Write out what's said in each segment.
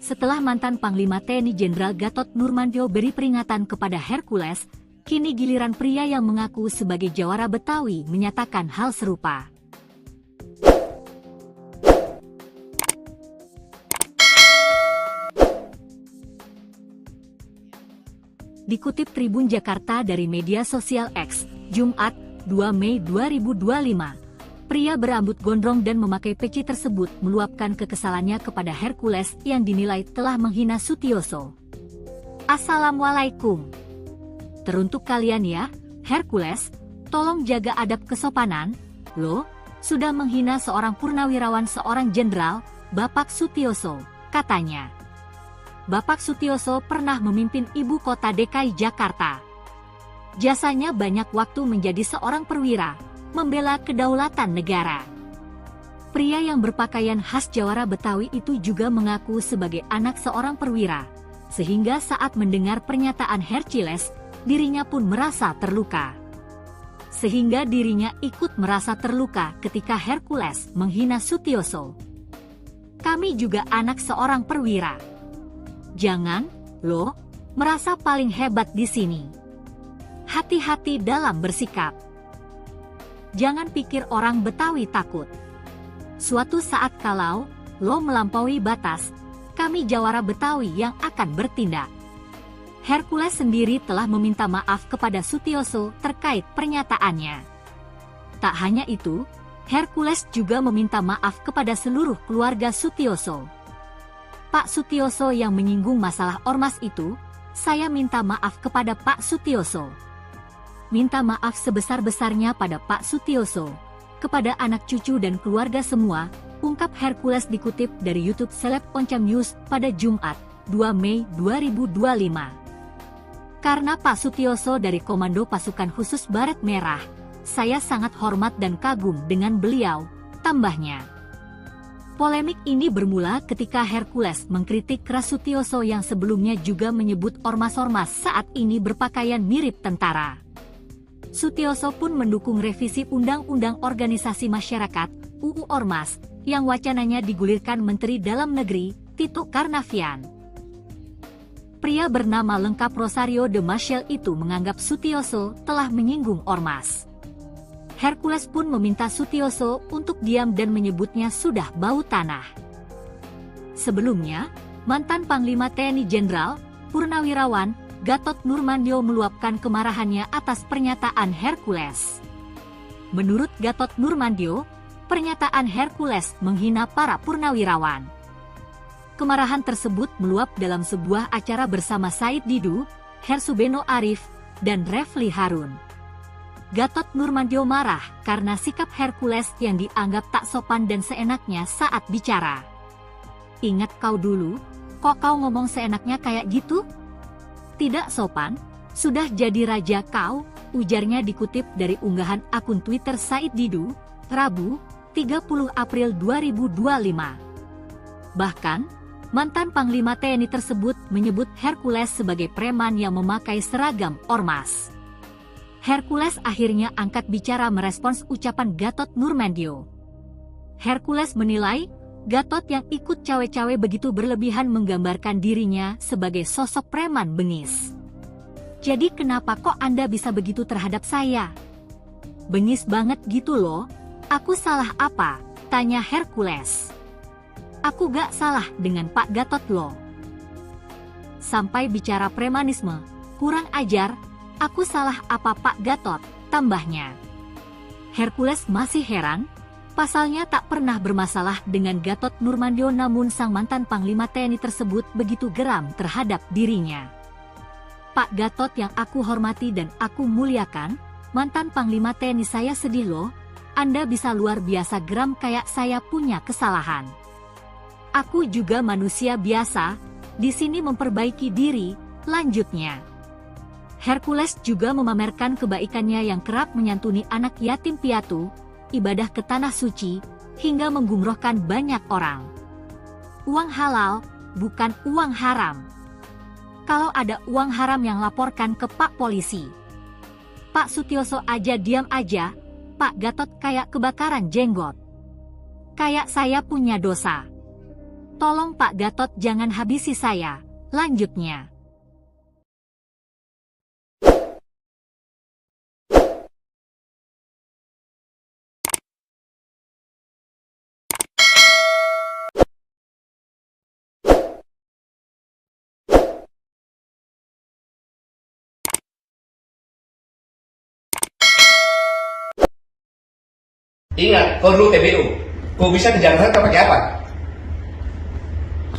Setelah mantan Panglima TNI Jenderal Gatot Nurmantio beri peringatan kepada Hercules, kini giliran pria yang mengaku sebagai jawara Betawi menyatakan hal serupa. Dikutip Tribun Jakarta dari media sosial X, Jumat, 2 Mei 2025, pria berambut gondrong dan memakai peci tersebut meluapkan kekesalannya kepada Hercules yang dinilai telah menghina Sutioso. Assalamualaikum. Teruntuk kalian ya, Hercules, tolong jaga adab kesopanan, lo sudah menghina seorang purnawirawan seorang jenderal, Bapak Sutioso, katanya. Bapak Sutioso pernah memimpin ibu kota DKI Jakarta. Jasanya banyak waktu menjadi seorang perwira, membela kedaulatan negara. Pria yang berpakaian khas jawara Betawi itu juga mengaku sebagai anak seorang perwira, sehingga saat mendengar pernyataan Hercules, dirinya pun merasa terluka. Sehingga dirinya ikut merasa terluka ketika Hercules menghina Sutioso. Kami juga anak seorang perwira. Jangan, lo, merasa paling hebat di sini. Hati-hati dalam bersikap. Jangan pikir orang Betawi takut. Suatu saat kalau lo melampaui batas, kami jawara Betawi yang akan bertindak. Hercules sendiri telah meminta maaf kepada Sutioso terkait pernyataannya. Tak hanya itu, Hercules juga meminta maaf kepada seluruh keluarga Sutioso. Pak Sutioso yang menyinggung masalah ormas itu, saya minta maaf kepada Pak Sutioso. Minta maaf sebesar-besarnya pada Pak Sutioso, kepada anak cucu dan keluarga semua, ungkap Hercules dikutip dari YouTube Seleb Oncam News pada Jumat, 2 Mei 2025. Karena Pak Sutioso dari Komando Pasukan Khusus Baret Merah, saya sangat hormat dan kagum dengan beliau, tambahnya. Polemik ini bermula ketika Hercules mengkritik keras Sutioso yang sebelumnya juga menyebut ormas-ormas saat ini berpakaian mirip tentara. Sutioso pun mendukung revisi Undang-Undang Organisasi Masyarakat (UU Ormas) yang wacananya digulirkan Menteri Dalam Negeri Tito Karnavian. Pria bernama lengkap Rosario de Maciel itu menganggap Sutioso telah menyinggung ormas. Hercules pun meminta Sutioso untuk diam dan menyebutnya sudah bau tanah. Sebelumnya, mantan Panglima TNI Jenderal, Purnawirawan, Gatot Nurmantio meluapkan kemarahannya atas pernyataan Hercules. Menurut Gatot Nurmantio, pernyataan Hercules menghina para purnawirawan. Kemarahan tersebut meluap dalam sebuah acara bersama Said Didu, Hersubeno Arif, dan Refli Harun. Gatot Nurmantio marah karena sikap Hercules yang dianggap tak sopan dan seenaknya saat bicara. Ingat kau dulu, kok kau ngomong seenaknya kayak gitu? Tidak sopan, sudah jadi raja kau, ujarnya dikutip dari unggahan akun Twitter Said Didu, Rabu, 30 April 2025. Bahkan, mantan Panglima TNI tersebut menyebut Hercules sebagai preman yang memakai seragam ormas. Hercules akhirnya angkat bicara merespons ucapan Gatot Nurmantio. Hercules menilai, Gatot yang ikut cawe-cawe begitu berlebihan menggambarkan dirinya sebagai sosok preman bengis. Jadi kenapa kok Anda bisa begitu terhadap saya? Bengis banget gitu loh, aku salah apa? Tanya Hercules. Aku gak salah dengan Pak Gatot loh. Sampai bicara premanisme, kurang ajar, aku salah apa Pak Gatot, tambahnya. Hercules masih heran, pasalnya tak pernah bermasalah dengan Gatot Nurmantio namun sang mantan Panglima TNI tersebut begitu geram terhadap dirinya. Pak Gatot yang aku hormati dan aku muliakan, mantan Panglima TNI saya sedih loh, Anda bisa luar biasa geram kayak saya punya kesalahan. Aku juga manusia biasa, di sini memperbaiki diri, lanjutnya. Hercules juga memamerkan kebaikannya yang kerap menyantuni anak yatim piatu, ibadah ke tanah suci, hingga menggumrohkan banyak orang. Uang halal, bukan uang haram. Kalau ada uang haram yang laporkan ke Pak Polisi. Pak Sutioso aja diam aja, Pak Gatot kayak kebakaran jenggot. Kayak saya punya dosa. Tolong Pak Gatot jangan habisi saya. Lanjutnya. Ingat, kau dulu TBU. Kau bisa ke Jakarta pakai apa?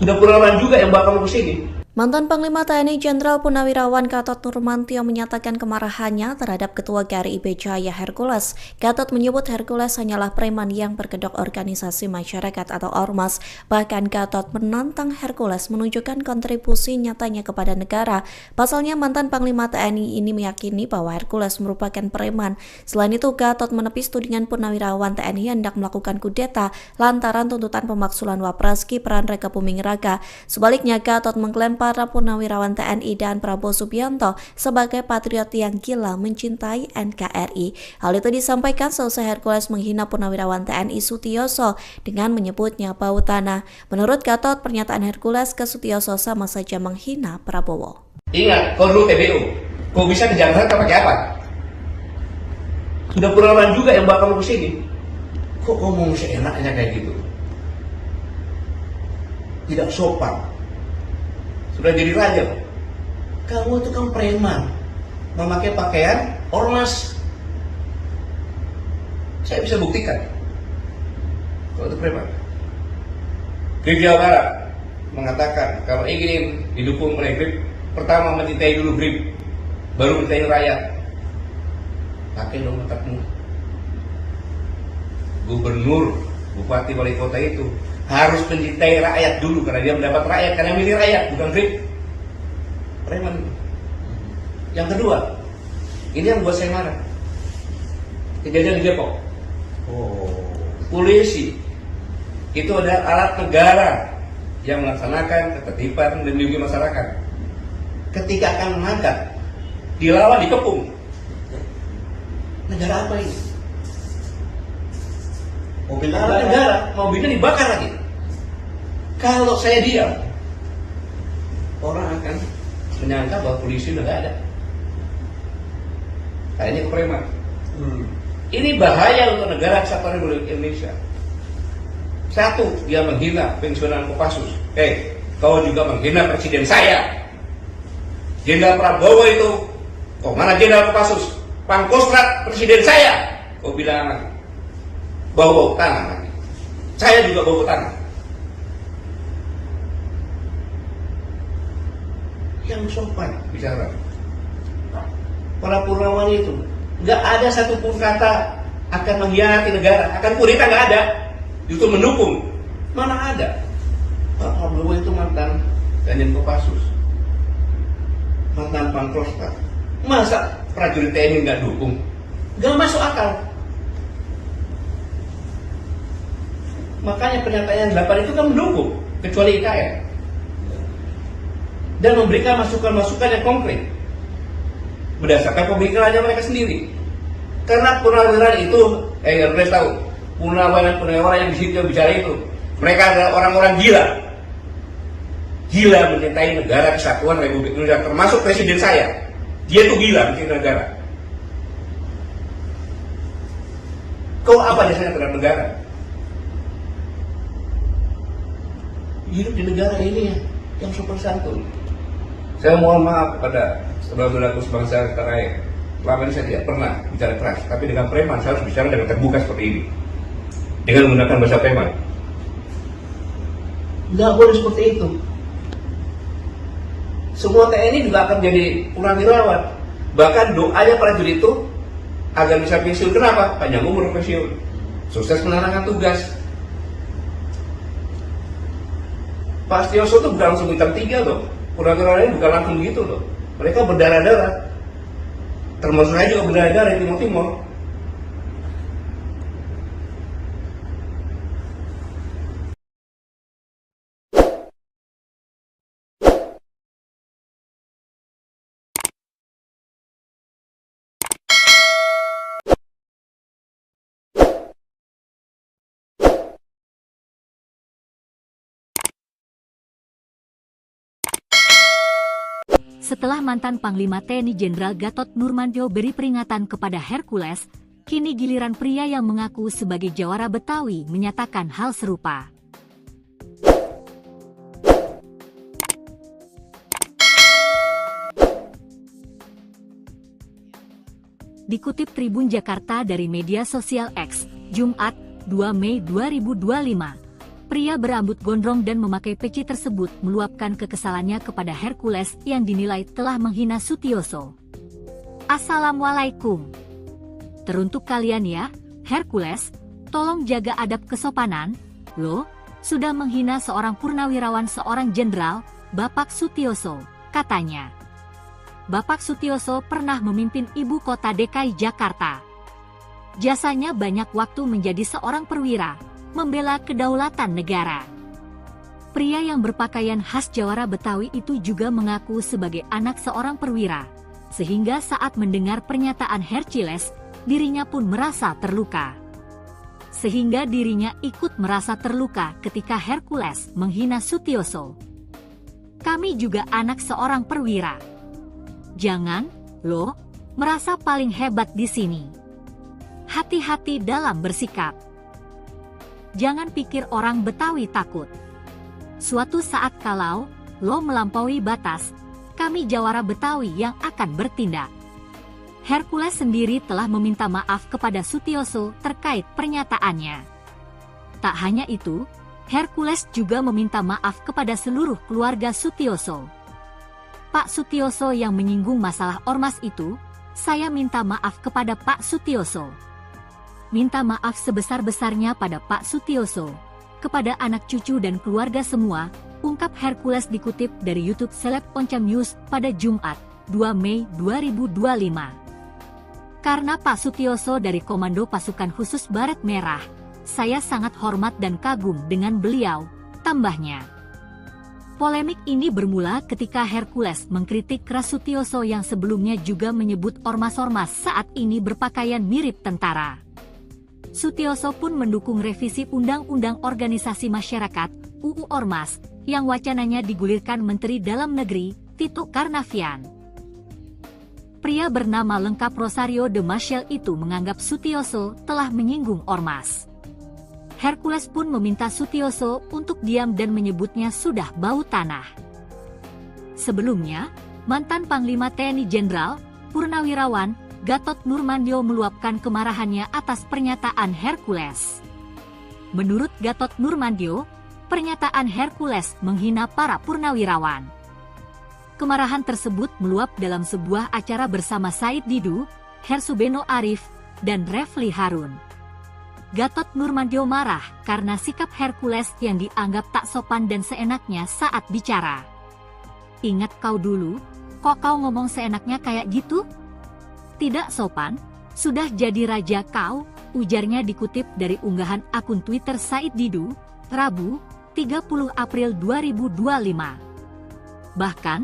Sudah pengalaman juga yang bawa kamu ke sini. Mantan Panglima TNI Jenderal Purnawirawan Gatot Nurmantio menyatakan kemarahannya terhadap Ketua GRIB Jaya Hercules. Gatot menyebut Hercules hanyalah preman yang berkedok organisasi masyarakat atau ormas. Bahkan Gatot menantang Hercules menunjukkan kontribusi nyatanya kepada negara. Pasalnya mantan Panglima TNI ini meyakini bahwa Hercules merupakan preman. Selain itu, Gatot menepis tudingan Purnawirawan TNI hendak melakukan kudeta lantaran tuntutan pemaksulan Wapres Gibran Raka Buming Raka. Sebaliknya, Gatot mengklaim para Purnawirawan TNI dan Prabowo Subianto sebagai patriot yang gila mencintai NKRI. Hal itu disampaikan seusai Hercules menghina Purnawirawan TNI Sutioso dengan menyebutnya bau tanah. Menurut Gatot, pernyataan Hercules ke Sutioso sama saja menghina Prabowo. Ingat, kau dulu TBU. Kau bisa ke Jakarta pakai apa? Sudah pengalaman juga yang bawa kamu ke sini. Kok ngomong seenaknya kayak gitu? Tidak sopan. Sudah jadi raja. Kamu itu kan preman, memakai pakaian ormas. Saya bisa buktikan kalau itu preman. GRIB Jawa Barat mengatakan kalau ingin didukung oleh GRIB, pertama mencintai dulu GRIB, baru mencintai rakyat. Pakai dong otakmu. Gubernur, bupati, wali kota itu harus mencintai rakyat dulu karena dia mendapat rakyat, karena milih rakyat, bukan GRIB. Preman. Yang kedua, ini yang buat saya marah. Kejadian di Depok. Polisi itu adalah alat negara yang melaksanakan ketertiban dan melindungi masyarakat. Ketika akan mengangkat, dilawan, dikepung. Negara apa ini? Mobil negara, mobilnya dibakar lagi. Kalau saya diam, orang akan menyangka bahwa polisi udah gak ada. Kayaknya preman. Ini bahaya untuk negara kesatuan Republik Indonesia. Satu, dia menghina pensiunan Kopassus. Kau juga menghina presiden saya. Jenderal Prabowo itu, kok mana Jenderal Kopassus? Pangkostrat presiden saya. Kau bilang lagi, bau tanah lagi. Saya juga bau tanah. Yang sopan bicara. Para Purnawan itu nggak ada satupun kata akan mengkhianati negara, akan kudeta, nggak ada. Justru mendukung. Mana ada? Pak Prabowo itu mantan Danjen Kopassus, mantan Pangkostrat. Masa prajurit TNI nggak dukung? Nggak masuk akal. Makanya pernyataan 8 itu kan mendukung, kecuali IKN. Dan memberikan masukan-masukan yang konkret berdasarkan pemikirannya mereka sendiri. Karena purnawirawan itu, harus tahu, purnawirawan yang di situ bicara itu, mereka adalah orang-orang gila. Gila mencintai negara kesatuan Republik Indonesia, termasuk presiden saya. Dia itu gila mencintai negara. Kau apa dasarnya terhadap negara? Hidup di negara ini yang sopan santun. Saya mohon maaf kepada saudara-saudaraku sebangsa tanah air. Selama ini saya tidak pernah bicara keras, tapi dengan preman saya harus bicara dengan terbuka seperti ini, dengan menggunakan bahasa preman. Nggak boleh seperti itu. Semua TNI juga akan jadi purnawirawan. Bahkan doanya prajurit itu agar bisa pensiun. Kenapa? Panjang umur pensiun, sukses menjalankan tugas. Pak Sutioso itu bukan langsung bintang 3 loh. Purnawirawan ini bukan langsung begitu loh. Mereka berdarah-darah. Termasuk saya juga berdarah-darah di Timur Timur. Setelah mantan Panglima TNI Jenderal Gatot Nurmantio beri peringatan kepada Hercules, kini giliran pria yang mengaku sebagai jawara Betawi menyatakan hal serupa. Dikutip Tribun Jakarta dari media sosial X, Jumat, 2 Mei 2025, pria berambut gondrong dan memakai peci tersebut meluapkan kekesalannya kepada Hercules yang dinilai telah menghina Sutioso. Assalamualaikum. Teruntuk kalian ya, Hercules, tolong jaga adab kesopanan, lo sudah menghina seorang purnawirawan seorang jenderal, Bapak Sutioso, katanya. Bapak Sutioso pernah memimpin ibu kota DKI Jakarta. Jasanya banyak waktu menjadi seorang perwira, membela kedaulatan negara. Pria yang berpakaian khas jawara Betawi itu juga mengaku sebagai anak seorang perwira, sehingga saat mendengar pernyataan Hercules, dirinya pun merasa terluka. Sehingga dirinya ikut merasa terluka ketika Hercules menghina Sutioso. Kami juga anak seorang perwira. Jangan, lo, merasa paling hebat di sini. Hati-hati dalam bersikap. Jangan pikir orang Betawi takut. Suatu saat kalau lo melampaui batas, kami jawara Betawi yang akan bertindak. Hercules sendiri telah meminta maaf kepada Sutioso terkait pernyataannya. Tak hanya itu, Hercules juga meminta maaf kepada seluruh keluarga Sutioso. Pak Sutioso yang menyinggung masalah ormas itu, saya minta maaf kepada Pak Sutioso. Minta maaf sebesar-besarnya pada Pak Sutioso, kepada anak cucu dan keluarga semua, ungkap Hercules dikutip dari YouTube Seleb Oncam News pada Jumat, 2 Mei 2025. Karena Pak Sutioso dari Komando Pasukan Khusus Baret Merah, saya sangat hormat dan kagum dengan beliau, tambahnya. Polemik ini bermula ketika Hercules mengkritik keras Sutioso yang sebelumnya juga menyebut ormas-ormas saat ini berpakaian mirip tentara. Sutioso pun mendukung revisi Undang-Undang Organisasi Masyarakat (UU Ormas) yang wacananya digulirkan Menteri Dalam Negeri Tito Karnavian. Pria bernama lengkap Rosario de Maciel itu menganggap Sutioso telah menyinggung ormas. Hercules pun meminta Sutioso untuk diam dan menyebutnya sudah bau tanah. Sebelumnya, mantan Panglima TNI Jenderal Purnawirawan Gatot Nurmantio meluapkan kemarahannya atas pernyataan Hercules. Menurut Gatot Nurmantio, pernyataan Hercules menghina para purnawirawan. Kemarahan tersebut meluap dalam sebuah acara bersama Said Didu, Hersubeno Arif, dan Refli Harun. Gatot Nurmantio marah karena sikap Hercules yang dianggap tak sopan dan seenaknya saat bicara. Ingat kau dulu, kok kau ngomong seenaknya kayak gitu? Tidak sopan, sudah jadi raja kau, ujarnya dikutip dari unggahan akun Twitter Said Didu, Rabu, 30 April 2025. Bahkan,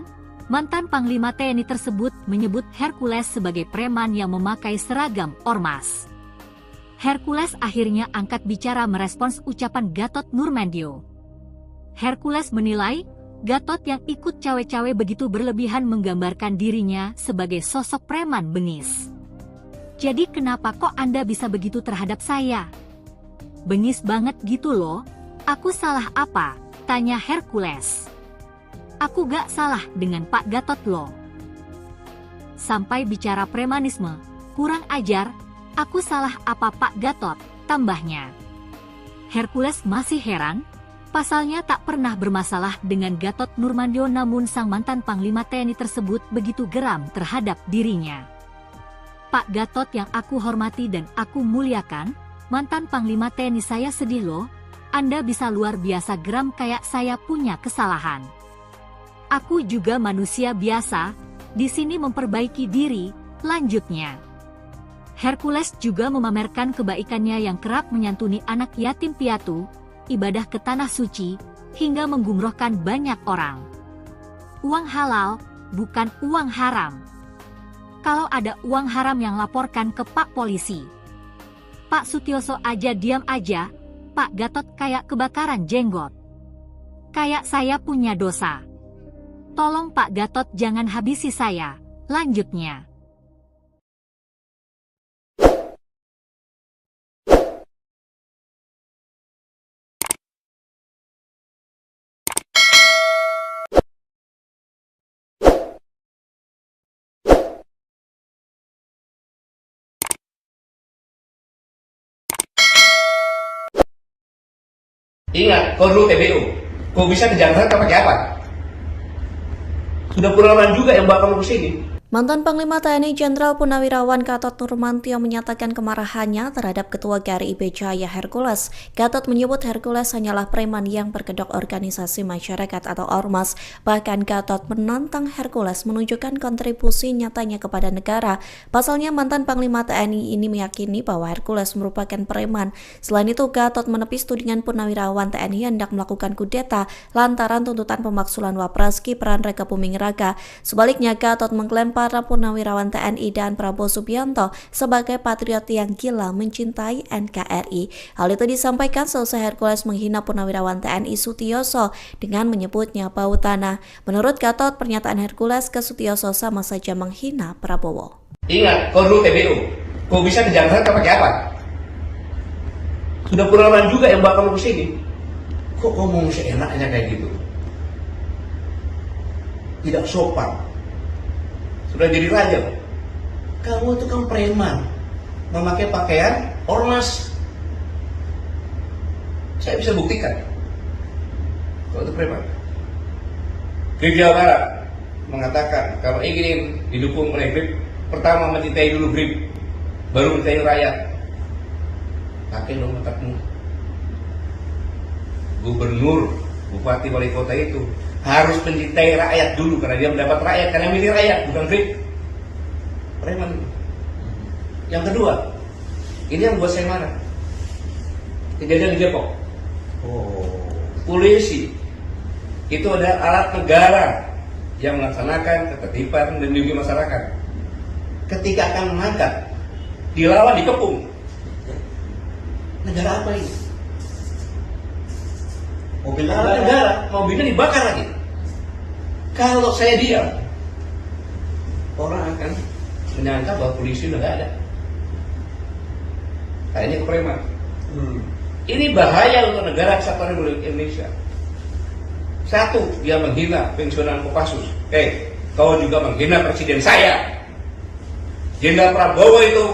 mantan Panglima TNI tersebut menyebut Hercules sebagai preman yang memakai seragam ormas. Hercules akhirnya angkat bicara merespons ucapan Gatot Nurmantio. Hercules menilai, Gatot yang ikut cawe-cawe begitu berlebihan menggambarkan dirinya sebagai sosok preman bengis. Jadi kenapa kok Anda bisa begitu terhadap saya? Bengis banget gitu loh, aku salah apa? Tanya Hercules. Aku gak salah dengan Pak Gatot loh. Sampai bicara premanisme, kurang ajar, aku salah apa Pak Gatot, tambahnya. Hercules masih heran, pasalnya tak pernah bermasalah dengan Gatot Nurmantio namun sang mantan Panglima TNI tersebut begitu geram terhadap dirinya. Pak Gatot yang aku hormati dan aku muliakan, mantan Panglima TNI saya sedih loh, Anda bisa luar biasa geram kayak saya punya kesalahan. Aku juga manusia biasa, di sini memperbaiki diri, lanjutnya. Hercules juga memamerkan kebaikannya yang kerap menyantuni anak yatim piatu, ibadah ke tanah suci, hingga menggumrohkan banyak orang. Uang halal, bukan uang haram. Kalau ada uang haram yang laporkan ke Pak Polisi. Pak Sutioso aja diam aja, Pak Gatot kayak kebakaran jenggot. Kayak saya punya dosa. Tolong Pak Gatot jangan habisi saya. Lanjutnya. Ingat, kau dulu TBU. Kau bisa ke Jakarta pakai apa? Sudah pengalaman juga yang bawa kamu ke sini. Mantan Panglima TNI Jenderal Purnawirawan Gatot Nurmantio menyatakan kemarahannya terhadap Ketua GRIB Jaya Hercules. Gatot menyebut Hercules hanyalah preman yang berkedok organisasi masyarakat atau ormas. Bahkan Gatot menantang Hercules menunjukkan kontribusi nyatanya kepada negara. Pasalnya mantan Panglima TNI ini meyakini bahwa Hercules merupakan preman. Selain itu, Gatot menepis tudingan Purnawirawan TNI hendak melakukan kudeta lantaran tuntutan pemaksulan Wapres Gibran Raka Buming Raka. Sebaliknya, Gatot mengklaim para Purnawirawan TNI dan Prabowo Subianto sebagai patriot yang gila mencintai NKRI. Hal itu disampaikan seusai Hercules menghina Purnawirawan TNI Sutioso dengan menyebutnya bau tanah. Menurut Gatot, pernyataan Hercules ke Sutioso sama saja menghina Prabowo. Ingat, kau dulu TBU. Kau bisa ke Jakarta pakai apa? Sudah pengalaman juga yang bawa kamu ke sini. Kok ngomong seenaknya kayak gitu? Tidak sopan. Sudah jadi raja. Kamu itu kan preman, memakai pakaian ormas. Saya bisa buktikan kalau itu preman. Grip Jawa Barat mengatakan kalau ingin didukung oleh Grip, pertama mencintai dulu Grip, baru mencintai rakyat. Pakai dong otakmu. Gubernur, bupati, wali kota itu harus mencintai rakyat dulu karena dia mendapat rakyat, karena milih rakyat, bukan Grip. Preman. Yang kedua, ini yang buat saya marah. Kejadian di Depok. Polisi itu adalah alat negara yang melaksanakan ketertiban dan melindungi masyarakat. Ketika akan menangkap, dilawan, dikepung. Negara apa ini? Mobil negara, mobilnya dibakar lagi. Kalau saya diam, orang akan menyangka bahwa polisi udah gak ada. Kayaknya preman. Ini bahaya untuk negara kesatuan Republik Indonesia. Satu, dia menghina pensiunan Kopassus. Kau juga menghina presiden saya. Jenderal Prabowo itu,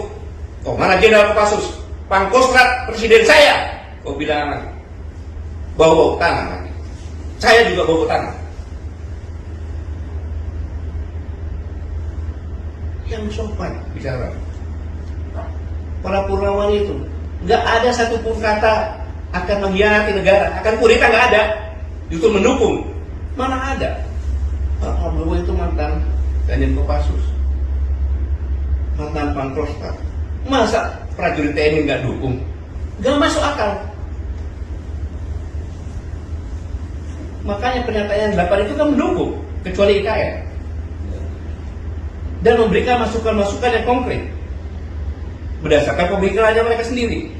kau mana Jenderal Kopassus? Pangkostrat presiden saya. Kau bilang lagi. Bau tanah lagi. Saya juga bau tanah. Yang sopan bicara. Para Purnawan itu nggak ada satupun kata akan mengkhianati negara, akan kudeta, nggak ada. Justru mendukung. Mana ada? Pak Prabowo itu mantan Danjen Kopassus, mantan Pangkostrat. Masa prajurit TNI nggak dukung? Nggak masuk akal. Makanya pernyataan 8 itu kan mendukung, kecuali IKN. Dan memberikan masukan-masukan yang konkret berdasarkan pemikirannya mereka sendiri.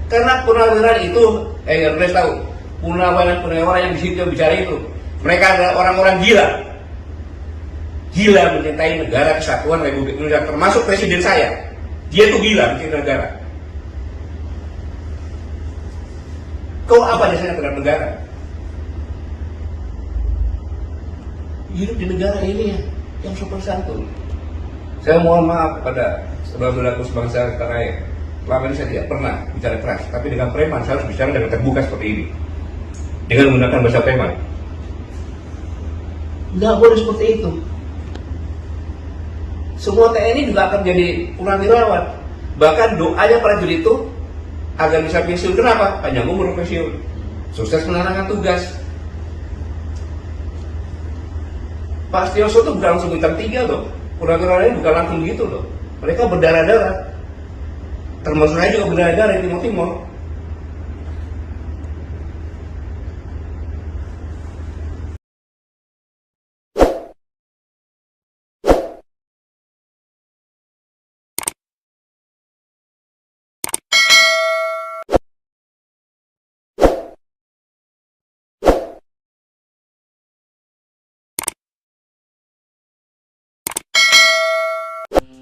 Karena purnawirawan itu, harus tahu, purnawirawan yang di situ bicara itu, mereka adalah orang-orang gila. Gila mencintai negara kesatuan Republik Indonesia, termasuk presiden saya. Dia tuh gila mencintai negara. Kau apa dasarnya terhadap negara? Hidup di negara ini yang sopan santun. Saya mohon maaf kepada saudara-saudaraku sebangsa tanah air. Selama ini saya tidak pernah bicara keras, tapi dengan preman saya harus bicara dengan terbuka seperti ini, dengan menggunakan bahasa preman. Nggak boleh seperti itu. Semua TNI juga akan jadi purnawirawan. Bahkan doanya prajurit itu agar bisa pensiun. Kenapa? Panjang umur pensiun, sukses menjalankan tugas. Pak Sutioso itu bukan langsung bintang 3 loh. Purnawirawan ini bukan langsung gitu loh. Mereka berdarah-darah. Termasuk saya juga berdarah-darah di Timur Timur.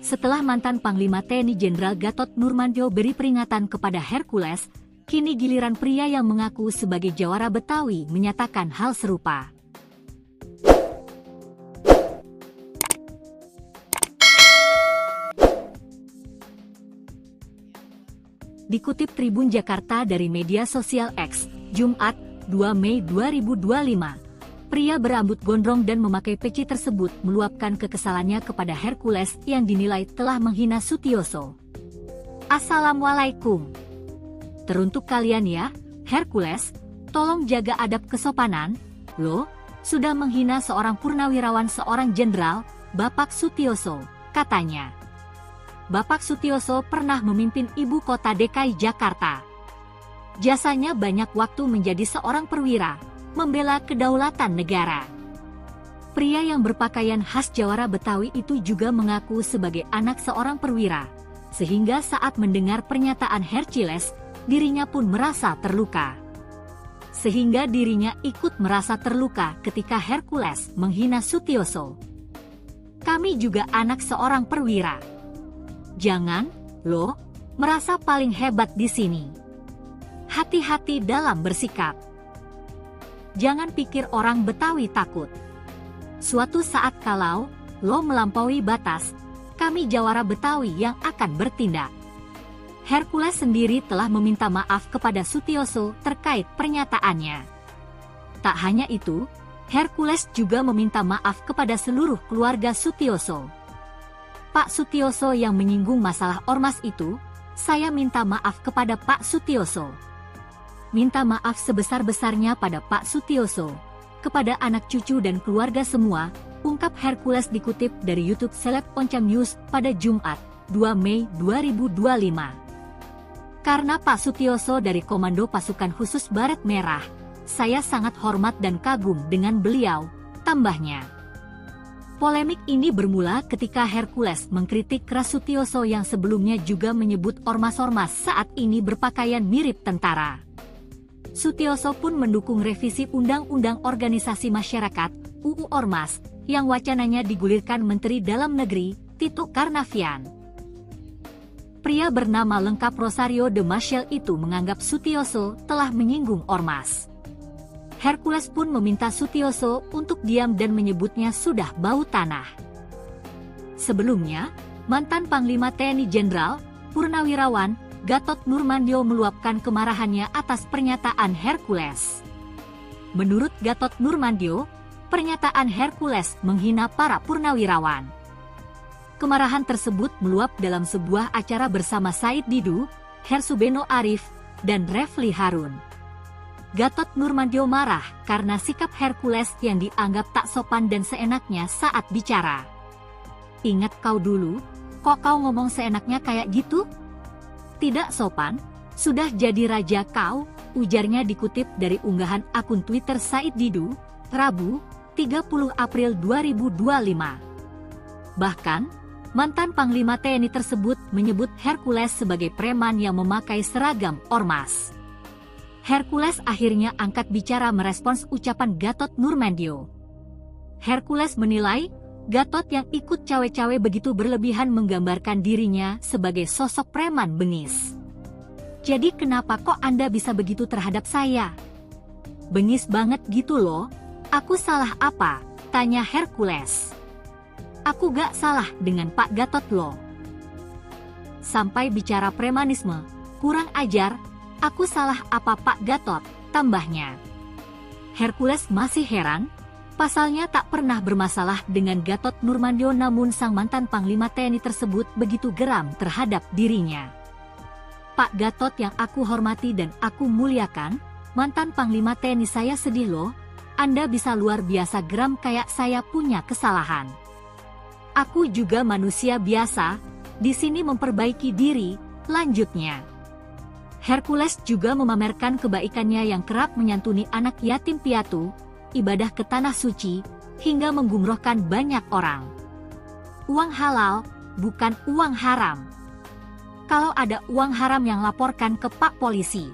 Setelah mantan Panglima TNI Jenderal Gatot Nurmantio beri peringatan kepada Hercules, kini giliran pria yang mengaku sebagai jawara Betawi menyatakan hal serupa. Dikutip Tribun Jakarta dari media sosial X, Jumat, 2 Mei 2025, pria berambut gondrong dan memakai peci tersebut meluapkan kekesalannya kepada Hercules yang dinilai telah menghina Sutioso. Assalamualaikum. Teruntuk kalian ya, Hercules, tolong jaga adab kesopanan, lo sudah menghina seorang purnawirawan seorang jenderal, Bapak Sutioso, katanya. Bapak Sutioso pernah memimpin ibu kota DKI Jakarta. Jasanya banyak waktu menjadi seorang perwira, membela kedaulatan negara. Pria yang berpakaian khas jawara Betawi itu juga mengaku sebagai anak seorang perwira, sehingga saat mendengar pernyataan Hercules, dirinya pun merasa terluka. Sehingga dirinya ikut merasa terluka ketika Hercules menghina Sutioso. Kami juga anak seorang perwira. Jangan, lo, merasa paling hebat di sini. Hati-hati dalam bersikap. Jangan pikir orang Betawi takut. Suatu saat kalau lo melampaui batas, kami jawara Betawi yang akan bertindak. Hercules sendiri telah meminta maaf kepada Sutioso terkait pernyataannya. Tak hanya itu, Hercules juga meminta maaf kepada seluruh keluarga Sutioso. Pak Sutioso yang menyinggung masalah ormas itu, saya minta maaf kepada Pak Sutioso. Minta maaf sebesar-besarnya pada Pak Sutioso, kepada anak cucu dan keluarga semua, ungkap Hercules dikutip dari YouTube Seleb Oncam News pada Jumat, 2 Mei 2025. Karena Pak Sutioso dari Komando Pasukan Khusus Baret Merah, saya sangat hormat dan kagum dengan beliau, tambahnya. Polemik ini bermula ketika Hercules mengkritik keras Sutioso yang sebelumnya juga menyebut ormas-ormas saat ini berpakaian mirip tentara. Sutioso pun mendukung revisi Undang-Undang Organisasi Masyarakat (UU Ormas) yang wacananya digulirkan Menteri Dalam Negeri Tito Karnavian. Pria bernama lengkap Rosario de Maciel itu menganggap Sutioso telah menyinggung ormas. Hercules pun meminta Sutioso untuk diam dan menyebutnya sudah bau tanah. Sebelumnya, mantan Panglima TNI Jenderal Purnawirawan Gatot Nurmantio meluapkan kemarahannya atas pernyataan Hercules. Menurut Gatot Nurmantio, pernyataan Hercules menghina para purnawirawan. Kemarahan tersebut meluap dalam sebuah acara bersama Said Didu, Hersubeno Arif, dan Refli Harun. Gatot Nurmantio marah karena sikap Hercules yang dianggap tak sopan dan seenaknya saat bicara. Ingat kau dulu, kok kau ngomong seenaknya kayak gitu? Tidak sopan, sudah jadi raja kau, ujarnya dikutip dari unggahan akun Twitter Said Didu, Rabu, 30 April 2025. Bahkan, mantan Panglima TNI tersebut menyebut Hercules sebagai preman yang memakai seragam ormas. Hercules akhirnya angkat bicara merespons ucapan Gatot Nurmantio. Hercules menilai, Gatot yang ikut cawe-cawe begitu berlebihan menggambarkan dirinya sebagai sosok preman bengis. Jadi kenapa kok Anda bisa begitu terhadap saya? Bengis banget gitu loh, aku salah apa? Tanya Hercules. Aku gak salah dengan Pak Gatot loh. Sampai bicara premanisme, kurang ajar, aku salah apa Pak Gatot, tambahnya. Hercules masih heran, pasalnya tak pernah bermasalah dengan Gatot Nurmantio namun sang mantan Panglima TNI tersebut begitu geram terhadap dirinya. Pak Gatot yang aku hormati dan aku muliakan, mantan Panglima TNI saya sedih loh, Anda bisa luar biasa geram kayak saya punya kesalahan. Aku juga manusia biasa, di sini memperbaiki diri, lanjutnya. Hercules juga memamerkan kebaikannya yang kerap menyantuni anak yatim piatu, ibadah ke tanah suci, hingga menggumrohkan banyak orang. Uang halal, bukan uang haram. Kalau ada uang haram yang laporkan ke Pak Polisi.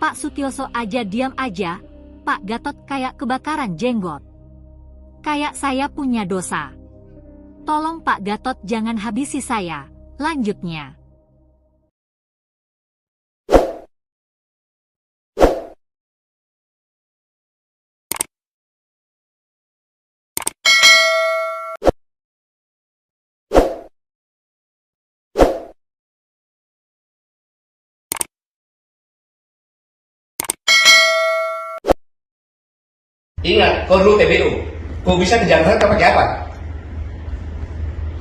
Pak Sutioso aja diam aja, Pak Gatot kayak kebakaran jenggot. Kayak saya punya dosa. Tolong Pak Gatot jangan habisi saya. Lanjutnya. Ingat, kau dulu TBU, kau bisa ke Jakarta pakai apa?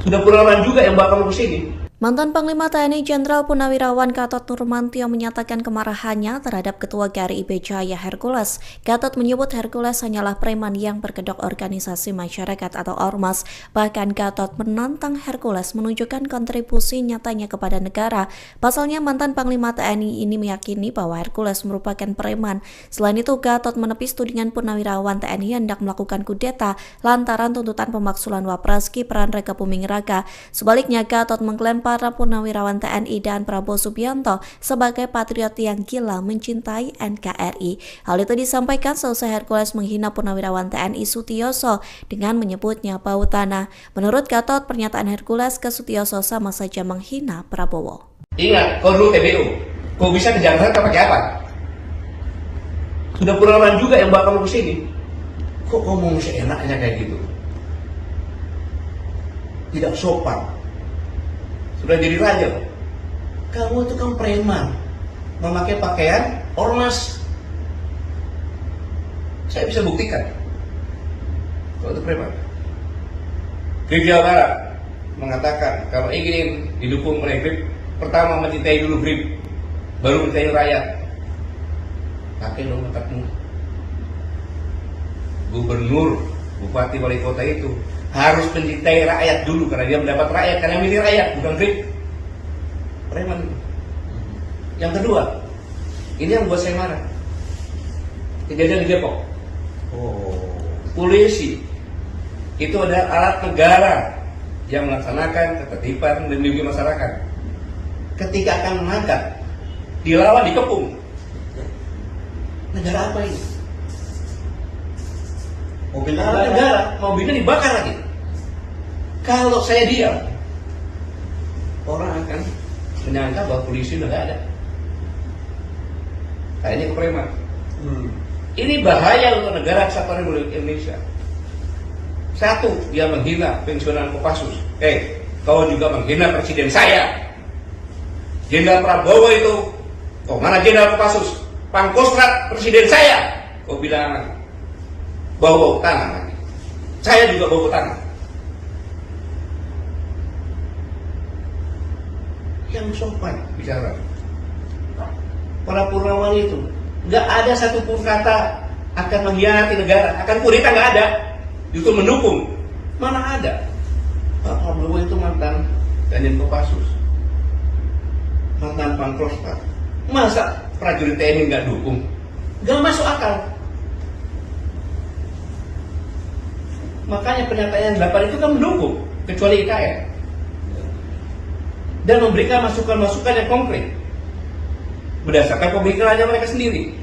Sudah pengalaman juga yang bawa kamu ke sini. Mantan Panglima TNI Jenderal Purnawirawan Gatot Nurmantio menyatakan kemarahannya terhadap Ketua GRI IB Jaya Hercules. Gatot menyebut Hercules hanyalah preman yang berkedok organisasi masyarakat atau ormas. Bahkan Gatot menantang Hercules menunjukkan kontribusi nyatanya kepada negara. Pasalnya mantan Panglima TNI ini meyakini bahwa Hercules merupakan preman. Selain itu, Gatot menepis tudingan Purnawirawan TNI hendak melakukan kudeta lantaran tuntutan pemaksulan Wapres Gibran Raka Buming Raka. Sebaliknya, Gatot mengklaim para Purnawirawan TNI dan Prabowo Subianto sebagai patriot yang gila mencintai NKRI. Hal itu disampaikan seusai Hercules menghina Purnawirawan TNI Sutioso dengan menyebutnya bau tanah. Menurut Gatot, pernyataan Hercules ke Sutioso sama saja menghina Prabowo. Ingat, kau dulu TBU, kau bisa ke Jakarta pakai apa? Sudah pengalaman juga yang bawa kamu ke sini. Kok ngomong seenaknya kayak gitu? Tidak sopan. Sudah jadi raja. Kamu itu kan preman, memakai pakaian ormas. Saya bisa buktikan kalau itu preman. Grip Jawa Barat mengatakan kalau ingin didukung oleh Grip, pertama mencintai dulu Grip, baru mencintai rakyat. Pakai dong otakmu. Gubernur, bupati, wali kota itu harus mencintai rakyat dulu karena dia mendapat rakyat, karena milih rakyat, bukan Grip. Preman. Yang kedua, ini yang buat saya marah. Kejadian di Depok. Polisi itu adalah alat negara yang melaksanakan ketertiban dan melindungi masyarakat. Ketika akan menangkap, dilawan, dikepung. Negara apa ini? Mobil negara, mobilnya dibakar lagi. Kalau saya diam, orang akan menyangka bahwa polisi udah gak ada. Kayaknya ke preman. Ini bahaya untuk negara kesatuan Republik Indonesia. Satu, dia menghina pensiunan Kopassus. Kau juga menghina presiden saya. Jenderal Prabowo itu, mana Jenderal Kopassus? Pangkostrat presiden saya. Kau bilang bau tangan lagi. Saya juga bau tangan. Yang sopan bicara. Para Purnawan itu nggak ada satupun kata akan mengkhianati negara, akan kudeta, nggak ada. Itu mendukung. Mana ada? Pak Prabowo itu mantan Danjen Kopassus, mantan Pangkostrat. Masa prajurit TNI nggak dukung? Nggak masuk akal. Makanya pernyataan 8 itu kan mendukung, kecuali IKN. Dan memberikan masukan-masukan yang konkret berdasarkan pemikirannya mereka sendiri.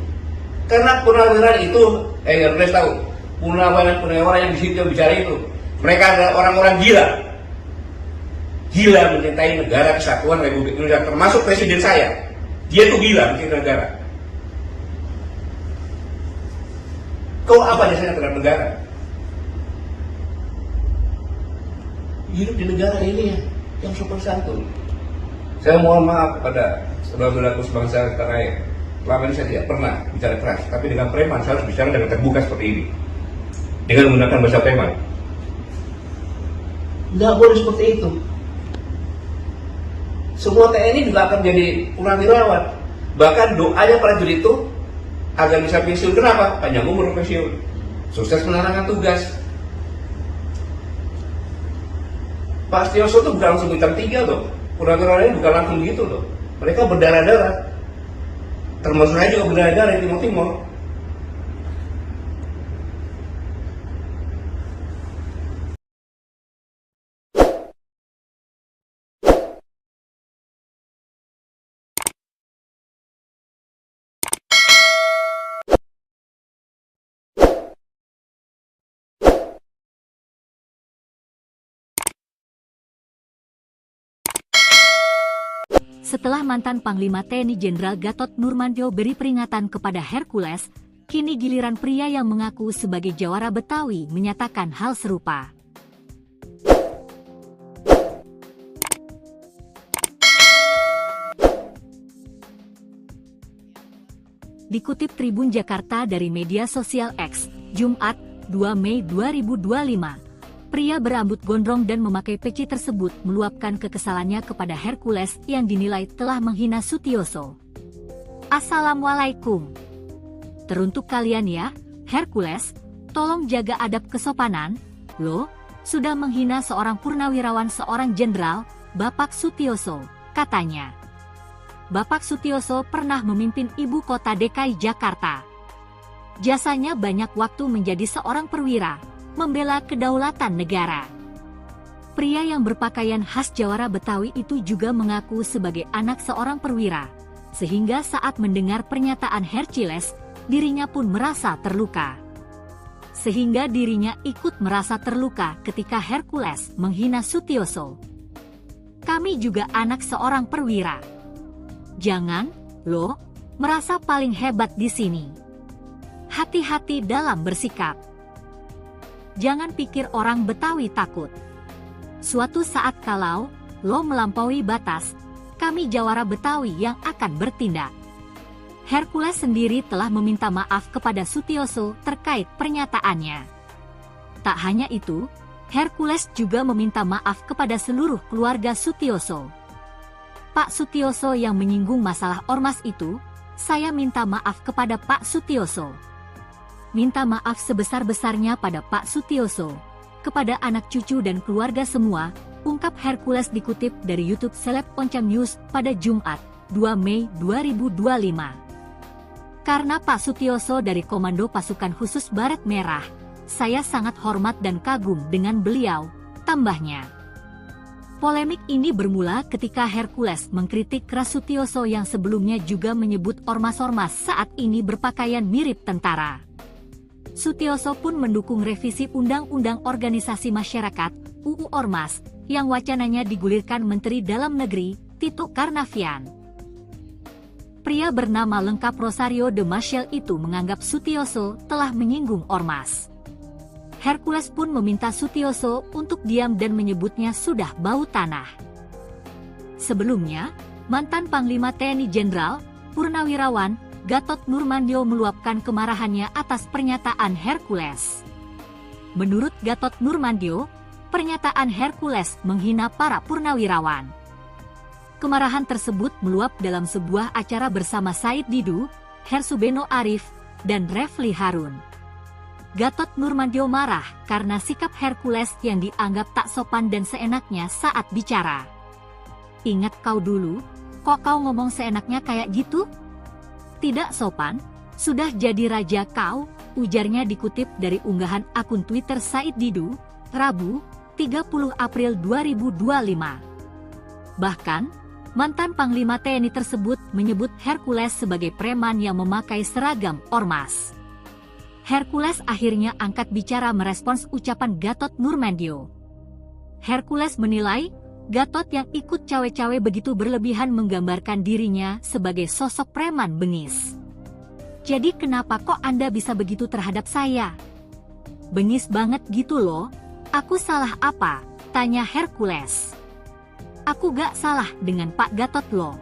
Karena purnawirawan itu, harus tahu, purnawirawan yang di situ bicara itu, mereka adalah orang-orang gila. Gila mencintai negara kesatuan Republik Indonesia, termasuk presiden saya. Dia tuh gila mencintai negara. Kau apa dasarnya terhadap negara? Hidup di negara ini yang sopan santun. Saya mohon maaf kepada saudara-saudaraku sebangsa tanah air. Selama ini saya tidak pernah bicara keras, tapi dengan preman saya harus bicara dengan terbuka seperti ini, dengan menggunakan bahasa preman. Nggak boleh seperti itu. Semua TNI juga akan menjadi purnawirawan. Bahkan doanya prajurit itu agar bisa pensiun. Kenapa? Panjang umur pensiun, sukses menjalankan tugas. Pak Sutioso itu bukan langsung bintang 3 loh. Purnawirawan ini bukan langsung gitu loh. Mereka berdarah-darah. Termasuk saya juga berdarah-darah di Timur Timur. Setelah mantan Panglima TNI Jenderal Gatot Nurmantio beri peringatan kepada Hercules, kini giliran pria yang mengaku sebagai jawara Betawi menyatakan hal serupa. Dikutip Tribun Jakarta dari media sosial X, Jumat, 2 Mei 2025, pria berambut gondrong dan memakai peci tersebut meluapkan kekesalannya kepada Hercules yang dinilai telah menghina Sutioso. Assalamualaikum. Teruntuk kalian ya, Hercules, tolong jaga adab kesopanan, lo sudah menghina seorang purnawirawan seorang jenderal, Bapak Sutioso, katanya. Bapak Sutioso pernah memimpin ibu kota DKI Jakarta. Jasanya banyak waktu menjadi seorang perwira, membela kedaulatan negara. Pria yang berpakaian khas jawara Betawi itu juga mengaku sebagai anak seorang perwira, sehingga saat mendengar pernyataan Hercules, dirinya pun merasa terluka. Sehingga dirinya ikut merasa terluka ketika Hercules menghina Sutioso. Kami juga anak seorang perwira. Jangan, lo, merasa paling hebat di sini. Hati-hati dalam bersikap. Jangan pikir orang Betawi takut. Suatu saat kalau lo melampaui batas, kami jawara Betawi yang akan bertindak. Hercules sendiri telah meminta maaf kepada Sutioso terkait pernyataannya. Tak hanya itu, Hercules juga meminta maaf kepada seluruh keluarga Sutioso. Pak Sutioso yang menyinggung masalah ormas itu, saya minta maaf kepada Pak Sutioso. Minta maaf sebesar-besarnya pada Pak Sutioso, kepada anak cucu dan keluarga semua, ungkap Hercules dikutip dari YouTube Seleb Oncam News pada Jumat, 2 Mei 2025. Karena Pak Sutioso dari Komando Pasukan Khusus Baret Merah, saya sangat hormat dan kagum dengan beliau, tambahnya. Polemik ini bermula ketika Hercules mengkritik keras Sutioso yang sebelumnya juga menyebut ormas-ormas saat ini berpakaian mirip tentara. Sutioso pun mendukung revisi Undang-Undang Organisasi Masyarakat (UU Ormas) yang wacananya digulirkan Menteri Dalam Negeri Tito Karnavian. Pria bernama lengkap Rosario de Maciel itu menganggap Sutioso telah menyinggung ormas. Hercules pun meminta Sutioso untuk diam dan menyebutnya sudah bau tanah. Sebelumnya, mantan Panglima TNI Jenderal Purnawirawan Gatot Nurmantio meluapkan kemarahannya atas pernyataan Hercules. Menurut Gatot Nurmantio, pernyataan Hercules menghina para purnawirawan. Kemarahan tersebut meluap dalam sebuah acara bersama Said Didu, Hersubeno Arif, dan Refli Harun. Gatot Nurmantio marah karena sikap Hercules yang dianggap tak sopan dan seenaknya saat bicara. Ingat kau dulu, kok kau ngomong seenaknya kayak gitu? Tidak sopan, sudah jadi raja kau, ujarnya dikutip dari unggahan akun Twitter Said Didu, Rabu, 30 April 2025. Bahkan, mantan Panglima TNI tersebut menyebut Hercules sebagai preman yang memakai seragam ormas. Hercules akhirnya angkat bicara merespons ucapan Gatot Nurmantio. Hercules menilai, Gatot yang ikut cawe-cawe begitu berlebihan menggambarkan dirinya sebagai sosok preman bengis. Jadi kenapa kok Anda bisa begitu terhadap saya? Bengis banget gitu loh, aku salah apa? Tanya Hercules. Aku gak salah dengan Pak Gatot loh.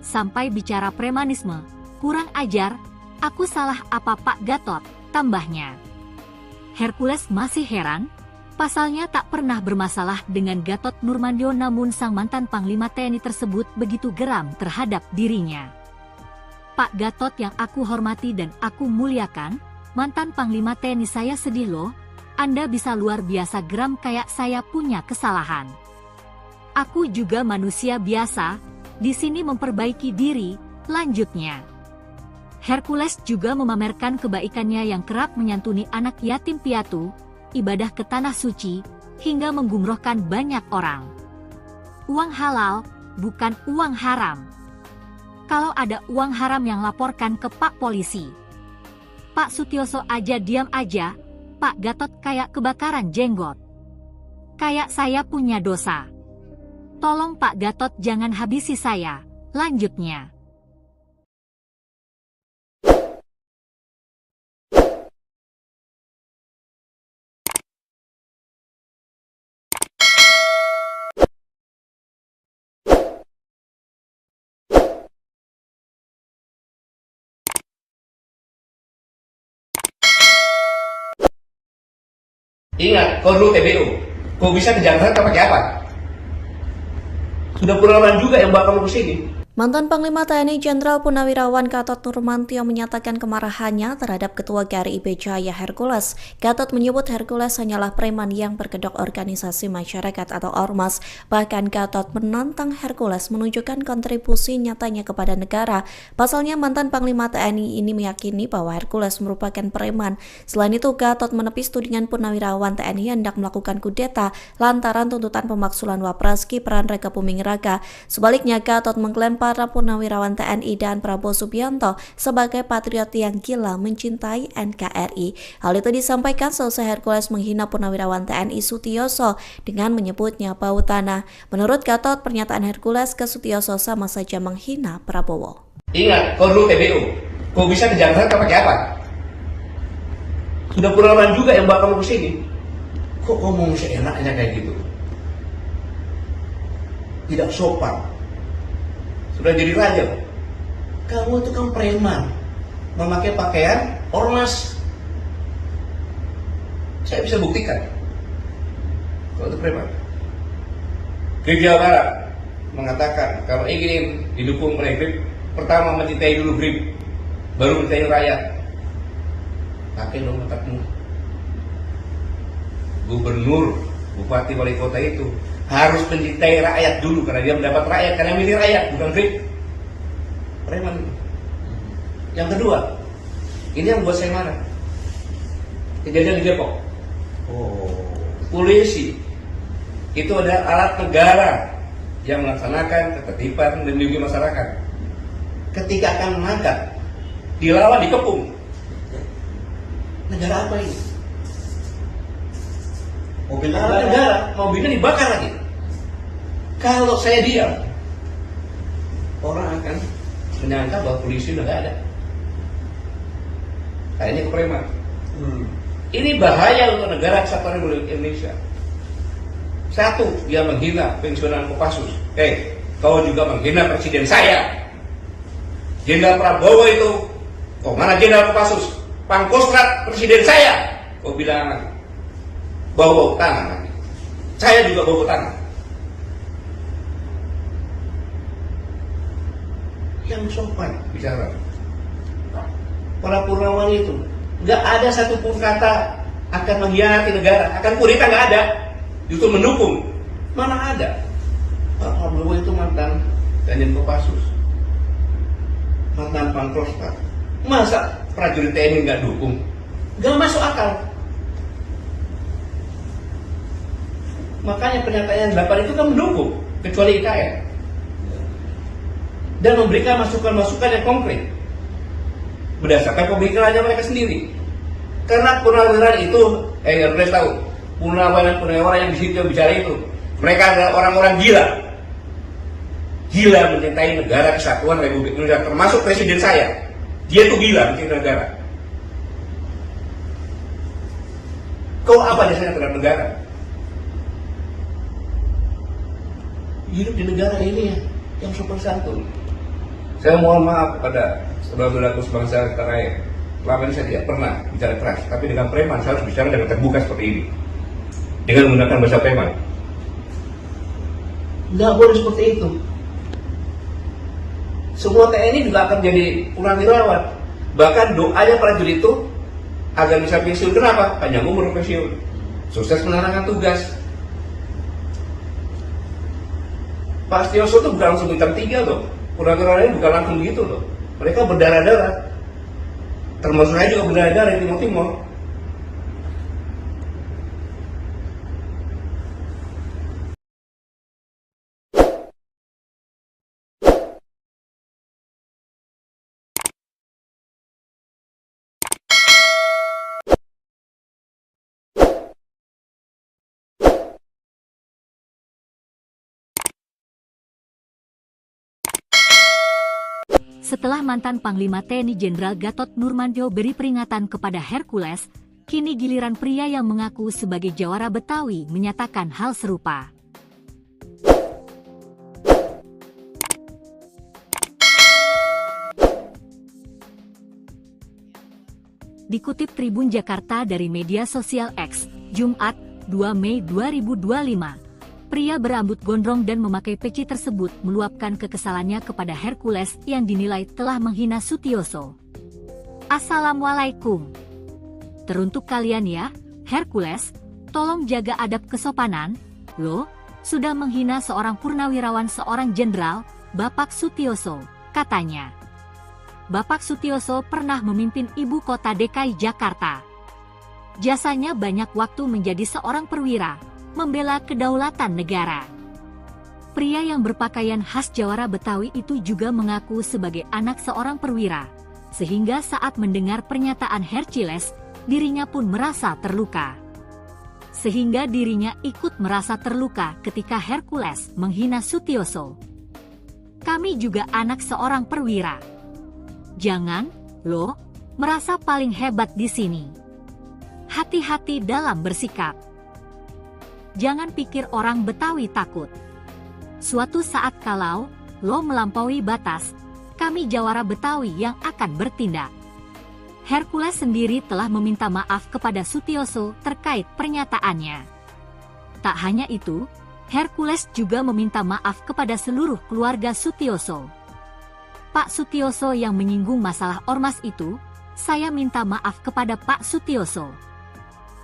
Sampai bicara premanisme, kurang ajar, aku salah apa Pak Gatot, tambahnya. Hercules masih heran, pasalnya tak pernah bermasalah dengan Gatot Nurmantio namun sang mantan Panglima TNI tersebut begitu geram terhadap dirinya. Pak Gatot yang aku hormati dan aku muliakan, mantan Panglima TNI saya sedih loh, Anda bisa luar biasa geram kayak saya punya kesalahan. Aku juga manusia biasa, di sini memperbaiki diri, lanjutnya. Hercules juga memamerkan kebaikannya yang kerap menyantuni anak yatim piatu, ibadah ke tanah suci, hingga menggumrohkan banyak orang. Uang halal, bukan uang haram. Kalau ada uang haram yang laporkan ke Pak Polisi. Pak Sutioso aja diam aja, Pak Gatot kayak kebakaran jenggot. Kayak saya punya dosa. Tolong Pak Gatot jangan habisi saya. Lanjutnya. Ingat, kau dulu TBU. Kau bisa ke Jakarta pakai apa? Sudah pengalaman juga yang bawa kamu ke sini. Mantan Panglima TNI Jenderal Purnawirawan Gatot Nurmantio menyatakan kemarahannya terhadap Ketua GRIB Jaya Hercules. Gatot menyebut Hercules hanyalah preman yang berkedok organisasi masyarakat atau ormas. Bahkan Gatot menantang Hercules menunjukkan kontribusi nyatanya kepada negara. Pasalnya mantan Panglima TNI ini meyakini bahwa Hercules merupakan preman. Selain itu, Gatot menepis tudingan Purnawirawan TNI hendak melakukan kudeta lantaran tuntutan pemaksulan Wapres Gibran Raka Buming Raka. Sebaliknya, Gatot mengklaim para Purnawirawan TNI dan Prabowo Subianto sebagai patriot yang gila mencintai NKRI. Hal itu disampaikan selesai Hercules menghina Purnawirawan TNI Sutioso dengan menyebutnya bau tanah. Menurut Gatot, pernyataan Hercules ke Sutioso sama saja menghina Prabowo. Ingat, kau dulu TBU. Kau bisa ke Jakarta pakai apa? Sudah pengalaman juga yang bawa kamu ke sini. Kok ngomong seenaknya kayak gitu? Tidak sopan. Sudah jadi raja. Kamu itu kan preman, memakai pakaian ormas. Saya bisa buktikan kalau itu preman. GRIB Jawa Barat mengatakan kalau ingin didukung oleh GRIB, pertama mencintai dulu GRIB, baru mencintai rakyat. Pakai dong otakmu. Gubernur, bupati, wali kota itu harus mencintai rakyat dulu karena dia mendapat rakyat, karena milih rakyat, bukan GRIB. Preman. Yang kedua, ini yang buat saya marah. Kejadian di Depok. Polisi itu adalah alat negara yang melaksanakan ketertiban dan melindungi masyarakat. Ketika akan menangkap, dilawan, dikepung. Negara apa ini? Mobil negara, mobilnya dibakar lagi. Kalau saya diam, orang akan menyangka bahwa polisi udah gak ada. Kayaknya ke preman. Ini bahaya untuk negara kesatuan Republik Indonesia. Satu, dia menghina pensiunan Kopassus. Kau juga menghina presiden saya. Jenderal Prabowo itu, mana Jenderal Kopassus? Pangkostrat presiden saya. Kau bilang bau tangan lagi. Saya juga bau tangan. Yang sopan bicara. Para Purnawan itu nggak ada satupun kata akan mengkhianati negara, akan kudeta, nggak ada. Justru mendukung. Mana ada? Pak Prabowo itu mantan Danjen Kopassus, mantan Pangkostrat. Masa prajurit TNI nggak dukung? Nggak masuk akal. Makanya pernyataan 8 itu kan mendukung, kecuali IKN. Dan memberikan masukan-masukan yang konkret berdasarkan pemikirannya mereka sendiri. Karena purnawirawan itu, harus tahu, purnawirawan yang di situ yang bicara itu, mereka adalah orang-orang gila. Gila mencintai negara kesatuan Republik Indonesia, termasuk presiden saya. Dia itu gila mencintai negara. Kau apa dasarnya terhadap negara? Hidup di negara ini yang sopan santun. Saya mohon maaf kepada saudara-saudaraku sebangsa tanah air. Selama ini saya tidak pernah bicara keras, tapi dengan preman saya harus bicara dengan terbuka seperti ini, dengan menggunakan bahasa preman. Nggak boleh seperti itu. Semua TNI juga akan jadi purnawirawan. Bahkan doanya prajurit itu agar bisa pensiun. Kenapa? Panjang umur pensiun, sukses menjalankan tugas. Pak Sutioso itu bukan langsung bintang 3 loh. Purnawirawan ini bukan langsung begitu loh. Mereka berdarah-darah. Termasuk saya juga berdarah-darah di Timur Timur. Setelah mantan Panglima TNI Jenderal Gatot Nurmantio beri peringatan kepada Hercules, kini giliran pria yang mengaku sebagai jawara Betawi menyatakan hal serupa. Dikutip Tribun Jakarta dari media sosial X, Jumat, 2 Mei 2025, pria berambut gondrong dan memakai peci tersebut meluapkan kekesalannya kepada Hercules yang dinilai telah menghina Sutioso. Assalamualaikum. Teruntuk kalian ya, Hercules, tolong jaga adab kesopanan, lo sudah menghina seorang purnawirawan seorang jenderal, Bapak Sutioso, katanya. Bapak Sutioso pernah memimpin ibu kota DKI Jakarta. Jasanya banyak waktu menjadi seorang perwira, membela kedaulatan negara. Pria yang berpakaian khas jawara Betawi itu juga mengaku sebagai anak seorang perwira, sehingga saat mendengar pernyataan Hercules, dirinya pun merasa terluka. Sehingga dirinya ikut merasa terluka ketika Hercules menghina Sutioso. Kami juga anak seorang perwira. Jangan, lo, merasa paling hebat di sini. Hati-hati dalam bersikap. Jangan pikir orang Betawi takut. Suatu saat kalau lo melampaui batas, kami jawara Betawi yang akan bertindak. Hercules sendiri telah meminta maaf kepada Sutioso terkait pernyataannya. Tak hanya itu, Hercules juga meminta maaf kepada seluruh keluarga Sutioso. Pak Sutioso yang menyinggung masalah ormas itu, saya minta maaf kepada Pak Sutioso.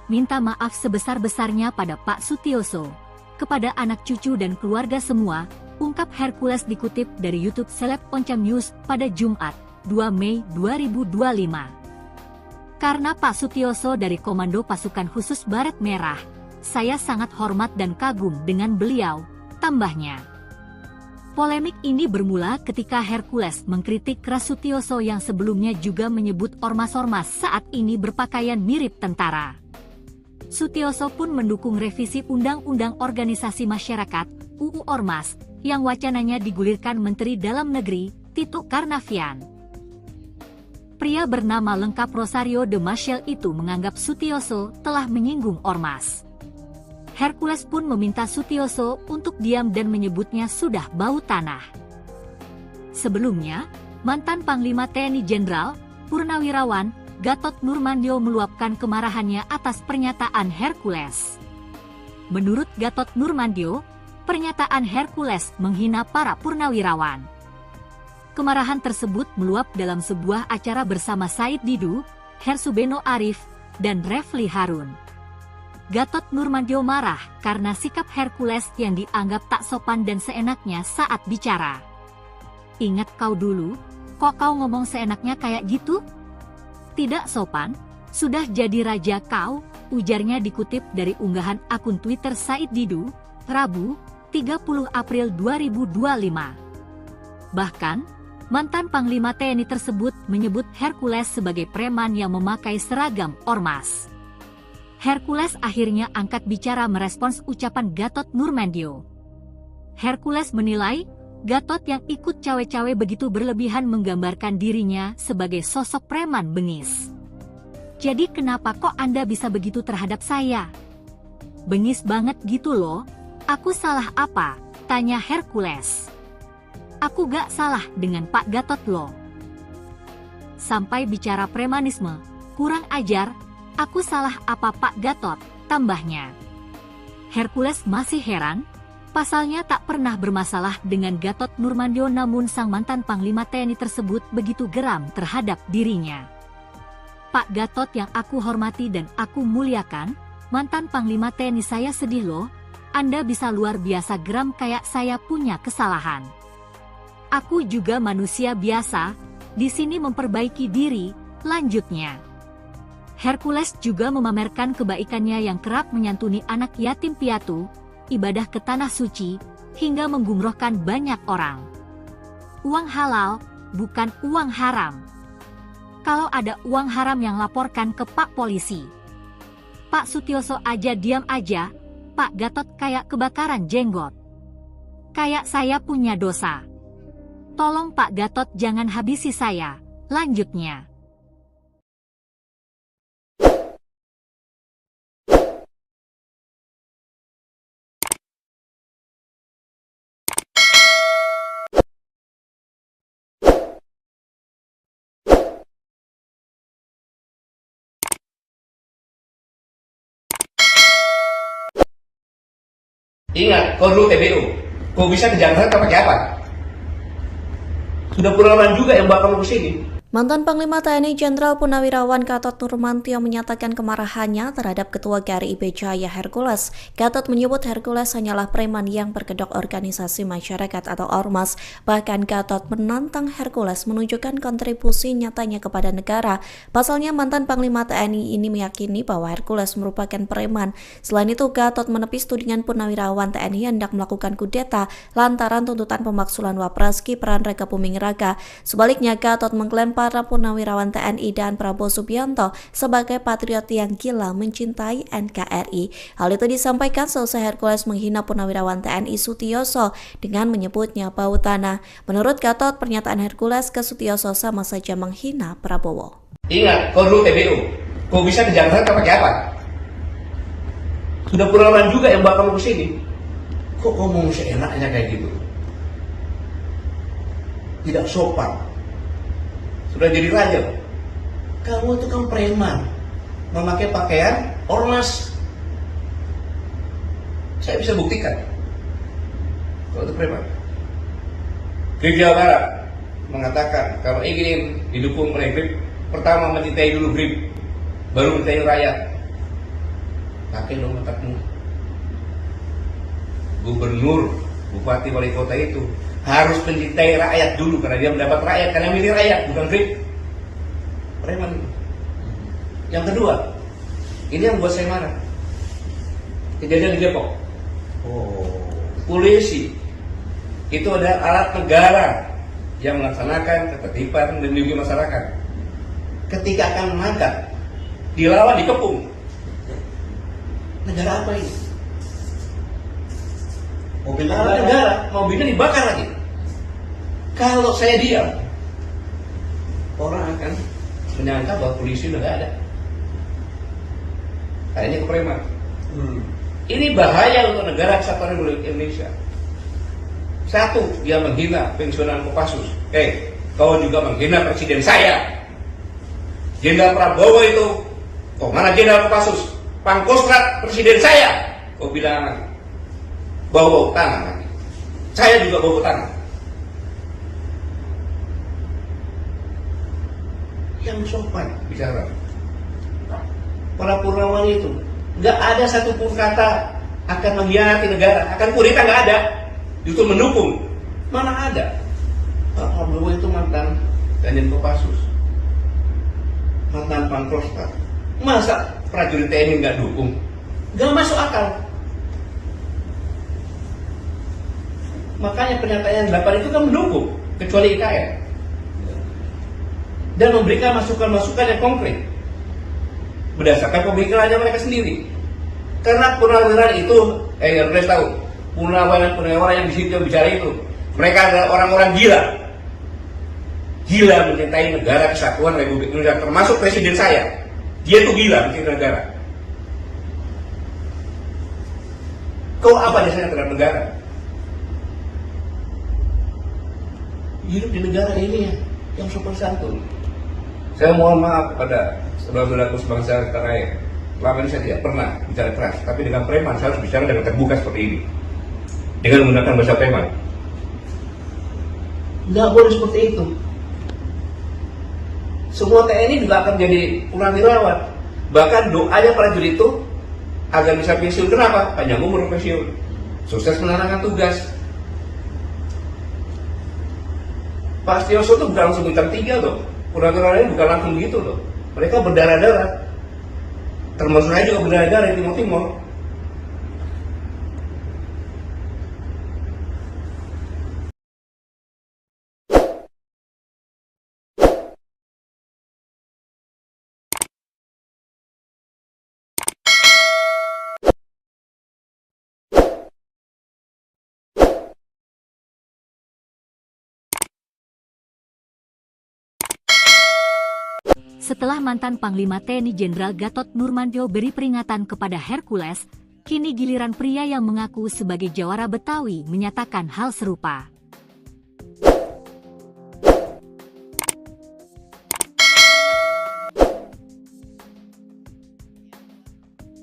Minta maaf sebesar-besarnya pada Pak Sutioso, kepada anak cucu dan keluarga semua, ungkap Hercules dikutip dari YouTube Seleb Oncam News pada Jumat, 2 Mei 2025. Karena Pak Sutioso dari Komando Pasukan Khusus Baret Merah, saya sangat hormat dan kagum dengan beliau, tambahnya. Polemik ini bermula ketika Hercules mengkritik keras Sutioso yang sebelumnya juga menyebut ormas-ormas saat ini berpakaian mirip tentara. Sutioso pun mendukung revisi Undang-Undang Organisasi Masyarakat (UU Ormas) yang wacananya digulirkan Menteri Dalam Negeri Tito Karnavian. Pria bernama lengkap Rosario de Maciel itu menganggap Sutioso telah menyinggung ormas. Hercules pun meminta Sutioso untuk diam dan menyebutnya sudah bau tanah. Sebelumnya, mantan Panglima TNI Jenderal Purnawirawan Gatot Nurmantio meluapkan kemarahannya atas pernyataan Hercules. Menurut Gatot Nurmantio, pernyataan Hercules menghina para purnawirawan. Kemarahan tersebut meluap dalam sebuah acara bersama Said Didu, Hersubeno Arif, dan Refli Harun. Gatot Nurmantio marah karena sikap Hercules yang dianggap tak sopan dan seenaknya saat bicara. Ingat kau dulu, kok kau ngomong seenaknya kayak gitu? Tidak sopan, sudah jadi raja kau, ujarnya dikutip dari unggahan akun Twitter Said Didu, Rabu, 30 April 2025. Bahkan, mantan Panglima TNI tersebut menyebut Hercules sebagai preman yang memakai seragam ormas. Hercules akhirnya angkat bicara merespons ucapan Gatot Nurmantio. Hercules menilai, Gatot yang ikut cawe-cawe begitu berlebihan menggambarkan dirinya sebagai sosok preman bengis. Jadi kenapa kok Anda bisa begitu terhadap saya? Bengis banget gitu loh, aku salah apa? Tanya Hercules. Aku gak salah dengan Pak Gatot loh. Sampai bicara premanisme, kurang ajar, aku salah apa Pak Gatot, tambahnya. Hercules masih heran, pasalnya tak pernah bermasalah dengan Gatot Nurmantio namun sang mantan Panglima TNI tersebut begitu geram terhadap dirinya. Pak Gatot yang aku hormati dan aku muliakan, mantan Panglima TNI saya sedih loh, Anda bisa luar biasa geram kayak saya punya kesalahan. Aku juga manusia biasa, di sini memperbaiki diri, lanjutnya. Hercules juga memamerkan kebaikannya yang kerap menyantuni anak yatim piatu, ibadah ke tanah suci, hingga menggumrohkan banyak orang. Uang halal, bukan uang haram. Kalau ada uang haram yang laporkan ke Pak Polisi. Pak Sutioso aja diam aja, Pak Gatot kayak kebakaran jenggot. Kayak saya punya dosa. Tolong Pak Gatot jangan habisi saya. Lanjutnya. Ingat, kau dulu TBU. Kau bisa ke Jakarta pakai apa? Sudah pengalaman juga yang bakal ke sini. Mantan Panglima TNI Jenderal Purnawirawan Gatot Nurmantio menyatakan kemarahannya terhadap Ketua GRIB Jaya Hercules. Gatot menyebut Hercules hanyalah preman yang berkedok organisasi masyarakat atau ormas. Bahkan Gatot menantang Hercules menunjukkan kontribusi nyatanya kepada negara. Pasalnya mantan Panglima TNI ini meyakini bahwa Hercules merupakan preman. Selain itu, Gatot menepis tudingan Purnawirawan TNI hendak melakukan kudeta lantaran tuntutan pemaksulan Wapres Gibran Raka Buming Raka. Sebaliknya, Gatot mengklaim para Purnawirawan TNI dan Prabowo Subianto sebagai patriot yang gila mencintai NKRI. Hal itu disampaikan seusai Hercules menghina Purnawirawan TNI Sutioso dengan menyebutnya bau tanah. Menurut Gatot, pernyataan Hercules ke Sutioso sama saja menghina Prabowo. Ingat, kau dulu TBU. Kau bisa ke Jakarta pakai apa? Sudah pengalaman juga yang bakal ke sini. Kok ngomong seenaknya kayak gitu? Tidak sopan. Sudah jadi raja. Kamu itu kan preman, memakai pakaian ormas. Saya bisa buktikan kalau itu preman. GRIB Jawa Barat mengatakan kalau ingin didukung oleh GRIB, pertama mencintai dulu GRIB, baru mencintai rakyat. Pakai dong otakmu. Gubernur, bupati, wali kota itu harus mencintai rakyat dulu karena dia mendapat rakyat, karena milih rakyat, bukan GRIB. Preman. Yang kedua, ini yang buat saya marah. Kejadian di Depok. Polisi itu adalah alat negara yang melaksanakan ketertiban dan melindungi masyarakat. Ketika akan menangkap, dilawan, dikepung. Negara apa ini? Mobil negara, mobilnya dibakar lagi. Kalau saya diam, orang akan menyangka bahwa polisi udah gak ada. Kayaknya ke preman. Ini bahaya untuk negara kesatuan Republik Indonesia. Satu, dia menghina pensiunan Kopassus. Kau juga menghina presiden saya. Jenderal Prabowo itu, kok mana Jenderal Kopassus? Pangkostrat presiden saya. Kau bilang bau tangan lagi. Saya juga bau tangan. Yang sopan bicara. Para Purnawan itu nggak ada satupun kata akan mengkhianati negara, akan kudeta, nggak ada. Justru mendukung. Mana ada? Pak Prabowo itu mantan Danjen Kopassus, mantan Pangkostrat. Masa prajurit TNI nggak dukung? Nggak masuk akal. Makanya pernyataan 8 itu kan mendukung, kecuali IKN. Dan memberikan masukan-masukan yang konkret berdasarkan pemikirannya mereka sendiri. Karena purnawirawan itu, harus tahu, purnawirawan yang di situ yang bicara itu, mereka adalah orang-orang gila mencintai negara kesatuan Republik Indonesia, termasuk presiden saya. Dia itu gila mencintai negara. Kau apa dasarnya terhadap negara? Hidup di negara ini yang sopan santun. Saya mohon maaf kepada saudara-saudaraku sebangsa tanah air. Selama ini saya tidak pernah bicara keras, tapi dengan preman saya harus bicara dengan terbuka seperti ini, dengan menggunakan bahasa preman. Nggak boleh seperti itu. Semua TNI juga akan jadi purnawirawan. Bahkan doanya prajurit itu agar bisa pensiun. Kenapa? Panjang umur pensiun, sukses menjalankan tugas. Pak Sutioso itu bukan langsung bintang 3 loh. Purnawirawan ini bukan langsung gitu loh. Mereka berdarah-darah. Termasuk saya juga berdarah-darah di Timur Timur. Setelah mantan Panglima TNI Jenderal Gatot Nurmantio beri peringatan kepada Hercules, kini giliran pria yang mengaku sebagai jawara Betawi menyatakan hal serupa.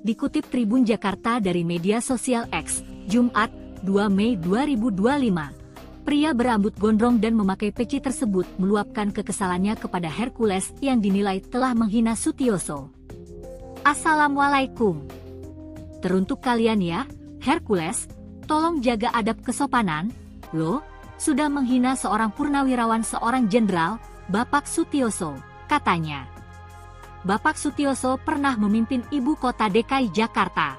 Dikutip Tribun Jakarta dari media sosial X, Jumat, 2 Mei 2025. Pria berambut gondrong dan memakai peci tersebut meluapkan kekesalannya kepada Hercules yang dinilai telah menghina Sutioso. Assalamualaikum. Teruntuk kalian ya, Hercules, tolong jaga adab kesopanan, lo sudah menghina seorang purnawirawan seorang jenderal, Bapak Sutioso, katanya. Bapak Sutioso pernah memimpin ibu kota DKI Jakarta.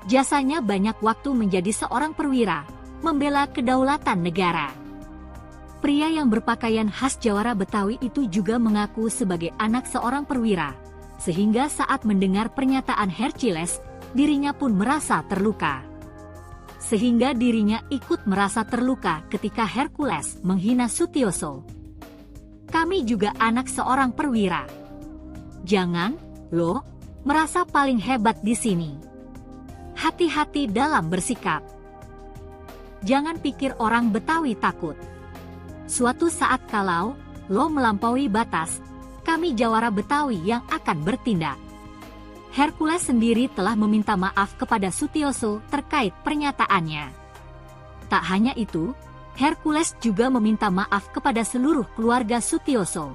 Jasanya banyak waktu menjadi seorang perwira, membela kedaulatan negara. Pria yang berpakaian khas jawara Betawi itu juga mengaku sebagai anak seorang perwira, sehingga saat mendengar pernyataan Hercules, dirinya pun merasa terluka. Sehingga dirinya ikut merasa terluka ketika Hercules menghina Sutioso. Kami juga anak seorang perwira. Jangan, lo, merasa paling hebat di sini. Hati-hati dalam bersikap. Jangan pikir orang Betawi takut. Suatu saat kalau lo melampaui batas, kami jawara Betawi yang akan bertindak. Hercules sendiri telah meminta maaf kepada Sutioso terkait pernyataannya. Tak hanya itu, Hercules juga meminta maaf kepada seluruh keluarga Sutioso.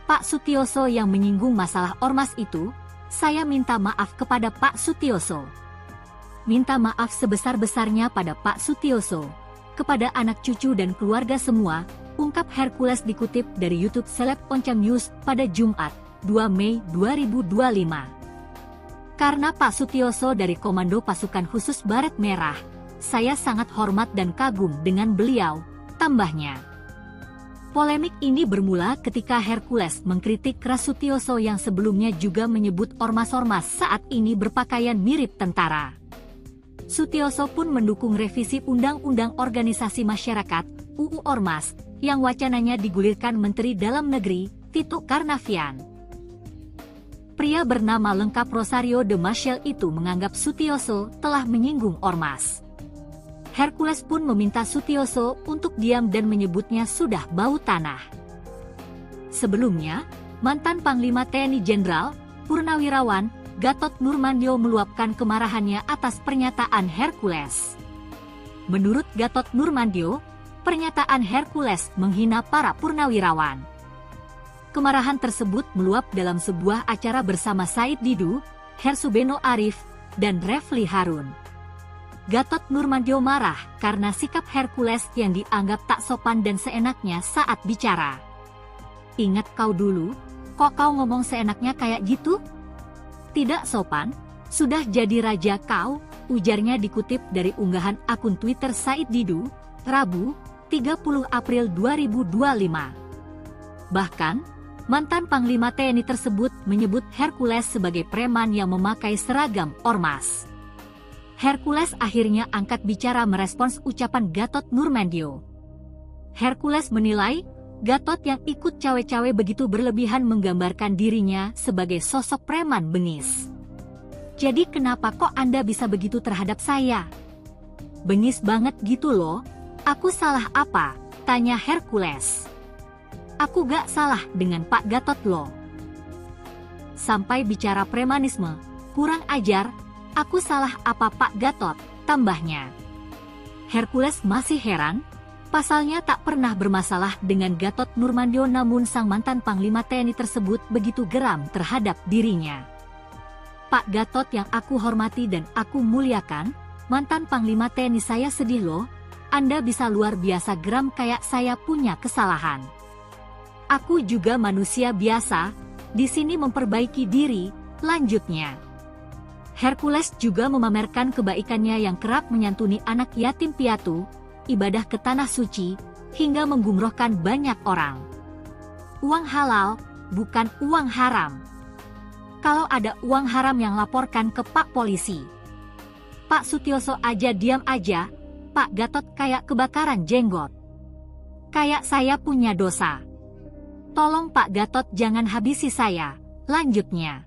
Pak Sutioso yang menyinggung masalah ormas itu, saya minta maaf kepada Pak Sutioso. Minta maaf sebesar-besarnya pada Pak Sutioso, kepada anak cucu dan keluarga semua, ungkap Hercules dikutip dari YouTube Seleb Oncam News pada Jumat, 2 Mei 2025. Karena Pak Sutioso dari Komando Pasukan Khusus Baret Merah, saya sangat hormat dan kagum dengan beliau, tambahnya. Polemik ini bermula ketika Hercules mengkritik keras Sutioso yang sebelumnya juga menyebut ormas-ormas saat ini berpakaian mirip tentara. Sutioso pun mendukung revisi Undang-Undang Organisasi Masyarakat (UU Ormas) yang wacananya digulirkan Menteri Dalam Negeri Tito Karnavian. Pria bernama lengkap Rosario de Maciel itu menganggap Sutioso telah menyinggung ormas. Hercules pun meminta Sutioso untuk diam dan menyebutnya sudah bau tanah. Sebelumnya, mantan Panglima TNI Jenderal Purnawirawan Gatot Nurmantio meluapkan kemarahannya atas pernyataan Hercules. Menurut Gatot Nurmantio, pernyataan Hercules menghina para purnawirawan. Kemarahan tersebut meluap dalam sebuah acara bersama Said Didu, Hersubeno Arif, dan Refli Harun. Gatot Nurmantio marah karena sikap Hercules yang dianggap tak sopan dan seenaknya saat bicara. Ingat kau dulu, kok kau ngomong seenaknya kayak gitu? Tidak sopan, sudah jadi raja kau, ujarnya dikutip dari unggahan akun Twitter Said Didu, Rabu, 30 April 2025. Bahkan, mantan Panglima TNI tersebut menyebut Hercules sebagai preman yang memakai seragam ormas. Hercules akhirnya angkat bicara merespons ucapan Gatot Nurmantio. Hercules menilai, Gatot yang ikut cawe-cawe begitu berlebihan menggambarkan dirinya sebagai sosok preman bengis. Jadi kenapa kok Anda bisa begitu terhadap saya? Bengis banget gitu loh, aku salah apa? Tanya Hercules. Aku gak salah dengan Pak Gatot loh. Sampai bicara premanisme, kurang ajar, aku salah apa Pak Gatot, tambahnya. Hercules masih heran, pasalnya tak pernah bermasalah dengan Gatot Nurmantio namun sang mantan Panglima TNI tersebut begitu geram terhadap dirinya. Pak Gatot yang aku hormati dan aku muliakan, mantan Panglima TNI saya sedih loh, Anda bisa luar biasa geram kayak saya punya kesalahan. Aku juga manusia biasa, di sini memperbaiki diri, lanjutnya. Hercules juga memamerkan kebaikannya yang kerap menyantuni anak yatim piatu, ibadah ke tanah suci, hingga menggumrohkan banyak orang. Uang halal, bukan uang haram. Kalau ada uang haram yang laporkan ke Pak Polisi. Pak Sutioso aja diam aja, Pak Gatot kayak kebakaran jenggot. Kayak saya punya dosa. Tolong Pak Gatot jangan habisi saya. Lanjutnya.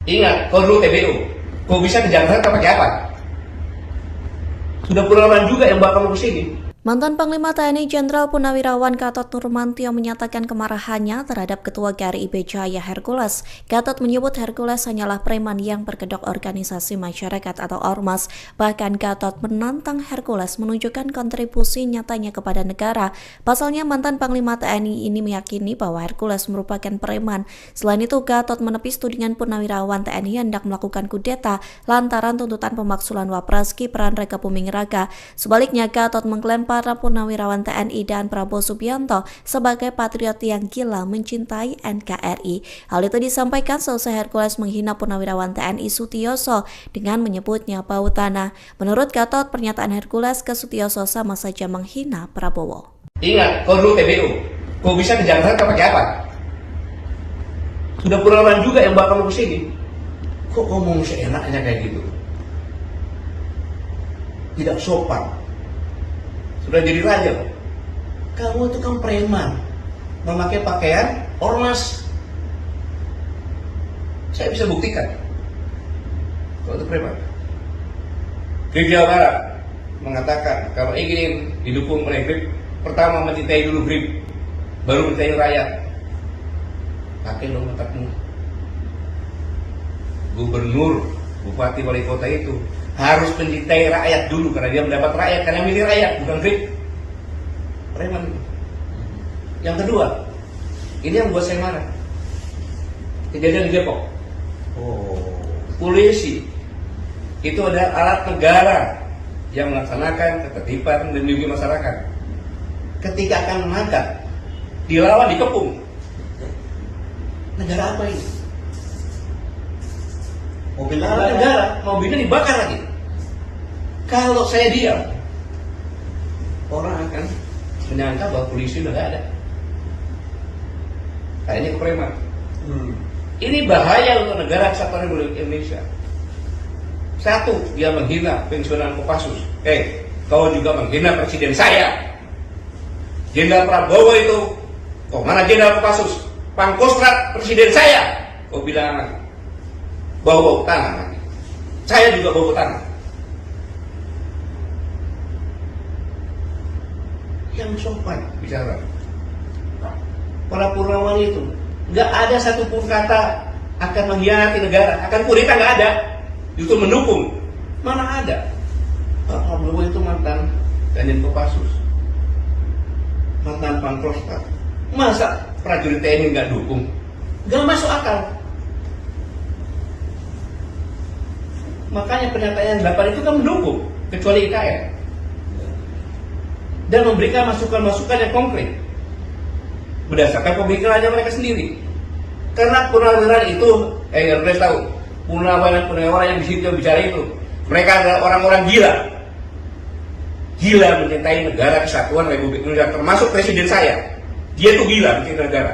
Ingat, kau dulu TBU. Kau bisa ke Jakarta pakai apa? Sudah puluhan juga yang bawa kamu ke sini. Mantan Panglima TNI Jenderal Purnawirawan Gatot Nurmantio menyatakan kemarahannya terhadap Ketua GRIB Jaya Hercules. Gatot menyebut Hercules hanyalah preman yang berkedok organisasi masyarakat atau ormas. Bahkan Gatot menantang Hercules menunjukkan kontribusi nyatanya kepada negara. Pasalnya mantan Panglima TNI ini meyakini bahwa Hercules merupakan preman. Selain itu, Gatot menepis tudingan Purnawirawan TNI hendak melakukan kudeta lantaran tuntutan pemaksulan Wapres Gibran Raka Buming Raka. Sebaliknya, Gatot mengklaim para Purnawirawan TNI dan Prabowo Subianto sebagai patriot yang gila mencintai NKRI. Hal itu disampaikan selesai Hercules menghina Purnawirawan TNI Sutioso dengan menyebutnya bau tanah. Menurut Gatot, pernyataan Hercules ke Sutioso sama saja menghina Prabowo. Ingat, kau dulu TBU. Kau bisa ke Jakarta pakai apa? Sudah puluhan juga yang bawa kamu ke sini. Kok ngomong seenaknya kayak gitu? Tidak sopan. Sudah jadi raja. Kamu itu kan preman, memakai pakaian ormas. Saya bisa buktikan kalau itu preman. GRIB Jawa Barat mengatakan kalau ingin didukung oleh GRIB, pertama mencintai dulu GRIB, baru mencintai rakyat. Pakai dong otakmu. Gubernur, bupati, wali kota itu harus mencintai rakyat dulu karena dia mendapat rakyat, karena milih rakyat, bukan GRIB. Preman. Yang kedua, ini yang buat saya marah. Kejadian di Depok. Polisi itu adalah alat negara yang melaksanakan ketertiban dan melindungi masyarakat. Ketika akan mengangkat, dilawan, dikepung. Negara apa ini? Mobil negara, mobilnya dibakar lagi. Kalau saya diam, orang akan menyangka bahwa polisi udah gak ada. Kayaknya kepreman. Ini bahaya untuk negara kesatuan Republik Indonesia. Satu, dia menghina pensiunan Kopassus. Kau juga menghina presiden saya. Jenderal Prabowo itu, kok mana Jenderal Kopassus? Pangkostrat presiden saya. Kau bilang bau tanah. Saya juga bau tanah. Yang sopan bicara. Para Purnawan itu nggak ada satupun kata akan mengkhianati negara, akan kudeta, nggak ada. Justru mendukung. Mana ada? Pak Prabowo itu mantan Danjen Kopassus, mantan Pangkostrat. Masa prajurit TNI nggak dukung? Nggak masuk akal. Makanya pernyataan 8 itu kan mendukung, kecuali IKN. Dan memberikan masukan-masukan yang konkret berdasarkan pemikirannya mereka sendiri. Karena purnawirawan itu, Anda tahu, purnawirawan yang di situ yang bicara itu, mereka adalah orang-orang gila. Gila mencintai negara kesatuan Republik Indonesia, termasuk presiden saya. Dia tuh gila mencintai negara.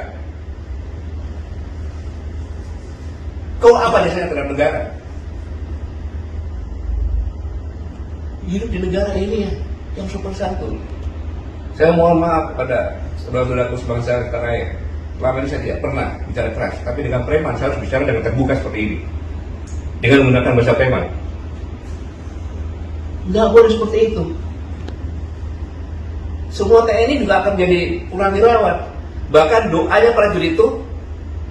Kau apa dasarnya terhadap negara? Hidup di negara ini yang sopan santun. Saya mohon maaf kepada saudara-saudaraku sebangsa tanah air. Selama ini saya tidak pernah bicara keras, tapi dengan preman saya harus bicara dengan terbuka seperti ini, dengan menggunakan bahasa preman. Nggak boleh seperti itu. Semua TNI juga akan menjadi purnawirawan. Bahkan doanya prajurit itu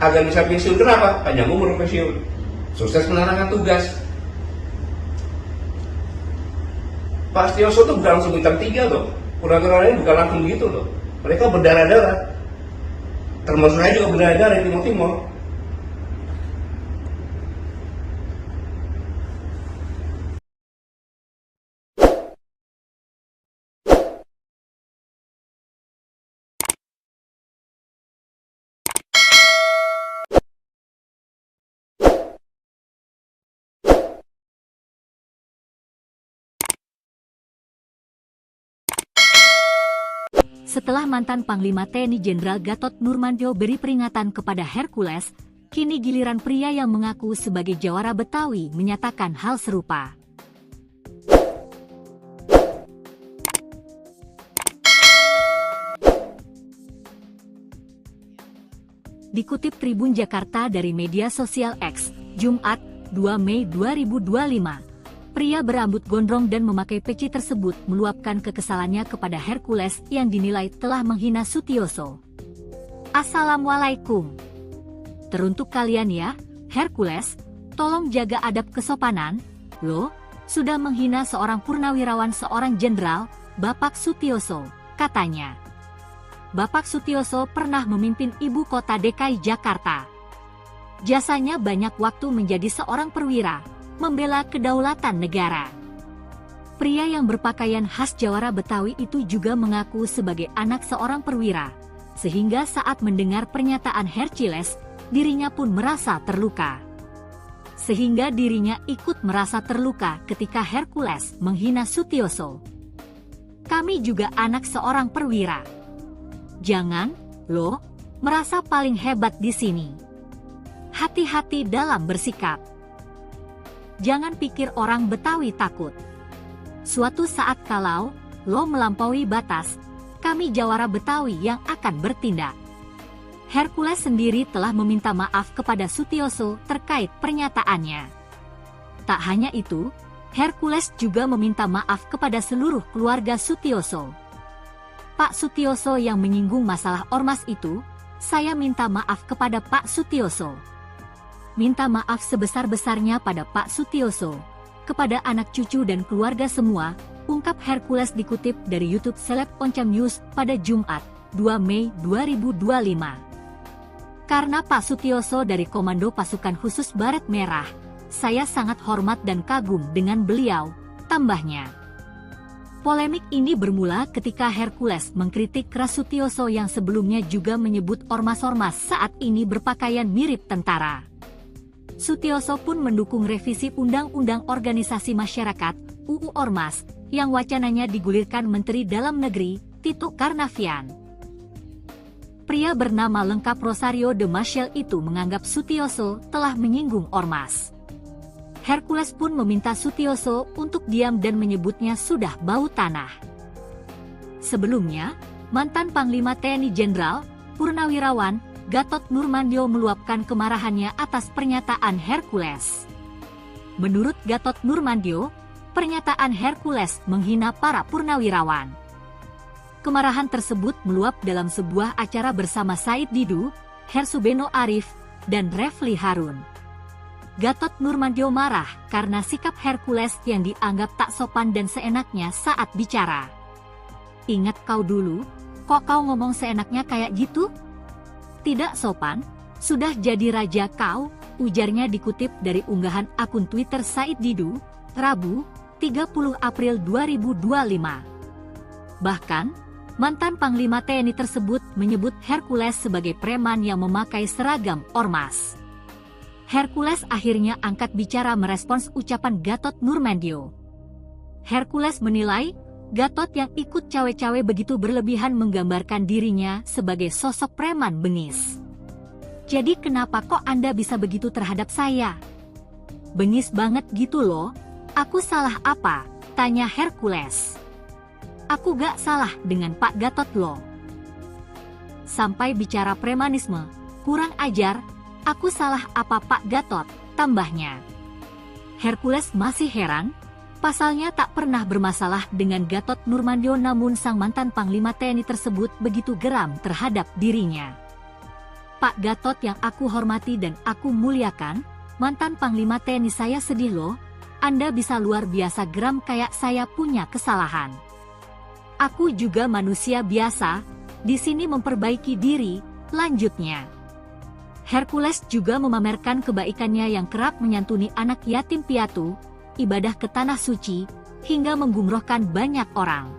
agar bisa pensiun. Kenapa? Panjang umur pensiun, sukses menjalankan tugas. Pak Sutioso itu bukan langsung bintang 3 loh. Purnawirawan ini bukan langsung begitu loh. Mereka berdarah-darah. Termasuk saya juga berdarah-darah di Timur-Timur. Setelah mantan Panglima TNI Jenderal Gatot Nurmantio beri peringatan kepada Hercules, kini giliran pria yang mengaku sebagai jawara Betawi menyatakan hal serupa. Dikutip Tribun Jakarta dari media sosial X, Jumat, 2 Mei 2025. Pria berambut gondrong dan memakai peci tersebut meluapkan kekesalannya kepada Hercules yang dinilai telah menghina Sutioso. Assalamualaikum. Teruntuk kalian ya, Hercules, tolong jaga adab kesopanan, lo, sudah menghina seorang purnawirawan seorang jenderal, Bapak Sutioso, katanya. Bapak Sutioso pernah memimpin ibu kota DKI Jakarta. Jasanya banyak waktu menjadi seorang perwira, membela kedaulatan negara. Pria yang berpakaian khas jawara Betawi itu juga mengaku sebagai anak seorang perwira, sehingga saat mendengar pernyataan Hercules, dirinya pun merasa terluka. Sehingga dirinya ikut merasa terluka ketika Hercules menghina Sutioso. Kami juga anak seorang perwira. Jangan, lo, merasa paling hebat di sini. Hati-hati dalam bersikap. Jangan pikir orang Betawi takut. Suatu saat kalau lo melampaui batas, kami jawara Betawi yang akan bertindak. Hercules sendiri telah meminta maaf kepada Sutioso terkait pernyataannya. Tak hanya itu, Hercules juga meminta maaf kepada seluruh keluarga Sutioso. Pak Sutioso yang menyinggung masalah ormas itu, saya minta maaf kepada Pak Sutioso. Minta maaf sebesar-besarnya pada Pak Sutioso, kepada anak cucu dan keluarga semua, ungkap Hercules dikutip dari YouTube Seleb Oncam News pada Jumat, 2 Mei 2025. Karena Pak Sutioso dari Komando Pasukan Khusus Baret Merah, saya sangat hormat dan kagum dengan beliau, tambahnya. Polemik ini bermula ketika Hercules mengkritik keras Sutioso yang sebelumnya juga menyebut ormas-ormas saat ini berpakaian mirip tentara. Sutioso pun mendukung revisi Undang-Undang Organisasi Masyarakat (UU Ormas) yang wacananya digulirkan Menteri Dalam Negeri Tito Karnavian. Pria bernama lengkap Rosario de Maciel itu menganggap Sutioso telah menyinggung ormas. Hercules pun meminta Sutioso untuk diam dan menyebutnya sudah bau tanah. Sebelumnya, mantan Panglima TNI Jenderal Purnawirawan Gatot Nurmantio meluapkan kemarahannya atas pernyataan Hercules. Menurut Gatot Nurmantio, pernyataan Hercules menghina para purnawirawan. Kemarahan tersebut meluap dalam sebuah acara bersama Said Didu, Hersubeno Arif, dan Refli Harun. Gatot Nurmantio marah karena sikap Hercules yang dianggap tak sopan dan seenaknya saat bicara. Ingat kau dulu, kok kau ngomong seenaknya kayak gitu? Tidak sopan, sudah jadi raja kau, ujarnya dikutip dari unggahan akun Twitter Said Didu, Rabu, 30 April 2025. Bahkan, mantan Panglima TNI tersebut menyebut Hercules sebagai preman yang memakai seragam ormas. Hercules akhirnya angkat bicara merespons ucapan Gatot Nurmantio. Hercules menilai, Gatot yang ikut cawe-cawe begitu berlebihan menggambarkan dirinya sebagai sosok preman bengis. Jadi kenapa kok Anda bisa begitu terhadap saya? Bengis banget gitu loh, aku salah apa? Tanya Hercules. Aku gak salah dengan Pak Gatot loh. Sampai bicara premanisme, kurang ajar, aku salah apa Pak Gatot, tambahnya. Hercules masih heran, pasalnya tak pernah bermasalah dengan Gatot Nurmantio namun sang mantan Panglima TNI tersebut begitu geram terhadap dirinya. Pak Gatot yang aku hormati dan aku muliakan, mantan Panglima TNI saya sedih loh, Anda bisa luar biasa geram kayak saya punya kesalahan. Aku juga manusia biasa, di sini memperbaiki diri, lanjutnya. Hercules juga memamerkan kebaikannya yang kerap menyantuni anak yatim piatu, ibadah ke tanah suci, hingga menggumrohkan banyak orang.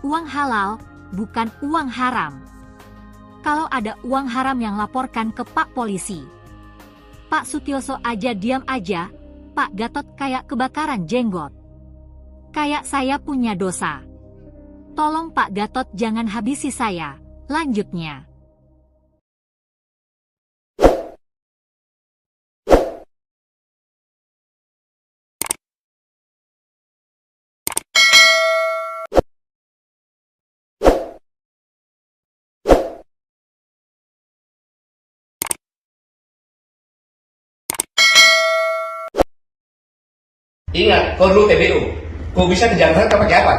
Uang halal, bukan uang haram. Kalau ada uang haram yang laporkan ke Pak Polisi. Pak Sutioso aja diam aja, Pak Gatot kayak kebakaran jenggot. Kayak saya punya dosa. Tolong Pak Gatot jangan habisi saya. Lanjutnya. Ingat, kau dulu TBU. Kau bisa ke Jakarta pakai apa?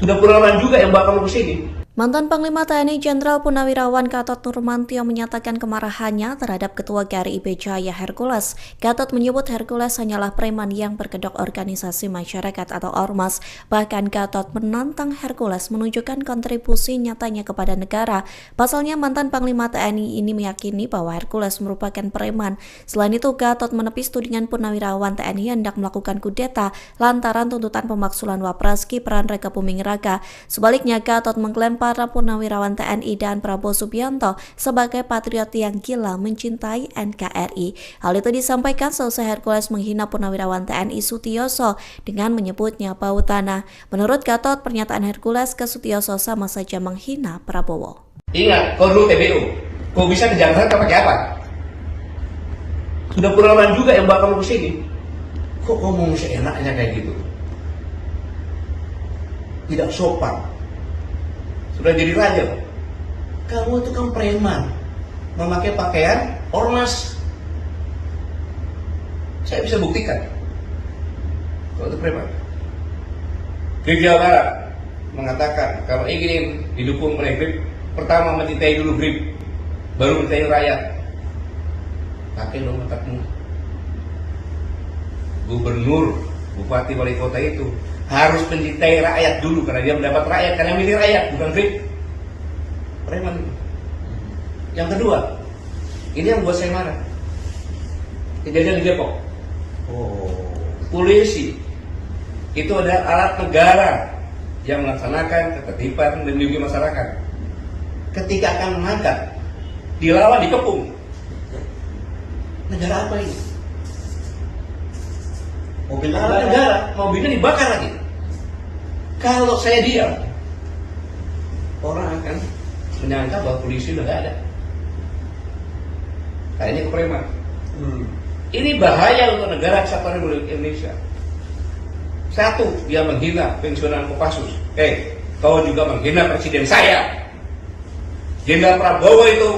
Sudah puluhan juga yang bawa kamu ke sini. Mantan Panglima TNI Jenderal Purnawirawan Gatot Nurmantio menyatakan kemarahannya terhadap Ketua GRIB Jaya Hercules. Gatot menyebut Hercules hanyalah preman yang berkedok organisasi masyarakat atau ormas. Bahkan Gatot menantang Hercules menunjukkan kontribusi nyatanya kepada negara. Pasalnya mantan Panglima TNI ini meyakini bahwa Hercules merupakan preman. Selain itu, Gatot menepis tudingan Purnawirawan TNI hendak melakukan kudeta lantaran tuntutan pemaksulan Wapres Gibran Raka Buming Raka. Sebaliknya, Gatot mengklaim para Purnawirawan TNI dan Prabowo Subianto sebagai patriot yang gila mencintai NKRI. Hal itu disampaikan selesai Hercules menghina Purnawirawan TNI Sutioso dengan menyebutnya bau tanah. Menurut Gatot, pernyataan Hercules ke Sutioso sama saja menghina Prabowo. Ingat, kau dulu TBU. Kau bisa ke Jakarta pakai apa? Sudah puluhan juga yang bawa kamu ke sini. Kok ngomong seenaknya kayak gitu? Tidak sopan. Sudah jadi raja. Kamu itu kan preman, memakai pakaian ormas. Saya bisa buktikan kalau itu preman. Grip Jawa Barat mengatakan kalau ingin didukung oleh Grip, pertama mencintai dulu Grip, baru mencintai rakyat. Pakai dong otakmu. Gubernur, bupati, wali kota itu harus mencintai rakyat dulu karena dia mendapat rakyat, karena milih rakyat, bukan Grip. Preman. Yang kedua, ini yang buat saya marah. Kejadian di Depok. Polisi itu adalah alat negara yang melaksanakan ketertiban dan melindungi masyarakat. Ketika akan menangkap, dilawan, dikepung. Negara apa ini? Mobil negara, mobilnya dibakar lagi. Kalau saya diam, orang akan menyangka bahwa polisi udah gak ada. Nah, ini kepreman. Ini bahaya untuk negara kesatuan Republik Indonesia. Satu, dia menghina pensiunan Kopassus. Kau juga menghina presiden saya. Jenderal Prabowo itu,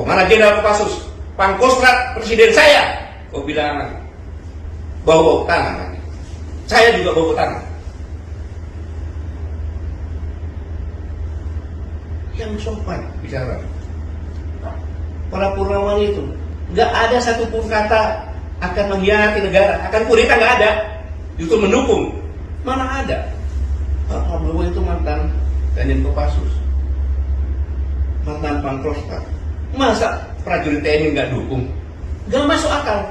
mana Jenderal Kopassus? Pangkostrat presiden saya. Kau bilang lagi. Bau tangan lagi. Saya juga bau tangan. Yang sopan bicara. Para Purnawan itu nggak ada satupun kata akan mengkhianati negara, akan kudeta, nggak ada. Justru mendukung. Mana ada? Pak Prabowo itu mantan Danjen Kopassus, mantan Pangkostrat. Masa prajurit TNI nggak dukung? Nggak masuk akal.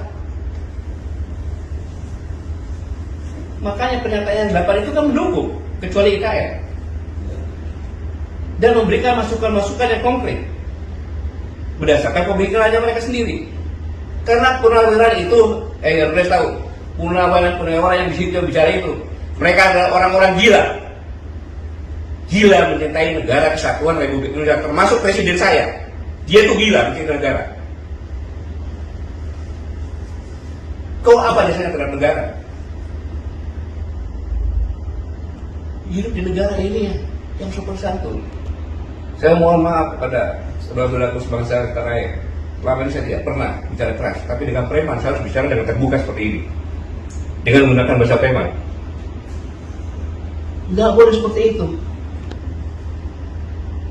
Makanya pernyataan 8 itu kan mendukung, kecuali IKN. Dan memberikan masukan-masukan yang konkret berdasarkan pemikirannya mereka sendiri. Karena purnawirawan itu, harus tahu, purnawirawan yang di situ yang bicara itu, mereka adalah orang-orang gila mencintai negara kesatuan Republik Indonesia, termasuk presiden saya. Dia tuh gila mencintai negara. Kau apa dasarnya terhadap negara? Hidup di negara ini yang sopan santun. Saya mohon maaf kepada saudara-saudaraku sebangsa tanah air. Selama ini saya tidak pernah bicara keras, tapi dengan preman saya harus bicara dengan terbuka seperti ini, dengan menggunakan bahasa preman. Nggak boleh seperti itu.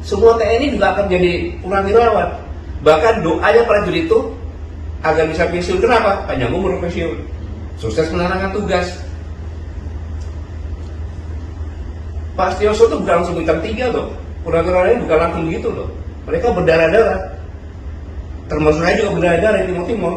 Semua TNI juga akan jadi purnawirawan. Bahkan doanya prajurit itu agar bisa pensiun. Kenapa? Panjang umur pensiun, sukses menjalankan tugas. Pak Sutioso itu bukan langsung bintang 3 loh. Purnawirawan ini bukan langsung begitu loh. Mereka berdarah-darah. Termasuk saya juga berdarah-darah di Timur-Timur.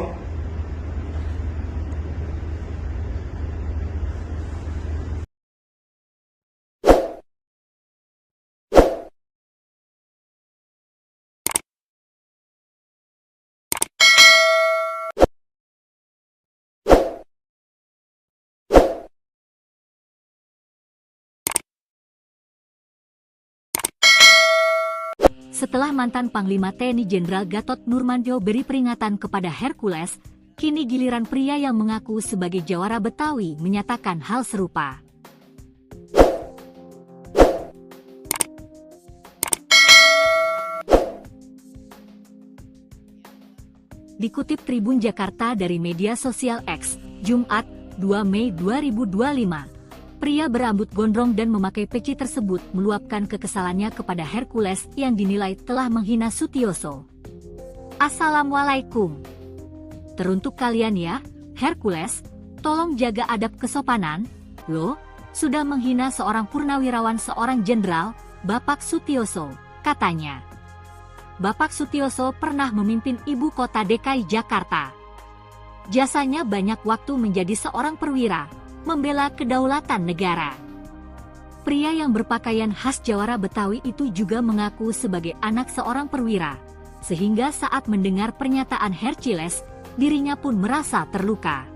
Setelah mantan Panglima TNI Jenderal Gatot Nurmantio beri peringatan kepada Hercules, kini giliran pria yang mengaku sebagai jawara Betawi menyatakan hal serupa. Dikutip Tribun Jakarta dari media sosial X, Jumat, 2 Mei 2025. Pria berambut gondrong dan memakai peci tersebut meluapkan kekesalannya kepada Hercules yang dinilai telah menghina Sutioso. Assalamualaikum. Teruntuk kalian ya, Hercules, tolong jaga adab kesopanan, lo sudah menghina seorang purnawirawan seorang jenderal, Bapak Sutioso, katanya. Bapak Sutioso pernah memimpin ibu kota DKI Jakarta. Jasanya banyak waktu menjadi seorang perwira, membela kedaulatan negara. Pria yang berpakaian khas jawara Betawi itu juga mengaku sebagai anak seorang perwira, sehingga saat mendengar pernyataan Hercules, dirinya pun merasa terluka.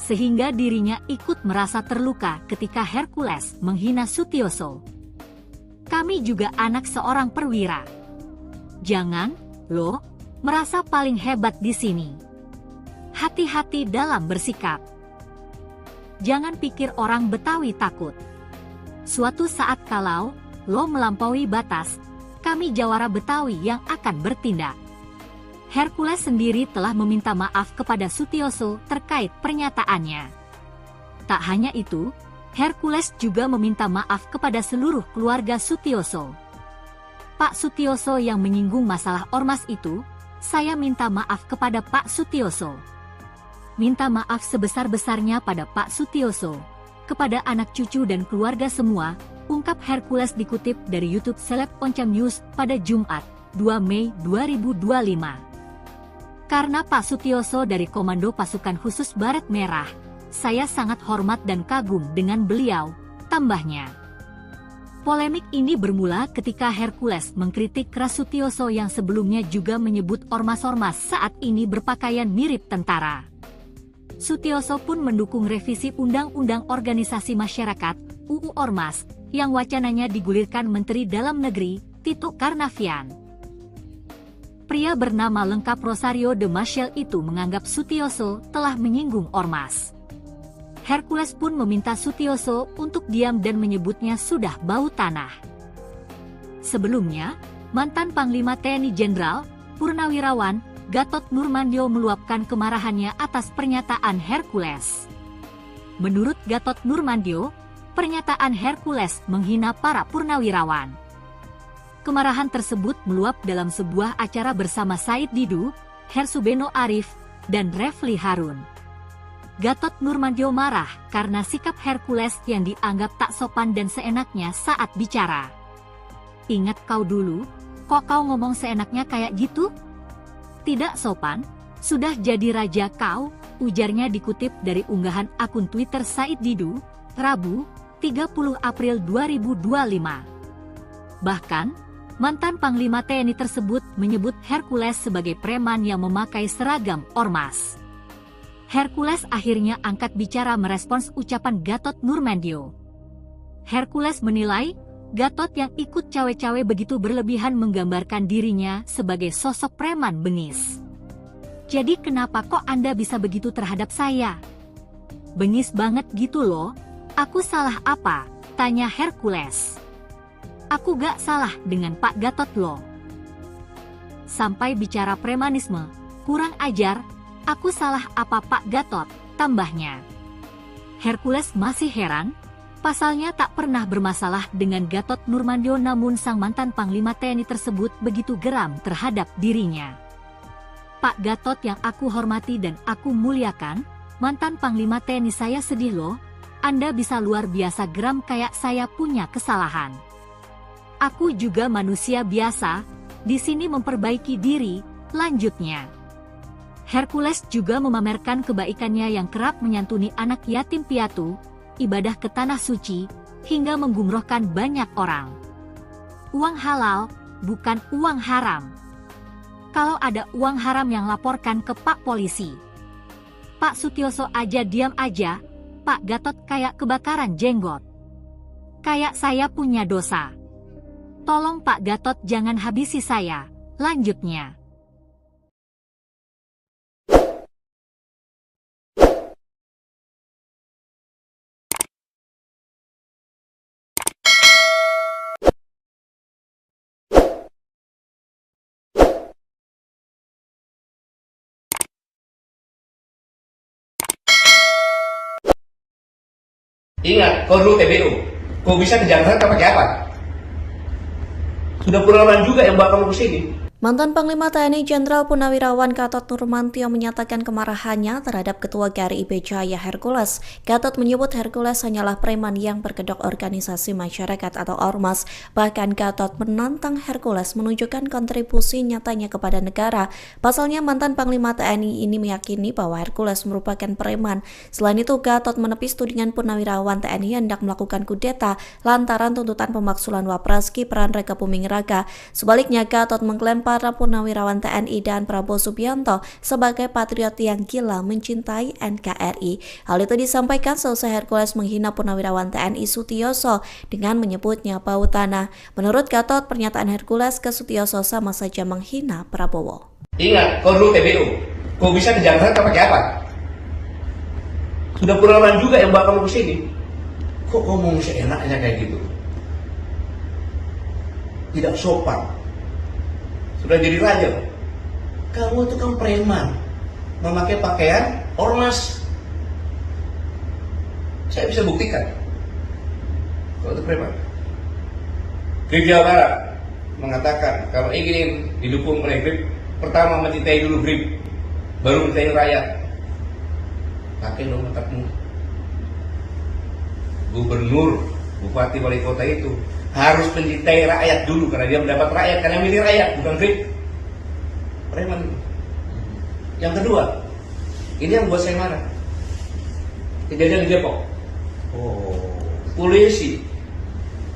Sehingga dirinya ikut merasa terluka ketika Hercules menghina Sutioso. Kami juga anak seorang perwira. Jangan, lo, merasa paling hebat di sini. Hati-hati dalam bersikap. Jangan pikir orang Betawi takut. Suatu saat kalau lo melampaui batas, kami jawara Betawi yang akan bertindak. Hercules sendiri telah meminta maaf kepada Sutioso terkait pernyataannya. Tak hanya itu, Hercules juga meminta maaf kepada seluruh keluarga Sutioso. Pak Sutioso yang menyinggung masalah ormas itu, saya minta maaf kepada Pak Sutioso. Minta maaf sebesar-besarnya pada Pak Sutioso, kepada anak cucu dan keluarga semua, ungkap Hercules dikutip dari YouTube Seleb Oncam News pada Jumat, 2 Mei 2025. Karena Pak Sutioso dari Komando Pasukan Khusus Baret Merah, saya sangat hormat dan kagum dengan beliau, tambahnya. Polemik ini bermula ketika Hercules mengkritik keras Sutioso yang sebelumnya juga menyebut ormas-ormas saat ini berpakaian mirip tentara. Sutioso pun mendukung revisi Undang-Undang Organisasi Masyarakat (UU Ormas) yang wacananya digulirkan Menteri Dalam Negeri Tito Karnavian. Pria bernama lengkap Rosario de Maciel itu menganggap Sutioso telah menyinggung ormas. Hercules pun meminta Sutioso untuk diam dan menyebutnya sudah bau tanah. Sebelumnya, mantan Panglima TNI Jenderal Purnawirawan Gatot Nurmantio meluapkan kemarahannya atas pernyataan Hercules. Menurut Gatot Nurmantio, pernyataan Hercules menghina para purnawirawan. Kemarahan tersebut meluap dalam sebuah acara bersama Said Didu, Hersubeno Arif, dan Refli Harun. Gatot Nurmantio marah karena sikap Hercules yang dianggap tak sopan dan seenaknya saat bicara. Ingat kau dulu, kok kau ngomong seenaknya kayak gitu? Tidak sopan, sudah jadi raja kau, ujarnya dikutip dari unggahan akun Twitter Said Didu, Rabu, 30 April 2025. Bahkan, mantan Panglima TNI tersebut menyebut Hercules sebagai preman yang memakai seragam ormas. Hercules akhirnya angkat bicara merespons ucapan Gatot Nurmantio. Hercules menilai, Gatot yang ikut cawe-cawe begitu berlebihan menggambarkan dirinya sebagai sosok preman bengis. Jadi kenapa kok Anda bisa begitu terhadap saya? Bengis banget gitu loh, aku salah apa? Tanya Hercules. Aku gak salah dengan Pak Gatot loh. Sampai bicara premanisme, kurang ajar, aku salah apa Pak Gatot, tambahnya. Hercules masih heran, pasalnya tak pernah bermasalah dengan Gatot Nurmantio namun sang mantan Panglima TNI tersebut begitu geram terhadap dirinya. Pak Gatot yang aku hormati dan aku muliakan, mantan Panglima TNI saya sedih loh, Anda bisa luar biasa geram kayak saya punya kesalahan. Aku juga manusia biasa, di sini memperbaiki diri, lanjutnya. Hercules juga memamerkan kebaikannya yang kerap menyantuni anak yatim piatu, ibadah ke tanah suci, hingga menggumrohkan banyak orang. Uang halal, bukan uang haram. Kalau ada uang haram yang laporkan ke Pak Polisi. Pak Sutioso aja diam aja, Pak Gatot kayak kebakaran jenggot. Kayak saya punya dosa. Tolong Pak Gatot jangan habisi saya. Lanjutnya. Ingat, kau dulu TBU. Kau bisa ke Jakarta pakai apa? Sudah puluhan juga yang bawa kamu ke sini. Mantan Panglima TNI Jenderal Purnawirawan Gatot Nurmantio menyatakan kemarahannya terhadap Ketua GRIB Jaya Hercules. Gatot menyebut Hercules hanyalah preman yang berkedok organisasi masyarakat atau ormas. Bahkan Gatot menantang Hercules menunjukkan kontribusi nyatanya kepada negara. Pasalnya mantan Panglima TNI ini meyakini bahwa Hercules merupakan preman. Selain itu, Gatot menepis tudingan Purnawirawan TNI hendak melakukan kudeta lantaran tuntutan pemaksulan Wapres Gibran Rakabuming Raka. Sebaliknya, Gatot mengklaim para Purnawirawan TNI dan Prabowo Subianto sebagai patriot yang gila mencintai NKRI. Hal itu disampaikan selesai Hercules menghina Purnawirawan TNI Sutioso dengan menyebutnya bau tanah. Menurut Gatot, pernyataan Hercules ke Sutioso sama saja menghina Prabowo. Ingat, kau dulu TBU. Kau bisa ke Jakarta pakai apa? Sudah puluhan juga yang bawa kamu ke sini. Kok ngomong seenaknya kayak gitu? Tidak sopan. Sudah jadi raja. Kamu itu kan preman, memakai pakaian ormas. Saya bisa buktikan kalau itu preman. GRIB Jawa Barat mengatakan kalau ingin didukung oleh GRIB, pertama mencintai dulu GRIB, baru mencintai rakyat. Pakai dong otakmu. Gubernur, bupati, wali kota itu harus mencintai rakyat dulu karena dia mendapat rakyat, karena milih rakyat, bukan GRIB. Preman. Yang kedua, ini yang buat saya marah. Kejadian di Depok. Polisi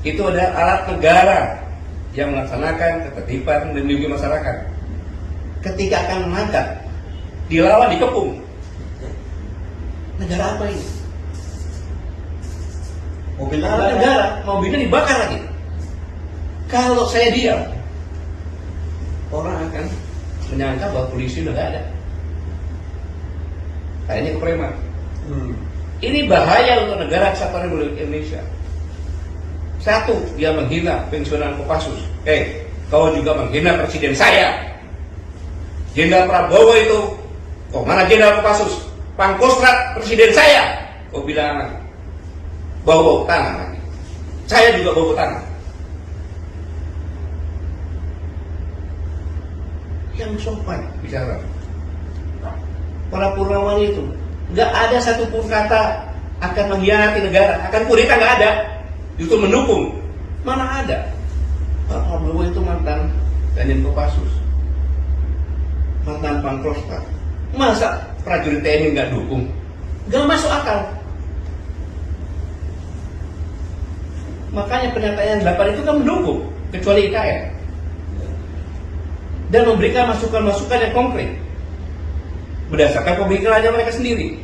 itu ada alat negara yang melaksanakan ketertiban dan melindungi masyarakat. Ketika akan menangkap, dilawan, dikepung. Negara apa ini? Mobil negara, mobilnya dibakar lagi. Kalau saya diam, orang akan menyangka bahwa polisi udah gak ada. Kayaknya ke preman. Ini bahaya untuk negara kesatuan Republik Indonesia. Satu, dia menghina pensiunan Kopassus. Kau juga menghina presiden saya. Jenderal Prabowo itu, kok mana Jenderal Kopassus? Pangkostrat presiden saya. Kau bilang bau-bau tanah lagi. Saya juga bau tanah. Yang sopan bicara. Para Purnawan itu nggak ada satupun kata akan mengkhianati negara, akan kudeta, nggak ada. Justru mendukung. Mana ada? Pak Prabowo itu mantan Danjen Kopassus, mantan Pangkostrat. Masa prajurit TNI nggak dukung? Nggak masuk akal. Makanya pernyataan 8 itu kan mendukung, kecuali IKN. Dan memberikan masukan-masukan yang konkret berdasarkan pemikirannya mereka sendiri.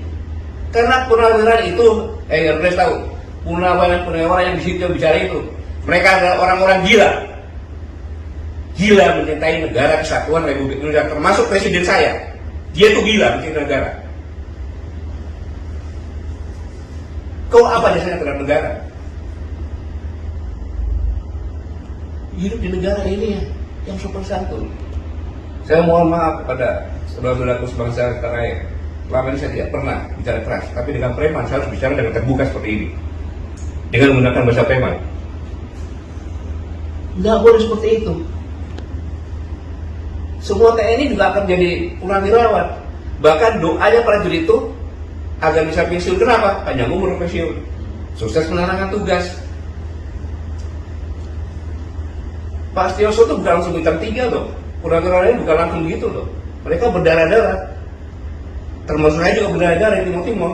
Karena purnawirawan itu, harus tahu, purnawirawan yang di situ yang bicara itu, mereka adalah orang-orang gila mencintai negara kesatuan Republik Indonesia, termasuk presiden saya. Dia tuh gila mencintai negara. Kau apa dasarnya terhadap negara? Hidup di negara ini yang sopan santun. Saya mohon maaf kepada saudara-saudaraku sebangsa tanah air. Selama ini saya tidak pernah bicara keras, tapi dengan preman saya harus bicara dengan terbuka seperti ini, dengan menggunakan bahasa preman. Nggak boleh seperti itu. Semua TNI juga akan jadi purnawirawan. Bahkan doanya prajurit itu agar bisa pensiun. Kenapa? Panjang umur pensiun, sukses menjalankan tugas. Pak Sutioso itu bukan langsung bintang 3 loh. Purnawirawan bukan langsung begitu loh. Mereka berdarah-darah. Termasuk saya juga berdarah-darah di Timur-Timur.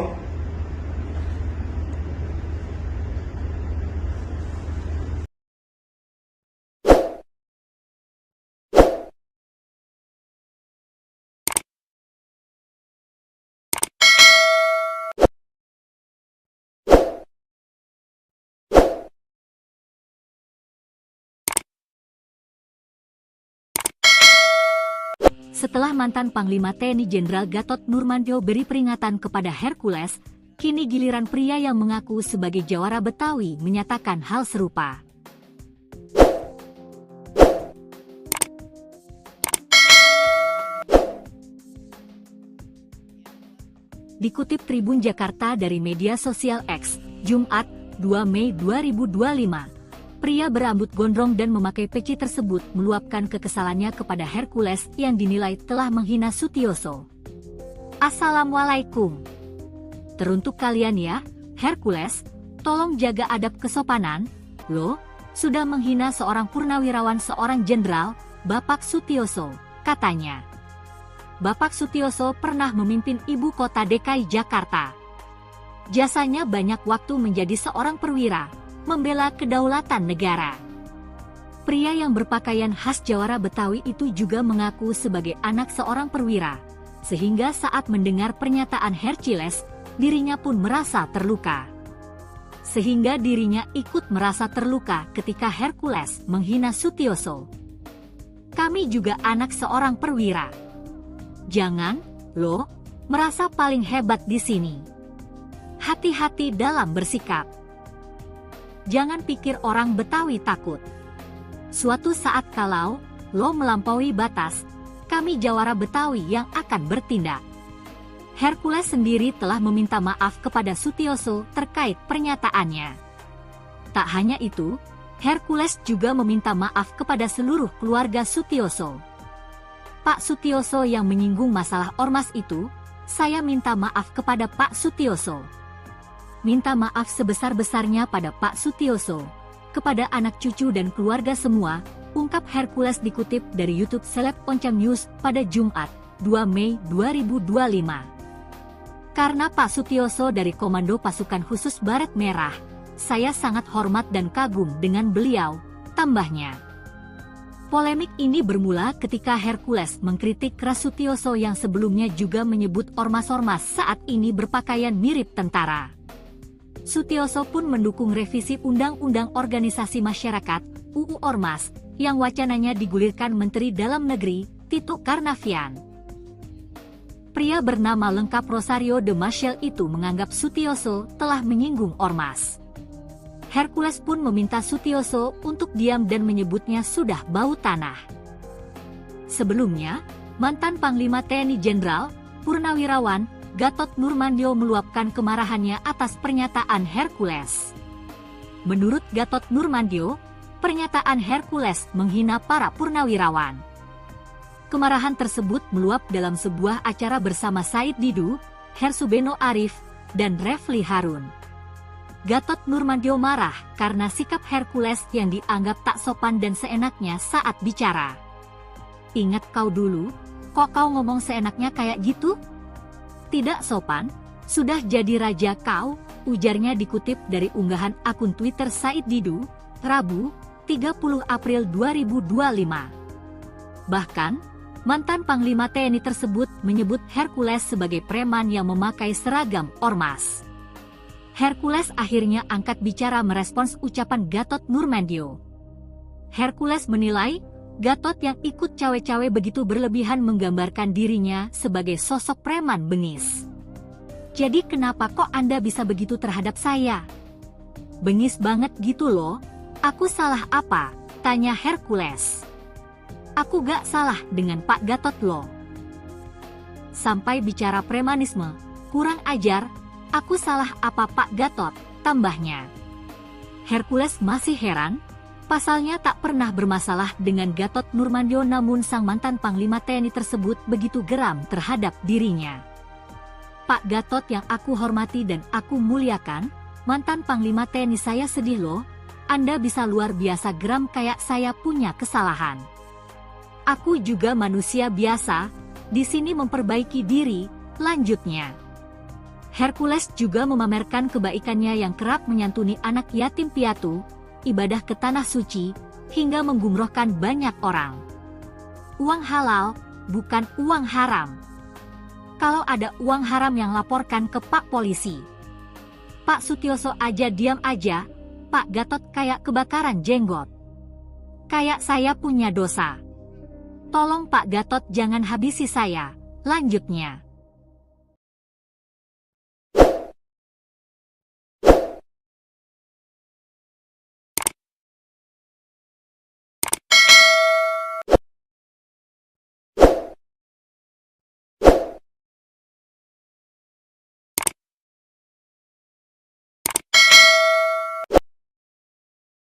Setelah mantan Panglima TNI Jenderal Gatot Nurmantio beri peringatan kepada Hercules, kini giliran pria yang mengaku sebagai jawara Betawi menyatakan hal serupa. Dikutip Tribun Jakarta dari media sosial X, Jumat, 2 Mei 2025. Pria berambut gondrong dan memakai peci tersebut meluapkan kekesalannya kepada Hercules yang dinilai telah menghina Sutioso. Assalamualaikum. Teruntuk kalian ya, Hercules, tolong jaga adab kesopanan, lo sudah menghina seorang purnawirawan seorang jenderal, Bapak Sutioso, katanya. Bapak Sutioso pernah memimpin ibu kota DKI Jakarta. Jasanya banyak waktu menjadi seorang perwira, membela kedaulatan negara. Pria yang berpakaian khas jawara Betawi itu juga mengaku sebagai anak seorang perwira, sehingga saat mendengar pernyataan Hercules, dirinya pun merasa terluka. Sehingga dirinya ikut merasa terluka ketika Hercules menghina Sutioso. Kami juga anak seorang perwira. Jangan, lo, merasa paling hebat di sini. Hati-hati dalam bersikap. Jangan pikir orang Betawi takut. Suatu saat kalau lo melampaui batas, kami jawara Betawi yang akan bertindak. Hercules sendiri telah meminta maaf kepada Sutioso terkait pernyataannya. Tak hanya itu, Hercules juga meminta maaf kepada seluruh keluarga Sutioso. Pak Sutioso yang menyinggung masalah ormas itu, saya minta maaf kepada Pak Sutioso. Minta maaf sebesar-besarnya pada Pak Sutioso, kepada anak cucu dan keluarga semua, ungkap Hercules dikutip dari YouTube Seleb Oncam News pada Jumat, 2 Mei 2025. Karena Pak Sutioso dari Komando Pasukan Khusus Baret Merah, saya sangat hormat dan kagum dengan beliau, tambahnya. Polemik ini bermula ketika Hercules mengkritik keras Sutioso yang sebelumnya juga menyebut ormas-ormas saat ini berpakaian mirip tentara. Sutioso pun mendukung revisi Undang-Undang Organisasi Masyarakat (UU Ormas) yang wacananya digulirkan Menteri Dalam Negeri Tito Karnavian. Pria bernama lengkap Rosario de Maciel itu menganggap Sutioso telah menyinggung ormas. Hercules pun meminta Sutioso untuk diam dan menyebutnya sudah bau tanah. Sebelumnya, mantan Panglima TNI Jenderal Purnawirawan Gatot Nurmantio meluapkan kemarahannya atas pernyataan Hercules. Menurut Gatot Nurmantio, pernyataan Hercules menghina para purnawirawan. Kemarahan tersebut meluap dalam sebuah acara bersama Said Didu, Hersubeno Arif, dan Refli Harun. Gatot Nurmantio marah karena sikap Hercules yang dianggap tak sopan dan seenaknya saat bicara. Ingat kau dulu, kok kau ngomong seenaknya kayak gitu? Tidak sopan, sudah jadi raja kau, ujarnya dikutip dari unggahan akun Twitter Said Didu, Rabu, 30 April 2025. Bahkan, mantan Panglima TNI tersebut menyebut Hercules sebagai preman yang memakai seragam ormas. Hercules akhirnya angkat bicara merespons ucapan Gatot Nurmantio. Hercules menilai, Gatot yang ikut cawe-cawe begitu berlebihan menggambarkan dirinya sebagai sosok preman bengis. Jadi kenapa kok Anda bisa begitu terhadap saya? Bengis banget gitu loh, aku salah apa? Tanya Hercules. Aku gak salah dengan Pak Gatot loh. Sampai bicara premanisme, kurang ajar, aku salah apa Pak Gatot, tambahnya. Hercules masih heran, pasalnya tak pernah bermasalah dengan Gatot Nurmantio namun sang mantan Panglima TNI tersebut begitu geram terhadap dirinya. Pak Gatot yang aku hormati dan aku muliakan, mantan Panglima TNI saya sedih loh, Anda bisa luar biasa geram kayak saya punya kesalahan. Aku juga manusia biasa, di sini memperbaiki diri, lanjutnya. Hercules juga memamerkan kebaikannya yang kerap menyantuni anak yatim piatu, ibadah ke tanah suci, hingga menggumrohkan banyak orang. Uang halal, bukan uang haram. Kalau ada uang haram yang laporkan ke Pak Polisi. Pak Sutioso aja diam aja, Pak Gatot kayak kebakaran jenggot. Kayak saya punya dosa. Tolong Pak Gatot jangan habisi saya. Lanjutnya.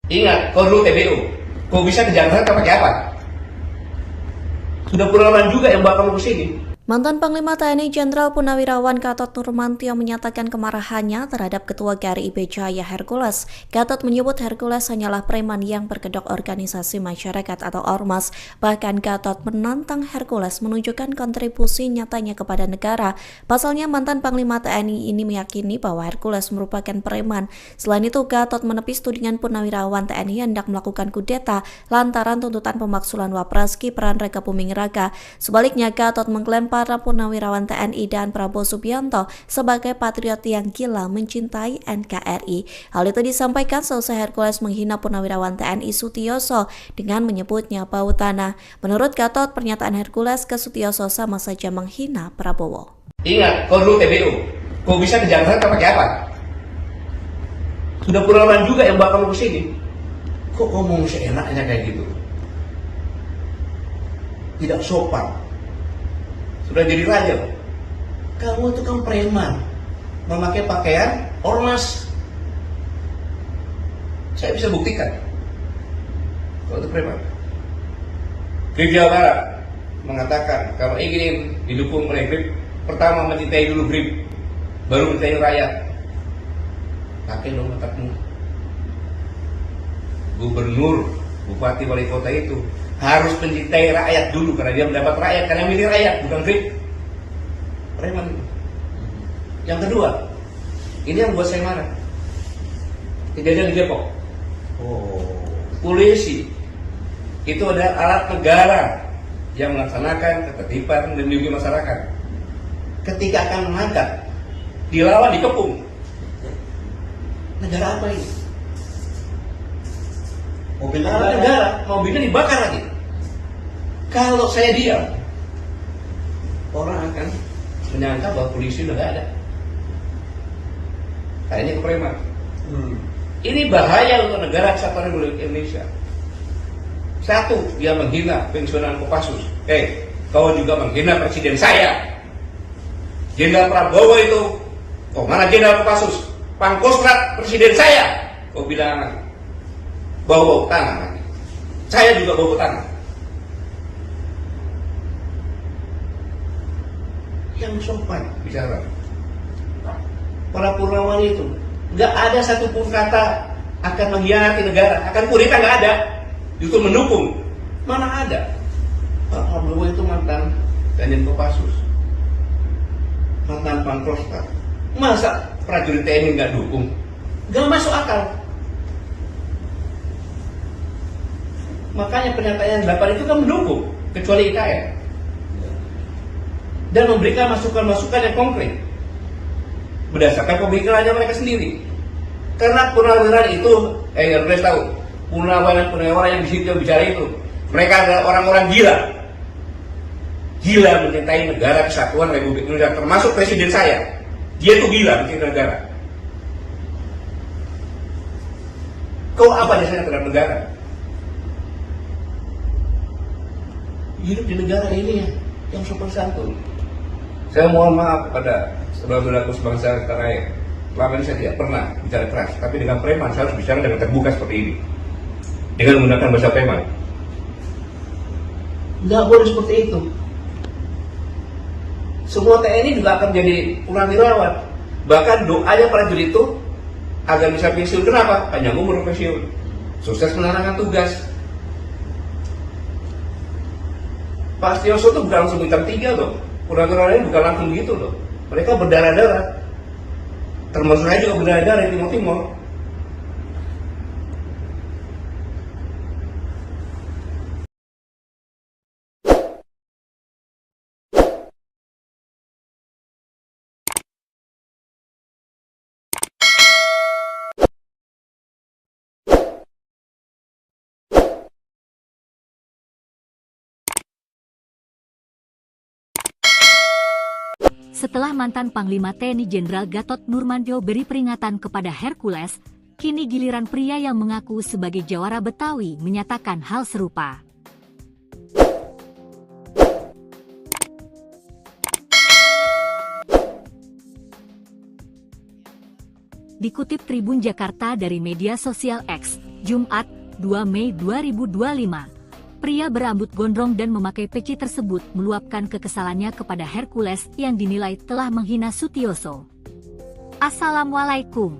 Ingat, kau dulu TBU. Kau bisa ke Jakarta pakai apa? Sudah puluhan juga yang bawa kamu ke sini. Mantan Panglima TNI Jenderal Purnawirawan Gatot Nurmantio menyatakan kemarahannya terhadap Ketua GRIB Jaya Hercules. Gatot menyebut Hercules hanyalah preman yang berkedok organisasi masyarakat atau ormas. Bahkan Gatot menantang Hercules menunjukkan kontribusi nyatanya kepada negara. Pasalnya mantan Panglima TNI ini meyakini bahwa Hercules merupakan preman. Selain itu, Gatot menepis tudingan Purnawirawan TNI hendak melakukan kudeta lantaran tuntutan pemaksulan Wapres Gibran Raka Buming Raka. Sebaliknya, Gatot mengklaim para Purnawirawan TNI dan Prabowo Subianto sebagai patriot yang gila mencintai NKRI. Hal itu disampaikan selesai Hercules menghina Purnawirawan TNI Sutioso dengan menyebutnya bau tanah. Menurut Gatot, pernyataan Hercules ke Sutioso sama saja menghina Prabowo. Ingat, kau dulu TBU. Kau bisa ke Jakarta pakai apa? Sudah puluhan juga yang bawa kamu ke sini. Kok ngomong seenaknya kayak gitu? Tidak sopan. Sudah jadi raja. Kamu itu kan preman, memakai pakaian ormas. Saya bisa buktikan kalau itu preman. GRIB Jawa Barat mengatakan kalau ingin didukung oleh GRIB, pertama mencintai dulu GRIB, baru mencintai rakyat. Pakai dong otakmu. Gubernur, bupati, wali kota itu harus mencintai rakyat dulu karena dia mendapat rakyat, karena milih rakyat, bukan GRIB. Preman. Yang kedua, ini yang buat saya marah. Kejadian di Depok. Polisi itu adalah alat negara yang melaksanakan ketertiban dan melindungi masyarakat. Ketika akan menangkap, dilawan, dikepung. Negara apa ini? Mobil negara, mobilnya dibakar lagi. Kalau saya diam, orang akan menyangka bahwa polisi udah gak ada. Kayaknya ke preman. Ini bahaya untuk negara kesatuan Republik Indonesia. Satu, dia menghina pensiunan Kopassus. Kau juga menghina presiden saya. Jenderal Prabowo itu, mana Jenderal Kopassus? Pangkostrat presiden saya. Kau bilang bau tangan. Saya juga bau tangan. Yang sopan bicara. Para Purnawan itu nggak ada satupun kata akan mengkhianati negara, akan kudeta, nggak ada. Justru mendukung. Mana ada? Pak Prabowo itu mantan Danjen Kopassus, mantan Pangkostrat. Masa prajurit TNI nggak dukung? Nggak masuk akal. Makanya pernyataan 8 itu kan mendukung, kecuali IKN. Dan memberikan masukan-masukan yang konkret berdasarkan pemikirannya mereka sendiri. Karena purnawirawan itu, harus tahu, purnawirawan yang di situ yang bicara itu, mereka adalah orang-orang gila mencintai negara kesatuan Republik Indonesia, termasuk presiden saya. Dia itu gila mencintai negara. Kau apa dasarnya terhadap negara? Hidup di negara ini yang sopan santun. Saya mohon maaf kepada saudara-saudaraku sebangsa tanah air. Selama ini saya tidak pernah bicara keras, tapi dengan preman saya harus bicara dengan terbuka seperti ini, dengan menggunakan bahasa preman. Nggak boleh seperti itu. Semua TNI juga akan menjadi purnawirawan. Bahkan doanya prajurit itu agar bisa pensiun. Kenapa? Panjang umur pensiun, sukses menjalankan tugas. Pak Sutioso itu bukan langsung bintang 3 loh. Purnawirawan ini bukan langsung gitu loh. Mereka berdarah-darah. Termasuk saya juga berdarah-darah di Timur-Timur. Setelah mantan Panglima TNI Jenderal Gatot Nurmantio beri peringatan kepada Hercules, kini giliran pria yang mengaku sebagai jawara Betawi menyatakan hal serupa. Dikutip Tribun Jakarta dari media sosial X, Jumat, 2 Mei 2025. Pria berambut gondrong dan memakai peci tersebut meluapkan kekesalannya kepada Hercules yang dinilai telah menghina Sutioso. Assalamualaikum.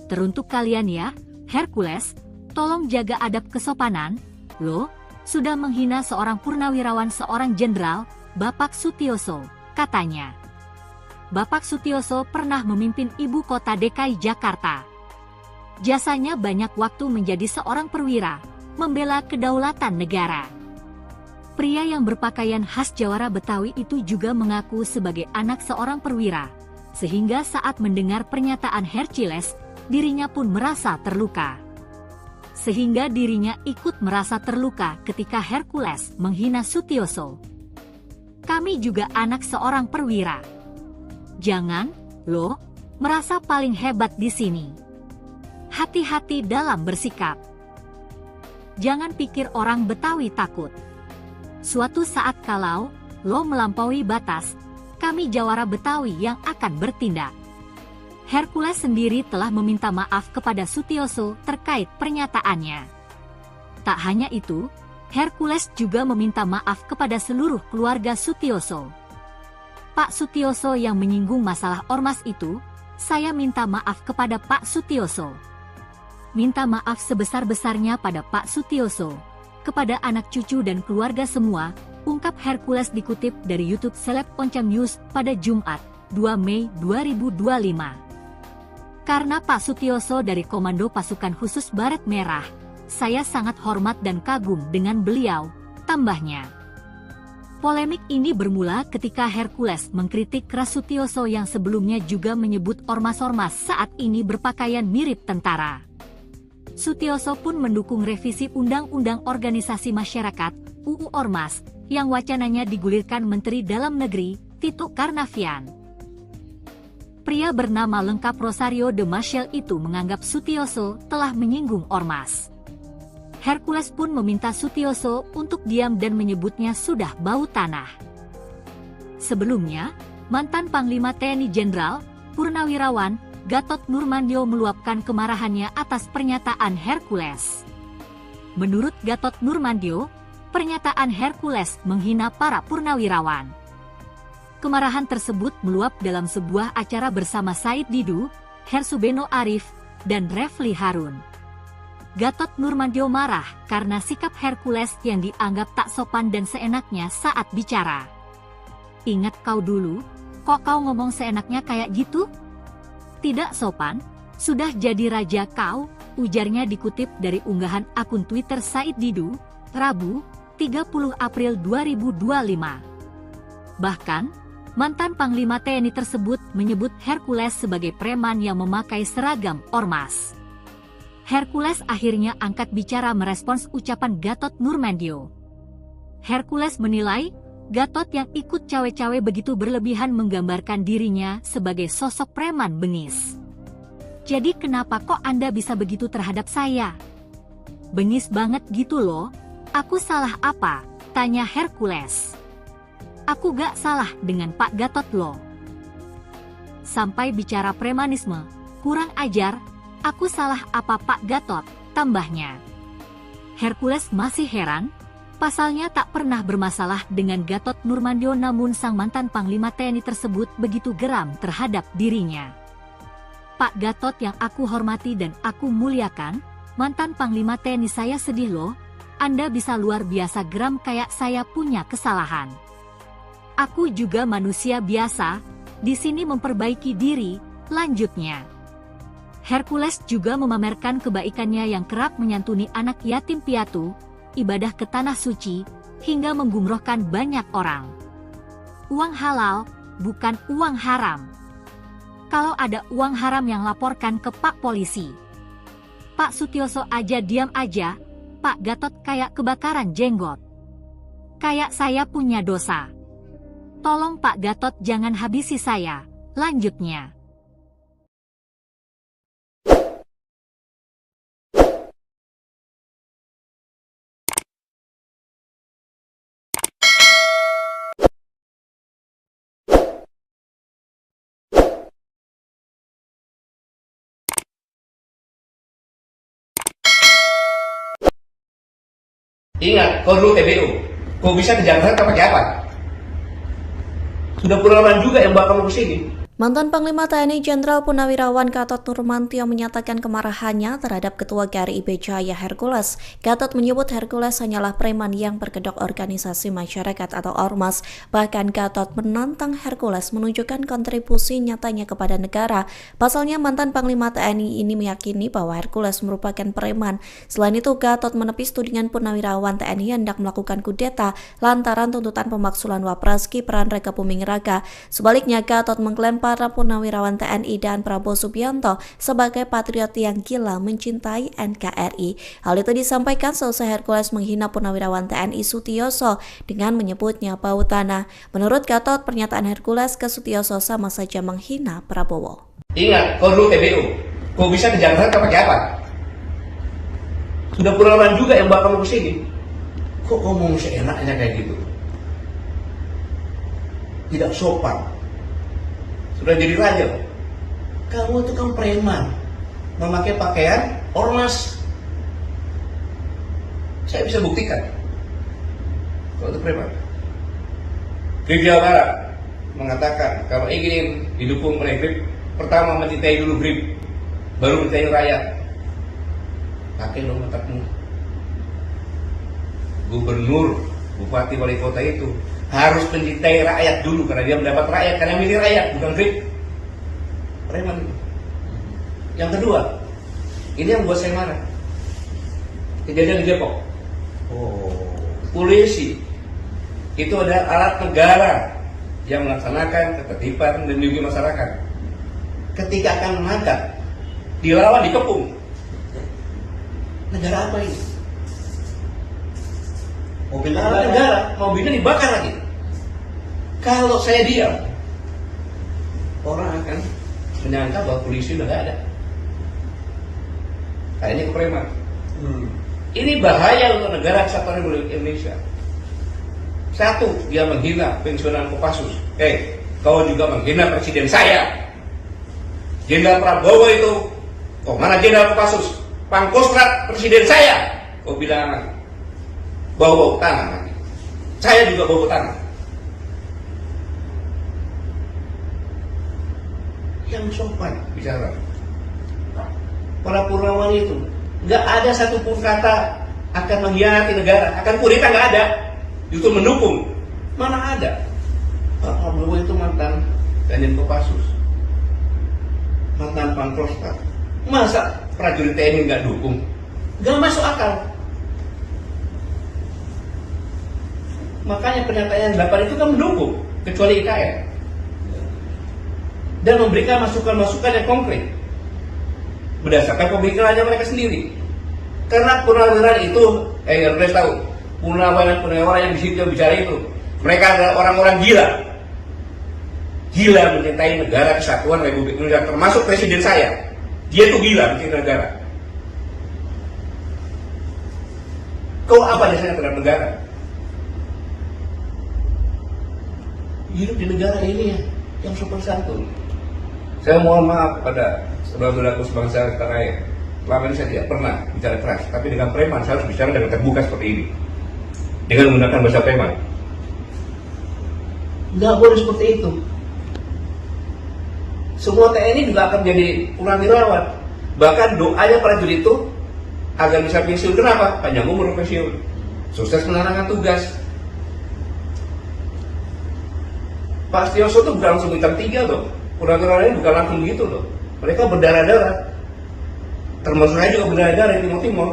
Teruntuk kalian ya, Hercules, tolong jaga adab kesopanan, lo sudah menghina seorang purnawirawan seorang jenderal, Bapak Sutioso, katanya. Bapak Sutioso pernah memimpin ibu kota DKI Jakarta. Jasanya banyak waktu menjadi seorang perwira, membela kedaulatan negara. Pria yang berpakaian khas jawara Betawi itu juga mengaku sebagai anak seorang perwira, sehingga saat mendengar pernyataan Hercules, dirinya pun merasa terluka. Sehingga dirinya ikut merasa terluka ketika Hercules menghina Sutioso. Kami juga anak seorang perwira. Jangan, lo, merasa paling hebat di sini. Hati-hati dalam bersikap. Jangan pikir orang Betawi takut. Suatu saat kalau lo melampaui batas, kami jawara Betawi yang akan bertindak. Hercules sendiri telah meminta maaf kepada Sutioso terkait pernyataannya. Tak hanya itu, Hercules juga meminta maaf kepada seluruh keluarga Sutioso. Pak Sutioso yang menyinggung masalah ormas itu, saya minta maaf kepada Pak Sutioso. Minta maaf sebesar-besarnya pada Pak Sutioso, kepada anak cucu dan keluarga semua, ungkap Hercules dikutip dari YouTube Seleb Oncam News pada Jumat, 2 Mei 2025. Karena Pak Sutioso dari Komando Pasukan Khusus Baret Merah, saya sangat hormat dan kagum dengan beliau, tambahnya. Polemik ini bermula ketika Hercules mengkritik keras Sutioso yang sebelumnya juga menyebut ormas-ormas saat ini berpakaian mirip tentara. Sutioso pun mendukung revisi Undang-Undang Organisasi Masyarakat (UU Ormas) yang wacananya digulirkan Menteri Dalam Negeri Tito Karnavian. Pria bernama lengkap Rosario de Maciel itu menganggap Sutioso telah menyinggung ormas. Hercules pun meminta Sutioso untuk diam dan menyebutnya sudah bau tanah. Sebelumnya, mantan Panglima TNI Jenderal Purnawirawan Gatot Nurmantio meluapkan kemarahannya atas pernyataan Hercules. Menurut Gatot Nurmantio, pernyataan Hercules menghina para purnawirawan. Kemarahan tersebut meluap dalam sebuah acara bersama Said Didu, Hersubeno Arif, dan Refli Harun. Gatot Nurmantio marah karena sikap Hercules yang dianggap tak sopan dan seenaknya saat bicara. Ingat kau dulu, kok kau ngomong seenaknya kayak gitu? Tidak sopan, sudah jadi raja kau, ujarnya dikutip dari unggahan akun Twitter Said Didu, Rabu, 30 April 2025. Bahkan, mantan Panglima TNI tersebut menyebut Hercules sebagai preman yang memakai seragam ormas. Hercules akhirnya angkat bicara merespons ucapan Gatot Nurmantio. Hercules menilai, Gatot yang ikut cawe-cawe begitu berlebihan menggambarkan dirinya sebagai sosok preman bengis. Jadi kenapa kok Anda bisa begitu terhadap saya? Bengis banget gitu loh, aku salah apa? Tanya Hercules. Aku gak salah dengan Pak Gatot loh. Sampai bicara premanisme, kurang ajar, aku salah apa Pak Gatot, tambahnya. Hercules masih heran, pasalnya tak pernah bermasalah dengan Gatot Nurmantio namun sang mantan Panglima TNI tersebut begitu geram terhadap dirinya. Pak Gatot yang aku hormati dan aku muliakan, mantan Panglima TNI saya sedih loh, Anda bisa luar biasa geram kayak saya punya kesalahan. Aku juga manusia biasa, di sini memperbaiki diri, lanjutnya. Hercules juga memamerkan kebaikannya yang kerap menyantuni anak yatim piatu, ibadah ke tanah suci, hingga menggumrohkan banyak orang. Uang halal, bukan uang haram. Kalau ada uang haram yang laporkan ke Pak Polisi. Pak Sutioso aja diam aja, Pak Gatot kayak kebakaran jenggot. Kayak saya punya dosa. Tolong Pak Gatot jangan habisi saya. Lanjutnya. Ingat, kau dulu TBU. Kau bisa ke Jakarta pakai apa? Sudah puluhan juga yang bawa kamu ke sini. Mantan Panglima TNI Jenderal Purnawirawan Gatot Nurmantio menyatakan kemarahannya terhadap Ketua GRIB Jaya Hercules. Gatot menyebut Hercules hanyalah preman yang berkedok organisasi masyarakat atau ormas. Bahkan Gatot menantang Hercules menunjukkan kontribusi nyatanya kepada negara. Pasalnya mantan Panglima TNI ini meyakini bahwa Hercules merupakan preman. Selain itu, Gatot menepis tudingan Purnawirawan TNI hendak melakukan kudeta lantaran tuntutan pemaksulan Wapres Gibran Rakabuming Raka. Sebaliknya, Gatot mengklaim para Purnawirawan TNI dan Prabowo Subianto sebagai patriot yang gila mencintai NKRI. Hal itu disampaikan selesai Hercules menghina Purnawirawan TNI Sutioso dengan menyebutnya bau tanah. Menurut Gatot, pernyataan Hercules ke Sutioso sama saja menghina Prabowo. Ingat, kau dulu TBU. Kau bisa ke Jakarta pakai apa? Sudah puluhan juga yang bawa kamu ke sini. Kok ngomong seenaknya kayak gitu? Tidak sopan. Sudah jadi raja. Kamu itu kan preman, memakai pakaian ormas. Saya bisa buktikan kalau itu preman. Grip Jawa Barat mengatakan kalau ingin didukung oleh Grip, pertama mencintai dulu Grip, baru mencintai rakyat. Pakai dong otakmu. Gubernur, bupati, wali kota itu harus mencintai rakyat dulu karena dia mendapat rakyat, karena milih rakyat, bukan Grip. Preman. Yang kedua, ini yang buat saya marah. Kejadian di Depok. Polisi itu adalah alat negara yang melaksanakan ketertiban dan melindungi masyarakat. Ketika akan menangkap, dilawan, dikepung. Negara apa ini? Mobil negara, mobilnya dibakar lagi. Kalau saya diam, orang akan menyangka bahwa polisi udah gak ada. Kayaknya kepreman. Ini bahaya untuk negara kesatuan Republik Indonesia. Satu, dia menghina pensiunan Kopassus. Kau juga menghina presiden saya. Jenderal Prabowo itu, mana Jenderal Kopassus? Pangkostrat presiden saya. Kau bilang bau-bau tanah lagi. Saya juga bau tanah. Yang sopan bicara. Para Purnawan itu nggak ada satupun kata akan mengkhianati negara, akan kudeta, nggak ada. Justru mendukung. Mana ada? Pak Prabowo itu mantan Danjen Kopassus, mantan Pangkostrat. Masa prajurit TNI nggak dukung? Nggak masuk akal. Makanya pernyataan 8 itu kan mendukung, kecuali IKN. Dan memberikan masukan-masukan yang konkret berdasarkan pemikirannya mereka sendiri. Karena purnawirawan itu, harus tahu, purnawirawan yang di situ yang bicara itu, mereka adalah orang-orang gila mencintai negara kesatuan Republik Indonesia, termasuk presiden saya. Dia tuh gila mencintai negara. Kau apa dasarnya terhadap negara? Hidup di negara ini yang sopan santun. Saya mohon maaf kepada saudara-saudaraku sebangsa tanah air. Selama ini saya tidak pernah bicara keras, tapi dengan preman saya harus bicara dengan terbuka seperti ini, dengan menggunakan bahasa preman. Nggak boleh seperti itu. Semua TNI juga akan menjadi purnawirawan. Bahkan doanya prajurit itu agar bisa pensiun. Kenapa? Panjang umur pensiun, sukses menjalankan tugas. Pak Sutioso itu bukan langsung bintang 3 loh. Purnawirawan ini bukan langsung gitu loh. Mereka berdarah-darah. Termasuk saya juga berdarah-darah di Timur-Timur.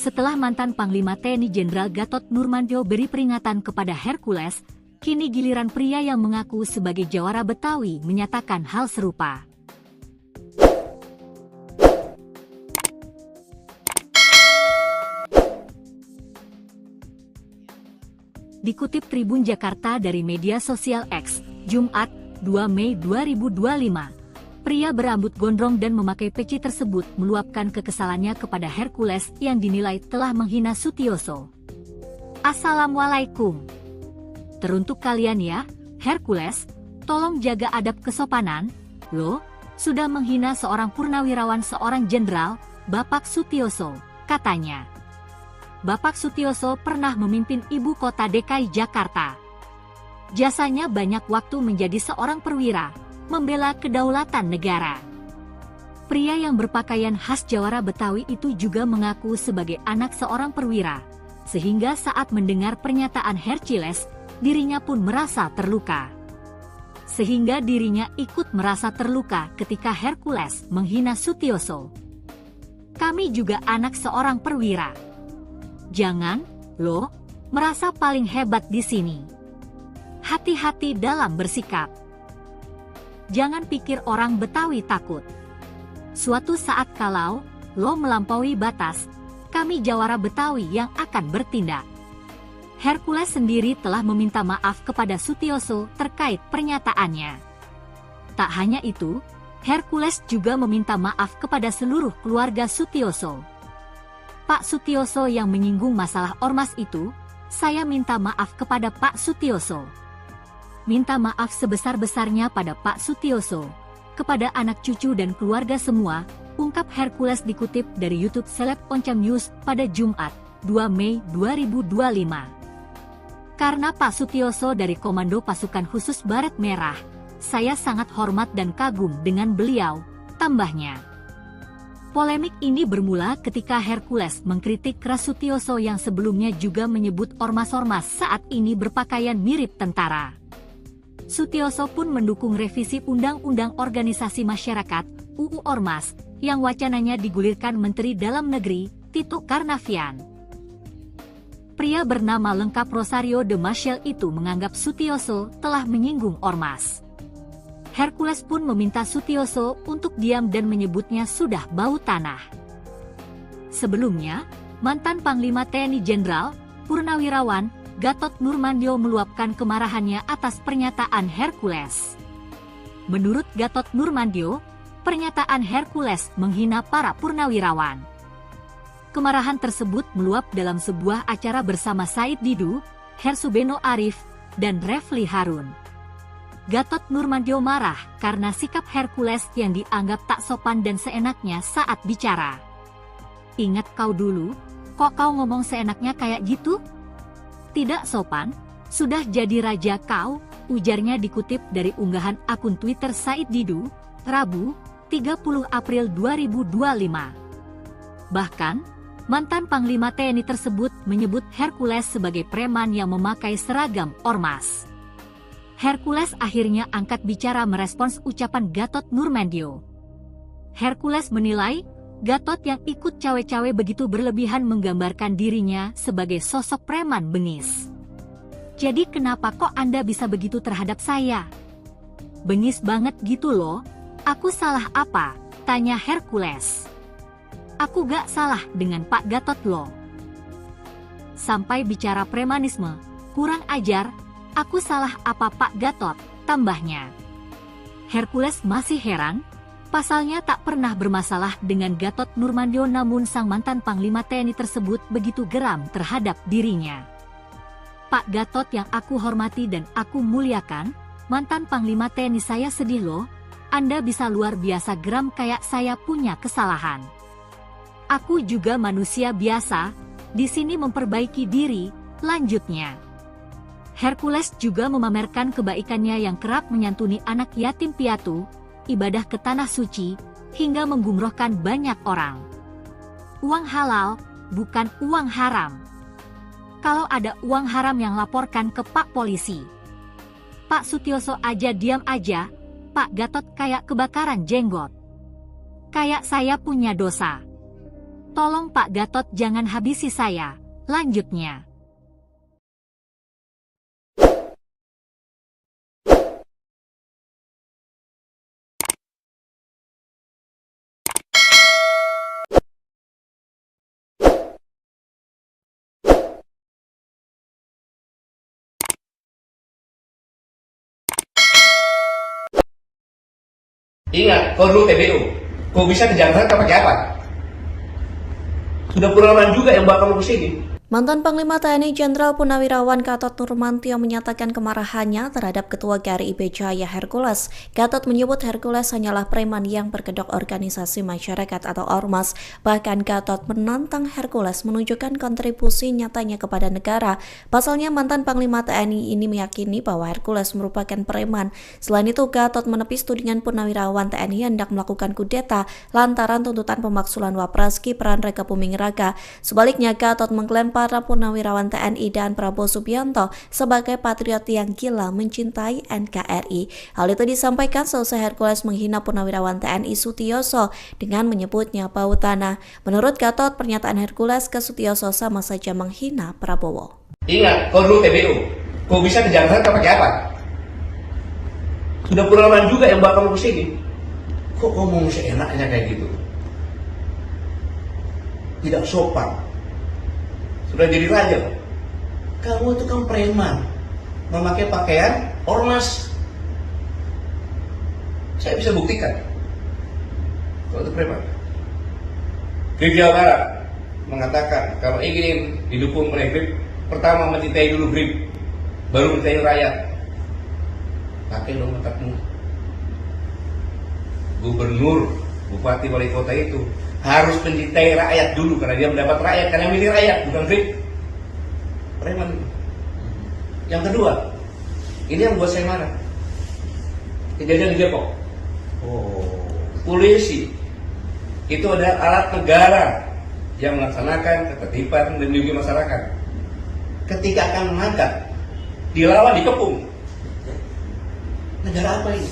Setelah mantan Panglima TNI Jenderal Gatot Nurmantio beri peringatan kepada Hercules, kini giliran pria yang mengaku sebagai jawara Betawi menyatakan hal serupa. Dikutip Tribun Jakarta dari media sosial X, Jumat, 2 Mei 2025, pria berambut gondrong dan memakai peci tersebut meluapkan kekesalannya kepada Hercules yang dinilai telah menghina Sutioso. Assalamualaikum. Teruntuk kalian ya, Hercules, tolong jaga adab kesopanan, lo sudah menghina seorang purnawirawan seorang jenderal, Bapak Sutioso, katanya. Bapak Sutioso pernah memimpin ibu kota DKI Jakarta. Jasanya banyak waktu menjadi seorang perwira, membela kedaulatan negara. Pria yang berpakaian khas jawara Betawi itu juga mengaku sebagai anak seorang perwira, sehingga saat mendengar pernyataan Hercules, dirinya pun merasa terluka. Sehingga dirinya ikut merasa terluka ketika Hercules menghina Sutioso. Kami juga anak seorang perwira. Jangan, lo, merasa paling hebat di sini. Hati-hati dalam bersikap. Jangan pikir orang Betawi takut. Suatu saat kalau lo melampaui batas, kami jawara Betawi yang akan bertindak. Hercules sendiri telah meminta maaf kepada Sutioso terkait pernyataannya. Tak hanya itu, Hercules juga meminta maaf kepada seluruh keluarga Sutioso. Pak Sutioso yang menyinggung masalah ormas itu, saya minta maaf kepada Pak Sutioso. Minta maaf sebesar-besarnya pada Pak Sutioso, kepada anak cucu dan keluarga semua, ungkap Hercules dikutip dari YouTube Seleb Oncam News pada Jumat, 2 Mei 2025. Karena Pak Sutioso dari Komando Pasukan Khusus Baret Merah, saya sangat hormat dan kagum dengan beliau, tambahnya. Polemik ini bermula ketika Hercules mengkritik keras Sutioso yang sebelumnya juga menyebut ormas-ormas saat ini berpakaian mirip tentara. Sutioso pun mendukung revisi Undang-Undang Organisasi Masyarakat (UU Ormas) yang wacananya digulirkan Menteri Dalam Negeri Tito Karnavian. Pria bernama lengkap Rosario de Maciel itu menganggap Sutioso telah menyinggung ormas. Hercules pun meminta Sutioso untuk diam dan menyebutnya sudah bau tanah. Sebelumnya, mantan Panglima TNI Jenderal, Purnawirawan, Gatot Nurmantio meluapkan kemarahannya atas pernyataan Hercules. Menurut Gatot Nurmantio, pernyataan Hercules menghina para purnawirawan. Kemarahan tersebut meluap dalam sebuah acara bersama Said Didu, Hersubeno Arif, dan Refli Harun. Gatot Nurmantio marah karena sikap Hercules yang dianggap tak sopan dan seenaknya saat bicara. Ingat kau dulu, kok kau ngomong seenaknya kayak gitu? Tidak sopan, sudah jadi raja kau, ujarnya dikutip dari unggahan akun Twitter Said Didu, Rabu, 30 April 2025. Bahkan, mantan Panglima TNI tersebut menyebut Hercules sebagai preman yang memakai seragam ormas. Hercules akhirnya angkat bicara merespons ucapan Gatot Nurmantio. Hercules menilai, Gatot yang ikut cawe-cawe begitu berlebihan menggambarkan dirinya sebagai sosok preman bengis. Jadi kenapa kok Anda bisa begitu terhadap saya? Bengis banget gitu loh, aku salah apa? Tanya Hercules. Aku gak salah dengan Pak Gatot loh. Sampai bicara premanisme, kurang ajar, aku salah apa Pak Gatot, tambahnya. Hercules masih heran, pasalnya tak pernah bermasalah dengan Gatot Nurmantio namun sang mantan Panglima TNI tersebut begitu geram terhadap dirinya. Pak Gatot yang aku hormati dan aku muliakan, mantan Panglima TNI saya sedih loh, Anda bisa luar biasa geram kayak saya punya kesalahan. Aku juga manusia biasa, di sini memperbaiki diri, lanjutnya. Hercules juga memamerkan kebaikannya yang kerap menyantuni anak yatim piatu, ibadah ke tanah suci, hingga menggumrohkan banyak orang. Uang halal, bukan uang haram. Kalau ada uang haram yang laporkan ke Pak Polisi. Pak Sutioso aja diam aja, Pak Gatot kayak kebakaran jenggot. Kayak saya punya dosa. Tolong Pak Gatot jangan habisi saya. Lanjutnya. Ingat, kau dulu TBU. Kau bisa ke Jakarta pakai apa? Sudah puluhan juga yang bawa kamu ke sini. Mantan Panglima TNI Jenderal Purnawirawan Gatot Nurmantio menyatakan kemarahannya terhadap Ketua GRIB Jaya Hercules. Gatot menyebut Hercules hanyalah preman yang berkedok organisasi masyarakat atau ormas. Bahkan Gatot menantang Hercules menunjukkan kontribusi nyatanya kepada negara. Pasalnya mantan Panglima TNI ini meyakini bahwa Hercules merupakan preman. Selain itu, Gatot menepis tudingan Purnawirawan TNI hendak melakukan kudeta lantaran tuntutan pemaksulan Wapres Gibran Raka Buming Raka. Sebaliknya, Gatot mengklaim para Purnawirawan TNI dan Prabowo Subianto sebagai patriot yang gila mencintai NKRI. Hal itu disampaikan selesai Hercules menghina Purnawirawan TNI Sutioso dengan menyebutnya bau tanah. Menurut Gatot, pernyataan Hercules ke Sutioso sama saja menghina Prabowo. Ingat, kau dulu TBU. Kau bisa ke Jakarta pakai apa? Sudah puluhan juga yang bawa kamu ke sini. Kok ngomong seenaknya kayak gitu? Tidak sopan. Sudah jadi raja. Kamu itu kan preman, memakai pakaian ormas. Saya bisa buktikan kalau itu preman. Grip Jawa Barat mengatakan kalau ingin didukung oleh Grip, pertama mencintai dulu Grip, baru mencintai rakyat. Pakai dong otakmu. Gubernur, bupati, wali kota itu harus mencintai rakyat dulu karena dia mendapat rakyat, karena milih rakyat, bukan Grip. Preman. Yang kedua, ini yang buat saya marah. Kejadian di Depok. Polisi itu adalah alat negara yang melaksanakan ketertiban dan melindungi masyarakat. Ketika akan menangkap, dilawan, dikepung. Negara apa ini?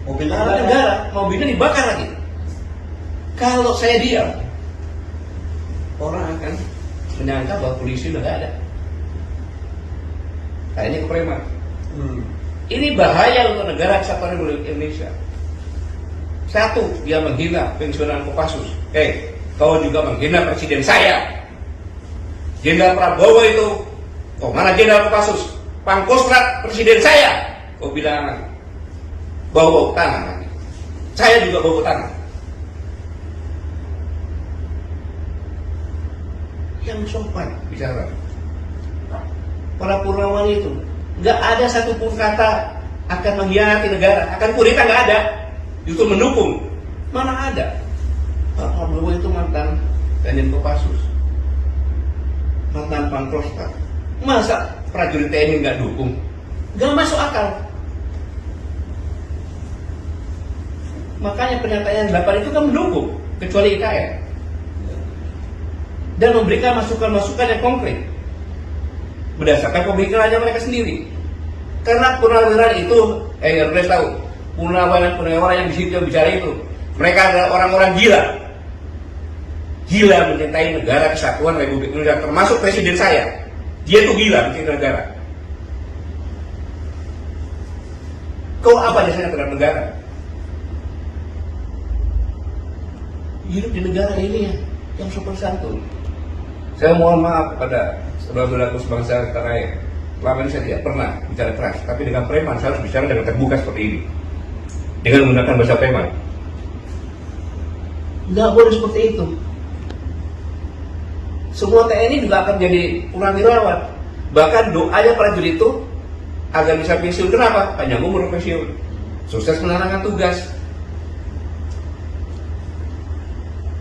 Mobil negara, mobilnya dibakar lagi. Kalau saya diam, orang akan menyangka bahwa polisi udah gak ada. Nah, ini kepreman. Ini bahaya untuk negara kesatuan Republik Indonesia. Satu, dia menghina pensiunan Kopassus. Kau juga menghina presiden saya. Jenderal Prabowo itu, mana Jenderal Kopassus? Pangkostrat presiden saya. Kau bilang bau tanah. Saya juga bau tanah. Yang sopan bicara. Para Purnawan itu nggak ada satupun kata akan mengkhianati negara, akan kudeta, nggak ada. Justru mendukung. Mana ada? Pak Prabowo itu mantan Danjen Kopassus, mantan Pangkostrat. Masa prajurit TNI nggak dukung? Nggak masuk akal. Makanya pernyataan 8 itu kan mendukung, kecuali IKN. Dan memberikan masukan-masukan yang konkret berdasarkan pemikirannya mereka sendiri. Karena purnawirawan itu, harus tahu, purnawirawan yang di situ yang bicara itu, mereka adalah orang-orang gila mencintai negara kesatuan Republik Indonesia, termasuk presiden saya. Dia tuh gila mencintai negara. Kau apa jasanya terhadap negara? Hidup di negara ini yang sopan santun. Saya mohon maaf kepada saudara-saudaraku sebangsa tanah air. Selama ini saya tidak pernah bicara keras, tapi dengan preman saya harus bicara dengan terbuka seperti ini, dengan menggunakan bahasa preman. Nggak boleh seperti itu. Semua TNI juga akan jadi purnawirawan. Bahkan doanya prajurit itu agar bisa pensiun. Kenapa? Panjang umur pensiun, sukses menjalankan tugas.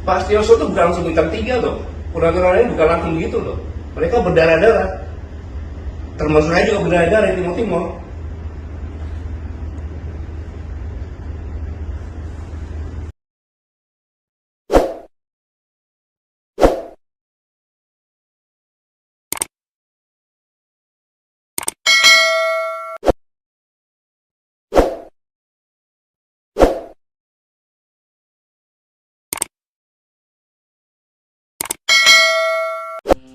Pak Sutioso itu bukan langsung bintang 3 loh. Purnawirawan ini bukan langsung gitu loh. Mereka berdarah-darah. Termasuk saya juga berdarah-darah di Timur-Timur.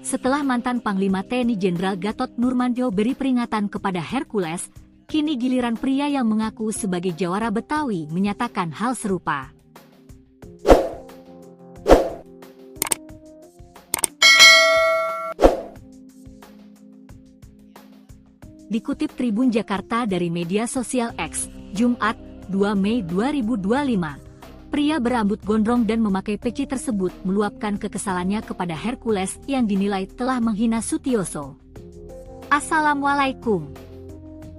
Setelah mantan Panglima TNI Jenderal Gatot Nurmantio beri peringatan kepada Hercules, kini giliran pria yang mengaku sebagai jawara Betawi menyatakan hal serupa. Dikutip Tribun Jakarta dari media sosial X, Jumat, 2 Mei 2025. Pria berambut gondrong dan memakai peci tersebut meluapkan kekesalannya kepada Hercules yang dinilai telah menghina Sutioso. Assalamualaikum.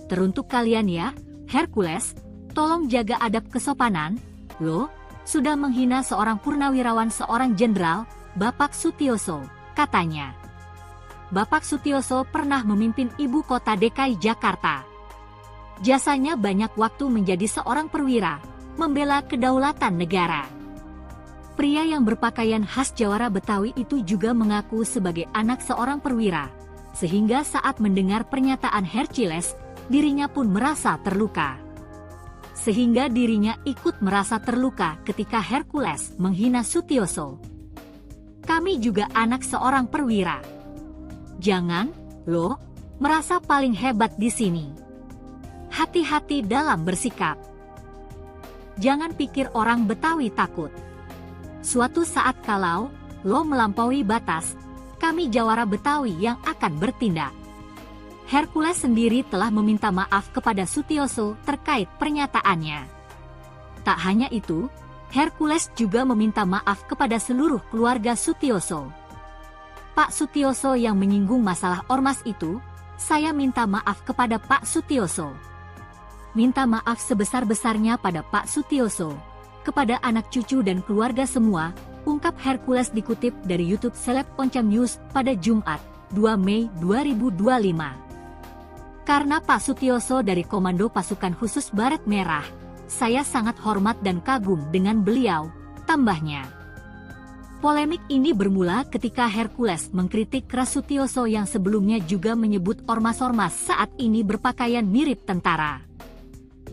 Teruntuk kalian ya, Hercules, tolong jaga adab kesopanan, lo sudah menghina seorang purnawirawan seorang jenderal, Bapak Sutioso, katanya. Bapak Sutioso pernah memimpin ibu kota DKI Jakarta. Jasanya banyak waktu menjadi seorang perwira, membela kedaulatan negara. Pria yang berpakaian khas jawara Betawi itu juga mengaku sebagai anak seorang perwira, sehingga saat mendengar pernyataan Hercules, dirinya pun merasa terluka. Sehingga dirinya ikut merasa terluka ketika Hercules menghina Sutioso. Kami juga anak seorang perwira. Jangan, lo, merasa paling hebat di sini. Hati-hati dalam bersikap. Jangan pikir orang Betawi takut. Suatu saat kalau lo melampaui batas, kami jawara Betawi yang akan bertindak. Hercules sendiri telah meminta maaf kepada Sutioso terkait pernyataannya. Tak hanya itu, Hercules juga meminta maaf kepada seluruh keluarga Sutioso. Pak Sutioso yang menyinggung masalah ormas itu, saya minta maaf kepada Pak Sutioso. Minta maaf sebesar-besarnya pada Pak Sutioso, kepada anak cucu dan keluarga semua, ungkap Hercules dikutip dari YouTube Seleb Oncam News pada Jumat, 2 Mei 2025. Karena Pak Sutioso dari Komando Pasukan Khusus Baret Merah, saya sangat hormat dan kagum dengan beliau, tambahnya. Polemik ini bermula ketika Hercules mengkritik keras Sutioso yang sebelumnya juga menyebut ormas-ormas saat ini berpakaian mirip tentara.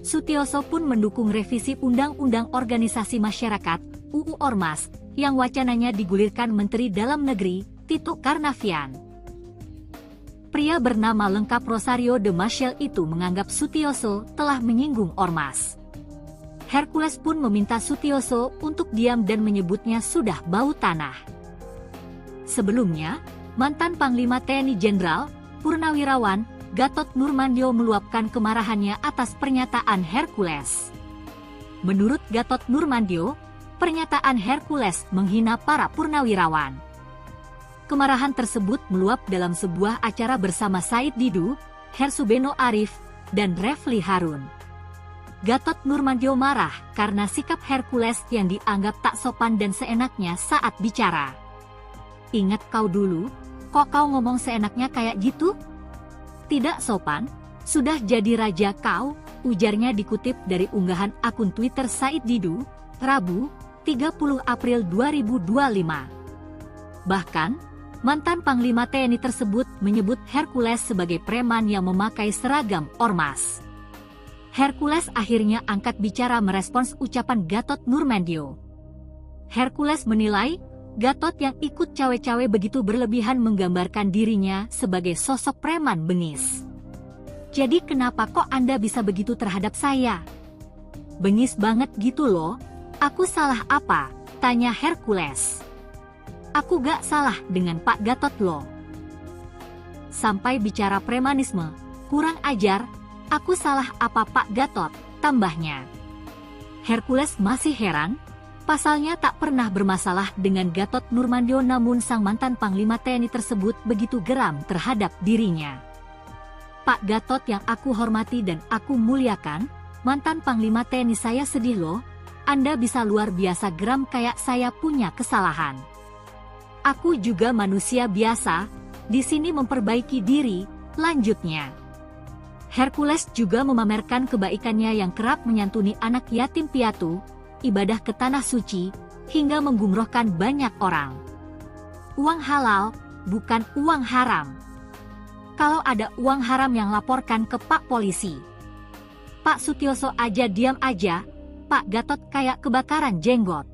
Sutioso pun mendukung revisi Undang-Undang Organisasi Masyarakat (UU Ormas) yang wacananya digulirkan Menteri Dalam Negeri Tito Karnavian. Pria bernama lengkap Rosario de Maciel itu menganggap Sutioso telah menyinggung ormas. Hercules pun meminta Sutioso untuk diam dan menyebutnya sudah bau tanah. Sebelumnya, mantan Panglima TNI Jenderal Purnawirawan Gatot Nurmantio meluapkan kemarahannya atas pernyataan Hercules. Menurut Gatot Nurmantio, pernyataan Hercules menghina para purnawirawan. Kemarahan tersebut meluap dalam sebuah acara bersama Said Didu, Hersubeno Arif, dan Refli Harun. Gatot Nurmantio marah karena sikap Hercules yang dianggap tak sopan dan seenaknya saat bicara. Ingat kau dulu, kok kau ngomong seenaknya kayak gitu? Tidak sopan, sudah jadi raja kau, ujarnya dikutip dari unggahan akun Twitter Said Didu, Rabu, 30 April 2025. Bahkan, mantan Panglima TNI tersebut menyebut Hercules sebagai preman yang memakai seragam ormas. Hercules akhirnya angkat bicara merespons ucapan Gatot Nurmantio. Hercules menilai, Gatot yang ikut cawe-cawe begitu berlebihan menggambarkan dirinya sebagai sosok preman bengis. Jadi kenapa kok Anda bisa begitu terhadap saya? Bengis banget gitu loh, aku salah apa? Tanya Hercules. Aku gak salah dengan Pak Gatot loh. Sampai bicara premanisme, kurang ajar, aku salah apa Pak Gatot, tambahnya. Hercules masih heran, pasalnya tak pernah bermasalah dengan Gatot Nurmantio namun sang mantan Panglima TNI tersebut begitu geram terhadap dirinya. Pak Gatot yang aku hormati dan aku muliakan, mantan Panglima TNI saya sedih loh, Anda bisa luar biasa geram kayak saya punya kesalahan. Aku juga manusia biasa, di sini memperbaiki diri, lanjutnya. Hercules juga memamerkan kebaikannya yang kerap menyantuni anak yatim piatu, ibadah ke tanah suci, hingga menggumrohkan banyak orang. Uang halal, bukan uang haram. Kalau ada uang haram yang laporkan ke Pak Polisi. Pak Sutioso aja diam aja, Pak Gatot kayak kebakaran jenggot.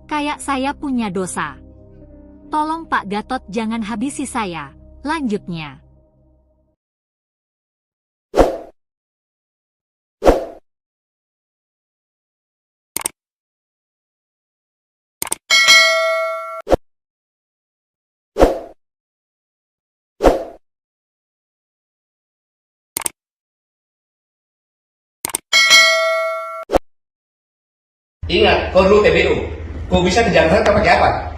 Kayak saya punya dosa. Tolong Pak Gatot jangan habisi saya. Lanjutnya. Ingat, kau dulu TBU. Kau bisa ke Jakarta pakai apa?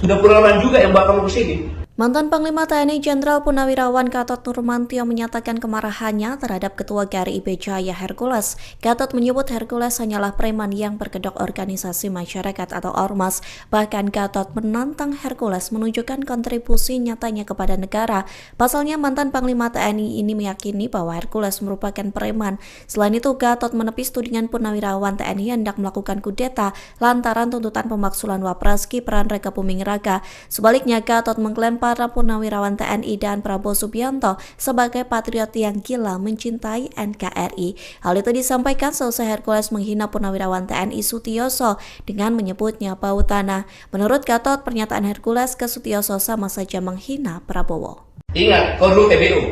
Sudah puluhan juga yang bawa kamu ke sini. Mantan Panglima TNI Jenderal Purnawirawan Gatot Nurmantio menyatakan kemarahannya terhadap Ketua GRIB Jaya Hercules. Gatot menyebut Hercules hanyalah preman yang berkedok organisasi masyarakat atau ormas. Bahkan Gatot menantang Hercules menunjukkan kontribusi nyatanya kepada negara. Pasalnya mantan Panglima TNI ini meyakini bahwa Hercules merupakan preman. Selain itu, Gatot menepis tudingan Purnawirawan TNI hendak melakukan kudeta lantaran tuntutan pemaksulan Wapres Gibran Rakabuming Raka. Sebaliknya, Gatot mengklaim para Purnawirawan TNI dan Prabowo Subianto sebagai patriot yang gila mencintai NKRI. Hal itu disampaikan selesai Hercules menghina Purnawirawan TNI Sutioso dengan menyebutnya bau tanah. Menurut Gatot, pernyataan Hercules ke Sutioso sama saja menghina Prabowo. Ingat, kau dulu TBU.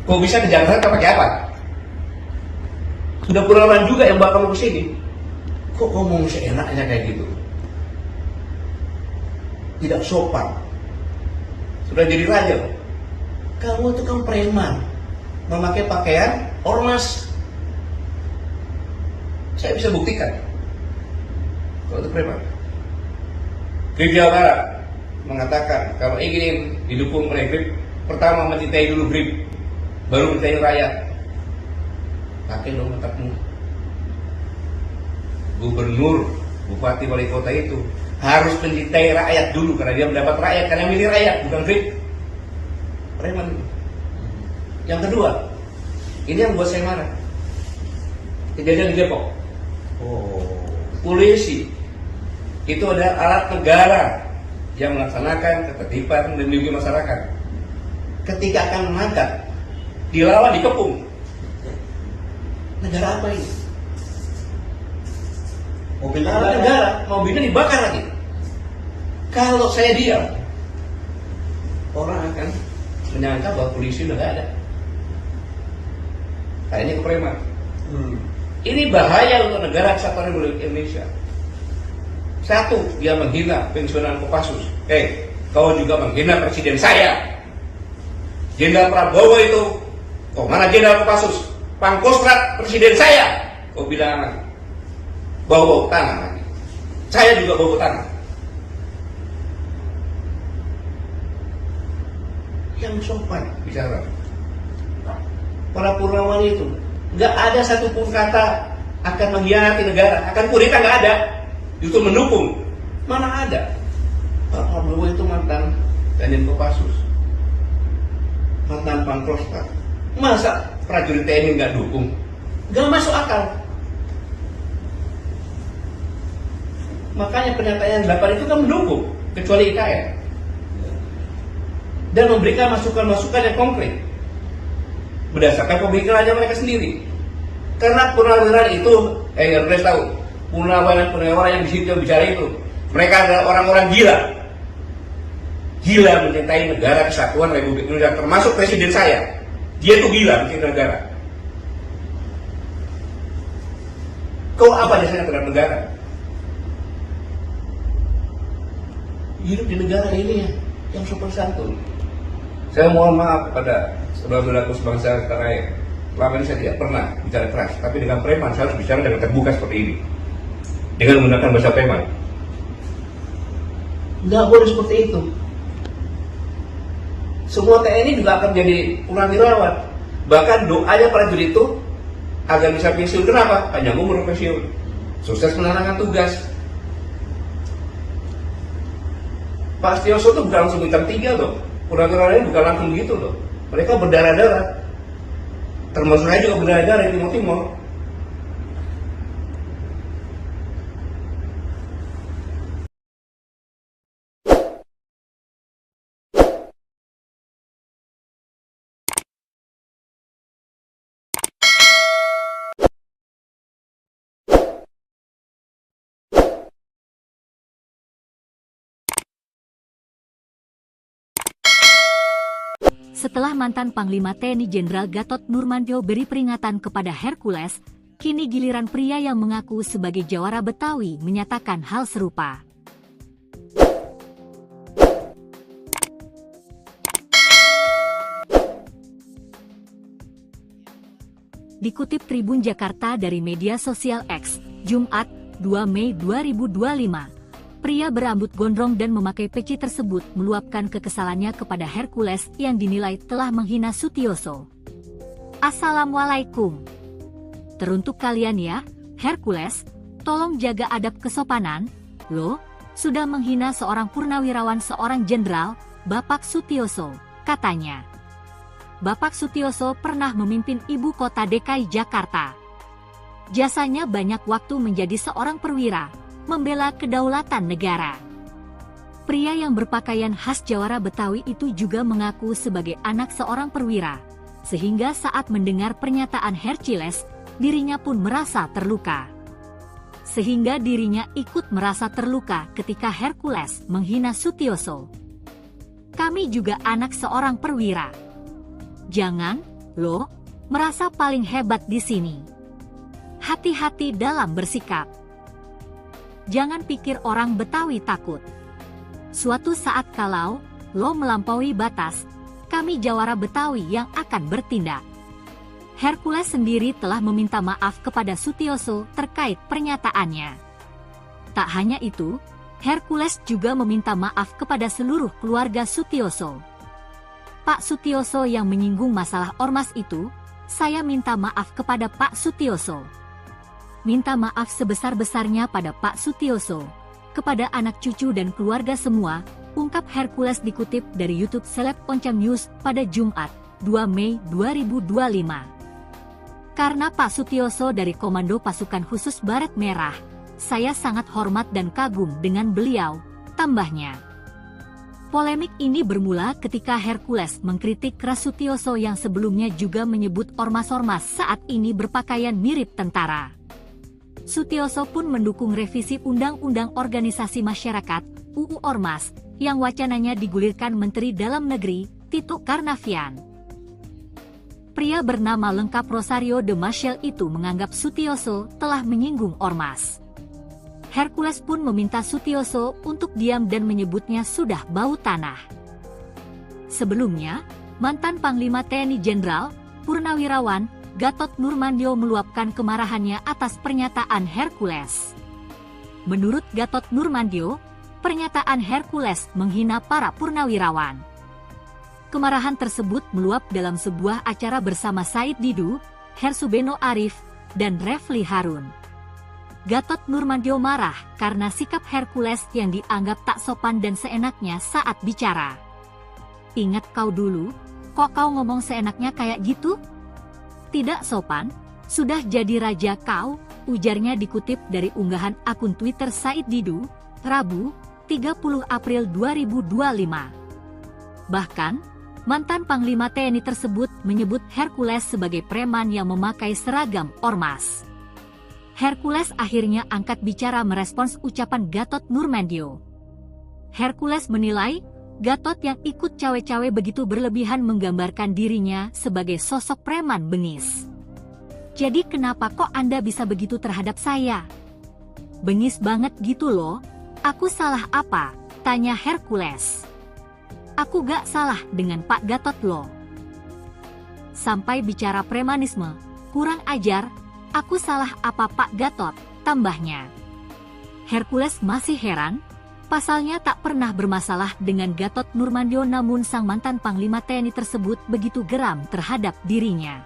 Kau bisa ke Jakarta pakai apa? Sudah puluhan juga yang bawa kamu ke sini. Kok ngomong seenaknya kayak gitu? Tidak sopan. Sudah jadi raja. Kamu itu kan preman, memakai pakaian ormas. Saya bisa buktikan kalau itu preman. GRIB Jawa Barat mengatakan kalau ingin didukung oleh GRIB, pertama mencintai dulu GRIB, baru mencintai rakyat. Pakai dong otakmu. Gubernur, bupati, wali kota itu harus mencintai rakyat dulu karena dia mendapat rakyat, karena milih rakyat, bukan GRIB. Preman. Yang kedua, ini yang buat saya marah. Kejadian di Depok. Polisi itu adalah alat negara yang melaksanakan ketertiban dan melindungi masyarakat. Ketika akan menangkap, dilawan, dikepung. Negara apa ini? Mobil negara, mobilnya dibakar lagi. Kalau saya diam, orang akan menyangka bahwa polisi udah gak ada. Kayaknya ke preman. Ini bahaya untuk negara kesatuan Republik Indonesia. Satu, dia menghina pensiunan Kopassus. Kau juga menghina presiden saya. Jenderal Prabowo itu, mana Jenderal Kopassus? Pangkostrat presiden saya. Kau bilang bau-bau tanah lagi. Saya juga bau tanah. Yang sopan bicara. Para Purnawan itu nggak ada satupun kata akan mengkhianati negara, akan kudeta, nggak ada. Justru mendukung. Mana ada? Pak Prabowo itu mantan Danjen Kopassus, mantan Pangkostrat. Masa prajurit TNI nggak dukung? Nggak masuk akal. Makanya pernyataan 8 itu kan mendukung, kecuali IKN. Dan memberikan masukan-masukan yang konkret berdasarkan pemikirannya mereka sendiri. Karena purnawirawan itu, harus tahu, purnawirawan yang di situ yang bicara itu, mereka adalah orang-orang gila mencintai negara kesatuan Republik Indonesia, termasuk presiden saya. Dia tuh gila mencintai negara. Kau apa dasarnya terhadap negara? Hidup di negara ini yang sopan santun. Saya mohon maaf kepada saudara-saudaraku sebangsa tanah air. Selama ini saya tidak pernah bicara keras, tapi dengan preman saya harus bicara dengan terbuka seperti ini, dengan menggunakan bahasa preman. Nggak boleh seperti itu. Semua TNI juga akan jadi purnawirawan. Bahkan doanya prajurit itu agar bisa pensiun. Kenapa? Panjang umur pensiun, sukses menjalankan tugas. Pak Sutioso itu bukan langsung bintang 3 loh. Purnawirawan bukan langsung begitu loh. Mereka berdarah-darah. Termasuk saya juga berdarah-darah di Timur-Timur. Setelah mantan Panglima TNI Jenderal Gatot Nurmantio beri peringatan kepada Hercules, kini giliran pria yang mengaku sebagai jawara Betawi menyatakan hal serupa. Dikutip Tribun Jakarta dari media sosial X, Jumat, 2 Mei 2025, pria berambut gondrong dan memakai peci tersebut meluapkan kekesalannya kepada Hercules yang dinilai telah menghina Sutioso. Assalamualaikum. Teruntuk kalian ya, Hercules, tolong jaga adab kesopanan, lo, sudah menghina seorang purnawirawan seorang jenderal, Bapak Sutioso, katanya. Bapak Sutioso pernah memimpin ibu kota DKI Jakarta. Jasanya banyak waktu menjadi seorang perwira, membela kedaulatan negara. Pria yang berpakaian khas jawara Betawi itu juga mengaku sebagai anak seorang perwira, sehingga saat mendengar pernyataan Hercules, dirinya pun merasa terluka. Sehingga dirinya ikut merasa terluka ketika Hercules menghina Sutioso. Kami juga anak seorang perwira. Jangan, lo, merasa paling hebat di sini. Hati-hati dalam bersikap. Jangan pikir orang Betawi takut. Suatu saat kalau lo melampaui batas, kami jawara Betawi yang akan bertindak. Hercules sendiri telah meminta maaf kepada Sutioso terkait pernyataannya. Tak hanya itu, Hercules juga meminta maaf kepada seluruh keluarga Sutioso. Pak Sutioso yang menyinggung masalah ormas itu, saya minta maaf kepada Pak Sutioso. Minta maaf sebesar-besarnya pada Pak Sutioso, kepada anak cucu dan keluarga semua, ungkap Hercules dikutip dari YouTube Seleb Oncam News pada Jumat, 2 Mei 2025. Karena Pak Sutioso dari Komando Pasukan Khusus Baret Merah, saya sangat hormat dan kagum dengan beliau, tambahnya. Polemik ini bermula ketika Hercules mengkritik keras Sutioso yang sebelumnya juga menyebut ormas-ormas saat ini berpakaian mirip tentara. Sutioso pun mendukung revisi Undang-Undang Organisasi Masyarakat (UU Ormas) yang wacananya digulirkan Menteri Dalam Negeri Tito Karnavian. Pria bernama lengkap Rosario de Maciel itu menganggap Sutioso telah menyinggung ormas. Hercules pun meminta Sutioso untuk diam dan menyebutnya sudah bau tanah. Sebelumnya, mantan Panglima TNI Jenderal, Purnawirawan, Gatot Nurmantio meluapkan kemarahannya atas pernyataan Hercules. Menurut Gatot Nurmantio, pernyataan Hercules menghina para purnawirawan. Kemarahan tersebut meluap dalam sebuah acara bersama Said Didu, Hersubeno Arif, dan Refli Harun. Gatot Nurmantio marah karena sikap Hercules yang dianggap tak sopan dan seenaknya saat bicara. Ingat kau dulu, kok kau ngomong seenaknya kayak gitu? Tidak sopan, sudah jadi raja kau, ujarnya dikutip dari unggahan akun Twitter Said Didu, Rabu, 30 April 2025. Bahkan, mantan Panglima TNI tersebut menyebut Hercules sebagai preman yang memakai seragam ormas. Hercules akhirnya angkat bicara merespons ucapan Gatot Nurmantio. Hercules menilai, Gatot yang ikut cawe-cawe begitu berlebihan menggambarkan dirinya sebagai sosok preman bengis. Jadi kenapa kok Anda bisa begitu terhadap saya? Bengis banget gitu loh, aku salah apa? Tanya Hercules. Aku gak salah dengan Pak Gatot loh. Sampai bicara premanisme, kurang ajar, aku salah apa Pak Gatot, tambahnya. Hercules masih heran, pasalnya tak pernah bermasalah dengan Gatot Nurmantio namun sang mantan Panglima TNI tersebut begitu geram terhadap dirinya.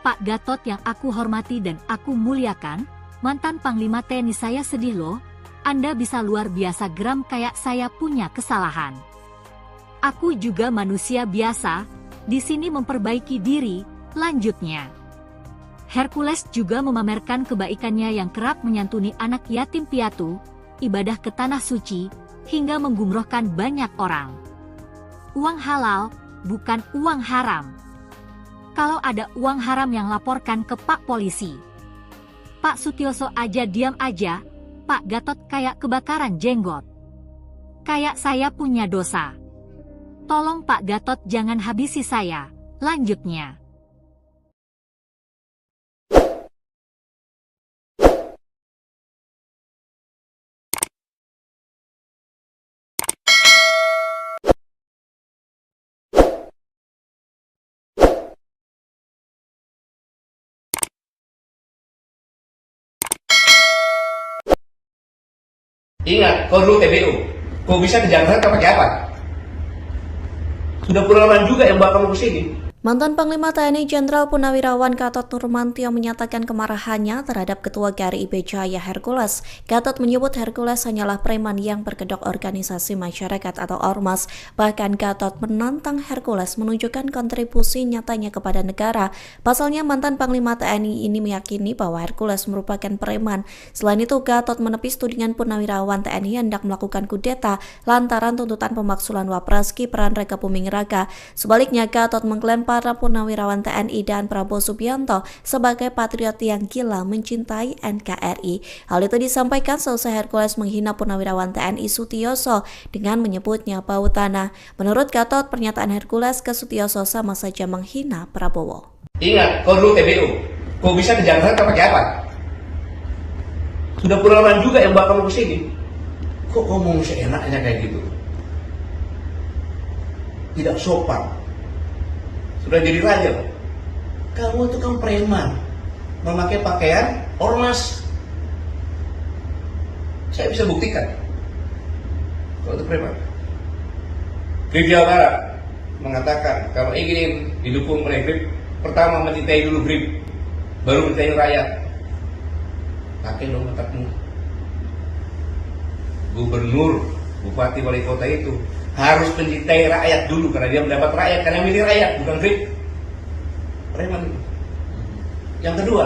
Pak Gatot yang aku hormati dan aku muliakan, mantan Panglima TNI saya sedih loh, Anda bisa luar biasa geram kayak saya punya kesalahan. Aku juga manusia biasa, di sini memperbaiki diri, lanjutnya. Hercules juga memamerkan kebaikannya yang kerap menyantuni anak yatim piatu, ibadah ke tanah suci, hingga menggumrohkan banyak orang. Uang halal, bukan uang haram. Kalau ada uang haram yang laporkan ke Pak Polisi. Pak Sutioso aja diam aja, Pak Gatot kayak kebakaran jenggot. Kayak saya punya dosa. Tolong Pak Gatot jangan habisi saya. Lanjutnya. Ingat, kau dulu TBU. Kau bisa ke Jakarta pakai apa? Sudah puluhan juga yang bawa kamu ke sini. Mantan Panglima TNI Jenderal Purnawirawan Gatot Nurmantio menyatakan kemarahannya terhadap Ketua GRIB Jaya Hercules. Gatot menyebut Hercules hanyalah preman yang berkedok organisasi masyarakat atau ormas. Bahkan Gatot menantang Hercules menunjukkan kontribusi nyatanya kepada negara. Pasalnya mantan Panglima TNI ini meyakini bahwa Hercules merupakan preman. Selain itu, Gatot menepis tudingan Purnawirawan TNI hendak melakukan kudeta lantaran tuntutan pemaksulan Wapres Gibran Raka Buming Raka. Sebaliknya, Gatot mengklaim para Purnawirawan TNI dan Prabowo Subianto sebagai patriot yang gila mencintai NKRI. Hal itu disampaikan selesai Hercules menghina Purnawirawan TNI Sutioso dengan menyebutnya bau tanah. Menurut Gatot, pernyataan Hercules ke Sutioso sama saja menghina Prabowo. Ingat, kau dulu TBU. Kau bisa ke Jakarta pakai apa? Sudah puluhan juga yang bawa kamu ke sini. Kok ngomong seenaknya kayak gitu? Tidak sopan. Sudah jadi raja. Kamu itu kan preman, memakai pakaian ormas. Saya bisa buktikan kalau itu preman. GRIB Jawa Barat mengatakan kalau ingin didukung oleh GRIB, pertama mencintai dulu GRIB, baru mencintai rakyat. Pakai dong otakmu. Gubernur, bupati, wali kota itu harus mencintai rakyat dulu karena dia mendapat rakyat, karena milih rakyat, bukan GRIB. Preman. Yang kedua,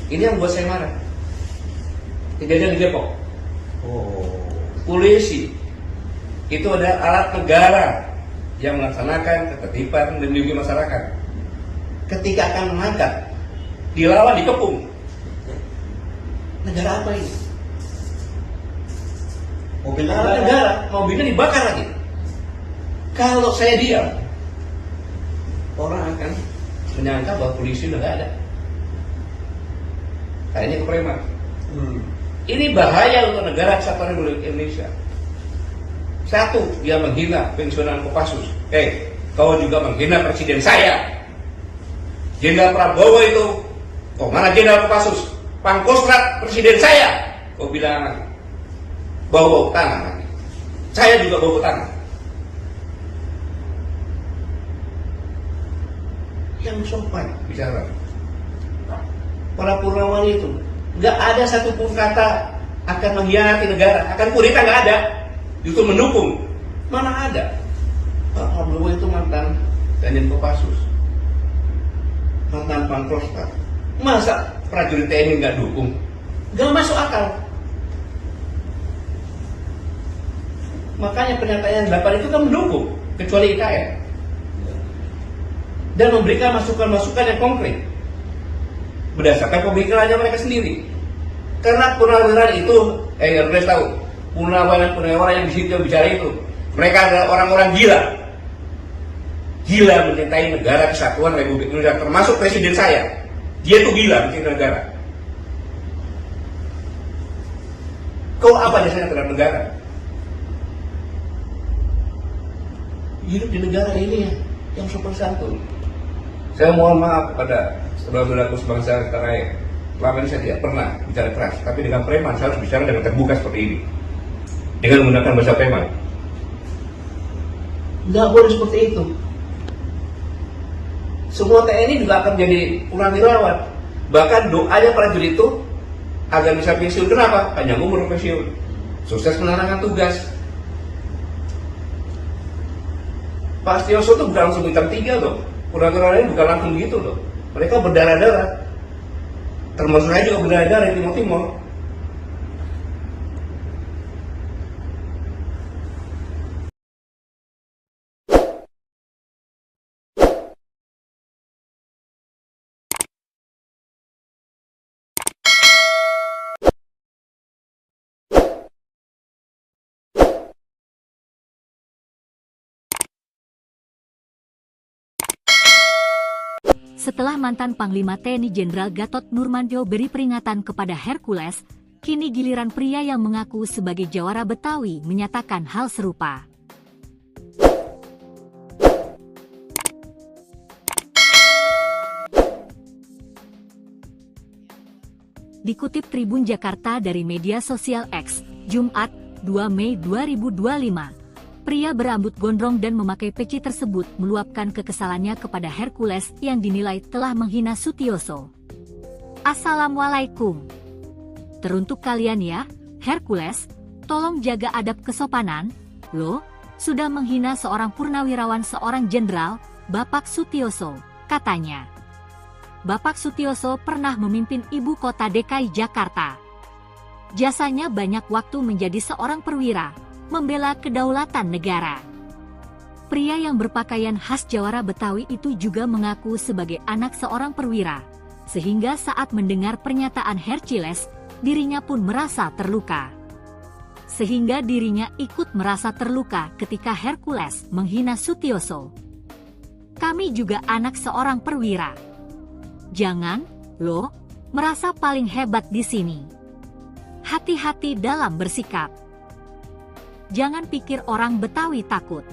ini yang buat saya marah. Kejadian di Depok. Polisi itu adalah alat negara yang melaksanakan ketertiban dan melindungi masyarakat. Ketika akan menangkap, dilawan, dikepung. Negara apa ini? Mobil negara, mobilnya dibakar lagi. Kalau saya diam, orang akan menyangka bahwa polisi udah gak ada. Kayaknya ke preman. Ini bahaya untuk negara kesatuan Republik Indonesia. Satu, dia menghina pensiunan Kopassus. Kau juga menghina presiden saya. Jenderal Prabowo itu, mana Jenderal Kopassus? Pangkostrat presiden saya. Kau bilang bau tangan. Saya juga bau tangan. Yang sopan bicara. Para Purnawan itu nggak ada satupun kata akan mengkhianati negara, akan kudeta, nggak ada. Justru mendukung. Mana ada? Pak Prabowo itu mantan Danjen Kopassus, mantan Pangkostrat. Masa prajurit TNI nggak dukung? Nggak masuk akal. Makanya pernyataan 8 itu kan mendukung, kecuali IKN. Dan memberikan masukan-masukan yang konkret berdasarkan pemikirannya mereka sendiri. Karena purnawirawan itu, harus tahu, purnawirawan yang di situ yang bicara itu, mereka adalah orang-orang gila mencintai negara kesatuan Republik Indonesia, termasuk presiden saya. Dia tuh gila mencintai negara. Kau apa dasarnya terhadap negara? Hidup di negara ini yang sopan santun. Saya mohon maaf kepada saudara-saudaraku sebangsa tanah air. Selama ini saya tidak pernah bicara keras, tapi dengan preman saya harus bicara dengan terbuka seperti ini, dengan menggunakan bahasa preman. Nggak boleh seperti itu. Semua TNI juga akan menjadi purnawirawan. Bahkan doanya prajurit itu agar bisa pensiun. Kenapa? Panjang umur pensiun, sukses menjalankan tugas. Pak Sutioso itu bukan langsung bintang 3 loh. Purnawirawan ini bukan langsung gitu loh. Mereka berdarah-darah. Termasuk saya juga berdarah-darah di Timur-Timur. Setelah mantan Panglima TNI Jenderal Gatot Nurmantio beri peringatan kepada Hercules, kini giliran pria yang mengaku sebagai jawara Betawi menyatakan hal serupa. Dikutip Tribun Jakarta dari media sosial X, Jumat, 2 Mei 2025. Pria berambut gondrong dan memakai peci tersebut meluapkan kekesalannya kepada Hercules yang dinilai telah menghina Sutioso. Assalamualaikum. Teruntuk kalian ya, Hercules, tolong jaga adab kesopanan, lo sudah menghina seorang purnawirawan seorang jenderal, Bapak Sutioso, katanya. Bapak Sutioso pernah memimpin ibu kota DKI Jakarta. Jasanya banyak waktu menjadi seorang perwira, membela kedaulatan negara. Pria yang berpakaian khas jawara Betawi itu juga mengaku sebagai anak seorang perwira, sehingga saat mendengar pernyataan Hercules, dirinya pun merasa terluka. Sehingga dirinya ikut merasa terluka ketika Hercules menghina Sutioso. Kami juga anak seorang perwira. Jangan, lo, merasa paling hebat di sini. Hati-hati dalam bersikap. Jangan pikir orang Betawi takut.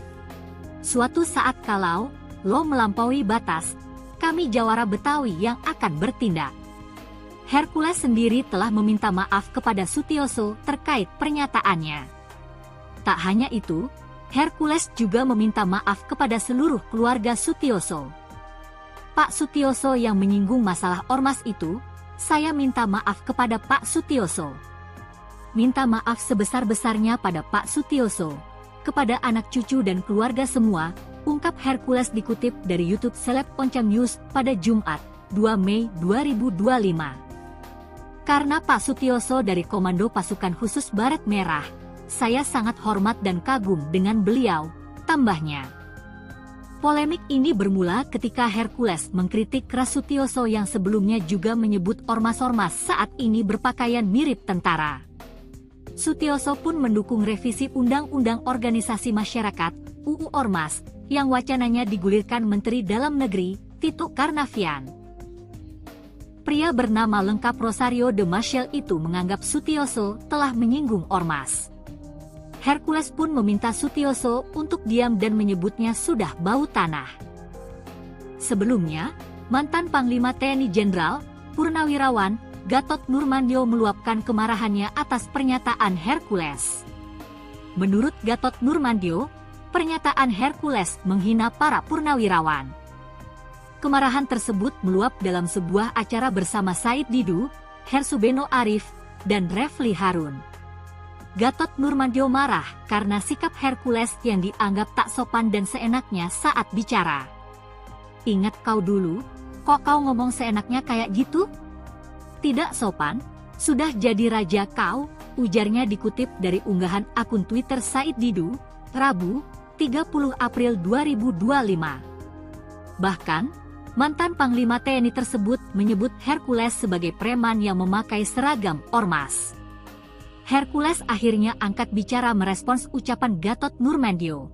Suatu saat kalau lo melampaui batas, kami jawara Betawi yang akan bertindak. Hercules sendiri telah meminta maaf kepada Sutioso terkait pernyataannya. Tak hanya itu, Hercules juga meminta maaf kepada seluruh keluarga Sutioso. Pak Sutioso yang menyinggung masalah ormas itu, saya minta maaf kepada Pak Sutioso. Minta maaf sebesar-besarnya pada Pak Sutioso, kepada anak cucu dan keluarga semua, ungkap Hercules dikutip dari YouTube Seleb Oncam News pada Jumat, 2 Mei 2025. Karena Pak Sutioso dari Komando Pasukan Khusus Baret Merah, saya sangat hormat dan kagum dengan beliau, tambahnya. Polemik ini bermula ketika Hercules mengkritik keras Sutioso yang sebelumnya juga menyebut ormas-ormas saat ini berpakaian mirip tentara. Sutioso pun mendukung revisi Undang-Undang Organisasi Masyarakat (UU Ormas) yang wacananya digulirkan Menteri Dalam Negeri Tito Karnavian. Pria bernama lengkap Rosario de Maciel itu menganggap Sutioso telah menyinggung ormas. Hercules pun meminta Sutioso untuk diam dan menyebutnya sudah bau tanah. Sebelumnya, mantan Panglima TNI Jenderal Purnawirawan Gatot Nurmantio meluapkan kemarahannya atas pernyataan Hercules. Menurut Gatot Nurmantio, pernyataan Hercules menghina para purnawirawan. Kemarahan tersebut meluap dalam sebuah acara bersama Said Didu, Hersubeno Arif, dan Refli Harun. Gatot Nurmantio marah karena sikap Hercules yang dianggap tak sopan dan seenaknya saat bicara. Ingat kau dulu, kok kau ngomong seenaknya kayak gitu? Tidak sopan, sudah jadi raja kau, ujarnya dikutip dari unggahan akun Twitter Said Didu, Rabu, 30 April 2025. Bahkan, mantan Panglima TNI tersebut menyebut Hercules sebagai preman yang memakai seragam ormas. Hercules akhirnya angkat bicara merespons ucapan Gatot Nurmantio.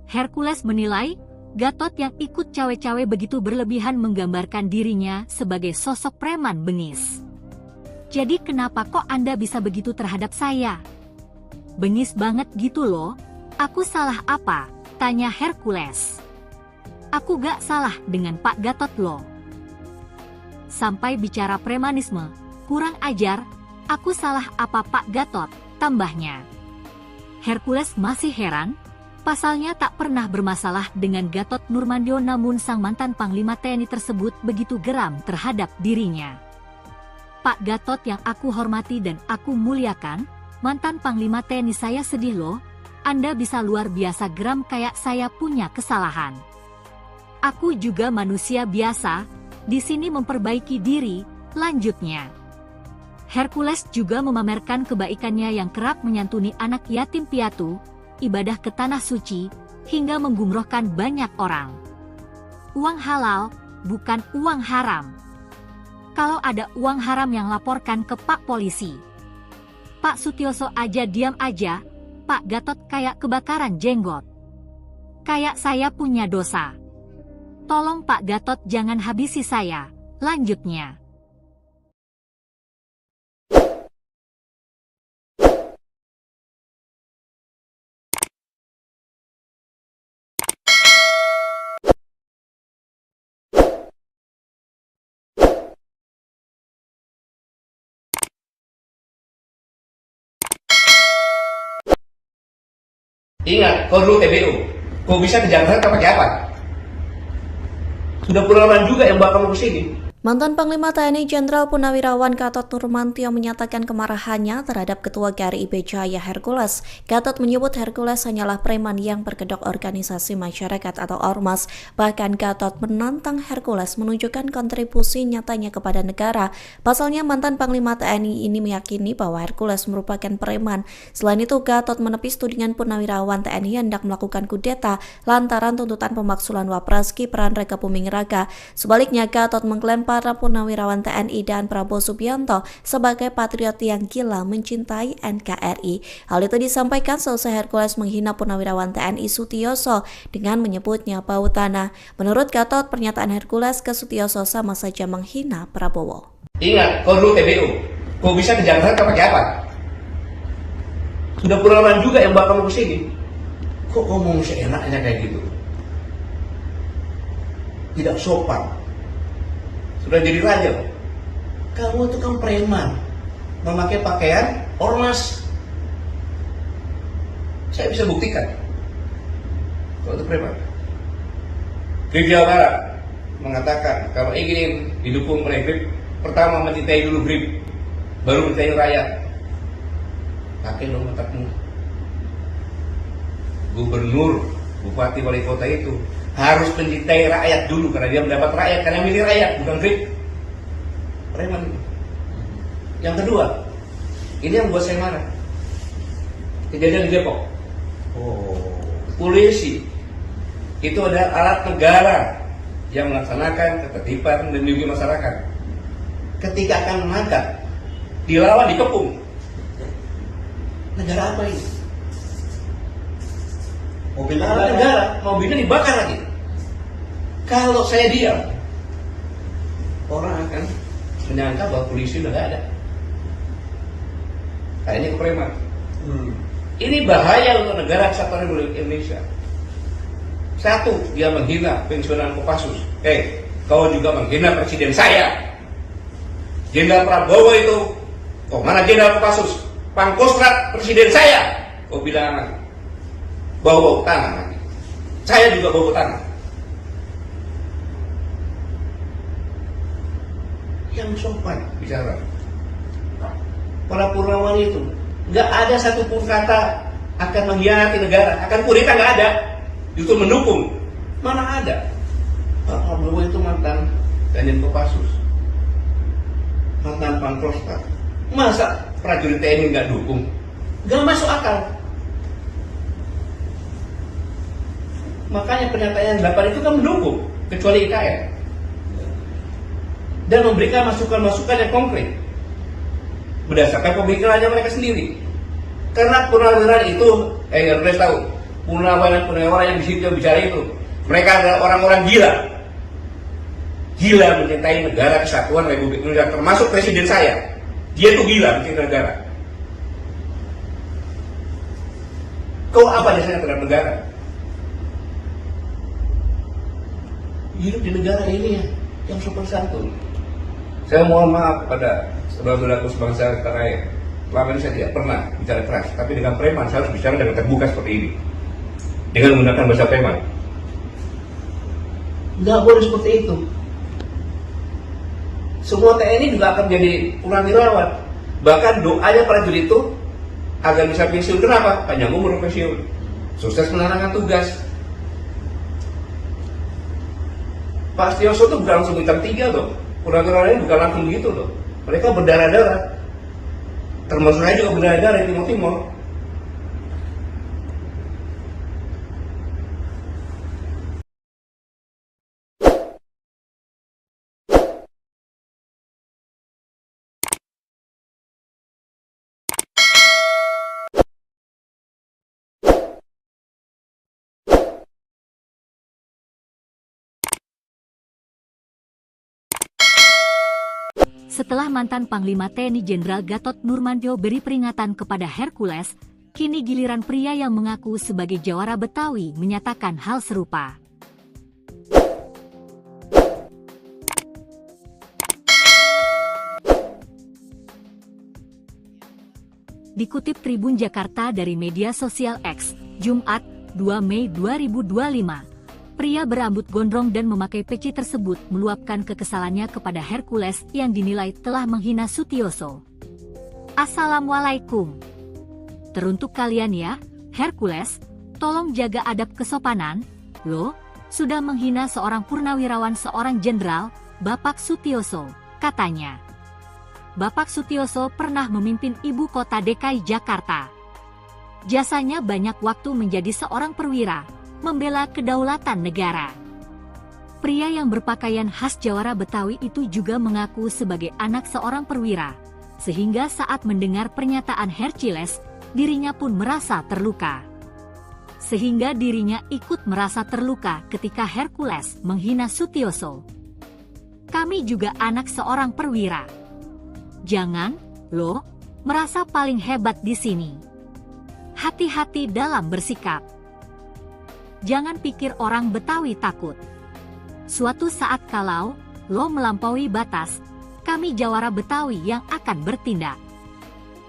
Hercules menilai, Gatot yang ikut cawe-cawe begitu berlebihan menggambarkan dirinya sebagai sosok preman bengis. Jadi kenapa kok Anda bisa begitu terhadap saya? Bengis banget gitu loh, aku salah apa? Tanya Hercules. Aku gak salah dengan Pak Gatot loh. Sampai bicara premanisme, kurang ajar, aku salah apa Pak Gatot, tambahnya. Hercules masih heran, pasalnya tak pernah bermasalah dengan Gatot Nurmantio namun sang mantan Panglima TNI tersebut begitu geram terhadap dirinya. Pak Gatot yang aku hormati dan aku muliakan, mantan Panglima TNI saya sedih loh, Anda bisa luar biasa geram kayak saya punya kesalahan. Aku juga manusia biasa, di sini memperbaiki diri, lanjutnya. Hercules juga memamerkan kebaikannya yang kerap menyantuni anak yatim piatu, ibadah ke tanah suci, hingga menggumrohkan banyak orang. Uang halal, bukan uang haram. Kalau ada uang haram yang laporkan ke Pak Polisi. Pak Sutioso aja diam aja, Pak Gatot kayak kebakaran jenggot. Kayak saya punya dosa. Tolong Pak Gatot jangan habisi saya. Lanjutnya. Ingat, kau dulu TBU. Kau bisa ke Jakarta pakai apa? Sudah puluhan juga yang bawa kamu ke sini. Mantan Panglima TNI Jenderal Purnawirawan Gatot Nurmantio menyatakan kemarahannya terhadap Ketua GRIB Jaya Hercules. Gatot menyebut Hercules hanyalah preman yang berkedok organisasi masyarakat atau ormas. Bahkan Gatot menantang Hercules menunjukkan kontribusi nyatanya kepada negara. Pasalnya mantan Panglima TNI ini meyakini bahwa Hercules merupakan preman. Selain itu, Gatot menepis tudingan Purnawirawan TNI hendak melakukan kudeta lantaran tuntutan pemaksulan Wapres Gibran Raka Buming Raka. Sebaliknya, Gatot mengklaim para Purnawirawan TNI dan Prabowo Subianto sebagai patriot yang gila mencintai NKRI. Hal itu disampaikan selesai Hercules menghina Purnawirawan TNI Sutioso dengan menyebutnya bau tanah. Menurut Gatot, pernyataan Hercules ke Sutioso sama saja menghina Prabowo. Ingat, kau dulu TBU. Kau bisa ke Jakarta pakai apa? Sudah puluhan juga yang bawa kamu ke sini. Kok ngomong seenaknya kayak gitu? Tidak sopan. Sudah jadi raja. Kamu itu kan preman, memakai pakaian ormas. Saya bisa buktikan kalau itu preman. Grip Jawa Barat mengatakan kalau ingin didukung oleh Grip, pertama mencintai dulu Grip, baru mencintai rakyat. Pakai dong otakmu. Gubernur, bupati, wali kota itu harus mencintai rakyat dulu karena dia mendapat rakyat, karena milih rakyat, bukan Grip. Preman. Yang kedua, ini yang buat saya marah. Kejadian di Depok. Polisi itu adalah alat negara yang melaksanakan ketertiban dan melindungi masyarakat. Ketika akan menangkap, dilawan, dikepung. Negara apa ini? Mobil negara, mobilnya dibakar lagi. Kalau saya diam, orang akan menyangka bahwa polisi udah gak ada. Kayaknya kepreman. Ini bahaya untuk negara kesatuan Republik Indonesia. Satu, dia menghina pensiunan Kopassus. Kau juga menghina presiden saya. Jenderal Prabowo itu, mana Jenderal Kopassus? Pangkostrat presiden saya. Kau bilang bau tanah lagi. Saya juga bau tanah. Yang sopan bicara. Para Purnawan itu nggak ada satupun kata akan mengkhianati negara, akan kudeta, nggak ada. Justru mendukung. Mana ada? Pak Prabowo itu mantan Danjen Kopassus, mantan Pangkostrat. Masa prajurit TNI nggak dukung? Nggak masuk akal. Makanya pernyataan 8 itu kan mendukung, kecuali IKN. Dan memberikan masukan-masukan yang konkret berdasarkan pemikirannya mereka sendiri. Karena purnawirawan itu, harus tahu, purnawirawan yang di situ yang bicara itu, mereka adalah orang-orang gila mencintai negara kesatuan Republik Indonesia, termasuk presiden saya. Dia tuh gila mencintai negara. Kau apa dasarnya terhadap negara? Hidup di negara ini yang sopan santun. Saya mohon maaf kepada saudara-saudaraku sebangsa tanah air. Selama ini saya tidak pernah bicara keras, tapi dengan preman saya harus bicara dengan terbuka seperti ini, dengan menggunakan bahasa preman. Nggak boleh seperti itu. Semua TNI juga akan menjadi purnawirawan. Bahkan doanya prajurit itu agar bisa pensiun. Kenapa? Panjang umur pensiun, sukses menjalankan tugas. Pak Sutioso itu bukan langsung bintang 3 loh. Purnawirawan ini bukan langsung begitu loh. Mereka berdarah-darah. Termasuk saya juga berdarah-darah di Timur-Timur. Setelah mantan Panglima TNI Jenderal Gatot Nurmantio beri peringatan kepada Hercules, kini giliran pria yang mengaku sebagai jawara Betawi menyatakan hal serupa. Dikutip Tribun Jakarta dari media sosial X, Jumat, 2 Mei 2025, pria berambut gondrong dan memakai peci tersebut meluapkan kekesalannya kepada Hercules yang dinilai telah menghina Sutioso. Assalamualaikum. Teruntuk kalian ya, Hercules, tolong jaga adab kesopanan, lo, sudah menghina seorang purnawirawan seorang jenderal, Bapak Sutioso, katanya. Bapak Sutioso pernah memimpin ibu kota DKI Jakarta. Jasanya banyak waktu menjadi seorang perwira, membela kedaulatan negara. Pria yang berpakaian khas jawara Betawi itu juga mengaku sebagai anak seorang perwira, sehingga saat mendengar pernyataan Hercules, dirinya pun merasa terluka. Sehingga dirinya ikut merasa terluka ketika Hercules menghina Sutioso. Kami juga anak seorang perwira. Jangan, lo, merasa paling hebat di sini. Hati-hati dalam bersikap. Jangan pikir orang Betawi takut. Suatu saat kalau lo melampaui batas, kami jawara Betawi yang akan bertindak.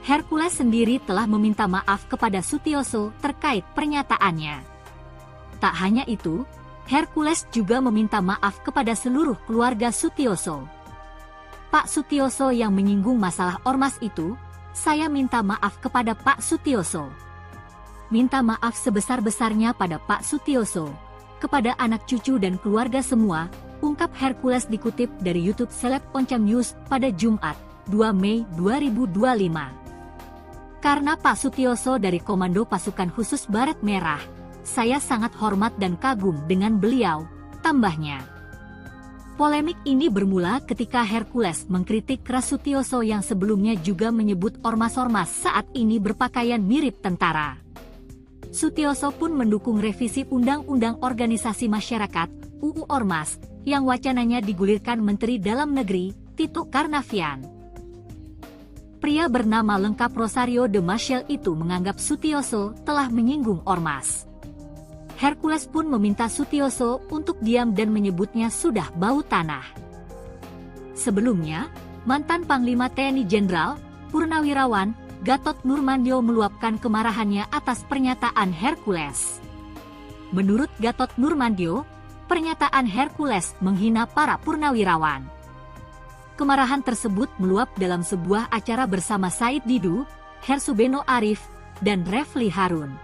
Hercules sendiri telah meminta maaf kepada Sutioso terkait pernyataannya. Tak hanya itu, Hercules juga meminta maaf kepada seluruh keluarga Sutioso. Pak Sutioso yang menyinggung masalah ormas itu, saya minta maaf kepada Pak Sutioso. Minta maaf sebesar-besarnya pada Pak Sutioso, kepada anak cucu dan keluarga semua, ungkap Hercules dikutip dari YouTube Seleb Oncam News pada Jumat, 2 Mei 2025. Karena Pak Sutioso dari Komando Pasukan Khusus Baret Merah, saya sangat hormat dan kagum dengan beliau, tambahnya. Polemik ini bermula ketika Hercules mengkritik keras Sutioso yang sebelumnya juga menyebut ormas-ormas saat ini berpakaian mirip tentara. Sutioso pun mendukung revisi Undang-Undang Organisasi Masyarakat (UU Ormas) yang wacananya digulirkan Menteri Dalam Negeri Tito Karnavian. Pria bernama lengkap Rosario de Maciel itu menganggap Sutioso telah menyinggung ormas. Hercules pun meminta Sutioso untuk diam dan menyebutnya sudah bau tanah. Sebelumnya, mantan Panglima TNI Jenderal, Purnawirawan, Gatot Nurmantio meluapkan kemarahannya atas pernyataan Hercules. Menurut Gatot Nurmantio, pernyataan Hercules menghina para purnawirawan. Kemarahan tersebut meluap dalam sebuah acara bersama Said Didu, Hersubeno Arif, dan Refli Harun.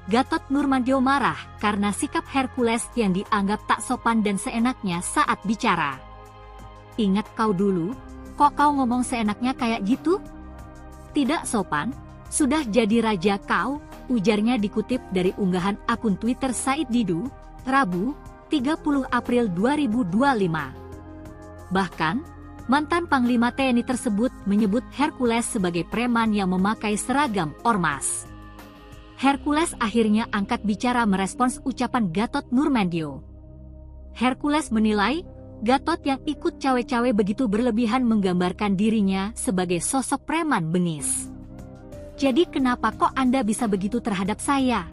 Gatot Nurmantio marah karena sikap Hercules yang dianggap tak sopan dan seenaknya saat bicara. Ingat kau dulu, kok kau ngomong seenaknya kayak gitu? Tidak sopan, sudah jadi raja kau, ujarnya dikutip dari unggahan akun Twitter Said Didu, Rabu, 30 April 2025. Bahkan, mantan Panglima TNI tersebut menyebut Hercules sebagai preman yang memakai seragam ormas. Hercules akhirnya angkat bicara merespons ucapan Gatot Nurmantio. Hercules menilai, Gatot yang ikut cawe-cawe begitu berlebihan menggambarkan dirinya sebagai sosok preman bengis. Jadi kenapa kok Anda bisa begitu terhadap saya?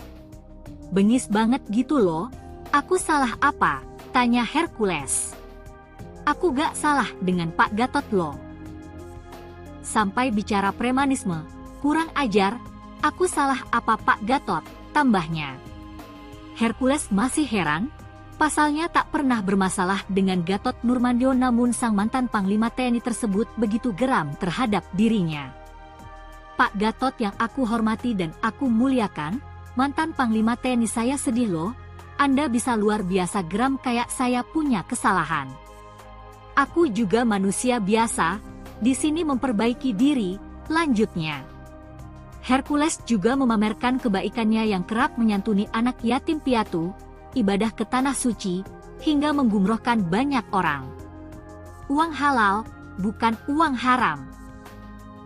Bengis banget gitu loh, aku salah apa? Tanya Hercules. Aku gak salah dengan Pak Gatot loh. Sampai bicara premanisme, kurang ajar, aku salah apa Pak Gatot, tambahnya. Hercules masih heran, pasalnya tak pernah bermasalah dengan Gatot Nurmantio namun sang mantan Panglima TNI tersebut begitu geram terhadap dirinya. Pak Gatot yang aku hormati dan aku muliakan, mantan Panglima TNI saya sedih loh, Anda bisa luar biasa geram kayak saya punya kesalahan. Aku juga manusia biasa, di sini memperbaiki diri, lanjutnya. Hercules juga memamerkan kebaikannya yang kerap menyantuni anak yatim piatu, ibadah ke tanah suci, hingga menggumrohkan banyak orang. Uang halal, bukan uang haram.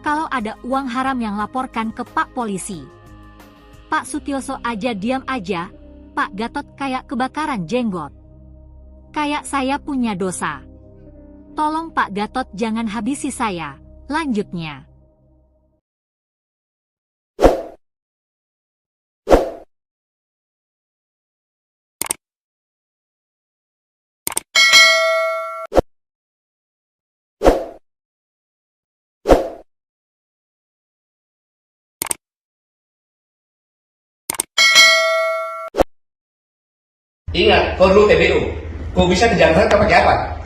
Kalau ada uang haram yang laporkan ke Pak Polisi. Pak Sutioso aja diam aja, Pak Gatot kayak kebakaran jenggot. Kayak saya punya dosa. Tolong Pak Gatot jangan habisi saya. Lanjutnya. Ingat, kau dulu TBU. Kau bisa ke Jakarta pakai apa?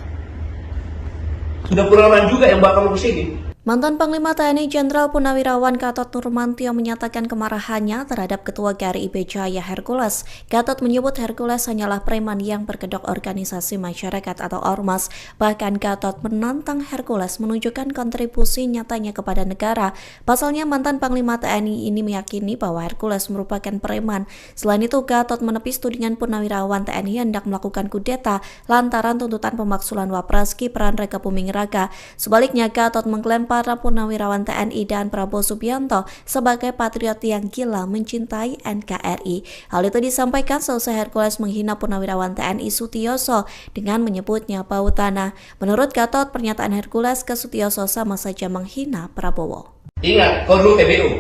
Sudah puluhan juga yang bawa kamu ke sini. Mantan Panglima TNI Jenderal Purnawirawan Gatot Nurmantio menyatakan kemarahannya terhadap Ketua GRIB Jaya Hercules. Gatot menyebut Hercules hanyalah preman yang berkedok organisasi masyarakat atau ormas. Bahkan Gatot menantang Hercules menunjukkan kontribusi nyatanya kepada negara. Pasalnya mantan Panglima TNI ini meyakini bahwa Hercules merupakan preman. Selain itu, Gatot menepis tudingan Purnawirawan TNI hendak melakukan kudeta lantaran tuntutan pemaksulan Wapres Gibran Rakabuming Raka. Sebaliknya, Gatot mengklaim para Purnawirawan TNI dan Prabowo Subianto sebagai patriot yang gila mencintai NKRI. Hal itu disampaikan selesai Hercules menghina Purnawirawan TNI Sutioso dengan menyebutnya bau tanah. Menurut Gatot, pernyataan Hercules ke Sutioso sama saja menghina Prabowo. Ingat, kau dulu TBU.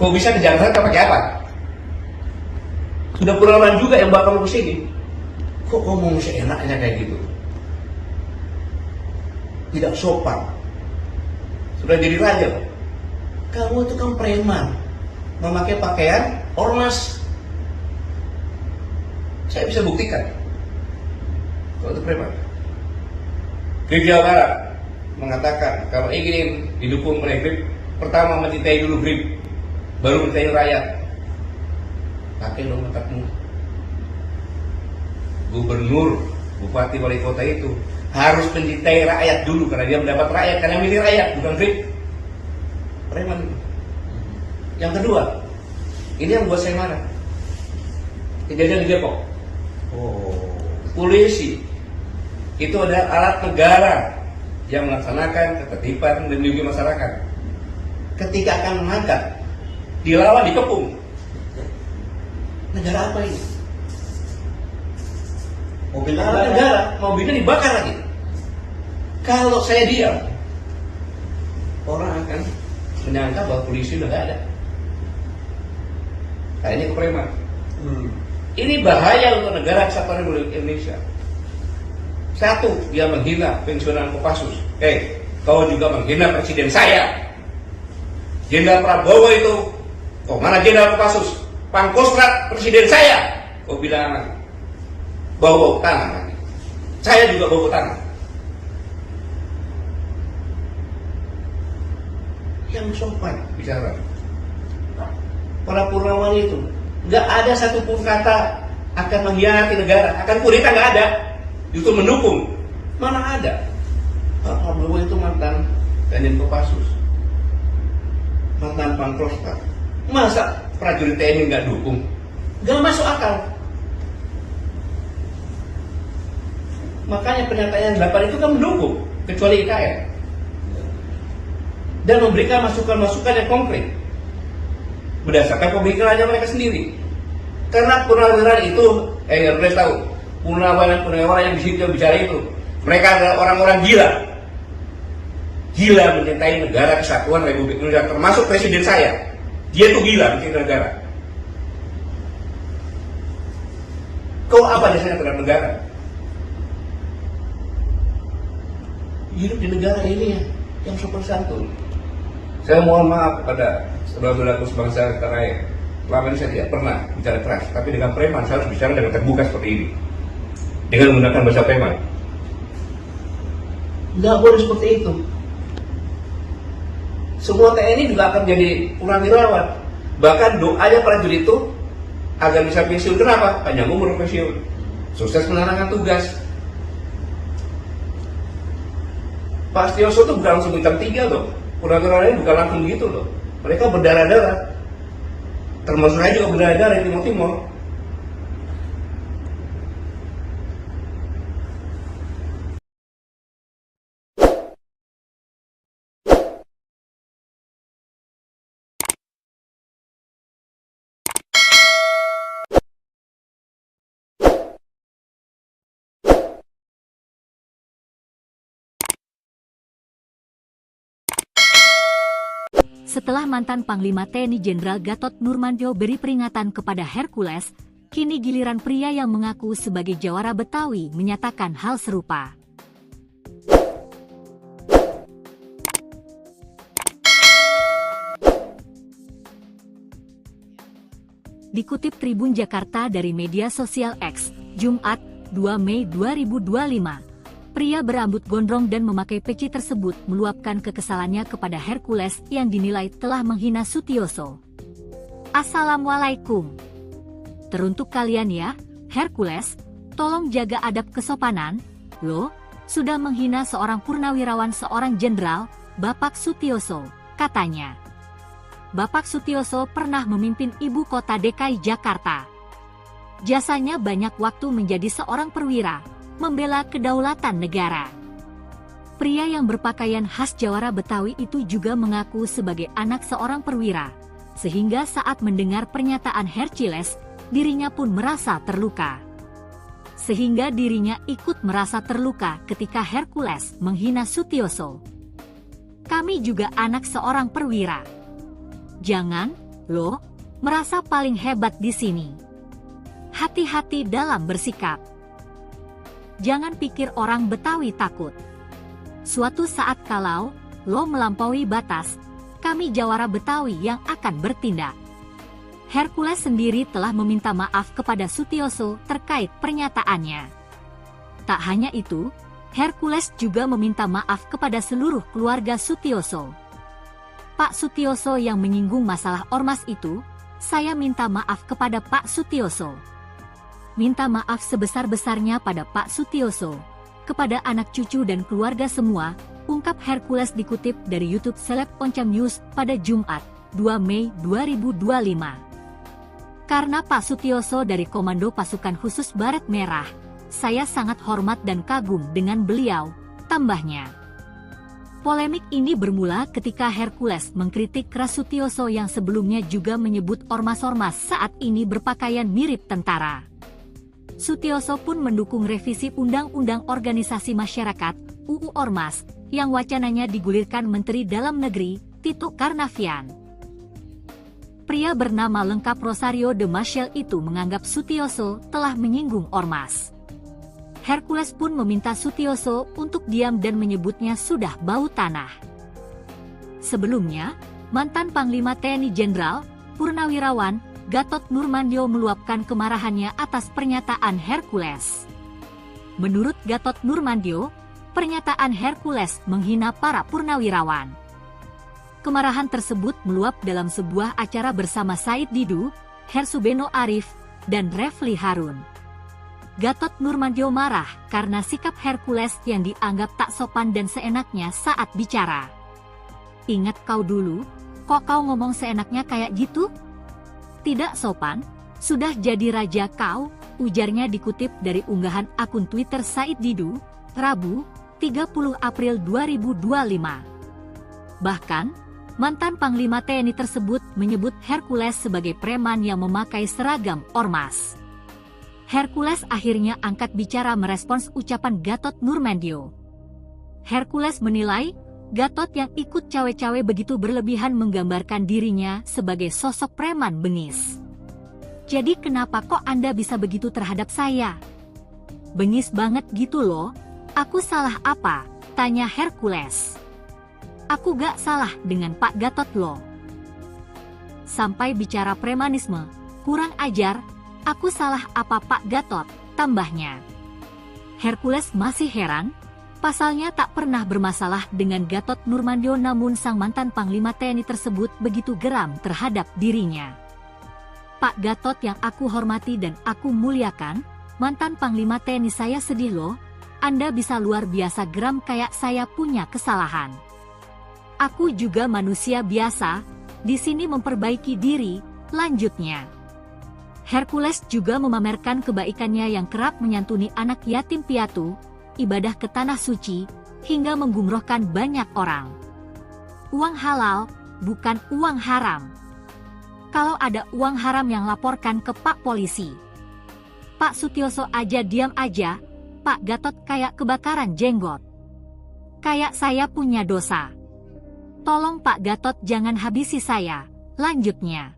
Kau bisa ke Jakarta pakai apa? Sudah puluhan juga yang bawa kamu ke sini. Kok ngomong seenaknya kayak gitu? Tidak sopan. Sudah jadi raja. Kamu itu kan preman, memakai pakaian ormas. Saya bisa buktikan kalau itu preman. Grip Jawa Barat mengatakan kalau ingin didukung oleh Grip, pertama mencintai dulu Grip, baru mencintai rakyat. Pakai dong otakmu. Gubernur, bupati, wali kota itu harus mencintai rakyat dulu karena dia mendapat rakyat, karena milih rakyat, bukan Grip. Preman. Yang kedua, ini yang buat saya marah. Kejadian di Depok. Polisi itu adalah alat negara yang melaksanakan ketertiban dan melindungi masyarakat. Ketika akan mengangkat, dilawan, dikepung. Negara apa ini? Mobil negara, mobilnya dibakar lagi. Kalau saya diam, orang akan menyangka bahwa polisi udah gak ada. Nah, ini kepreman. Ini bahaya untuk negara kesatuan Republik Indonesia. Satu, dia menghina pensiunan Kopassus. Kau juga menghina presiden saya. Jenderal Prabowo itu, mana Jenderal Kopassus? Pangkostrat presiden saya. Kau bilang bau tangan. Saya juga bau tangan. Yang sopan bicara. Para Purnawan itu nggak ada satupun kata akan mengkhianati negara, akan kudeta, nggak ada. Justru mendukung. Mana ada? Pak Prabowo itu mantan Danjen Kopassus, mantan Pangkostrat. Masa prajurit TNI nggak dukung? Nggak masuk akal. Makanya pernyataan 8 itu kan mendukung, kecuali IKN. Dan memberikan masukan-masukan yang konkret berdasarkan pemikirannya mereka sendiri. Karena purnawirawan itu, kalian tahu, purnawirawan yang di situ yang bicara itu, mereka adalah orang-orang gila mencintai negara kesatuan Republik Indonesia, termasuk presiden saya. Dia tuh gila mencintai negara. Kau apa dasarnya terhadap negara? Hidup di negara ini yang sopan santun. Saya mohon maaf kepada saudara-saudaraku sebangsa tanah air. Selama ini saya tidak pernah bicara keras, tapi dengan preman saya harus bicara dengan terbuka seperti ini, dengan menggunakan bahasa preman. Nggak boleh seperti itu. Semua TNI juga akan jadi purnawirawan. Bahkan doanya prajurit itu agar bisa pensiun. Kenapa? Panjang umur pensiun, sukses menjalankan tugas. Pak Sutioso itu bukan langsung bintang 3 loh. Purnawirawan ini bukan langsung gitu loh. Mereka berdarah-darah. Termasuk saya juga berdarah-darah di Timur-Timur. Setelah mantan Panglima TNI Jenderal Gatot Nurmantio beri peringatan kepada Hercules, kini giliran pria yang mengaku sebagai jawara Betawi menyatakan hal serupa. Dikutip Tribun Jakarta dari media sosial X, Jumat, 2 Mei 2025. Pria berambut gondrong dan memakai peci tersebut meluapkan kekesalannya kepada Hercules yang dinilai telah menghina Sutioso. Assalamualaikum. Teruntuk kalian ya, Hercules, tolong jaga adab kesopanan, lo sudah menghina seorang purnawirawan seorang jenderal, Bapak Sutioso, katanya. Bapak Sutioso pernah memimpin ibu kota DKI Jakarta. Jasanya banyak waktu menjadi seorang perwira, membela kedaulatan negara. Pria yang berpakaian khas jawara Betawi itu juga mengaku sebagai anak seorang perwira, sehingga saat mendengar pernyataan Hercules, dirinya pun merasa terluka. Sehingga dirinya ikut merasa terluka ketika Hercules menghina Sutioso. Kami juga anak seorang perwira. Jangan, lo, merasa paling hebat di sini. Hati-hati dalam bersikap. Jangan pikir orang Betawi takut. Suatu saat kalau lo melampaui batas, kami jawara Betawi yang akan bertindak. Hercules sendiri telah meminta maaf kepada Sutioso terkait pernyataannya. Tak hanya itu, Hercules juga meminta maaf kepada seluruh keluarga Sutioso. Pak Sutioso yang menyinggung masalah ormas itu, saya minta maaf kepada Pak Sutioso. Minta maaf sebesar-besarnya pada Pak Sutioso, kepada anak cucu dan keluarga semua, ungkap Hercules dikutip dari YouTube Seleb Oncam News pada Jumat, 2 Mei 2025. Karena Pak Sutioso dari Komando Pasukan Khusus Baret Merah, saya sangat hormat dan kagum dengan beliau, tambahnya. Polemik ini bermula ketika Hercules mengkritik keras Sutioso yang sebelumnya juga menyebut ormas-ormas saat ini berpakaian mirip tentara. Sutioso pun mendukung revisi Undang-Undang Organisasi Masyarakat (UU Ormas) yang wacananya digulirkan Menteri Dalam Negeri Tito Karnavian. Pria bernama lengkap Rosario de Maciel itu menganggap Sutioso telah menyinggung ormas. Hercules pun meminta Sutioso untuk diam dan menyebutnya sudah bau tanah. Sebelumnya, mantan Panglima TNI Jenderal Purnawirawan Gatot Nurmantio meluapkan kemarahannya atas pernyataan Hercules. Menurut Gatot Nurmantio, pernyataan Hercules menghina para purnawirawan. Kemarahan tersebut meluap dalam sebuah acara bersama Said Didu, Hersubeno Arif, dan Refli Harun. Gatot Nurmantio marah karena sikap Hercules yang dianggap tak sopan dan seenaknya saat bicara. Ingat kau dulu, kok kau ngomong seenaknya kayak gitu? Tidak sopan, sudah jadi raja kau, ujarnya dikutip dari unggahan akun Twitter Said Didu, Rabu, 30 April 2025. Bahkan, mantan Panglima TNI tersebut menyebut Hercules sebagai preman yang memakai seragam ormas. Hercules akhirnya angkat bicara merespons ucapan Gatot Nurmantio. Hercules menilai, Gatot yang ikut cawe-cawe begitu berlebihan menggambarkan dirinya sebagai sosok preman bengis. Jadi kenapa kok Anda bisa begitu terhadap saya? Bengis banget gitu loh, aku salah apa? Tanya Hercules. Aku gak salah dengan Pak Gatot loh. Sampai bicara premanisme, kurang ajar, aku salah apa Pak Gatot, tambahnya. Hercules masih heran, pasalnya tak pernah bermasalah dengan Gatot Nurmantio namun sang mantan Panglima TNI tersebut begitu geram terhadap dirinya. Pak Gatot yang aku hormati dan aku muliakan, mantan Panglima TNI saya sedih loh, Anda bisa luar biasa geram kayak saya punya kesalahan. Aku juga manusia biasa, di sini memperbaiki diri, lanjutnya. Hercules juga memamerkan kebaikannya yang kerap menyantuni anak yatim piatu, ibadah ke tanah suci, hingga menggumrohkan banyak orang. Uang halal, bukan uang haram. Kalau ada uang haram yang laporkan ke Pak Polisi. Pak Sutioso aja diam aja, Pak Gatot kayak kebakaran jenggot. Kayak saya punya dosa. Tolong Pak Gatot jangan habisi saya. Lanjutnya.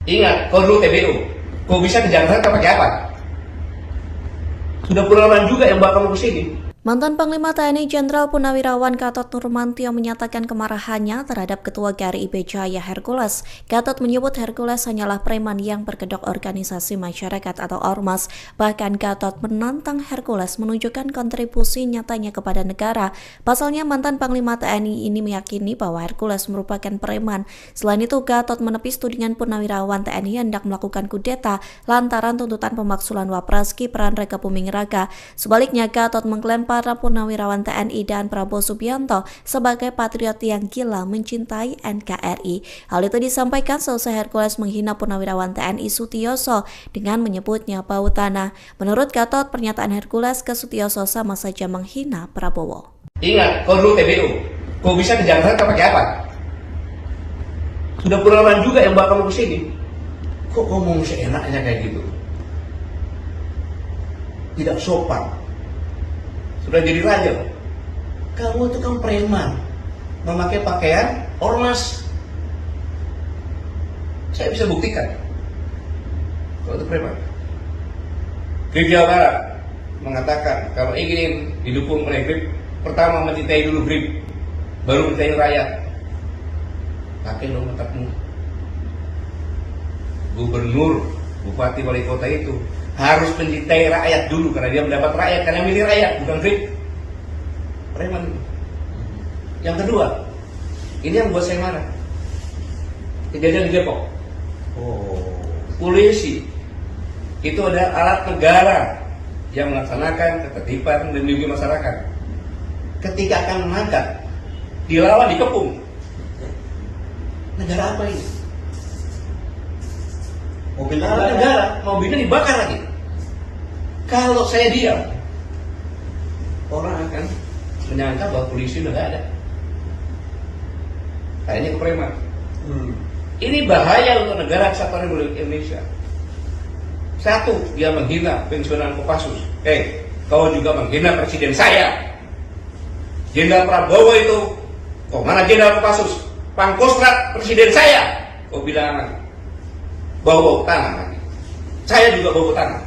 Ingat, kau dulu TBU. Kau bisa ke Jakarta pakai apa? Sudah puluhan juga yang bawa kamu ke sini. Mantan Panglima TNI Jenderal Purnawirawan Gatot Nurmantio menyatakan kemarahannya terhadap Ketua GRIB Jaya Hercules. Gatot menyebut Hercules hanyalah preman yang berkedok organisasi masyarakat atau ormas. Bahkan Gatot menantang Hercules menunjukkan kontribusi nyatanya kepada negara. Pasalnya mantan Panglima TNI ini meyakini bahwa Hercules merupakan preman. Selain itu, Gatot menepis tudingan Purnawirawan TNI hendak melakukan kudeta lantaran tuntutan pemaksulan Wapres Gibran Raka Buming Raka. Sebaliknya, Gatot mengklaim para Purnawirawan TNI dan Prabowo Subianto sebagai patriot yang gila mencintai NKRI. Hal itu disampaikan selesai Hercules menghina Purnawirawan TNI Sutioso dengan menyebutnya bau tanah. Menurut Gatot, pernyataan Hercules ke Sutioso sama saja menghina Prabowo. Ingat, kau dulu TBU. Kau bisa ke Jakarta pakai apa? Sudah puluhan juga yang bawa kamu ke sini. Kok ngomong seenaknya kayak gitu? Tidak sopan. Sudah jadi raja. Kamu itu kan preman, memakai pakaian ormas. Saya bisa buktikan kalau itu preman. GRIB Jawa Barat mengatakan kalau ingin didukung oleh GRIB, pertama mencintai dulu GRIB, baru mencintai rakyat. Pakai dong otakmu. Gubernur, bupati, wali kota itu harus mencintai rakyat dulu karena dia mendapat rakyat, karena milih rakyat, bukan GRIB. Preman. Yang kedua, ini yang buat saya marah. Kejadian di Depok. Polisi itu ada alat negara yang melaksanakan ketertiban dan melindungi masyarakat. Ketika akan menangkap, dilawan, dikepung. Negara apa ini? Mobil negara, mobilnya dibakar lagi. Kalau saya diam, orang akan menyangka bahwa polisi udah gak ada. Kayaknya ke preman. Ini bahaya untuk negara kesatuan Republik Indonesia. Satu, dia menghina pensiunan Kopassus. Kau juga menghina presiden saya. Jenderal Prabowo itu, kok mana Jenderal Kopassus? Pangkostrat presiden saya. Kau bilang bau tangan lagi. Saya juga bau tangan.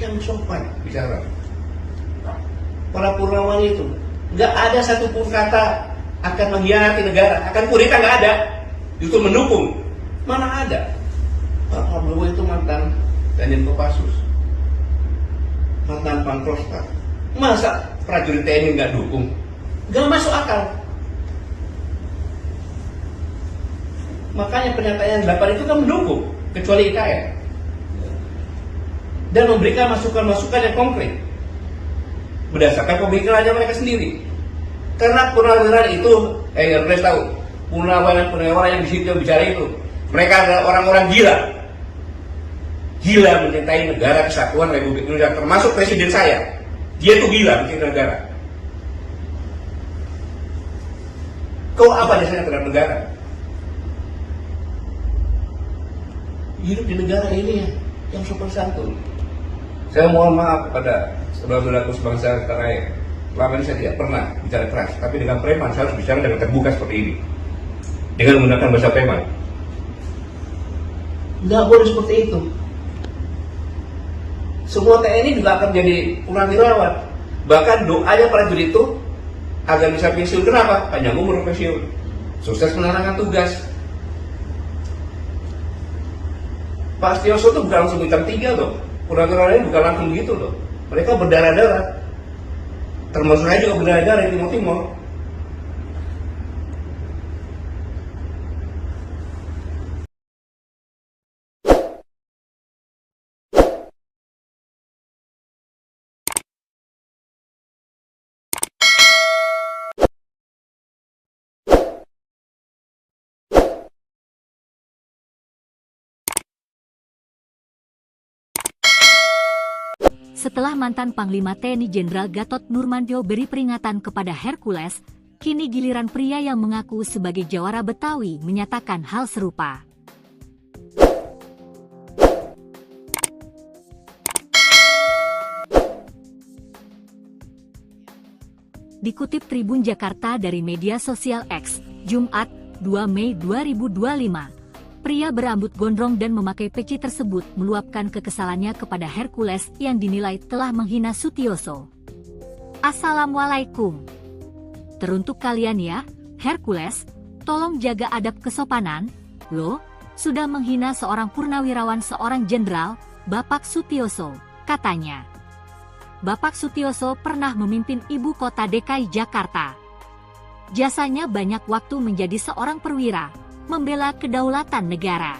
Yang sopan bicara. Para Purnawan itu nggak ada satupun kata akan mengkhianati negara, akan kudeta, nggak ada. Justru mendukung. Mana ada? Pak Prabowo itu mantan Danjen Kopassus, mantan Pangkostrat. Masa prajurit TNI nggak dukung? Nggak masuk akal. Makanya pernyataan 8 itu kan mendukung, kecuali IKN. Dan memberikan masukan-masukan yang konkret berdasarkan pemikirannya mereka sendiri. Karena purnawirawan itu, harus tahu, purnawirawan yang di situ yang bicara itu, mereka adalah orang-orang gila mencintai negara kesatuan Republik Indonesia, termasuk presiden saya. Dia tuh gila mencintai negara. Kau apa dasarnya terhadap negara? Hidup di negara ini yang sopan santun. Saya mohon maaf kepada saudara-saudaraku sebangsa tanah air. Selama ini saya tidak pernah bicara keras, tapi dengan preman saya harus bicara dengan terbuka seperti ini, dengan menggunakan bahasa preman. Nggak boleh seperti itu. Semua TNI juga akan jadi purnawirawan. Bahkan doanya prajurit itu agar bisa pensiun. Kenapa? Panjang umur pensiun, sukses menjalankan tugas. Pak Sutioso itu bukan langsung bintang 3 loh. Purnawirawan ini bukan langsung gitu loh. Mereka berdarah-darah. Termasuk saya juga berdarah-darah di Timur-Timur. Setelah mantan Panglima TNI Jenderal Gatot Nurmantio beri peringatan kepada Hercules, kini giliran pria yang mengaku sebagai jawara Betawi menyatakan hal serupa. Dikutip Tribun Jakarta dari media sosial X, Jumat, 2 Mei 2025, pria berambut gondrong dan memakai peci tersebut meluapkan kekesalannya kepada Hercules yang dinilai telah menghina Sutioso. Assalamualaikum. Teruntuk kalian ya, Hercules, tolong jaga adab kesopanan, lo, sudah menghina seorang purnawirawan seorang jenderal, Bapak Sutioso, katanya. Bapak Sutioso pernah memimpin ibu kota DKI Jakarta. Jasanya banyak waktu menjadi seorang perwira, membela kedaulatan negara.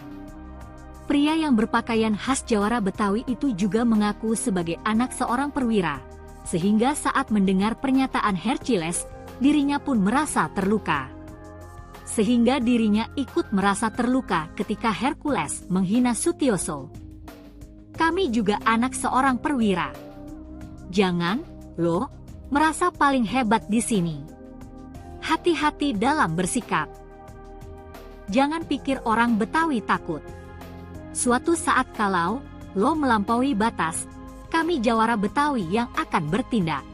Pria yang berpakaian khas jawara Betawi itu juga mengaku sebagai anak seorang perwira, sehingga saat mendengar pernyataan Hercules, dirinya pun merasa terluka. Sehingga dirinya ikut merasa terluka ketika Hercules menghina Sutioso. Kami juga anak seorang perwira. Jangan, lo, merasa paling hebat di sini. Hati-hati dalam bersikap. Jangan pikir orang Betawi takut. Suatu saat kalau lo melampaui batas, kami jawara Betawi yang akan bertindak.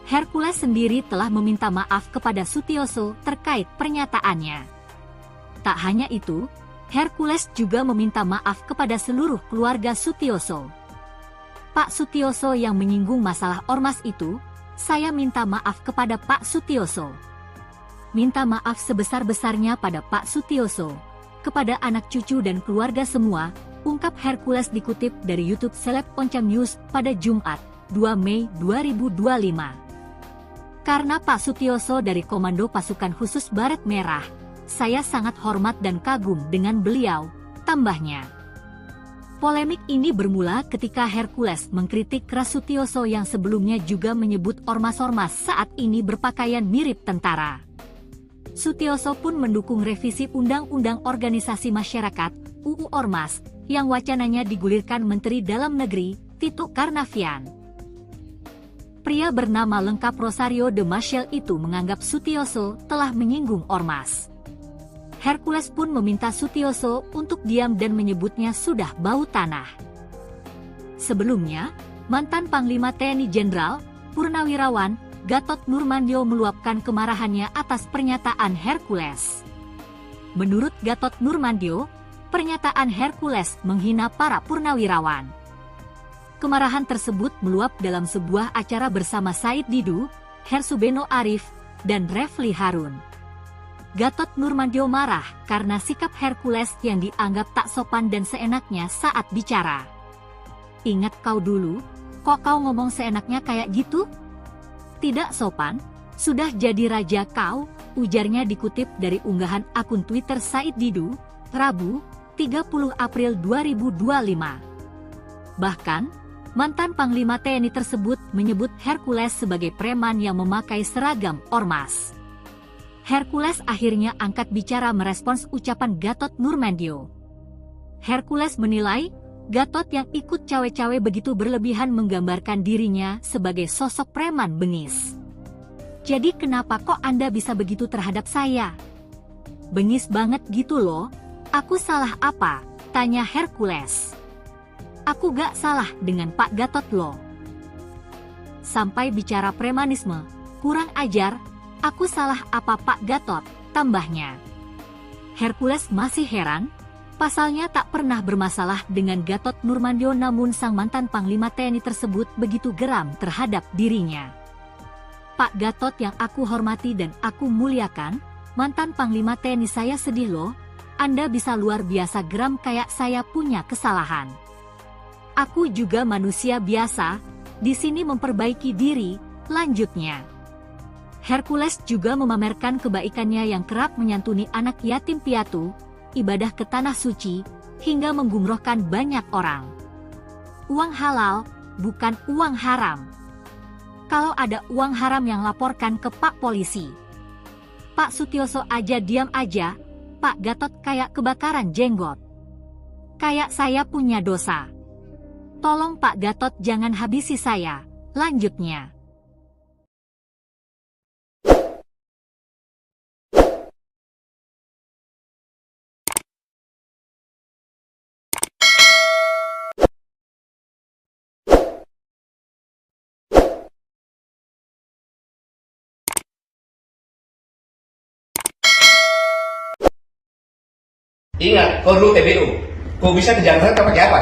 Hercules sendiri telah meminta maaf kepada Sutioso terkait pernyataannya. Tak hanya itu, Hercules juga meminta maaf kepada seluruh keluarga Sutioso. Pak Sutioso yang menyinggung masalah ormas itu, saya minta maaf kepada Pak Sutioso. Minta maaf sebesar-besarnya pada Pak Sutioso, kepada anak cucu dan keluarga semua, ungkap Hercules dikutip dari YouTube Seleb Oncam News pada Jumat, 2 Mei 2025. Karena Pak Sutioso dari Komando Pasukan Khusus Baret Merah, saya sangat hormat dan kagum dengan beliau, tambahnya. Polemik ini bermula ketika Hercules mengkritik keras Sutioso yang sebelumnya juga menyebut ormas-ormas saat ini berpakaian mirip tentara. Sutioso pun mendukung revisi Undang-Undang Organisasi Masyarakat (UU Ormas) yang wacananya digulirkan Menteri Dalam Negeri Tito Karnavian. Pria bernama lengkap Rosario de Maciel itu menganggap Sutioso telah menyinggung ormas. Hercules pun meminta Sutioso untuk diam dan menyebutnya sudah bau tanah. Sebelumnya, mantan Panglima TNI Jenderal, Purnawirawan, Gatot Nurmantio meluapkan kemarahannya atas pernyataan Hercules. Menurut Gatot Nurmantio, pernyataan Hercules menghina para purnawirawan. Kemarahan tersebut meluap dalam sebuah acara bersama Said Didu, Hersubeno Arif, dan Refli Harun. Gatot Nurmantio marah karena sikap Hercules yang dianggap tak sopan dan seenaknya saat bicara. Ingat kau dulu, kok kau ngomong seenaknya kayak gitu? Tidak sopan, sudah jadi raja kau, ujarnya dikutip dari unggahan akun Twitter Said Didu, Rabu, 30 April 2025. Bahkan, mantan Panglima TNI tersebut menyebut Hercules sebagai preman yang memakai seragam ormas. Hercules akhirnya angkat bicara merespons ucapan Gatot Nurmantio. Hercules menilai, Gatot yang ikut cawe-cawe begitu berlebihan menggambarkan dirinya sebagai sosok preman bengis. Jadi kenapa kok Anda bisa begitu terhadap saya? Bengis banget gitu loh, aku salah apa? Tanya Hercules. Aku gak salah dengan Pak Gatot loh. Sampai bicara premanisme, kurang ajar. Aku salah apa Pak Gatot, tambahnya. Hercules masih heran, pasalnya tak pernah bermasalah dengan Gatot Nurmantio namun sang mantan Panglima TNI tersebut begitu geram terhadap dirinya. Pak Gatot yang aku hormati dan aku muliakan, mantan Panglima TNI saya sedih loh, Anda bisa luar biasa geram kayak saya punya kesalahan. Aku juga manusia biasa, di sini memperbaiki diri, lanjutnya. Hercules juga memamerkan kebaikannya yang kerap menyantuni anak yatim piatu, ibadah ke tanah suci, hingga menggumrohkan banyak orang. Uang halal, bukan uang haram. Kalau ada uang haram yang laporkan ke Pak Polisi. Pak Sutioso aja diam aja, Pak Gatot kayak kebakaran jenggot. Kayak saya punya dosa. Tolong Pak Gatot jangan habisi saya. Lanjutnya. Ingat, kau dulu TBU. Kau bisa ke Jakarta pakai apa?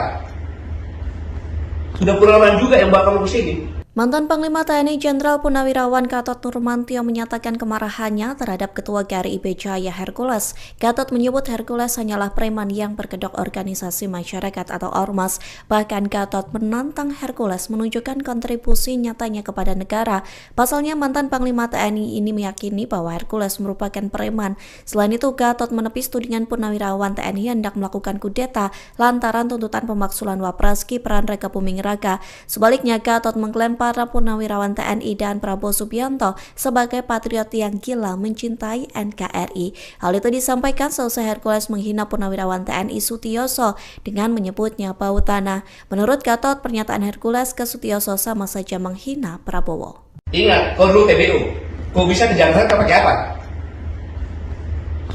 Sudah puluhan juga yang bawa kamu ke sini. Mantan Panglima TNI Jenderal Purnawirawan Gatot Nurmantio menyatakan kemarahannya terhadap Ketua GRI IB Jaya Hercules. Gatot menyebut Hercules hanyalah preman yang berkedok organisasi masyarakat atau ormas. Bahkan Gatot menantang Hercules menunjukkan kontribusi nyatanya kepada negara. Pasalnya mantan Panglima TNI ini meyakini bahwa Hercules merupakan preman. Selain itu, Gatot menepis tudingan Purnawirawan TNI hendak melakukan kudeta lantaran tuntutan pemaksulan Wapres Gibran Rakabuming Raka. Sebaliknya, Gatot mengklaim para Purnawirawan TNI dan Prabowo Subianto sebagai patriot yang gila mencintai NKRI. Hal itu disampaikan selesai Hercules menghina Purnawirawan TNI Sutioso dengan menyebutnya bau tanah. Menurut Gatot, pernyataan Hercules ke Sutioso sama saja menghina Prabowo. Ingat, kau dulu TBU. Kau bisa ke Jakarta pakai apa?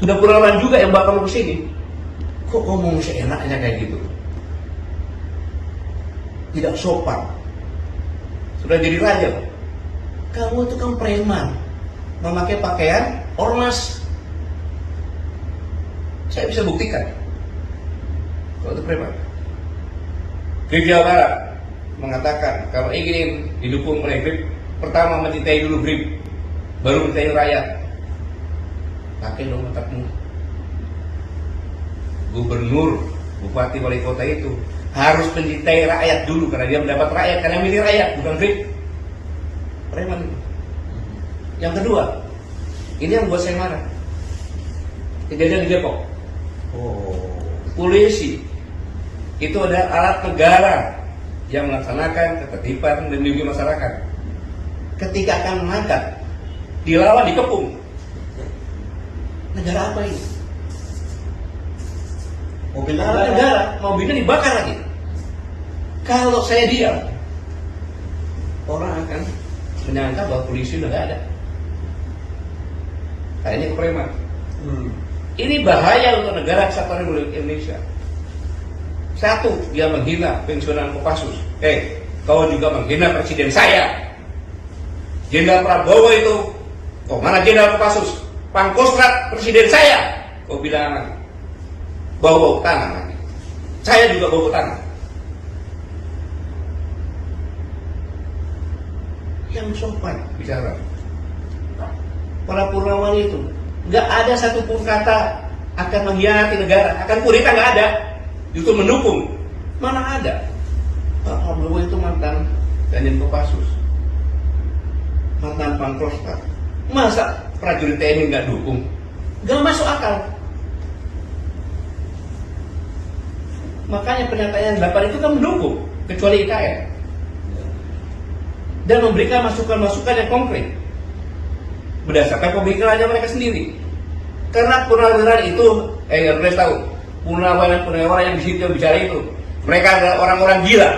Sudah puluhan juga yang bawa kamu ke sini. Kok ngomong seenaknya kayak gitu? Tidak sopan. Sudah jadi raja. Kamu itu kan preman, memakai pakaian ormas. Saya bisa buktikan kalau itu preman. Grip Jawa Barat mengatakan kalau ingin didukung oleh Grip, pertama mencintai dulu Grip, baru mencintai rakyat. Pakai dong otakmu. Gubernur, bupati, wali kota itu harus mencintai rakyat dulu karena dia mendapat rakyat, karena milih rakyat, bukan Grip. Preman. Yang kedua, ini yang buat saya marah. Kejadian di Depok. Polisi itu adalah alat negara yang melaksanakan ketertiban dan melindungi masyarakat. Ketika akan mengangkat, dilawan, dikepung. Negara apa ini? Mobil negara, mobilnya dibakar lagi. Kalau saya diam, orang akan menyangka bahwa polisi udah gak ada. Nah, ini kepreman. Ini bahaya untuk negara kesatuan Republik Indonesia. Satu, dia menghina pensiunan Kopassus. Kau juga menghina presiden saya. Jenderal Prabowo itu, kok mana Jenderal Kopassus? Pangkostrat presiden saya. Kau bilang bau-bau tanah lagi. Saya juga bau tanah. Yang sopan bicara. Para Purnawan itu nggak ada satupun kata akan mengkhianati negara, akan kudeta, nggak ada. Justru mendukung. Mana ada? Pak Prabowo itu mantan Danjen Kopassus, mantan Pangkostrat. Masa prajurit TNI nggak dukung? Nggak masuk akal. Makanya pernyataan 8 itu kan mendukung, kecuali IKN. Dan memberikan masukan-masukan yang konkret berdasarkan pemikirannya mereka sendiri. Karena purnawirawan itu, harus tahu, purnawirawan yang di situ yang bicara itu, mereka adalah orang-orang gila.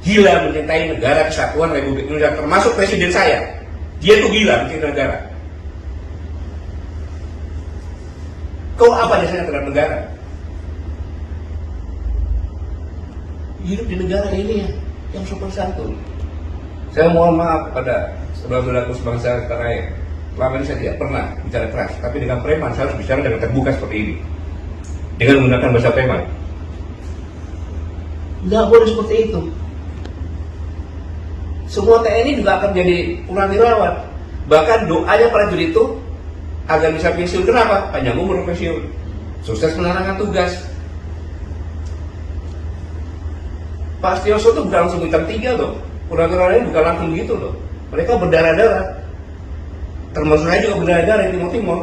Gila mencintai negara kesatuan Republik Indonesia, termasuk presiden saya. Dia itu gila mencintai negara. Kau apa jasanya terhadap negara? Hidup di negara ini yang sopan santun. Saya mohon maaf kepada saudara-saudaraku sebangsa tanah air. Selama ini saya tidak pernah bicara keras, tapi dengan preman saya harus bicara dengan terbuka seperti ini, dengan menggunakan bahasa preman. Nggak boleh seperti itu. Semua TNI juga akan jadi purnawirawan. Bahkan doanya prajurit itu agar bisa pensiun. Kenapa? Panjang umur pensiun, sukses menjalankan tugas. Pak Sutioso itu bukan langsung bintang 3 loh. Purnawirawan ini bukan langsung gitu loh. Mereka berdarah-darah. Termasuk saya juga berdarah-darah di Timur-Timur.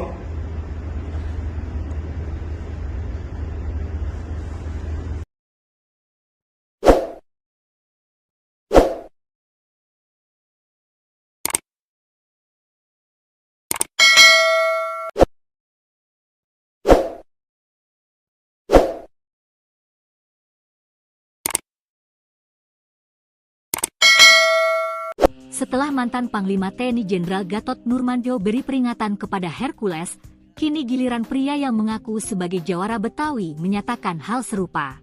Setelah mantan Panglima TNI Jenderal Gatot Nurmantio beri peringatan kepada Hercules, kini giliran pria yang mengaku sebagai jawara Betawi menyatakan hal serupa.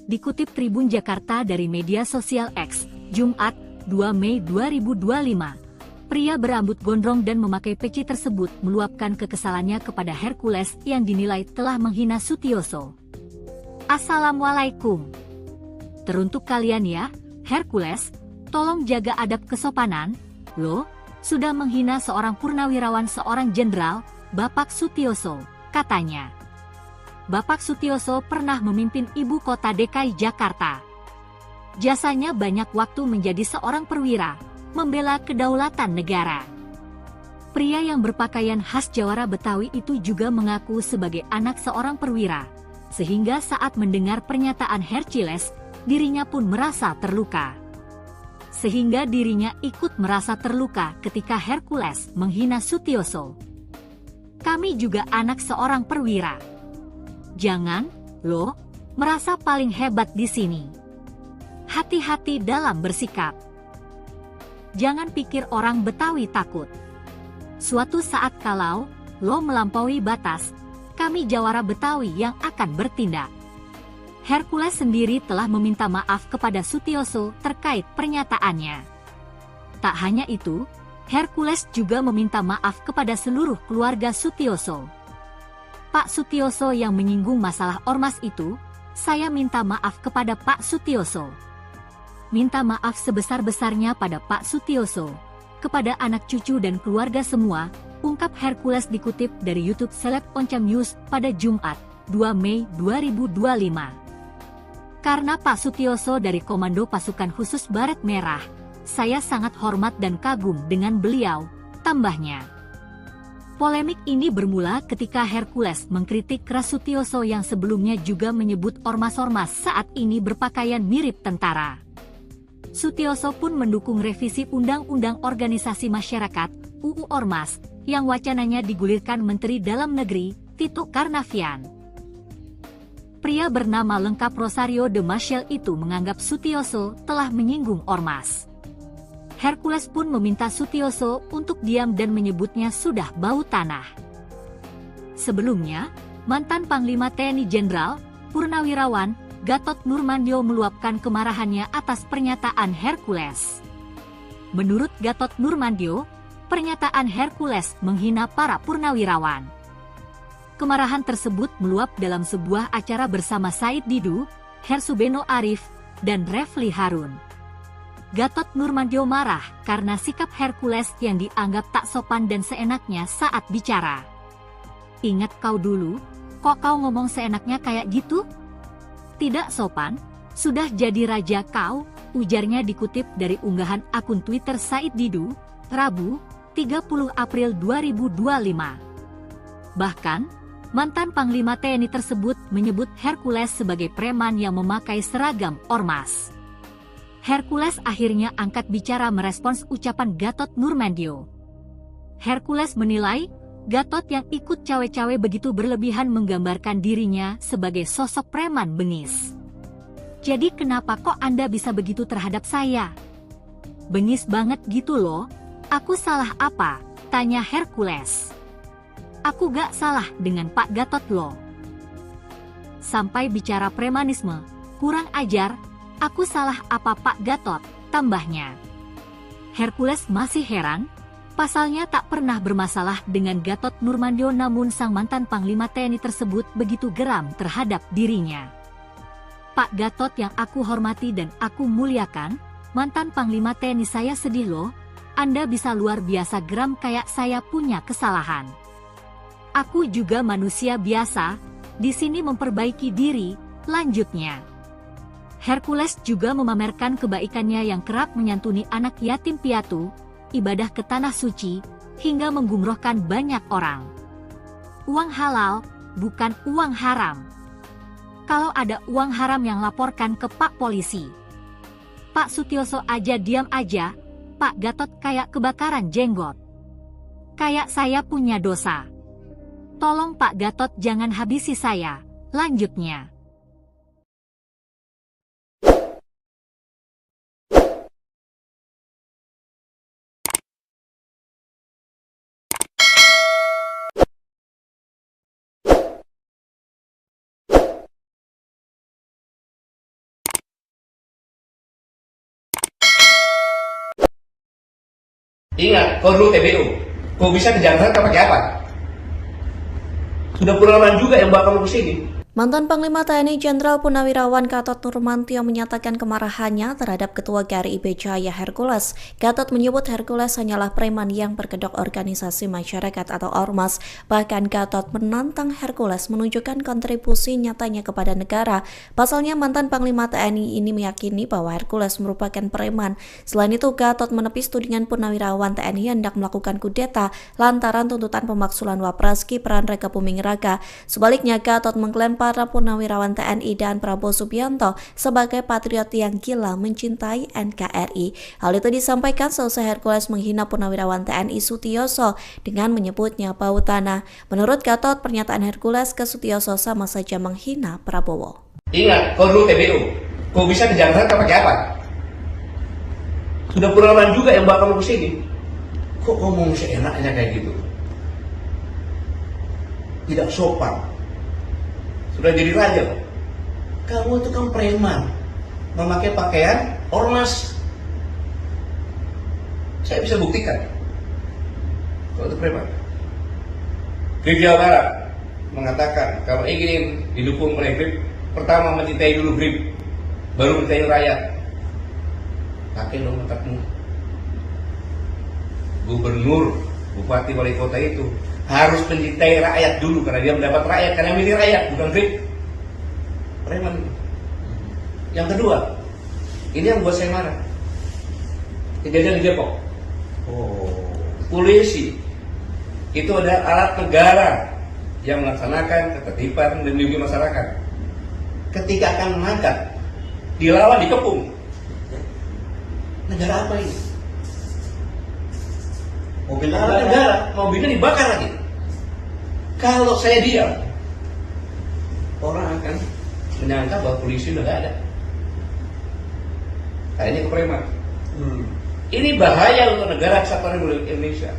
Dikutip Tribun Jakarta dari media sosial X, Jumat, 2 Mei 2025, pria berambut gondrong dan memakai peci tersebut meluapkan kekesalannya kepada Hercules yang dinilai telah menghina Sutioso. Assalamualaikum. Teruntuk kalian ya, Hercules, tolong jaga adab kesopanan, lo, sudah menghina seorang purnawirawan seorang jenderal, Bapak Sutioso, katanya. Bapak Sutioso pernah memimpin ibu kota DKI Jakarta. Jasanya banyak waktu menjadi seorang perwira, membela kedaulatan negara. Pria yang berpakaian khas jawara Betawi itu juga mengaku sebagai anak seorang perwira, sehingga saat mendengar pernyataan Hercules, dirinya pun merasa terluka. Sehingga dirinya ikut merasa terluka ketika Hercules menghina Sutioso. Kami juga anak seorang perwira. Jangan, lo, merasa paling hebat di sini. Hati-hati dalam bersikap. Jangan pikir orang Betawi takut. Suatu saat kalau lo melampaui batas, kami jawara Betawi yang akan bertindak. Hercules sendiri telah meminta maaf kepada Sutioso terkait pernyataannya. Tak hanya itu, Hercules juga meminta maaf kepada seluruh keluarga Sutioso. Pak Sutioso yang menyinggung masalah ormas itu, saya minta maaf kepada Pak Sutioso. Minta maaf sebesar-besarnya pada Pak Sutioso, kepada anak cucu dan keluarga semua, ungkap Hercules dikutip dari YouTube Seleb Oncam News pada Jumat, 2 Mei 2025. Karena Pak Sutioso dari Komando Pasukan Khusus Baret Merah, saya sangat hormat dan kagum dengan beliau, tambahnya. Polemik ini bermula ketika Hercules mengkritik keras Sutioso yang sebelumnya juga menyebut ormas-ormas saat ini berpakaian mirip tentara. Sutioso pun mendukung revisi Undang-Undang Organisasi Masyarakat (UU Ormas) yang wacananya digulirkan Menteri Dalam Negeri Tito Karnavian. Pria bernama lengkap Rosario de Maciel itu menganggap Sutioso telah menyinggung ormas. Hercules pun meminta Sutioso untuk diam dan menyebutnya sudah bau tanah. Sebelumnya, mantan Panglima TNI Jenderal, Purnawirawan, Gatot Nurmantio meluapkan kemarahannya atas pernyataan Hercules. Menurut Gatot Nurmantio, pernyataan Hercules menghina para purnawirawan. Kemarahan tersebut meluap dalam sebuah acara bersama Said Didu, Hersubeno Arif, dan Refli Harun. Gatot Nurmantio marah karena sikap Hercules yang dianggap tak sopan dan seenaknya saat bicara. Ingat kau dulu, kok kau ngomong seenaknya kayak gitu? Tidak sopan, sudah jadi raja kau, ujarnya dikutip dari unggahan akun Twitter Said Didu, Rabu, 30 April 2025. Bahkan, mantan Panglima TNI tersebut menyebut Hercules sebagai preman yang memakai seragam ormas. Hercules akhirnya angkat bicara merespons ucapan Gatot Nurmantio. Hercules menilai, Gatot yang ikut cawe-cawe begitu berlebihan menggambarkan dirinya sebagai sosok preman bengis. Jadi kenapa kok Anda bisa begitu terhadap saya? Bengis banget gitu loh, aku salah apa? Tanya Hercules. Aku gak salah dengan Pak Gatot loh. Sampai bicara premanisme, kurang ajar. Aku salah apa Pak Gatot, tambahnya. Hercules masih heran, pasalnya tak pernah bermasalah dengan Gatot Nurmantio namun sang mantan Panglima TNI tersebut begitu geram terhadap dirinya. Pak Gatot yang aku hormati dan aku muliakan, mantan Panglima TNI saya sedih loh, Anda bisa luar biasa geram kayak saya punya kesalahan. Aku juga manusia biasa, di sini memperbaiki diri, lanjutnya. Hercules juga memamerkan kebaikannya yang kerap menyantuni anak yatim piatu, ibadah ke tanah suci, hingga menggumrohkan banyak orang. Uang halal, bukan uang haram. Kalau ada uang haram yang laporkan ke Pak Polisi. Pak Sutioso aja diam aja, Pak Gatot kayak kebakaran jenggot. Kayak saya punya dosa. Tolong Pak Gatot jangan habisi saya. Lanjutnya. Ingat, kau dulu TBU. Kau bisa ke Jakarta pakai apa? Sudah puluhan juga yang bawa kamu ke sini. Mantan Panglima TNI Jenderal Purnawirawan Gatot Nurmantio menyatakan kemarahannya terhadap Ketua GRIB Jaya Hercules. Gatot menyebut Hercules hanyalah preman yang berkedok organisasi masyarakat atau ormas. Bahkan Gatot menantang Hercules menunjukkan kontribusi nyatanya kepada negara. Pasalnya mantan Panglima TNI ini meyakini bahwa Hercules merupakan preman. Selain itu, Gatot menepis tudingan Purnawirawan TNI hendak melakukan kudeta lantaran tuntutan pemaksulan Wapres Gibran Rakabuming Raka. Sebaliknya, Gatot mengklaim para Purnawirawan TNI dan Prabowo Subianto sebagai patriot yang gila mencintai NKRI. Hal itu disampaikan selesai Hercules menghina Purnawirawan TNI Sutioso dengan menyebutnya bau tanah. Menurut Gatot, pernyataan Hercules ke Sutioso sama saja menghina Prabowo. Ingat, kau dulu TBU. Kau bisa ke Jakarta pakai apa? Sudah puluhan juga yang bawa kamu ke sini. Kok ngomong seenaknya kayak gitu? Tidak sopan. Sudah jadi raja. Kamu itu kan preman, memakai pakaian ormas. Saya bisa buktikan kalau itu preman. Grip Jawa Barat mengatakan kalau ingin didukung oleh Grip, pertama mencintai dulu Grip, baru mencintai rakyat. Pakai dong otakmu. Gubernur, bupati, wali kota itu harus mencintai rakyat dulu karena dia mendapat rakyat, karena milih rakyat, bukan Grip. Preman. Yang kedua, ini yang buat saya marah. Kejadian di Depok. Polisi itu ada alat negara yang melaksanakan ketertiban dan melindungi masyarakat. Ketika akan mengangkat, dilawan, dikepung. Negara apa ini? Mobil negara, mobilnya dibakar lagi. Kalau saya diam, orang akan menyangka bahwa polisi udah gak ada. Nah, ini kepreman. Ini bahaya untuk negara kesatuan Republik Indonesia.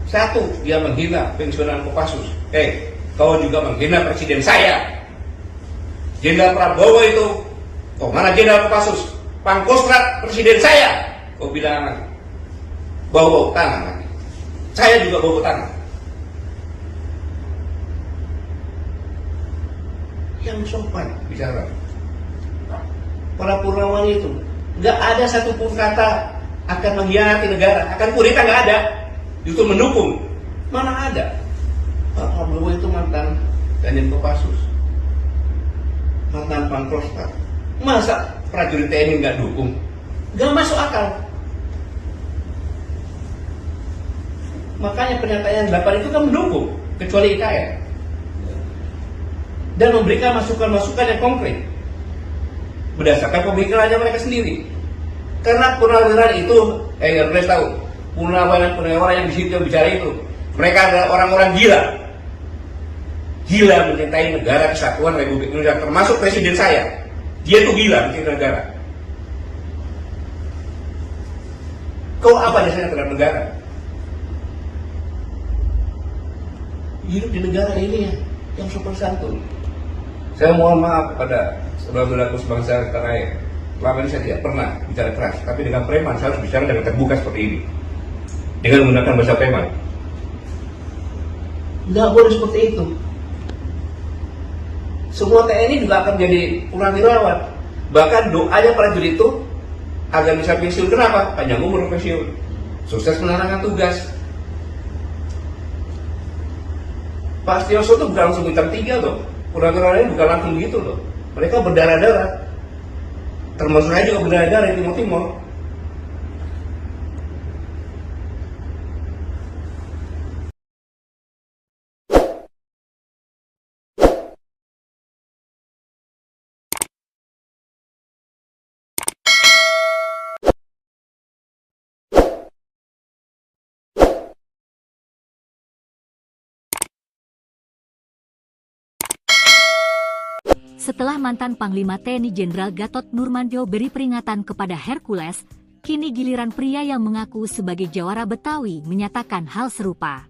Satu, dia menghina pensiunan Kopassus. Kau juga menghina presiden saya. Jenderal Prabowo itu, kok mana Jenderal Kopassus? Pangkostrat presiden saya. Kau bilang bau tanah lagi. Saya juga bau tanah. Yang sopan bicara. Para Purnawan itu nggak ada satupun kata akan mengkhianati negara, akan kudeta, nggak ada. Justru mendukung. Mana ada? Pak Prabowo itu mantan Danjen Kopassus, mantan Pangkostrat. Masa prajurit TNI nggak dukung? Nggak masuk akal. Makanya pernyataan 8 itu kan mendukung, kecuali IKN. Dan memberikan masukan-masukan yang konkret berdasarkan pemikirannya mereka sendiri. Karena purnawirawan itu, harus tahu, purnawirawan yang di situ yang bicara itu, mereka adalah orang-orang gila. Gila mencintai negara kesatuan Republik Indonesia, termasuk presiden saya. Dia itu gila mencintai negara. Kau apa jasanya terhadap negara? Hidup di negara ini yang sopan santun. Saya mohon maaf kepada saudara-saudaraku sebangsa tanah air. Selama ini saya tidak pernah bicara keras, tapi dengan preman saya harus bicara dengan terbuka seperti ini, dengan menggunakan bahasa preman. Nggak boleh seperti itu. Semua TNI juga akan menjadi purnawirawan. Bahkan doanya prajurit itu agar bisa pensiun. Kenapa? Panjang umur pensiun, sukses menjalankan tugas. Pak Sutioso itu bukan langsung bintang 3 loh. Purnawirawan ini bukan langsung begitu loh. Mereka berdarah-darah. Termasuk saya juga berdarah-darah di Timur Timur. Setelah mantan Panglima TNI Jenderal Gatot Nurmantio beri peringatan kepada Hercules, kini giliran pria yang mengaku sebagai jawara Betawi menyatakan hal serupa.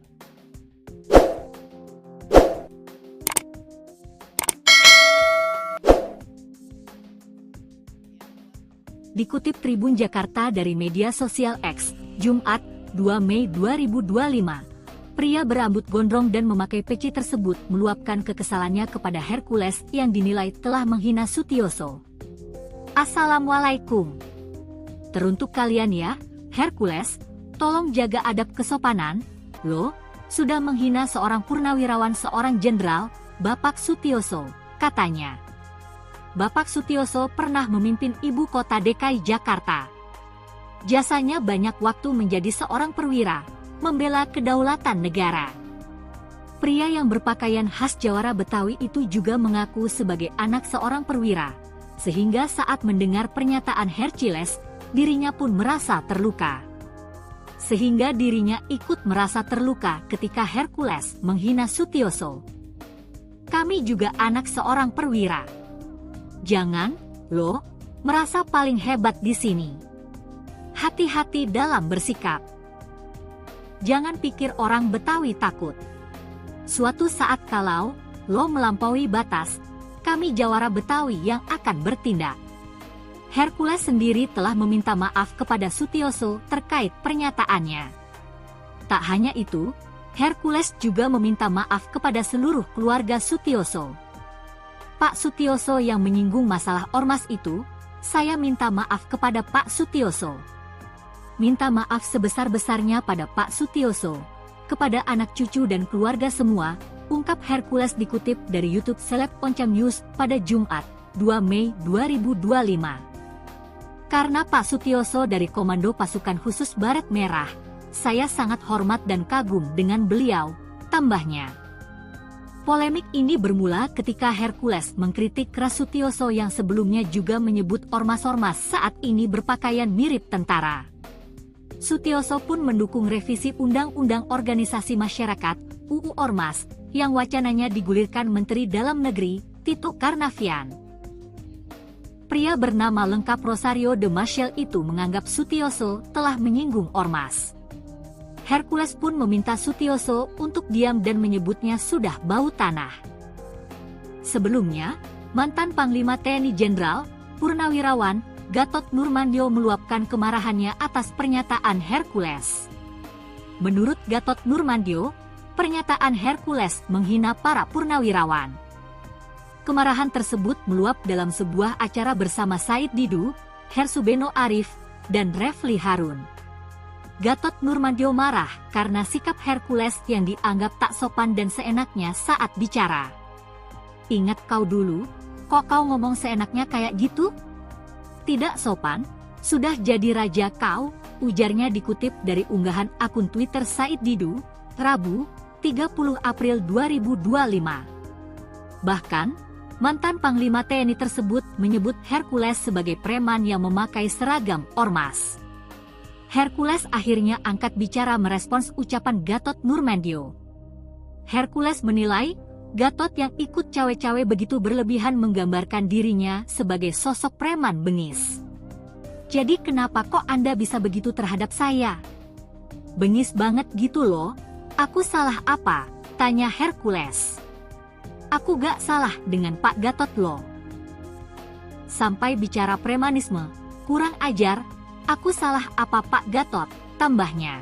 Dikutip Tribun Jakarta dari media sosial X, Jumat, 2 Mei 2025, pria berambut gondrong dan memakai peci tersebut meluapkan kekesalannya kepada Hercules yang dinilai telah menghina Sutioso. Assalamualaikum. Teruntuk kalian ya, Hercules, tolong jaga adab kesopanan, lo, sudah menghina seorang purnawirawan seorang jenderal, Bapak Sutioso, katanya. Bapak Sutioso pernah memimpin ibu kota DKI Jakarta. Jasanya banyak waktu menjadi seorang perwira, membela kedaulatan negara. Pria yang berpakaian khas jawara Betawi itu juga mengaku sebagai anak seorang perwira, sehingga saat mendengar pernyataan Hercules, dirinya pun merasa terluka. Sehingga dirinya ikut merasa terluka ketika Hercules menghina Sutioso. Kami juga anak seorang perwira. Jangan, lo, merasa paling hebat di sini. Hati-hati dalam bersikap. Jangan pikir orang Betawi takut. Suatu saat kalau lo melampaui batas, kami jawara Betawi yang akan bertindak. Hercules sendiri telah meminta maaf kepada Sutioso terkait pernyataannya. Tak hanya itu, Hercules juga meminta maaf kepada seluruh keluarga Sutioso. Pak Sutioso yang menyinggung masalah ormas itu, saya minta maaf kepada Pak Sutioso. Minta maaf sebesar-besarnya pada Pak Sutioso, kepada anak cucu dan keluarga semua, ungkap Hercules dikutip dari YouTube Seleb Oncam News pada Jumat, 2 Mei 2025. Karena Pak Sutioso dari Komando Pasukan Khusus Baret Merah, saya sangat hormat dan kagum dengan beliau, tambahnya. Polemik ini bermula ketika Hercules mengkritik keras Sutioso yang sebelumnya juga menyebut ormas-ormas saat ini berpakaian mirip tentara. Sutioso pun mendukung revisi Undang-Undang Organisasi Masyarakat (UU Ormas) yang wacananya digulirkan Menteri Dalam Negeri Tito Karnavian. Pria bernama lengkap Rosario de Maciel itu menganggap Sutioso telah menyinggung ormas. Hercules pun meminta Sutioso untuk diam dan menyebutnya sudah bau tanah. Sebelumnya, mantan Panglima TNI Jenderal, Purnawirawan, Gatot Nurmantio meluapkan kemarahannya atas pernyataan Hercules. Menurut Gatot Nurmantio, pernyataan Hercules menghina para purnawirawan. Kemarahan tersebut meluap dalam sebuah acara bersama Said Didu, Hersubeno Arif, dan Refli Harun. Gatot Nurmantio marah karena sikap Hercules yang dianggap tak sopan dan seenaknya saat bicara. Ingat kau dulu, kok kau ngomong seenaknya kayak gitu? Tidak sopan, sudah jadi raja kau, ujarnya dikutip dari unggahan akun Twitter Said Didu, Rabu, 30 April 2025. Bahkan, mantan Panglima TNI tersebut menyebut Hercules sebagai preman yang memakai seragam ormas. Hercules akhirnya angkat bicara merespons ucapan Gatot Nurmantio. Hercules menilai, Gatot yang ikut cawe-cawe begitu berlebihan menggambarkan dirinya sebagai sosok preman bengis. Jadi kenapa kok Anda bisa begitu terhadap saya? Bengis banget gitu loh, aku salah apa? Tanya Hercules. Aku gak salah dengan Pak Gatot loh. Sampai bicara premanisme, kurang ajar. Aku salah apa Pak Gatot, tambahnya.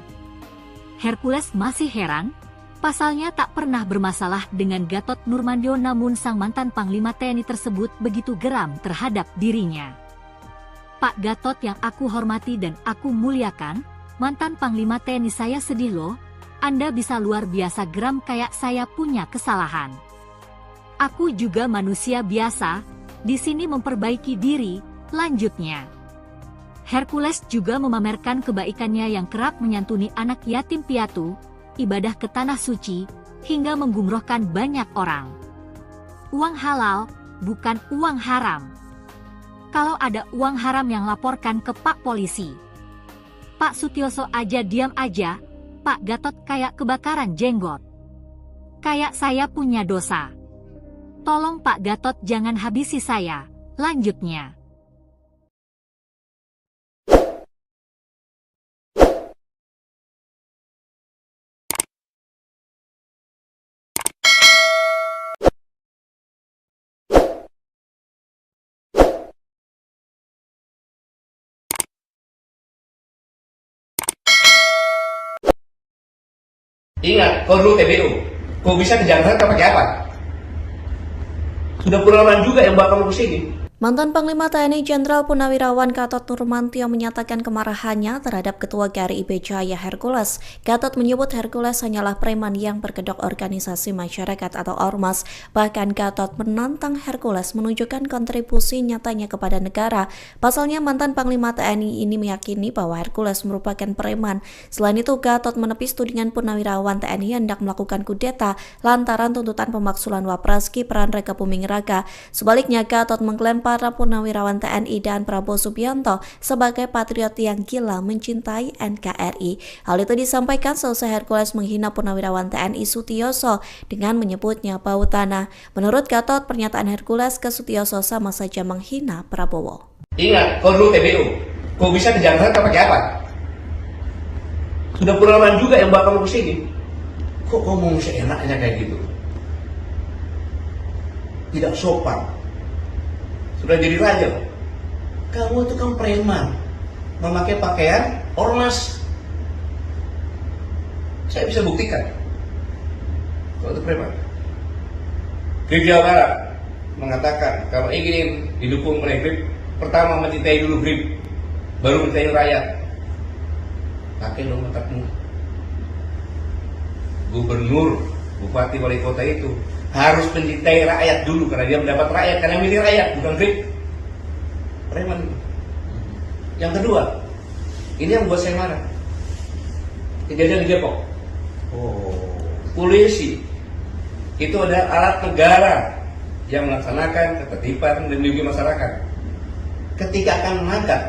Hercules masih heran, pasalnya tak pernah bermasalah dengan Gatot Nurmantio namun sang mantan Panglima TNI tersebut begitu geram terhadap dirinya. Pak Gatot yang aku hormati dan aku muliakan, mantan Panglima TNI saya sedih loh, Anda bisa luar biasa geram kayak saya punya kesalahan. Aku juga manusia biasa, di sini memperbaiki diri, lanjutnya. Hercules juga memamerkan kebaikannya yang kerap menyantuni anak yatim piatu, ibadah ke tanah suci, hingga menggumrohkan banyak orang. Uang halal, bukan uang haram. Kalau ada uang haram yang laporkan ke Pak Polisi. Pak Sutioso aja diam aja, Pak Gatot kayak kebakaran jenggot. Kayak saya punya dosa. Tolong Pak Gatot jangan habisi saya. Lanjutnya. Ingat, kau dulu TBU. Kau bisa ke Jakarta pakai apa? Sudah puluhan juga yang bakal ke sini. Mantan Panglima TNI Jenderal Purnawirawan Gatot Nurmantio menyatakan kemarahannya terhadap Ketua GRI IB Jaya Hercules. Gatot menyebut Hercules hanyalah preman yang berkedok organisasi masyarakat atau ormas. Bahkan Gatot menantang Hercules menunjukkan kontribusi nyatanya kepada negara. Pasalnya mantan Panglima TNI ini meyakini bahwa Hercules merupakan preman. Selain itu Gatot menepis tudingan Purnawirawan TNI hendak melakukan kudeta lantaran tuntutan pemaksulan Wapres Gibran Rakabuming Raka. Sebaliknya Gatot mengklaim para Purnawirawan TNI dan Prabowo Subianto sebagai patriot yang gila mencintai NKRI. Hal itu disampaikan selesai Hercules menghina Purnawirawan TNI Sutioso dengan menyebutnya bau tanah. Menurut Gatot, pernyataan Hercules ke Sutioso sama saja menghina Prabowo. Ingat, kau dulu TBU. Kau bisa ke Jakarta pakai apa? Sudah puluhan juga yang bakal ke sini. Kok ngomong seenaknya kayak gitu? Tidak sopan. Sudah jadi raja. Kamu itu kan preman, memakai pakaian ormas. Saya bisa buktikan. Kau itu preman. Grip Jawa Barat mengatakan kalau ingin didukung oleh Grip, pertama mencintai dulu Grip, baru mencintai rakyat. Pakai dong otakmu. Gubernur, bupati, wali kota itu harus mencintai rakyat dulu karena dia mendapat rakyat, karena milih rakyat, bukan Grip. Preman. Yang kedua, ini yang buat saya marah. Kejadian di Depok. Polisi itu adalah alat negara yang melaksanakan ketertiban dan melindungi masyarakat. Ketika akan menangkap,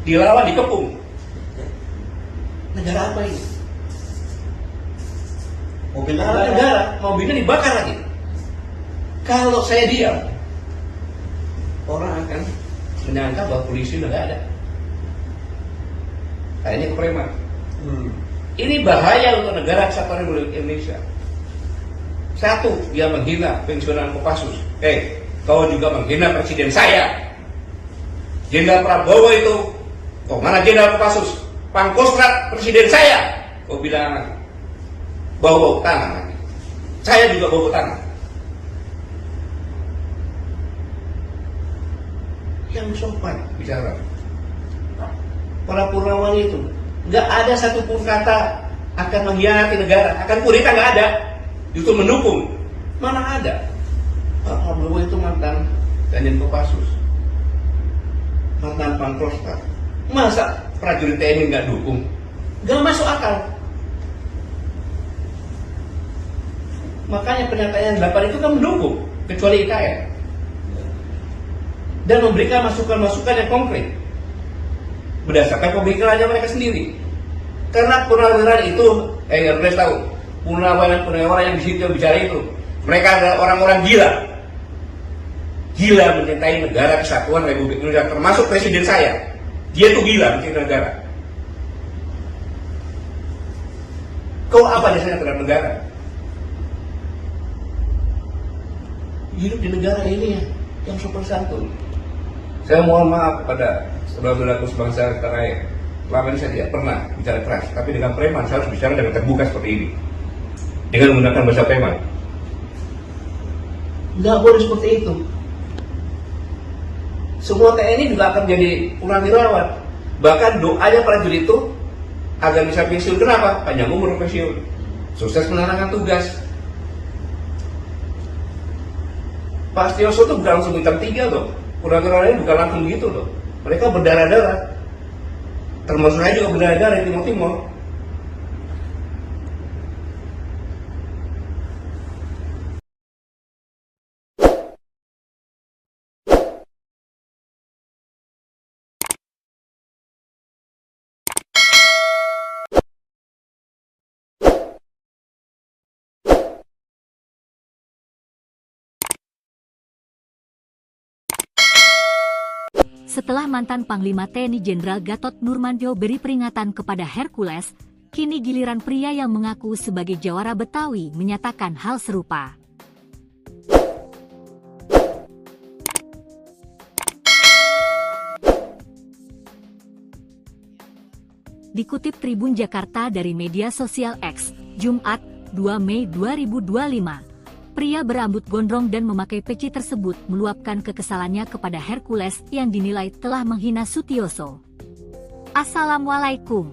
dilawan, dikepung. Negara apa ini? Mobil negara, mobilnya dibakar lagi. Kalau saya diam, orang akan menyangka bahwa polisi udah gak ada. Nah, ini kepreman. Ini bahaya untuk negara kesatuan Republik Indonesia. Satu, dia menghina pensiunan Kopassus. Kau juga menghina presiden saya. Jenderal Prabowo itu, kok mana Jenderal Kopassus? Pangkostrat presiden saya. Kau bilang bau-bau tanah lagi. Saya juga bau tanah. Yang sopan bicara. Para Purnawan itu nggak ada satupun kata akan mengkhianati negara, akan kudeta, nggak ada. Justru mendukung. Mana ada? Pak Prabowo itu mantan Danjen Kopassus, mantan Pangkostrat. Masa prajurit TNI nggak dukung? Nggak masuk akal. Makanya pernyataan 8 itu kan mendukung, kecuali IKN. Dan memberikan masukan-masukan yang konkret berdasarkan pemikirannya mereka sendiri. Karena purnawirawan itu, harus tahu, purnawirawan yang di situ bicara itu, mereka adalah orang-orang gila. Gila mencintai negara kesatuan Republik Indonesia, termasuk presiden saya. Dia itu gila mencintai negara. Kau apa jasanya terhadap negara? Hidup di negara ini yang sopan santun. Saya mohon maaf kepada saudara-saudaraku sebangsa tanah air. Selama ini saya tidak pernah bicara keras, tapi dengan preman saya harus bicara dengan terbuka seperti ini, dengan menggunakan bahasa preman. Nggak boleh seperti itu. Semua TNI juga akan jadi purnawirawan. Bahkan doanya prajurit itu agar bisa pensiun. Kenapa? Panjang umur pensiun, sukses menjalankan tugas. Pak Sutioso itu bukan langsung bintang 3 loh. Purnawirawan ini bukan langsung gitu loh. Mereka berdarah-darah. Termasuk saya juga berdarah-darah di Timur-Timur. Setelah mantan Panglima TNI Jenderal Gatot Nurmantio beri peringatan kepada Hercules, kini giliran pria yang mengaku sebagai jawara Betawi menyatakan hal serupa. Dikutip Tribun Jakarta dari media sosial X, Jumat, 2 Mei 2025, pria berambut gondrong dan memakai peci tersebut meluapkan kekesalannya kepada Hercules yang dinilai telah menghina Sutioso. Assalamualaikum.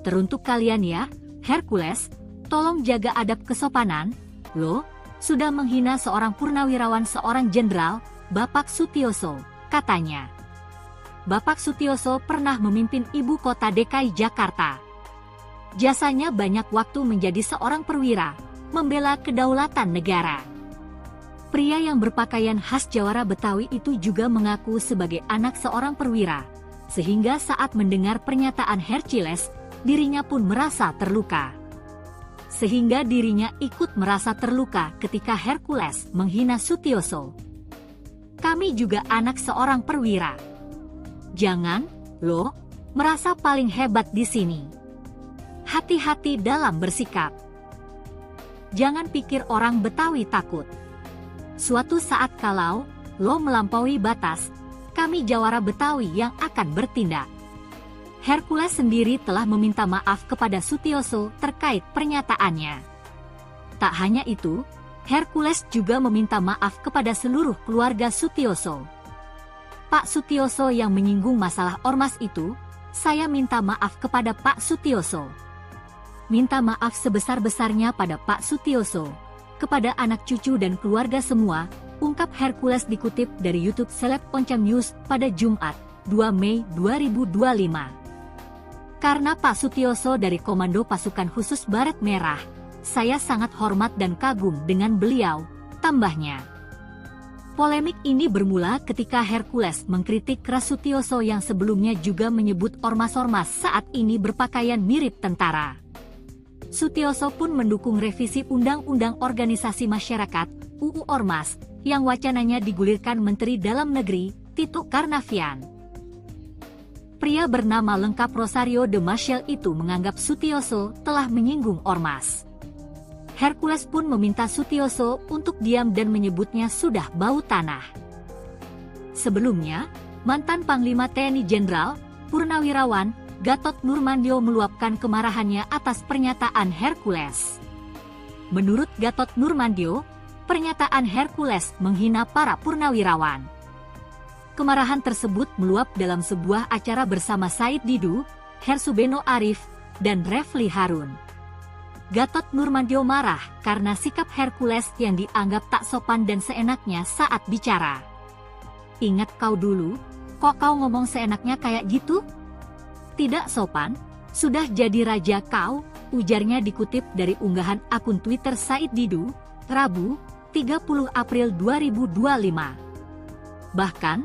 Teruntuk kalian ya, Hercules, tolong jaga adab kesopanan, lo, sudah menghina seorang purnawirawan seorang jenderal, Bapak Sutioso, katanya. Bapak Sutioso pernah memimpin ibu kota DKI Jakarta. Jasanya banyak waktu menjadi seorang perwira, membela kedaulatan negara. Pria yang berpakaian khas jawara Betawi itu juga mengaku sebagai anak seorang perwira, sehingga saat mendengar pernyataan Hercules, dirinya pun merasa terluka. Sehingga dirinya ikut merasa terluka ketika Hercules menghina Sutioso. Kami juga anak seorang perwira. Jangan, lo, merasa paling hebat di sini. Hati-hati dalam bersikap. Jangan pikir orang Betawi takut. Suatu saat kalau lo melampaui batas, kami jawara Betawi yang akan bertindak. Hercules sendiri telah meminta maaf kepada Sutioso terkait pernyataannya. Tak hanya itu, Hercules juga meminta maaf kepada seluruh keluarga Sutioso. Pak Sutioso yang menyinggung masalah ormas itu, saya minta maaf kepada Pak Sutioso. Minta maaf sebesar-besarnya pada Pak Sutioso, kepada anak cucu dan keluarga semua, ungkap Hercules dikutip dari YouTube Seleb Oncam News pada Jumat, 2 Mei 2025. Karena Pak Sutioso dari Komando Pasukan Khusus Baret Merah, saya sangat hormat dan kagum dengan beliau, tambahnya. Polemik ini bermula ketika Hercules mengkritik keras Sutioso yang sebelumnya juga menyebut ormas-ormas saat ini berpakaian mirip tentara. Sutioso pun mendukung revisi Undang-Undang Organisasi Masyarakat (UU Ormas) yang wacananya digulirkan Menteri Dalam Negeri, Tito Karnavian. Pria bernama lengkap Rosario de Maciel itu menganggap Sutioso telah menyinggung ormas. Hercules pun meminta Sutioso untuk diam dan menyebutnya sudah bau tanah. Sebelumnya, mantan Panglima TNI Jenderal, Purnawirawan, Gatot Nurmantio meluapkan kemarahannya atas pernyataan Hercules. Menurut Gatot Nurmantio, pernyataan Hercules menghina para purnawirawan. Kemarahan tersebut meluap dalam sebuah acara bersama Said Didu, Hersubeno Arif, dan Refli Harun. Gatot Nurmantio marah karena sikap Hercules yang dianggap tak sopan dan seenaknya saat bicara. Ingat kau dulu, kok kau ngomong seenaknya kayak gitu? Tidak sopan, sudah jadi raja kau, ujarnya dikutip dari unggahan akun Twitter Said Didu, Rabu, 30 April 2025. Bahkan,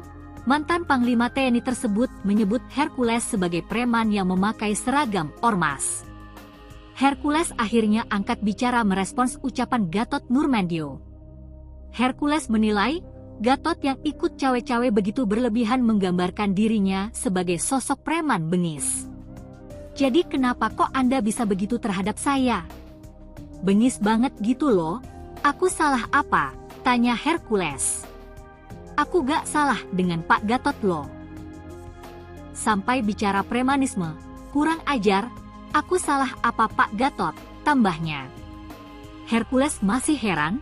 mantan Panglima TNI tersebut menyebut Hercules sebagai preman yang memakai seragam ormas. Hercules akhirnya angkat bicara merespons ucapan Gatot Nurmantio. Hercules menilai, Gatot yang ikut cawe-cawe begitu berlebihan menggambarkan dirinya sebagai sosok preman bengis. Jadi kenapa kok Anda bisa begitu terhadap saya? Bengis banget gitu loh, aku salah apa? Tanya Hercules. Aku gak salah dengan Pak Gatot loh. Sampai bicara premanisme, kurang ajar. Aku salah apa Pak Gatot, tambahnya. Hercules masih heran,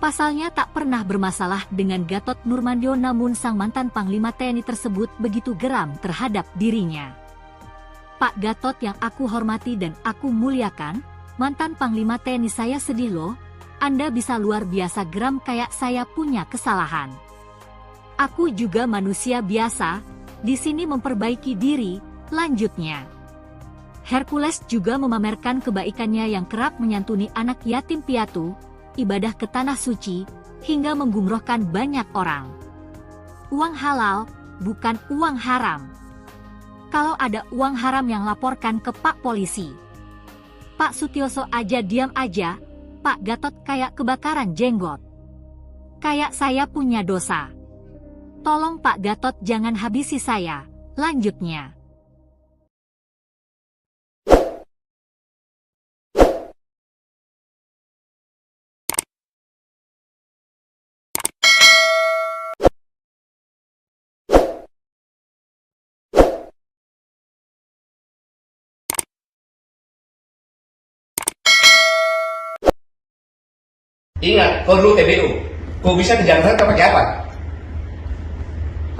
pasalnya tak pernah bermasalah dengan Gatot Nurmantio namun sang mantan Panglima TNI tersebut begitu geram terhadap dirinya. Pak Gatot yang aku hormati dan aku muliakan, mantan Panglima TNI saya sedih loh, Anda bisa luar biasa geram kayak saya punya kesalahan. Aku juga manusia biasa, di sini memperbaiki diri, lanjutnya. Hercules juga memamerkan kebaikannya yang kerap menyantuni anak yatim piatu, ibadah ke tanah suci, hingga menggumrohkan banyak orang. Uang halal, bukan uang haram. Kalau ada uang haram yang laporkan ke Pak Polisi. Pak Sutioso aja diam aja, Pak Gatot kayak kebakaran jenggot. Kayak saya punya dosa. Tolong Pak Gatot jangan habisi saya. Lanjutnya. Ingat, kau dulu TBU. Kau bisa ke Jakarta pakai apa?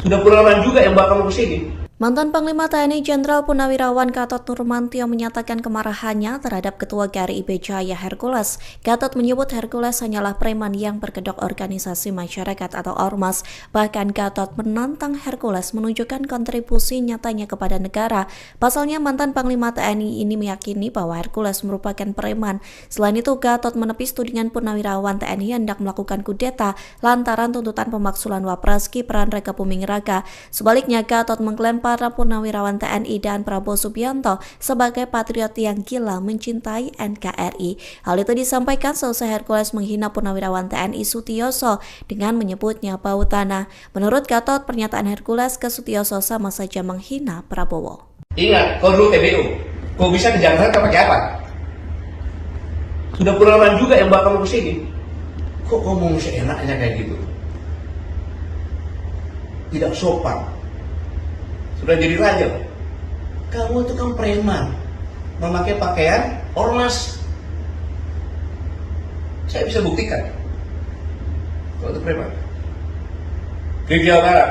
Sudah puluhan juga yang bakal ke sini. Mantan Panglima TNI Jenderal Purnawirawan Gatot Nurmantio menyatakan kemarahannya terhadap Ketua GRI IB Jaya Hercules. Gatot menyebut Hercules hanyalah preman yang berkedok organisasi masyarakat atau ormas. Bahkan Gatot menantang Hercules menunjukkan kontribusi nyatanya kepada negara. Pasalnya mantan Panglima TNI ini meyakini bahwa Hercules merupakan preman. Selain itu Gatot menepis tudingan Purnawirawan TNI hendak melakukan kudeta lantaran tuntutan pemaksulan Wapres Gibran Rakabuming Raka. Sebaliknya Gatot mengklaim para Purnawirawan TNI dan Prabowo Subianto sebagai patriot yang gila mencintai NKRI. Hal itu disampaikan selesai Hercules menghina Purnawirawan TNI Sutioso dengan menyebutnya bau tanah. Menurut Gatot, pernyataan Hercules ke Sutioso sama saja menghina Prabowo. Ingat, kau dulu TBU. Kau bisa ke Jakarta pakai apa? Sudah puluhan juga yang bakal ke sini. Kok ngomong seenaknya kayak gitu? Tidak sopan. Sudah jadi raja. Kamu itu kan preman, memakai pakaian ormas. Saya bisa buktikan kalau itu preman. Grip Jawa Barat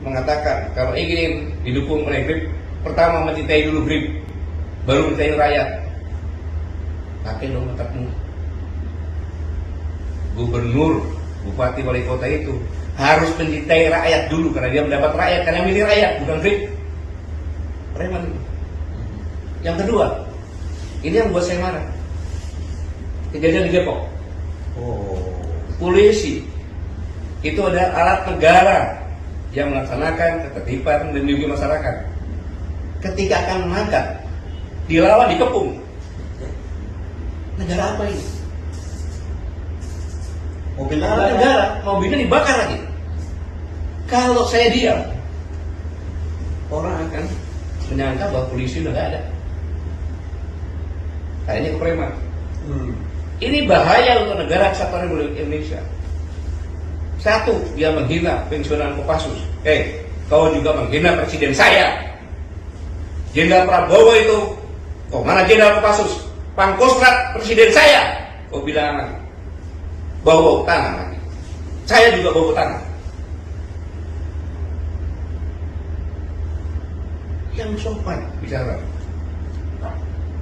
mengatakan kalau ingin didukung oleh Grip, pertama mencintai dulu Grip, baru mencintai rakyat. Pakai dong otakmu. Gubernur, bupati, wali kota itu harus mencintai rakyat dulu karena dia mendapat rakyat, karena milih rakyat, bukan Grip. Preman. Yang kedua, ini yang buat saya marah. Kejadian di Depok. Polisi itu adalah alat negara yang melaksanakan ketertiban dan melindungi masyarakat. Ketika akan mengangkat, dilawan, dikepung. Negara apa ini? Mobil negara, mobilnya dibakar lagi. Kalau saya diam, orang akan menyangka bahwa polisi udah gak ada. Kayaknya ke preman. Ini bahaya untuk negara kesatuan Republik Indonesia. Satu, dia menghina pensiunan Kopassus. Kau juga menghina presiden saya. Jenderal Prabowo itu, kok mana Jenderal Kopassus? Pangkostrat presiden saya. Kau bilang bau tanah lagi. Saya juga bau tanah. Yang sopan bicara.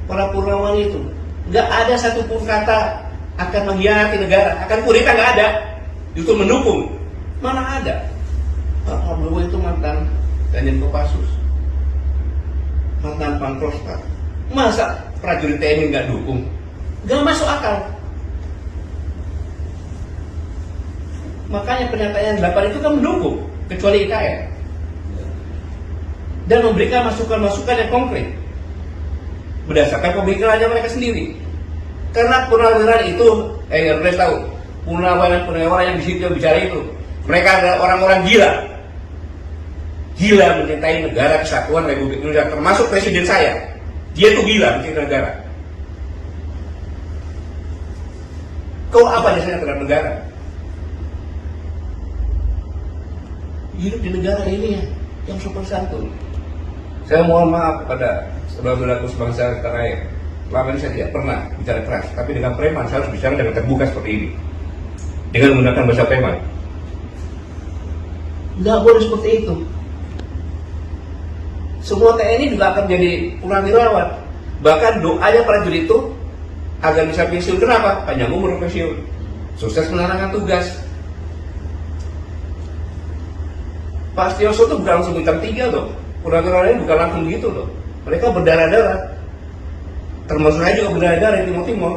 Para Purnawan itu nggak ada satupun kata akan mengkhianati negara, akan kudeta, nggak ada. Justru mendukung. Mana ada? Pak Prabowo itu mantan Danjen Kopassus, mantan Pangkostrat. Masa prajurit TNI nggak dukung? Nggak masuk akal. Makanya pernyataan 8 itu kan mendukung, kecuali IKN. Dan memberikan masukan-masukan yang konkret berdasarkan pemikirannya mereka sendiri. Karena purnawirawan itu, harus tahu, purnawirawan yang di situ bicara itu, mereka adalah orang-orang gila. Gila mencintai negara kesatuan Republik Indonesia, termasuk presiden saya. Dia itu gila mencintai negara. Kau apa jasanya terhadap negara? Hidup di negara ini yang sopan santun. Saya mohon maaf kepada saudara-saudaraku sebangsa tanah air. Selama ini saya tidak pernah bicara keras, tapi dengan preman saya harus bicara dengan terbuka seperti ini, dengan menggunakan bahasa preman. Nggak boleh seperti itu. Semua TNI juga akan jadi purnawirawan. Bahkan doanya prajurit itu agar bisa pensiun. Kenapa? Panjang umur pensiun, sukses menjalankan tugas. Pak Sutioso itu bukan langsung bintang 3 loh. Purnawirawan ini bukan langsung gitu loh. Mereka berdarah-darah. Termasuk saya juga berdarah-darah di Timur-Timur.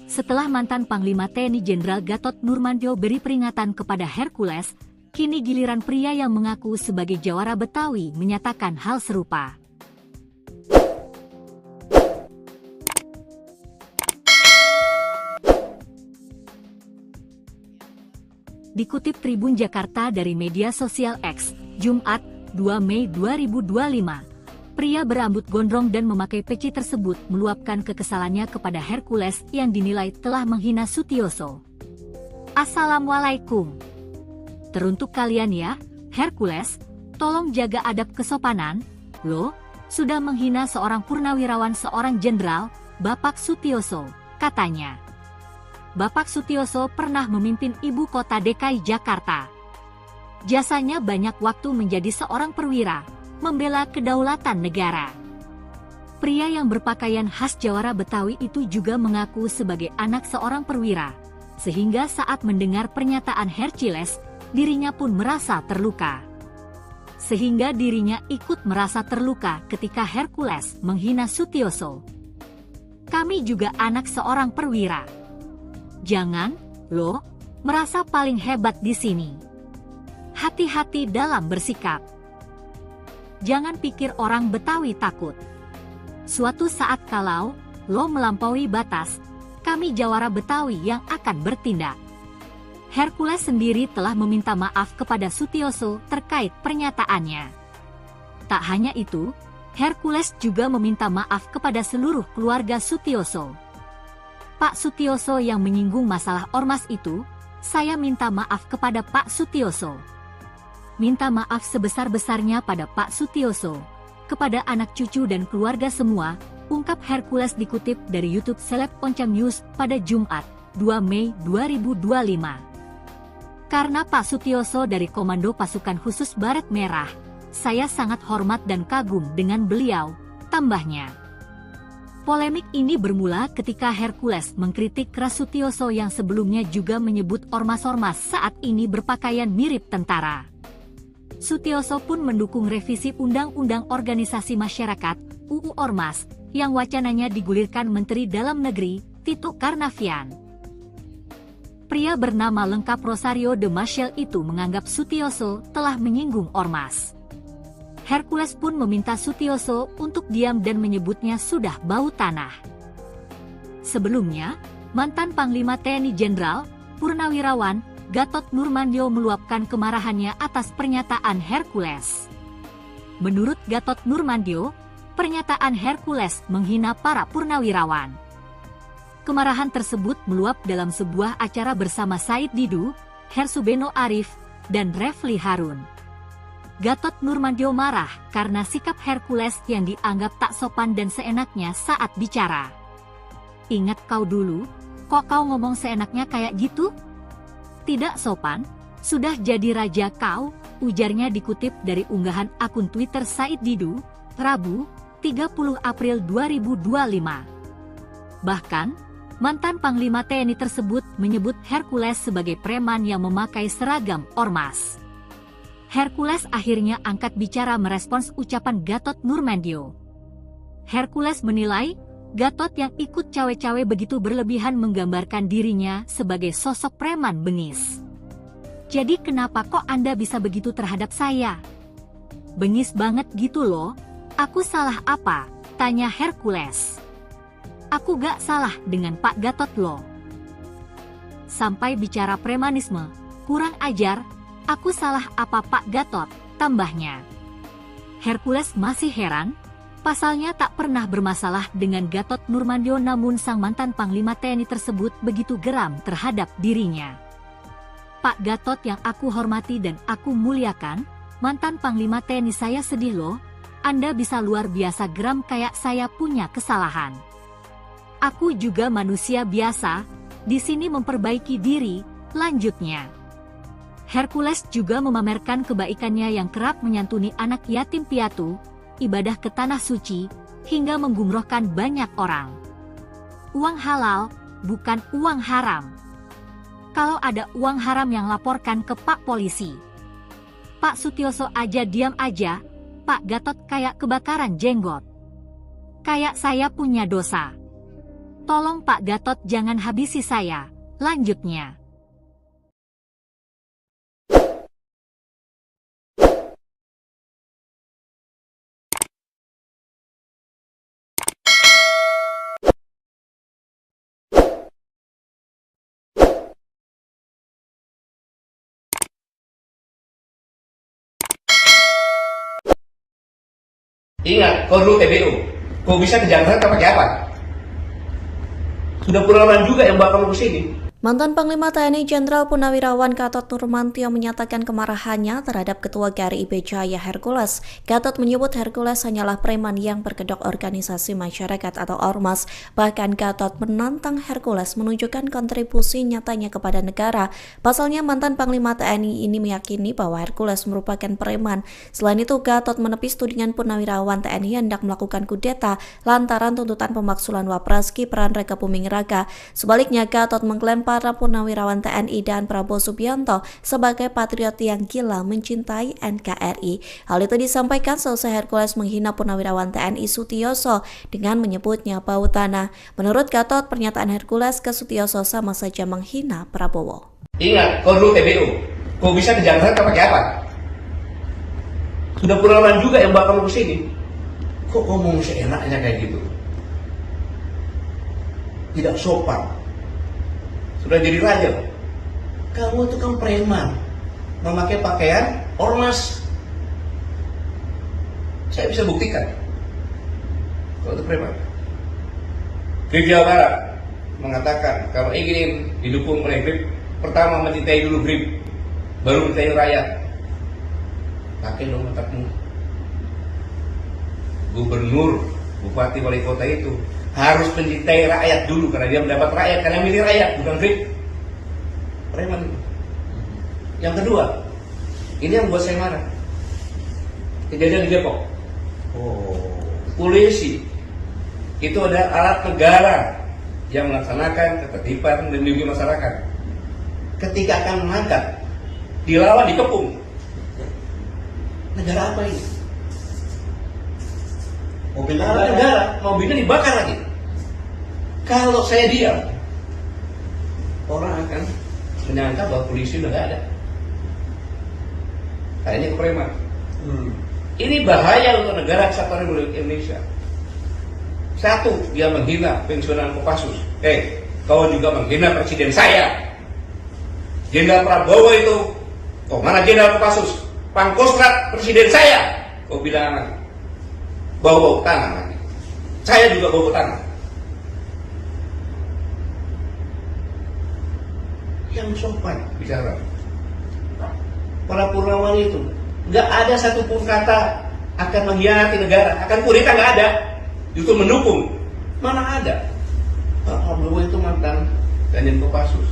Setelah mantan Panglima TNI Jenderal Gatot Nurmantio beri peringatan kepada Hercules, kini giliran pria yang mengaku sebagai jawara Betawi menyatakan hal serupa. Dikutip Tribun Jakarta dari media sosial X, Jumat, 2 Mei 2025, pria berambut gondrong dan memakai peci tersebut meluapkan kekesalannya kepada Hercules yang dinilai telah menghina Sutioso. Assalamualaikum. Teruntuk kalian ya, Hercules, tolong jaga adab kesopanan, lo, sudah menghina seorang purnawirawan seorang jenderal, Bapak Sutioso, katanya. Bapak Sutioso pernah memimpin ibu kota DKI Jakarta. Jasanya banyak waktu menjadi seorang perwira, membela kedaulatan negara. Pria yang berpakaian khas jawara Betawi itu juga mengaku sebagai anak seorang perwira, sehingga saat mendengar pernyataan Hercules, dirinya pun merasa terluka. Sehingga dirinya ikut merasa terluka ketika Hercules menghina Sutioso. Kami juga anak seorang perwira. Jangan, lo, merasa paling hebat di sini. Hati-hati dalam bersikap. Jangan pikir orang Betawi takut. Suatu saat kalau lo melampaui batas, kami jawara Betawi yang akan bertindak. Hercules sendiri telah meminta maaf kepada Sutioso terkait pernyataannya. Tak hanya itu, Hercules juga meminta maaf kepada seluruh keluarga Sutioso. Pak Sutioso yang menyinggung masalah ormas itu, saya minta maaf kepada Pak Sutioso. Minta maaf sebesar-besarnya pada Pak Sutioso, kepada anak cucu dan keluarga semua, ungkap Hercules dikutip dari YouTube Seleb Oncam News pada Jumat, 2 Mei 2025. Karena Pak Sutioso dari Komando Pasukan Khusus Baret Merah, saya sangat hormat dan kagum dengan beliau, tambahnya. Polemik ini bermula ketika Hercules mengkritik keras Sutioso yang sebelumnya juga menyebut ormas-ormas saat ini berpakaian mirip tentara. Sutioso pun mendukung revisi Undang-Undang Organisasi Masyarakat (UU Ormas) yang wacananya digulirkan Menteri Dalam Negeri Tito Karnavian. Pria bernama lengkap Rosario de Maciel itu menganggap Sutioso telah menyinggung ormas. Hercules pun meminta Sutioso untuk diam dan menyebutnya sudah bau tanah. Sebelumnya, mantan Panglima TNI Jenderal, Purnawirawan, Gatot Nurmantio meluapkan kemarahannya atas pernyataan Hercules. Menurut Gatot Nurmantio, pernyataan Hercules menghina para purnawirawan. Kemarahan tersebut meluap dalam sebuah acara bersama Said Didu, Hersubeno Arif, dan Refli Harun. Gatot Nurmantio marah karena sikap Hercules yang dianggap tak sopan dan seenaknya saat bicara. Ingat kau dulu, kok kau ngomong seenaknya kayak gitu? Tidak sopan, sudah jadi raja kau, ujarnya dikutip dari unggahan akun Twitter Said Didu, Rabu, 30 April 2025. Bahkan, mantan Panglima TNI tersebut menyebut Hercules sebagai preman yang memakai seragam ormas. Hercules akhirnya angkat bicara merespons ucapan Gatot Nurmantio. Hercules menilai, Gatot yang ikut cawe-cawe begitu berlebihan menggambarkan dirinya sebagai sosok preman bengis. Jadi kenapa kok Anda bisa begitu terhadap saya? Bengis banget gitu loh, aku salah apa? Tanya Hercules. Aku gak salah dengan Pak Gatot loh. Sampai bicara premanisme, kurang ajar. Aku salah apa Pak Gatot, tambahnya. Hercules masih heran, pasalnya tak pernah bermasalah dengan Gatot Nurmantio namun sang mantan Panglima TNI tersebut begitu geram terhadap dirinya. Pak Gatot yang aku hormati dan aku muliakan, mantan Panglima TNI saya sedih loh, Anda bisa luar biasa geram kayak saya punya kesalahan. Aku juga manusia biasa, di sini memperbaiki diri, lanjutnya. Hercules juga memamerkan kebaikannya yang kerap menyantuni anak yatim piatu, ibadah ke tanah suci, hingga menggumrohkan banyak orang. Uang halal, bukan uang haram. Kalau ada uang haram yang laporkan ke Pak Polisi. Pak Sutioso aja diam aja, Pak Gatot kayak kebakaran jenggot. Kayak saya punya dosa. Tolong Pak Gatot jangan habisi saya. Lanjutnya. Ingat, kau dulu TBU. Kau bisa ke Jakarta pakai apa? Sudah puluhan juga yang bakal ke sini. Mantan Panglima TNI Jenderal Purnawirawan Gatot Nurmantio menyatakan kemarahannya terhadap Ketua GRI IB Jaya Hercules. Gatot menyebut Hercules hanyalah preman yang berkedok organisasi masyarakat atau ormas. Bahkan Gatot menantang Hercules menunjukkan kontribusi nyatanya kepada negara. Pasalnya mantan Panglima TNI ini meyakini bahwa Hercules merupakan preman. Selain itu, Gatot menepis tudingan Purnawirawan TNI hendak melakukan kudeta lantaran tuntutan pemaksulan Wapres Gibran Raka Buming Raka. Sebaliknya, Gatot mengklaim para Purnawirawan TNI dan Prabowo Subianto sebagai patriot yang gila mencintai NKRI. Hal itu disampaikan selesai Hercules menghina Purnawirawan TNI Sutioso dengan menyebutnya bau tanah. Menurut Gatot, pernyataan Hercules ke Sutioso sama saja menghina Prabowo. Ingat, kau dulu TBU. Kau bisa ke Jakarta pakai apa? Sudah puluhan juga yang bakal ke sini. Kok ngomong seenaknya kayak gitu? Tidak sopan. Sudah jadi raja. Kamu itu kan preman, memakai pakaian ormas. Saya bisa buktikan kalau itu preman. Grip Jawa Barat mengatakan kalau ingin didukung oleh Grip, pertama mencintai dulu Grip, baru mencintai rakyat. Pakai dong otakmu. Gubernur, bupati, wali kota itu harus mencintai rakyat dulu karena dia mendapat rakyat, karena milih rakyat, bukan Grip. Preman. Yang kedua, ini yang buat saya marah. Kejadian di Depok. Polisi itu ada alat negara yang melaksanakan ketertiban dan melindungi masyarakat. Ketika akan mengangkat, dilawan, dikepung. Negara apa ini? Mobil negara, mobilnya dibakar lagi. Kalau saya diam, orang akan menyangka bahwa polisi udah gak ada. Nah, ini kepreman. Ini bahaya untuk negara kesatuan Republik Indonesia. Satu, dia menghina pensiunan Kopassus. Kau juga menghina presiden saya. Jenderal Prabowo itu, kok mana Jenderal Kopassus? Pangkostrat presiden saya. Kau bilang bau-bau tanah lagi. Saya juga bau tanah. Yang sopan bicara. Para Purnawan itu nggak ada satupun kata akan mengkhianati negara, akan kudeta, nggak ada. Justru mendukung. Mana ada? Pak Prabowo itu mantan Danjen Kopassus,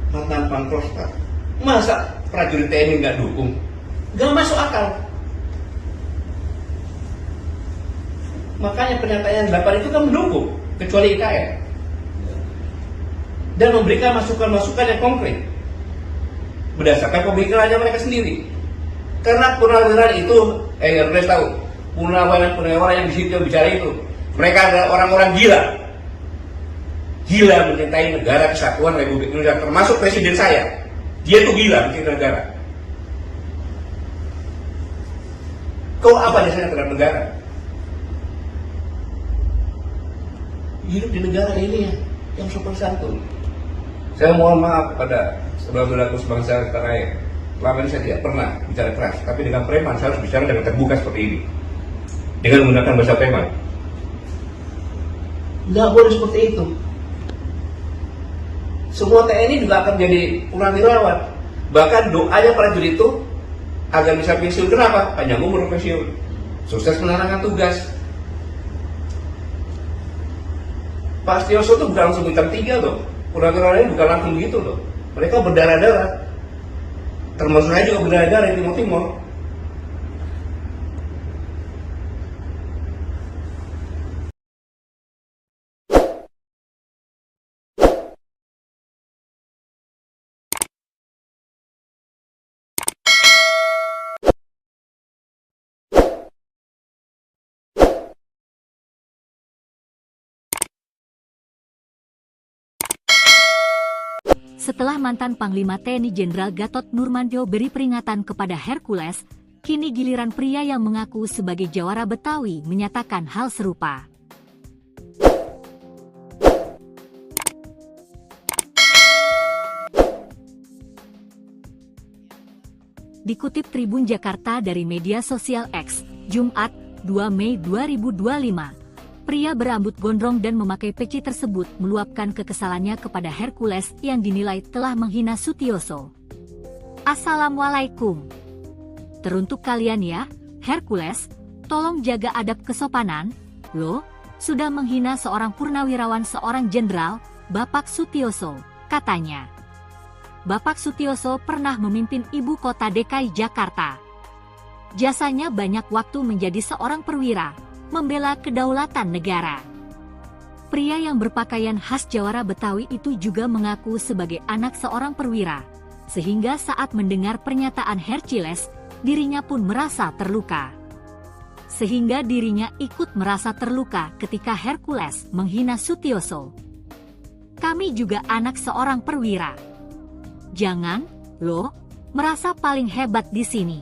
mantan Pangkostrat. Masa prajurit TNI nggak dukung? Nggak masuk akal. Makanya pernyataan 8 itu kan mendukung, kecuali IKN. Dan memberikan masukan-masukan yang konkret berdasarkan pemikirannya mereka sendiri. Karena purnawirawan itu, harus tahu, purnawirawan yang di situ bicara itu, mereka adalah orang-orang gila. Gila mencintai negara kesatuan Republik Indonesia, termasuk presiden saya. Dia itu gila mencintai negara. Kau apa jasanya terhadap negara? Hidup di negara ini yang sopan santun. Saya mohon maaf kepada saudara-saudaraku sebangsa tanah air. Selama ini saya tidak pernah bicara keras, tapi dengan preman saya harus bicara dengan terbuka seperti ini, dengan menggunakan bahasa preman. Nggak boleh seperti itu. Semua TNI juga akan jadi purnawirawan. Bahkan doanya prajurit itu agar bisa pensiun. Kenapa? Panjang umur pensiun, sukses menjalankan tugas. Pak Sutioso itu bukan langsung bintang 3 loh. Purnawirawan ini bukan langsung gitu loh. Mereka berdarah-darah. Termasuk saya juga berdarah-darah di Timur Timur. Setelah mantan Panglima TNI Jenderal Gatot Nurmantio beri peringatan kepada Hercules, kini giliran pria yang mengaku sebagai jawara Betawi menyatakan hal serupa. Dikutip Tribun Jakarta dari media sosial X, Jumat, 2 Mei 2025, pria berambut gondrong dan memakai peci tersebut meluapkan kekesalannya kepada Hercules yang dinilai telah menghina Sutioso. Assalamualaikum. Teruntuk kalian ya, Hercules, tolong jaga adab kesopanan, lo, sudah menghina seorang purnawirawan seorang jenderal, Bapak Sutioso, katanya. Bapak Sutioso pernah memimpin ibu kota DKI Jakarta. Jasanya banyak waktu menjadi seorang perwira, membela kedaulatan negara. Pria yang berpakaian khas jawara Betawi itu juga mengaku sebagai anak seorang perwira, sehingga saat mendengar pernyataan Hercules, dirinya pun merasa terluka. Sehingga dirinya ikut merasa terluka ketika Hercules menghina Sutioso. Kami juga anak seorang perwira. Jangan, lo, merasa paling hebat di sini.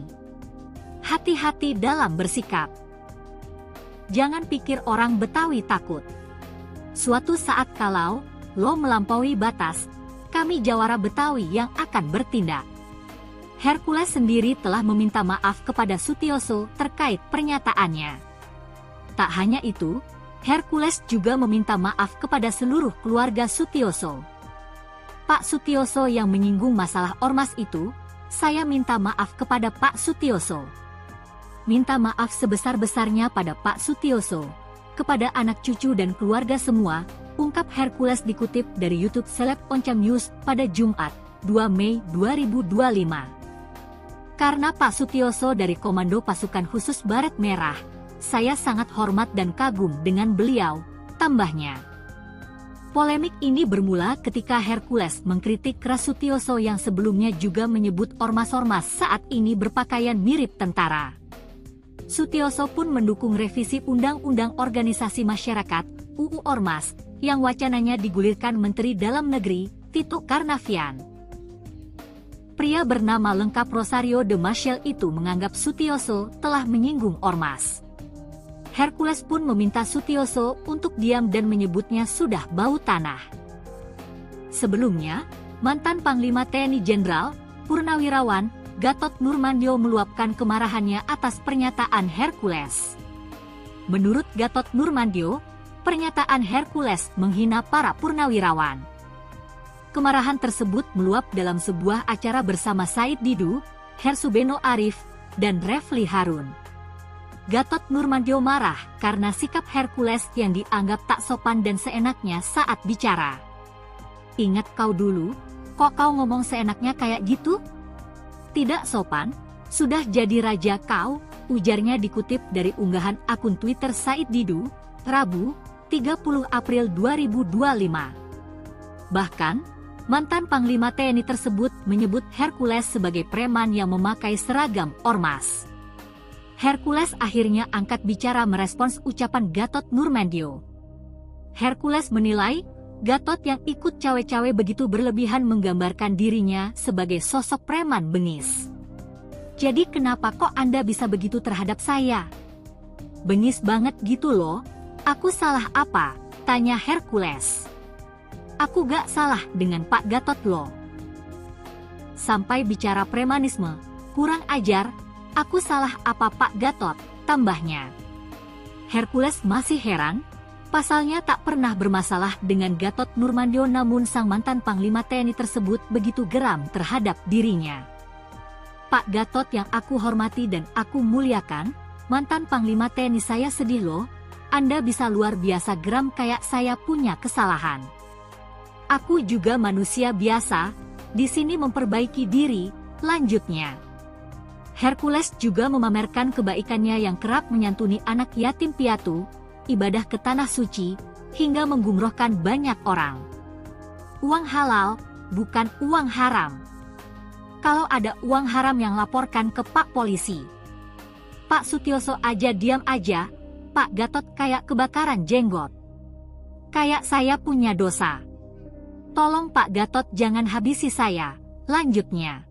Hati-hati dalam bersikap. Jangan pikir orang Betawi takut. Suatu saat kalau lo melampaui batas, kami jawara Betawi yang akan bertindak. Hercules sendiri telah meminta maaf kepada Sutioso terkait pernyataannya. Tak hanya itu, Hercules juga meminta maaf kepada seluruh keluarga Sutioso. Pak Sutioso yang menyinggung masalah ormas itu, saya minta maaf kepada Pak Sutioso. Minta maaf sebesar-besarnya pada Pak Sutioso, kepada anak cucu dan keluarga semua, ungkap Hercules dikutip dari YouTube Seleb Oncam News pada Jumat, 2 Mei 2025. Karena Pak Sutioso dari Komando Pasukan Khusus Baret Merah, saya sangat hormat dan kagum dengan beliau, tambahnya. Polemik ini bermula ketika Hercules mengkritik keras Sutioso yang sebelumnya juga menyebut ormas-ormas saat ini berpakaian mirip tentara. Sutioso pun mendukung revisi Undang-Undang Organisasi Masyarakat (UU Ormas) yang wacananya digulirkan Menteri Dalam Negeri Tito Karnavian. Pria bernama lengkap Rosario de Maciel itu menganggap Sutioso telah menyinggung ormas. Hercules pun meminta Sutioso untuk diam dan menyebutnya sudah bau tanah. Sebelumnya, mantan Panglima TNI Jenderal, Purnawirawan, Gatot Nurmantio meluapkan kemarahannya atas pernyataan Hercules. Menurut Gatot Nurmantio, pernyataan Hercules menghina para purnawirawan. Kemarahan tersebut meluap dalam sebuah acara bersama Said Didu, Hersubeno Arif, dan Refli Harun. Gatot Nurmantio marah karena sikap Hercules yang dianggap tak sopan dan seenaknya saat bicara. Ingat kau dulu, kok kau ngomong seenaknya kayak gitu? Tidak sopan, sudah jadi raja kau, ujarnya dikutip dari unggahan akun Twitter Said Didu, Rabu, 30 April 2025. Bahkan, mantan Panglima TNI tersebut menyebut Hercules sebagai preman yang memakai seragam ormas. Hercules akhirnya angkat bicara merespons ucapan Gatot Nurmantio. Hercules menilai, Gatot yang ikut cawe-cawe begitu berlebihan menggambarkan dirinya sebagai sosok preman bengis. Jadi kenapa kok Anda bisa begitu terhadap saya? Bengis banget gitu loh, aku salah apa? Tanya Hercules. Aku gak salah dengan Pak Gatot loh. Sampai bicara premanisme, kurang ajar. Aku salah apa Pak Gatot, tambahnya. Hercules masih heran, pasalnya tak pernah bermasalah dengan Gatot Nurmantio namun sang mantan Panglima TNI tersebut begitu geram terhadap dirinya. Pak Gatot yang aku hormati dan aku muliakan, mantan Panglima TNI saya sedih loh, Anda bisa luar biasa geram kayak saya punya kesalahan. Aku juga manusia biasa, di sini memperbaiki diri, lanjutnya. Hercules juga memamerkan kebaikannya yang kerap menyantuni anak yatim piatu, ibadah ke tanah suci, hingga menggumrohkan banyak orang. Uang halal, bukan uang haram. Kalau ada uang haram yang laporkan ke Pak Polisi. Pak Sutioso aja diam aja, Pak Gatot kayak kebakaran jenggot. Kayak saya punya dosa. Tolong Pak Gatot jangan habisi saya. Lanjutnya.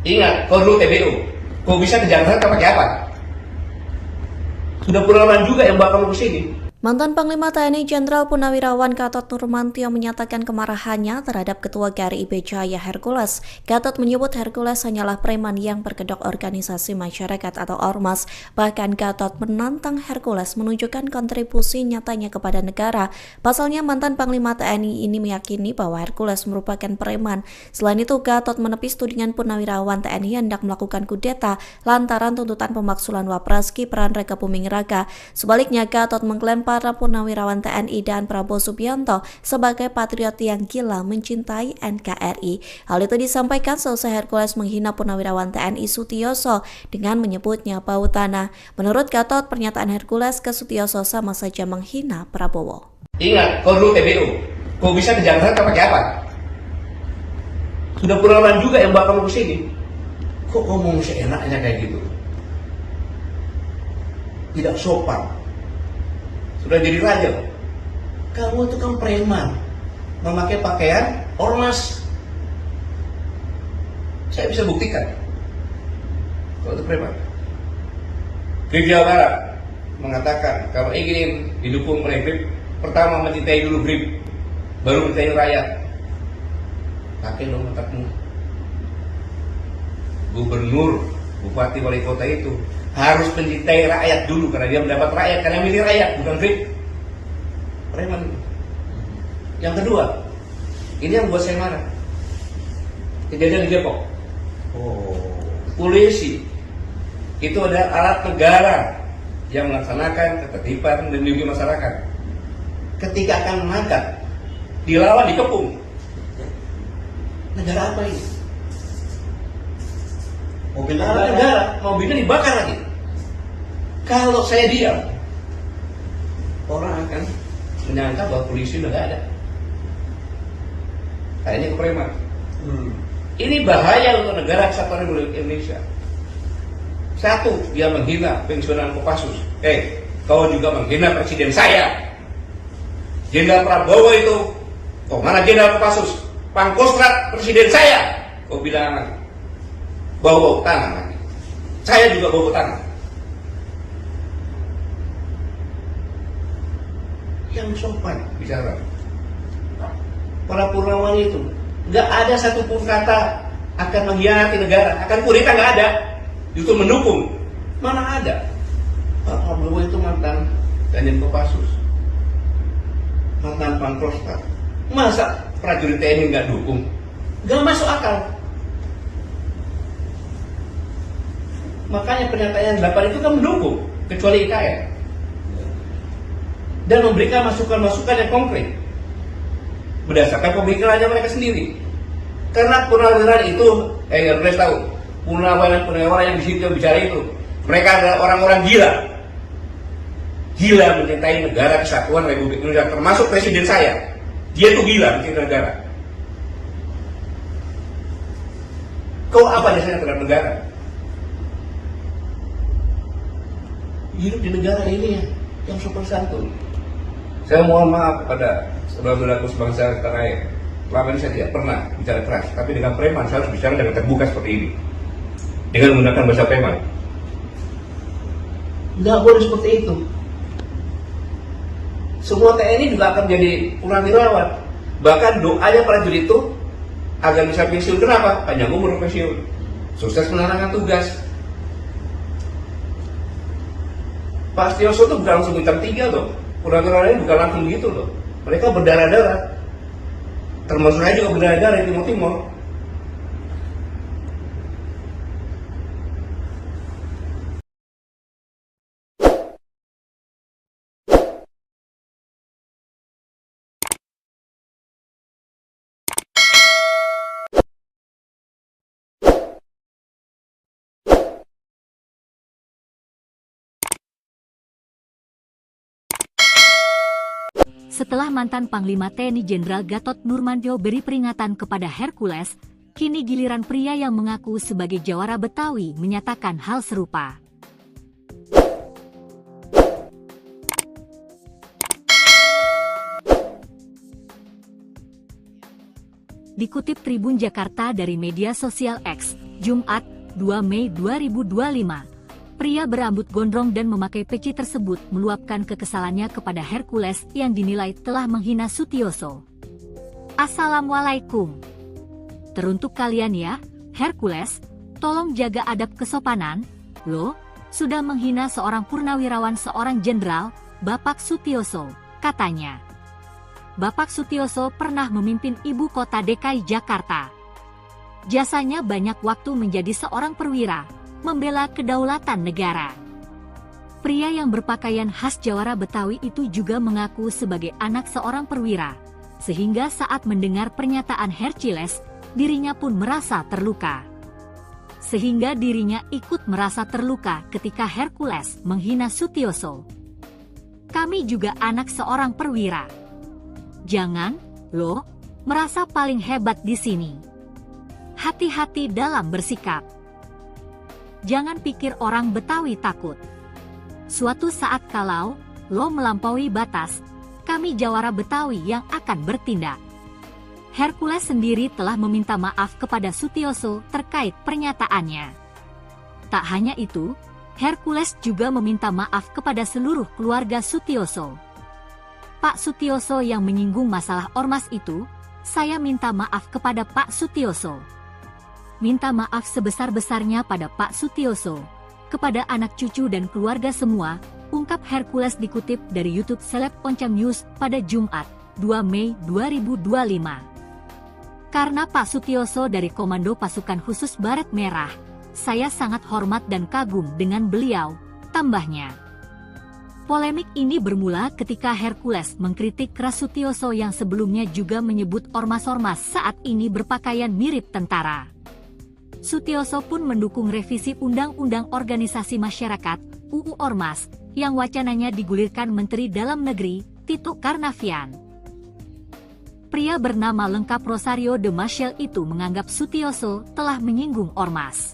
Ingat, kau dulu TBU. Kau bisa ke Jakarta pakai apa? Sudah puluhan juga yang bakal ke sini. Mantan Panglima TNI Jenderal Purnawirawan Gatot Nurmantio menyatakan kemarahannya terhadap Ketua GRI IB Jaya Hercules. Gatot menyebut Hercules hanyalah preman yang berkedok organisasi masyarakat atau ormas. Bahkan Gatot menantang Hercules menunjukkan kontribusi nyatanya kepada negara. Pasalnya mantan Panglima TNI ini meyakini bahwa Hercules merupakan preman. Selain itu, Gatot menepis tudingan Purnawirawan TNI hendak melakukan kudeta lantaran tuntutan pemaksulan Wapres Gibran Rakabuming Raka. Sebaliknya, Gatot mengklaim para Purnawirawan TNI dan Prabowo Subianto sebagai patriot yang gila mencintai NKRI. Hal itu disampaikan selesai Hercules menghina Purnawirawan TNI Sutioso dengan menyebutnya bau tanah. Menurut Gatot, pernyataan Hercules ke Sutioso sama saja menghina Prabowo. Ingat, kau dulu TBU. Kau bisa ke Jakarta pakai apa? Sudah puluhan juga yang bakal ke sini. Kok ngomong seenaknya kayak gitu? Tidak sopan. Sudah jadi raja. Kamu itu kan preman, memakai pakaian ormas. Saya bisa buktikan kalau itu preman. Grip Jawa Barat mengatakan kalau ingin didukung oleh Grip, pertama mencintai dulu Grip, baru mencintai rakyat. Pakai dong otakmu. Gubernur, bupati, wali kota itu harus mencintai rakyat dulu karena dia mendapat rakyat, karena milih rakyat, bukan Grip. Preman. Yang kedua, ini yang buat saya marah. Kejadian di Depok. Polisi itu adalah alat negara yang melaksanakan ketertiban dan melindungi masyarakat. Ketika akan mengangkat, dilawan, dikepung. Negara apa ini? Mobil negara, mobilnya dibakar lagi. Kalau saya diam, orang akan menyangka bahwa polisi udah gak ada. Kayaknya ke preman. Ini bahaya untuk negara kesatuan Republik Indonesia. Satu, dia menghina pensiunan Kopassus. Kau juga menghina presiden saya. Jenderal Prabowo itu, kok mana Jenderal Kopassus? Pangkostrat presiden saya. Kau bilang bau tangan lagi. Saya juga bau tangan. Yang sopan bicara. Para Purnawan itu nggak ada satupun kata akan mengkhianati negara, akan kudeta, nggak ada. Justru mendukung. Mana ada? Pak Prabowo itu mantan Danjen Kopassus, mantan Pangkostrat. Masa prajurit TNI nggak dukung? Nggak masuk akal. Makanya pernyataan 8 itu kan mendukung, kecuali IKN. Dan memberikan masukan-masukan yang konkret berdasarkan pemikirannya mereka sendiri. Karena purnawirawan itu, harus tahu, purnawirawan yang di situ bicara itu, mereka adalah orang-orang gila. Gila mencintai negara kesatuan Republik Indonesia, termasuk presiden saya. Dia itu gila mencintai negara. Kau apa jasanya terhadap negara? Hidup di negara ini yang sopan santun. Saya mohon maaf kepada saudara-saudaraku sebangsa tanah air. Selama ini saya tidak pernah bicara keras, tapi dengan preman saya harus bicara dengan terbuka seperti ini, dengan menggunakan bahasa preman. Nggak boleh seperti itu. Semua TNI juga akan menjadi purnawirawan. Bahkan doanya prajurit itu agar bisa pensiun. Kenapa? Panjang umur pensiun, sukses menjalankan tugas. Pak Sutioso itu bukan langsung bintang 3 loh. Purnawirawan ini bukan langsung gitu loh. Mereka berdarah-darah. Termasuk saya juga berdarah-darah di Timur Timur. Setelah mantan Panglima TNI Jenderal Gatot Nurmantio beri peringatan kepada Hercules, kini giliran pria yang mengaku sebagai jawara Betawi menyatakan hal serupa. Dikutip Tribun Jakarta dari media sosial X, Jumat, 2 Mei 2025, pria berambut gondrong dan memakai peci tersebut meluapkan kekesalannya kepada Hercules yang dinilai telah menghina Sutioso. Assalamualaikum. Teruntuk kalian ya, Hercules, tolong jaga adab kesopanan, lo, sudah menghina seorang purnawirawan seorang jenderal, Bapak Sutioso, katanya. Bapak Sutioso pernah memimpin ibu kota DKI Jakarta. Jasanya banyak waktu menjadi seorang perwira, membela kedaulatan negara. Pria yang berpakaian khas jawara Betawi itu juga mengaku sebagai anak seorang perwira, sehingga saat mendengar pernyataan Hercules, dirinya pun merasa terluka. Sehingga dirinya ikut merasa terluka ketika Hercules menghina Sutioso. Kami juga anak seorang perwira. Jangan, lo, merasa paling hebat di sini. Hati-hati dalam bersikap. Jangan pikir orang Betawi takut. Suatu saat kalau lo melampaui batas, kami jawara Betawi yang akan bertindak. Hercules sendiri telah meminta maaf kepada Sutioso terkait pernyataannya. Tak hanya itu, Hercules juga meminta maaf kepada seluruh keluarga Sutioso. Pak Sutioso yang menyinggung masalah ormas itu, saya minta maaf kepada Pak Sutioso. Minta maaf sebesar-besarnya pada Pak Sutioso, kepada anak cucu dan keluarga semua, ungkap Hercules dikutip dari YouTube Seleb Oncam News pada Jumat, 2 Mei 2025. Karena Pak Sutioso dari Komando Pasukan Khusus Baret Merah, saya sangat hormat dan kagum dengan beliau, tambahnya. Polemik ini bermula ketika Hercules mengkritik keras Sutioso yang sebelumnya juga menyebut ormas-ormas saat ini berpakaian mirip tentara. Sutioso pun mendukung revisi Undang-Undang Organisasi Masyarakat (UU Ormas) yang wacananya digulirkan Menteri Dalam Negeri Tito Karnavian. Pria bernama lengkap Rosario de Maciel itu menganggap Sutioso telah menyinggung ormas.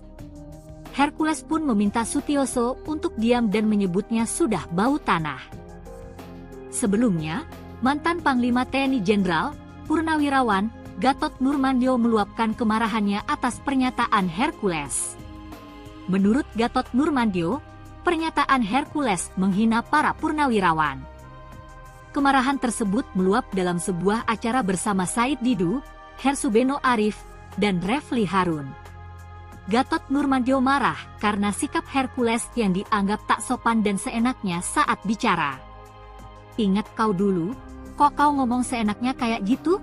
Hercules pun meminta Sutioso untuk diam dan menyebutnya sudah bau tanah. Sebelumnya, mantan Panglima TNI Jenderal, Purnawirawan, Gatot Nurmantio meluapkan kemarahannya atas pernyataan Hercules. Menurut Gatot Nurmantio, pernyataan Hercules menghina para purnawirawan. Kemarahan tersebut meluap dalam sebuah acara bersama Said Didu, Hersubeno Arif, dan Refli Harun. Gatot Nurmantio marah karena sikap Hercules yang dianggap tak sopan dan seenaknya saat bicara. Ingat kau dulu, kok kau ngomong seenaknya kayak gitu?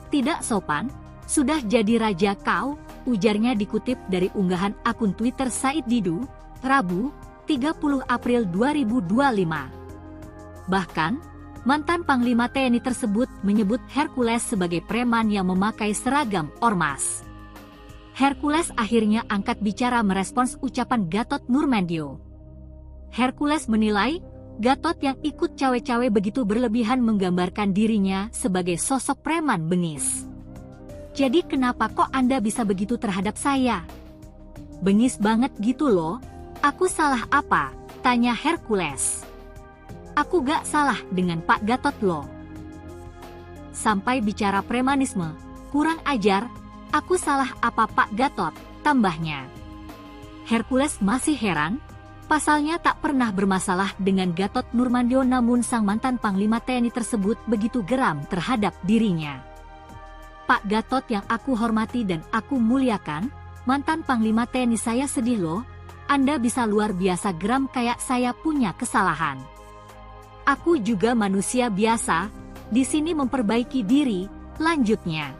Tidak sopan, sudah jadi raja kau, ujarnya dikutip dari unggahan akun Twitter Said Didu, Rabu, 30 April 2025. Bahkan, mantan Panglima TNI tersebut menyebut Hercules sebagai preman yang memakai seragam ormas. Hercules akhirnya angkat bicara merespons ucapan Gatot Nurmantio. Hercules menilai, Gatot yang ikut cawe-cawe begitu berlebihan menggambarkan dirinya sebagai sosok preman bengis. Jadi kenapa kok Anda bisa begitu terhadap saya? Bengis banget gitu loh, aku salah apa? Tanya Hercules. Aku gak salah dengan Pak Gatot loh. Sampai bicara premanisme, kurang ajar. Aku salah apa Pak Gatot, tambahnya. Hercules masih heran, pasalnya tak pernah bermasalah dengan Gatot Nurmantio namun sang mantan Panglima TNI tersebut begitu geram terhadap dirinya. Pak Gatot yang aku hormati dan aku muliakan, mantan Panglima TNI saya sedih loh, Anda bisa luar biasa geram kayak saya punya kesalahan. Aku juga manusia biasa, di sini memperbaiki diri, lanjutnya.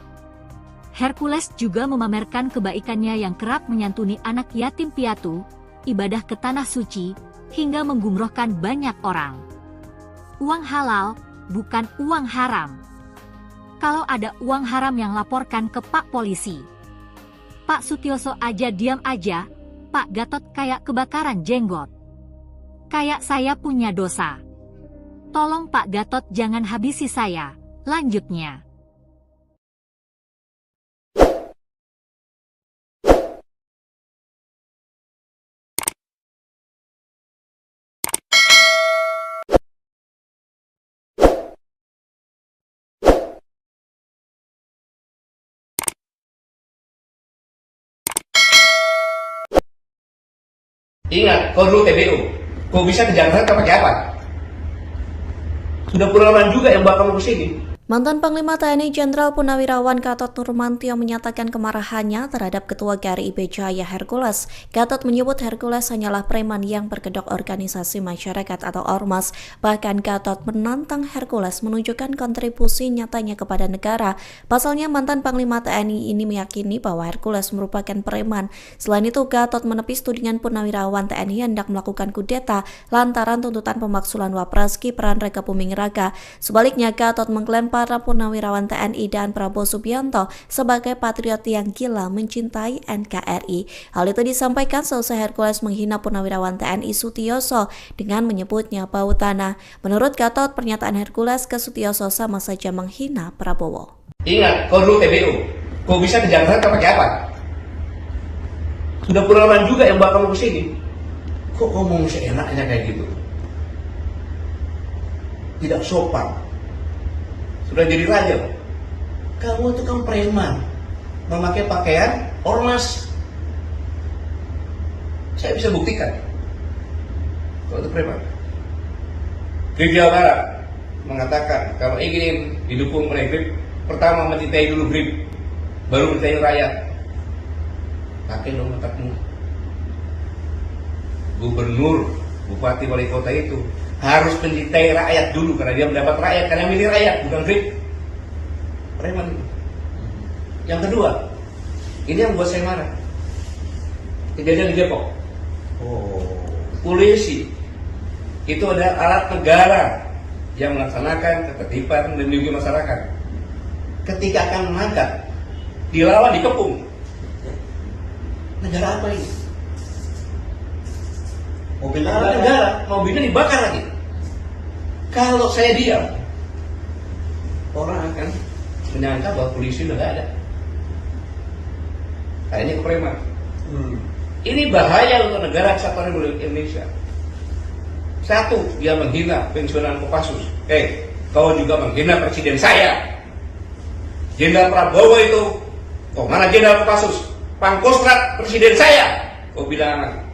Hercules juga memamerkan kebaikannya yang kerap menyantuni anak yatim piatu, ibadah ke tanah suci, hingga menggumrohkan banyak orang. Uang halal, bukan uang haram. Kalau ada uang haram yang laporkan ke Pak Polisi. Pak Sutioso aja diam aja, Pak Gatot kayak kebakaran jenggot. Kayak saya punya dosa. Tolong Pak Gatot jangan habisi saya. Lanjutnya. Ingat, kau dulu TBU. Kau bisa ke Jakarta pakai apa? Sudah puluhan juga yang bakal ke sini. Mantan Panglima TNI Jenderal Purnawirawan Gatot Nurmantio menyatakan kemarahannya terhadap Ketua GRI IB Jaya Hercules. Gatot menyebut Hercules hanyalah preman yang berkedok organisasi masyarakat atau ormas. Bahkan Gatot menantang Hercules menunjukkan kontribusi nyatanya kepada negara. Pasalnya mantan Panglima TNI ini meyakini bahwa Hercules merupakan preman. Selain itu, Gatot menepis tudingan Purnawirawan TNI hendak melakukan kudeta lantaran tuntutan pemaksulan Wapres Gibran Raka Buming Raka. Sebaliknya, Gatot mengklaim para Purnawirawan TNI dan Prabowo Subianto sebagai patriot yang gila mencintai NKRI. Hal itu disampaikan seusai Hercules menghina Purnawirawan TNI Sutioso dengan menyebutnya bau tanah. Menurut Gatot, pernyataan Hercules ke Sutioso sama saja menghina Prabowo. Ingat, kau dulu TBU. Kau bisa ke Jakarta pakai apa? Sudah puluhan juga yang bakal ke sini. Kok ngomong seenaknya kayak gitu? Tidak sopan. Sudah jadi raja. Kamu itu kan preman, memakai pakaian ormas. Saya bisa buktikan. Kau itu preman. Grip Jawa Barat mengatakan kalau ingin didukung oleh Grip, pertama mencintai dulu Grip, baru mencintai rakyat. Pakai dong otakmu. Gubernur, bupati, wali kota itu harus mencintai rakyat dulu karena dia mendapat rakyat, karena milih rakyat, bukan Grip. Preman. Yang kedua, ini yang buat saya marah. Kejadian di Depok. Polisi itu adalah alat negara yang melaksanakan ketertiban dan melindungi masyarakat. Ketika akan mengangkat, dilawan, dikepung. Negara apa ini? Mobil negara, mobilnya dibakar lagi. Kalau saya diam, orang akan menyangka bahwa polisi udah gak ada. Nah, ini kepreman. Ini bahaya untuk negara kesatuan Republik Indonesia. Satu, dia menghina pensiunan Kopassus. Kau juga menghina presiden saya. Jenderal Prabowo itu, kok mana Jenderal Kopassus? Pangkostrat presiden saya. Kau bilang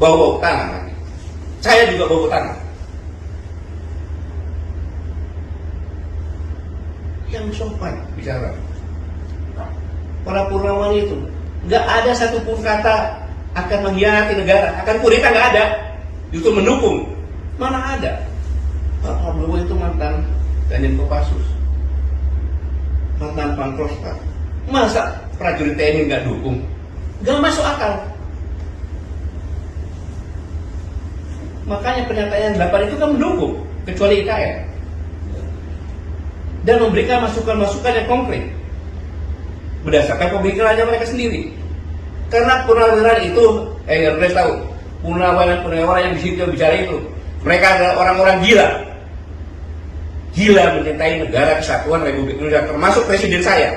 bau tanah lagi. Saya juga bau tanah. Yang sopan bicara. Para Purnawan itu nggak ada satupun kata akan mengkhianati negara, akan kudeta, nggak ada. Justru mendukung. Mana ada? Pak Prabowo itu mantan Danjen Kopassus, mantan Pangkostrat. Masa prajurit TNI nggak dukung? Nggak masuk akal. Makanya pernyataan 8 itu kan mendukung, kecuali IKN. Dan memberikan masukan-masukan yang konkret berdasarkan pemikirannya mereka sendiri. Karena purnawirawan itu, harus tahu, purnawirawan yang di situ bicara itu, mereka adalah orang-orang gila. Gila mencintai negara kesatuan Republik Indonesia, termasuk presiden saya.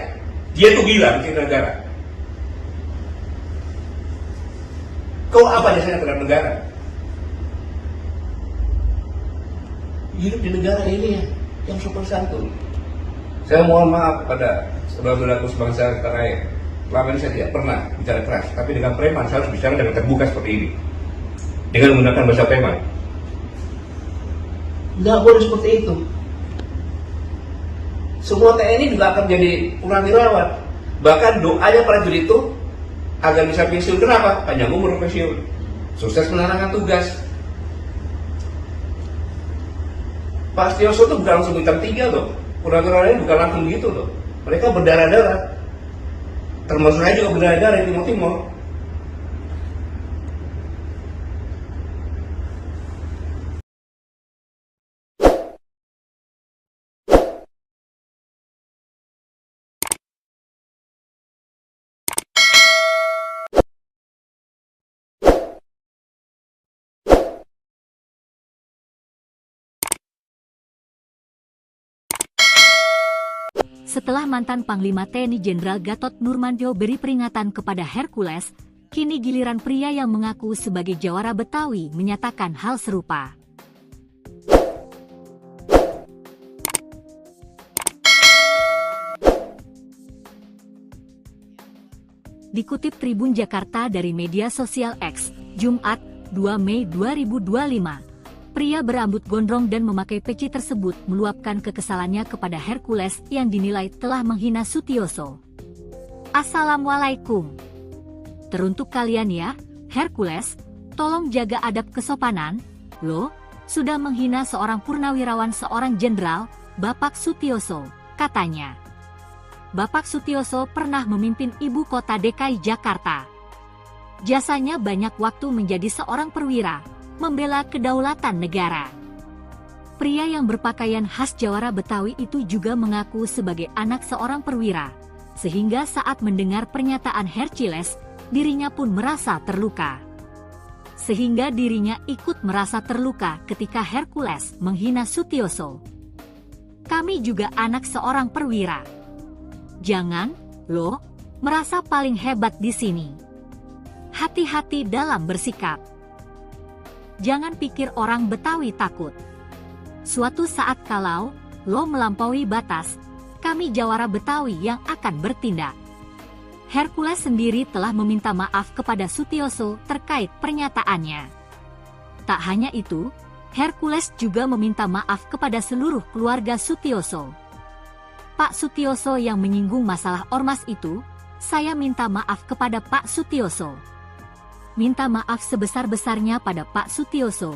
Dia itu gila mencintai negara. Kau apa jasanya terhadap negara? Hidup di negara ini yang sopan santun. Saya mohon maaf kepada saudara-saudaraku sebangsa tanah air. Selama ini saya tidak pernah bicara keras, tapi dengan preman saya harus bicara dengan terbuka seperti ini, dengan menggunakan bahasa preman. Nggak boleh seperti itu. Semua TNI juga akan menjadi purnawirawan. Bahkan doanya prajurit itu agar bisa pensiun. Kenapa? Panjang umur pensiun, sukses menjalankan tugas. Pak Sutioso itu bukan langsung bintang 3 loh. Purnawirawan ini bukan langsung gitu loh. Mereka berdarah-darah. Termasuk saya juga berdarah-darah di Timur-Timur. Setelah mantan Panglima TNI Jenderal Gatot Nurmantio beri peringatan kepada Hercules, kini giliran pria yang mengaku sebagai jawara Betawi menyatakan hal serupa. Dikutip Tribun Jakarta dari media sosial X, Jumat, 2 Mei 2025, pria berambut gondrong dan memakai peci tersebut meluapkan kekesalannya kepada Hercules yang dinilai telah menghina Sutioso. Assalamualaikum. Teruntuk kalian ya, Hercules, tolong jaga adab kesopanan, lo, sudah menghina seorang purnawirawan seorang jenderal, Bapak Sutioso, katanya. Bapak Sutioso pernah memimpin ibu kota DKI Jakarta. Jasanya banyak waktu menjadi seorang perwira, membela kedaulatan negara. Pria yang berpakaian khas jawara Betawi itu juga mengaku sebagai anak seorang perwira, sehingga saat mendengar pernyataan Hercules, dirinya pun merasa terluka. Sehingga dirinya ikut merasa terluka ketika Hercules menghina Sutioso. Kami juga anak seorang perwira. Jangan, lo, merasa paling hebat di sini. Hati-hati dalam bersikap. Jangan pikir orang Betawi takut. Suatu saat kalau lo melampaui batas, kami jawara Betawi yang akan bertindak. Hercules sendiri telah meminta maaf kepada Sutioso terkait pernyataannya. Tak hanya itu, Hercules juga meminta maaf kepada seluruh keluarga Sutioso. Pak Sutioso yang menyinggung masalah ormas itu, saya minta maaf kepada Pak Sutioso. Minta maaf sebesar-besarnya pada Pak Sutioso,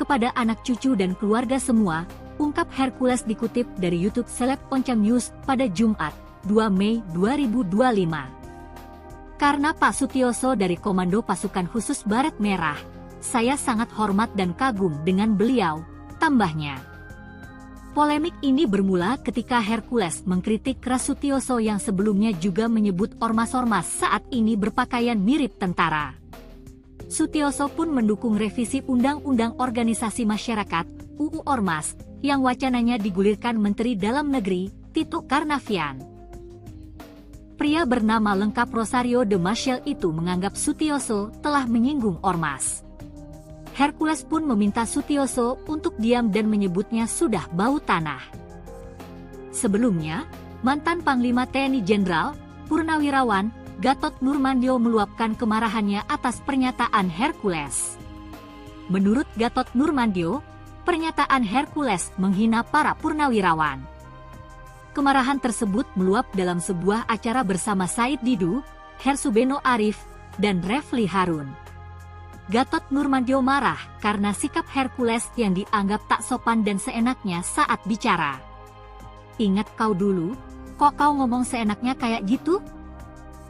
kepada anak cucu dan keluarga semua, ungkap Hercules dikutip dari YouTube Seleb Oncam News pada Jumat, 2 Mei 2025. Karena Pak Sutioso dari Komando Pasukan Khusus Baret Merah, saya sangat hormat dan kagum dengan beliau, tambahnya. Polemik ini bermula ketika Hercules mengkritik keras Sutioso yang sebelumnya juga menyebut ormas-ormas saat ini berpakaian mirip tentara. Sutioso pun mendukung revisi Undang-Undang Organisasi Masyarakat (UU Ormas) yang wacananya digulirkan Menteri Dalam Negeri Tito Karnavian. Pria bernama lengkap Rosario de Maciel itu menganggap Sutioso telah menyinggung ormas. Hercules pun meminta Sutioso untuk diam dan menyebutnya sudah bau tanah. Sebelumnya, mantan Panglima TNI Jenderal, Purnawirawan, Gatot Nurmantio meluapkan kemarahannya atas pernyataan Hercules. Menurut Gatot Nurmantio, pernyataan Hercules menghina para purnawirawan. Kemarahan tersebut meluap dalam sebuah acara bersama Said Didu, Hersubeno Arif, dan Refli Harun. Gatot Nurmantio marah karena sikap Hercules yang dianggap tak sopan dan seenaknya saat bicara. Ingat kau dulu, kok kau ngomong seenaknya kayak gitu?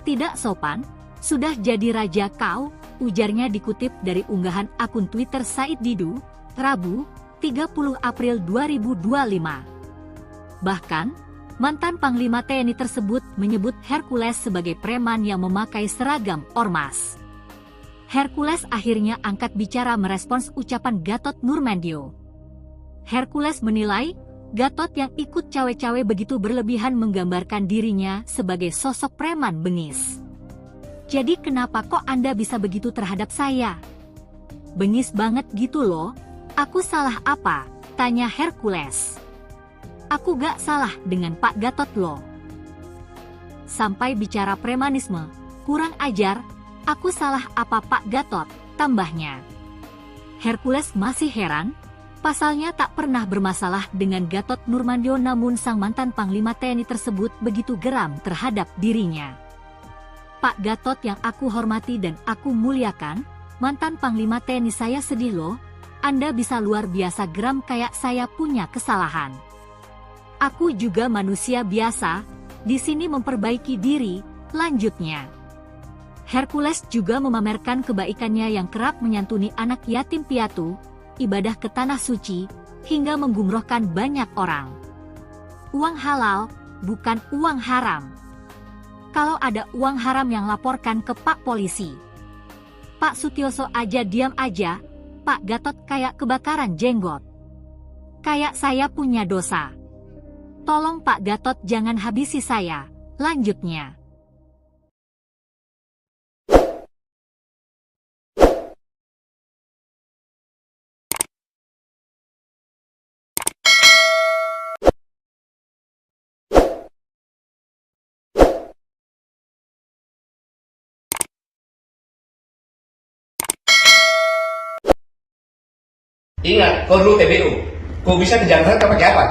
Tidak sopan, sudah jadi raja kau, ujarnya dikutip dari unggahan akun Twitter Said Didu, Rabu, 30 April 2025. Bahkan, mantan Panglima TNI tersebut menyebut Hercules sebagai preman yang memakai seragam ormas. Hercules akhirnya angkat bicara merespons ucapan Gatot Nurmantio. Hercules menilai, Gatot yang ikut cawe-cawe begitu berlebihan menggambarkan dirinya sebagai sosok preman bengis. Jadi kenapa kok Anda bisa begitu terhadap saya? Bengis banget gitu loh, aku salah apa? Tanya Hercules. Aku gak salah dengan Pak Gatot loh. Sampai bicara premanisme, kurang ajar. Aku salah apa Pak Gatot, tambahnya. Hercules masih heran, pasalnya tak pernah bermasalah dengan Gatot Nurmantio namun sang mantan Panglima TNI tersebut begitu geram terhadap dirinya. Pak Gatot yang aku hormati dan aku muliakan, mantan Panglima TNI saya sedih loh, Anda bisa luar biasa geram kayak saya punya kesalahan. Aku juga manusia biasa, di sini memperbaiki diri, lanjutnya. Hercules juga memamerkan kebaikannya yang kerap menyantuni anak yatim piatu, ibadah ke tanah suci, hingga menggumrohkan banyak orang. Uang halal, bukan uang haram. Kalau ada uang haram yang laporkan ke Pak Polisi. Pak Sutioso aja diam aja, Pak Gatot kayak kebakaran jenggot. Kayak saya punya dosa. Tolong Pak Gatot jangan habisi saya. Lanjutnya. Ingat, kau dulu TBU. Kau bisa ke Jakarta pakai apa?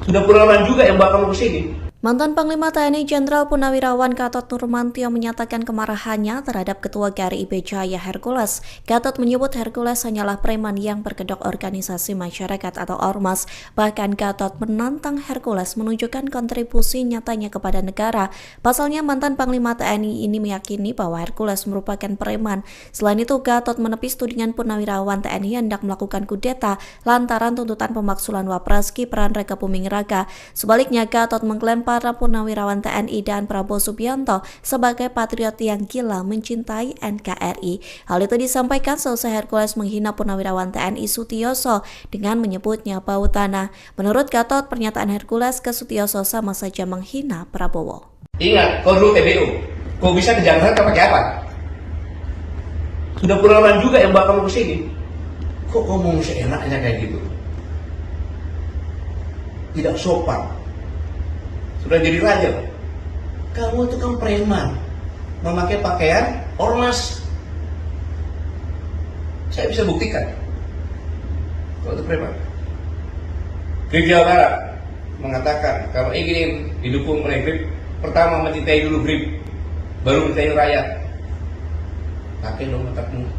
Sudah puluhan juga yang bakal ke sini. Mantan Panglima TNI Jenderal Purnawirawan Gatot Nurmantio menyatakan kemarahannya terhadap Ketua GRI IB Jaya Hercules. Gatot menyebut Hercules hanyalah preman yang berkedok organisasi masyarakat atau ormas. Bahkan Gatot menantang Hercules menunjukkan kontribusi nyatanya kepada negara. Pasalnya mantan Panglima TNI ini meyakini bahwa Hercules merupakan preman. Selain itu Gatot menepis tudingan Purnawirawan TNI hendak melakukan kudeta lantaran tuntutan pemaksulan Wapres Gibran Rakabuming Raka. Sebaliknya Gatot mengklaim para Purnawirawan TNI dan Prabowo Subianto sebagai patriot yang gila mencintai NKRI. Hal itu disampaikan selesai Hercules menghina Purnawirawan TNI Sutioso dengan menyebutnya bau tanah. Menurut Gatot, pernyataan Hercules ke Sutioso sama saja menghina Prabowo. Ingat, kau dulu TBU. Kau bisa ke Jakarta pakai apa? Sudah puluhan juga yang bakal ke sini. Kok ngomong seenaknya kayak gitu? Tidak sopan. Sudah jadi raja. Kamu itu kan preman, memakai pakaian ormas. Saya bisa buktikan kalau itu preman. Grip Jawa Barat mengatakan kalau ingin didukung oleh Grip, pertama mencintai dulu Grip, baru mencintai rakyat. Pakai dong otakmu.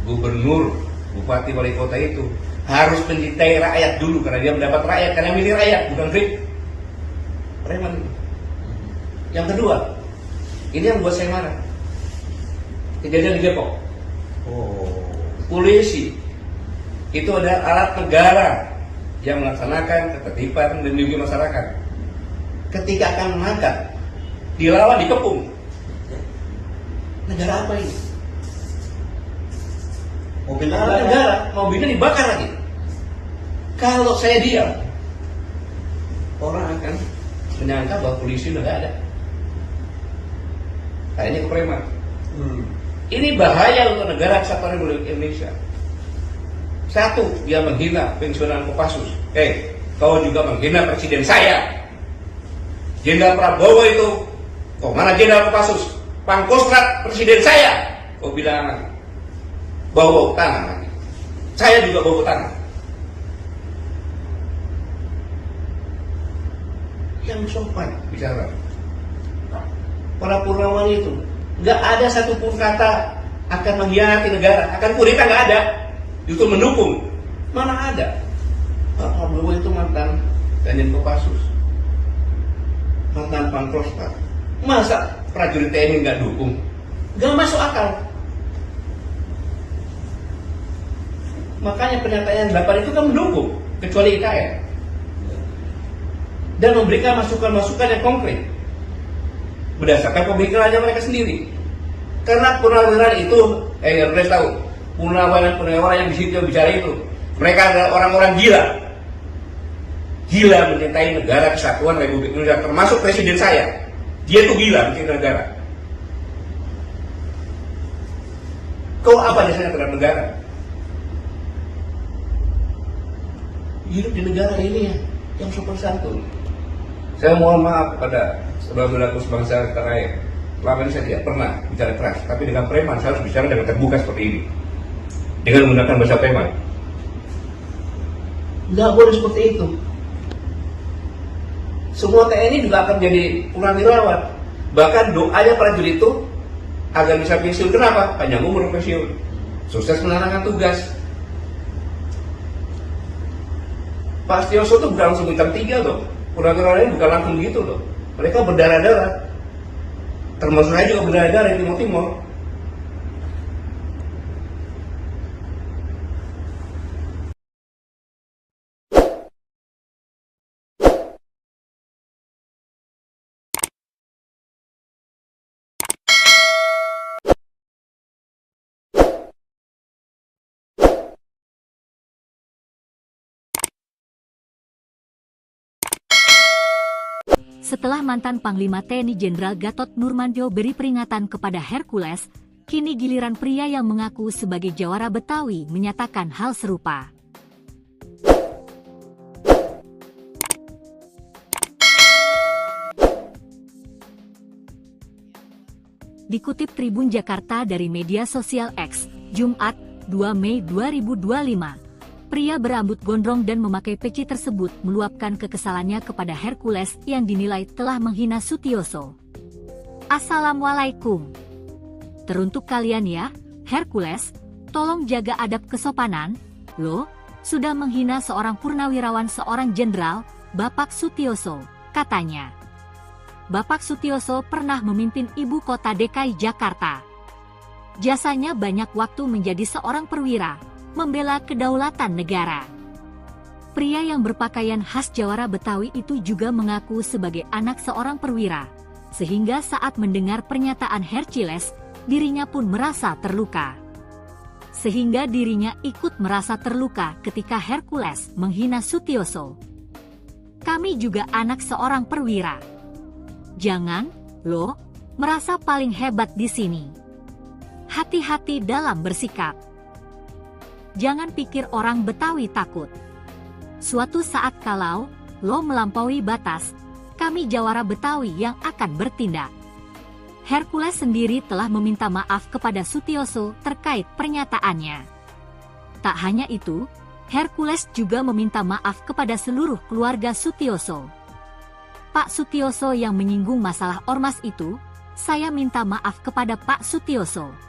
Gubernur, bupati, wali kota itu harus mencintai rakyat dulu karena dia mendapat rakyat, karena milih rakyat, bukan Grip. Preman. Yang kedua, ini yang buat saya marah. Kejadian di Depok. Polisi itu adalah alat negara yang melaksanakan ketertiban dan melindungi masyarakat. Ketika akan mengangkat, dilawan, dikepung. Negara apa ini? Mobil negara, mobilnya dibakar lagi. Kalau saya diam, orang akan menyangka bahwa polisi udah gak ada. Nah, ini kepreman. Ini bahaya untuk negara kesatuan Republik Indonesia. Satu, dia menghina pensiunan Kopassus. Kau juga menghina presiden saya. Jenderal Prabowo itu, kok mana Jenderal Kopassus? Pangkostrat presiden saya. Kau bilang bau tanah lagi. Saya juga bau tanah. Yang sopan bicara. Para Purnawan itu nggak ada satupun kata akan mengkhianati negara, akan kudeta, nggak ada. Justru mendukung. Mana ada? Pak Prabowo itu mantan Danjen Kopassus, mantan Pangkostrat. Masa prajurit TNI nggak dukung? Nggak masuk akal. Makanya pernyataan 8 itu kan mendukung, kecuali IKN. Dan memberikan masukan-masukan yang konkret berdasarkan pemikirannya mereka sendiri. Karena purnawirawan itu, harus tahu, purnawirawan yang di situ bicara itu, mereka adalah orang-orang gila. Gila mencintai negara kesatuan Republik Indonesia, termasuk presiden saya. Dia itu gila mencintai negara. Kau apa jasanya terhadap negara? Hidup di negara ini yang sopan santun. Saya mohon maaf kepada saudara-saudaraku sebangsa tanah air. Selama ini saya tidak pernah bicara keras, tapi dengan preman saya harus bicara dengan terbuka seperti ini, dengan menggunakan bahasa preman. Nggak boleh seperti itu. Semua TNI juga akan jadi purnawirawan. Bahkan doanya prajurit itu agar bisa pensiun. Kenapa? Panjang umur pensiun, sukses menjalankan tugas. Pak Sutioso itu bukan langsung bintang 3 loh. Purnawirawan ini bukan langsung gitu loh. Mereka berdarah-darah. Termasuk saya juga berdarah-darah di Timur Timur. Setelah mantan Panglima TNI Jenderal Gatot Nurmantio beri peringatan kepada Hercules, kini giliran pria yang mengaku sebagai jawara Betawi menyatakan hal serupa. Dikutip Tribun Jakarta dari media sosial X, Jumat, 2 Mei 2025, pria berambut gondrong dan memakai peci tersebut meluapkan kekesalannya kepada Hercules yang dinilai telah menghina Sutioso. Assalamualaikum. Teruntuk kalian ya, Hercules, tolong jaga adab kesopanan, lo, sudah menghina seorang purnawirawan seorang jenderal, Bapak Sutioso, katanya. Bapak Sutioso pernah memimpin ibu kota DKI Jakarta. Jasanya banyak waktu menjadi seorang perwira, membela kedaulatan negara. Pria yang berpakaian khas jawara Betawi itu juga mengaku sebagai anak seorang perwira, sehingga saat mendengar pernyataan Hercules, dirinya pun merasa terluka. Sehingga dirinya ikut merasa terluka ketika Hercules menghina Sutioso. Kami juga anak seorang perwira. Jangan, lo, merasa paling hebat di sini. Hati-hati dalam bersikap. Jangan pikir orang Betawi takut. Suatu saat kalau lo melampaui batas, kami jawara Betawi yang akan bertindak. Hercules sendiri telah meminta maaf kepada Sutioso terkait pernyataannya. Tak hanya itu, Hercules juga meminta maaf kepada seluruh keluarga Sutioso. Pak Sutioso yang menyinggung masalah ormas itu, saya minta maaf kepada Pak Sutioso.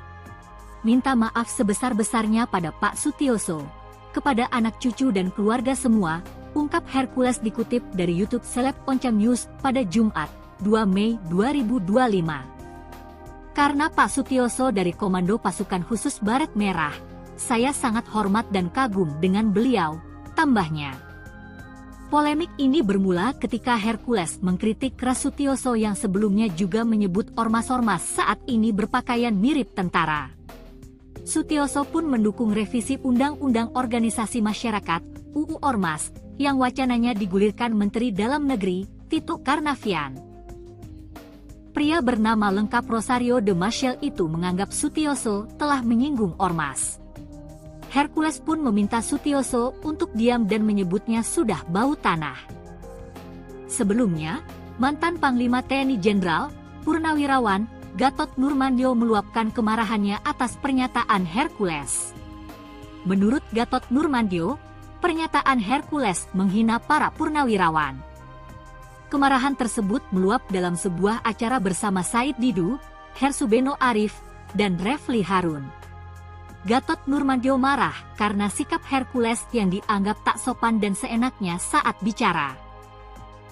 Minta maaf sebesar-besarnya pada Pak Sutioso, kepada anak cucu dan keluarga semua, ungkap Hercules dikutip dari YouTube Seleb Oncam News pada Jumat, 2 Mei 2025. Karena Pak Sutioso dari Komando Pasukan Khusus Baret Merah, saya sangat hormat dan kagum dengan beliau, tambahnya. Polemik ini bermula ketika Hercules mengkritik keras Sutioso yang sebelumnya juga menyebut ormas-ormas saat ini berpakaian mirip tentara. Sutioso pun mendukung revisi Undang-Undang Organisasi Masyarakat (UU Ormas) yang wacananya digulirkan Menteri Dalam Negeri Tito Karnavian. Pria bernama lengkap Rosario de Maciel itu menganggap Sutioso telah menyinggung ormas. Hercules pun meminta Sutioso untuk diam dan menyebutnya sudah bau tanah. Sebelumnya, mantan Panglima TNI Jenderal, Purnawirawan, Gatot Nurmantio meluapkan kemarahannya atas pernyataan Hercules. Menurut Gatot Nurmantio, pernyataan Hercules menghina para purnawirawan. Kemarahan tersebut meluap dalam sebuah acara bersama Said Didu, Hersubeno Arif, dan Refli Harun. Gatot Nurmantio marah karena sikap Hercules yang dianggap tak sopan dan seenaknya saat bicara.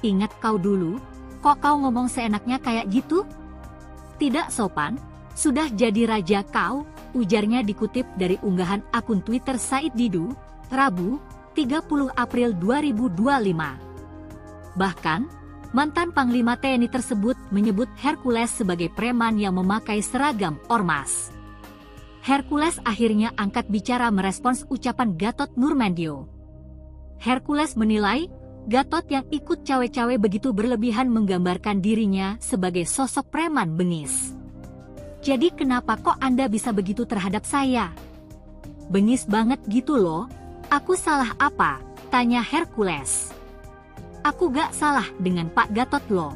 Ingat kau dulu, kok kau ngomong seenaknya kayak gitu? Tidak sopan, sudah jadi raja kau, ujarnya dikutip dari unggahan akun Twitter Said Didu, Rabu, 30 April 2025. Bahkan, mantan Panglima TNI tersebut menyebut Hercules sebagai preman yang memakai seragam ormas. Hercules akhirnya angkat bicara merespons ucapan Gatot Nurmantio. Hercules menilai, Gatot yang ikut cawe-cawe begitu berlebihan menggambarkan dirinya sebagai sosok preman bengis. Jadi kenapa kok Anda bisa begitu terhadap saya? Bengis banget gitu loh, aku salah apa? Tanya Hercules. Aku gak salah dengan Pak Gatot loh.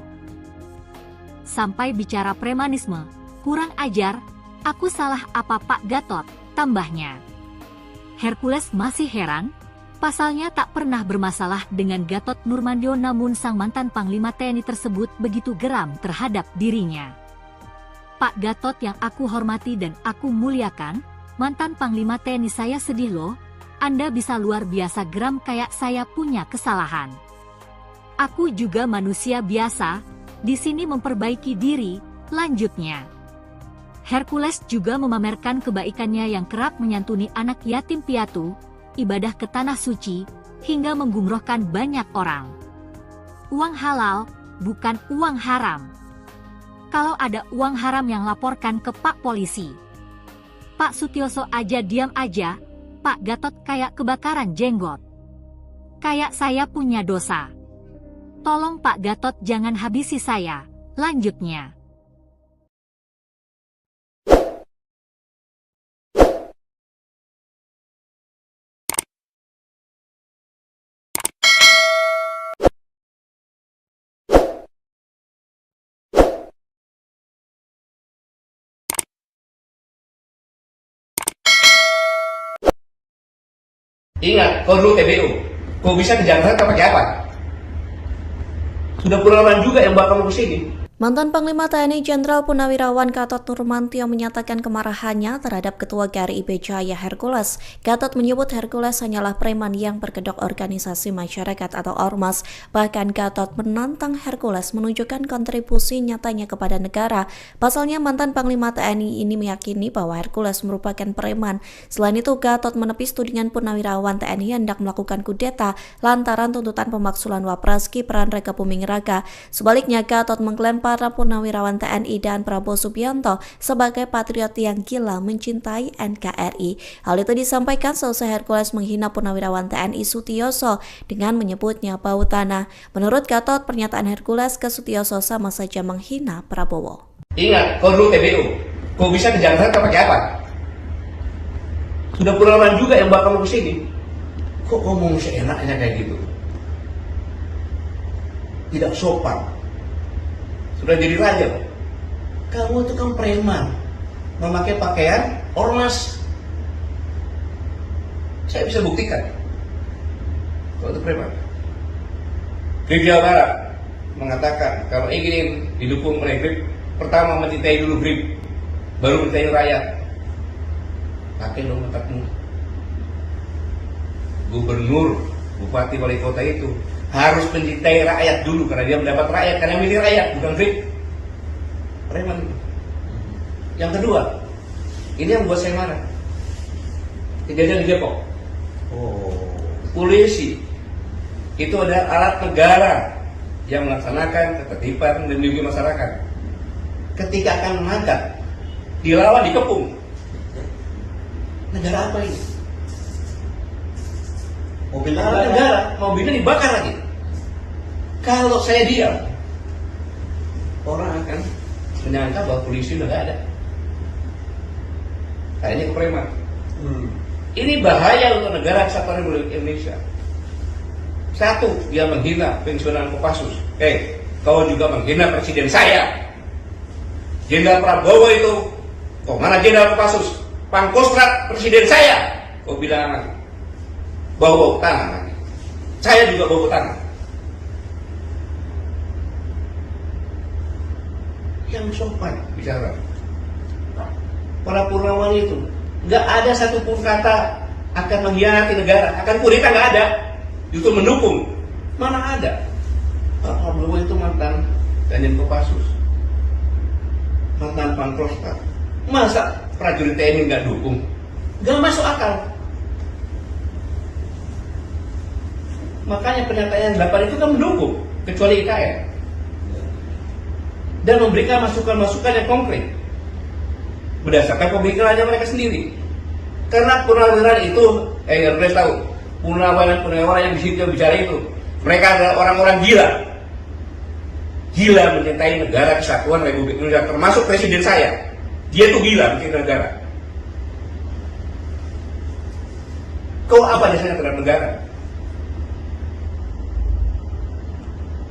Sampai bicara premanisme, kurang ajar. Aku salah apa Pak Gatot, tambahnya. Hercules masih heran, pasalnya tak pernah bermasalah dengan Gatot Nurmantio namun sang mantan Panglima TNI tersebut begitu geram terhadap dirinya. Pak Gatot yang aku hormati dan aku muliakan, mantan Panglima TNI saya sedih loh, Anda bisa luar biasa geram kayak saya punya kesalahan. Aku juga manusia biasa, di sini memperbaiki diri, lanjutnya. Hercules juga memamerkan kebaikannya yang kerap menyantuni anak yatim piatu, ibadah ke tanah suci, hingga menggumrohkan banyak orang. Uang halal, bukan uang haram. Kalau ada uang haram yang laporkan ke Pak Polisi. Pak Sutioso aja diam aja, Pak Gatot kayak kebakaran jenggot. Kayak saya punya dosa. Tolong Pak Gatot jangan habisi saya. Lanjutnya. Ingat, kau dulu TBU. Kau bisa ke Jakarta pakai apa? Sudah puluhan juga yang bakal ke sini. Mantan Panglima TNI Jenderal Purnawirawan Gatot Nurmantio menyatakan kemarahannya terhadap Ketua GRI IB Jaya Hercules. Gatot menyebut Hercules hanyalah preman yang berkedok organisasi masyarakat atau ormas. Bahkan Gatot menantang Hercules menunjukkan kontribusi nyatanya kepada negara. Pasalnya mantan Panglima TNI ini meyakini bahwa Hercules merupakan preman. Selain itu, Gatot menepis tudingan Purnawirawan TNI hendak melakukan kudeta lantaran tuntutan pemaksulan Wapres Gibran Raka Buming Raka. Sebaliknya, Gatot mengklaim para Purnawirawan TNI dan Prabowo Subianto sebagai patriot yang gila mencintai NKRI. Hal itu disampaikan seusai Hercules menghina Purnawirawan TNI Sutioso dengan menyebutnya bau tanah. Menurut Gatot, pernyataan Hercules ke Sutioso sama saja menghina Prabowo. Ingat, kau dulu TBU. Kau bisa ke Jakarta pakai apa? Sudah puluhan juga yang bakal ke sini. Kok ngomong seenaknya kayak gitu? Tidak sopan. Sudah jadi raja. Kamu itu kan preman, memakai pakaian ormas. Saya bisa buktikan. Kau itu preman. Grip Jawa Barat mengatakan kalau ingin didukung oleh Grip, pertama mencintai dulu Grip, baru mencintai rakyat. Pakai dong otakmu. Gubernur, bupati, wali kota itu harus mencintai rakyat dulu karena dia mendapat rakyat, karena milih rakyat, bukan Grip. Preman. Yang kedua, ini yang buat saya marah. Kejadian di Depok. Polisi itu adalah alat negara yang melaksanakan ketertiban dan melindungi masyarakat. Ketika akan menangkap, dilawan, dikepung. Negara apa ini? Mobil negara, mobilnya dibakar lagi. Kalau saya diam, orang akan menyangka bahwa polisi udah gak ada. Kayaknya ke preman. Ini bahaya untuk negara kesatuan Republik Indonesia. Satu, dia menghina pensiunan Kopassus. Kau juga menghina presiden saya. Jenderal Prabowo itu, kok mana Jenderal Kopassus? Pangkostrat presiden saya. Kau bilang bau tangan. Saya juga bau tangan. Yang sopan bicara. Para Purnawan itu nggak ada satupun kata akan mengkhianati negara, akan kudeta, nggak ada. Justru mendukung. Mana ada? Pak Prabowo itu mantan Danjen Kopassus, mantan Pangkostrat. Masa prajurit TNI nggak dukung? Nggak masuk akal. Makanya pernyataan 8 itu kan mendukung, kecuali IKN. Dan memberikan masukan-masukan yang konkret berdasarkan pemikirannya mereka sendiri. Karena purnawirawan itu, Hercules tahu, purnawirawan yang di situ bicara itu, mereka adalah orang-orang gila. Gila mencintai negara kesatuan Republik Indonesia, termasuk presiden saya. Dia tuh gila mencintai negara. Kau apa dasarnya terhadap negara?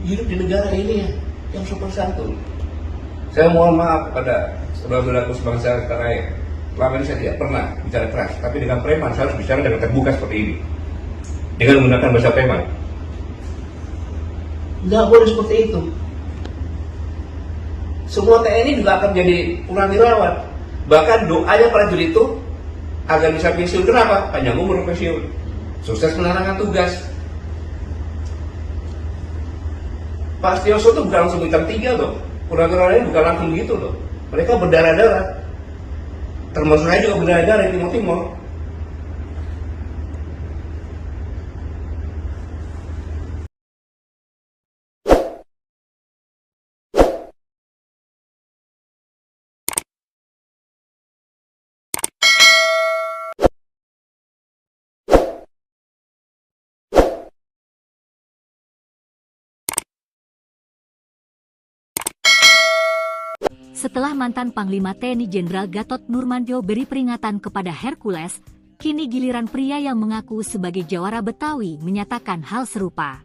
Hidup di negara ini yang sopan santun. Saya mohon maaf kepada saudara-saudaraku sebangsa tanah air. Selama ini saya tidak pernah bicara keras, tapi dengan preman saya harus bicara dengan terbuka seperti ini, dengan menggunakan bahasa preman. Nggak boleh seperti itu. Semua TNI juga akan menjadi purnawirawan. Bahkan doanya prajurit itu agar bisa pensiun. Kenapa? Panjang umur pensiun, sukses menjalankan tugas. Pak Sutioso itu bukan langsung bintang 3 loh. Purnawirawan ini bukan langsung gitu loh. Mereka berdarah-darah. Termasuk saya juga berdarah-darah di Timur-Timur. Setelah mantan Panglima TNI Jenderal Gatot Nurmantio beri peringatan kepada Hercules, kini giliran pria yang mengaku sebagai jawara Betawi menyatakan hal serupa.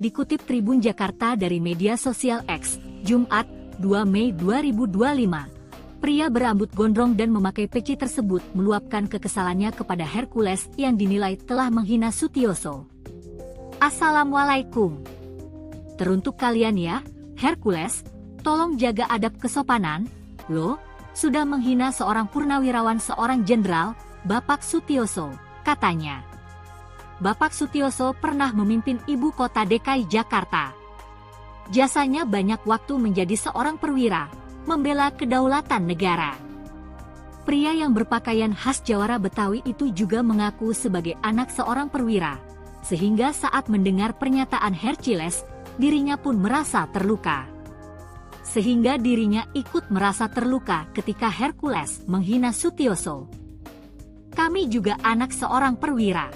Dikutip Tribun Jakarta dari media sosial X, Jumat, 2 Mei 2025, pria berambut gondrong dan memakai peci tersebut meluapkan kekesalannya kepada Hercules yang dinilai telah menghina Sutioso. Assalamualaikum. Teruntuk kalian ya, Hercules, tolong jaga adab kesopanan, lo sudah menghina seorang purnawirawan seorang jenderal, Bapak Sutioso, katanya. Bapak Sutioso pernah memimpin ibu kota DKI Jakarta. Jasanya banyak waktu menjadi seorang perwira, membela kedaulatan negara. Pria yang berpakaian khas jawara Betawi itu juga mengaku sebagai anak seorang perwira, sehingga saat mendengar pernyataan Hercules, dirinya pun merasa terluka. Sehingga dirinya ikut merasa terluka ketika Hercules menghina Sutioso. Kami juga anak seorang perwira.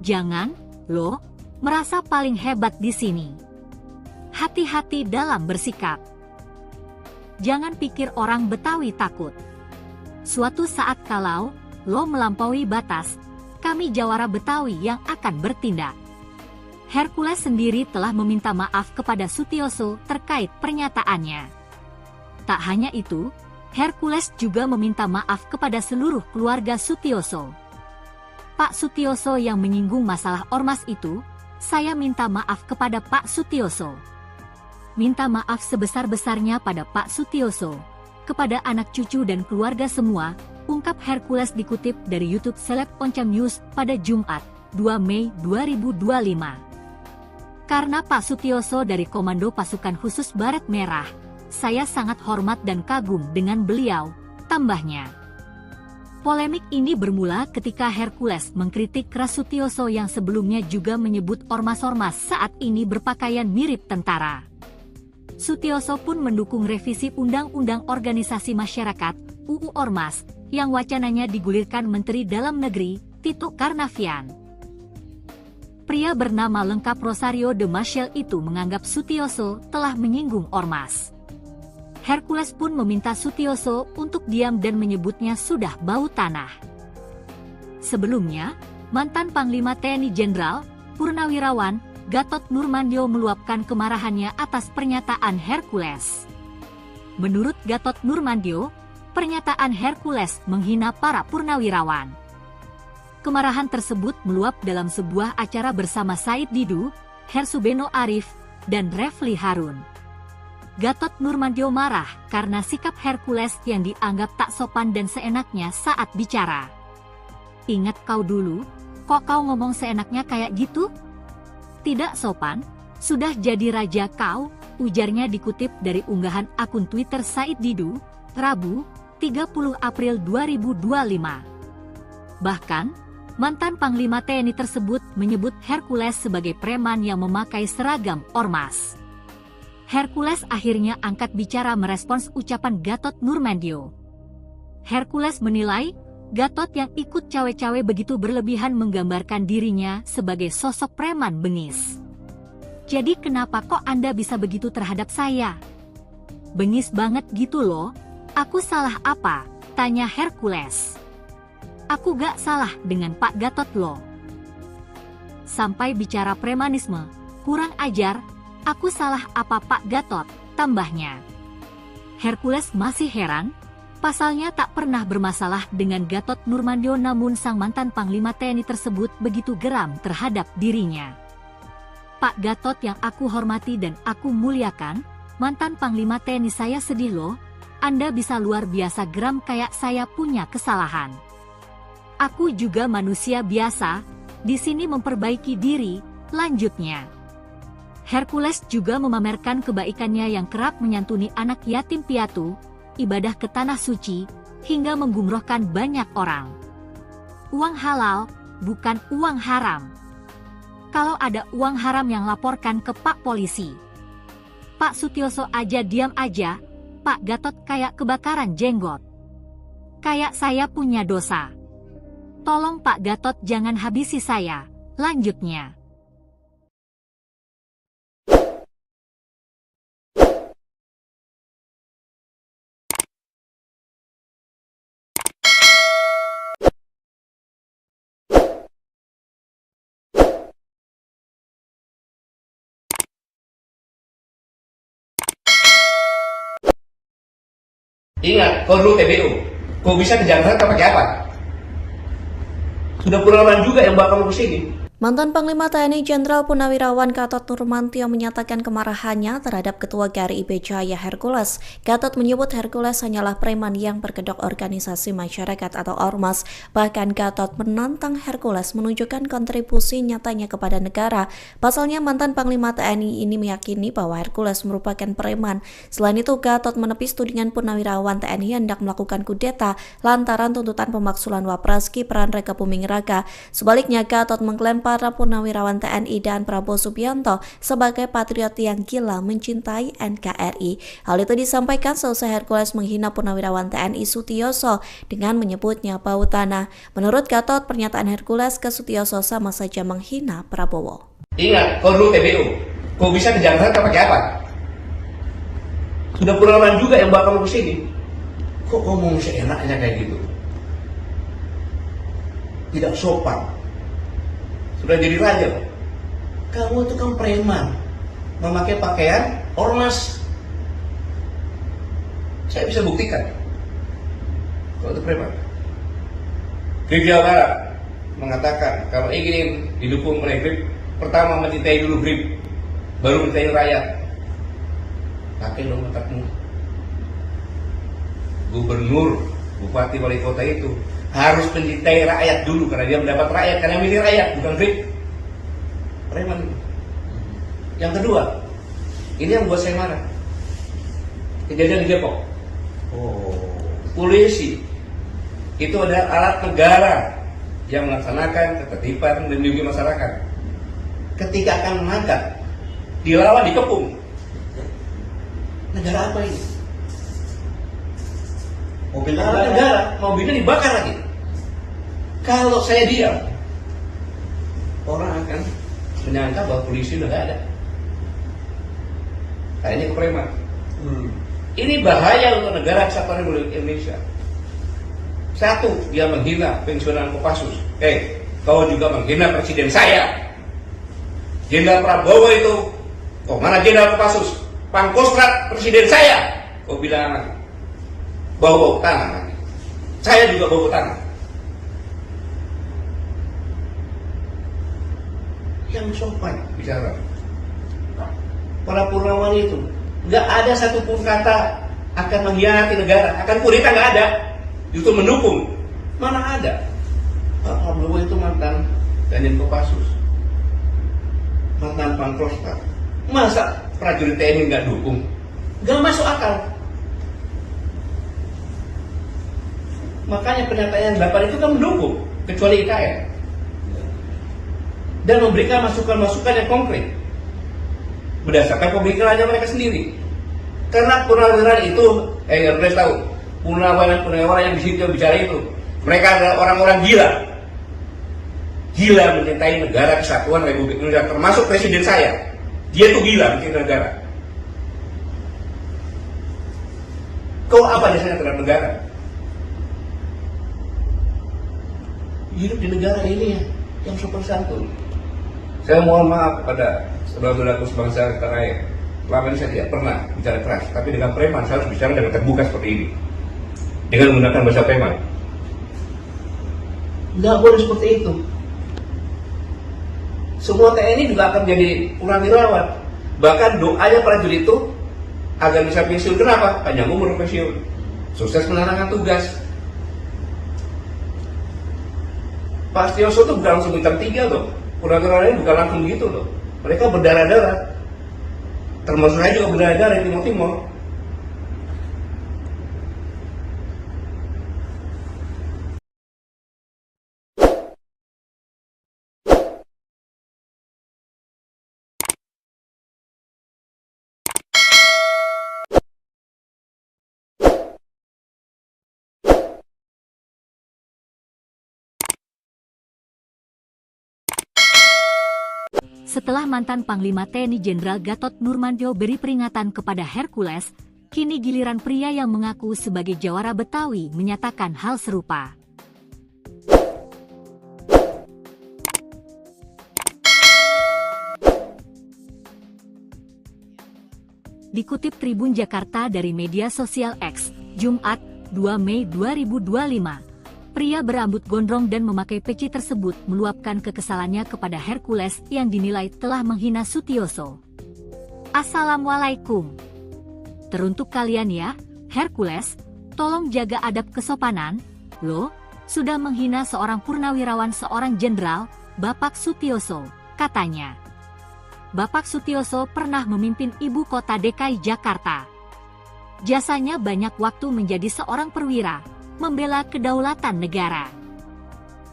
Jangan, lo, merasa paling hebat di sini. Hati-hati dalam bersikap. Jangan pikir orang Betawi takut. Suatu saat kalau lo melampaui batas, kami jawara Betawi yang akan bertindak. Hercules sendiri telah meminta maaf kepada Sutioso terkait pernyataannya. Tak hanya itu, Hercules juga meminta maaf kepada seluruh keluarga Sutioso. Pak Sutioso yang menyinggung masalah ormas itu, saya minta maaf kepada Pak Sutioso. Minta maaf sebesar-besarnya pada Pak Sutioso, kepada anak cucu dan keluarga semua, ungkap Hercules dikutip dari YouTube Seleb Oncam News pada Jumat, 2 Mei 2025. Karena Pak Sutioso dari Komando Pasukan Khusus Baret Merah, saya sangat hormat dan kagum dengan beliau, tambahnya. Polemik ini bermula ketika Hercules mengkritik keras Sutioso yang sebelumnya juga menyebut ormas-ormas saat ini berpakaian mirip tentara. Sutioso pun mendukung revisi Undang-Undang Organisasi Masyarakat (UU Ormas) yang wacananya digulirkan Menteri Dalam Negeri, Tito Karnavian. Pria bernama lengkap Rosario de Maciel itu menganggap Sutioso telah menyinggung ormas. Hercules pun meminta Sutioso untuk diam dan menyebutnya sudah bau tanah. Sebelumnya, mantan Panglima TNI Jenderal, Purnawirawan, Gatot Nurmantio meluapkan kemarahannya atas pernyataan Hercules. Menurut Gatot Nurmantio, pernyataan Hercules menghina para purnawirawan. Kemarahan tersebut meluap dalam sebuah acara bersama Said Didu, Hersubeno Arif, dan Refli Harun. Gatot Nurmantio marah karena sikap Hercules yang dianggap tak sopan dan seenaknya saat bicara. Ingat kau dulu, kok kau ngomong seenaknya kayak gitu? Tidak sopan, sudah jadi raja kau, ujarnya dikutip dari unggahan akun Twitter Said Didu, Rabu, 30 April 2025. Bahkan, mantan Panglima TNI tersebut menyebut Hercules sebagai preman yang memakai seragam ormas. Hercules akhirnya angkat bicara merespons ucapan Gatot Nurmantio. Hercules menilai, Gatot yang ikut cawe-cawe begitu berlebihan menggambarkan dirinya sebagai sosok preman bengis. Jadi kenapa kok Anda bisa begitu terhadap saya? Bengis banget gitu loh, aku salah apa? Tanya Hercules. Aku gak salah dengan Pak Gatot loh. Sampai bicara premanisme, kurang ajar. Aku salah apa Pak Gatot, tambahnya. Hercules masih heran, pasalnya tak pernah bermasalah dengan Gatot Nurmantio namun sang mantan Panglima TNI tersebut begitu geram terhadap dirinya. Pak Gatot yang aku hormati dan aku muliakan, mantan Panglima TNI saya sedih loh, Anda bisa luar biasa geram kayak saya punya kesalahan. Aku juga manusia biasa, di sini memperbaiki diri, lanjutnya. Hercules juga memamerkan kebaikannya yang kerap menyantuni anak yatim piatu, ibadah ke tanah suci, hingga menggumrohkan banyak orang. Uang halal, bukan uang haram. Kalau ada uang haram yang laporkan ke Pak Polisi. Pak Sutioso aja diam aja, Pak Gatot kayak kebakaran jenggot. Kayak saya punya dosa. Tolong Pak Gatot jangan habisi saya. Lanjutnya. Ingat, kau dulu TBU. Kau bisa ke Jakarta pakai apa? Sudah puluhan juga yang bakal ke sini. Mantan Panglima TNI Jenderal Purnawirawan Gatot Nurmantio menyatakan kemarahannya terhadap Ketua GRI IB Jaya Hercules. Gatot menyebut Hercules hanyalah preman yang berkedok organisasi masyarakat atau ormas. Bahkan Gatot menantang Hercules menunjukkan kontribusi nyatanya kepada negara. Pasalnya mantan Panglima TNI ini meyakini bahwa Hercules merupakan preman. Selain itu, Gatot menepis tudingan Purnawirawan TNI hendak melakukan kudeta lantaran tuntutan pemaksulan Wapres Gibran Raka Buming Raka. Sebaliknya, Gatot mengklaim para Purnawirawan TNI dan Prabowo Subianto sebagai patriot yang gila mencintai NKRI. Hal itu disampaikan seusai Hercules menghina Purnawirawan TNI Sutioso dengan menyebutnya bau tanah. Menurut Gatot, pernyataan Hercules ke Sutioso sama saja menghina Prabowo. Ingat, kau dulu TBU. Kau bisa ke Jakarta pakai apa? Sudah puluhan juga yang bakal ke sini. Kok ngomong seenaknya kayak gitu? Tidak sopan. Sudah jadi raja. Kamu itu kan preman, memakai pakaian ormas. Saya bisa buktikan kalau itu preman. Grip Jawa Barat mengatakan kalau ingin didukung oleh Grip, pertama mencintai dulu Grip, baru mencintai rakyat. Pakai dong otakmu. Gubernur, bupati, wali kota itu harus mencintai rakyat dulu karena dia mendapat rakyat, karena milih rakyat, bukan Grip. Preman. Yang kedua, ini yang buat saya marah. Kejadian di Depok. Polisi itu adalah alat negara yang melaksanakan ketertiban dan melindungi masyarakat. Ketika akan menangkap, dilawan, dikepung. Negara apa ini? Mobil negara, mobilnya dibakar lagi. Kalau saya diam, orang akan menyangka bahwa polisi udah gak ada. Nah, ini kepreman. Ini bahaya untuk negara kesatuan Republik Indonesia. Satu, dia menghina pensiunan Kopassus. Kau juga menghina presiden saya. Jenderal Prabowo itu, mana Jenderal Kopassus? Pangkostrat presiden saya. Kau bilang bau tanah. Saya juga bau tanah. Yang sopan bicara. Para Purnawan itu nggak ada satupun kata akan mengkhianati negara, akan kudeta, nggak ada. Justru mendukung. Mana ada? Pak Prabowo itu mantan Danjen Kopassus, mantan Pangkostrat. Masa prajurit TNI nggak dukung? Nggak masuk akal. Makanya pernyataan 8 itu kan mendukung, kecuali IKN. Dan memberikan masukan-masukan yang konkret berdasarkan pemikirannya mereka sendiri. Karena purnawirawan itu, harus tahu, purnawirawan yang di situ bicara itu, mereka adalah orang-orang gila. Gila mencintai negara kesatuan Republik Indonesia, termasuk presiden saya. Dia itu gila mencintai negara. Kau apa dasarnya terhadap negara? Hidup di negara ini yang sopan santun. Saya mohon maaf kepada saudara-saudaraku sebangsa tanah air. Selama ini saya tidak pernah bicara keras, tapi dengan preman saya harus bicara dengan terbuka seperti ini, dengan menggunakan bahasa preman. Nggak boleh seperti itu. Semua TNI juga akan menjadi purnawirawan. Bahkan doanya prajurit itu agar bisa pensiun. Kenapa? Panjang umur pensiun, sukses menjalankan tugas. Pak Sutioso itu bukan langsung bintang 3 loh. Purnawirawan ini bukan langsung gitu loh. Mereka berdarah-darah. Termasuk saya juga berdarah-darah di Timur-Timur. Setelah mantan Panglima TNI Jenderal Gatot Nurmantio beri peringatan kepada Hercules, kini giliran pria yang mengaku sebagai jawara Betawi menyatakan hal serupa. Dikutip Tribun Jakarta dari media sosial X, Jumat, 2 Mei 2025, pria berambut gondrong dan memakai peci tersebut meluapkan kekesalannya kepada Hercules yang dinilai telah menghina Sutioso. Assalamualaikum. Teruntuk kalian ya, Hercules, tolong jaga adab kesopanan, lo, sudah menghina seorang purnawirawan seorang jenderal, Bapak Sutioso, katanya. Bapak Sutioso pernah memimpin ibu kota DKI Jakarta. Jasanya banyak waktu menjadi seorang perwira, membela kedaulatan negara.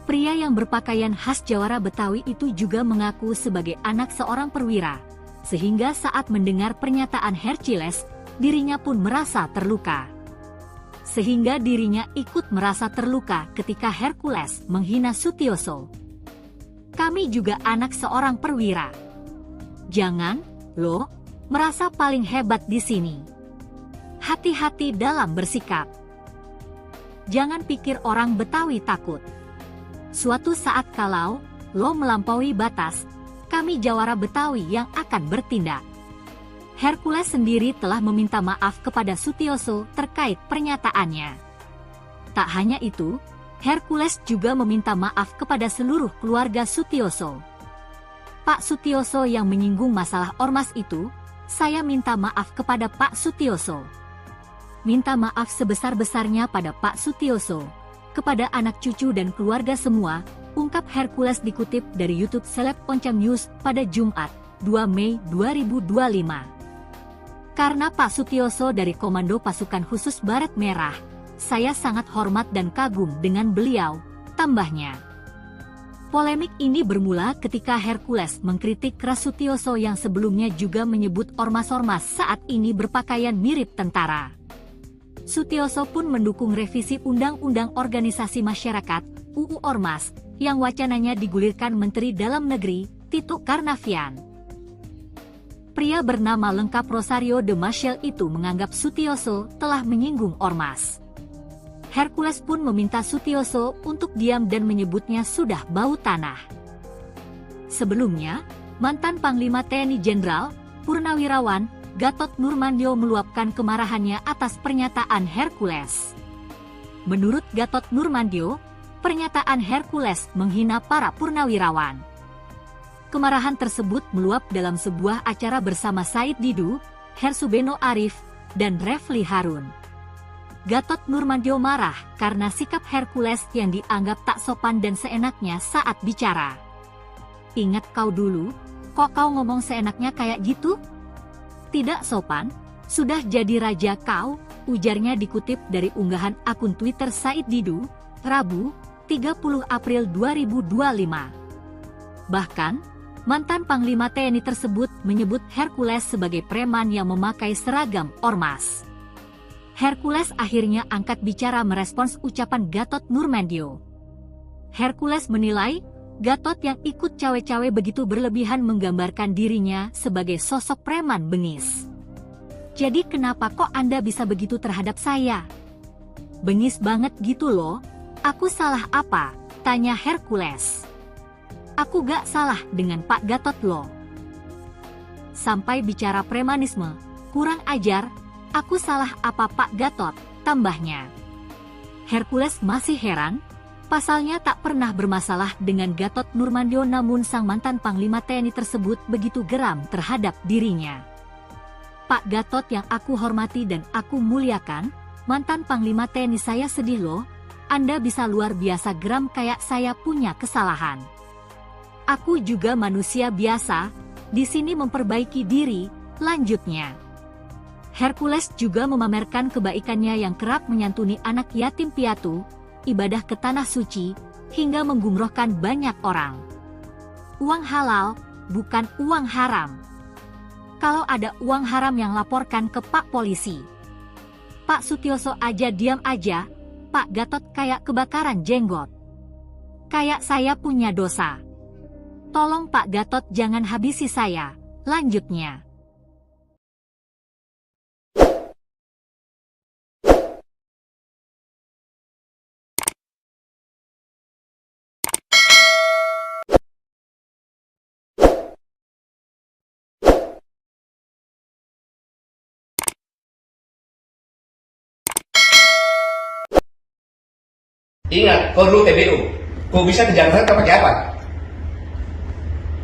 Pria yang berpakaian khas jawara Betawi itu juga mengaku sebagai anak seorang perwira, sehingga saat mendengar pernyataan Hercules, dirinya pun merasa terluka. Sehingga dirinya ikut merasa terluka ketika Hercules menghina Sutioso. Kami juga anak seorang perwira. Jangan, lo, merasa paling hebat di sini. Hati-hati dalam bersikap. Jangan pikir orang Betawi takut. Suatu saat kalau lo melampaui batas, kami jawara Betawi yang akan bertindak. Hercules sendiri telah meminta maaf kepada Sutioso terkait pernyataannya. Tak hanya itu, Hercules juga meminta maaf kepada seluruh keluarga Sutioso. Pak Sutioso yang menyinggung masalah ormas itu, saya minta maaf kepada Pak Sutioso. Minta maaf sebesar-besarnya pada Pak Sutioso, kepada anak cucu dan keluarga semua, ungkap Hercules dikutip dari YouTube Seleb Oncam News pada Jumat, 2 Mei 2025. Karena Pak Sutioso dari Komando Pasukan Khusus Baret Merah, saya sangat hormat dan kagum dengan beliau, tambahnya. Polemik ini bermula ketika Hercules mengkritik keras Sutioso yang sebelumnya juga menyebut ormas-ormas saat ini berpakaian mirip tentara. Sutioso pun mendukung revisi Undang-Undang Organisasi Masyarakat (UU Ormas) yang wacananya digulirkan Menteri Dalam Negeri Tito Karnavian. Pria bernama lengkap Rosario de Maciel itu menganggap Sutioso telah menyinggung ormas. Hercules pun meminta Sutioso untuk diam dan menyebutnya sudah bau tanah. Sebelumnya, mantan Panglima TNI Jenderal, Purnawirawan, Gatot Nurmantio meluapkan kemarahannya atas pernyataan Hercules. Menurut Gatot Nurmantio, pernyataan Hercules menghina para purnawirawan. Kemarahan tersebut meluap dalam sebuah acara bersama Said Didu, Hersubeno Arif, dan Refli Harun. Gatot Nurmantio marah karena sikap Hercules yang dianggap tak sopan dan seenaknya saat bicara. Ingat kau dulu, kok kau ngomong seenaknya kayak gitu? Tidak sopan, sudah jadi raja kau, ujarnya dikutip dari unggahan akun Twitter Said Didu, Rabu, 30 April 2025. Bahkan, mantan Panglima TNI tersebut menyebut Hercules sebagai preman yang memakai seragam ormas. Hercules akhirnya angkat bicara merespons ucapan Gatot Nurmantio. Hercules menilai, Gatot yang ikut cawe-cawe begitu berlebihan menggambarkan dirinya sebagai sosok preman bengis. Jadi kenapa kok Anda bisa begitu terhadap saya? Bengis banget gitu loh, aku salah apa? Tanya Hercules. Aku gak salah dengan Pak Gatot loh. Sampai bicara premanisme, kurang ajar. Aku salah apa Pak Gatot, tambahnya. Hercules masih heran, pasalnya tak pernah bermasalah dengan Gatot Nurmantio namun sang mantan Panglima TNI tersebut begitu geram terhadap dirinya. Pak Gatot yang aku hormati dan aku muliakan, mantan Panglima TNI saya sedih loh, Anda bisa luar biasa geram kayak saya punya kesalahan. Aku juga manusia biasa, di sini memperbaiki diri, lanjutnya. Hercules juga memamerkan kebaikannya yang kerap menyantuni anak yatim piatu, ibadah ke tanah suci, hingga menggumrohkan banyak orang. Uang halal, bukan uang haram. Kalau ada uang haram yang laporkan ke Pak Polisi. Pak Sutioso aja diam aja, Pak Gatot kayak kebakaran jenggot. Kayak saya punya dosa. Tolong Pak Gatot jangan habisi saya. Lanjutnya. Ingat, kau dulu TBU. Kau bisa ke Jakarta pakai apa?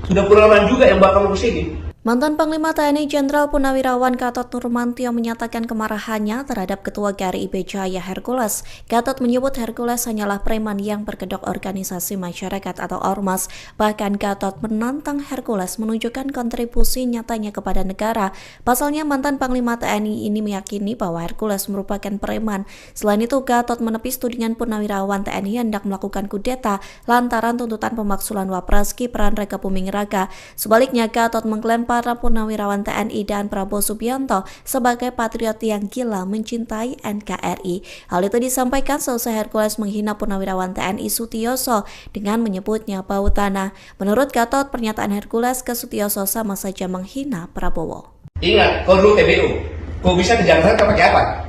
Sudah puluhan juga yang bakal ke sini. Mantan Panglima TNI Jenderal Purnawirawan Gatot Nurmantio menyatakan kemarahannya terhadap Ketua GRI IB Jaya Hercules. Gatot menyebut Hercules hanyalah preman yang berkedok organisasi masyarakat atau ormas. Bahkan Gatot menantang Hercules menunjukkan kontribusi nyatanya kepada negara. Pasalnya mantan Panglima TNI ini meyakini bahwa Hercules merupakan preman. Selain itu, Gatot menepis tudingan Purnawirawan TNI hendak melakukan kudeta lantaran tuntutan pemaksulan Wapres Gibran Raka Buming Raka. Sebaliknya, Gatot mengklaim para Purnawirawan TNI dan Prabowo Subianto sebagai patriot yang gila mencintai NKRI. Hal itu disampaikan seusai Hercules menghina Purnawirawan TNI Sutioso dengan menyebutnya bau tanah. Menurut Gatot, pernyataan Hercules ke Sutioso sama saja menghina Prabowo. Ingat, kau dulu TBU. Kau bisa ke Jakarta pakai apa?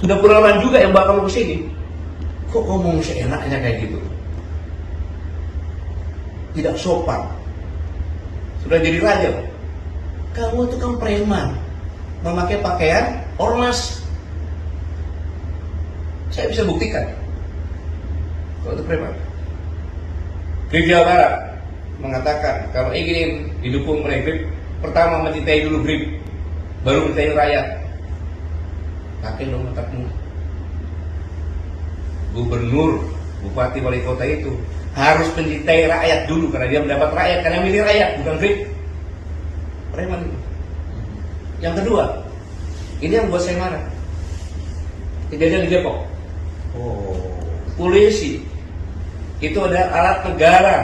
Sudah puluhan juga yang bakal ke sini. Kok ngomong seenaknya kayak gitu? Tidak sopan. Sudah jadi raja. Kamu itu kan preman, memakai pakaian ormas. Saya bisa buktikan. Kalau itu preman. Grip Jawa Barat mengatakan kalau ingin didukung oleh Grip, pertama mencintai dulu Grip, baru mencintai rakyat. Pakai dong otakmu. Gubernur, bupati, wali kota itu harus mencintai rakyat dulu karena dia mendapat rakyat, karena milih rakyat, bukan Grip. Preman itu. Yang kedua, ini yang buat saya marah. Kejadian di Depok. Polisi itu adalah alat negara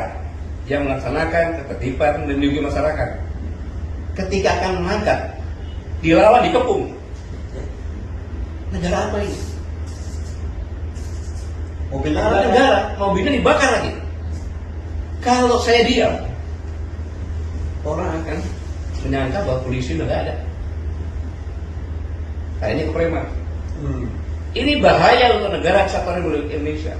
yang melaksanakan ketertiban dan melindungi masyarakat. Ketika akan mengangkat, dilawan, dikepung. Negara apa ini? Mobil negara, mobilnya dibakar lagi. Kalau saya diam, orang akan menyangka bahwa polisi udah nggak ada. Nah, ini kepreman. Ini bahaya untuk negara kesatuan Republik Indonesia.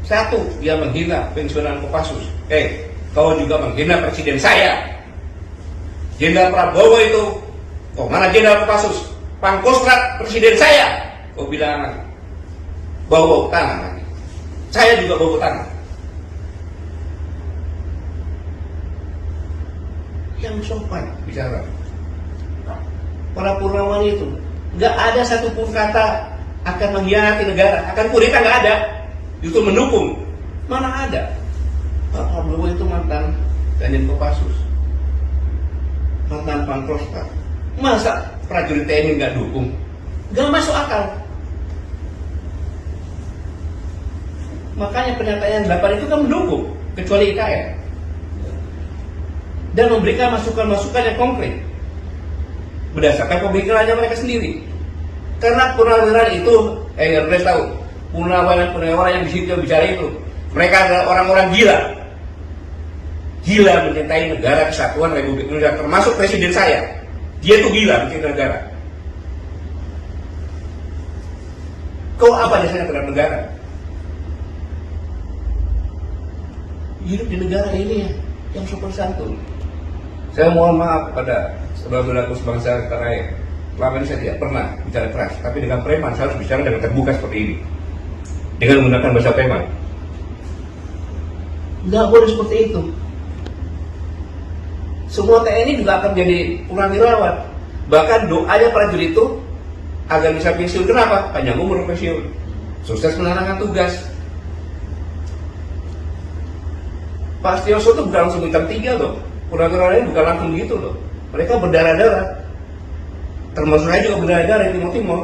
Satu, dia menghina pensiunan Kopassus. Kau juga menghina presiden saya. Jenderal Prabowo itu, kok mana Jenderal Kopassus? Pangkostrat presiden saya. Kau bilang bau tanah lagi. Saya juga bau tanah. Yang sopan bicara. Para Purnawan itu nggak ada satupun kata akan mengkhianati negara, akan kudeta, nggak ada. Justru mendukung. Mana ada? Pak Prabowo itu mantan Danjen Kopassus, mantan Pangkostrat. Masa prajurit TNI nggak dukung? Nggak masuk akal. Makanya pernyataan 8 itu kan mendukung, kecuali IKN. Dan memberikan masukan-masukan yang konkret berdasarkan pemikirannya mereka sendiri. Karena purnawirawan itu, harus tahu, purnawirawan yang di situ bicara itu, mereka adalah orang-orang gila. Gila mencintai negara kesatuan Republik Indonesia, termasuk presiden saya. Dia itu gila mencintai negara. Kau apa jasanya terhadap negara? Hidup di negara ini yang sopan santun. Saya mohon maaf kepada saudara-saudaraku sebangsa tanah air. Selama ini saya tidak pernah bicara keras, tapi dengan preman saya harus bicara dengan terbuka seperti ini, dengan menggunakan bahasa preman. Nggak boleh seperti itu. Semua TNI juga akan menjadi purnawirawan. Bahkan doanya prajurit itu agar bisa pensiun. Kenapa? Panjang umur pensiun, sukses menjalankan tugas. Pak Sutioso itu bukan langsung bintang 3 loh. Purnawirawan ini bukan langsung begitu loh. Mereka berdarah-darah. Termasuk saya juga berdarah-darah di Timur Timur.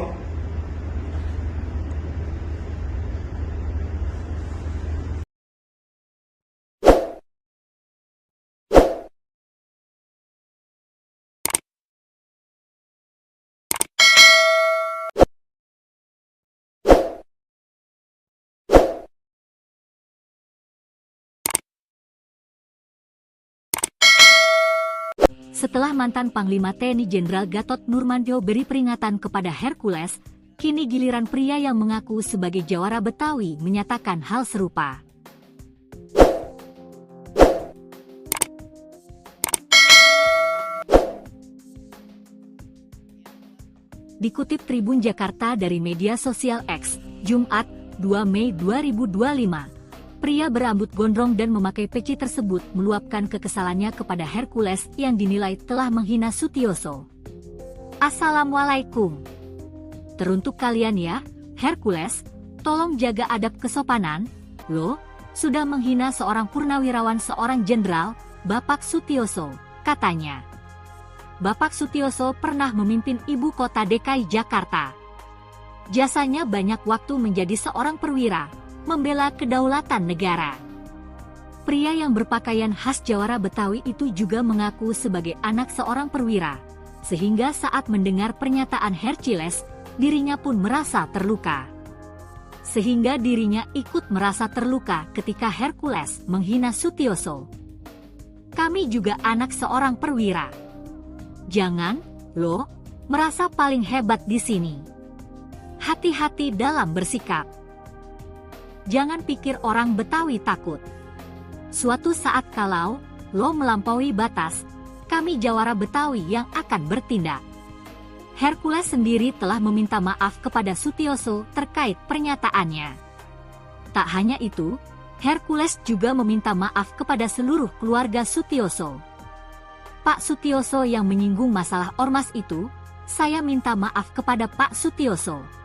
Setelah mantan Panglima TNI Jenderal Gatot Nurmantio beri peringatan kepada Hercules, kini giliran pria yang mengaku sebagai jawara Betawi menyatakan hal serupa. Dikutip Tribun Jakarta dari media sosial X, Jumat, 2 Mei 2025, pria berambut gondrong dan memakai peci tersebut meluapkan kekesalannya kepada Hercules yang dinilai telah menghina Sutioso. Assalamualaikum. Teruntuk kalian ya, Hercules, tolong jaga adab kesopanan, lo sudah menghina seorang purnawirawan seorang jenderal, Bapak Sutioso, katanya. Bapak Sutioso pernah memimpin ibu kota DKI Jakarta. Jasanya banyak waktu menjadi seorang perwira, membela kedaulatan negara. Pria yang berpakaian khas jawara Betawi itu juga mengaku sebagai anak seorang perwira, sehingga saat mendengar pernyataan Hercules, dirinya pun merasa terluka. Sehingga dirinya ikut merasa terluka ketika Hercules menghina Sutioso. Kami juga anak seorang perwira. Jangan, lo, merasa paling hebat di sini. Hati-hati dalam bersikap. Jangan pikir orang Betawi takut. Suatu saat kalau lo melampaui batas, kami jawara Betawi yang akan bertindak. Hercules sendiri telah meminta maaf kepada Sutioso terkait pernyataannya. Tak hanya itu, Hercules juga meminta maaf kepada seluruh keluarga Sutioso. Pak Sutioso yang menyinggung masalah ormas itu, saya minta maaf kepada Pak Sutioso.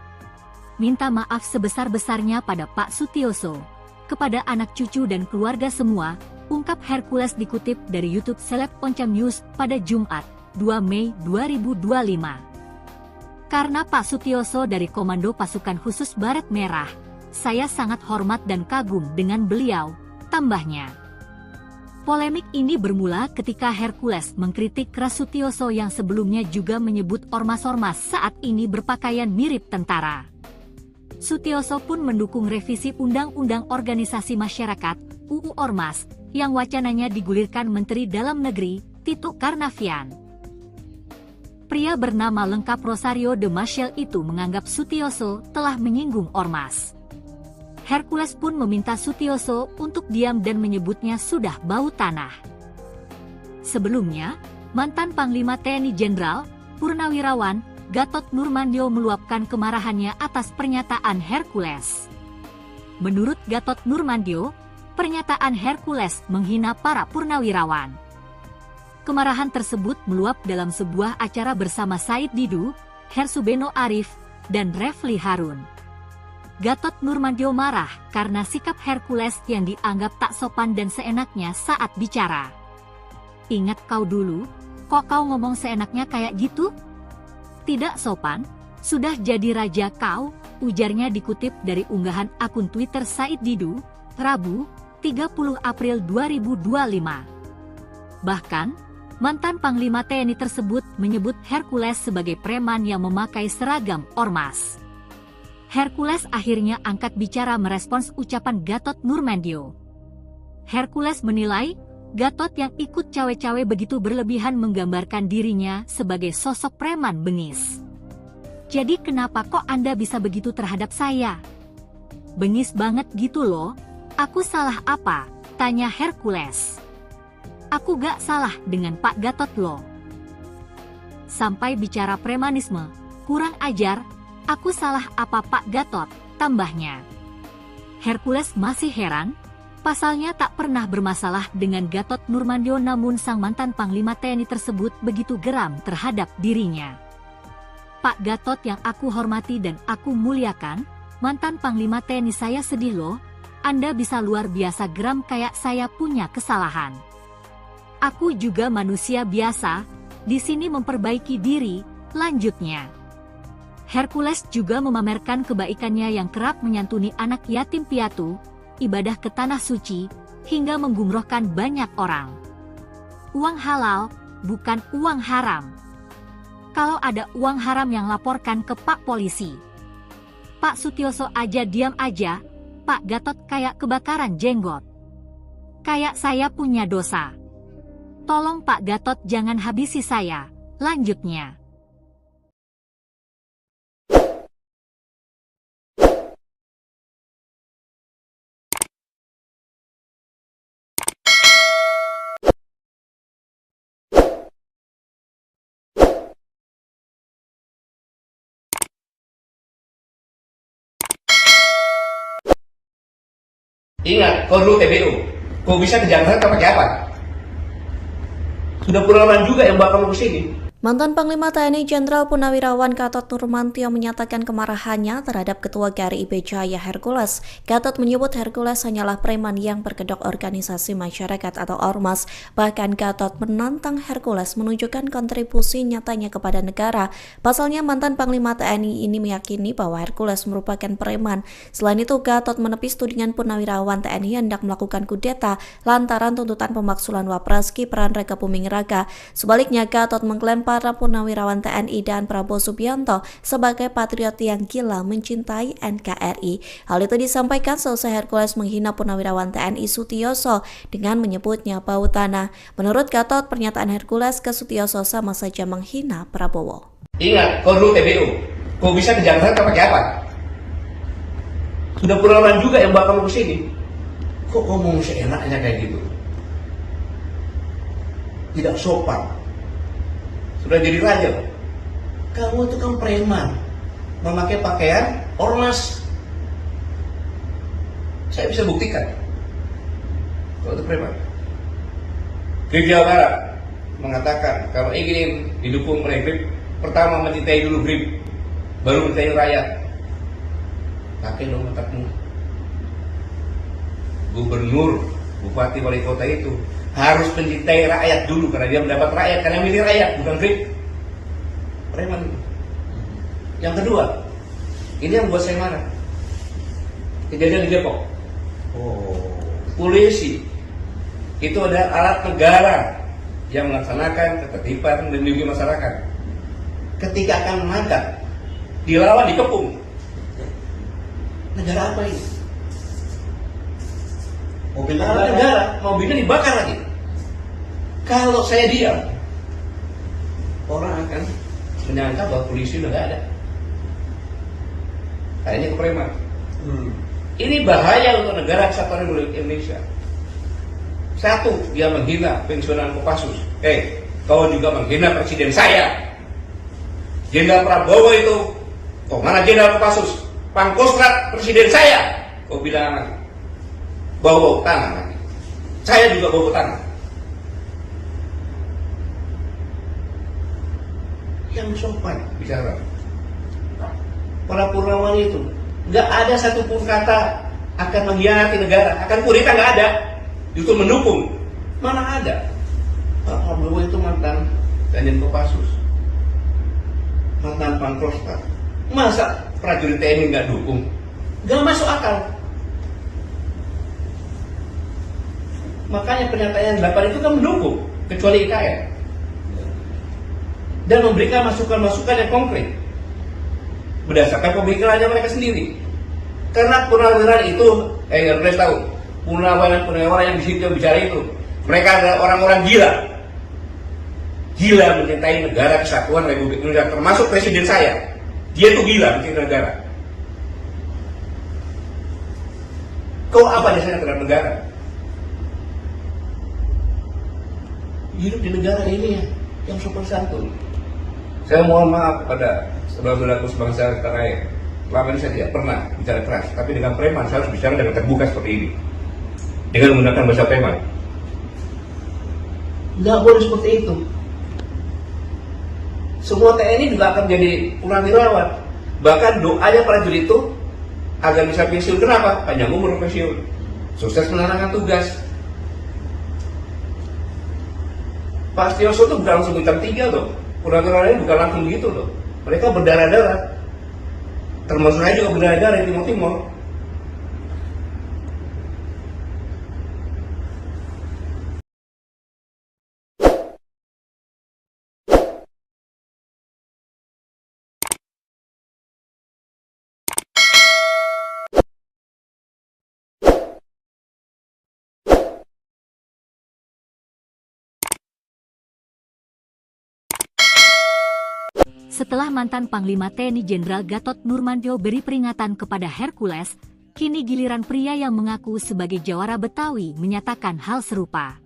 Minta maaf sebesar-besarnya pada Pak Sutioso, kepada anak cucu dan keluarga semua, ungkap Hercules dikutip dari YouTube Seleb Oncam News pada Jumat, 2 Mei 2025. Karena Pak Sutioso dari Komando Pasukan Khusus Baret Merah, saya sangat hormat dan kagum dengan beliau, tambahnya. Polemik ini bermula ketika Hercules mengkritik keras Sutioso yang sebelumnya juga menyebut ormas-ormas saat ini berpakaian mirip tentara. Sutioso pun mendukung revisi Undang-Undang Organisasi Masyarakat (UU Ormas) yang wacananya digulirkan Menteri Dalam Negeri Tito Karnavian. Pria bernama lengkap Rosario de Maciel itu menganggap Sutioso telah menyinggung ormas. Hercules pun meminta Sutioso untuk diam dan menyebutnya sudah bau tanah. Sebelumnya, mantan Panglima TNI Jenderal, Purnawirawan, Gatot Nurmantio meluapkan kemarahannya atas pernyataan Hercules. Menurut Gatot Nurmantio, pernyataan Hercules menghina para purnawirawan. Kemarahan tersebut meluap dalam sebuah acara bersama Said Didu, Hersubeno Arif, dan Refli Harun. Gatot Nurmantio marah karena sikap Hercules yang dianggap tak sopan dan seenaknya saat bicara. Ingat kau dulu, kok kau ngomong seenaknya kayak gitu? Tidak sopan, sudah jadi raja kau, ujarnya dikutip dari unggahan akun Twitter Said Didu, Rabu, 30 April 2025. Bahkan, mantan Panglima TNI tersebut menyebut Hercules sebagai preman yang memakai seragam ormas. Hercules akhirnya angkat bicara merespons ucapan Gatot Nurmantio. Hercules menilai, Gatot yang ikut cawe-cawe begitu berlebihan menggambarkan dirinya sebagai sosok preman bengis. Jadi kenapa kok Anda bisa begitu terhadap saya? Bengis banget gitu loh, aku salah apa? Tanya Hercules. Aku gak salah dengan Pak Gatot loh. Sampai bicara premanisme, kurang ajar, aku salah apa Pak Gatot, tambahnya. Hercules masih heran, pasalnya tak pernah bermasalah dengan Gatot Nurmantio namun sang mantan Panglima TNI tersebut begitu geram terhadap dirinya. Pak Gatot yang aku hormati dan aku muliakan, mantan Panglima TNI saya sedih loh, Anda bisa luar biasa geram kayak saya punya kesalahan. Aku juga manusia biasa, di sini memperbaiki diri, lanjutnya. Hercules juga memamerkan kebaikannya yang kerap menyantuni anak yatim piatu, ibadah ke tanah suci, hingga menggumrohkan banyak orang. Uang halal, bukan uang haram. Kalau ada uang haram yang laporkan ke Pak Polisi. Pak Sutioso aja diam aja, Pak Gatot kayak kebakaran jenggot. Kayak saya punya dosa. Tolong Pak Gatot jangan habisi saya. Lanjutnya. Ingat, kau dulu TBU. Kau bisa ke Jakarta pakai apa? Sudah puluhan juga yang bakal ke sini. Mantan Panglima TNI Jenderal Purnawirawan Gatot Nurmantio menyatakan kemarahannya terhadap Ketua GRIB Jaya Hercules. Gatot menyebut Hercules hanyalah preman yang berkedok organisasi masyarakat atau ormas. Bahkan Gatot menantang Hercules menunjukkan kontribusi nyatanya kepada negara. Pasalnya mantan Panglima TNI ini meyakini bahwa Hercules merupakan preman. Selain itu, Gatot menepis tudingan Purnawirawan TNI hendak melakukan kudeta lantaran tuntutan pemaksulan Wapres Gibran Raka Buming Raka. Sebaliknya, Gatot mengklaim para Purnawirawan TNI dan Prabowo Subianto sebagai patriot yang gila mencintai NKRI. Hal itu disampaikan selesai Hercules menghina Purnawirawan TNI Sutioso dengan menyebutnya bau tanah. Menurut Gatot, pernyataan Hercules ke Sutioso sama saja menghina Prabowo. Ingat, kau dulu TBU. Kau bisa ke Jakarta pakai apa? Sudah puluhan juga yang bakal ke sini. Kok ngomong seenaknya kayak gitu? Tidak sopan. Sudah jadi raja. Kamu itu kan preman, memakai pakaian ormas. Saya bisa buktikan kalau itu preman. GRIB Jawa Barat mengatakan kalau ingin didukung oleh GRIB, pertama mencintai dulu GRIB, baru mencintai rakyat. Pakai dong otakmu. Gubernur, bupati, wali kota itu harus mencintai rakyat dulu karena dia mendapat rakyat, karena milih rakyat, bukan GRIB. Preman. Yang kedua, ini yang buat saya marah. Kejadian di Depok. Polisi itu adalah alat negara yang melaksanakan ketertiban dan melindungi masyarakat. Ketika akan menangkap, dilawan, dikepung. Negara apa ini? Mobil negara, mobilnya dibakar lagi. Kalau saya diam, orang akan menyangka bahwa polisi udah nggak ada. Kayaknya ke preman. Ini bahaya untuk negara kesatuan Republik Indonesia. Satu, dia menghina pensiunan Kopassus. Kau juga menghina presiden saya. Jenderal Prabowo itu, kok mana Jenderal Kopassus? Pangkostrat presiden saya. Kau bilang bau tangan lagi. Saya juga bau tangan. Yang sopan bicara. Para Purnawan itu nggak ada satupun kata akan mengkhianati negara, akan kudeta, nggak ada. Justru mendukung. Mana ada? Pak Prabowo itu mantan Danjen Kopassus, mantan Pangkostrat. Masa prajurit TNI nggak dukung? Nggak masuk akal. Makanya pernyataan 8 itu kan mendukung, kecuali IKN. Dan memberikan masukan-masukan yang konkret berdasarkan pemikirannya mereka sendiri. Karena purnawirawan itu, harus tahu, purnawirawan yang di situ bicara itu, mereka adalah orang-orang gila. Gila mencintai negara kesatuan Republik Indonesia, termasuk presiden saya. Dia tuh gila mencintai negara. Kau apa dasarnya terhadap negara? Hidup di negara ini yang sopan santun. Saya mohon maaf kepada saudara-saudaraku sebangsa tanah air. Selama ini saya tidak pernah bicara keras, tapi dengan preman saya harus bicara dengan terbuka seperti ini, dengan menggunakan bahasa preman. Nggak boleh seperti itu. Semua TNI juga akan menjadi purnawirawan. Bahkan doanya prajurit itu agar bisa pensiun. Kenapa? Panjang umur pensiun, sukses menjalankan tugas. Pak Sutioso itu bukan langsung bintang 3 loh. Purnawirawan ini bukan langsung begitu loh. Mereka berdarah-darah. Termasuk saya juga berdarah-darah di Timur-Timur. Setelah mantan Panglima TNI Jenderal Gatot Nurmantio beri peringatan kepada Hercules, kini giliran pria yang mengaku sebagai jawara Betawi menyatakan hal serupa.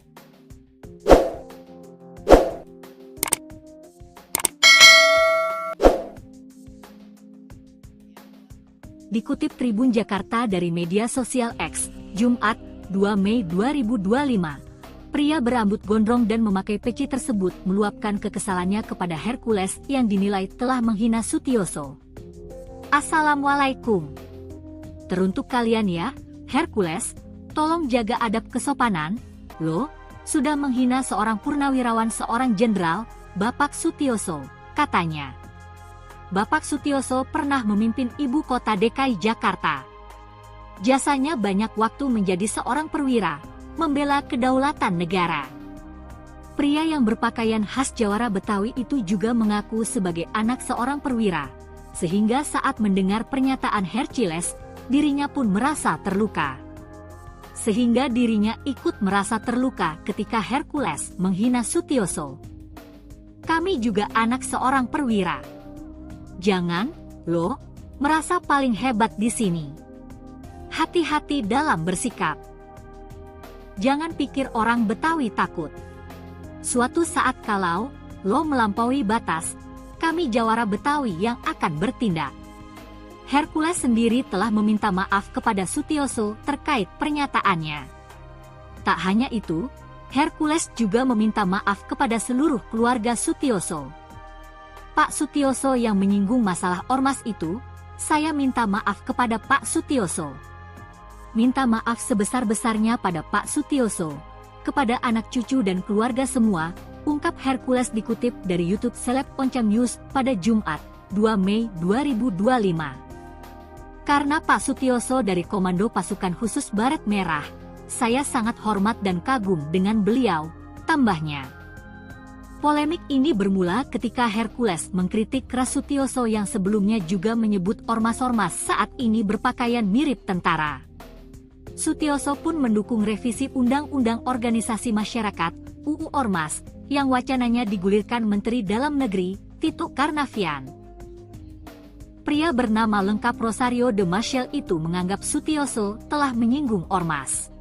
Dikutip Tribun Jakarta dari media sosial X, Jumat, 2 Mei 2025, pria berambut gondrong dan memakai peci tersebut meluapkan kekesalannya kepada Hercules yang dinilai telah menghina Sutioso. Assalamualaikum. Teruntuk kalian ya, Hercules, tolong jaga adab kesopanan, lo sudah menghina seorang purnawirawan seorang jenderal, Bapak Sutioso, katanya. Bapak Sutioso pernah memimpin ibu kota DKI Jakarta. Jasanya banyak waktu menjadi seorang perwira, membela kedaulatan negara. Pria yang berpakaian khas jawara Betawi itu juga mengaku sebagai anak seorang perwira, sehingga saat mendengar pernyataan Hercules, dirinya pun merasa terluka. Sehingga dirinya ikut merasa terluka ketika Hercules menghina Sutioso. Kami juga anak seorang perwira. Jangan, lo, merasa paling hebat di sini. Hati-hati dalam bersikap. Jangan pikir orang Betawi takut. Suatu saat kalau lo melampaui batas, kami jawara Betawi yang akan bertindak. Hercules sendiri telah meminta maaf kepada Sutioso terkait pernyataannya. Tak hanya itu, Hercules juga meminta maaf kepada seluruh keluarga Sutioso. Pak Sutioso yang menyinggung masalah ormas itu, saya minta maaf kepada Pak Sutioso. Minta maaf sebesar-besarnya pada Pak Sutioso, kepada anak cucu dan keluarga semua, ungkap Hercules dikutip dari YouTube Seleb Oncam News pada Jumat, 2 Mei 2025. Karena Pak Sutioso dari Komando Pasukan Khusus Baret Merah, saya sangat hormat dan kagum dengan beliau, tambahnya. Polemik ini bermula ketika Hercules mengkritik keras Sutioso yang sebelumnya juga menyebut ormas-ormas saat ini berpakaian mirip tentara. Sutioso pun mendukung revisi Undang-Undang Organisasi Masyarakat (UU Ormas) yang wacananya digulirkan Menteri Dalam Negeri Tito Karnavian. Pria bernama lengkap Rosario de Maciel itu menganggap Sutioso telah menyinggung ormas.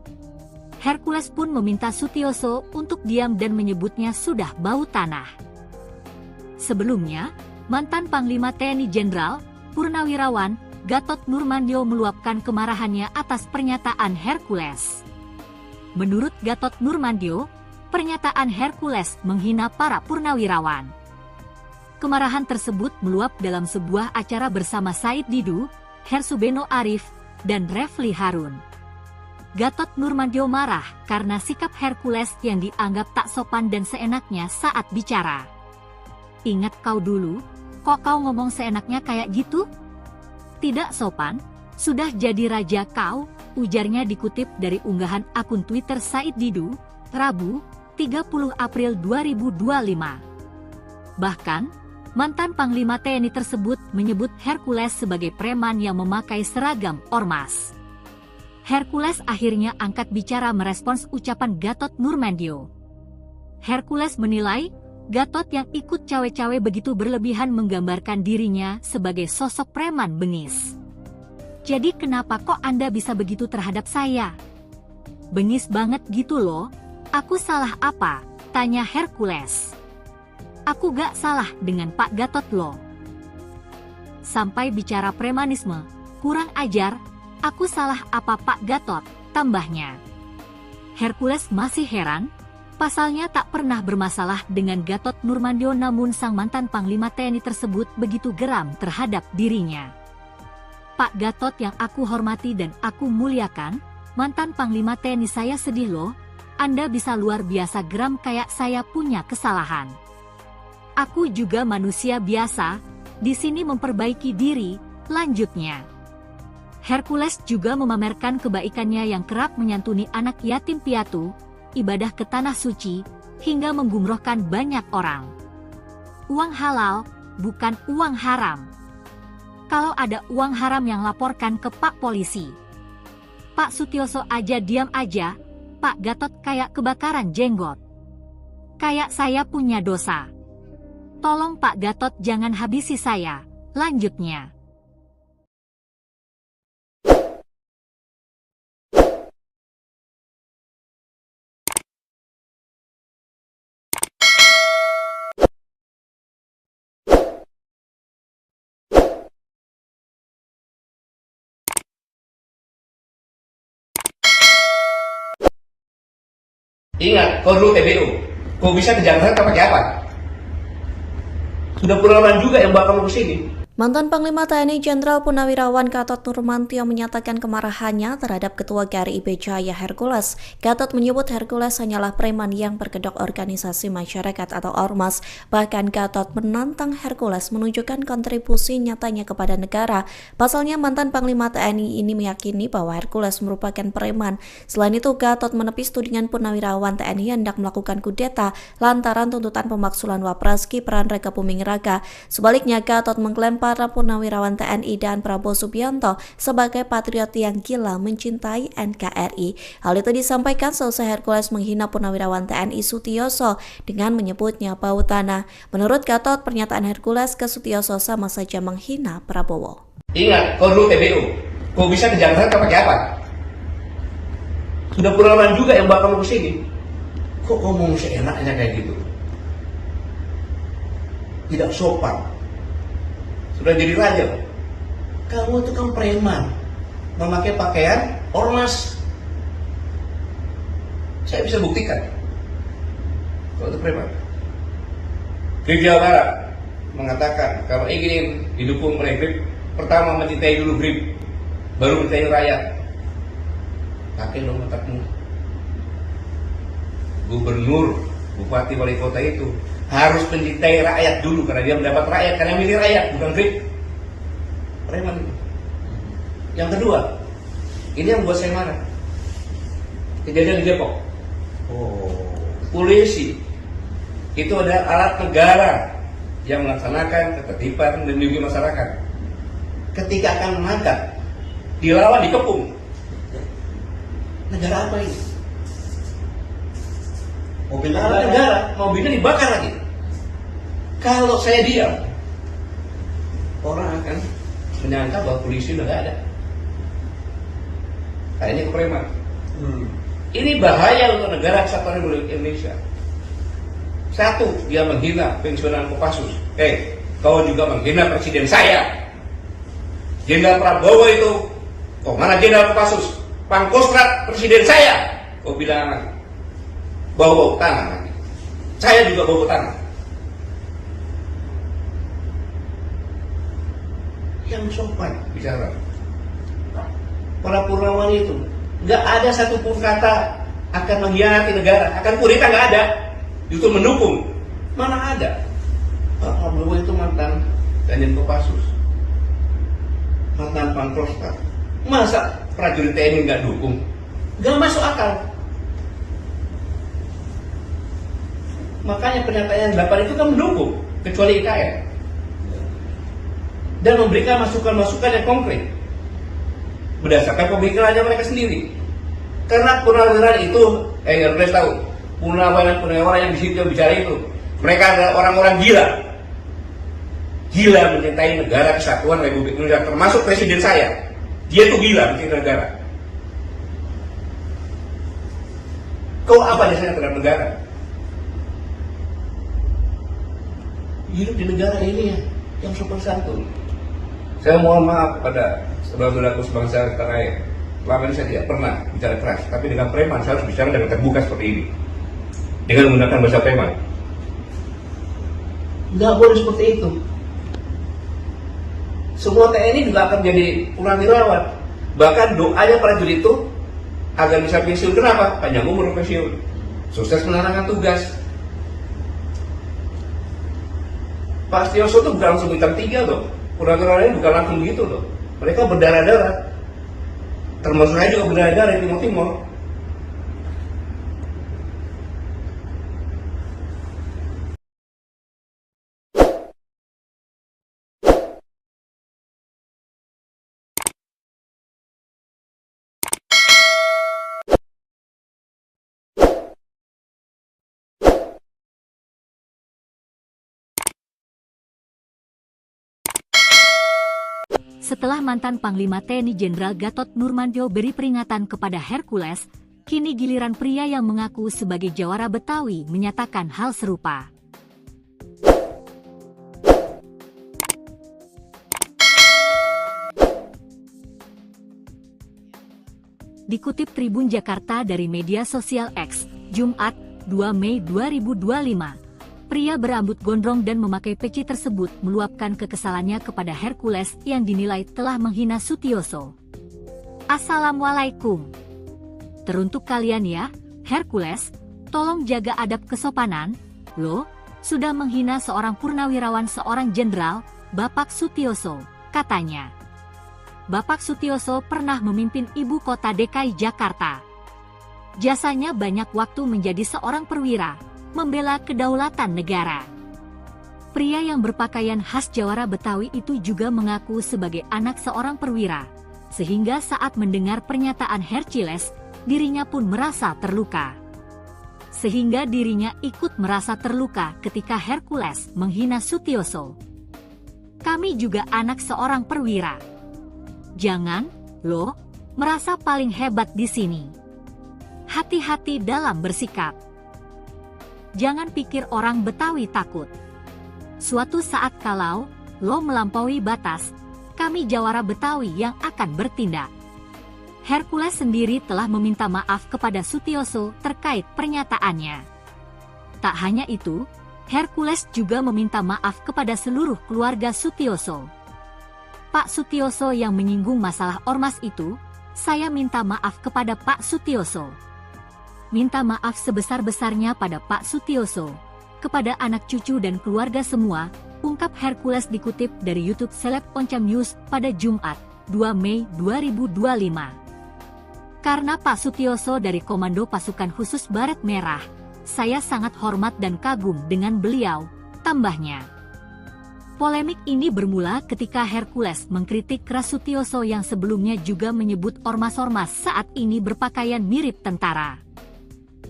Hercules pun meminta Sutioso untuk diam dan menyebutnya sudah bau tanah. Sebelumnya, mantan Panglima TNI Jenderal, Purnawirawan, Gatot Nurmantio meluapkan kemarahannya atas pernyataan Hercules. Menurut Gatot Nurmantio, pernyataan Hercules menghina para purnawirawan. Kemarahan tersebut meluap dalam sebuah acara bersama Said Didu, Hersubeno Arif, dan Refli Harun. Gatot Nurmantio marah karena sikap Hercules yang dianggap tak sopan dan seenaknya saat bicara. Ingat kau dulu, kok kau ngomong seenaknya kayak gitu? Tidak sopan, sudah jadi raja kau, ujarnya dikutip dari unggahan akun Twitter Said Didu, Rabu, 30 April 2025. Bahkan, mantan Panglima TNI tersebut menyebut Hercules sebagai preman yang memakai seragam ormas. Hercules akhirnya angkat bicara merespons ucapan Gatot Nurmantio. Hercules menilai, Gatot yang ikut cawe-cawe begitu berlebihan menggambarkan dirinya sebagai sosok preman bengis. Jadi kenapa kok Anda bisa begitu terhadap saya? Bengis banget gitu loh, aku salah apa? Tanya Hercules. Aku gak salah dengan Pak Gatot loh. Sampai bicara premanisme, kurang ajar, aku salah apa Pak Gatot, tambahnya. Hercules masih heran, pasalnya tak pernah bermasalah dengan Gatot Nurmantio namun sang mantan Panglima TNI tersebut begitu geram terhadap dirinya. Pak Gatot yang aku hormati dan aku muliakan, mantan Panglima TNI saya sedih loh, Anda bisa luar biasa geram kayak saya punya kesalahan. Aku juga manusia biasa, di sini memperbaiki diri, lanjutnya. Hercules juga memamerkan kebaikannya yang kerap menyantuni anak yatim piatu, ibadah ke tanah suci, hingga menggumrohkan banyak orang. Uang halal, bukan uang haram. Kalau ada uang haram yang laporkan ke Pak Polisi. Pak Sutioso aja diam aja, Pak Gatot kayak kebakaran jenggot. Kayak saya punya dosa. Tolong Pak Gatot jangan habisi saya. Lanjutnya. Ingat, kau dulu TBU, kau bisa ke Jakarta pakai apa? Sudah pengalaman juga yang bawa kamu ke sini. Mantan Panglima TNI Jenderal Purnawirawan Gatot Nurmantio menyatakan kemarahannya terhadap Ketua GRIB Jaya Hercules. Gatot menyebut Hercules hanyalah preman yang berkedok organisasi masyarakat atau ormas. Bahkan Gatot menantang Hercules menunjukkan kontribusi nyatanya kepada negara. Pasalnya mantan Panglima TNI ini meyakini bahwa Hercules merupakan preman. Selain itu, Gatot menepis tudingan Purnawirawan TNI hendak melakukan kudeta lantaran tuntutan pemaksulan Wapres Gibran Raka Buming Raka. Sebaliknya, Gatot mengklaim para Purnawirawan TNI dan Prabowo Subianto sebagai patriot yang gila mencintai NKRI. Hal itu disampaikan seusai Hercules menghina Purnawirawan TNI Sutioso dengan menyebutnya bau tanah. Menurut Gatot, pernyataan Hercules ke Sutioso sama saja menghina Prabowo. Ingat, kau dulu TBU, kau bisa ke Jakarta pakai apa? Sudah pengalaman juga yang bawa kamu ke sini. Kok ngomong seenaknya kayak gitu? Tidak sopan. Sudah jadi raja. Kamu itu kan preman, memakai pakaian ormas. Saya bisa buktikan kalau itu preman. Grip Jawa Barat mengatakan kalau ingin didukung oleh Grip, pertama mencintai dulu Grip, baru mencintai rakyat. Pakai dong otakmu. Gubernur, bupati, wali kota itu harus mencintai rakyat dulu karena dia mendapat rakyat, karena milih rakyat, bukan Grip. Preman. Yang kedua, ini yang buat saya marah. Kejadian di Depok. Polisi itu adalah alat negara yang melaksanakan ketertiban dan melindungi masyarakat. Ketika akan menangkap, dilawan, dikepung. Negara apa ini? Mobil negara, mobilnya dibakar lagi. Kalau saya diam, orang akan menyangka bahwa polisi udah gak ada. Kayaknya preman. Ini bahaya untuk negara kesatuan Republik Indonesia. Satu, dia menghina pensiunan Kopassus. Kau juga menghina presiden saya. Jenderal Prabowo itu, mana Jenderal Kopassus? Pangkostrat presiden saya. Kau bilang bau tangan lagi. Saya juga bau tangan. Yang sopan bicara. Para Purnawan itu nggak ada satupun kata akan mengkhianati negara, akan kudeta, nggak ada. Justru mendukung. Mana ada? Pak Prabowo itu mantan Danjen Kopassus, mantan Pangkostrat. Masa prajurit TNI nggak dukung? Nggak masuk akal. Makanya pernyataan 8 itu kan mendukung, kecuali IKN. Dan memberikan masukan-masukan yang konkret berdasarkan pemikirannya mereka sendiri. Karena purnawirawan itu, harus tahu, purnawirawan yang di situ bicara itu, mereka adalah orang-orang gila mencintai negara kesatuan Republik Indonesia, termasuk presiden saya. Dia tuh gila mencintai negara. Kau apa dasarnya terhadap negara? Hidup di negara ini yang sopan santun. Saya mohon maaf kepada saudara-saudaraku sebangsa tanah air. Selama ini saya tidak pernah bicara keras, tapi dengan preman saya harus bicara dengan terbuka seperti ini, dengan menggunakan bahasa preman. Nggak boleh seperti itu. Semua TNI juga akan menjadi purnawirawan. Bahkan doanya prajurit itu agar bisa pensiun. Kenapa? Panjang umur pensiun, sukses menjalankan tugas. Pak Sutioso itu bukan langsung bintang 3 loh. Purnawirawan ini bukan langsung begitu loh. Mereka berdarah-darah. Termasuk saya juga berdarah-darah di Timur Timur. Setelah mantan Panglima TNI Jenderal Gatot Nurmantio beri peringatan kepada Hercules, kini giliran pria yang mengaku sebagai jawara Betawi menyatakan hal serupa. Dikutip Tribun Jakarta dari media sosial X, Jumat, 2 Mei 2025, pria berambut gondrong dan memakai peci tersebut meluapkan kekesalannya kepada Hercules yang dinilai telah menghina Sutioso. Assalamualaikum. Teruntuk kalian ya, Hercules, tolong jaga adab kesopanan, lo sudah menghina seorang purnawirawan seorang jenderal, Bapak Sutioso, katanya. Bapak Sutioso pernah memimpin ibu kota DKI Jakarta. Jasanya banyak waktu menjadi seorang perwira, membela kedaulatan negara. Pria yang berpakaian khas jawara Betawi itu juga mengaku sebagai anak seorang perwira, sehingga saat mendengar pernyataan Hercules, dirinya pun merasa terluka. Sehingga dirinya ikut merasa terluka ketika Hercules menghina Sutioso. Kami juga anak seorang perwira. Jangan, lo, merasa paling hebat di sini. Hati-hati dalam bersikap. Jangan pikir orang Betawi takut. Suatu saat kalau lo melampaui batas, kami jawara Betawi yang akan bertindak. Hercules sendiri telah meminta maaf kepada Sutioso terkait pernyataannya. Tak hanya itu, Hercules juga meminta maaf kepada seluruh keluarga Sutioso. Pak Sutioso yang menyinggung masalah ormas itu, saya minta maaf kepada Pak Sutioso. Minta maaf sebesar-besarnya pada Pak Sutioso, kepada anak cucu dan keluarga semua, ungkap Hercules dikutip dari YouTube Seleb Oncam News pada Jumat, 2 Mei 2025. Karena Pak Sutioso dari Komando Pasukan Khusus Baret Merah, saya sangat hormat dan kagum dengan beliau, tambahnya. Polemik ini bermula ketika Hercules mengkritik keras Sutioso yang sebelumnya juga menyebut ormas-ormas saat ini berpakaian mirip tentara.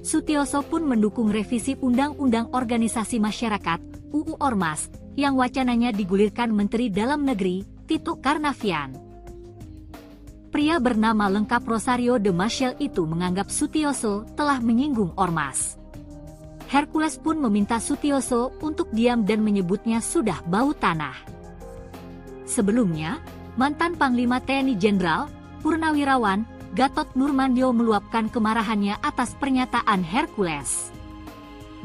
Sutioso pun mendukung revisi Undang-Undang Organisasi Masyarakat (UU Ormas) yang wacananya digulirkan Menteri Dalam Negeri Tito Karnavian. Pria bernama lengkap Rosario de Maciel itu menganggap Sutioso telah menyinggung ormas. Hercules pun meminta Sutioso untuk diam dan menyebutnya sudah bau tanah. Sebelumnya, mantan Panglima TNI Jenderal, Purnawirawan, Gatot Nurmantio meluapkan kemarahannya atas pernyataan Hercules.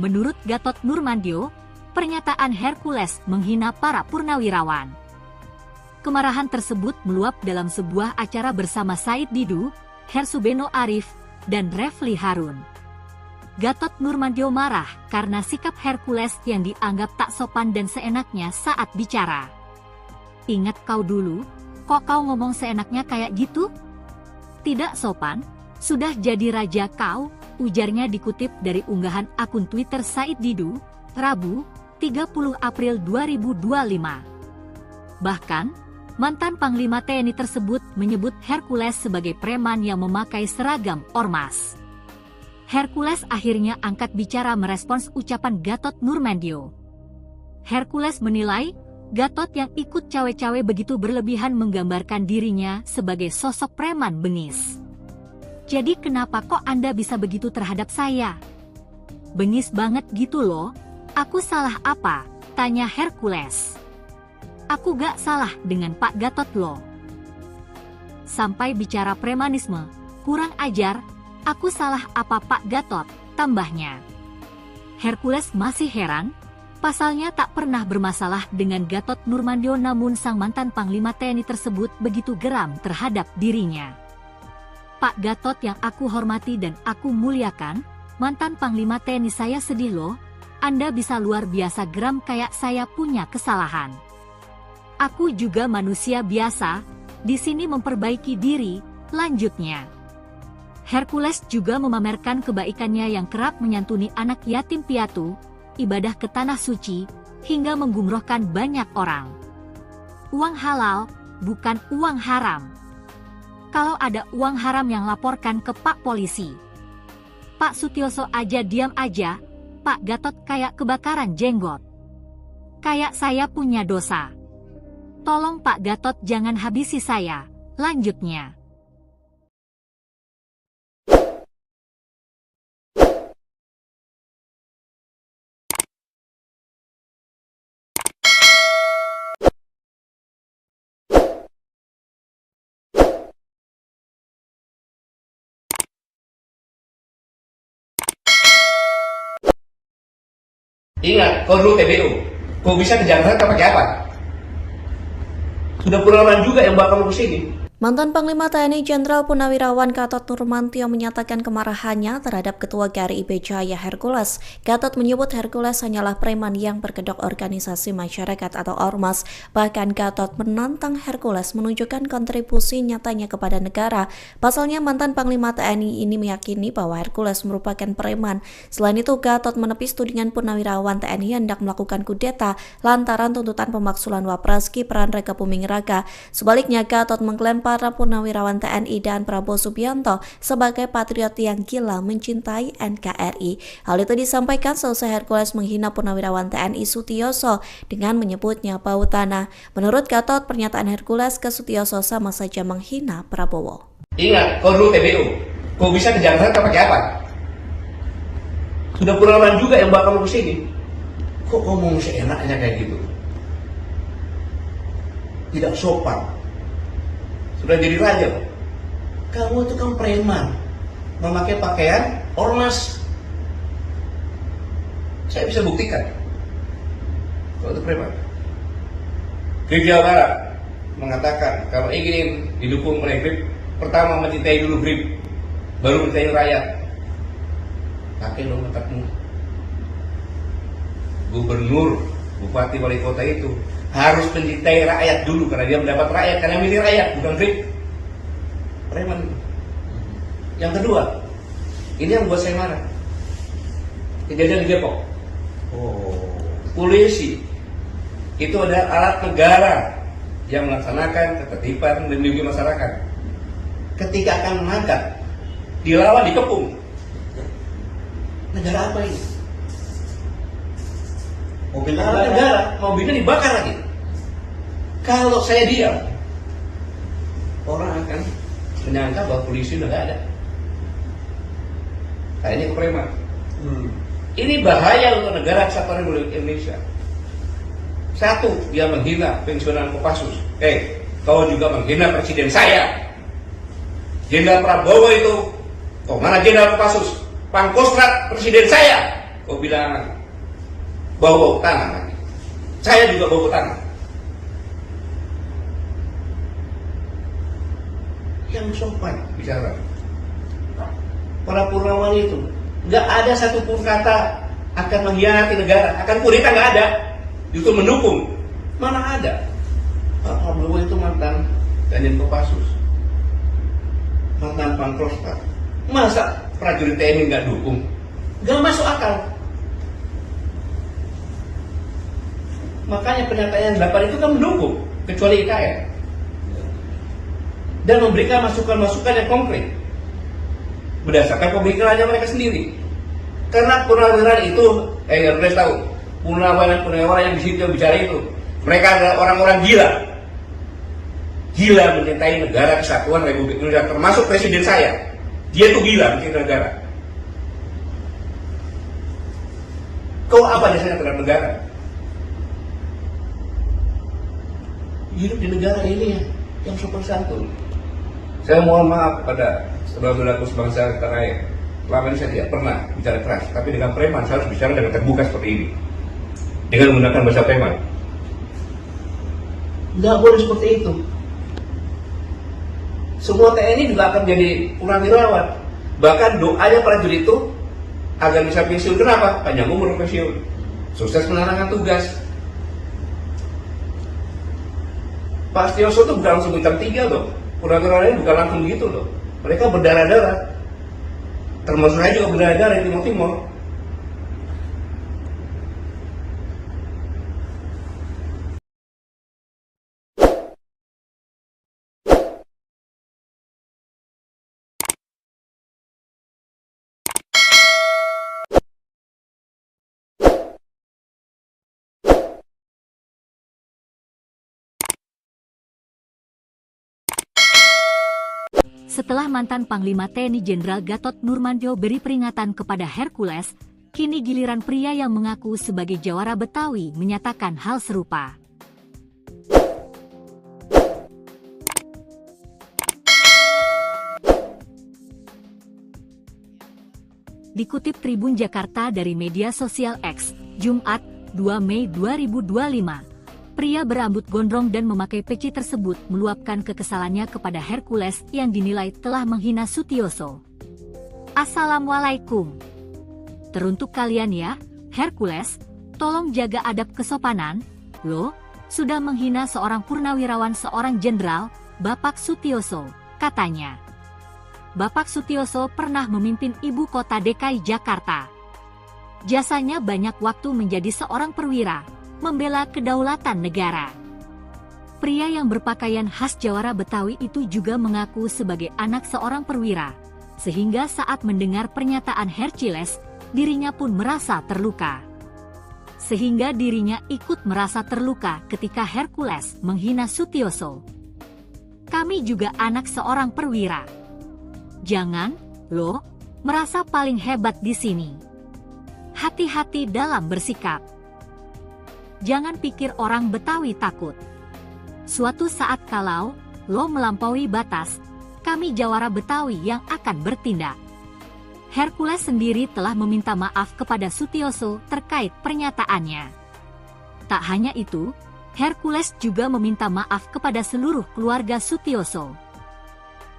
Menurut Gatot Nurmantio, pernyataan Hercules menghina para purnawirawan. Kemarahan tersebut meluap dalam sebuah acara bersama Said Didu, Hersubeno Arif, dan Refli Harun. Gatot Nurmantio marah karena sikap Hercules yang dianggap tak sopan dan seenaknya saat bicara. Ingat kau dulu, kok kau ngomong seenaknya kayak gitu? Tidak sopan, sudah jadi raja kau, ujarnya dikutip dari unggahan akun Twitter Said Didu, Rabu, 30 April 2025. Bahkan, mantan Panglima TNI tersebut menyebut Hercules sebagai preman yang memakai seragam ormas. Hercules akhirnya angkat bicara merespons ucapan Gatot Nurmantio. Hercules menilai, Gatot yang ikut cawe-cawe begitu berlebihan menggambarkan dirinya sebagai sosok preman bengis. Jadi kenapa kok Anda bisa begitu terhadap saya? Bengis banget gitu loh, aku salah apa? Tanya Hercules. Aku gak salah dengan Pak Gatot loh. Sampai bicara premanisme, kurang ajar. Aku salah apa Pak Gatot, tambahnya. Hercules masih heran, pasalnya tak pernah bermasalah dengan Gatot Nurmantio namun sang mantan Panglima TNI tersebut begitu geram terhadap dirinya. Pak Gatot yang aku hormati dan aku muliakan, mantan Panglima TNI saya sedih loh, Anda bisa luar biasa geram kayak saya punya kesalahan. Aku juga manusia biasa, di sini memperbaiki diri, lanjutnya. Hercules juga memamerkan kebaikannya yang kerap menyantuni anak yatim piatu, ibadah ke tanah suci, hingga menggumrohkan banyak orang. Uang halal, bukan uang haram. Kalau ada uang haram yang laporkan ke Pak Polisi. Pak Sutioso aja diam aja, Pak Gatot kayak kebakaran jenggot. Kayak saya punya dosa. Tolong Pak Gatot jangan habisi saya. Lanjutnya. Ingat, kau dulu TBU. Kau bisa ke Jakarta pakai apa? Sudah puluhan juga yang bakal ke sini. Mantan Panglima TNI Jenderal Purnawirawan Gatot Nurmantio menyatakan kemarahannya terhadap Ketua GRI Jaya Hercules. Gatot menyebut Hercules hanyalah preman yang berkedok organisasi masyarakat atau ormas. Bahkan Gatot menantang Hercules menunjukkan kontribusi nyatanya kepada negara. Pasalnya mantan Panglima TNI ini meyakini bahwa Hercules merupakan preman. Selain itu, Gatot menepis tudingan Purnawirawan TNI hendak melakukan kudeta lantaran tuntutan pemaksulan Wapres Gibran Raka Buming Raka. Sebaliknya, Gatot mengklaim para Purnawirawan TNI dan Prabowo Subianto sebagai patriot yang gila mencintai NKRI. Hal itu disampaikan selesai Hercules menghina Purnawirawan TNI Sutioso dengan menyebutnya bau tanah. Menurut Gatot, pernyataan Hercules ke Sutioso sama saja menghina Prabowo. Ingat, kau dulu TBU. Kau bisa ke Jakarta pakai apa? Sudah puluhan juga yang bakal ke sini. Kok ngomong seenaknya kayak gitu? Tidak sopan. Sudah jadi raja. Kamu itu kan preman, memakai pakaian ormas. Saya bisa buktikan kalau itu preman. Grip Jawa Barat mengatakan kalau ingin didukung oleh Grip, pertama mencintai dulu Grip, baru mencintai rakyat. Pakai dong otakmu. Gubernur, bupati, wali kota itu harus mencintai rakyat dulu karena dia mendapat rakyat, karena milih rakyat, bukan Grip. Preman. Yang kedua, ini yang buat saya marah. Kejadian di Depok. Polisi itu adalah alat negara yang melaksanakan ketertiban dan melindungi masyarakat. Ketika akan menangkap, dilawan, dikepung. Negara apa ini? Mobil negara, mobilnya dibakar lagi. Kalau saya diam, orang akan menyangka bahwa polisi udah nggak ada. Kayaknya ke preman. Ini bahaya untuk negara kesatuan Republik Indonesia. Satu, dia menghina pensiunan Kopassus. Kau juga menghina presiden saya. Jenderal Prabowo itu, kau mana Jenderal Kopassus? Pangkostrat presiden saya. Kau bilang bau tangan lagi. Saya juga bau tangan. Yang sopan bicara. Para Purnawan itu nggak ada satupun kata akan mengkhianati negara, akan kudeta, nggak ada. Justru mendukung. Mana ada? Pak Prabowo itu mantan Danjen Kopassus, mantan Pangkostrat. Masa prajurit TNI nggak dukung? Nggak masuk akal. Makanya pernyataan 8 itu kan mendukung, kecuali IKN. Dan memberikan masukan-masukan yang konkret berdasarkan pemikirannya mereka sendiri. Karena purnawirawan itu, harus tahu, purnawirawan yang di situ yang bicara itu, mereka adalah orang-orang gila. Gila mencintai negara kesatuan Republik Indonesia, termasuk presiden saya. Dia tuh gila mencintai negara. Kau apa jasanya terhadap negara? Hidup di negara ini yang sopan santun. Saya mohon maaf kepada saudara-saudaraku sebangsa tanah air. Selama ini saya tidak pernah bicara keras, tapi dengan preman saya harus bicara dengan terbuka seperti ini, dengan menggunakan bahasa preman. Nggak boleh seperti itu. Semua TNI juga akan menjadi purnawirawan. Bahkan doanya prajurit itu agar bisa pensiun. Kenapa? Panjang umur pensiun, sukses menjalankan tugas. Pak Sutioso itu bukan langsung bintang 3 loh. Purnawirawan bukan langsung gitu loh. Mereka berdarah-darah. Termasuk saya juga berdarah-darah di Timur Timur. Setelah mantan Panglima TNI Jenderal Gatot Nurmantio beri peringatan kepada Hercules, kini giliran pria yang mengaku sebagai jawara Betawi menyatakan hal serupa. Dikutip Tribun Jakarta dari media sosial X, Jumat, 2 Mei 2025, pria berambut gondrong dan memakai peci tersebut meluapkan kekesalannya kepada Hercules yang dinilai telah menghina Sutioso. Assalamualaikum. Teruntuk kalian ya, Hercules, tolong jaga adab kesopanan, lo sudah menghina seorang purnawirawan seorang jenderal, Bapak Sutioso, katanya. Bapak Sutioso pernah memimpin ibu kota DKI Jakarta. Jasanya banyak waktu menjadi seorang perwira, membela kedaulatan negara. Pria yang berpakaian khas jawara Betawi itu juga mengaku sebagai anak seorang perwira, sehingga saat mendengar pernyataan Hercules, dirinya pun merasa terluka. Sehingga dirinya ikut merasa terluka ketika Hercules menghina Sutioso. Kami juga anak seorang perwira. Jangan, lo, merasa paling hebat di sini. Hati-hati dalam bersikap. Jangan pikir orang Betawi takut. Suatu saat kalau lo melampaui batas, kami jawara Betawi yang akan bertindak. Hercules sendiri telah meminta maaf kepada Sutioso terkait pernyataannya. Tak hanya itu, Hercules juga meminta maaf kepada seluruh keluarga Sutioso.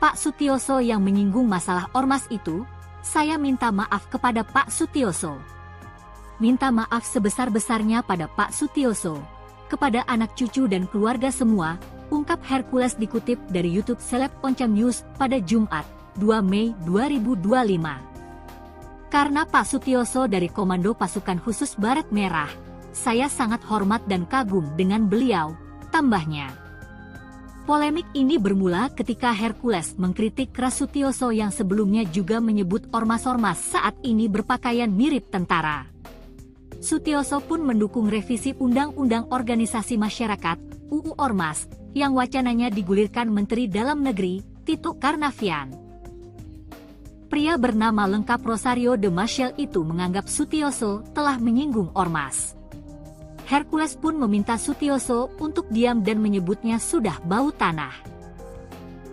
Pak Sutioso yang menyinggung masalah ormas itu, saya minta maaf kepada Pak Sutioso. Minta maaf sebesar-besarnya pada Pak Sutioso, kepada anak cucu dan keluarga semua, ungkap Hercules dikutip dari YouTube Seleb Oncam News pada Jumat, 2 Mei 2025. Karena Pak Sutioso dari Komando Pasukan Khusus Baret Merah, saya sangat hormat dan kagum dengan beliau, tambahnya. Polemik ini bermula ketika Hercules mengkritik keras Sutioso yang sebelumnya juga menyebut ormas-ormas saat ini berpakaian mirip tentara. Sutioso pun mendukung revisi Undang-Undang Organisasi Masyarakat (UU Ormas) yang wacananya digulirkan Menteri Dalam Negeri Tito Karnavian. Pria bernama lengkap Rosario de Maciel itu menganggap Sutioso telah menyinggung ormas. Hercules pun meminta Sutioso untuk diam dan menyebutnya sudah bau tanah.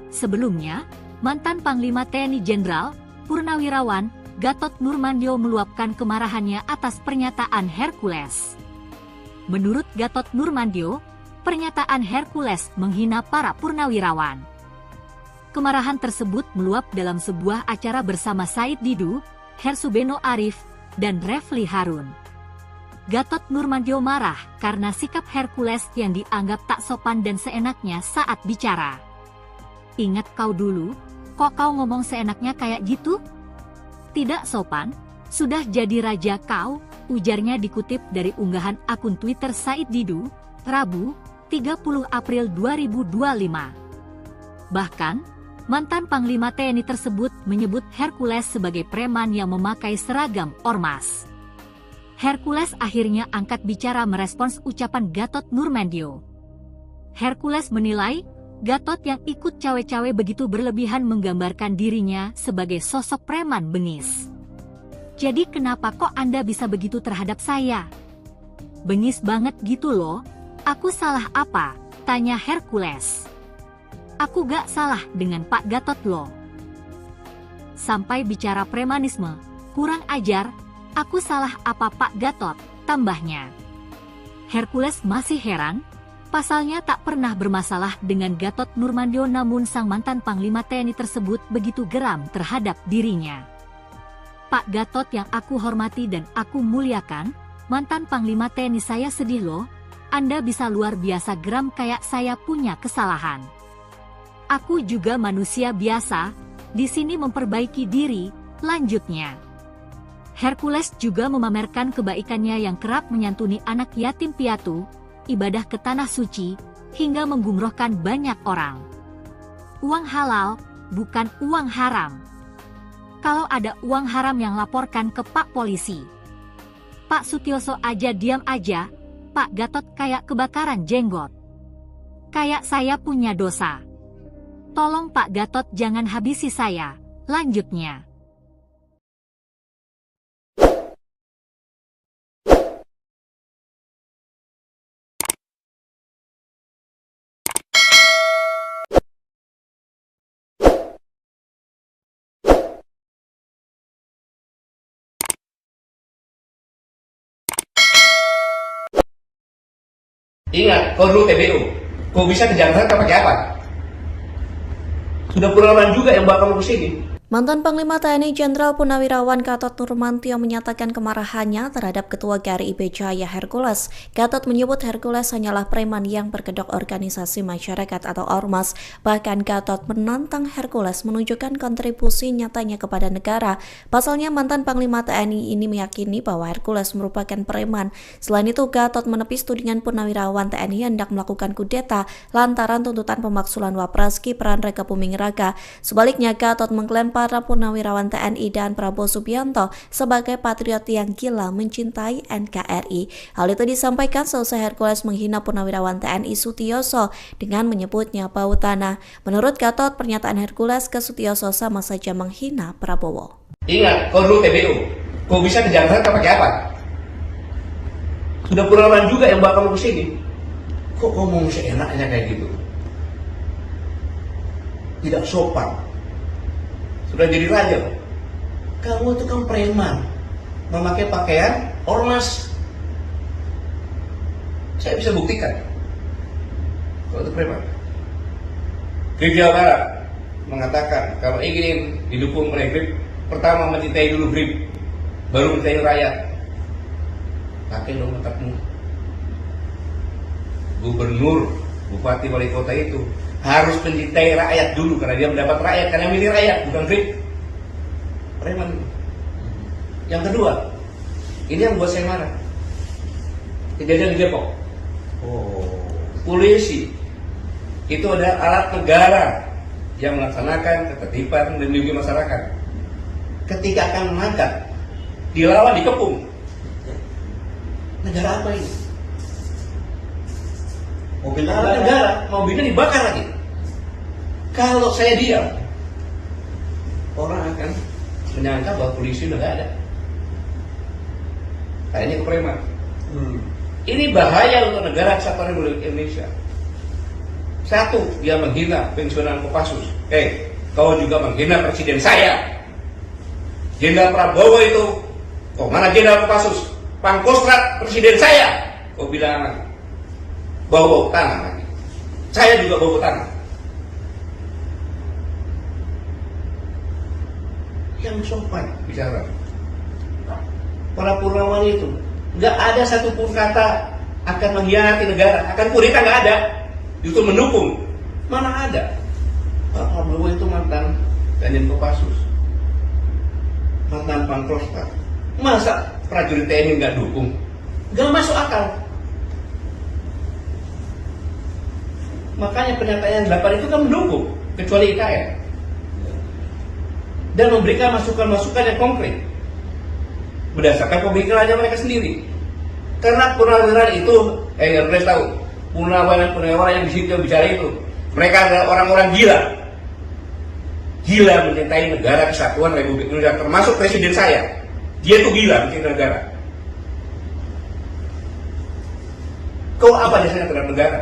Sebelumnya, mantan Panglima TNI Jenderal, Purnawirawan, Gatot Nurmantio meluapkan kemarahannya atas pernyataan Hercules. Menurut Gatot Nurmantio, pernyataan Hercules menghina para purnawirawan. Kemarahan tersebut meluap dalam sebuah acara bersama Said Didu, Hersubeno Arif, dan Refli Harun. Gatot Nurmantio marah karena sikap Hercules yang dianggap tak sopan dan seenaknya saat bicara. Ingat kau dulu, kok kau ngomong seenaknya kayak gitu? Tidak sopan, sudah jadi raja kau, ujarnya dikutip dari unggahan akun Twitter Said Didu, Rabu, 30 April 2025. Bahkan, mantan Panglima TNI tersebut menyebut Hercules sebagai preman yang memakai seragam ormas. Hercules akhirnya angkat bicara merespons ucapan Gatot Nurmantio. Hercules menilai, Gatot yang ikut cawe-cawe begitu berlebihan menggambarkan dirinya sebagai sosok preman bengis. Jadi kenapa kok Anda bisa begitu terhadap saya? Bengis banget gitu loh, aku salah apa? Tanya Hercules. Aku gak salah dengan Pak Gatot loh. Sampai bicara premanisme, kurang ajar, aku salah apa Pak Gatot, tambahnya. Hercules masih heran, pasalnya tak pernah bermasalah dengan Gatot Nurmantio namun sang mantan Panglima TNI tersebut begitu geram terhadap dirinya. Pak Gatot yang aku hormati dan aku muliakan, mantan Panglima TNI saya sedih loh, Anda bisa luar biasa geram kayak saya punya kesalahan. Aku juga manusia biasa, di sini memperbaiki diri, lanjutnya. Hercules juga memamerkan kebaikannya yang kerap menyantuni anak yatim piatu, ibadah ke tanah suci, hingga menggumrohkan banyak orang. Uang halal, bukan uang haram. Kalau ada uang haram yang laporkan ke Pak Polisi. Pak Sutioso aja diam aja, Pak Gatot kayak kebakaran jenggot. Kayak saya punya dosa. Tolong Pak Gatot jangan habisi saya. Lanjutnya. Ingat, kau dulu TBU. Kau bisa ke Jakarta pakai apa? Sudah pengalaman juga yang bawa kamu ke sini. Mantan Panglima TNI Jenderal Purnawirawan Gatot Nurmantio menyatakan kemarahannya terhadap Ketua GRIB Jaya Hercules. Gatot menyebut Hercules hanyalah preman yang berkedok organisasi masyarakat atau ormas. Bahkan Gatot menantang Hercules menunjukkan kontribusi nyatanya kepada negara. Pasalnya mantan Panglima TNI ini meyakini bahwa Hercules merupakan preman. Selain itu, Gatot menepis tudingan Purnawirawan TNI hendak melakukan kudeta lantaran tuntutan pemaksulan Wapres Gibran Raka Buming Raka. Sebaliknya, Gatot mengklaim para Purnawirawan TNI dan Prabowo Subianto sebagai patriot yang gila mencintai NKRI. Hal itu disampaikan selesai Hercules menghina Purnawirawan TNI Sutioso dengan menyebutnya bau tanah. Menurut Gatot, pernyataan Hercules ke Sutioso sama saja menghina Prabowo. Ingat, kau dulu TBU. Kau bisa ke Jakarta pakai apa? Sudah pengalaman juga yang bawa kamu ke sini. Kok ngomong seenaknya kayak gitu? Tidak sopan. Sudah jadi raja. Kamu itu kan preman, memakai pakaian ormas. Saya bisa buktikan kalau itu preman. GRIB Jawa Barat mengatakan kalau ingin didukung oleh GRIB, pertama mencintai dulu GRIB, baru mencintai rakyat. Pakai dong otakmu. Gubernur, bupati, wali kota itu harus mencintai rakyat dulu karena dia mendapat rakyat, karena milih rakyat, bukan GRIB. Preman. Yang kedua, ini yang buat saya marah. Kejadian di Depok. Polisi itu adalah alat negara yang melaksanakan ketertiban dan melindungi masyarakat. Ketika akan menangkap, dilawan, dikepung. Negara apa ini? Mobil negara, mobilnya dibakar lagi. Kalau saya diam, orang akan menyangka bahwa polisi udah gak ada. Kayaknya ke preman. Ini bahaya untuk negara kesatuan Republik Indonesia. Satu, dia menghina pensiunan Kopassus. Kau juga menghina presiden saya. Jenderal Prabowo itu, mana Jenderal Kopassus? Pangkostrat presiden saya. Kau bilang lagi. Bau tanah lagi. Saya juga bau tanah. Yang sopan bicara. Para Purnawan itu nggak ada satupun kata akan mengkhianati negara, akan kudeta, nggak ada. Justru mendukung. Mana ada? Pak Prabowo itu mantan Danjen Kopassus, mantan Pangkostrat. Masa prajurit TNI nggak dukung? Nggak masuk akal. Makanya pernyataan 8 itu kan mendukung, kecuali IKN. Dan memberikan masukan-masukan yang konkret berdasarkan pemikirannya mereka sendiri. Karena purnawirawan itu, harus tahu, purnawirawan yang di situ bicara itu, mereka adalah orang-orang gila. Gila mencintai negara kesatuan Republik Indonesia, termasuk presiden saya. Dia itu gila mencintai negara. Kau apa dasarnya terhadap negara?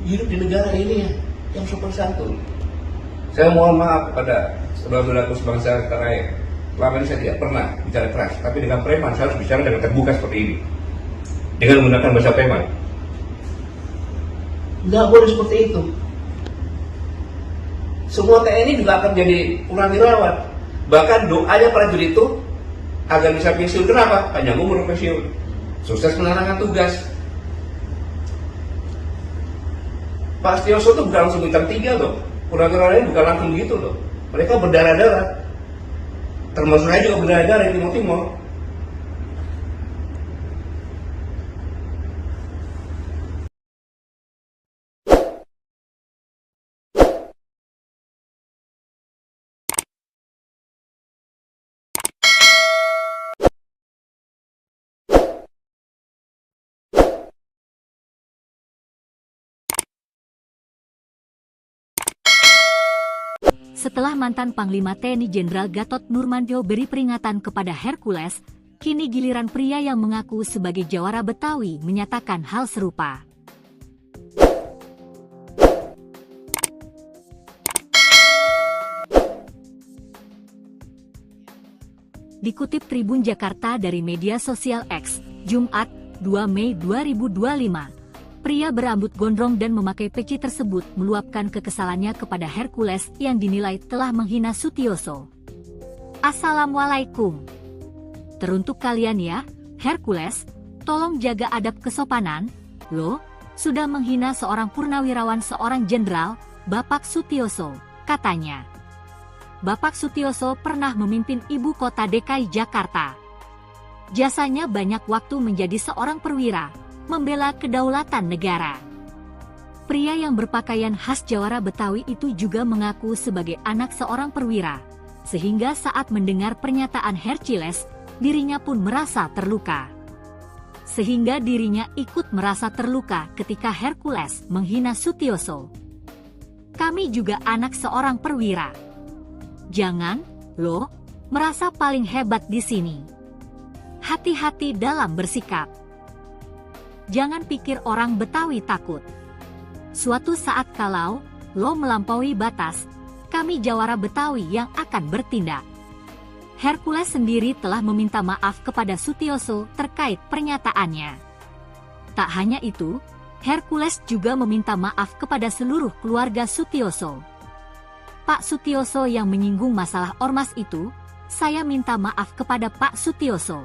Hidup di negara ini yang sopan santun. Saya mohon maaf kepada saudara-saudaraku sebangsa tanah air. Selama ini saya tidak pernah bicara keras, tapi dengan preman saya harus bicara dengan terbuka seperti ini, dengan menggunakan bahasa preman. Nggak boleh seperti itu. Semua TNI juga akan jadi purnawirawan. Bahkan doanya prajurit itu agar bisa pensiun. Kenapa? Panjang umur pensiun, sukses menjalankan tugas. Pak Sutioso itu bukan langsung bintang 3 loh. Purnawirawan ini bukan langsung gitu loh. Mereka berdarah-darah. Termasuk saya juga berdarah-darah di Timur Timur. Setelah mantan Panglima TNI Jenderal Gatot Nurmantio beri peringatan kepada Hercules, kini giliran pria yang mengaku sebagai jawara Betawi menyatakan hal serupa. Dikutip Tribun Jakarta dari media sosial X, Jumat, 2 Mei 2025, pria berambut gondrong dan memakai peci tersebut meluapkan kekesalannya kepada Hercules yang dinilai telah menghina Sutioso. Assalamualaikum. Teruntuk kalian ya, Hercules, tolong jaga adab kesopanan, lo sudah menghina seorang purnawirawan seorang jenderal, Bapak Sutioso, katanya. Bapak Sutioso pernah memimpin ibu kota DKI Jakarta. Jasanya banyak waktu menjadi seorang perwira, membela kedaulatan negara. Pria yang berpakaian khas jawara Betawi itu juga mengaku sebagai anak seorang perwira, sehingga saat mendengar pernyataan Hercules, dirinya pun merasa terluka. Sehingga dirinya ikut merasa terluka ketika Hercules menghina Sutioso. Kami juga anak seorang perwira. Jangan, lo, merasa paling hebat di sini. Hati-hati dalam bersikap. Jangan pikir orang Betawi takut. Suatu saat kalau lo melampaui batas, kami jawara Betawi yang akan bertindak. Hercules sendiri telah meminta maaf kepada Sutioso terkait pernyataannya. Tak hanya itu, Hercules juga meminta maaf kepada seluruh keluarga Sutioso. Pak Sutioso yang menyinggung masalah ormas itu, saya minta maaf kepada Pak Sutioso.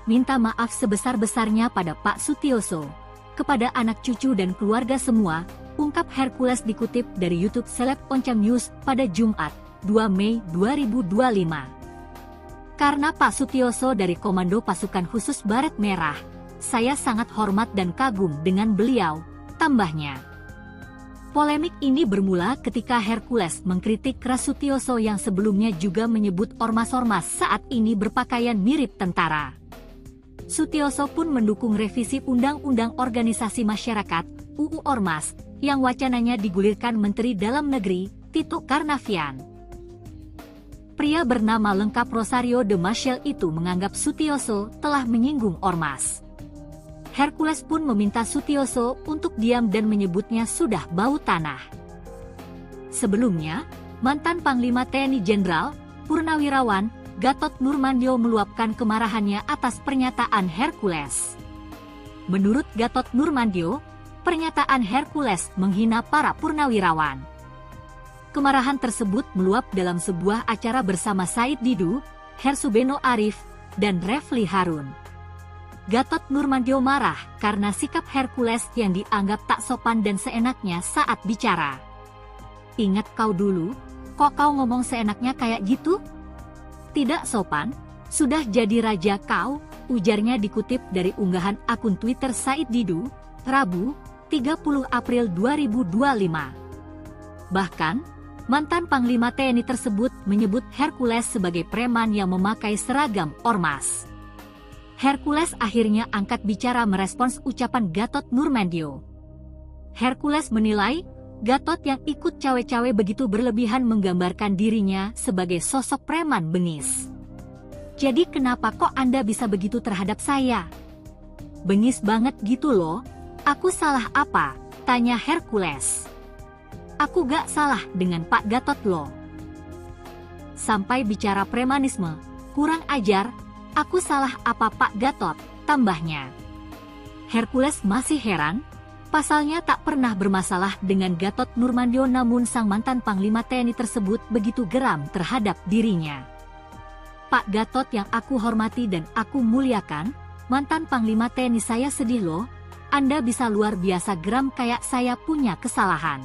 Minta maaf sebesar-besarnya pada Pak Sutioso, kepada anak cucu dan keluarga semua, ungkap Hercules dikutip dari YouTube Seleb Oncam News pada Jumat, 2 Mei 2025. Karena Pak Sutioso dari Komando Pasukan Khusus Baret Merah, saya sangat hormat dan kagum dengan beliau, tambahnya. Polemik ini bermula ketika Hercules mengkritik keras Sutioso yang sebelumnya juga menyebut ormas-ormas saat ini berpakaian mirip tentara. Sutioso pun mendukung revisi Undang-Undang Organisasi Masyarakat (UU Ormas) yang wacananya digulirkan Menteri Dalam Negeri Tito Karnavian. Pria bernama lengkap Rosario de Maciel itu menganggap Sutioso telah menyinggung ormas. Hercules pun meminta Sutioso untuk diam dan menyebutnya sudah bau tanah. Sebelumnya, mantan Panglima TNI Jenderal Purnawirawan Gatot Nurmantio meluapkan kemarahannya atas pernyataan Hercules. Menurut Gatot Nurmantio, pernyataan Hercules menghina para purnawirawan. Kemarahan tersebut meluap dalam sebuah acara bersama Said Didu, Hersubeno Arif, dan Refli Harun. Gatot Nurmantio marah karena sikap Hercules yang dianggap tak sopan dan seenaknya saat bicara. Ingat kau dulu, kok kau ngomong seenaknya kayak gitu? Tidak sopan, sudah jadi raja kau, ujarnya dikutip dari unggahan akun Twitter Said Didu, Rabu, 30 April 2025. Bahkan, mantan Panglima TNI tersebut menyebut Hercules sebagai preman yang memakai seragam ormas. Hercules akhirnya angkat bicara merespons ucapan Gatot Nurmantio. Hercules menilai, Gatot yang ikut cawe-cawe begitu berlebihan menggambarkan dirinya sebagai sosok preman bengis. Jadi kenapa kok Anda bisa begitu terhadap saya? Bengis banget gitu loh, aku salah apa? Tanya Hercules. Aku gak salah dengan Pak Gatot loh. Sampai bicara premanisme, kurang ajar, aku salah apa Pak Gatot, tambahnya. Hercules masih heran, pasalnya tak pernah bermasalah dengan Gatot Nurmantio namun sang mantan Panglima TNI tersebut begitu geram terhadap dirinya. Pak Gatot yang aku hormati dan aku muliakan, mantan Panglima TNI saya sedih loh, Anda bisa luar biasa geram kayak saya punya kesalahan.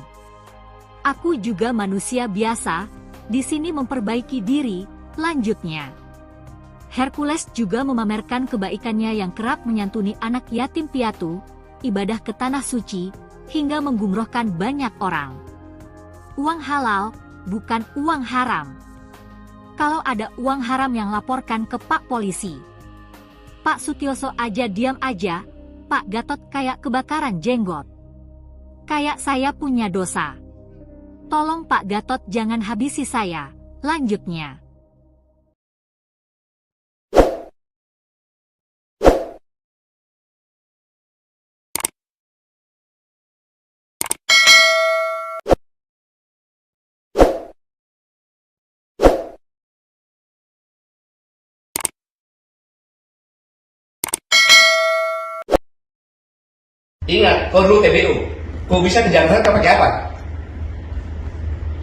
Aku juga manusia biasa, di sini memperbaiki diri, lanjutnya. Hercules juga memamerkan kebaikannya yang kerap menyantuni anak yatim piatu, ibadah ke tanah suci, hingga menggumrohkan banyak orang. Uang halal, bukan uang haram. Kalau ada uang haram yang laporkan ke Pak Polisi. Pak Sutioso aja diam aja, Pak Gatot kayak kebakaran jenggot. Kayak saya punya dosa. Tolong Pak Gatot jangan habisi saya. Lanjutnya. Ingat, kau dulu TBU. Kau bisa ke Jakarta pakai apa?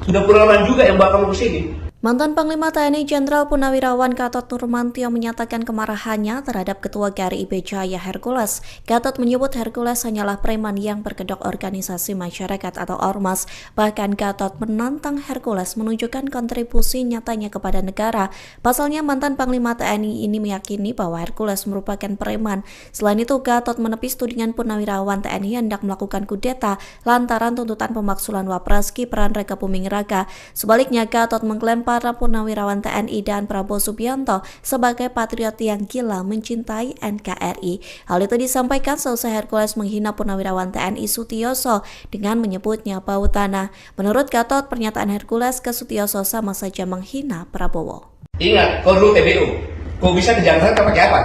Sudah pengalaman juga yang bawa kamu ke sini. Mantan Panglima TNI Jenderal Purnawirawan Gatot Nurmantio menyatakan kemarahannya terhadap Ketua GRIB Jaya Hercules. Gatot menyebut Hercules hanyalah preman yang berkedok organisasi masyarakat atau ormas. Bahkan Gatot menantang Hercules menunjukkan kontribusi nyatanya kepada negara. Pasalnya mantan Panglima TNI ini meyakini bahwa Hercules merupakan preman. Selain itu, Gatot menepis tudingan Purnawirawan TNI hendak melakukan kudeta lantaran tuntutan pemaksulan Wapres Gibran Raka Buming Raka. Sebaliknya, Gatot mengklaim para Purnawirawan TNI dan Prabowo Subianto sebagai patriot yang gila mencintai NKRI. Hal itu disampaikan seusai Hercules menghina Purnawirawan TNI Sutioso dengan menyebutnya bau tanah. Menurut Gatot, pernyataan Hercules ke Sutioso sama saja menghina Prabowo. Ingat, kau dulu TBU. Kau bisa ke Jakarta pakai apa?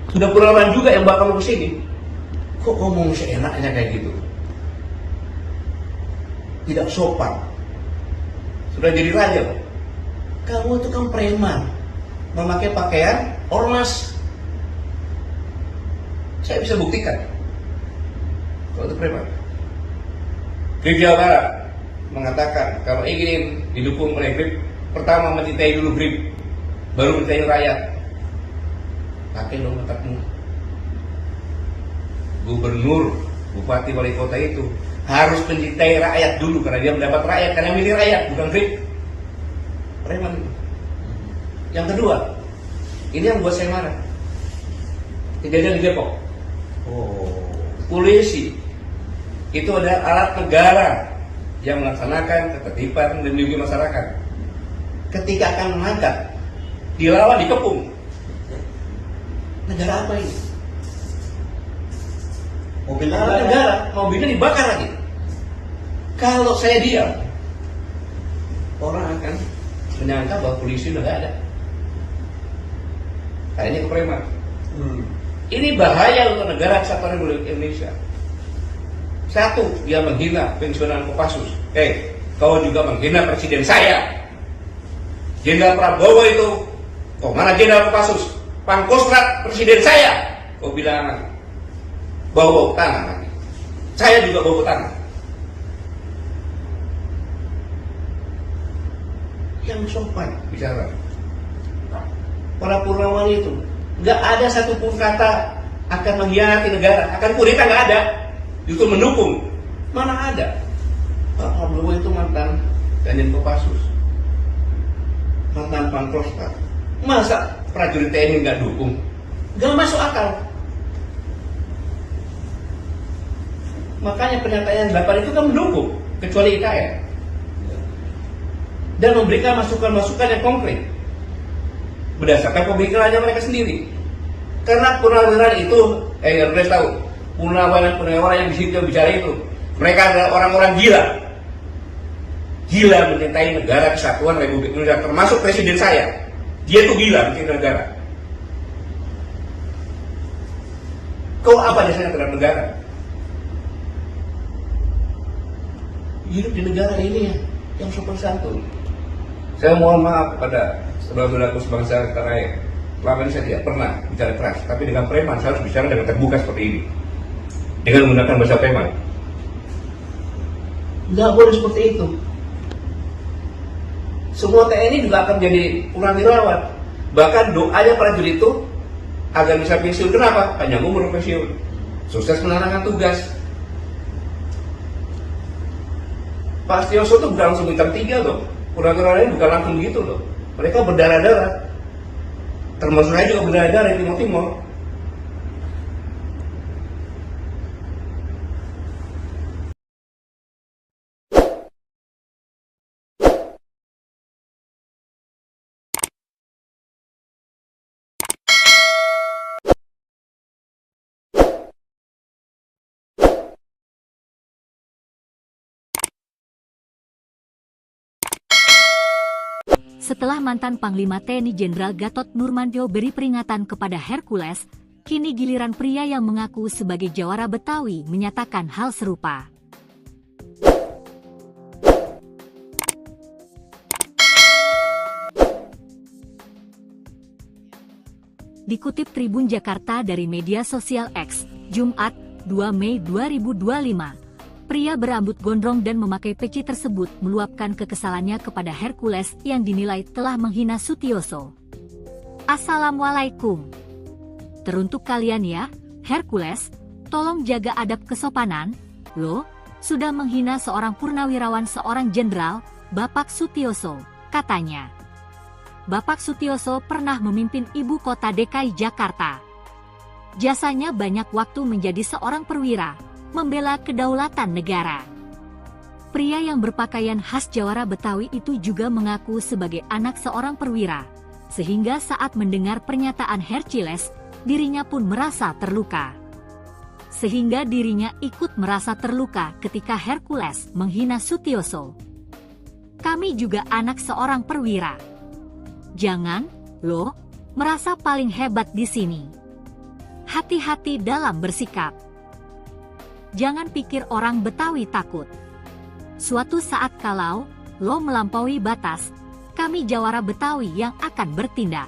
Sudah pengalaman juga yang bawa kamu ke sini. Kok ngomong seenaknya kayak gitu? Tidak sopan. Sudah jadi raja. Kamu itu kan preman, memakai pakaian ormas. Saya bisa buktikan kalau itu preman. GRIB Jawa Barat mengatakan kalau ingin didukung oleh GRIB, pertama mencintai dulu GRIB, baru mencintai rakyat. Pakai dong otakmu. Gubernur, bupati, wali kota itu harus mencintai rakyat dulu karena dia mendapat rakyat, karena milih rakyat, bukan GRIB. Preman. Yang kedua, ini yang buat saya marah. Kejadian di Depok. Polisi itu adalah alat negara yang melaksanakan ketertiban dan melindungi masyarakat. Ketika akan mengangkat, dilawan, dikepung. Negara apa ini? Mobil negara, mobilnya dibakar lagi. Kalau saya diam, orang akan menyangka bahwa polisi udah gak ada. Kayaknya ke preman. Ini bahaya untuk negara kesatuan Republik Indonesia. Satu, dia menghina pensiunan Kopassus. Kau juga menghina presiden saya. Jenderal Prabowo itu, mana Jenderal Kopassus? Pangkostrat presiden saya. Kau bilang bau tangan lagi. Saya juga bau tangan. Yang sopan bicara. Para Purnawan itu nggak ada satupun kata akan mengkhianati negara, akan kudeta, nggak ada. Justru mendukung. Mana ada? Pak Prabowo itu mantan Danjen Kopassus, mantan Pangkostrat. Masa prajurit TNI nggak dukung? Nggak masuk akal. Makanya pernyataan 8 itu kan mendukung, kecuali IKN. Dan memberikan masukan-masukan yang konkret berdasarkan pemikirannya mereka sendiri. Karena purnawirawan itu, harus tahu, purnawirawan yang di situ bicara itu, mereka adalah orang-orang gila mencintai negara kesatuan Republik Indonesia, termasuk presiden saya. Dia tuh gila mencintai negara. Kau apa dasarnya terhadap negara? Hidup di negara ini yang sopan santun. Saya mohon maaf kepada saudara-saudaraku sebangsa tanah air. Selama ini saya tidak pernah bicara keras, tapi dengan preman saya harus bicara dengan terbuka seperti ini, dengan menggunakan bahasa preman. Nggak boleh seperti itu. Semua TNI juga akan menjadi purnawirawan. Bahkan doanya prajurit itu agar bisa pensiun. Kenapa? Panjang umur pensiun, sukses menjalankan tugas. Pak Sutioso itu bukan langsung bintang 3 loh. Purnawirawan ini bukan langsung gitu loh. Mereka berdarah-darah. Termasuk saya juga berdarah-darah di Timur-Timur. Setelah mantan Panglima TNI Jenderal Gatot Nurmantio beri peringatan kepada Hercules, kini giliran pria yang mengaku sebagai jawara Betawi menyatakan hal serupa. Dikutip Tribun Jakarta dari media sosial X, Jumat, 2 Mei 2025, pria berambut gondrong dan memakai peci tersebut meluapkan kekesalannya kepada Hercules yang dinilai telah menghina Sutioso. Assalamualaikum. Teruntuk kalian ya, Hercules, tolong jaga adab kesopanan, lo sudah menghina seorang purnawirawan seorang jenderal, Bapak Sutioso, katanya. Bapak Sutioso pernah memimpin ibu kota DKI Jakarta. Jasanya banyak waktu menjadi seorang perwira, membela kedaulatan negara. Pria yang berpakaian khas jawara Betawi itu juga mengaku sebagai anak seorang perwira, sehingga saat mendengar pernyataan Hercules, dirinya pun merasa terluka. Sehingga dirinya ikut merasa terluka ketika Hercules menghina Sutioso. Kami juga anak seorang perwira. Jangan, lo, merasa paling hebat di sini. Hati-hati dalam bersikap. Jangan pikir orang Betawi takut. Suatu saat kalau lo melampaui batas, kami jawara Betawi yang akan bertindak.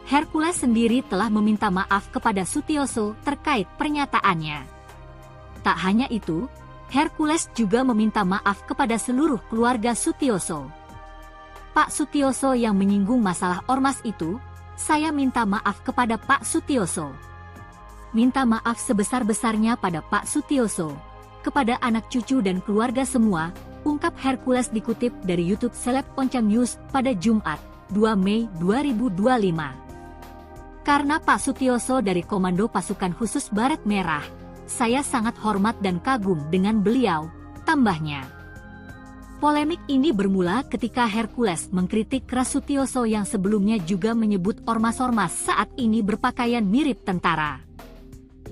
Hercules sendiri telah meminta maaf kepada Sutioso terkait pernyataannya. Tak hanya itu, Hercules juga meminta maaf kepada seluruh keluarga Sutioso. Pak Sutioso yang menyinggung masalah ormas itu, saya minta maaf kepada Pak Sutioso. Minta maaf sebesar-besarnya pada Pak Sutioso, kepada anak cucu dan keluarga semua, ungkap Hercules dikutip dari YouTube Seleb Oncam News pada Jumat, 2 Mei 2025. Karena Pak Sutioso dari Komando Pasukan Khusus Baret Merah, saya sangat hormat dan kagum dengan beliau, tambahnya. Polemik ini bermula ketika Hercules mengkritik keras Sutioso yang sebelumnya juga menyebut ormas-ormas saat ini berpakaian mirip tentara.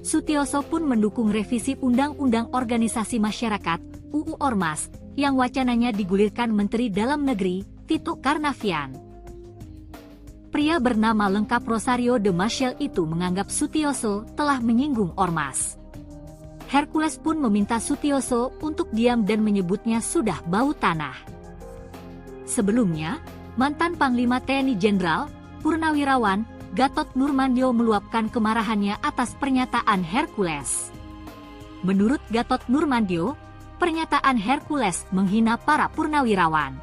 Sutioso pun mendukung revisi Undang-Undang Organisasi Masyarakat (UU Ormas) yang wacananya digulirkan Menteri Dalam Negeri Tito Karnavian. Pria bernama lengkap Rosario de Maciel itu menganggap Sutioso telah menyinggung ormas. Hercules pun meminta Sutioso untuk diam dan menyebutnya sudah bau tanah. Sebelumnya, mantan Panglima TNI Jenderal, Purnawirawan, Gatot Nurmantio meluapkan kemarahannya atas pernyataan Hercules. Menurut Gatot Nurmantio, pernyataan Hercules menghina para purnawirawan.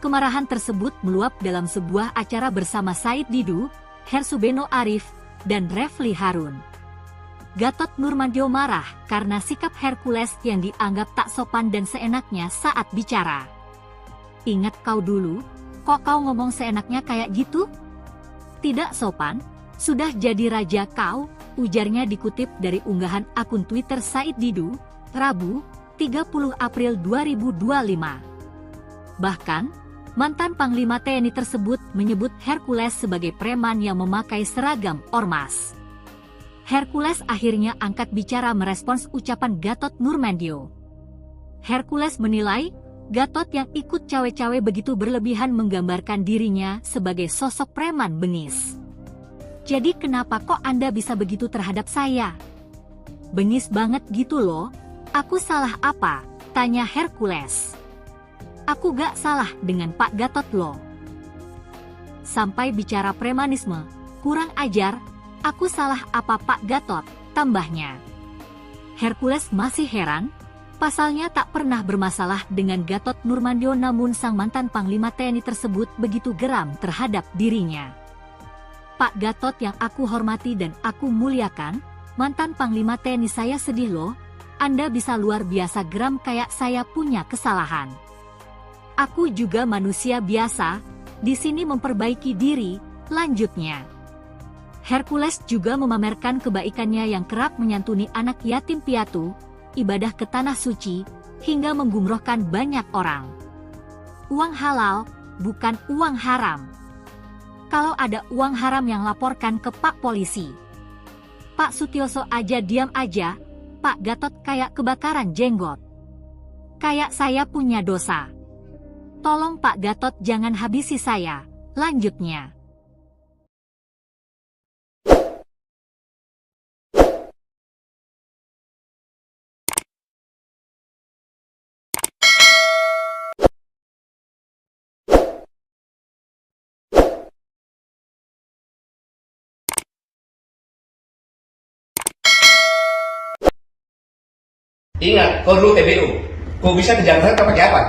Kemarahan tersebut meluap dalam sebuah acara bersama Said Didu, Hersubeno Arif, dan Refli Harun. Gatot Nurmantio marah karena sikap Hercules yang dianggap tak sopan dan seenaknya saat bicara. Ingat kau dulu, kok kau ngomong seenaknya kayak gitu? Tidak sopan, sudah jadi raja kau, ujarnya dikutip dari unggahan akun Twitter Said Didu, Rabu, 30 April 2025. Bahkan, mantan Panglima TNI tersebut menyebut Hercules sebagai preman yang memakai seragam ormas. Hercules akhirnya angkat bicara merespons ucapan Gatot Nurmantio. Hercules menilai, Gatot yang ikut cawe-cawe begitu berlebihan menggambarkan dirinya sebagai sosok preman bengis. Jadi kenapa kok Anda bisa begitu terhadap saya? Bengis banget gitu loh, aku salah apa? Tanya Hercules. Aku gak salah dengan Pak Gatot loh. Sampai bicara premanisme, kurang ajar, aku salah apa Pak Gatot, tambahnya. Hercules masih heran, pasalnya tak pernah bermasalah dengan Gatot Nurmantio namun sang mantan Panglima TNI tersebut begitu geram terhadap dirinya. Pak Gatot yang aku hormati dan aku muliakan, mantan Panglima TNI saya sedih loh, Anda bisa luar biasa geram kayak saya punya kesalahan. Aku juga manusia biasa, di sini memperbaiki diri, lanjutnya. Hercules juga memamerkan kebaikannya yang kerap menyantuni anak yatim piatu, ibadah ke tanah suci, hingga menggumrohkan banyak orang. Uang halal, bukan uang haram. Kalau ada uang haram yang laporkan ke Pak Polisi. Pak Sutioso aja diam aja, Pak Gatot kayak kebakaran jenggot. Kayak saya punya dosa. Tolong Pak Gatot jangan habisi saya. Lanjutnya. Ingat, kau dulu TBU. Kau bisa ke Jakarta pakai apa?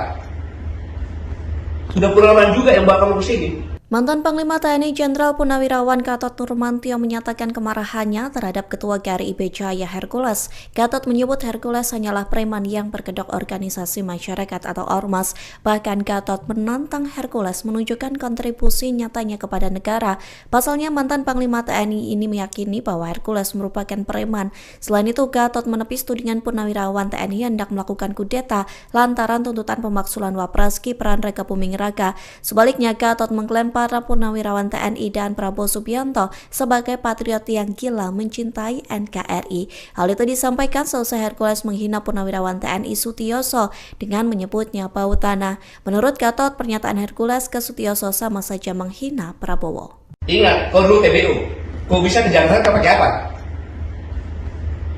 Sudah pengalaman juga yang bawa kamu ke sini. Mantan Panglima TNI Jenderal Purnawirawan Gatot Nurmantio menyatakan kemarahannya terhadap Ketua GRIB Jaya Hercules. Gatot menyebut Hercules hanyalah preman yang berkedok organisasi masyarakat atau ormas. Bahkan Gatot menantang Hercules menunjukkan kontribusi nyatanya kepada negara. Pasalnya mantan Panglima TNI ini meyakini bahwa Hercules merupakan preman. Selain itu, Gatot menepis tudingan Purnawirawan TNI hendak melakukan kudeta lantaran tuntutan pemaksulan Wapres Gibran Raka Buming Raka. Sebaliknya, Gatot mengklaim para Purnawirawan TNI dan Prabowo Subianto sebagai patriot yang gila mencintai NKRI. Hal itu disampaikan selesai Hercules menghina Purnawirawan TNI Sutioso dengan menyebutnya bau tanah. Menurut Gatot, pernyataan Hercules ke Sutioso sama saja menghina Prabowo. Ingat, kau dulu TBU. Kau bisa ke Jakarta pakai apa?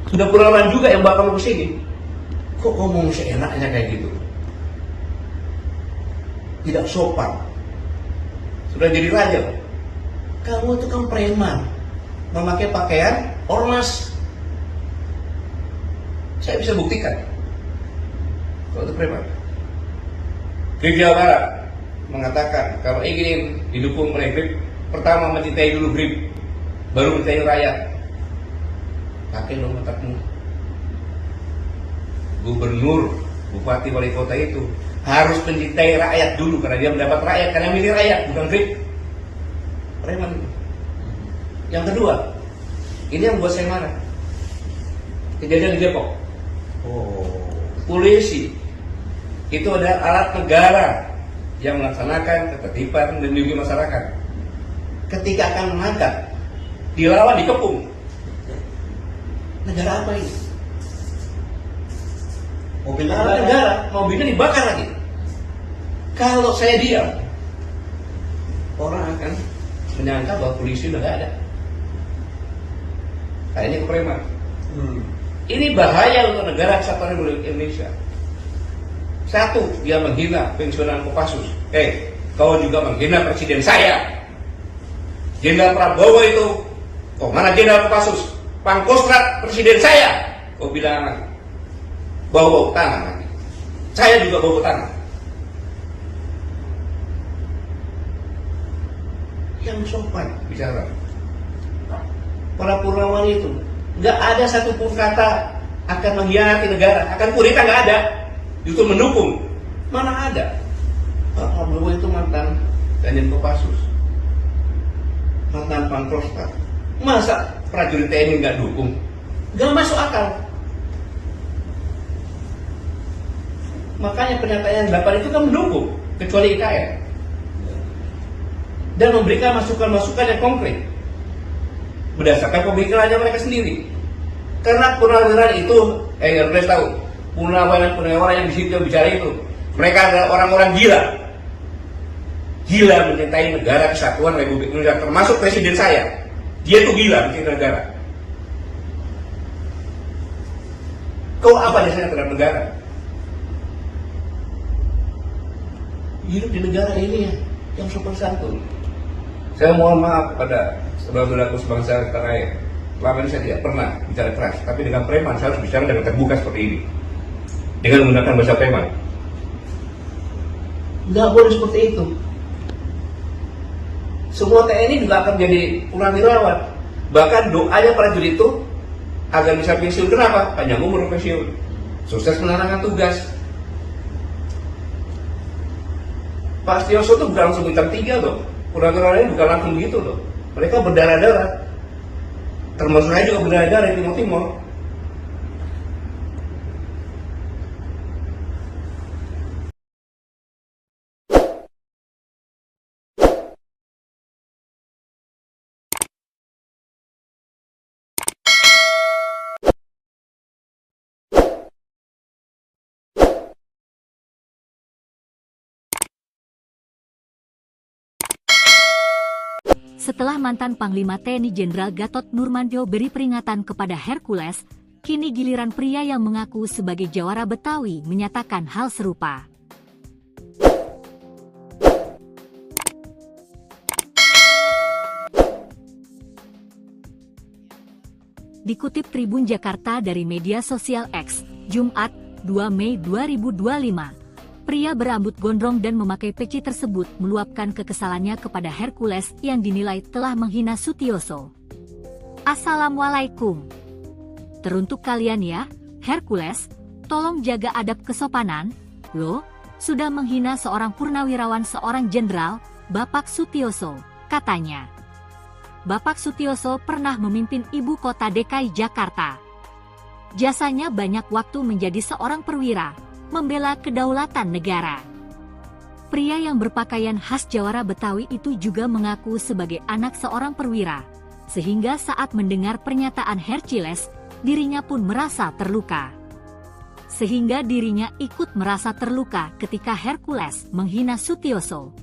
Sudah pengalaman juga yang bawa kamu ke sini. Kok ngomong seenaknya kayak gitu? Tidak sopan. Sudah jadi raja. Kamu itu kan preman, memakai pakaian ormas. Saya bisa buktikan kalau itu preman. GRIB Jawa Barat mengatakan kalau ingin didukung oleh GRIB, pertama mencintai dulu GRIB, baru mencintai rakyat. Pakai dong otakmu. Gubernur, bupati, wali kota itu harus mencintai rakyat dulu karena dia mendapat rakyat, karena milih rakyat, bukan GRIB. Preman. Yang kedua, ini yang buat saya marah. Kejadian di Depok. Polisi itu adalah alat negara yang melaksanakan ketertiban dan melindungi masyarakat. Ketika akan menangkap, dilawan, dikepung. Negara apa ini? Mobil negara, mobilnya dibakar lagi. Kalau saya diam, orang akan menyangka bahwa polisi udah gak ada. Kayaknya ke preman. Ini bahaya untuk negara kesatuan Republik Indonesia. Satu, dia menghina pensiunan Kopassus. Kau juga menghina presiden saya. Jenderal Prabowo itu, mana Jenderal Kopassus? Pangkostrat presiden saya. Kau bilang lagi. Bau tangan lagi. Saya juga bau tangan. Yang sopan bicara. Para Purnawan itu nggak ada satupun kata akan mengkhianati negara, akan kudeta, nggak ada. Justru mendukung. Mana ada? Pak Prabowo itu mantan Danjen Kopassus, mantan Pangkostrat. Masa prajurit TNI nggak dukung? Nggak masuk akal. Makanya pernyataan 8 itu kan mendukung, kecuali IKN. Dan memberikan masukan-masukan yang konkret berdasarkan pemikirannya mereka sendiri. Karena purnawirawan itu, harus tahu, purnawirawan yang di situ bicara itu, mereka adalah orang-orang gila. Gila mencintai negara kesatuan Republik Indonesia, termasuk presiden saya. Dia itu gila mencintai negara. Kau apa dasarnya terhadap negara? Hidup di negara ini yang sopan santun. Saya mohon maaf kepada saudara-saudaraku sebangsa tanah air. Selama ini saya tidak pernah bicara keras, tapi dengan preman saya harus bicara dengan terbuka seperti ini, dengan menggunakan bahasa preman. Nggak boleh seperti itu. Semua TNI juga akan menjadi purnawirawan. Bahkan doanya prajurit itu agar bisa pensiun. Kenapa? Panjang umur pensiun, sukses menjalankan tugas. Pak Sutioso itu bukan langsung bintang 3 loh. Purnawirawan ini bukan langsung begitu loh. Mereka berdarah-darah. Termasuk saya juga berdarah-darah di Timur Timur. Setelah mantan Panglima TNI Jenderal Gatot Nurmantio beri peringatan kepada Hercules, kini giliran pria yang mengaku sebagai jawara Betawi menyatakan hal serupa. Dikutip Tribun Jakarta dari media sosial X, Jumat, 2 Mei 2025, pria berambut gondrong dan memakai peci tersebut meluapkan kekesalannya kepada Hercules yang dinilai telah menghina Sutioso. Assalamualaikum. Teruntuk kalian ya, Hercules, tolong jaga adab kesopanan, lo sudah menghina seorang purnawirawan seorang jenderal, Bapak Sutioso, katanya. Bapak Sutioso pernah memimpin ibu kota DKI Jakarta. Jasanya banyak waktu menjadi seorang perwira, membela kedaulatan negara. Pria yang berpakaian khas jawara Betawi itu juga mengaku sebagai anak seorang perwira, sehingga saat mendengar pernyataan Hercules, dirinya pun merasa terluka. Sehingga dirinya ikut merasa terluka ketika Hercules menghina Sutioso.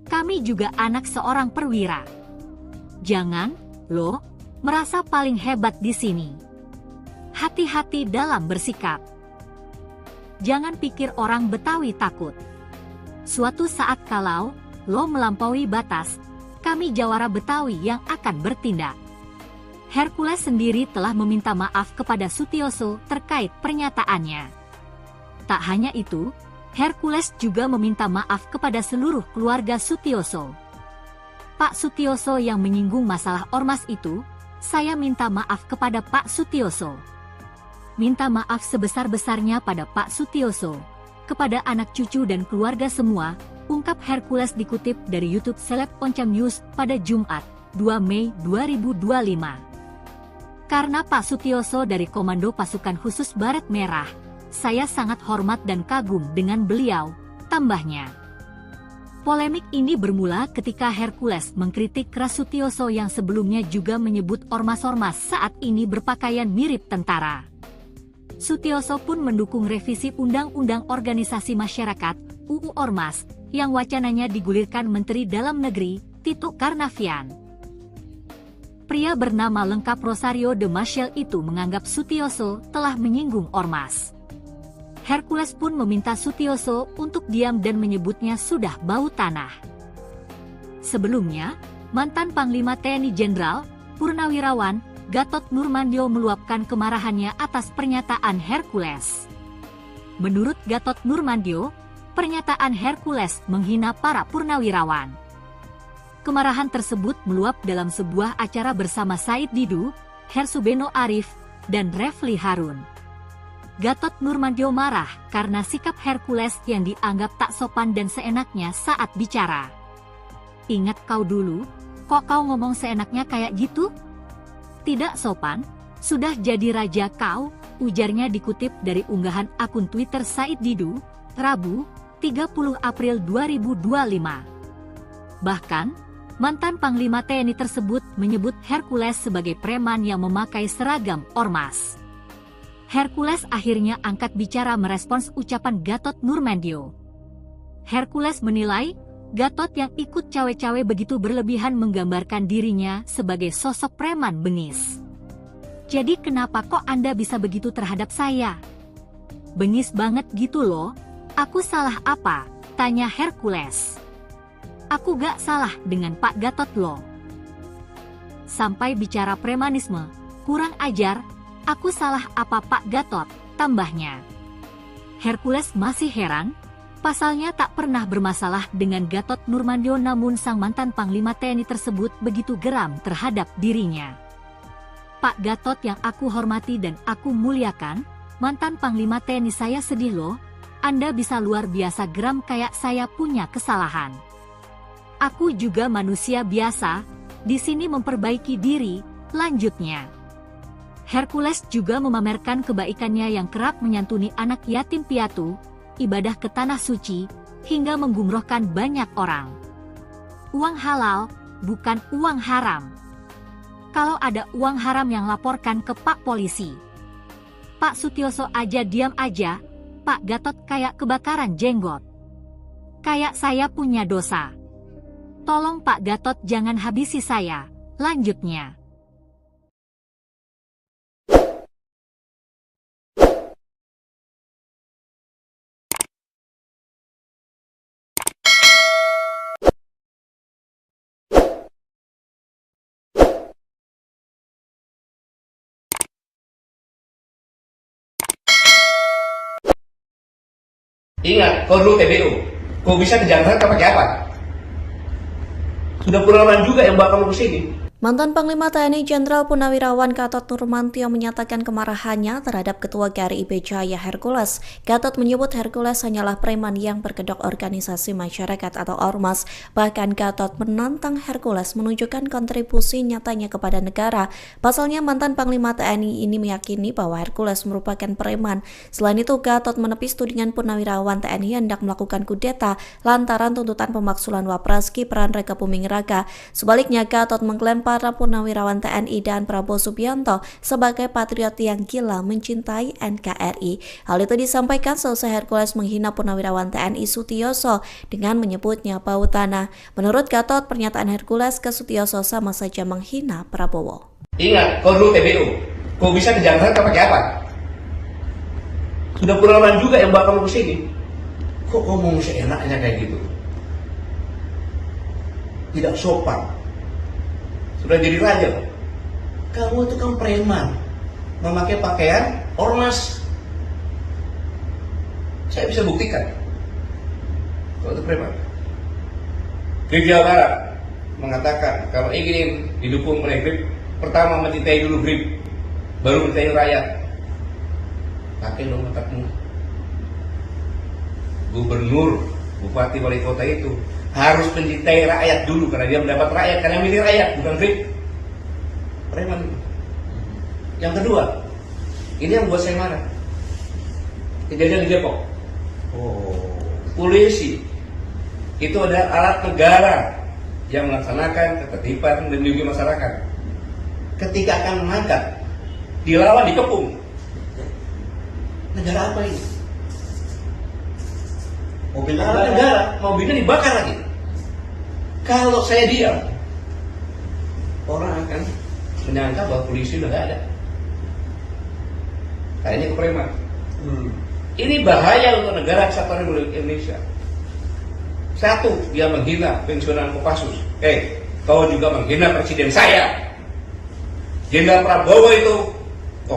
Kami juga anak seorang perwira. Jangan, lo, merasa paling hebat di sini. Hati-hati dalam bersikap. Jangan pikir orang Betawi takut. Suatu saat kalau lo melampaui batas, kami jawara Betawi yang akan bertindak. Hercules sendiri telah meminta maaf kepada Sutioso terkait pernyataannya. Tak hanya itu, Hercules juga meminta maaf kepada seluruh keluarga Sutioso. Pak Sutioso yang menyinggung masalah ormas itu, saya minta maaf kepada Pak Sutioso. Minta maaf sebesar-besarnya pada Pak Sutioso, kepada anak cucu dan keluarga semua, ungkap Hercules dikutip dari YouTube Seleb Oncam News pada Jumat, 2 Mei 2025. Karena Pak Sutioso dari Komando Pasukan Khusus Baret Merah, saya sangat hormat dan kagum dengan beliau, tambahnya. Polemik ini bermula ketika Hercules mengkritik keras Sutioso yang sebelumnya juga menyebut ormas-ormas saat ini berpakaian mirip tentara. Sutioso pun mendukung revisi Undang-Undang Organisasi Masyarakat (UU Ormas) yang wacananya digulirkan Menteri Dalam Negeri Tito Karnavian. Pria bernama lengkap Rosario de Maciel itu menganggap Sutioso telah menyinggung ormas. Hercules pun meminta Sutioso untuk diam dan menyebutnya sudah bau tanah. Sebelumnya, mantan Panglima TNI Jenderal, Purnawirawan, Gatot Nurmantio meluapkan kemarahannya atas pernyataan Hercules. Menurut Gatot Nurmantio, pernyataan Hercules menghina para purnawirawan. Kemarahan tersebut meluap dalam sebuah acara bersama Said Didu, Hersubeno Arif, dan Refli Harun. Gatot Nurmantio marah karena sikap Hercules yang dianggap tak sopan dan seenaknya saat bicara. Ingat kau dulu, kok kau ngomong seenaknya kayak gitu? Tidak sopan, sudah jadi raja kau, ujarnya dikutip dari unggahan akun Twitter Said Didu, Rabu, 30 April 2025. Bahkan, mantan Panglima TNI tersebut menyebut Hercules sebagai preman yang memakai seragam ormas. Hercules akhirnya angkat bicara merespons ucapan Gatot Nurmantio. Hercules menilai, Gatot yang ikut cawe-cawe begitu berlebihan menggambarkan dirinya sebagai sosok preman bengis. Jadi kenapa kok Anda bisa begitu terhadap saya? Bengis banget gitu loh, aku salah apa? Tanya Hercules. Aku gak salah dengan Pak Gatot loh. Sampai bicara premanisme, kurang ajar, aku salah apa Pak Gatot, tambahnya. Hercules masih heran, pasalnya tak pernah bermasalah dengan Gatot Nurmantio namun sang mantan Panglima TNI tersebut begitu geram terhadap dirinya. Pak Gatot yang aku hormati dan aku muliakan, mantan Panglima TNI saya sedih loh, Anda bisa luar biasa geram kayak saya punya kesalahan. Aku juga manusia biasa, di sini memperbaiki diri, lanjutnya. Hercules juga memamerkan kebaikannya yang kerap menyantuni anak yatim piatu, ibadah ke tanah suci, hingga menggumrohkan banyak orang. Uang halal, bukan uang haram. Kalau ada uang haram yang laporkan ke Pak Polisi. Pak Sutioso aja diam aja, Pak Gatot kayak kebakaran jenggot. Kayak saya punya dosa. Tolong Pak Gatot jangan habisi saya. Lanjutnya. Ingat, kau dulu TBU, kau bisa ke Jakarta pakai apa? Sudah pengalaman juga yang bawa kamu ke sini. Mantan Panglima TNI Jenderal Purnawirawan Gatot Nurmantio menyatakan kemarahannya terhadap Ketua GRIB Jaya Hercules. Gatot menyebut Hercules hanyalah preman yang berkedok organisasi masyarakat atau ormas. Bahkan Gatot menantang Hercules menunjukkan kontribusi nyatanya kepada negara. Pasalnya mantan Panglima TNI ini meyakini bahwa Hercules merupakan preman. Selain itu, Gatot menepis tudingan Purnawirawan TNI hendak melakukan kudeta lantaran tuntutan pemaksulan Wapres Gibran Raka Buming Raka. Sebaliknya, Gatot mengklaim para Purnawirawan TNI dan Prabowo Subianto sebagai patriot yang gila mencintai NKRI. Hal itu disampaikan selesai Hercules menghina Purnawirawan TNI Sutioso dengan menyebutnya bau tanah. Menurut Gatot, pernyataan Hercules ke Sutioso sama saja menghina Prabowo. Ingat, kau dulu TBU, kau bisa ke Jakarta pakai apa? Sudah pengalaman juga yang bawa kamu ke sini. Kok ngomong seenaknya kayak gitu? Tidak sopan. Sudah jadi raja. Kamu itu kan preman, memakai pakaian ormas. Saya bisa buktikan kalau itu preman. Grip Jawa Barat mengatakan kalau ingin didukung oleh Grip, pertama mencintai dulu Grip, baru mencintai rakyat. Pakai dong otakmu. Gubernur, bupati, wali kota itu harus mencintai rakyat dulu karena dia mendapat rakyat, karena milih rakyat, bukan Grip. Preman. Yang kedua, ini yang buat saya marah. Kejadian di Depok. Polisi itu adalah alat negara yang melaksanakan ketertiban dan melindungi masyarakat. Ketika akan mengangkat, dilawan, dikepung. Negara apa ini? Mobil negara, mobilnya dibakar lagi. Kalau saya diam, orang akan menyangka bahwa polisi udah gak ada. Kayaknya ke preman. Ini bahaya untuk negara kesatuan Republik Indonesia. Satu, dia menghina pensiunan Kopassus. Kau juga menghina presiden saya. Jenderal Prabowo itu,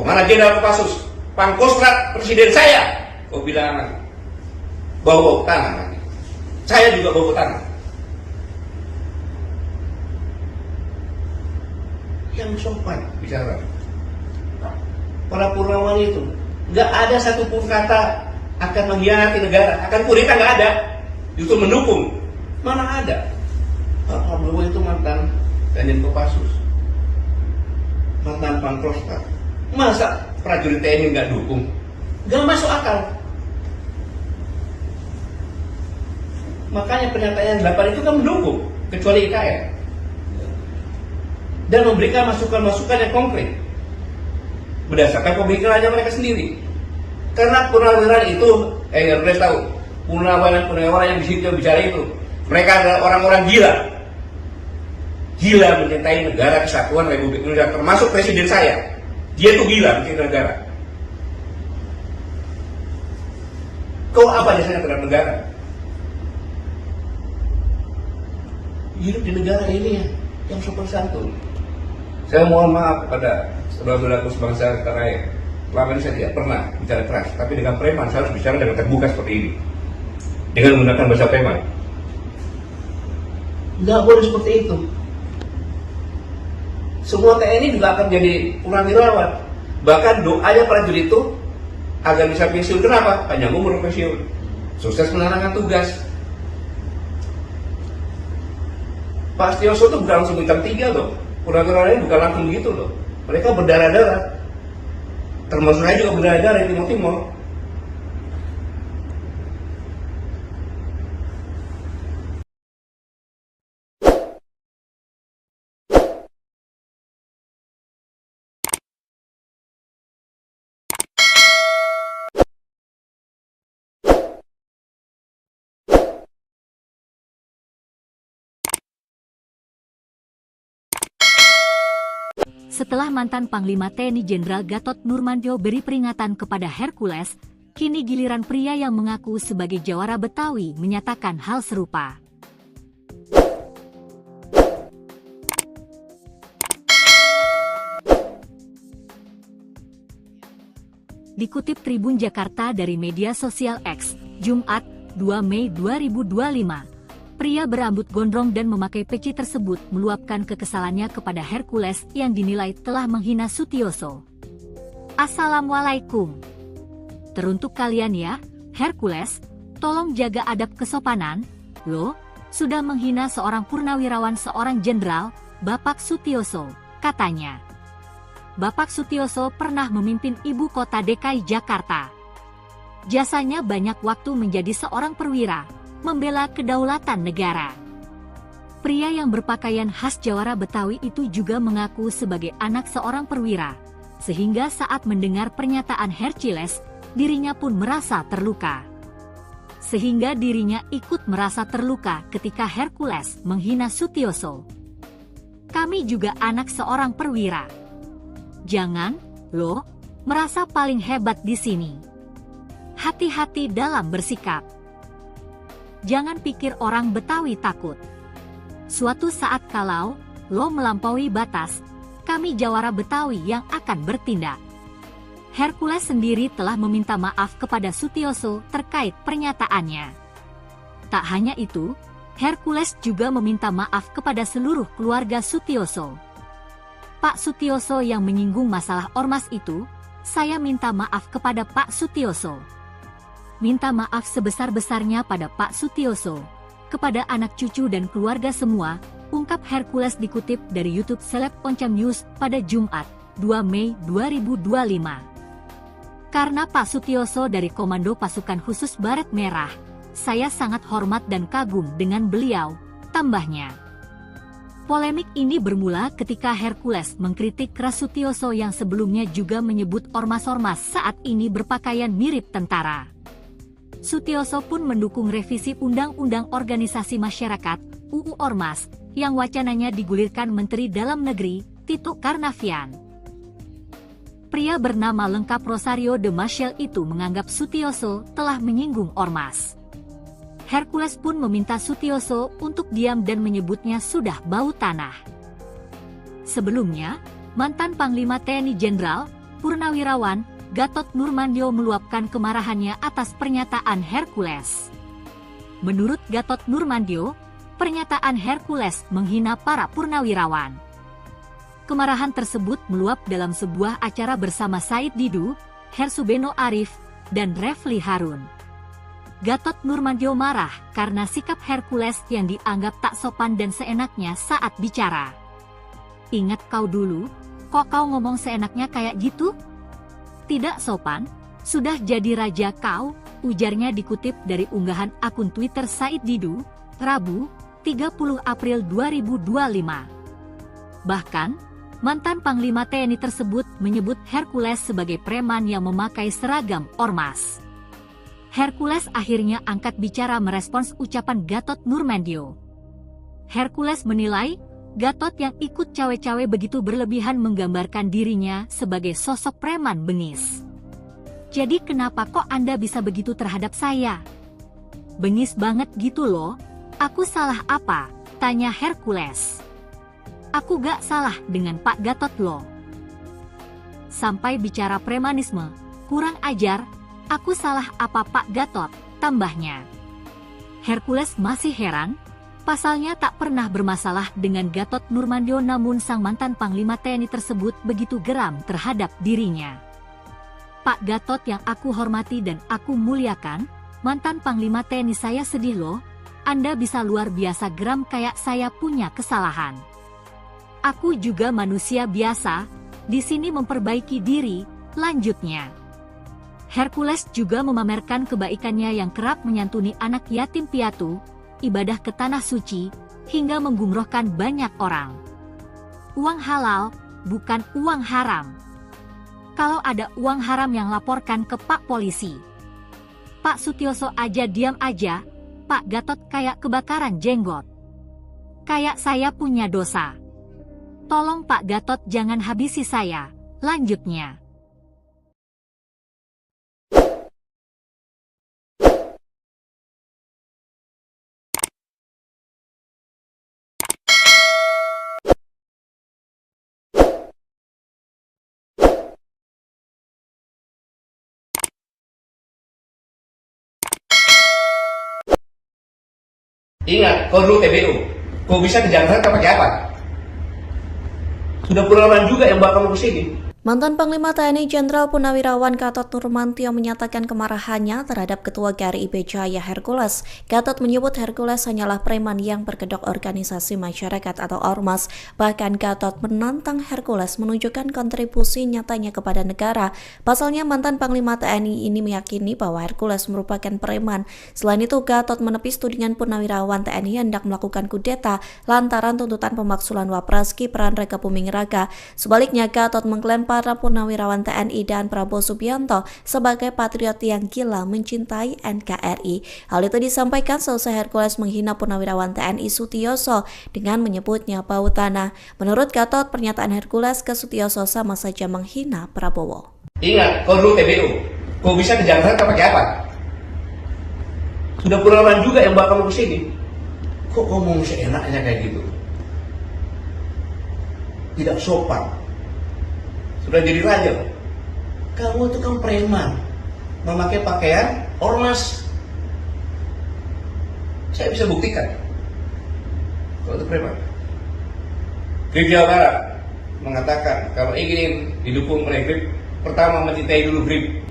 mana Jenderal Kopassus? Pangkostrat presiden saya. Kau bilang lagi. Bau tangan lagi. Saya juga bau tangan. Yang sopan bicara. Para Purnawan itu nggak ada satupun kata akan mengkhianati negara, akan kudeta, nggak ada. Justru mendukung. Mana ada? Pak Prabowo itu mantan Danjen Kopassus, mantan Pangkostrat. Masa prajurit TNI nggak dukung? Nggak masuk akal. Makanya pernyataan 8 itu kan mendukung, kecuali IKN. Dan memberikan masukan-masukan yang konkret berdasarkan pemikirannya mereka sendiri. Karena purnawirawan itu, harus tahu, purnawirawan yang di situ bicara itu, mereka adalah orang-orang gila. Gila mencintai negara kesatuan Republik Indonesia, termasuk presiden saya. Dia itu gila mencintai negara. Kau apa jasanya terhadap negara? Hidup di negara ini yang sopan santun. Saya mohon maaf kepada saudara-saudaraku sebangsa tanah air. Selama ini saya tidak pernah bicara keras, tapi dengan preman saya harus bicara dengan terbuka seperti ini, dengan menggunakan bahasa preman. Nggak boleh seperti itu. Semua TNI juga akan jadi purnawirawan. Bahkan doanya prajurit itu agar bisa pensiun. Kenapa? Panjang umur pensiun, sukses menjalankan tugas. Pak Sutioso itu bukan langsung bintang 3 loh. Purnawirawan ini bukan langsung begitu loh. Mereka berdarah-darah. Termasuk saya juga berdarah-darah di Timur Timur. Setelah mantan Panglima TNI Jenderal Gatot Nurmantio beri peringatan kepada Hercules, kini giliran pria yang mengaku sebagai jawara Betawi menyatakan hal serupa. Dikutip Tribun Jakarta dari media sosial X, Jumat, 2 Mei 2025, pria berambut gondrong dan memakai peci tersebut meluapkan kekesalannya kepada Hercules yang dinilai telah menghina Sutioso. Assalamualaikum. Teruntuk kalian ya, Hercules, tolong jaga adab kesopanan, lo sudah menghina seorang purnawirawan seorang jenderal, Bapak Sutioso, katanya. Bapak Sutioso pernah memimpin ibu kota DKI Jakarta. Jasanya banyak waktu menjadi seorang perwira, membela kedaulatan negara. Pria yang berpakaian khas jawara Betawi itu juga mengaku sebagai anak seorang perwira, sehingga saat mendengar pernyataan Hercules, dirinya pun merasa terluka. Sehingga dirinya ikut merasa terluka ketika Hercules menghina Sutioso. Kami juga anak seorang perwira. Jangan, lo, merasa paling hebat di sini. Hati-hati dalam bersikap. Jangan pikir orang Betawi takut. Suatu saat kalau lo melampaui batas, kami jawara Betawi yang akan bertindak. Hercules sendiri telah meminta maaf kepada Sutioso terkait pernyataannya. Tak hanya itu, Hercules juga meminta maaf kepada seluruh keluarga Sutioso. Pak Sutioso yang menyinggung masalah ormas itu, saya minta maaf kepada Pak Sutioso. Minta maaf sebesar-besarnya pada Pak Sutioso, kepada anak cucu dan keluarga semua, ungkap Hercules dikutip dari YouTube Seleb Oncam News pada Jumat, 2 Mei 2025. Karena Pak Sutioso dari Komando Pasukan Khusus Baret Merah, saya sangat hormat dan kagum dengan beliau, tambahnya. Polemik ini bermula ketika Hercules mengkritik keras Sutioso yang sebelumnya juga menyebut ormas-ormas saat ini berpakaian mirip tentara. Sutioso pun mendukung revisi Undang-Undang Organisasi Masyarakat (UU Ormas) yang wacananya digulirkan Menteri Dalam Negeri Tito Karnavian. Pria bernama lengkap Rosario de Maciel itu menganggap Sutioso telah menyinggung ormas. Hercules pun meminta Sutioso untuk diam dan menyebutnya sudah bau tanah. Sebelumnya, mantan Panglima TNI Jenderal Purnawirawan Gatot Nurmantio meluapkan kemarahannya atas pernyataan Hercules. Menurut Gatot Nurmantio, pernyataan Hercules menghina para purnawirawan. Kemarahan tersebut meluap dalam sebuah acara bersama Said Didu, Hersubeno Arif, dan Refli Harun. Gatot Nurmantio marah karena sikap Hercules yang dianggap tak sopan dan seenaknya saat bicara. Ingat kau dulu, kok kau ngomong seenaknya kayak gitu? Tidak sopan, sudah jadi raja kau, ujarnya dikutip dari unggahan akun Twitter Said Didu, Rabu, 30 April 2025. Bahkan, mantan Panglima TNI tersebut menyebut Hercules sebagai preman yang memakai seragam ormas. Hercules akhirnya angkat bicara merespons ucapan Gatot Nurmantio. Hercules menilai, Gatot yang ikut cawe-cawe begitu berlebihan menggambarkan dirinya sebagai sosok preman bengis. Jadi kenapa kok Anda bisa begitu terhadap saya? Bengis banget gitu loh, aku salah apa? Tanya Hercules. Aku gak salah dengan Pak Gatot loh. Sampai bicara premanisme, kurang ajar, aku salah apa Pak Gatot, tambahnya. Hercules masih heran, pasalnya tak pernah bermasalah dengan Gatot Nurmantio namun sang mantan Panglima TNI tersebut begitu geram terhadap dirinya. Pak Gatot yang aku hormati dan aku muliakan, mantan Panglima TNI saya sedih loh, Anda bisa luar biasa geram kayak saya punya kesalahan. Aku juga manusia biasa, di sini memperbaiki diri, lanjutnya. Hercules juga memamerkan kebaikannya yang kerap menyantuni anak yatim piatu, ibadah ke tanah suci, hingga menggumrohkan banyak orang. Uang halal, bukan uang haram. Kalau ada uang haram yang laporkan ke Pak Polisi. Pak Sutioso aja diam aja, Pak Gatot kayak kebakaran jenggot. Kayak saya punya dosa. Tolong Pak Gatot jangan habisi saya. Lanjutnya. Ingat, kau dulu TBU. Kau bisa ke Jakarta pakai apa? Sudah pengalaman juga yang bawa kamu ke sini. Mantan Panglima TNI Jenderal Purnawirawan Gatot Nurmantio menyatakan kemarahannya terhadap Ketua GRIB Jaya Hercules. Gatot menyebut Hercules hanyalah preman yang berkedok organisasi masyarakat atau ormas. Bahkan Gatot menantang Hercules menunjukkan kontribusi nyatanya kepada negara. Pasalnya mantan Panglima TNI ini meyakini bahwa Hercules merupakan preman. Selain itu, Gatot menepis tudingan Purnawirawan TNI hendak melakukan kudeta lantaran tuntutan pemaksulan Wapres Gibran Raka Buming Raka. Sebaliknya, Gatot mengklaim para Purnawirawan TNI dan Prabowo Subianto sebagai patriot yang gila mencintai NKRI. Hal itu disampaikan selesai Hercules menghina Purnawirawan TNI Sutioso dengan menyebutnya bau tanah. Menurut Gatot, pernyataan Hercules ke Sutioso sama saja menghina Prabowo. Ingat, kau dulu TBU. Kau bisa ke Jakarta pakai apa? Sudah pengalaman juga yang bawa kamu ke sini. Kok ngomong seenaknya kayak gitu? Tidak sopan. Sudah jadi raja. Kamu itu kan preman, memakai pakaian ormas. Saya bisa buktikan kalau itu preman. GRIB Jawa Barat mengatakan kalau ingin didukung oleh GRIB, pertama mencintai dulu GRIB,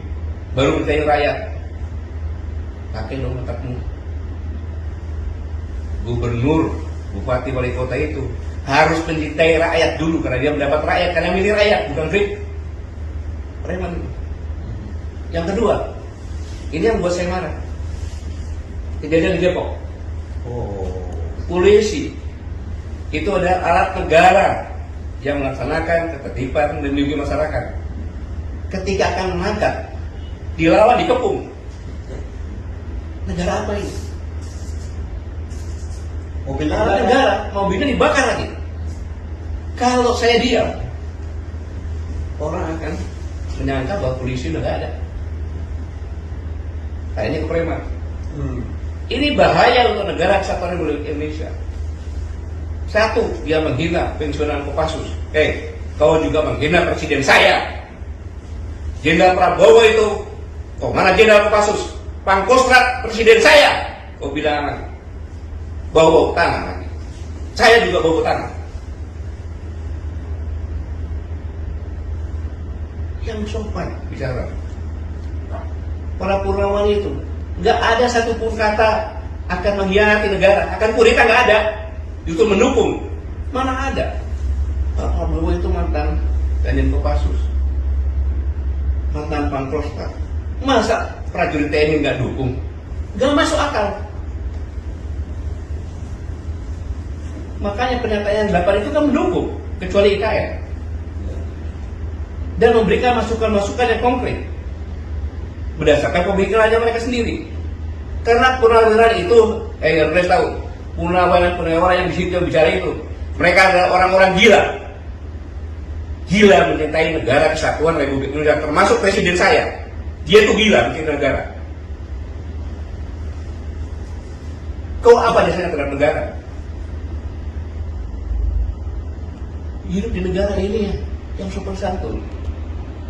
baru mencintai rakyat. Pakai dong otakmu. Gubernur, bupati, wali kota itu harus mencintai rakyat dulu karena dia mendapat rakyat, karena milih rakyat, bukan GRIB. Preman. Yang kedua, ini yang buat saya marah. Kejadian di Depok. Polisi itu adalah alat negara yang melaksanakan ketertiban dan melindungi masyarakat. Ketika akan menangkap, dilawan, dikepung. Negara apa ini? Mobil negara, mobilnya dibakar lagi. Kalau saya diam, orang akan menyangka bahwa polisi udah gak ada. Kayaknya ke preman. Ini bahaya untuk negara kesatuan Republik Indonesia. Satu, dia menghina pensiunan Kopassus. Kau juga menghina presiden saya. Jenderal Prabowo itu, kok mana Jenderal Kopassus? Pangkostrat presiden saya. Kau bilang lagi. Bau tanah lagi. Saya juga bau tanah. Yang sopan bicara. Para Purnawan itu nggak ada satupun kata akan mengkhianati negara, akan kudeta, nggak ada. Justru mendukung. Mana ada? Pak Prabowo itu mantan Danjen Kopassus, mantan Pangkostrat. Masa prajurit TNI nggak dukung? Nggak masuk akal. Makanya pernyataan 8 itu kan mendukung, kecuali IKN. Dan memberikan masukan-masukan yang konkret berdasarkan pemikirannya mereka sendiri. Karena purnawirawan itu, harus tahu, purnawirawan yang di situ yang bicara itu, mereka adalah orang-orang gila. Gila mencintai negara kesatuan Republik Indonesia, termasuk presiden saya. Dia itu gila mencintai negara. Kau apa dasarnya terhadap negara? Hidup di negara ini yang sopan santun.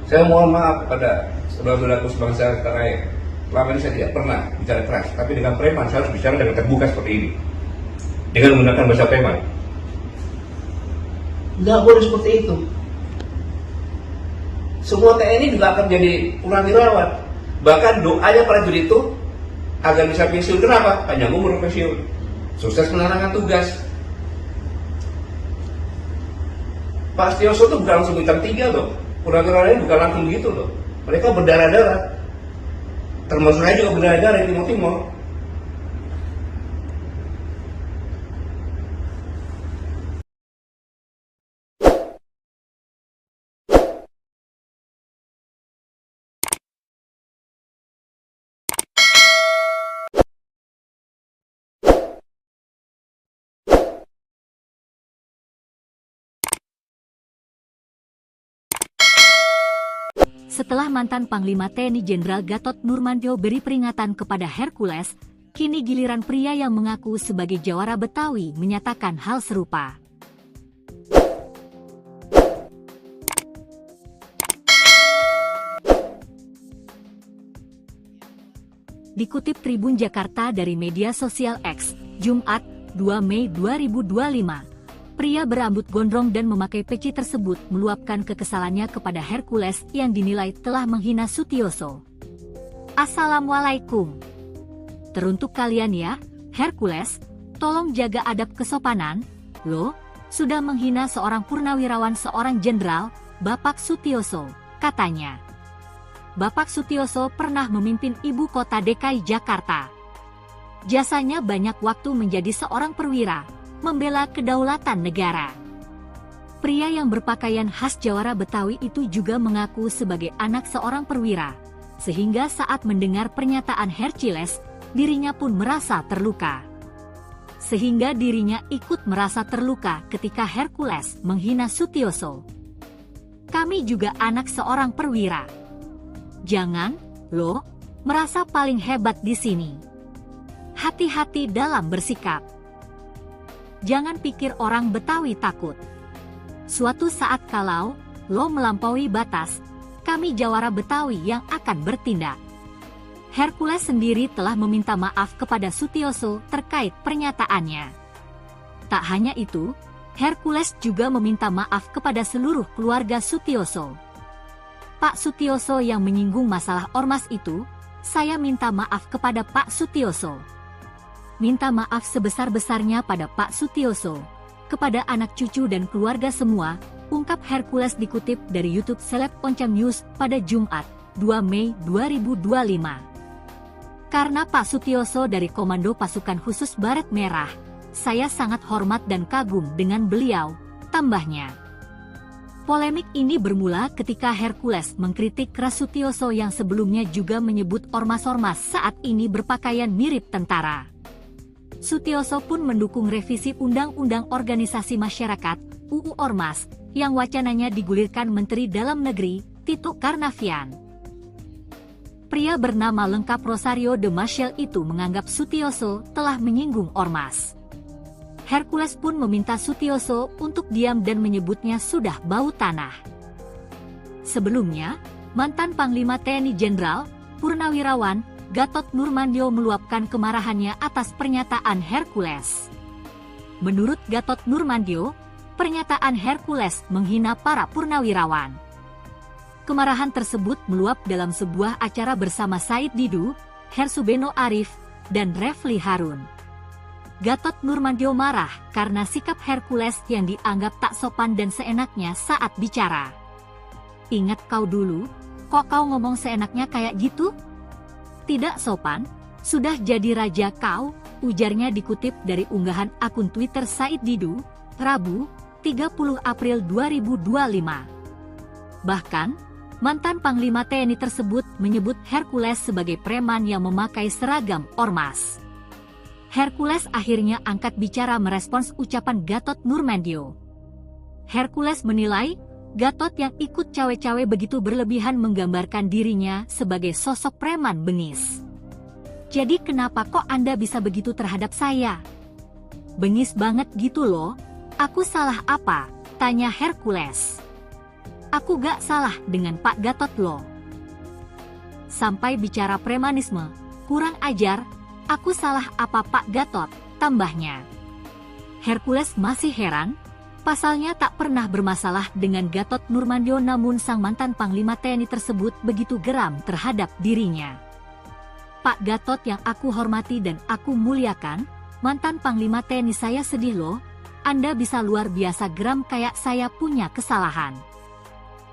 Saya mohon maaf kepada saudara-saudaraku sebangsa tanah air. Selama ini saya tidak pernah bicara keras, tapi dengan preman saya harus bicara dengan terbuka seperti ini, dengan menggunakan bahasa preman. Nggak boleh seperti itu. Semua TNI juga akan menjadi purnawirawan. Bahkan doanya prajurit itu agar bisa pensiun. Kenapa? Panjang umur pensiun, sukses menjalankan tugas. Pak Sutioso itu bukan langsung bintang 3 loh. Purnawirawan ini bukan langsung begitu loh. Mereka berdarah-darah. Termasuk saya juga berdarah-darah di Timur Timur. Setelah mantan Panglima TNI Jenderal Gatot Nurmantio beri peringatan kepada Hercules, kini giliran pria yang mengaku sebagai jawara Betawi menyatakan hal serupa. Dikutip Tribun Jakarta dari media sosial X, Jumat, 2 Mei 2025, pria berambut gondrong dan memakai peci tersebut meluapkan kekesalannya kepada Hercules yang dinilai telah menghina Sutioso. Assalamualaikum. Teruntuk kalian ya, Hercules, tolong jaga adab kesopanan, lo sudah menghina seorang purnawirawan seorang jenderal, Bapak Sutioso, katanya. Bapak Sutioso pernah memimpin ibu kota DKI Jakarta. Jasanya banyak waktu menjadi seorang perwira, membela kedaulatan negara. Pria yang berpakaian khas jawara Betawi itu juga mengaku sebagai anak seorang perwira, sehingga saat mendengar pernyataan Hercules, dirinya pun merasa terluka. Sehingga dirinya ikut merasa terluka ketika Hercules menghina Sutioso. Kami juga anak seorang perwira. Jangan, lo, merasa paling hebat di sini. Hati-hati dalam bersikap. Jangan pikir orang Betawi takut. Suatu saat kalau lo melampaui batas, kami jawara Betawi yang akan bertindak. Hercules sendiri telah meminta maaf kepada Sutioso terkait pernyataannya. Tak hanya itu, Hercules juga meminta maaf kepada seluruh keluarga Sutioso. Pak Sutioso yang menyinggung masalah ormas itu, saya minta maaf kepada Pak Sutioso. Minta maaf sebesar-besarnya pada Pak Sutioso, kepada anak cucu dan keluarga semua, ungkap Hercules dikutip dari YouTube Seleb Oncam News pada Jumat, 2 Mei 2025. Karena Pak Sutioso dari Komando Pasukan Khusus Baret Merah, saya sangat hormat dan kagum dengan beliau, tambahnya. Polemik ini bermula ketika Hercules mengkritik keras Sutioso yang sebelumnya juga menyebut ormas-ormas saat ini berpakaian mirip tentara. Sutioso pun mendukung revisi Undang-Undang Organisasi Masyarakat (UU Ormas) yang wacananya digulirkan Menteri Dalam Negeri Tito Karnavian. Pria bernama lengkap Rosario de Maciel itu menganggap Sutioso telah menyinggung ormas. Hercules pun meminta Sutioso untuk diam dan menyebutnya sudah bau tanah. Sebelumnya, mantan Panglima TNI Jenderal Purnawirawan Gatot Nurmantio meluapkan kemarahannya atas pernyataan Hercules. Menurut Gatot Nurmantio, pernyataan Hercules menghina para purnawirawan. Kemarahan tersebut meluap dalam sebuah acara bersama Said Didu, Hersubeno Arif, dan Refli Harun. Gatot Nurmantio marah karena sikap Hercules yang dianggap tak sopan dan seenaknya saat bicara. Ingat kau dulu, kok kau ngomong seenaknya kayak gitu? Tidak sopan, sudah jadi raja kau, ujarnya dikutip dari unggahan akun Twitter Said Didu, Rabu, 30 April 2025. Bahkan, mantan Panglima TNI tersebut menyebut Hercules sebagai preman yang memakai seragam ormas. Hercules akhirnya angkat bicara merespons ucapan Gatot Nurmantio. Hercules menilai, Gatot yang ikut cawe-cawe begitu berlebihan menggambarkan dirinya sebagai sosok preman bengis. Jadi kenapa kok Anda bisa begitu terhadap saya? Bengis banget gitu loh, aku salah apa? Tanya Hercules. Aku gak salah dengan Pak Gatot loh. Sampai bicara premanisme, kurang ajar, aku salah apa Pak Gatot, tambahnya. Hercules masih heran, pasalnya tak pernah bermasalah dengan Gatot Nurmantio namun sang mantan Panglima TNI tersebut begitu geram terhadap dirinya. Pak Gatot yang aku hormati dan aku muliakan, mantan Panglima TNI saya sedih loh, Anda bisa luar biasa geram kayak saya punya kesalahan.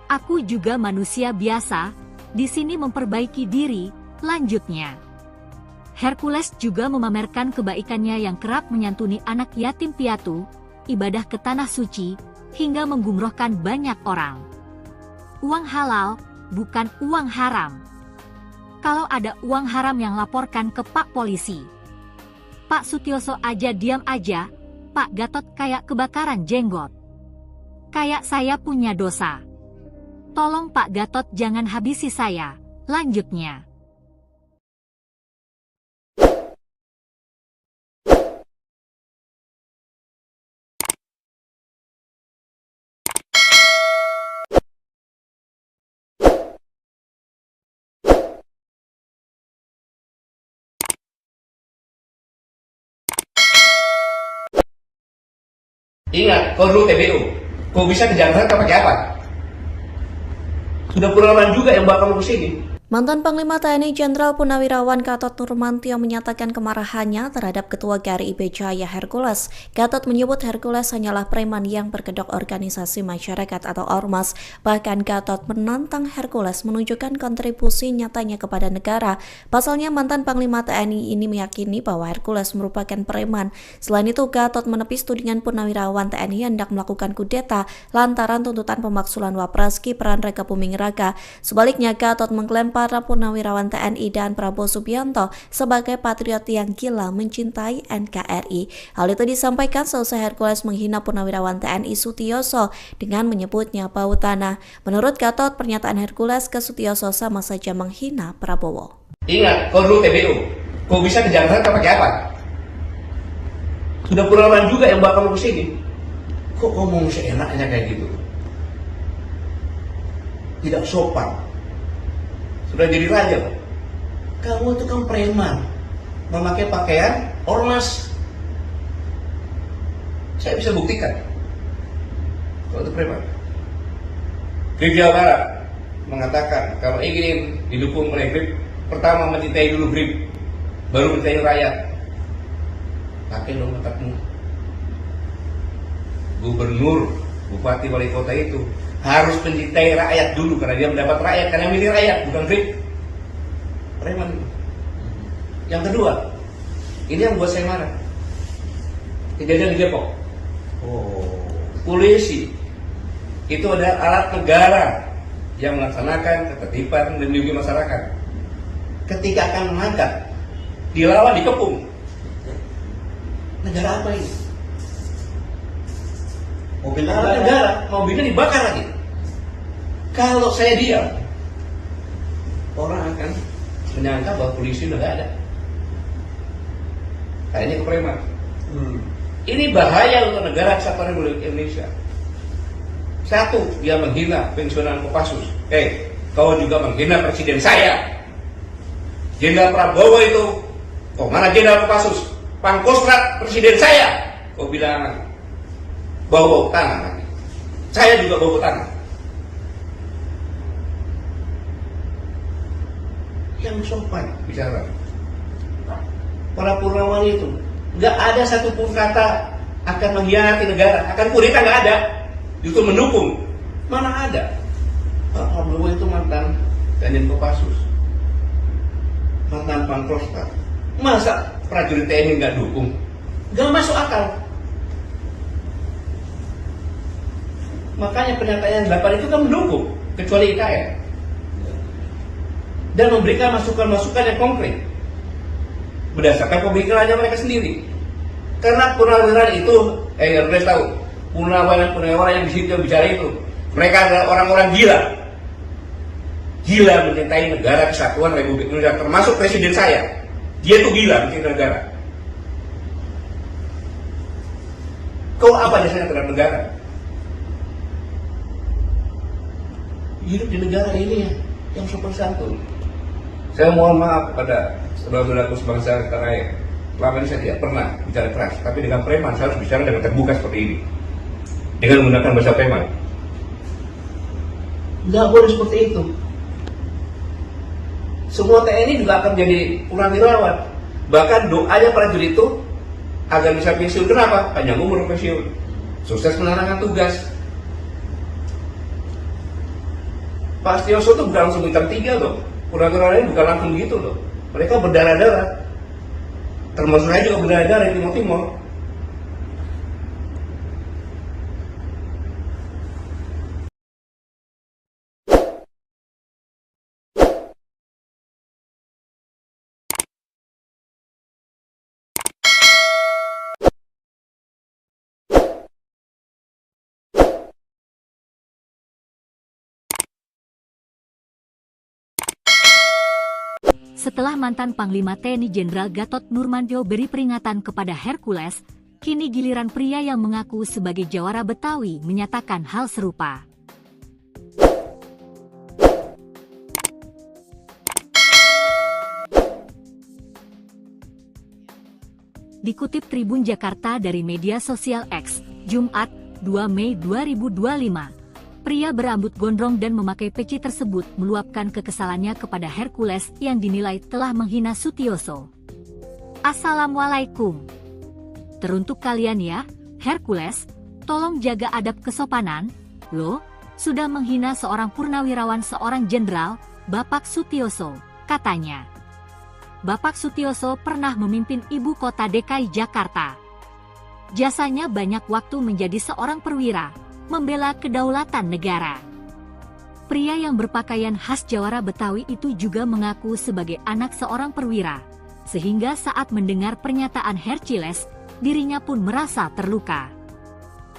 Aku juga manusia biasa, di sini memperbaiki diri, lanjutnya. Hercules juga memamerkan kebaikannya yang kerap menyantuni anak yatim piatu, ibadah ke tanah suci, hingga menggumrohkan banyak orang. Uang halal, bukan uang haram. Kalau ada uang haram yang laporkan ke Pak Polisi. Pak Sutioso aja diam aja, Pak Gatot kayak kebakaran jenggot. Kayak saya punya dosa. Tolong Pak Gatot jangan habisi saya. Lanjutnya. Ingat, kau dulu TBU. Kau bisa ke Jakarta pakai apa? Sudah pengalaman juga yang bawa kamu ke sini. Mantan Panglima TNI Jenderal Purnawirawan Gatot Nurmantio menyatakan kemarahannya terhadap Ketua GRIB Jaya Hercules. Gatot menyebut Hercules hanyalah preman yang berkedok organisasi masyarakat atau ormas. Bahkan Gatot menantang Hercules menunjukkan kontribusi nyatanya kepada negara. Pasalnya mantan Panglima TNI ini meyakini bahwa Hercules merupakan preman. Selain itu, Gatot menepis tudingan Purnawirawan TNI hendak melakukan kudeta lantaran tuntutan pemaksulan Wapres Gibran Raka Buming Raka. Sebaliknya, Gatot mengklaim para Purnawirawan TNI dan Prabowo Subianto sebagai patriot yang gila mencintai NKRI. Hal itu disampaikan seusai Hercules menghina Purnawirawan TNI Sutioso dengan menyebutnya bau tanah. Menurut Gatot, pernyataan Hercules ke Sutioso sama saja menghina Prabowo. Ingat, kau dulu TBU. Kau bisa ke Jakarta pakai apa? Sudah pengalaman juga yang bawa kamu ke sini. Kok ngomong seenaknya kayak gitu? Tidak sopan. Sudah jadi raja. Kamu itu kan preman, memakai pakaian ormas. Saya bisa buktikan kalau itu preman. Grip Jawa Barat mengatakan kalau ingin didukung oleh Grip, pertama mencintai dulu Grip, baru mencintai rakyat. Pakai dong otakmu. Gubernur, bupati, wali kota itu harus mencintai rakyat dulu karena dia mendapat rakyat, karena milih rakyat, bukan Grip. Preman. Yang kedua, ini yang buat saya marah. Kejadian di Depok. Polisi itu adalah alat negara yang melaksanakan ketertiban dan melindungi masyarakat. Ketika akan menangkap, dilawan, dikepung. Negara apa ini? Mobil negara, mobilnya dibakar lagi. Kalau saya diam, orang akan menyangka bahwa polisi udah gak ada. Kayaknya ke preman. Ini bahaya untuk negara kesatuan Republik Indonesia. Satu, dia menghina pensiunan Kopassus. Kau juga menghina presiden saya. Jenderal Prabowo itu, mana Jenderal Kopassus? Pangkostrat presiden saya. Kau bilang bau tanah lagi. Saya juga bau tanah. Yang sopan bicara. Para Purnawan itu nggak ada satupun kata akan mengkhianati negara, akan kudeta, nggak ada. Justru mendukung. Mana ada? Pak Prabowo itu mantan Danjen Kopassus, mantan Pangkostrat. Masa prajurit TNI nggak dukung? Nggak masuk akal. Makanya pernyataan 8 itu kan mendukung, kecuali IKN. Dan memberikan masukan-masukan yang konkret berdasarkan pemikirannya mereka sendiri. Karena purnawirawan itu, harus tahu, purnawirawan yang di situ yang bicara itu, mereka adalah orang-orang gila mencintai negara kesatuan Republik Indonesia, termasuk presiden saya. Dia tuh gila mencintai negara. Kau apa dasarnya terhadap negara? Hidup di negara ini yang sopan santun. Saya mohon maaf kepada saudara-saudaraku sebangsa tanah air. Selama ini saya tidak pernah bicara keras, tapi dengan preman saya harus bicara dengan terbuka seperti ini, dengan menggunakan bahasa preman. Nggak boleh seperti itu. Semua TNI juga akan menjadi purnawirawan. Bahkan doanya prajurit itu agar bisa pensiun. Kenapa? Panjang umur pensiun, sukses menjalankan tugas. Pak Sutioso itu bukan langsung bintang 3 loh. Purnawirawan ini bukan langsung gitu loh. Mereka berdarah-darah. Termasuk saya juga berdarah-darah di Timur Timur. Setelah mantan Panglima TNI Jenderal Gatot Nurmantio beri peringatan kepada Hercules, kini giliran pria yang mengaku sebagai jawara Betawi menyatakan hal serupa. Dikutip Tribun Jakarta dari media sosial X, Jumat, 2 Mei 2025, pria berambut gondrong dan memakai peci tersebut meluapkan kekesalannya kepada Hercules yang dinilai telah menghina Sutioso. Assalamualaikum. Teruntuk kalian ya, Hercules, tolong jaga adab kesopanan, lo sudah menghina seorang purnawirawan seorang jenderal, Bapak Sutioso, katanya. Bapak Sutioso pernah memimpin ibu kota DKI Jakarta. Jasanya banyak waktu menjadi seorang perwira, membela kedaulatan negara. Pria yang berpakaian khas jawara Betawi itu juga mengaku sebagai anak seorang perwira, sehingga saat mendengar pernyataan Hercules, dirinya pun merasa terluka.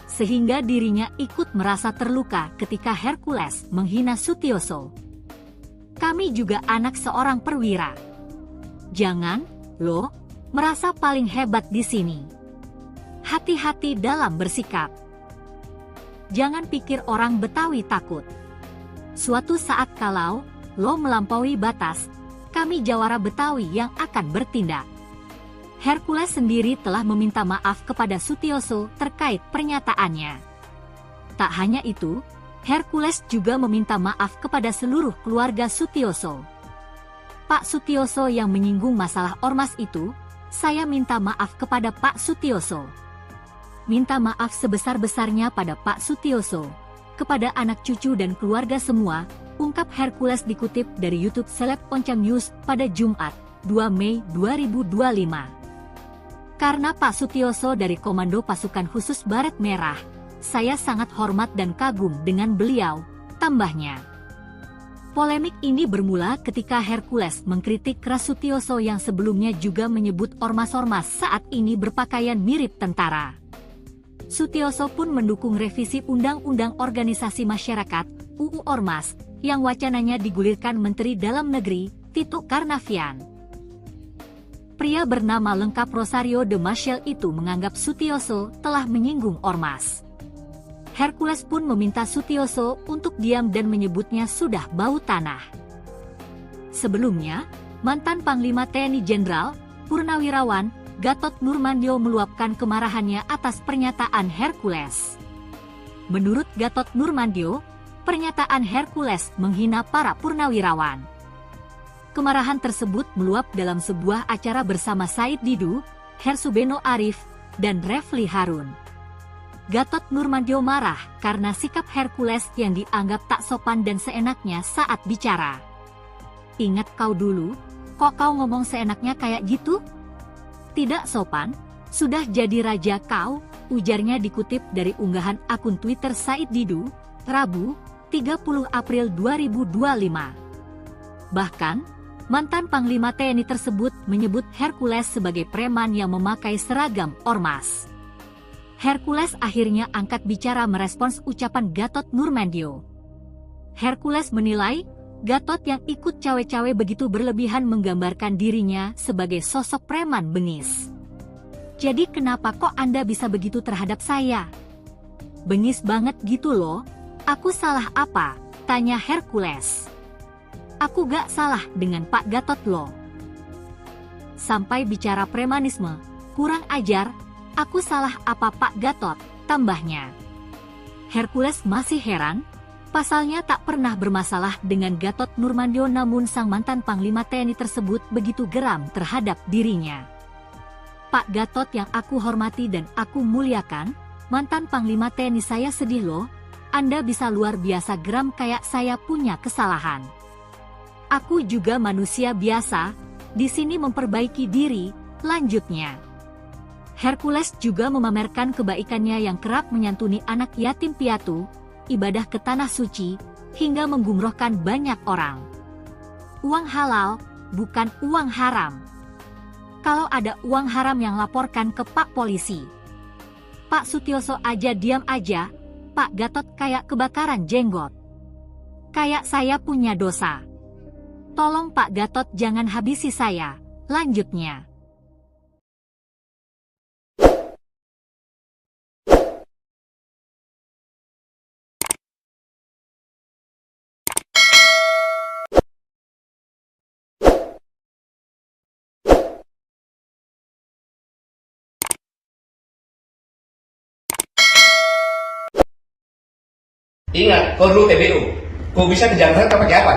Sehingga dirinya ikut merasa terluka ketika Hercules menghina Sutioso. Kami juga anak seorang perwira. Jangan, lo, merasa paling hebat di sini. Hati-hati dalam bersikap. Jangan pikir orang Betawi takut. Suatu saat kalau lo melampaui batas, kami jawara Betawi yang akan bertindak. Hercules sendiri telah meminta maaf kepada Sutioso terkait pernyataannya. Tak hanya itu, Hercules juga meminta maaf kepada seluruh keluarga Sutioso. Pak Sutioso yang menyinggung masalah ormas itu, saya minta maaf kepada Pak Sutioso. Minta maaf sebesar-besarnya pada Pak Sutioso, kepada anak cucu dan keluarga semua, ungkap Hercules dikutip dari YouTube Seleb Oncam News pada Jumat, 2 Mei 2025. Karena Pak Sutioso dari Komando Pasukan Khusus Baret Merah, saya sangat hormat dan kagum dengan beliau, tambahnya. Polemik ini bermula ketika Hercules mengkritik keras Sutioso yang sebelumnya juga menyebut ormas-ormas saat ini berpakaian mirip tentara. Sutioso pun mendukung revisi Undang-Undang Organisasi Masyarakat (UU Ormas) yang wacananya digulirkan Menteri Dalam Negeri Tito Karnavian. Pria bernama lengkap Rosario de Maciel itu menganggap Sutioso telah menyinggung ormas. Hercules pun meminta Sutioso untuk diam dan menyebutnya sudah bau tanah. Sebelumnya, mantan Panglima TNI Jenderal Purnawirawan Gatot Nurmantio meluapkan kemarahannya atas pernyataan Hercules. Menurut Gatot Nurmantio, pernyataan Hercules menghina para purnawirawan. Kemarahan tersebut meluap dalam sebuah acara bersama Said Didu, Hersubeno Arif, dan Refli Harun. Gatot Nurmantio marah karena sikap Hercules yang dianggap tak sopan dan seenaknya saat bicara. Ingat kau dulu, kok kau ngomong seenaknya kayak gitu? Tidak sopan, sudah jadi raja kau, ujarnya dikutip dari unggahan akun Twitter Said Didu, Rabu, 30 April 2025. Bahkan, mantan Panglima TNI tersebut menyebut Hercules sebagai preman yang memakai seragam ormas. Hercules akhirnya angkat bicara merespons ucapan Gatot Nurmantio. Hercules menilai, Gatot yang ikut cawe-cawe begitu berlebihan menggambarkan dirinya sebagai sosok preman bengis. Jadi kenapa kok Anda bisa begitu terhadap saya? Bengis banget gitu loh, aku salah apa? Tanya Hercules. Aku gak salah dengan Pak Gatot loh. Sampai bicara premanisme, kurang ajar, aku salah apa Pak Gatot, tambahnya. Hercules masih heran, pasalnya tak pernah bermasalah dengan Gatot Nurmantio namun sang mantan Panglima TNI tersebut begitu geram terhadap dirinya. Pak Gatot yang aku hormati dan aku muliakan, mantan Panglima TNI saya sedih loh, Anda bisa luar biasa geram kayak saya punya kesalahan. Aku juga manusia biasa, di sini memperbaiki diri, lanjutnya. Hercules juga memamerkan kebaikannya yang kerap menyantuni anak yatim piatu, ibadah ke tanah suci, hingga menggumrohkan banyak orang. Uang halal, bukan uang haram. Kalau ada uang haram yang laporkan ke Pak Polisi. Pak Sutioso aja diam aja, Pak Gatot kayak kebakaran jenggot. Kayak saya punya dosa. Tolong Pak Gatot jangan habisi saya. Lanjutnya. Ingat, kau dulu TBU, kau bisa ke Jakarta pakai apa?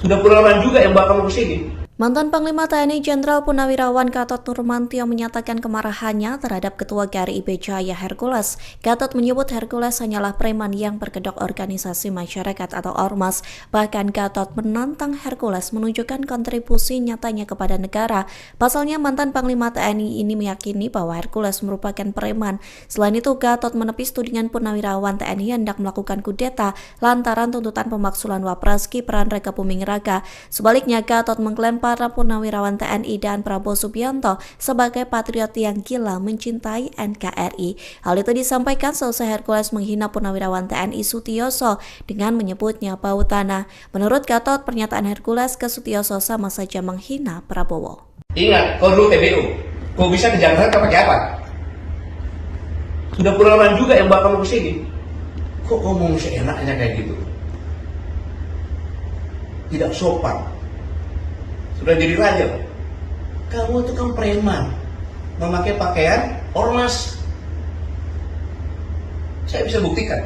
Sudah pengalaman juga yang bawa kamu ke sini. Mantan Panglima TNI Jenderal Purnawirawan Gatot Nurmantio menyatakan kemarahannya terhadap Ketua GRIB Jaya Hercules. Gatot menyebut Hercules hanyalah preman yang berkedok organisasi masyarakat atau ormas. Bahkan Gatot menantang Hercules menunjukkan kontribusi nyatanya kepada negara. Pasalnya mantan Panglima TNI ini meyakini bahwa Hercules merupakan preman. Selain itu, Gatot menepis tudingan Purnawirawan TNI hendak melakukan kudeta lantaran tuntutan pemaksulan Wapres Gibran Raka Buming Raka. Sebaliknya, Gatot mengklaim para Purnawirawan TNI dan Prabowo Subianto sebagai patriot yang gila mencintai NKRI. Hal itu disampaikan seusai Hercules menghina Purnawirawan TNI Sutioso dengan menyebutnya bau tanah. Menurut Gatot, pernyataan Hercules ke Sutioso sama saja menghina Prabowo. Ingat, kau dulu TBU, kau bisa ke Jakarta pakai apa? Sudah pengalaman juga yang bawa kamu ke sini. Kok ngomong seenaknya kayak gitu? Tidak sopan. Sudah jadi raja. Kamu itu kan preman, memakai pakaian ormas. Saya bisa buktikan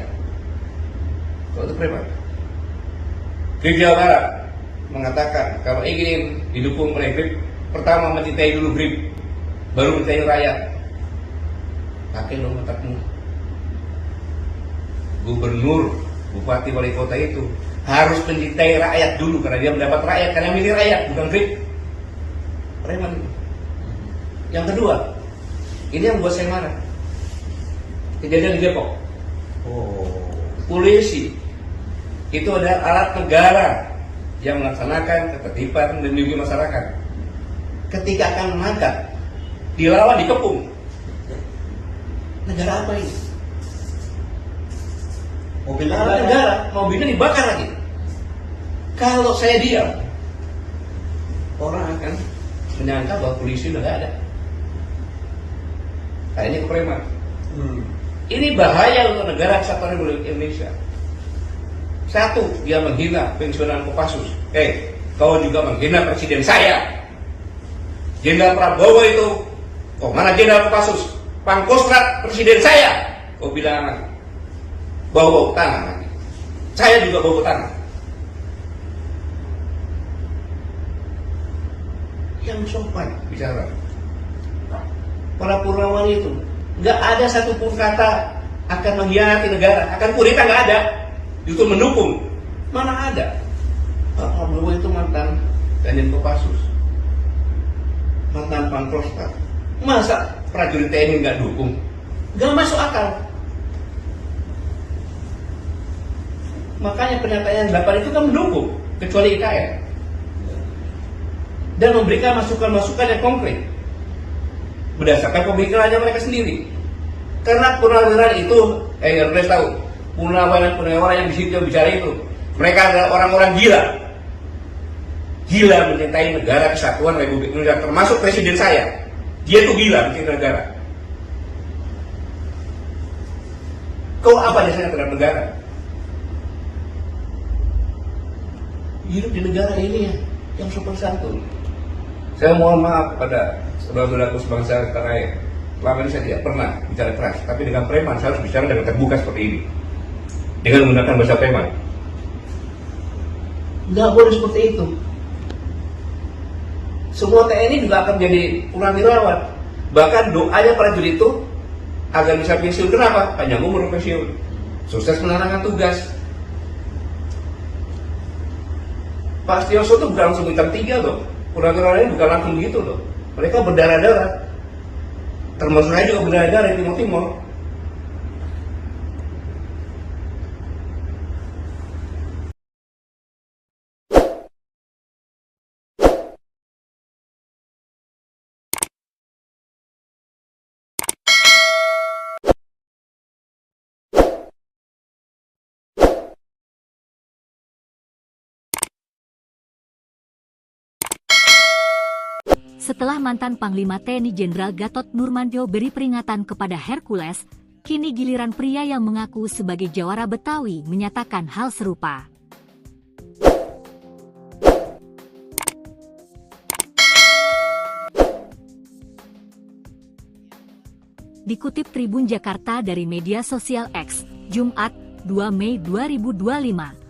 kalau itu preman. GRIB Jawa Barat mengatakan kalau ingin didukung oleh GRIB, pertama mencintai dulu GRIB, baru mencintai rakyat. Pakai dong otakmu. Gubernur, bupati, wali kota itu harus mencintai rakyat dulu karena dia mendapat rakyat, karena milih rakyat, bukan GRIB. Preman. Yang kedua, ini yang buat saya marah. Kejadian di Depok. Polisi itu adalah alat negara yang melaksanakan ketertiban dan melindungi masyarakat. Ketika akan menangkap, dilawan, dikepung. Negara apa ini? Mobil negara, mobilnya dibakar lagi. Kalau saya diam, orang akan menyangka bahwa polisi udah gak ada. Kayaknya preman. Ini bahaya untuk negara kesatuan Republik Indonesia. Satu, dia menghina pensiunan Kopassus. Kau juga menghina presiden saya. Jenderal Prabowo itu, mana Jenderal Kopassus? Pangkostrat presiden saya. Kau bilang bau tanah lagi. Saya juga bau tanah. Yang sopan bicara. Para Purnawan itu nggak ada satupun kata akan mengkhianati negara, akan kudeta, nggak ada. Itu mendukung. Mana ada? Pak Prabowo itu mantan Danjen Kopassus, mantan Pangkostrat. Masa prajurit TNI nggak dukung? Nggak masuk akal. Makanya pernyataan 8 itu kan mendukung, kecuali IKN. Dan memberikan masukan-masukan yang konkret berdasarkan pemikirannya mereka sendiri. Karena purnawirawan itu, harus tahu, purnawirawan yang di situ bicara itu, mereka adalah orang-orang gila. Gila mencintai negara kesatuan Republik Indonesia, termasuk presiden saya. Dia itu gila mencintai negara. Kau apa dasarnya terhadap negara? Hidup di negara ini yang sopan santun. Saya mohon maaf kepada saudara-saudaraku sebangsa tanah air. Selama ini saya tidak pernah bicara keras, tapi dengan preman saya harus bicara dengan terbuka seperti ini, dengan menggunakan bahasa preman. Nggak boleh seperti itu. Semua TNI juga akan menjadi purnawirawan. Bahkan doanya prajurit itu agar bisa pensiun. Kenapa? Panjang umur pensiun, sukses menjalankan tugas. Pak Sutioso itu bukan langsung bintang 3 loh. Purnawirawan ini bukan langsung begitu loh. Mereka berdarah-darah. Termasuk saya juga berdarah-darah di Timur Timur. Setelah mantan Panglima TNI Jenderal Gatot Nurmantio beri peringatan kepada Hercules, kini giliran pria yang mengaku sebagai jawara Betawi menyatakan hal serupa. Dikutip Tribun Jakarta dari media sosial X, Jumat, 2 Mei 2025,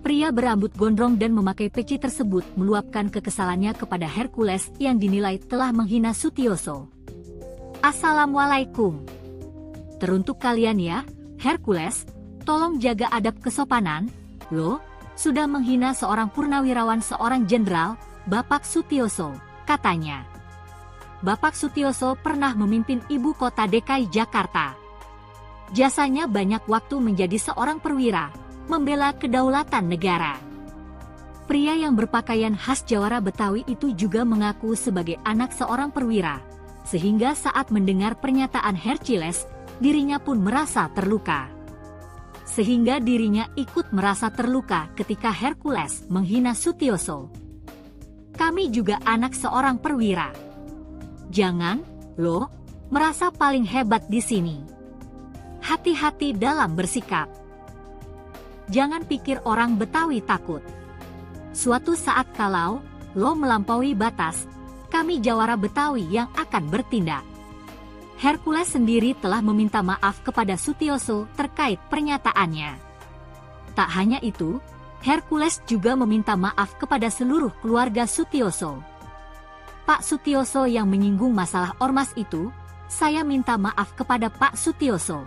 pria berambut gondrong dan memakai peci tersebut meluapkan kekesalannya kepada Hercules yang dinilai telah menghina Sutioso. Assalamualaikum. Teruntuk kalian ya, Hercules, tolong jaga adab kesopanan, lo sudah menghina seorang purnawirawan seorang jenderal, Bapak Sutioso, katanya. Bapak Sutioso pernah memimpin ibu kota DKI Jakarta. Jasanya banyak waktu menjadi seorang perwira, membela kedaulatan negara. Pria yang berpakaian khas jawara Betawi itu juga mengaku sebagai anak seorang perwira, sehingga saat mendengar pernyataan Hercules, dirinya pun merasa terluka. Sehingga dirinya ikut merasa terluka ketika Hercules menghina Sutioso. Kami juga anak seorang perwira. Jangan, lo, merasa paling hebat di sini. Hati-hati dalam bersikap. Jangan pikir orang Betawi takut. Suatu saat kalau lo melampaui batas, kami jawara Betawi yang akan bertindak. Hercules sendiri telah meminta maaf kepada Sutioso terkait pernyataannya. Tak hanya itu, Hercules juga meminta maaf kepada seluruh keluarga Sutioso. Pak Sutioso yang menyinggung masalah ormas itu, saya minta maaf kepada Pak Sutioso.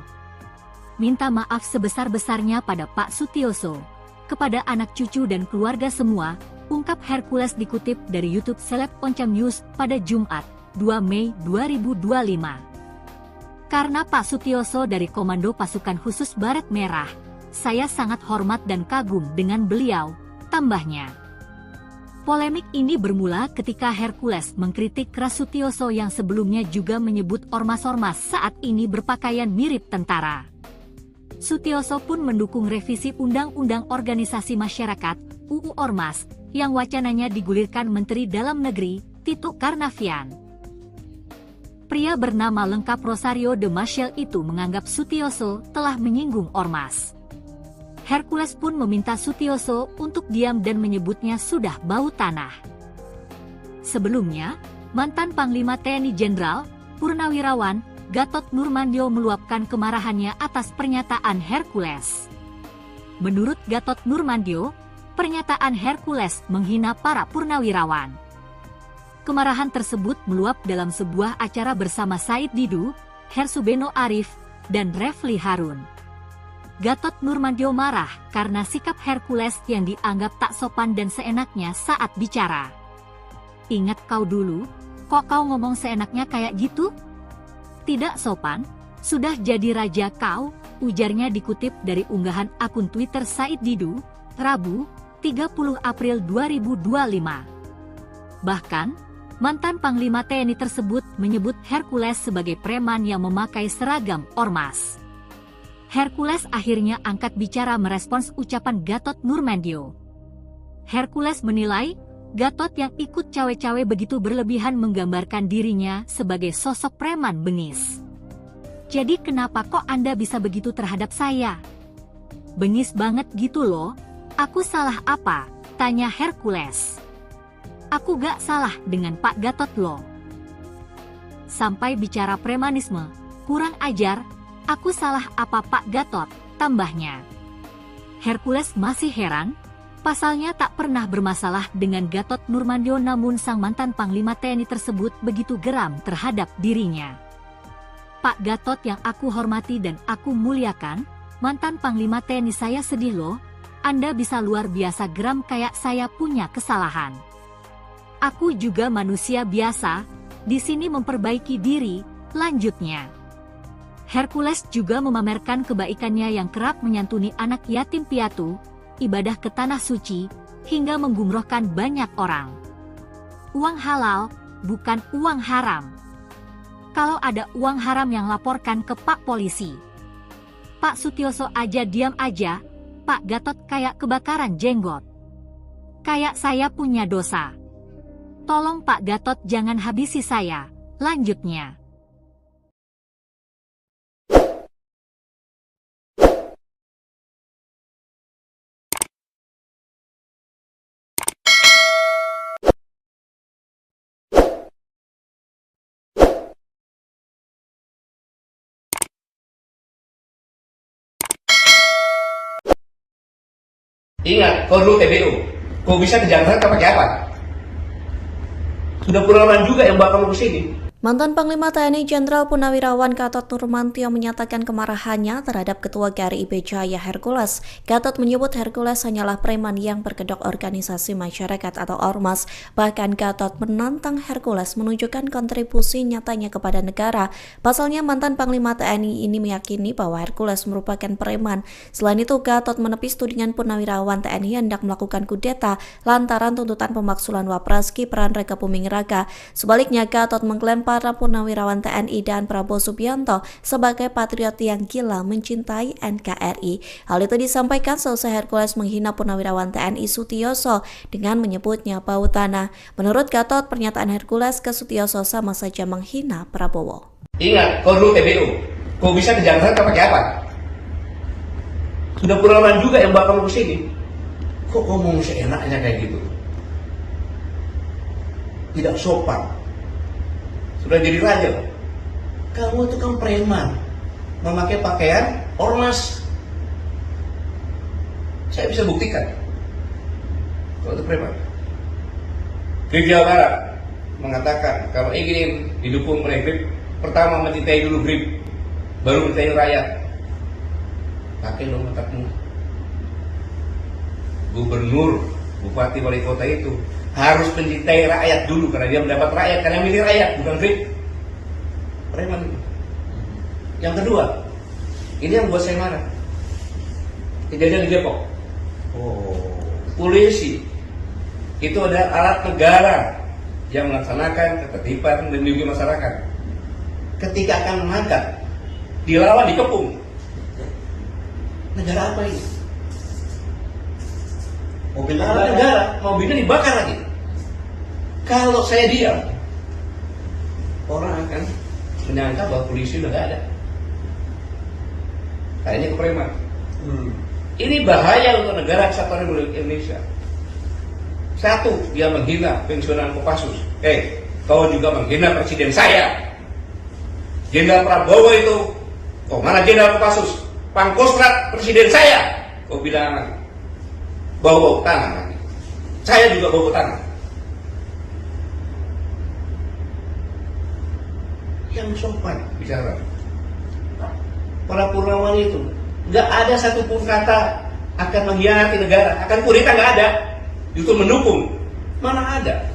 Minta maaf sebesar-besarnya pada Pak Sutioso, kepada anak cucu dan keluarga semua, ungkap Hercules dikutip dari YouTube Seleb Oncam News pada Jumat, 2 Mei 2025. Karena Pak Sutioso dari Komando Pasukan Khusus Baret Merah, saya sangat hormat dan kagum dengan beliau, tambahnya. Polemik ini bermula ketika Hercules mengkritik keras Sutioso yang sebelumnya juga menyebut ormas-ormas saat ini berpakaian mirip tentara. Sutioso pun mendukung revisi Undang-Undang Organisasi Masyarakat (UU Ormas) yang wacananya digulirkan Menteri Dalam Negeri Tito Karnavian. Pria bernama lengkap Rosario de Maciel itu menganggap Sutioso telah menyinggung ormas. Hercules pun meminta Sutioso untuk diam dan menyebutnya sudah bau tanah. Sebelumnya, mantan Panglima TNI Jenderal Purnawirawan Gatot Nurmantio meluapkan kemarahannya atas pernyataan Hercules. Menurut Gatot Nurmantio, pernyataan Hercules menghina para purnawirawan. Kemarahan tersebut meluap dalam sebuah acara bersama Said Didu, Hersubeno Arif, dan Refli Harun. Gatot Nurmantio marah karena sikap Hercules yang dianggap tak sopan dan seenaknya saat bicara. Ingat kau dulu, kok kau ngomong seenaknya kayak gitu? Tidak sopan, sudah jadi raja kau, ujarnya dikutip dari unggahan akun Twitter Said Didu, Rabu, 30 April 2025. Bahkan, mantan Panglima TNI tersebut menyebut Hercules sebagai preman yang memakai seragam ormas. Hercules akhirnya angkat bicara merespons ucapan Gatot Nurmantio. Hercules menilai, Gatot yang ikut cawe-cawe begitu berlebihan menggambarkan dirinya sebagai sosok preman bengis. Jadi kenapa kok Anda bisa begitu terhadap saya? Bengis banget gitu loh, aku salah apa? Tanya Hercules. Aku gak salah dengan Pak Gatot loh. Sampai bicara premanisme, kurang ajar, aku salah apa Pak Gatot, tambahnya. Hercules masih heran, pasalnya tak pernah bermasalah dengan Gatot Nurmantio namun sang mantan Panglima TNI tersebut begitu geram terhadap dirinya. Pak Gatot yang aku hormati dan aku muliakan, mantan Panglima TNI saya sedih loh, Anda bisa luar biasa geram kayak saya punya kesalahan. Aku juga manusia biasa, di sini memperbaiki diri, lanjutnya. Hercules juga memamerkan kebaikannya yang kerap menyantuni anak yatim piatu, ibadah ke tanah suci, hingga menggumrohkan banyak orang. Uang halal, bukan uang haram. Kalau ada uang haram yang laporkan ke Pak Polisi. Pak Sutioso aja diam aja, Pak Gatot kayak kebakaran jenggot. Kayak saya punya dosa. Tolong Pak Gatot jangan habisi saya. Lanjutnya. Ingat, kau dulu TBU. Kau bisa ke Jakarta pakai apa? Sudah pengalaman juga yang bawa kamu ke sini. Mantan Panglima TNI Jenderal Purnawirawan Gatot Nurmantio menyatakan kemarahannya terhadap Ketua GRIB Jaya Hercules. Gatot menyebut Hercules hanyalah preman yang berkedok organisasi masyarakat atau ormas. Bahkan Gatot menantang Hercules menunjukkan kontribusi nyatanya kepada negara. Pasalnya mantan Panglima TNI ini meyakini bahwa Hercules merupakan preman. Selain itu, Gatot menepis tudingan Purnawirawan TNI hendak melakukan kudeta lantaran tuntutan pemaksulan Wapres Gibran Raka Buming Raka. Sebaliknya, Gatot mengklaim para Purnawirawan TNI dan Prabowo Subianto sebagai patriot yang gila mencintai NKRI. Hal itu disampaikan selesai Hercules menghina Purnawirawan TNI Sutioso dengan menyebutnya bau tanah. Menurut Gatot, pernyataan Hercules ke Sutioso sama saja menghina Prabowo. Ingat, kau dulu TBU. Kau bisa ke Jakarta pakai apa? Sudah pengalaman juga yang bawa kamu ke sini. Kok ngomong seenaknya kayak gitu? Tidak sopan. Sudah jadi raja. Kamu itu kan preman, memakai pakaian ormas. Saya bisa buktikan kalau itu preman. Grip Jawa Barat mengatakan kalau ingin didukung oleh Grip, pertama mencintai dulu Grip, baru mencintai rakyat. Pakai dong otakmu. Gubernur, bupati, wali kota itu harus mencintai rakyat dulu karena dia mendapat rakyat, karena milih rakyat, bukan Grip. Preman. Yang kedua, ini yang buat saya marah. Kejadian di Depok. Polisi itu adalah alat negara yang melaksanakan ketertiban dan melindungi masyarakat. Ketika akan mengangkat, dilawan, dikepung. Negara apa ini? Mobil negara, mobilnya dibakar lagi. Kalau saya diam, orang akan menyangka bahwa polisi udah gak ada. Kayaknya ke preman. Ini bahaya untuk negara kesatuan Republik Indonesia. Satu, dia menghina pensiunan Kopassus. Kau juga menghina presiden saya. Jenderal Prabowo itu, mana Jenderal Kopassus? Pangkostrat presiden saya. Kau bilang bau tangan lagi. Saya juga bau tangan. Yang sopan bicara. Para Purnawan itu nggak ada satupun kata akan mengkhianati negara, akan kudeta, nggak ada. Justru mendukung. Mana ada?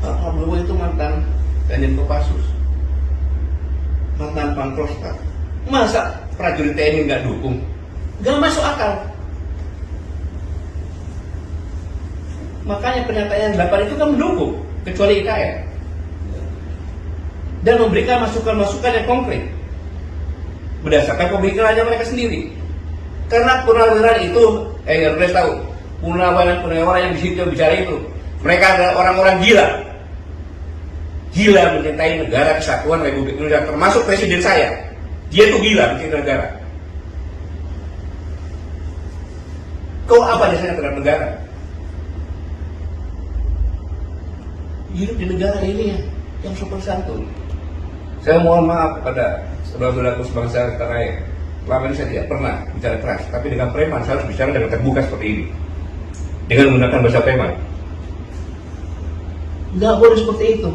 Pak Prabowo itu mantan Danjen Kopassus, mantan Pangkostrat. Masa prajurit TNI nggak dukung? Nggak masuk akal. Makanya pernyataan 8 itu kan mendukung, kecuali IKN. Dan memberikan masukan-masukan yang konkret berdasarkan pemikirannya mereka sendiri. Karena purnawirawan itu, harus tahu, purnawirawan yang di situ bicara itu, mereka adalah orang-orang gila mencintai negara kesatuan Republik Indonesia, termasuk presiden saya. Dia itu gila mencintai negara. Kau apa dasarnya terhadap negara? Hidup di negara ini yang sopan santun. Saya mohon maaf kepada saudara-saudaraku sebangsa tanah air. Selama ini saya tidak pernah bicara keras, tapi dengan preman saya harus bicara dengan terbuka seperti ini, dengan menggunakan bahasa preman. Nggak boleh seperti itu.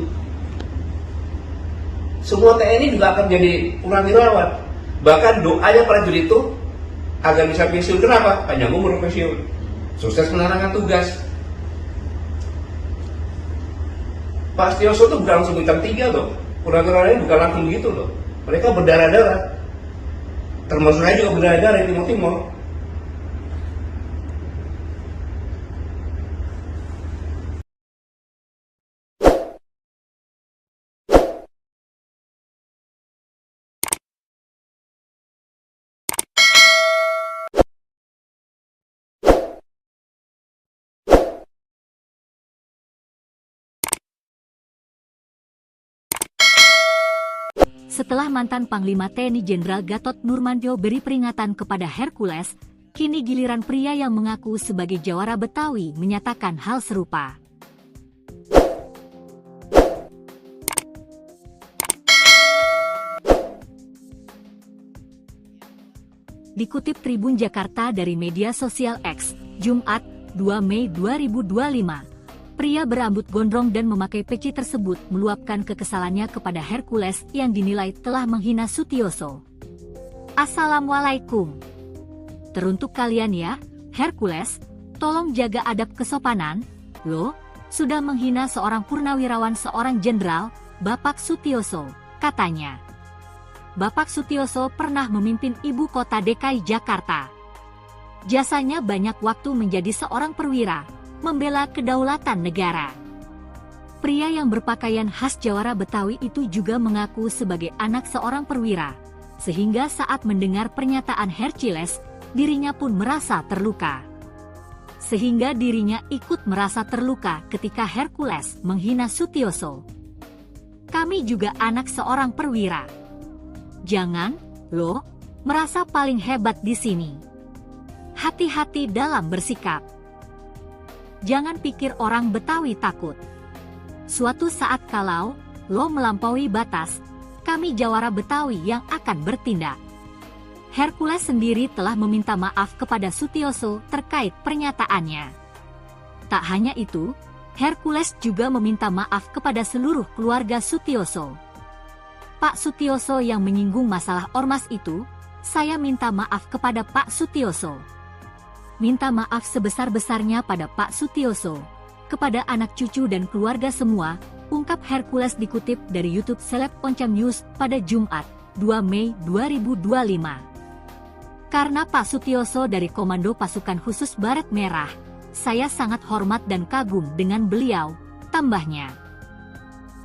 Semua TNI juga akan jadi purnawirawan. Bahkan doanya prajurit itu agar bisa pensiun. Kenapa? Panjang umur pensiun, sukses menjalankan tugas. Pak Sutioso itu bukan langsung bintang 3 loh. Purnawirawan ini bukan langsung begitu loh. Mereka berdarah-darah. Termasuk saya juga berdarah-darah di Timur Timur. Setelah mantan Panglima TNI Jenderal Gatot Nurmantio beri peringatan kepada Hercules, kini giliran pria yang mengaku sebagai jawara Betawi menyatakan hal serupa. Dikutip Tribun Jakarta dari media sosial X, Jumat, 2 Mei 2025, pria berambut gondrong dan memakai peci tersebut meluapkan kekesalannya kepada Hercules yang dinilai telah menghina Sutioso. Assalamualaikum. Teruntuk kalian ya, Hercules, tolong jaga adab kesopanan, lo sudah menghina seorang purnawirawan seorang jenderal, Bapak Sutioso, katanya. Bapak Sutioso pernah memimpin ibu kota DKI Jakarta. Jasanya banyak waktu menjadi seorang perwira, membela kedaulatan negara. Pria yang berpakaian khas jawara Betawi itu juga mengaku sebagai anak seorang perwira, sehingga saat mendengar pernyataan Hercules, dirinya pun merasa terluka. Sehingga dirinya ikut merasa terluka ketika Hercules menghina Sutioso. Kami juga anak seorang perwira. Jangan, lo, merasa paling hebat di sini. Hati-hati dalam bersikap. Jangan pikir orang Betawi takut. Suatu saat kalau lo melampaui batas, kami jawara Betawi yang akan bertindak. Hercules sendiri telah meminta maaf kepada Sutioso terkait pernyataannya. Tak hanya itu, Hercules juga meminta maaf kepada seluruh keluarga Sutioso. Pak Sutioso yang menyinggung masalah ormas itu, saya minta maaf kepada Pak Sutioso. Minta maaf sebesar-besarnya pada Pak Sutioso, kepada anak cucu dan keluarga semua, ungkap Hercules dikutip dari YouTube Seleb Oncam News pada Jumat, 2 Mei 2025. Karena Pak Sutioso dari Komando Pasukan Khusus Baret Merah, saya sangat hormat dan kagum dengan beliau, tambahnya.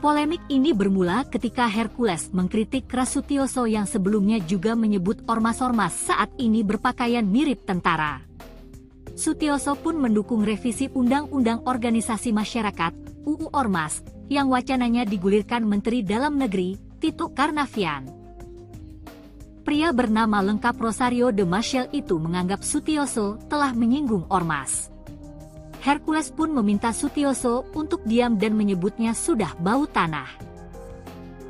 Polemik ini bermula ketika Hercules mengkritik keras Sutioso yang sebelumnya juga menyebut ormas-ormas saat ini berpakaian mirip tentara. Sutioso pun mendukung revisi Undang-Undang Organisasi Masyarakat (UU Ormas) yang wacananya digulirkan Menteri Dalam Negeri Tito Karnavian. Pria bernama lengkap Rosario de Maciel itu menganggap Sutioso telah menyinggung ormas. Hercules pun meminta Sutioso untuk diam dan menyebutnya sudah bau tanah.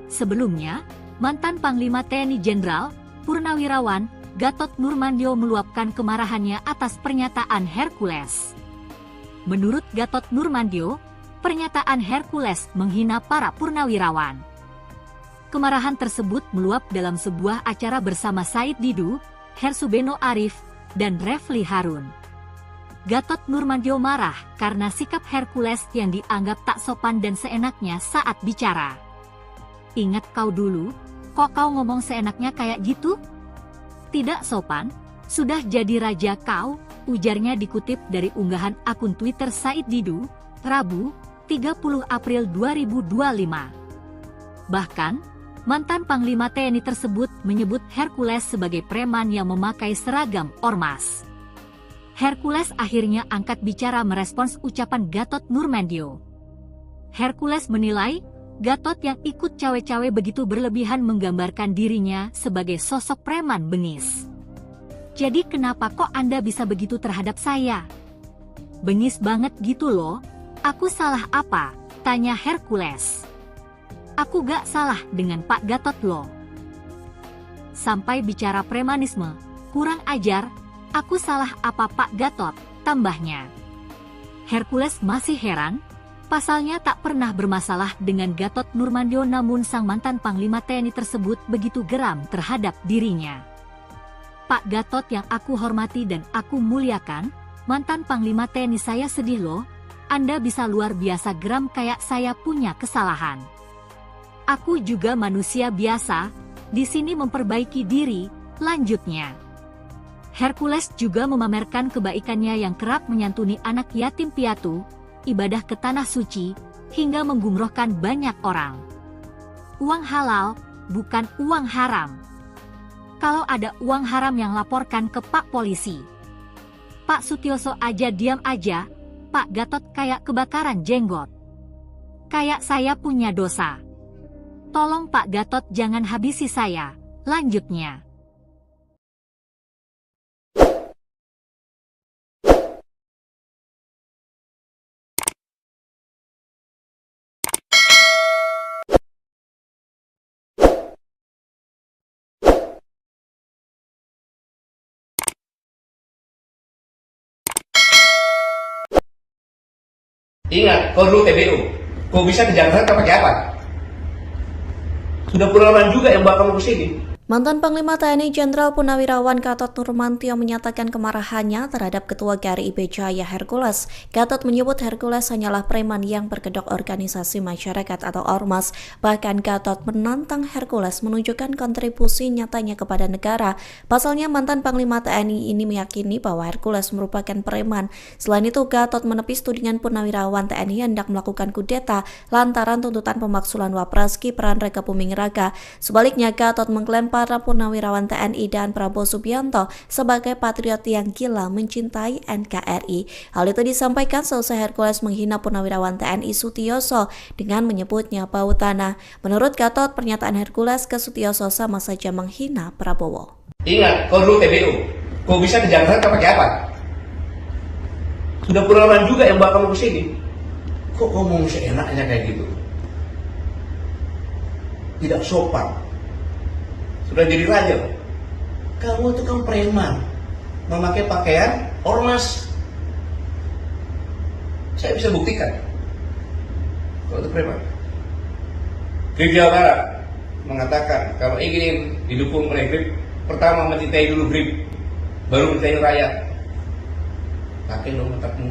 Sebelumnya, mantan Panglima TNI Jenderal Purnawirawan Gatot Nurmantio meluapkan kemarahannya atas pernyataan Hercules. Menurut Gatot Nurmantio, pernyataan Hercules menghina para purnawirawan. Kemarahan tersebut meluap dalam sebuah acara bersama Said Didu, Hersubeno Arif, dan Refli Harun. Gatot Nurmantio marah karena sikap Hercules yang dianggap tak sopan dan seenaknya saat bicara. Ingat kau dulu, kok kau ngomong seenaknya kayak gitu? Tidak sopan, sudah jadi raja kau, ujarnya dikutip dari unggahan akun Twitter Said Didu, Rabu, 30 April 2025. Bahkan, mantan Panglima TNI tersebut menyebut Hercules sebagai preman yang memakai seragam ormas. Hercules akhirnya angkat bicara merespons ucapan Gatot Nurmantio. Hercules menilai, Gatot yang ikut cawe-cawe begitu berlebihan menggambarkan dirinya sebagai sosok preman bengis. Jadi kenapa kok Anda bisa begitu terhadap saya? Bengis banget gitu loh, aku salah apa? Tanya Hercules. Aku gak salah dengan Pak Gatot loh. Sampai bicara premanisme, kurang ajar, aku salah apa Pak Gatot, tambahnya. Hercules masih heran, pasalnya tak pernah bermasalah dengan Gatot Nurmantio namun sang mantan Panglima TNI tersebut begitu geram terhadap dirinya. Pak Gatot yang aku hormati dan aku muliakan, mantan Panglima TNI saya sedih loh, Anda bisa luar biasa geram kayak saya punya kesalahan. Aku juga manusia biasa, di sini memperbaiki diri, lanjutnya. Hercules juga memamerkan kebaikannya yang kerap menyantuni anak yatim piatu, ibadah ke tanah suci, hingga menggumrohkan banyak orang. Uang halal, bukan uang haram. Kalau ada uang haram yang laporkan ke Pak Polisi. Pak Sutioso aja diam aja, Pak Gatot kayak kebakaran jenggot. Kayak saya punya dosa. Tolong Pak Gatot jangan habisi saya. Lanjutnya. Ingat, kau dulu TBU. Kau bisa ke Jakarta pakai apa? Sudah pengalaman juga yang bawa kamu ke sini. Mantan Panglima TNI Jenderal Purnawirawan Gatot Nurmantio menyatakan kemarahannya terhadap Ketua GRI IB Jaya Hercules. Gatot menyebut Hercules hanyalah preman yang berkedok organisasi masyarakat atau ormas. Bahkan Gatot menantang Hercules menunjukkan kontribusi nyatanya kepada negara. Pasalnya mantan Panglima TNI ini meyakini bahwa Hercules merupakan preman. Selain itu, Gatot menepis tudingan Purnawirawan TNI hendak melakukan kudeta lantaran tuntutan pemaksulan Wapres Gibran Raka Buming Raka. Sebaliknya, Gatot mengklaim para Purnawirawan TNI dan Prabowo Subianto sebagai patriot yang gila mencintai NKRI. Hal itu disampaikan seusai Hercules menghina Purnawirawan TNI Sutioso dengan menyebutnya bau tanah. Menurut Gatot, pernyataan Hercules ke Sutioso sama saja menghina Prabowo. Ingat, kau dulu TBU. Kau bisa ke Jakarta pakai apa? Sudah pengalaman juga yang bawa kamu ke sini. Kok ngomong seenaknya kayak gitu? Tidak sopan. Sudah jadi raja. Kamu itu kan preman, memakai pakaian ormas. Saya bisa buktikan kalau itu preman. GRIP Jawa Barat mengatakan kalau ingin didukung oleh GRIP, pertama mencintai dulu GRIP, baru mencintai rakyat. Pakai dong otakmu.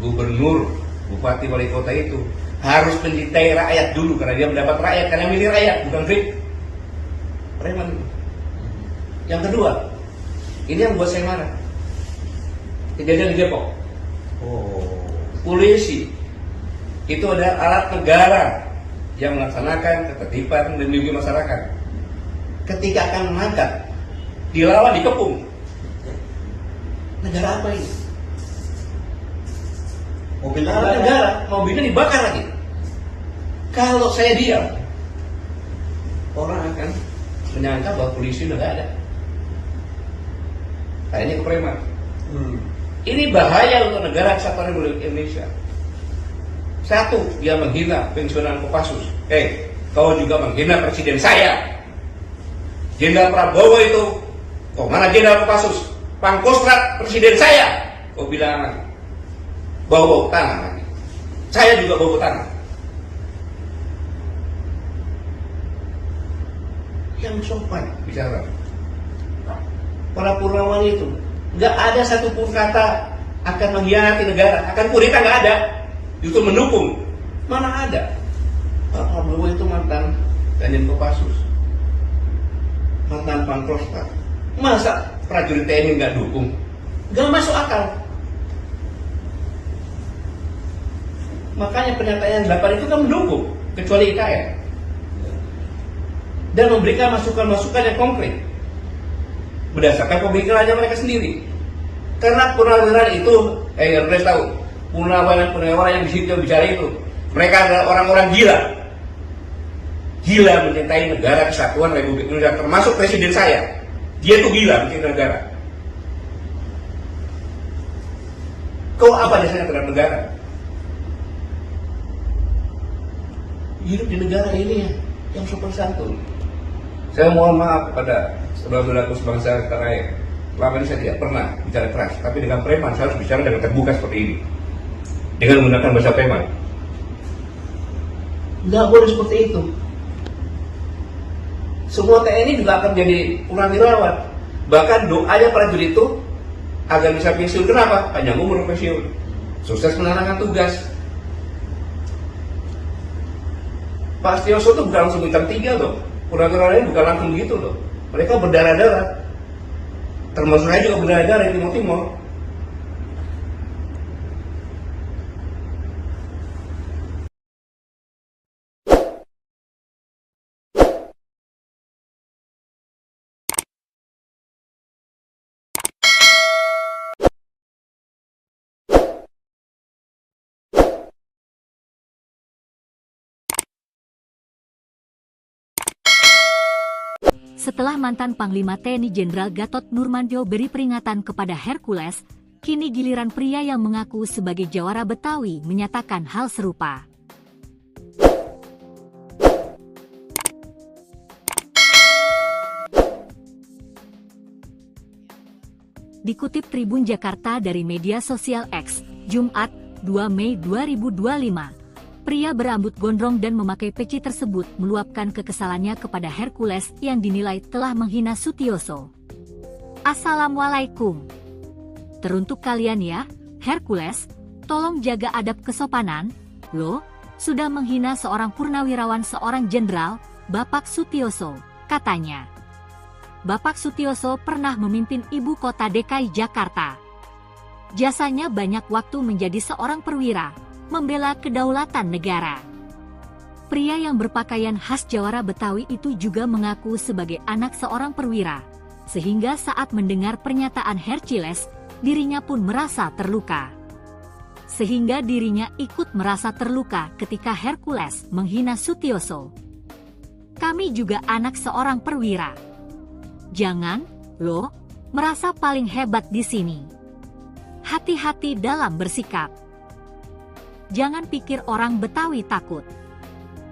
Gubernur, bupati, wali kota itu harus mencintai rakyat dulu karena dia mendapat rakyat, karena milih rakyat, bukan GRIP. Preman. Yang kedua, ini yang buat saya marah. Kejadian di Depok. Polisi itu adalah alat negara yang melaksanakan ketertiban dan melindungi masyarakat. Ketika akan mengangkat, dilawan, dikepung. Negara apa ini? Mobil negara, mobilnya dibakar lagi. Kalau saya diam, orang akan menyangka bahwa polisi udah gak ada. Kayaknya ke preman. Ini bahaya untuk negara kesatuan Republik Indonesia. Satu, dia menghina pensiunan Kopassus. Kau juga menghina presiden saya. Jenderal Prabowo itu, kok mana Jenderal Kopassus? Pangkostrat presiden saya. Kau bilang lagi. Bau-bau tanah lagi. Saya juga bau tanah. Yang sopan bicara. Para Purnawan itu nggak ada satupun kata akan mengkhianati negara, akan kudeta, nggak ada. Justru mendukung. Mana ada? Pak Prabowo itu mantan Danjen Kopassus, mantan Pangkostrat. Masa prajurit TNI nggak dukung? Nggak masuk akal. Makanya pernyataan 8 itu kan mendukung, kecuali IKN. Dan memberikan masukan-masukan yang konkret berdasarkan pemikirannya mereka sendiri. Karena purnawirawan itu, harus tahu, purnawirawan yang di situ bicara itu, mereka adalah orang-orang gila. Gila mencintai negara kesatuan Republik Indonesia, termasuk presiden saya. Dia tuh gila mencintai negara. Kau apa dasarnya terhadap negara? Hidup di negara ini yang sopan santun. Saya mohon maaf kepada saudara-saudaraku sebangsa tanah air. Selama ini saya tidak pernah bicara keras, tapi dengan preman saya harus bicara dengan terbuka seperti ini, dengan menggunakan bahasa preman. Nggak boleh seperti itu. Semua TNI juga akan menjadi purnawirawan. Bahkan doanya prajurit itu agar bisa pensiun. Kenapa? Panjang umur pensiun, sukses menjalankan tugas. Pak Sutioso itu bukan langsung bintang 3 loh. Purnawirawan ini bukan langsung gitu loh. Mereka berdarah-darah. Termasuk saya juga berdarah-darah di Timur Timur. Setelah mantan Panglima TNI Jenderal Gatot Nurmantio beri peringatan kepada Hercules, kini giliran pria yang mengaku sebagai jawara Betawi menyatakan hal serupa. Dikutip Tribun Jakarta dari media sosial X, Jumat, 2 Mei 2025, pria berambut gondrong dan memakai peci tersebut meluapkan kekesalannya kepada Hercules yang dinilai telah menghina Sutioso. Assalamualaikum. Teruntuk kalian ya, Hercules, tolong jaga adab kesopanan, lo, sudah menghina seorang purnawirawan seorang jenderal, Bapak Sutioso, katanya. Bapak Sutioso pernah memimpin ibu kota DKI Jakarta. Jasanya banyak waktu menjadi seorang perwira, membela kedaulatan negara. Pria yang berpakaian khas jawara Betawi itu juga mengaku sebagai anak seorang perwira, sehingga saat mendengar pernyataan Hercules, dirinya pun merasa terluka. Sehingga dirinya ikut merasa terluka ketika Hercules menghina Sutioso. Kami juga anak seorang perwira. Jangan, lo, merasa paling hebat di sini. Hati-hati dalam bersikap. Jangan pikir orang Betawi takut.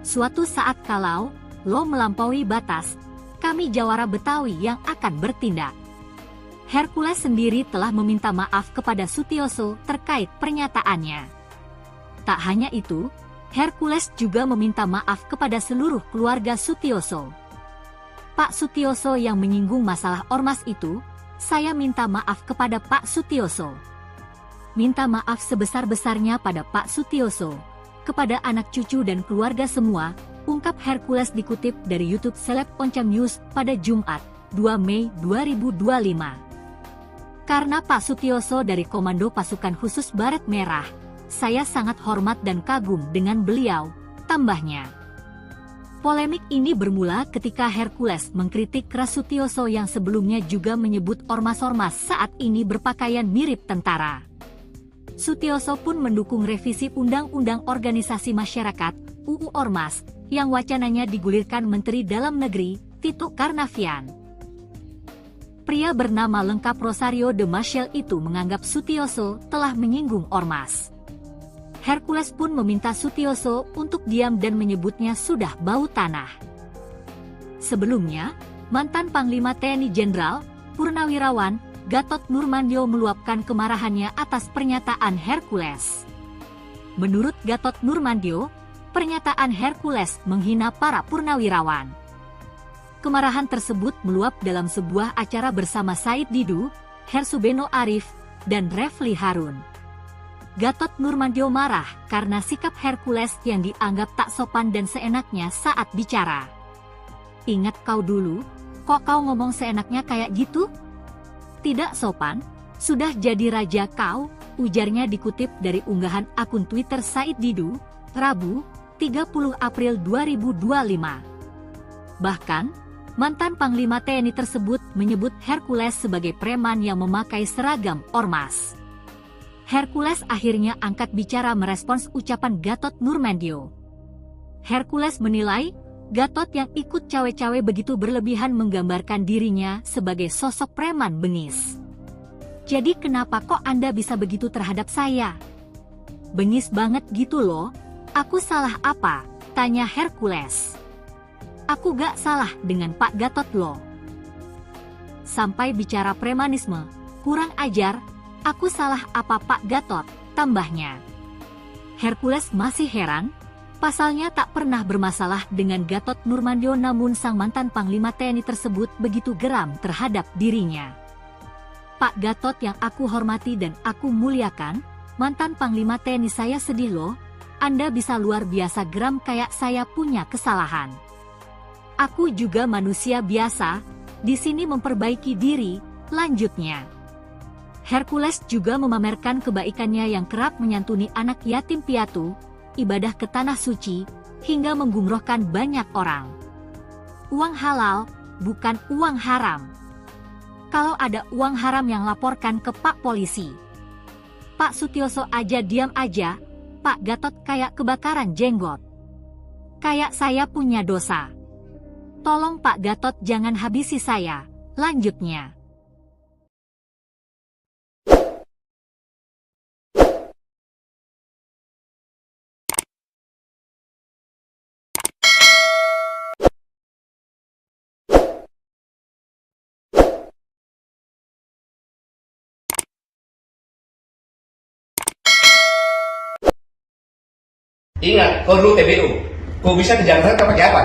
Suatu saat kalau lo melampaui batas, kami jawara Betawi yang akan bertindak. Hercules sendiri telah meminta maaf kepada Sutioso terkait pernyataannya. Tak hanya itu, Hercules juga meminta maaf kepada seluruh keluarga Sutioso. Pak Sutioso yang menyinggung masalah ormas itu, saya minta maaf kepada Pak Sutioso. Minta maaf sebesar-besarnya pada Pak Sutioso, kepada anak cucu dan keluarga semua, ungkap Hercules dikutip dari YouTube Seleb Oncam News pada Jumat, 2 Mei 2025. Karena Pak Sutioso dari Komando Pasukan Khusus Baret Merah, saya sangat hormat dan kagum dengan beliau, tambahnya. Polemik ini bermula ketika Hercules mengkritik keras Sutioso yang sebelumnya juga menyebut ormas-ormas saat ini berpakaian mirip tentara. Sutioso pun mendukung revisi Undang-Undang Organisasi Masyarakat (UU Ormas) yang wacananya digulirkan Menteri Dalam Negeri Tito Karnavian. Pria bernama lengkap Rosario de Maciel itu menganggap Sutioso telah menyinggung ormas. Hercules pun meminta Sutioso untuk diam dan menyebutnya sudah bau tanah. Sebelumnya, mantan Panglima TNI Jenderal Purnawirawan Gatot Nurmantio meluapkan kemarahannya atas pernyataan Hercules. Menurut Gatot Nurmantio, pernyataan Hercules menghina para purnawirawan. Kemarahan tersebut meluap dalam sebuah acara bersama Said Didu, Hersubeno Arif, dan Refli Harun. Gatot Nurmantio marah karena sikap Hercules yang dianggap tak sopan dan seenaknya saat bicara. Ingat kau dulu, kok kau ngomong seenaknya kayak gitu? Tidak sopan, sudah jadi raja kau, ujarnya dikutip dari unggahan akun Twitter Said Didu, Rabu, 30 April 2025. Bahkan, mantan Panglima TNI tersebut menyebut Hercules sebagai preman yang memakai seragam ormas. Hercules akhirnya angkat bicara merespons ucapan Gatot Nurmantio. Hercules menilai, Gatot yang ikut cawe-cawe begitu berlebihan menggambarkan dirinya sebagai sosok preman bengis. Jadi kenapa kok Anda bisa begitu terhadap saya? Bengis banget gitu loh, aku salah apa? Tanya Hercules. Aku gak salah dengan Pak Gatot loh. Sampai bicara premanisme, kurang ajar, aku salah apa Pak Gatot, tambahnya. Hercules masih heran, pasalnya tak pernah bermasalah dengan Gatot Nurmantio namun sang mantan Panglima TNI tersebut begitu geram terhadap dirinya. Pak Gatot yang aku hormati dan aku muliakan, mantan Panglima TNI saya sedih loh, Anda bisa luar biasa geram kayak saya punya kesalahan. Aku juga manusia biasa, di sini memperbaiki diri, lanjutnya. Hercules juga memamerkan kebaikannya yang kerap menyantuni anak yatim piatu, ibadah ke tanah suci, hingga menggumrohkan banyak orang. Uang halal, bukan uang haram. Kalau ada uang haram yang laporkan ke Pak Polisi. Pak Sutioso aja diam aja, Pak Gatot kayak kebakaran jenggot. Kayak saya punya dosa. Tolong Pak Gatot jangan habisi saya. Lanjutnya. Ingat, kau dulu TBU. Kau bisa ke Jakarta pakai apa?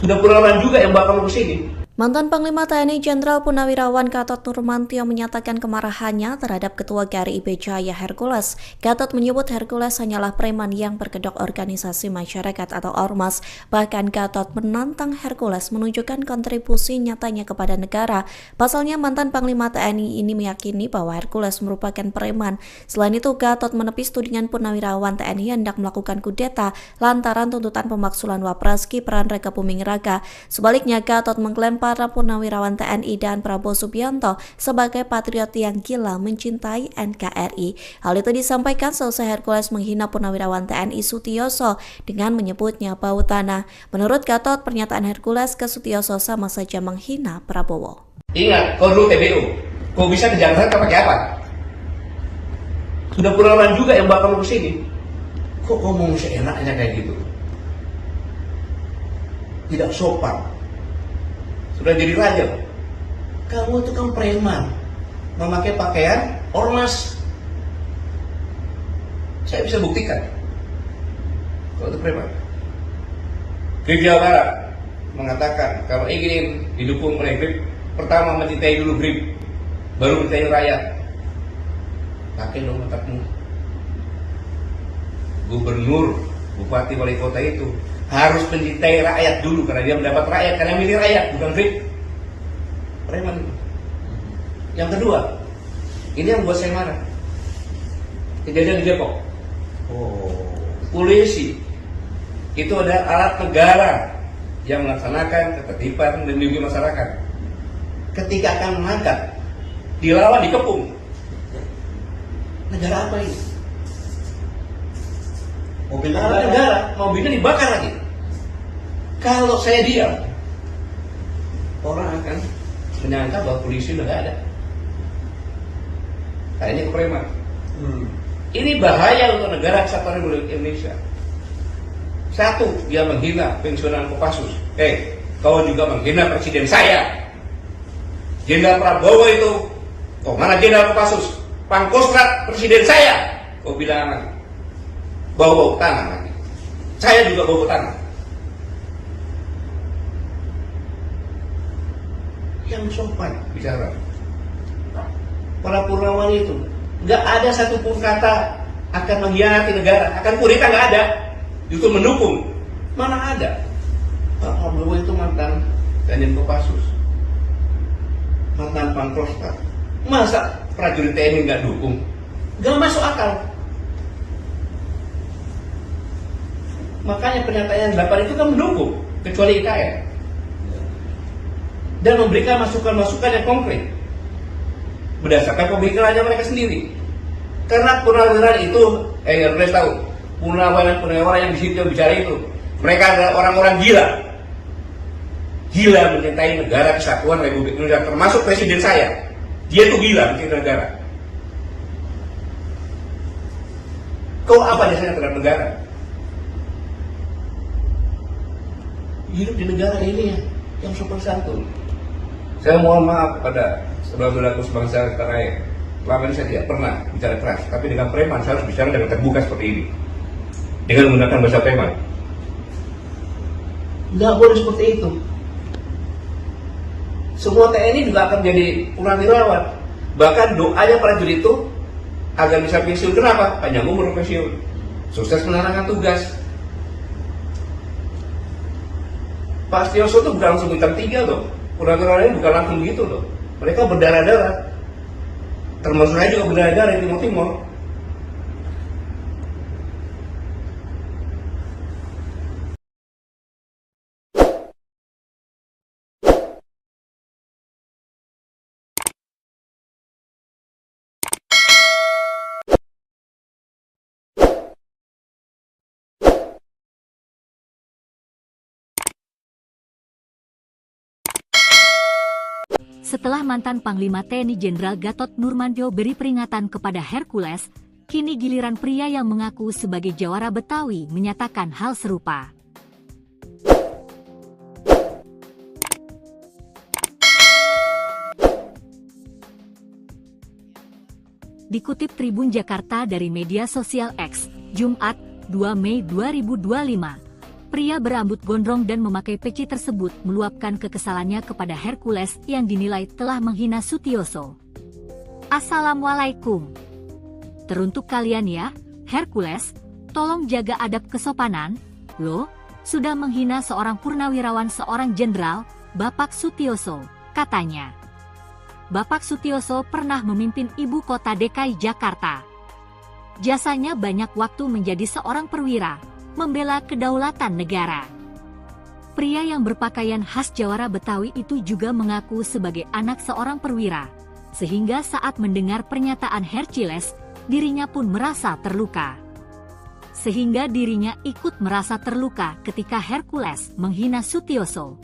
Sudah puluhan juga yang bawa kamu ke sini. Mantan Panglima TNI Jenderal Purnawirawan Gatot Nurmantio menyatakan kemarahannya terhadap Ketua GRIB Jaya Hercules. Gatot menyebut Hercules hanyalah preman yang berkedok organisasi masyarakat atau ormas. Bahkan Gatot menantang Hercules menunjukkan kontribusi nyatanya kepada negara. Pasalnya mantan Panglima TNI ini meyakini bahwa Hercules merupakan preman. Selain itu, Gatot menepis tudingan Purnawirawan TNI hendak melakukan kudeta lantaran tuntutan pemaksulan Wapres Gibran Rakabuming Raka. Sebaliknya, Gatot mengklaim para Purnawirawan TNI dan Prabowo Subianto sebagai patriot yang gila mencintai NKRI. Hal itu disampaikan selesai Hercules menghina Purnawirawan TNI Sutioso dengan menyebutnya bau tanah. Menurut Gatot, pernyataan Hercules ke Sutioso sama saja menghina Prabowo. Ingat, kau dulu TBU. Kau bisa ke Jakarta pakai apa? Sudah puluhan juga yang bawa kamu ke sini. Kok ngomong seenaknya kayak gitu? Tidak sopan. Sudah jadi raja. Kamu itu kan preman, memakai pakaian ormas. Saya bisa buktikan kalau itu preman. GRIB Jawa Barat mengatakan kalau ingin didukung oleh GRIB, pertama mencintai dulu GRIB, baru mencintai rakyat. Pakai dong otakmu. Gubernur, bupati, wali kota itu harus mencintai rakyat dulu karena dia mendapat rakyat, karena milih rakyat, bukan GRIB. Preman. Yang kedua, ini yang buat saya marah. Kejadian di Depok. Polisi itu ada alat negara yang melaksanakan ketertiban dan melindungi masyarakat. Ketika akan mengangkat, dilawan, dikepung. Negara apa ini? Mobil negara, mobilnya dibakar lagi. Kalau saya diam, orang akan menyangka bahwa polisi udah gak ada. Nah, ini kepreman. Ini bahaya untuk negara kesatuan Republik Indonesia. Satu, dia menghina pensiunan Kopassus. Kau juga menghina presiden saya. Jenderal Prabowo itu, mana Jenderal Kopassus? Pangkostrat presiden saya. Kau bilang bau-bau tanah lagi. Saya juga bau tanah. Yang sopan bicara. Para Purnawan itu nggak ada satupun kata akan mengkhianati negara, akan kudeta, nggak ada. Itu mendukung. Mana ada? Pak Prabowo itu mantan Danjen Kopassus, mantan Pangkostrat. Masa prajurit TNI nggak dukung? Nggak masuk akal. Makanya pernyataan 8 itu kan mendukung, kecuali IKN. Dan memberikan masukan-masukan yang konkret berdasarkan pemikirannya mereka sendiri. Karena purnawirawan itu, harus tahu, purnawirawan yang di situ yang bicara itu, mereka adalah orang-orang gila mencintai negara kesatuan Republik Indonesia, termasuk presiden saya. Dia tuh gila mencintai negara. Kau apa dasarnya terhadap negara? Hidup di negara ini yang sopan santun. Saya mohon maaf kepada saudara-saudaraku sebangsa tanah. Selama ini saya tidak pernah bicara keras, tapi dengan preman saya harus bicara dengan terbuka seperti ini, dengan menggunakan bahasa preman. Nggak boleh seperti itu. Semua TNI juga akan jadi purnawirawan. Bahkan doanya prajurit itu agar bisa pensiun. Kenapa? Panjang umur pensiun, sukses menjalankan tugas. Pak Sutioso itu bukan langsung bintang 3 loh. Purnawirawan ini bukan langsung gitu loh. Mereka berdarah-darah. Termasuk saya juga berdarah-darah di Timur-Timur. Setelah mantan Panglima TNI Jenderal Gatot Nurmantio beri peringatan kepada Hercules, kini giliran pria yang mengaku sebagai jawara Betawi menyatakan hal serupa. Dikutip Tribun Jakarta dari media sosial X, Jumat, 2 Mei 2025, pria berambut gondrong dan memakai peci tersebut meluapkan kekesalannya kepada Hercules yang dinilai telah menghina Sutioso. Assalamualaikum. Teruntuk kalian ya, Hercules, tolong jaga adab kesopanan, lo, sudah menghina seorang purnawirawan seorang jenderal, Bapak Sutioso, katanya. Bapak Sutioso pernah memimpin ibu kota DKI Jakarta. Jasanya banyak waktu menjadi seorang perwira, membela kedaulatan negara. Pria yang berpakaian khas jawara Betawi itu juga mengaku sebagai anak seorang perwira, sehingga saat mendengar pernyataan Hercules, dirinya pun merasa terluka. Sehingga dirinya ikut merasa terluka ketika Hercules menghina Sutioso.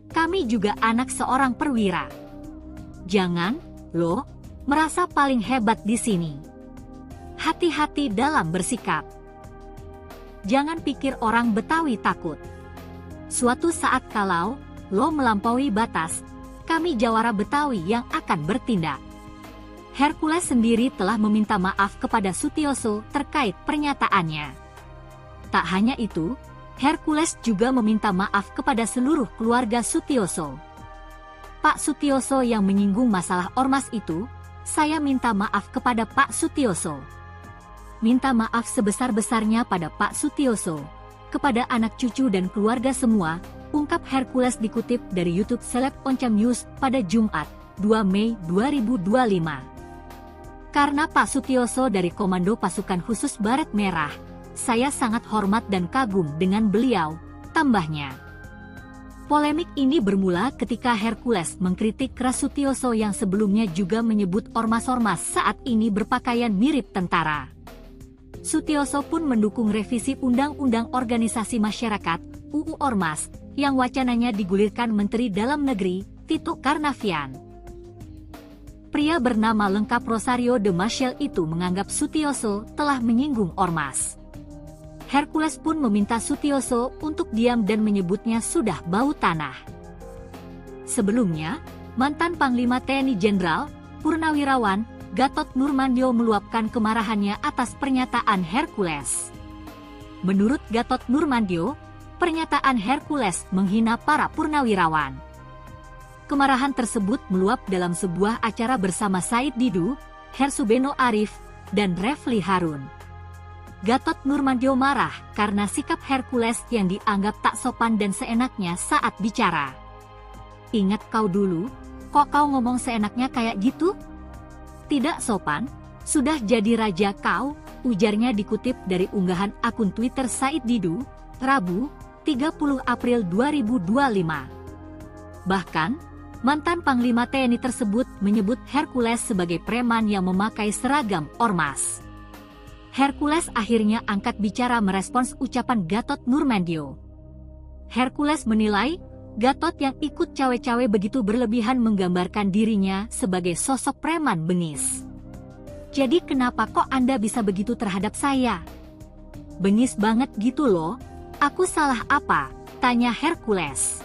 Kami juga anak seorang perwira. Jangan, lo, merasa paling hebat di sini. Hati-hati dalam bersikap. Jangan pikir orang Betawi takut. Suatu saat kalau lo melampaui batas, kami jawara Betawi yang akan bertindak. Hercules sendiri telah meminta maaf kepada Sutioso terkait pernyataannya. Tak hanya itu, Hercules juga meminta maaf kepada seluruh keluarga Sutioso. Pak Sutioso yang menyinggung masalah ormas itu, saya minta maaf kepada Pak Sutioso. Minta maaf sebesar-besarnya pada Pak Sutioso, kepada anak cucu dan keluarga semua, ungkap Hercules dikutip dari YouTube Seleb Oncam News pada Jumat, 2 Mei 2025. Karena Pak Sutioso dari Komando Pasukan Khusus Baret Merah, saya sangat hormat dan kagum dengan beliau, tambahnya. Polemik ini bermula ketika Hercules mengkritik keras Sutioso yang sebelumnya juga menyebut ormas-ormas saat ini berpakaian mirip tentara. Sutioso pun mendukung revisi Undang-Undang Organisasi Masyarakat (UU Ormas) yang wacananya digulirkan Menteri Dalam Negeri Tito Karnavian. Pria bernama lengkap Rosario de Maciel itu menganggap Sutioso telah menyinggung ormas. Hercules pun meminta Sutioso untuk diam dan menyebutnya sudah bau tanah. Sebelumnya, mantan Panglima TNI Jenderal, Purnawirawan, Gatot Nurmantio meluapkan kemarahannya atas pernyataan Hercules. Menurut Gatot Nurmantio, pernyataan Hercules menghina para purnawirawan. Kemarahan tersebut meluap dalam sebuah acara bersama Said Didu, Hersubeno Arif, dan Refli Harun. Gatot Nurmantio marah karena sikap Hercules yang dianggap tak sopan dan seenaknya saat bicara. Ingat kau dulu, kok kau ngomong seenaknya kayak gitu? Tidak sopan, sudah jadi raja kau, ujarnya dikutip dari unggahan akun Twitter Said Didu, Rabu, 30 April 2025. Bahkan, mantan Panglima TNI tersebut menyebut Hercules sebagai preman yang memakai seragam ormas. Hercules akhirnya angkat bicara merespons ucapan Gatot Nurmantio. Hercules menilai, Gatot yang ikut cawe-cawe begitu berlebihan menggambarkan dirinya sebagai sosok preman bengis. Jadi kenapa kok Anda bisa begitu terhadap saya? Bengis banget gitu loh, aku salah apa? Tanya Hercules.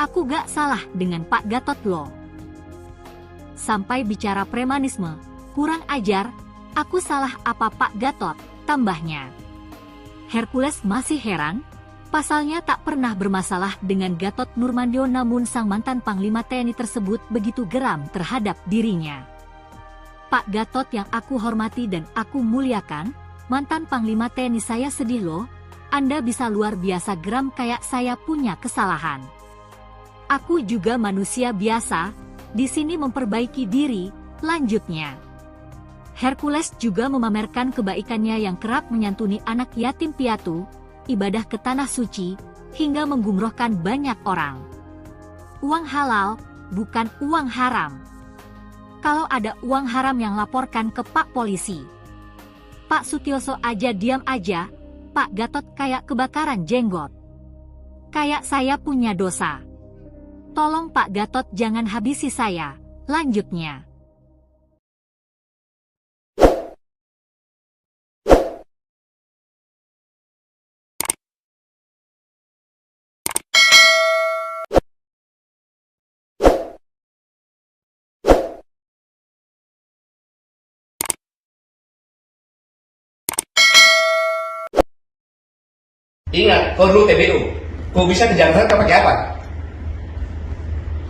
Aku gak salah dengan Pak Gatot loh. Sampai bicara premanisme, kurang ajar. Aku salah apa Pak Gatot, tambahnya. Hercules masih heran, pasalnya tak pernah bermasalah dengan Gatot Nurmantio namun sang mantan Panglima TNI tersebut begitu geram terhadap dirinya. Pak Gatot yang aku hormati dan aku muliakan, mantan Panglima TNI saya sedih loh, Anda bisa luar biasa geram kayak saya punya kesalahan. Aku juga manusia biasa, di sini memperbaiki diri, lanjutnya. Hercules juga memamerkan kebaikannya yang kerap menyantuni anak yatim piatu, ibadah ke tanah suci, hingga menggumrohkan banyak orang. Uang halal, bukan uang haram. Kalau ada uang haram yang laporkan ke Pak Polisi. Pak Sutioso aja diam aja, Pak Gatot kayak kebakaran jenggot. Kayak saya punya dosa. Tolong Pak Gatot jangan habisi saya. Lanjutnya. Ingat, kau dulu TBU. Kau bisa ke Jakarta pakai apa?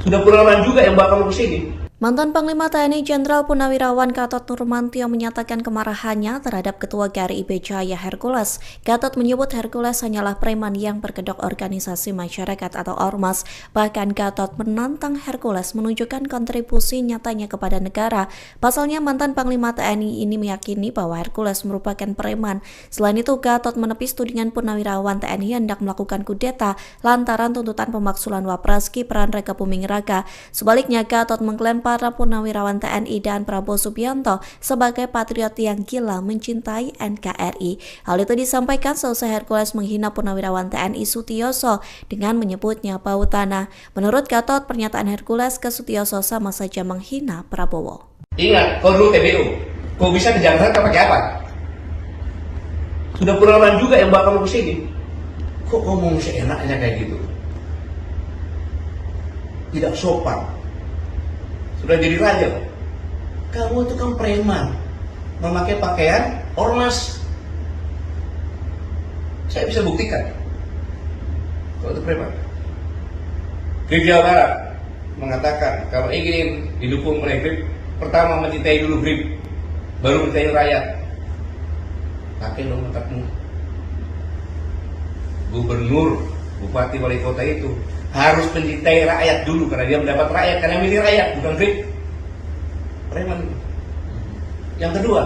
Sudah puluhan juga yang bawa kamu ke sini. Mantan Panglima TNI Jenderal Purnawirawan Gatot Nurmantio menyatakan kemarahannya terhadap Ketua GRIB Jaya Hercules. Gatot menyebut Hercules hanyalah preman yang berkedok organisasi masyarakat atau ormas. Bahkan Gatot menantang Hercules menunjukkan kontribusi nyatanya kepada negara. Pasalnya mantan Panglima TNI ini meyakini bahwa Hercules merupakan preman. Selain itu, Gatot menepis tudingan Purnawirawan TNI hendak melakukan kudeta lantaran tuntutan pemaksulan Wapres Gibran Raka Buming Raka. Sebaliknya, Gatot mengklaim para Purnawirawan TNI dan Prabowo Subianto sebagai patriot yang gila mencintai NKRI. Hal itu disampaikan selesai Hercules menghina Purnawirawan TNI Sutioso dengan menyebutnya bau tanah. Menurut Gatot, pernyataan Hercules ke Sutioso sama saja menghina Prabowo. Ingat, kau dulu TBU. Kau bisa ke Jakarta pakai apa? Sudah puluhan juga yang bawa kamu ke sini. Kok ngomong seenaknya kayak gitu? Tidak sopan. Sudah jadi raja. Kamu itu kan preman, memakai pakaian ormas. Saya bisa buktikan kalau itu preman. GRIB Jawa Barat mengatakan kalau ingin didukung oleh GRIB, pertama mencintai dulu GRIB, baru mencintai rakyat. Pakai dong otakmu. Gubernur, bupati, wali kota itu harus mencintai rakyat dulu karena dia mendapat rakyat, karena milih rakyat, bukan GRIB. Preman. Yang kedua,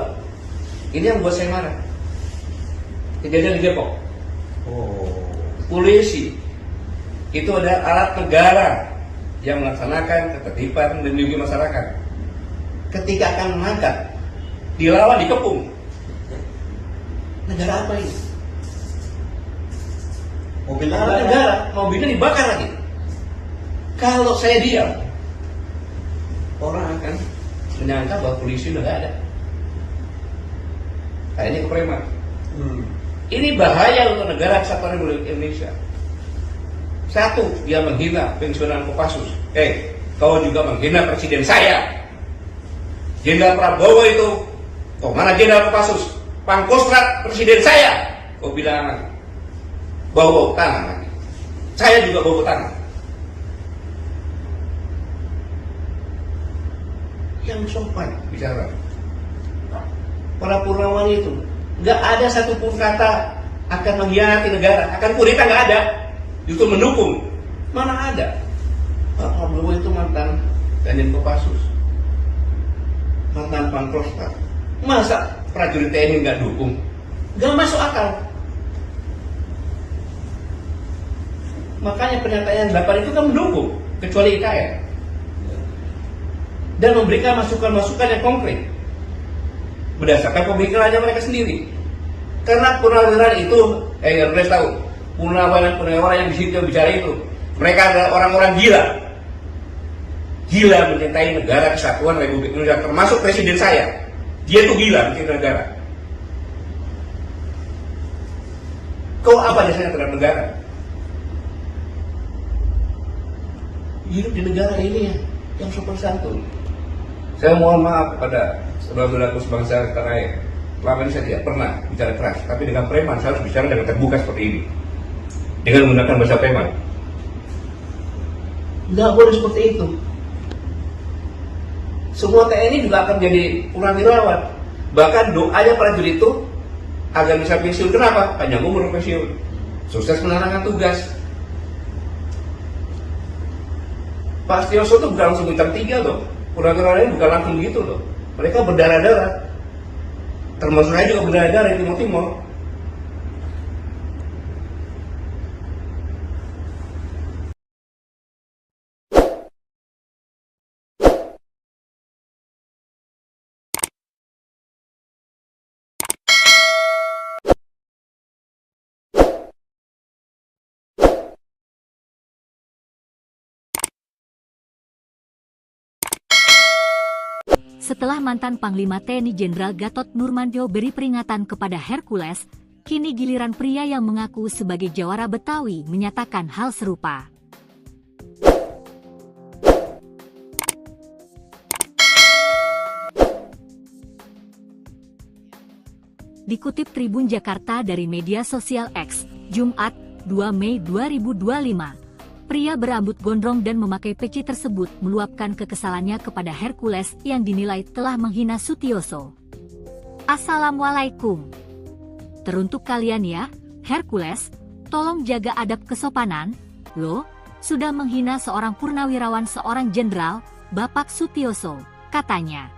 ini yang buat saya marah. Kejadian di Depok. Polisi itu ada alat negara yang melaksanakan ketertiban dan melindungi masyarakat. Ketika akan mengangkat, dilawan, dikepung. Negara apa ini? Mobil negara, mobilnya dibakar lagi. Kalau saya diam, orang akan menyangka bahwa polisi udah gak ada. Nah, ini kepreman. Ini bahaya untuk negara kesatuan Republik Indonesia. Satu, dia menghina pensiunan Kopassus. Kau juga menghina presiden saya. Jenderal Prabowo itu, mana Jenderal Kopassus? Pangkostrat presiden saya. Kau bilang bau tangan lagi. Saya juga bau tangan. Yang sopan bicara. Para Purnawan itu nggak ada satupun kata akan mengkhianati negara, akan kudeta, nggak ada. Justru mendukung. Mana ada? Pak Prabowo itu mantan Danjen Kopassus, mantan Pangkostrat. Masa prajurit TNI nggak dukung? Nggak masuk akal. Makanya pernyataan 8 itu kan mendukung, kecuali IKN. Dan memberikan masukan-masukan yang konkret berdasarkan pemikirannya mereka sendiri. Karena purnawirawan itu, kalian tahu, purnawirawan yang di situ yang bicara itu, mereka adalah orang-orang gila mencintai negara kesatuan Republik Indonesia, termasuk presiden saya. Dia tuh gila mencintai negara. Kau apa dasarnya terhadap negara? Hidup di negara ini yang sopan santun. Saya mohon maaf kepada saudara-saudaraku sebangsa tanah air. Selama ini saya tidak pernah bicara keras, tapi dengan preman saya harus bicara dengan terbuka seperti ini, dengan menggunakan bahasa preman. Nggak boleh seperti itu. Semua TNI juga akan jadi purnawirawan. Bahkan doanya prajurit itu agar bisa pensiun. Kenapa? Panjang umur pensiun, sukses menjalankan tugas. Pak Sutioso itu bukan langsung bintang 3 loh. Purnawirawan ini bukan langsung gitu loh. Mereka berdarah-darah. Termasuk saya juga berdarah-darah di Timur-Timur. Setelah mantan Panglima TNI Jenderal Gatot Nurmantio beri peringatan kepada Hercules, kini giliran pria yang mengaku sebagai jawara Betawi menyatakan hal serupa. Dikutip Tribun Jakarta dari media sosial X, Jumat, 2 Mei 2025. Pria berambut gondrong dan memakai peci tersebut meluapkan kekesalannya kepada Hercules yang dinilai telah menghina Sutioso. Assalamualaikum. Teruntuk kalian ya, Hercules, tolong jaga adab kesopanan, lo, sudah menghina seorang purnawirawan seorang jenderal, Bapak Sutioso, katanya.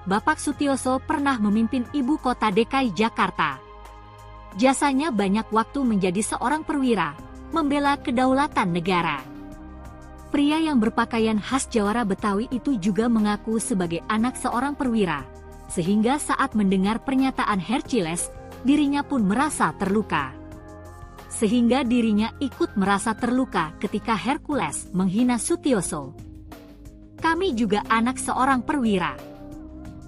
Bapak Sutioso pernah memimpin ibu kota DKI Jakarta. Jasanya banyak waktu menjadi seorang perwira, membela kedaulatan negara. Pria yang berpakaian khas jawara Betawi itu juga mengaku sebagai anak seorang perwira, sehingga saat mendengar pernyataan Hercules, dirinya pun merasa terluka. Sehingga dirinya ikut merasa terluka ketika Hercules menghina Sutioso. Kami juga anak seorang perwira.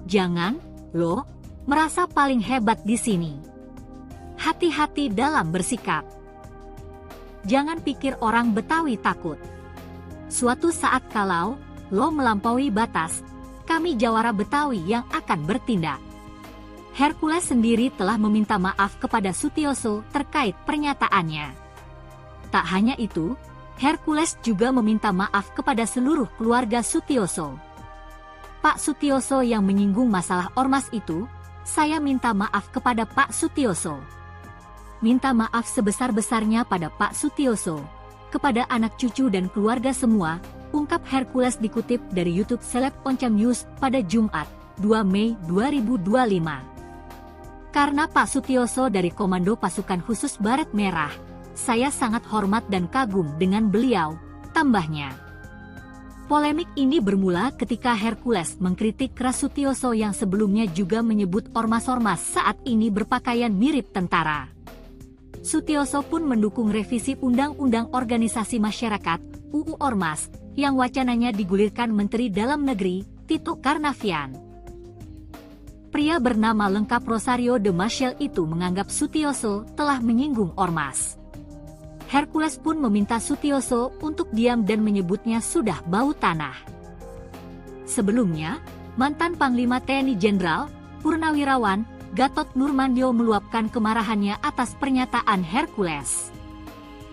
Jangan, lo, merasa paling hebat di sini. Hati-hati dalam bersikap. Jangan pikir orang Betawi takut. Suatu saat kalau lo melampaui batas, kami jawara Betawi yang akan bertindak. Hercules sendiri telah meminta maaf kepada Sutioso terkait pernyataannya. Tak hanya itu, Hercules juga meminta maaf kepada seluruh keluarga Sutioso. Pak Sutioso yang menyinggung masalah ormas itu, saya minta maaf kepada Pak Sutioso. Minta maaf sebesar-besarnya pada Pak Sutioso, kepada anak cucu dan keluarga semua, ungkap Hercules dikutip dari YouTube Seleb Oncam News pada Jumat, 2 Mei 2025. Karena Pak Sutioso dari Komando Pasukan Khusus Baret Merah, saya sangat hormat dan kagum dengan beliau, tambahnya. Polemik ini bermula ketika Hercules mengkritik keras Sutioso yang sebelumnya juga menyebut ormas-ormas saat ini berpakaian mirip tentara. Sutioso pun mendukung revisi Undang-Undang Organisasi Masyarakat (UU Ormas) yang wacananya digulirkan Menteri Dalam Negeri Tito Karnavian. Pria bernama lengkap Rosario de Maciel itu menganggap Sutioso telah menyinggung ormas. Hercules pun meminta Sutioso untuk diam dan menyebutnya sudah bau tanah. Sebelumnya, mantan Panglima TNI Jenderal Purnawirawan Gatot Nurmantio meluapkan kemarahannya atas pernyataan Hercules.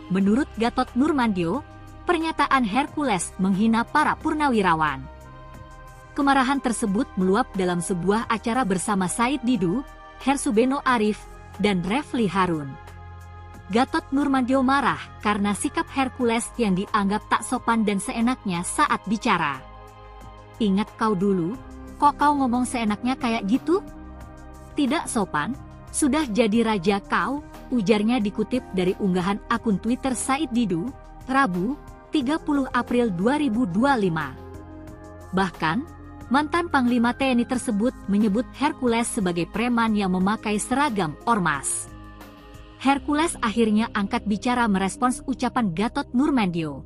Menurut Gatot Nurmantio, pernyataan Hercules menghina para purnawirawan. Kemarahan tersebut meluap dalam sebuah acara bersama Said Didu, Hersubeno Arif, dan Refli Harun. Gatot Nurmantio marah karena sikap Hercules yang dianggap tak sopan dan seenaknya saat bicara. Ingat kau dulu, kok kau ngomong seenaknya kayak gitu? Tidak sopan, sudah jadi raja kau, ujarnya dikutip dari unggahan akun Twitter Said Didu, Rabu, 30 April 2025. Bahkan, mantan Panglima TNI tersebut menyebut Hercules sebagai preman yang memakai seragam ormas. Hercules akhirnya angkat bicara merespons ucapan Gatot Nurmantio.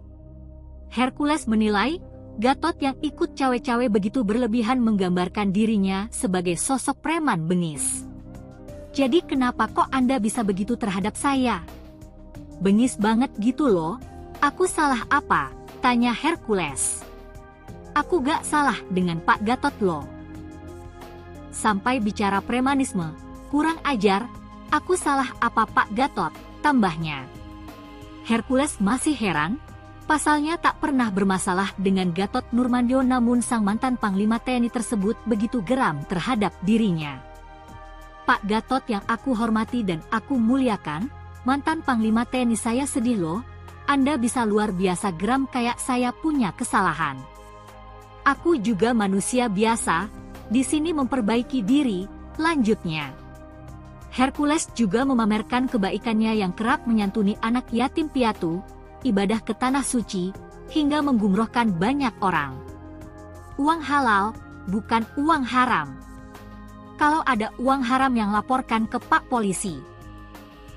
Hercules menilai, Gatot yang ikut cawe-cawe begitu berlebihan menggambarkan dirinya sebagai sosok preman bengis. Jadi kenapa kok Anda bisa begitu terhadap saya? Bengis banget gitu loh, aku salah apa? Tanya Hercules. Aku gak salah dengan Pak Gatot loh. Sampai bicara premanisme, kurang ajar, aku salah apa Pak Gatot, tambahnya. Hercules masih heran, pasalnya tak pernah bermasalah dengan Gatot Nurmantio namun sang mantan Panglima TNI tersebut begitu geram terhadap dirinya. Pak Gatot yang aku hormati dan aku muliakan, mantan Panglima TNI saya sedih loh, Anda bisa luar biasa geram kayak saya punya kesalahan. Aku juga manusia biasa, di sini memperbaiki diri, lanjutnya. Hercules juga memamerkan kebaikannya yang kerap menyantuni anak yatim piatu, ibadah ke tanah suci, hingga menggumrohkan banyak orang. Uang halal, bukan uang haram. Kalau ada uang haram yang laporkan ke Pak Polisi.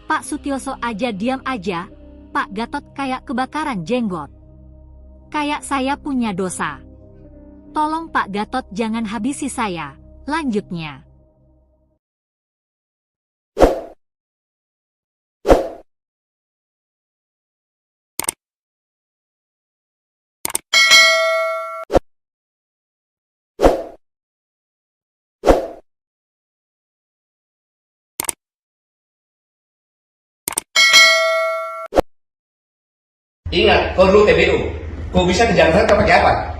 Pak Sutioso aja diam aja, Pak Gatot kayak kebakaran jenggot. Kayak saya punya dosa. Tolong Pak Gatot jangan habisi saya. Lanjutnya. Ingat, kau dulu TBU. Kau bisa ke Jakarta pakai apa?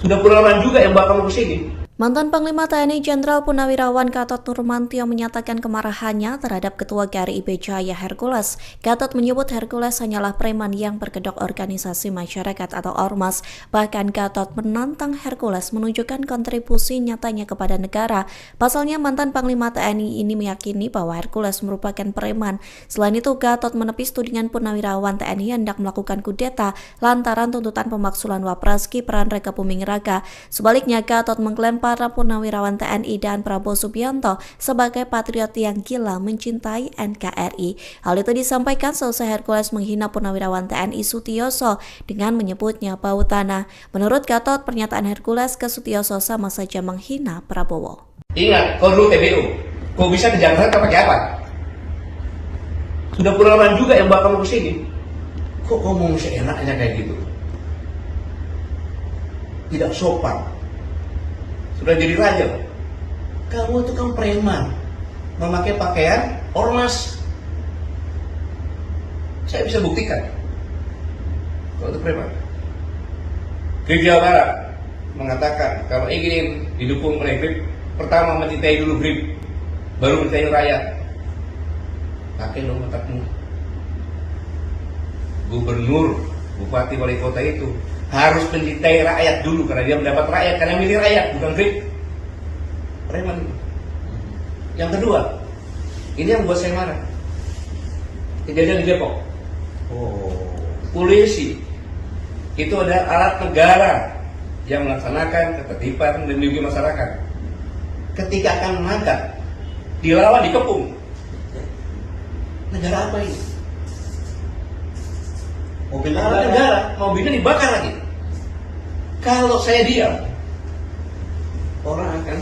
Sudah puluhan juga yang bawa kamu ke sini. Mantan Panglima TNI Jenderal Purnawirawan Gatot Nurmantio menyatakan kemarahannya terhadap Ketua GRIB Jaya Hercules. Gatot menyebut Hercules hanyalah preman yang berkedok organisasi masyarakat atau ormas. Bahkan Gatot menantang Hercules menunjukkan kontribusi nyatanya kepada negara. Pasalnya mantan Panglima TNI ini meyakini bahwa Hercules merupakan preman. Selain itu, Gatot menepis tudingan Purnawirawan TNI hendak melakukan kudeta lantaran tuntutan pemaksulan Wapres Gibran Raka Buming Raka. Sebaliknya, Gatot mengklaim para Purnawirawan TNI dan Prabowo Subianto sebagai patriot yang gila mencintai NKRI. Hal itu disampaikan selesai Hercules menghina Purnawirawan TNI Sutioso dengan menyebutnya bau tanah. Menurut Gatot, pernyataan Hercules ke Sutioso sama saja menghina Prabowo. Ingat, kau dulu TBU. Kau bisa ke Jakarta pakai apa? Sudah puluhan juga yang bawa kamu ke sini. Kok ngomong seenaknya kayak gitu? Tidak sopan. Sudah jadi raja. Kamu itu kan preman, memakai pakaian ormas. Saya bisa buktikan kalau itu preman. Grip Jawa Barat mengatakan kalau ingin didukung oleh Grip, pertama mencintai dulu Grip, baru mencintai rakyat. Pakai dong otakmu. Gubernur, bupati, wali kota itu harus mencintai rakyat dulu karena dia mendapat rakyat, karena milih rakyat, bukan Grip. Preman. Yang kedua, ini yang buat saya marah. Kejadian di Depok. Polisi itu ada alat negara yang melaksanakan ketertiban dan melindungi masyarakat. Ketika akan menangkap, dilawan, dikepung. Negara apa ini? Mobil negara, mobilnya dibakar lagi. Kalau saya diam, orang akan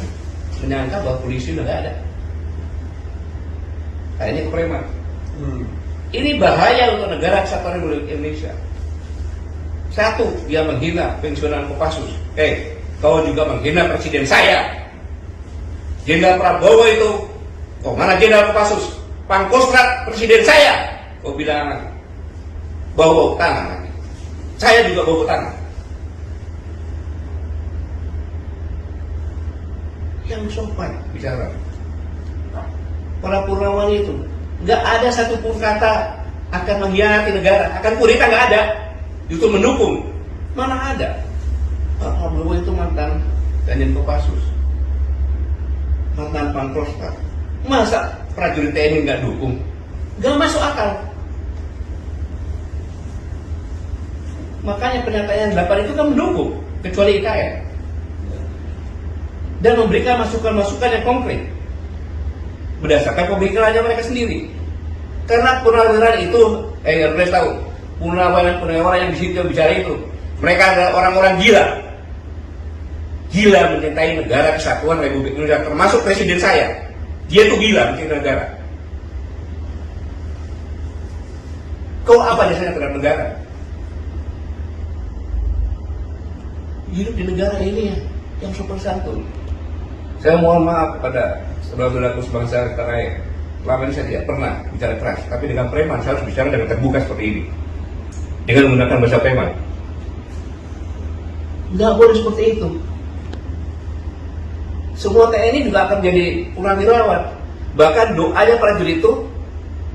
menyangka bahwa polisi udah gak ada. Nah, ini kepreman. Ini bahaya untuk negara kesatuan Republik Indonesia. Satu, dia menghina pensiunan Kopassus. Kau juga menghina presiden saya. Jenderal Prabowo itu, mana Jenderal Kopassus? Pangkostrat presiden saya. Kau bilang bau tangan lagi. Saya juga bau tangan. Yang sopan bicara. Para Purnawan itu nggak ada satupun kata akan mengkhianati negara, akan kudeta, nggak ada. Justru mendukung. Mana ada? Pak Prabowo itu mantan Danjen Kopassus, mantan Pangkostrat. Masa prajurit TNI nggak dukung? Nggak masuk akal. Makanya pernyataan 8 itu kan mendukung, kecuali IKN. Dan memberikan masukan-masukan yang konkret berdasarkan pemikirannya mereka sendiri. Karena purnawirawan itu, harus tahu, purnawirawan yang di situ yang bicara itu, mereka adalah orang-orang gila mencintai negara kesatuan Republik Indonesia, termasuk presiden saya. Dia tuh gila mencintai negara. Kau apa dasarnya terhadap negara? Hidup di negara ini yang sopan santun. Saya mohon maaf kepada saudara-saudaraku sebangsa tanah air. Selama ini saya tidak pernah bicara keras, tapi dengan preman saya harus bicara dengan terbuka seperti ini, dengan menggunakan bahasa preman. Nggak boleh seperti itu. Semua TNI juga akan menjadi purnawirawan. Bahkan doanya prajurit itu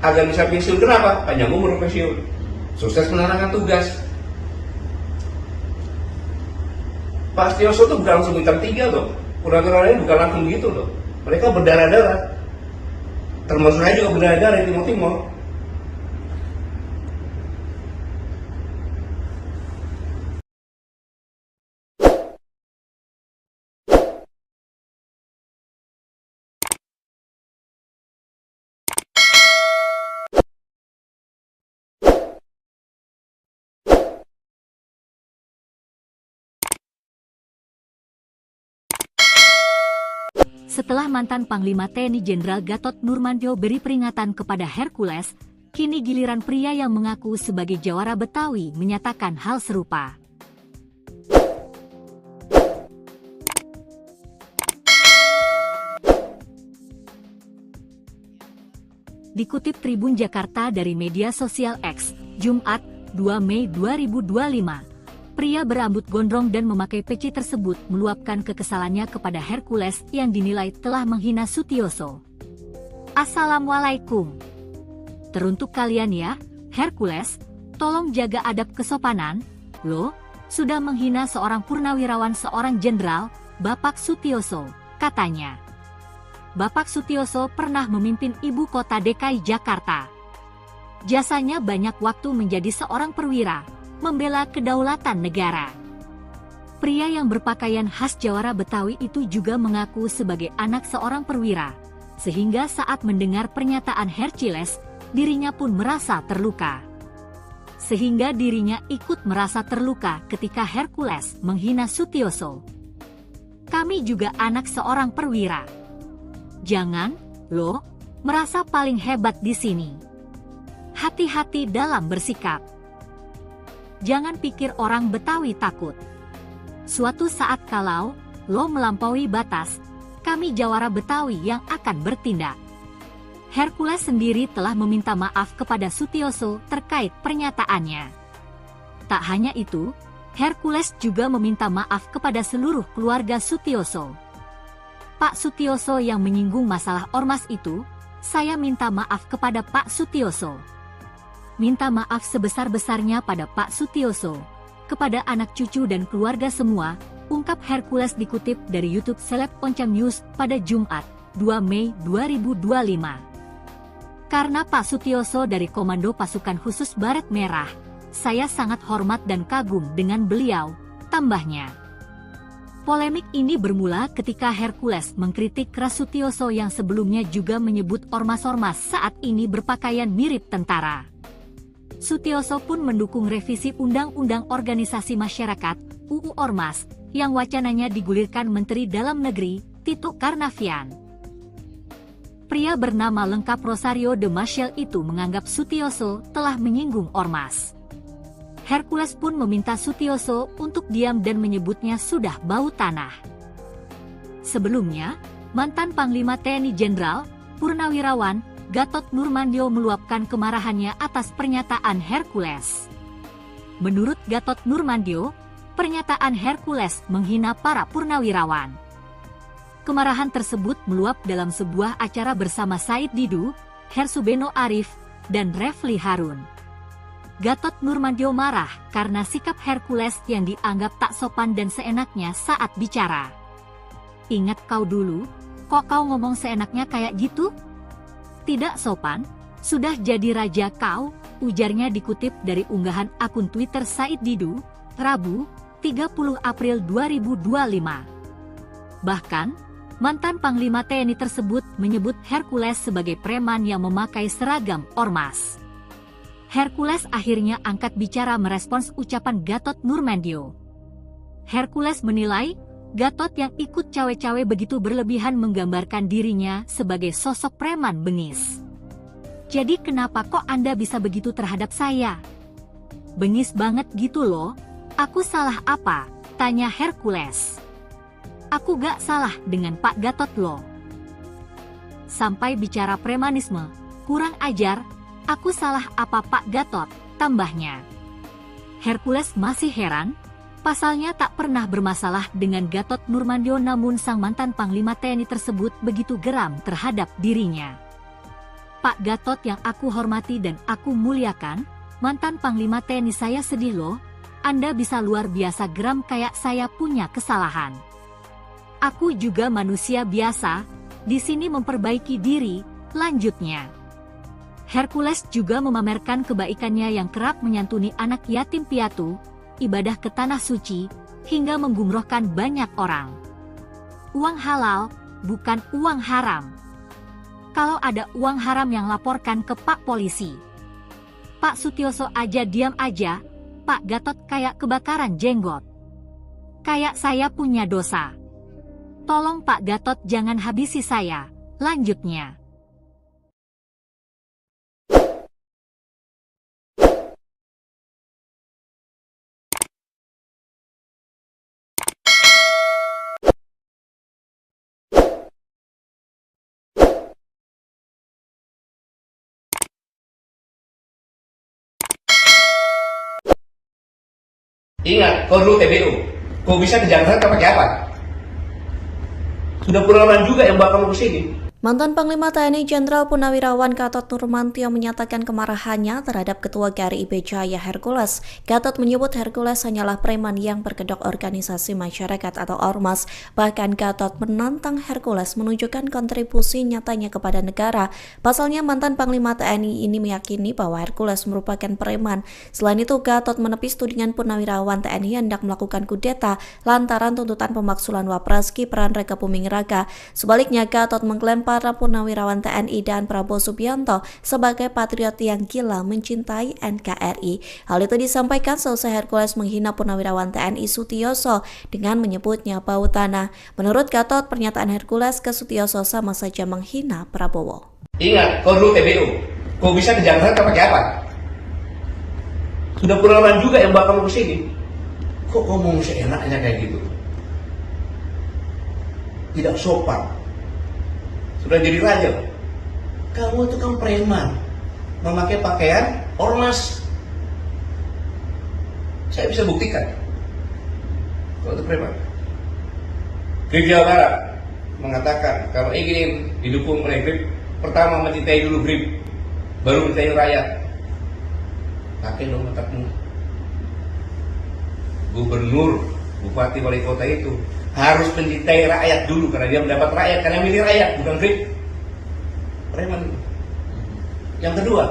agar bisa pensiun. Kenapa? Panjang umur pensiun, sukses menjalankan tugas. Pak Sutioso itu bukan langsung bintang 3 loh. Purnawirawan ini bukan langsung begitu loh. Mereka berdarah-darah. Termasuk saya juga berdarah-darah di Timur-Timur. Setelah mantan Panglima TNI Jenderal Gatot Nurmantio beri peringatan kepada Hercules, kini giliran pria yang mengaku sebagai jawara Betawi menyatakan hal serupa. Dikutip Tribun Jakarta dari media sosial X, Jumat, 2 Mei 2025, pria berambut gondrong dan memakai peci tersebut meluapkan kekesalannya kepada Hercules yang dinilai telah menghina Sutioso. Assalamualaikum. Teruntuk kalian ya, Hercules, tolong jaga adab kesopanan, lo, sudah menghina seorang purnawirawan seorang jenderal, Bapak Sutioso, katanya. Bapak Sutioso pernah memimpin ibu kota DKI Jakarta. Jasanya banyak waktu menjadi seorang perwira, membela kedaulatan negara. Pria yang berpakaian khas jawara Betawi itu juga mengaku sebagai anak seorang perwira, sehingga saat mendengar pernyataan Hercules, dirinya pun merasa terluka. Sehingga dirinya ikut merasa terluka ketika Hercules menghina Sutioso. Kami juga anak seorang perwira. Jangan, lo, merasa paling hebat di sini. Hati-hati dalam bersikap. Jangan pikir orang Betawi takut. Suatu saat kalau lo melampaui batas, kami jawara Betawi yang akan bertindak. Hercules sendiri telah meminta maaf kepada Sutioso terkait pernyataannya. Tak hanya itu, Hercules juga meminta maaf kepada seluruh keluarga Sutioso. Pak Sutioso yang menyinggung masalah ormas itu, saya minta maaf kepada Pak Sutioso. Minta maaf sebesar-besarnya pada Pak Sutioso, kepada anak cucu dan keluarga semua, ungkap Hercules dikutip dari YouTube Seleb Oncam News pada Jumat, 2 Mei 2025. Karena Pak Sutioso dari Komando Pasukan Khusus Baret Merah, saya sangat hormat dan kagum dengan beliau, tambahnya. Polemik ini bermula ketika Hercules mengkritik keras Sutioso yang sebelumnya juga menyebut ormas-ormas saat ini berpakaian mirip tentara. Sutioso pun mendukung revisi Undang-Undang Organisasi Masyarakat (UU Ormas) yang wacananya digulirkan Menteri Dalam Negeri Tito Karnavian. Pria bernama lengkap Rosario de Maciel itu menganggap Sutioso telah menyinggung ormas. Hercules pun meminta Sutioso untuk diam dan menyebutnya sudah bau tanah. Sebelumnya, mantan Panglima TNI Jenderal, Purnawirawan, Gatot Nurmantio meluapkan kemarahannya atas pernyataan Hercules. Menurut Gatot Nurmantio, pernyataan Hercules menghina para purnawirawan. Kemarahan tersebut meluap dalam sebuah acara bersama Said Didu, Hersubeno Arif, dan Refli Harun. Gatot Nurmantio marah karena sikap Hercules yang dianggap tak sopan dan seenaknya saat bicara. Ingat kau dulu, kok kau ngomong seenaknya kayak gitu? Tidak sopan, sudah jadi raja kau, ujarnya dikutip dari unggahan akun Twitter Said Didu, Rabu, 30 April 2025. Bahkan, mantan Panglima TNI tersebut menyebut Hercules sebagai preman yang memakai seragam ormas. Hercules akhirnya angkat bicara merespons ucapan Gatot Nurmantio. Hercules menilai, Gatot yang ikut cawe-cawe begitu berlebihan menggambarkan dirinya sebagai sosok preman bengis. Jadi kenapa kok Anda bisa begitu terhadap saya? Bengis banget gitu loh, aku salah apa? Tanya Hercules. Aku gak salah dengan Pak Gatot loh. Sampai bicara premanisme, kurang ajar. Aku salah apa Pak Gatot, tambahnya. Hercules masih heran, pasalnya tak pernah bermasalah dengan Gatot Nurmantio namun sang mantan Panglima TNI tersebut begitu geram terhadap dirinya. Pak Gatot yang aku hormati dan aku muliakan, mantan Panglima TNI saya sedih loh, Anda bisa luar biasa geram kayak saya punya kesalahan. Aku juga manusia biasa, di sini memperbaiki diri, lanjutnya. Hercules juga memamerkan kebaikannya yang kerap menyantuni anak yatim piatu, ibadah ke tanah suci, hingga menggumrohkan banyak orang. Uang halal, bukan uang haram. Kalau ada uang haram yang laporkan ke Pak Polisi. Pak Sutioso aja diam aja, Pak Gatot kayak kebakaran jenggot. Kayak saya punya dosa. Tolong Pak Gatot jangan habisi saya. Lanjutnya. Ingat, kau dulu TBU. Kau bisa ke Jakarta pakai apa? Sudah puluhan juga yang bawa kamu ke sini. Mantan Panglima TNI Jenderal Purnawirawan Gatot Nurmantio menyatakan kemarahannya terhadap Ketua GRIB Jaya Hercules. Gatot menyebut Hercules hanyalah preman yang berkedok organisasi masyarakat atau ormas. Bahkan Gatot menantang Hercules menunjukkan kontribusi nyatanya kepada negara. Pasalnya mantan Panglima TNI ini meyakini bahwa Hercules merupakan preman. Selain itu, Gatot menepis tudingan Purnawirawan TNI hendak melakukan kudeta lantaran tuntutan pemaksulan Wapres Gibran Rakabuming Raka. Sebaliknya, Gatot mengklaim para Purnawirawan TNI dan Prabowo Subianto sebagai patriot yang gila mencintai NKRI. Hal itu disampaikan selesai Hercules menghina Purnawirawan TNI Sutioso dengan menyebutnya bau tanah. Menurut Gatot, pernyataan Hercules ke Sutioso sama saja menghina Prabowo. Ingat, kau dulu TBU. Kau bisa ke Jakarta pakai apa? Sudah puluhan juga yang bawa kamu ke sini. Kok ngomong seenaknya kayak gitu? Tidak sopan. Sudah jadi raja. Kamu itu kan preman, memakai pakaian ormas. Saya bisa buktikan kalau itu preman. GRIB Jawa Barat mengatakan kalau ingin didukung oleh GRIB, pertama mencintai dulu GRIB, baru mencintai rakyat. Pakai dong otakmu. Gubernur, bupati, wali kota itu harus mencintai rakyat dulu karena dia mendapat rakyat, karena milih rakyat, bukan GRIB. Preman. Yang kedua,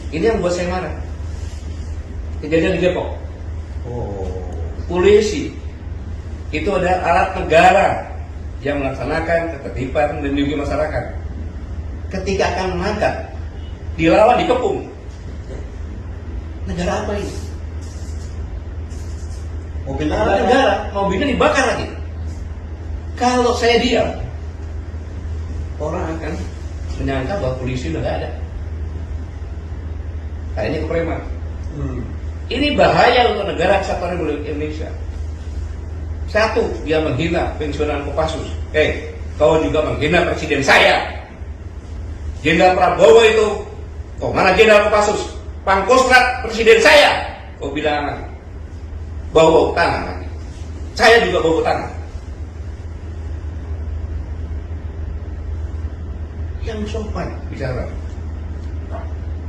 ini yang buat saya marah. Kejadian di Depok. Polisi itu adalah alat negara yang melaksanakan ketertiban dan melindungi masyarakat. Ketika akan mengangkat, dilawan, dikepung. Negara apa ini? Mobil negara, mobilnya dibakar lagi. Kalau saya diam, orang akan menyangka bahwa polisi udah gak ada. Nah, ini kepreman. Ini bahaya untuk negara kesatuan Republik Indonesia. Satu, dia menghina pensiunan Kopassus. Kau juga menghina presiden saya. Jenderal Prabowo itu, kok mana Jenderal Kopassus? Pangkostrat presiden saya. Kau bilang bau tangan lagi. Saya juga bau tangan. Yang sopan bicara.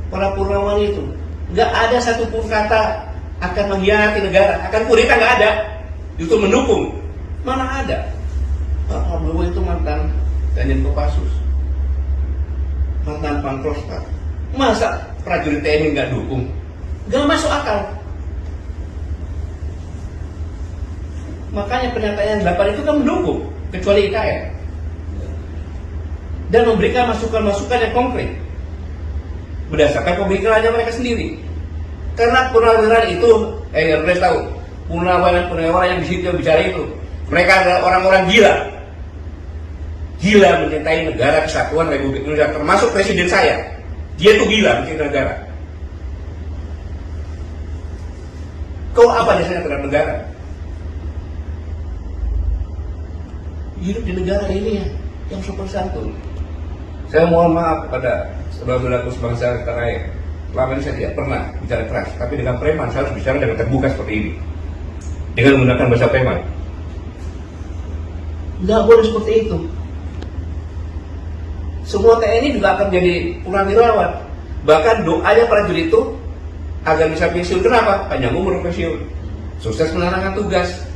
Para Purnawan itu nggak ada satupun kata akan mengkhianati negara, akan kudeta, nggak ada. Justru mendukung. Mana ada? Pak Prabowo itu mantan Danjen Kopassus, mantan Pangkostrat. Masa prajurit TNI nggak dukung? Nggak masuk akal. Makanya pernyataan 8 itu kan mendukung, kecuali IKN. Dan memberikan masukan-masukan yang konkret berdasarkan pemikirannya mereka sendiri. Karena purnawirawan itu, mereka tahu purnawirawan yang di situ yang bicara itu, mereka adalah orang-orang gila mencintai negara kesatuan Republik Indonesia, termasuk presiden saya. Dia tuh gila mencintai negara. Kau apa dasarnya terhadap negara? Hidup di negara ini yang sopan santun. Saya mohon maaf kepada saudara-saudaraku sebangsa tanah air. Selama ini saya tidak pernah bicara keras, tapi dengan preman saya harus bicara dengan terbuka seperti ini, dengan menggunakan bahasa preman. Nggak boleh seperti itu. Semua TNI juga akan jadi purnawirawan. Bahkan doanya prajurit itu agar bisa pensiun. Kenapa? Panjang umur pensiun, sukses menjalankan tugas.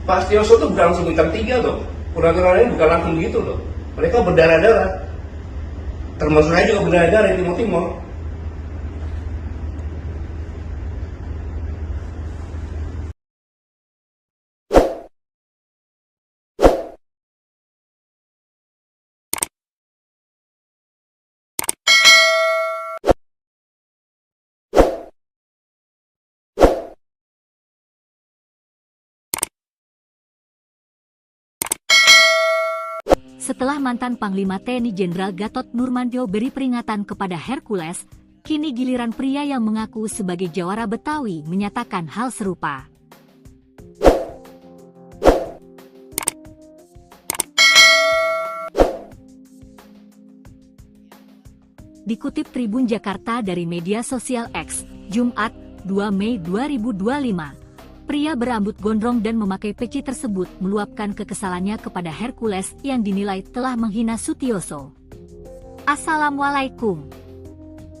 Pak Sutioso itu bukan langsung bintang 3 loh. Purnawirawan ini bukan langsung gitu loh. Mereka berdarah-darah. Termasuk saya juga berdarah-darah di Timur-Timur. Setelah mantan Panglima TNI Jenderal Gatot Nurmantio beri peringatan kepada Hercules, kini giliran pria yang mengaku sebagai jawara Betawi menyatakan hal serupa. Dikutip Tribun Jakarta dari media sosial X, Jumat, 2 Mei 2025. Pria berambut gondrong dan memakai peci tersebut meluapkan kekesalannya kepada Hercules yang dinilai telah menghina Sutioso. Assalamualaikum.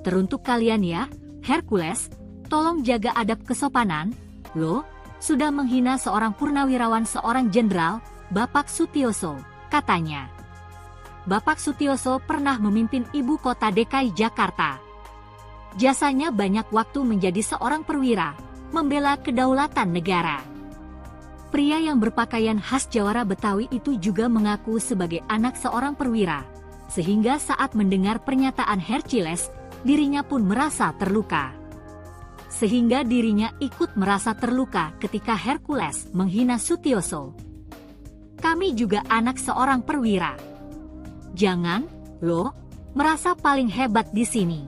Teruntuk kalian ya, Hercules, tolong jaga adab kesopanan, lo sudah menghina seorang purnawirawan seorang jenderal, Bapak Sutioso, katanya. Bapak Sutioso pernah memimpin ibu kota DKI Jakarta. Jasanya banyak waktu menjadi seorang perwira, membela kedaulatan negara. Pria yang berpakaian khas jawara Betawi itu juga mengaku sebagai anak seorang perwira, sehingga saat mendengar pernyataan Hercules, dirinya pun merasa terluka. Sehingga dirinya ikut merasa terluka ketika Hercules menghina Sutioso. Kami juga anak seorang perwira. Jangan, lo, merasa paling hebat di sini.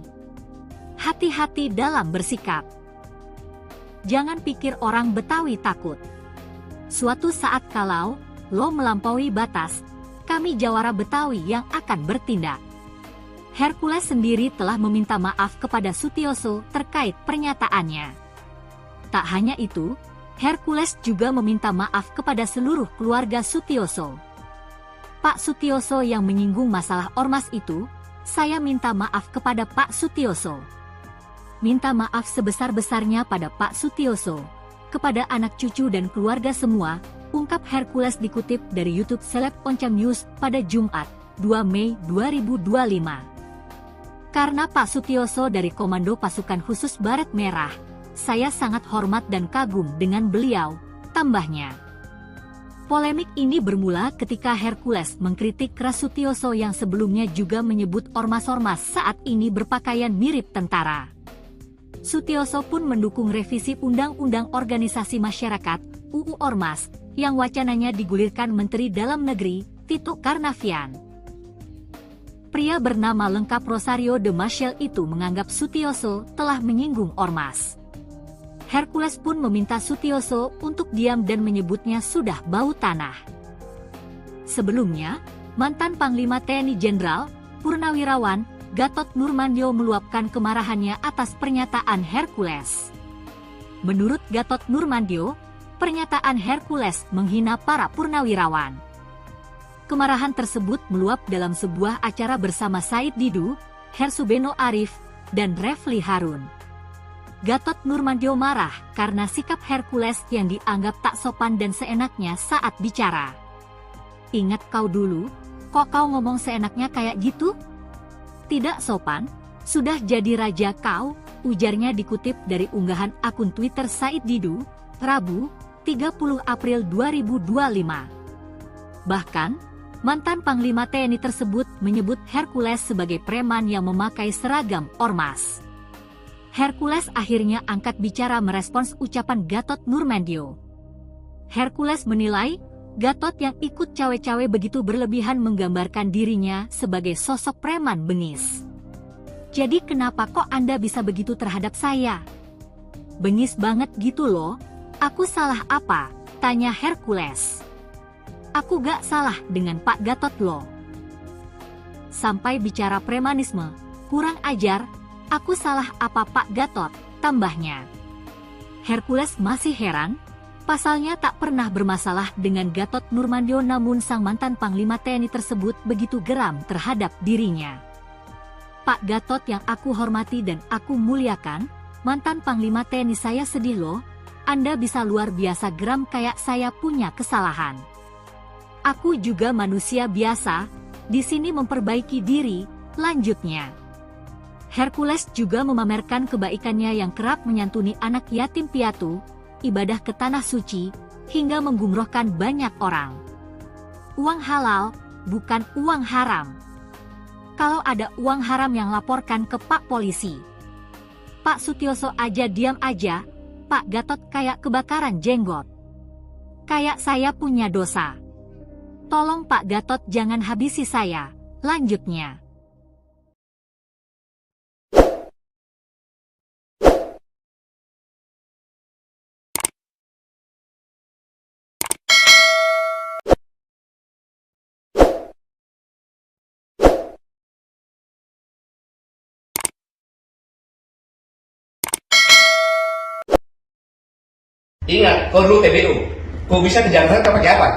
Hati-hati dalam bersikap. Jangan pikir orang Betawi takut. Suatu saat kalau lo melampaui batas, kami jawara Betawi yang akan bertindak. Hercules sendiri telah meminta maaf kepada Sutioso terkait pernyataannya. Tak hanya itu, Hercules juga meminta maaf kepada seluruh keluarga Sutioso. Pak Sutioso yang menyinggung masalah ormas itu, saya minta maaf kepada Pak Sutioso. Minta maaf sebesar-besarnya pada Pak Sutioso, kepada anak cucu dan keluarga semua, ungkap Hercules dikutip dari YouTube Seleb Oncam News pada Jumat, 2 Mei 2025. Karena Pak Sutioso dari Komando Pasukan Khusus Baret Merah, saya sangat hormat dan kagum dengan beliau, tambahnya. Polemik ini bermula ketika Hercules mengkritik keras Sutioso yang sebelumnya juga menyebut ormas-ormas saat ini berpakaian mirip tentara. Sutioso pun mendukung revisi Undang-Undang Organisasi Masyarakat (UU Ormas) yang wacananya digulirkan Menteri Dalam Negeri Tito Karnavian. Pria bernama lengkap Rosario de Maciel itu menganggap Sutioso telah menyinggung ormas. Hercules pun meminta Sutioso untuk diam dan menyebutnya sudah bau tanah. Sebelumnya, mantan Panglima TNI Jenderal Purnawirawan Gatot Nurmantio meluapkan kemarahannya atas pernyataan Hercules. Menurut Gatot Nurmantio, pernyataan Hercules menghina para purnawirawan. Kemarahan tersebut meluap dalam sebuah acara bersama Said Didu, Hersubeno Arif, dan Refli Harun. Gatot Nurmantio marah karena sikap Hercules yang dianggap tak sopan dan seenaknya saat bicara. Ingat kau dulu, kok kau ngomong seenaknya kayak gitu? Tidak sopan, sudah jadi raja kau, ujarnya dikutip dari unggahan akun Twitter Said Didu, Rabu, 30 April 2025. Bahkan, mantan Panglima TNI tersebut menyebut Hercules sebagai preman yang memakai seragam ormas. Hercules akhirnya angkat bicara merespons ucapan Gatot Nurmantio. Hercules menilai, Gatot yang ikut cawe-cawe begitu berlebihan menggambarkan dirinya sebagai sosok preman bengis. Jadi kenapa kok Anda bisa begitu terhadap saya? Bengis banget gitu loh, aku salah apa? Tanya Hercules. Aku gak salah dengan Pak Gatot loh. Sampai bicara premanisme, kurang ajar, aku salah apa Pak Gatot, tambahnya. Hercules masih heran, pasalnya tak pernah bermasalah dengan Gatot Nurmantio namun sang mantan Panglima TNI tersebut begitu geram terhadap dirinya. Pak Gatot yang aku hormati dan aku muliakan, mantan Panglima TNI saya sedih loh, Anda bisa luar biasa geram kayak saya punya kesalahan. Aku juga manusia biasa, di sini memperbaiki diri, lanjutnya. Hercules juga memamerkan kebaikannya yang kerap menyantuni anak yatim piatu, ibadah ke tanah suci, hingga menggumrohkan banyak orang. Uang halal, bukan uang haram. Kalau ada uang haram yang laporkan ke Pak Polisi. Pak Sutioso aja diam aja, Pak Gatot kayak kebakaran jenggot. Kayak saya punya dosa. Tolong Pak Gatot jangan habisi saya. Lanjutnya. Ingat, kau dulu TBU. Kau bisa ke Jakarta pakai apa?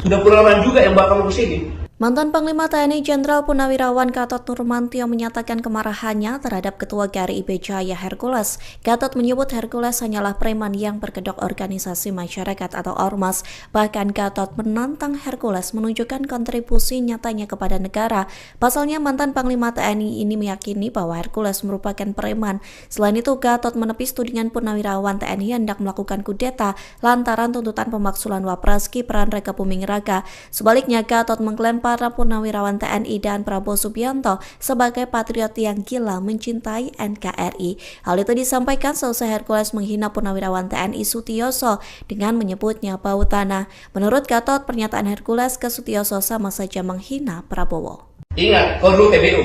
Sudah puluhan juga yang bawa kamu ke sini. Mantan Panglima TNI Jenderal Purnawirawan Gatot Nurmantio menyatakan kemarahannya terhadap Ketua GRI IB Jaya Hercules. Gatot menyebut Hercules hanyalah preman yang berkedok organisasi masyarakat atau ormas. Bahkan Gatot menantang Hercules menunjukkan kontribusi nyatanya kepada negara. Pasalnya mantan Panglima TNI ini meyakini bahwa Hercules merupakan preman. Selain itu, Gatot menepis tudingan Purnawirawan TNI hendak melakukan kudeta lantaran tuntutan pemaksulan Wapres Gibran Raka Buming Raka. Sebaliknya, Gatot mengklaim para Purnawirawan TNI dan Prabowo Subianto sebagai patriot yang gila mencintai NKRI. Hal itu disampaikan selesai Hercules menghina Purnawirawan TNI Sutioso dengan menyebutnya bau tanah. Menurut Gatot, pernyataan Hercules ke Sutioso sama saja menghina Prabowo. Ingat, kau dulu TBU.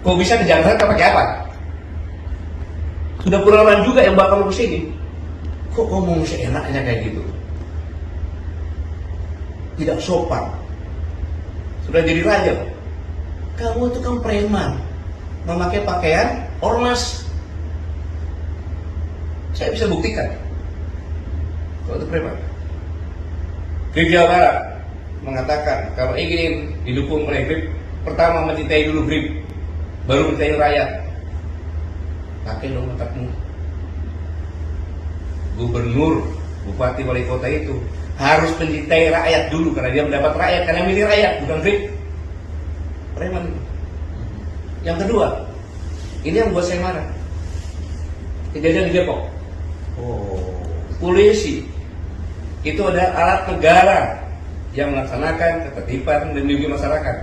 Kau bisa ke Jakarta pakai apa? Sudah puluhan juga yang bawa kamu ke sini. Kok ngomong seenaknya kayak gitu? Tidak sopan. Sudah jadi raja. Kamu itu kan preman, memakai pakaian ormas. Saya bisa buktikan kalau itu preman. Grip Jawa Barat mengatakan kalau ingin didukung oleh Grip, pertama mencintai dulu Grip, baru mencintai rakyat. Pakai dong otakmu. Gubernur, bupati, wali kota itu harus mencintai rakyat dulu karena dia mendapat rakyat, karena milih rakyat, bukan Grip. Preman. Yang kedua, ini yang buat saya marah. Kejadian di Depok. Polisi itu ada alat negara yang melaksanakan ketertiban dan melindungi masyarakat.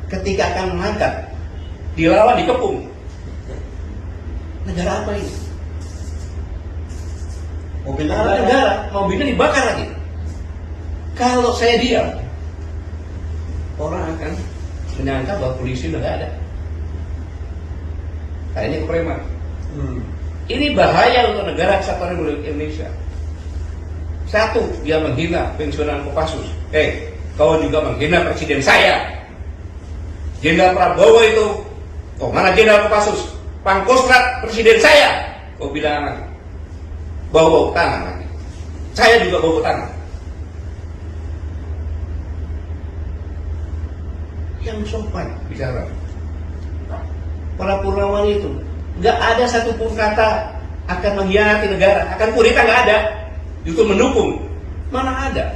Ketika akan mengangkat, dilawan, dikepung. Negara apa ini? Mobil negara, mobilnya dibakar lagi. Kalau saya diam, orang akan menyangka bahwa polisi udah gak ada. Nah, ini kepreman. Ini bahaya untuk negara kesatuan Republik Indonesia. Satu, dia menghina pensiunan Kopassus. Kau juga menghina presiden saya. Jenderal Prabowo itu, mana Jenderal Kopassus? Pangkostrat presiden saya. Kau bilang lagi, bau-bau tanah lagi. Saya juga bau tanah. Yang sopan bicara. Para Purnawan itu nggak ada satupun kata akan mengkhianati negara, akan kudeta, nggak ada. Itu mendukung. Mana ada?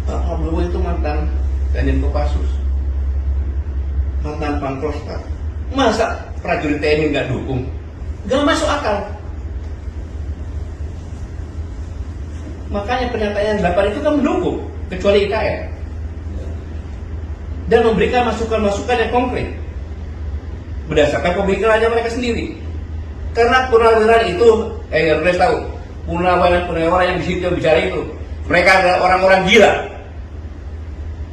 Pak Prabowo itu mantan Danjen Kopassus, mantan Pangkostrat. Masa prajurit TNI nggak dukung? Nggak masuk akal. Makanya pernyataan 8 itu kan mendukung, kecuali IKN. Dan memberikan masukan-masukan yang konkret berdasarkan pemikirannya mereka sendiri. Karena purnawirawan itu, harus tahu, purnawirawan yang di situ yang bicara itu, mereka adalah orang-orang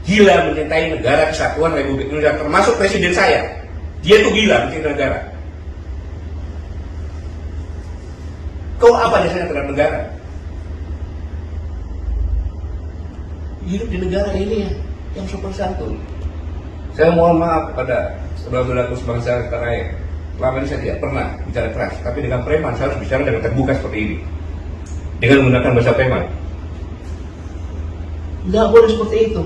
gila mencintai negara kesatuan Republik Indonesia, termasuk presiden saya. Dia tuh gila mencintai negara. Kau apa dasarnya terhadap negara? Hidup di negara ini yang sopan santun. Saya mohon maaf kepada saudara-saudaraku sebangsa tanah air. Selama ini saya tidak pernah bicara keras, tapi dengan preman saya harus bicara dengan terbuka seperti ini, dengan menggunakan bahasa preman. Nggak boleh seperti itu.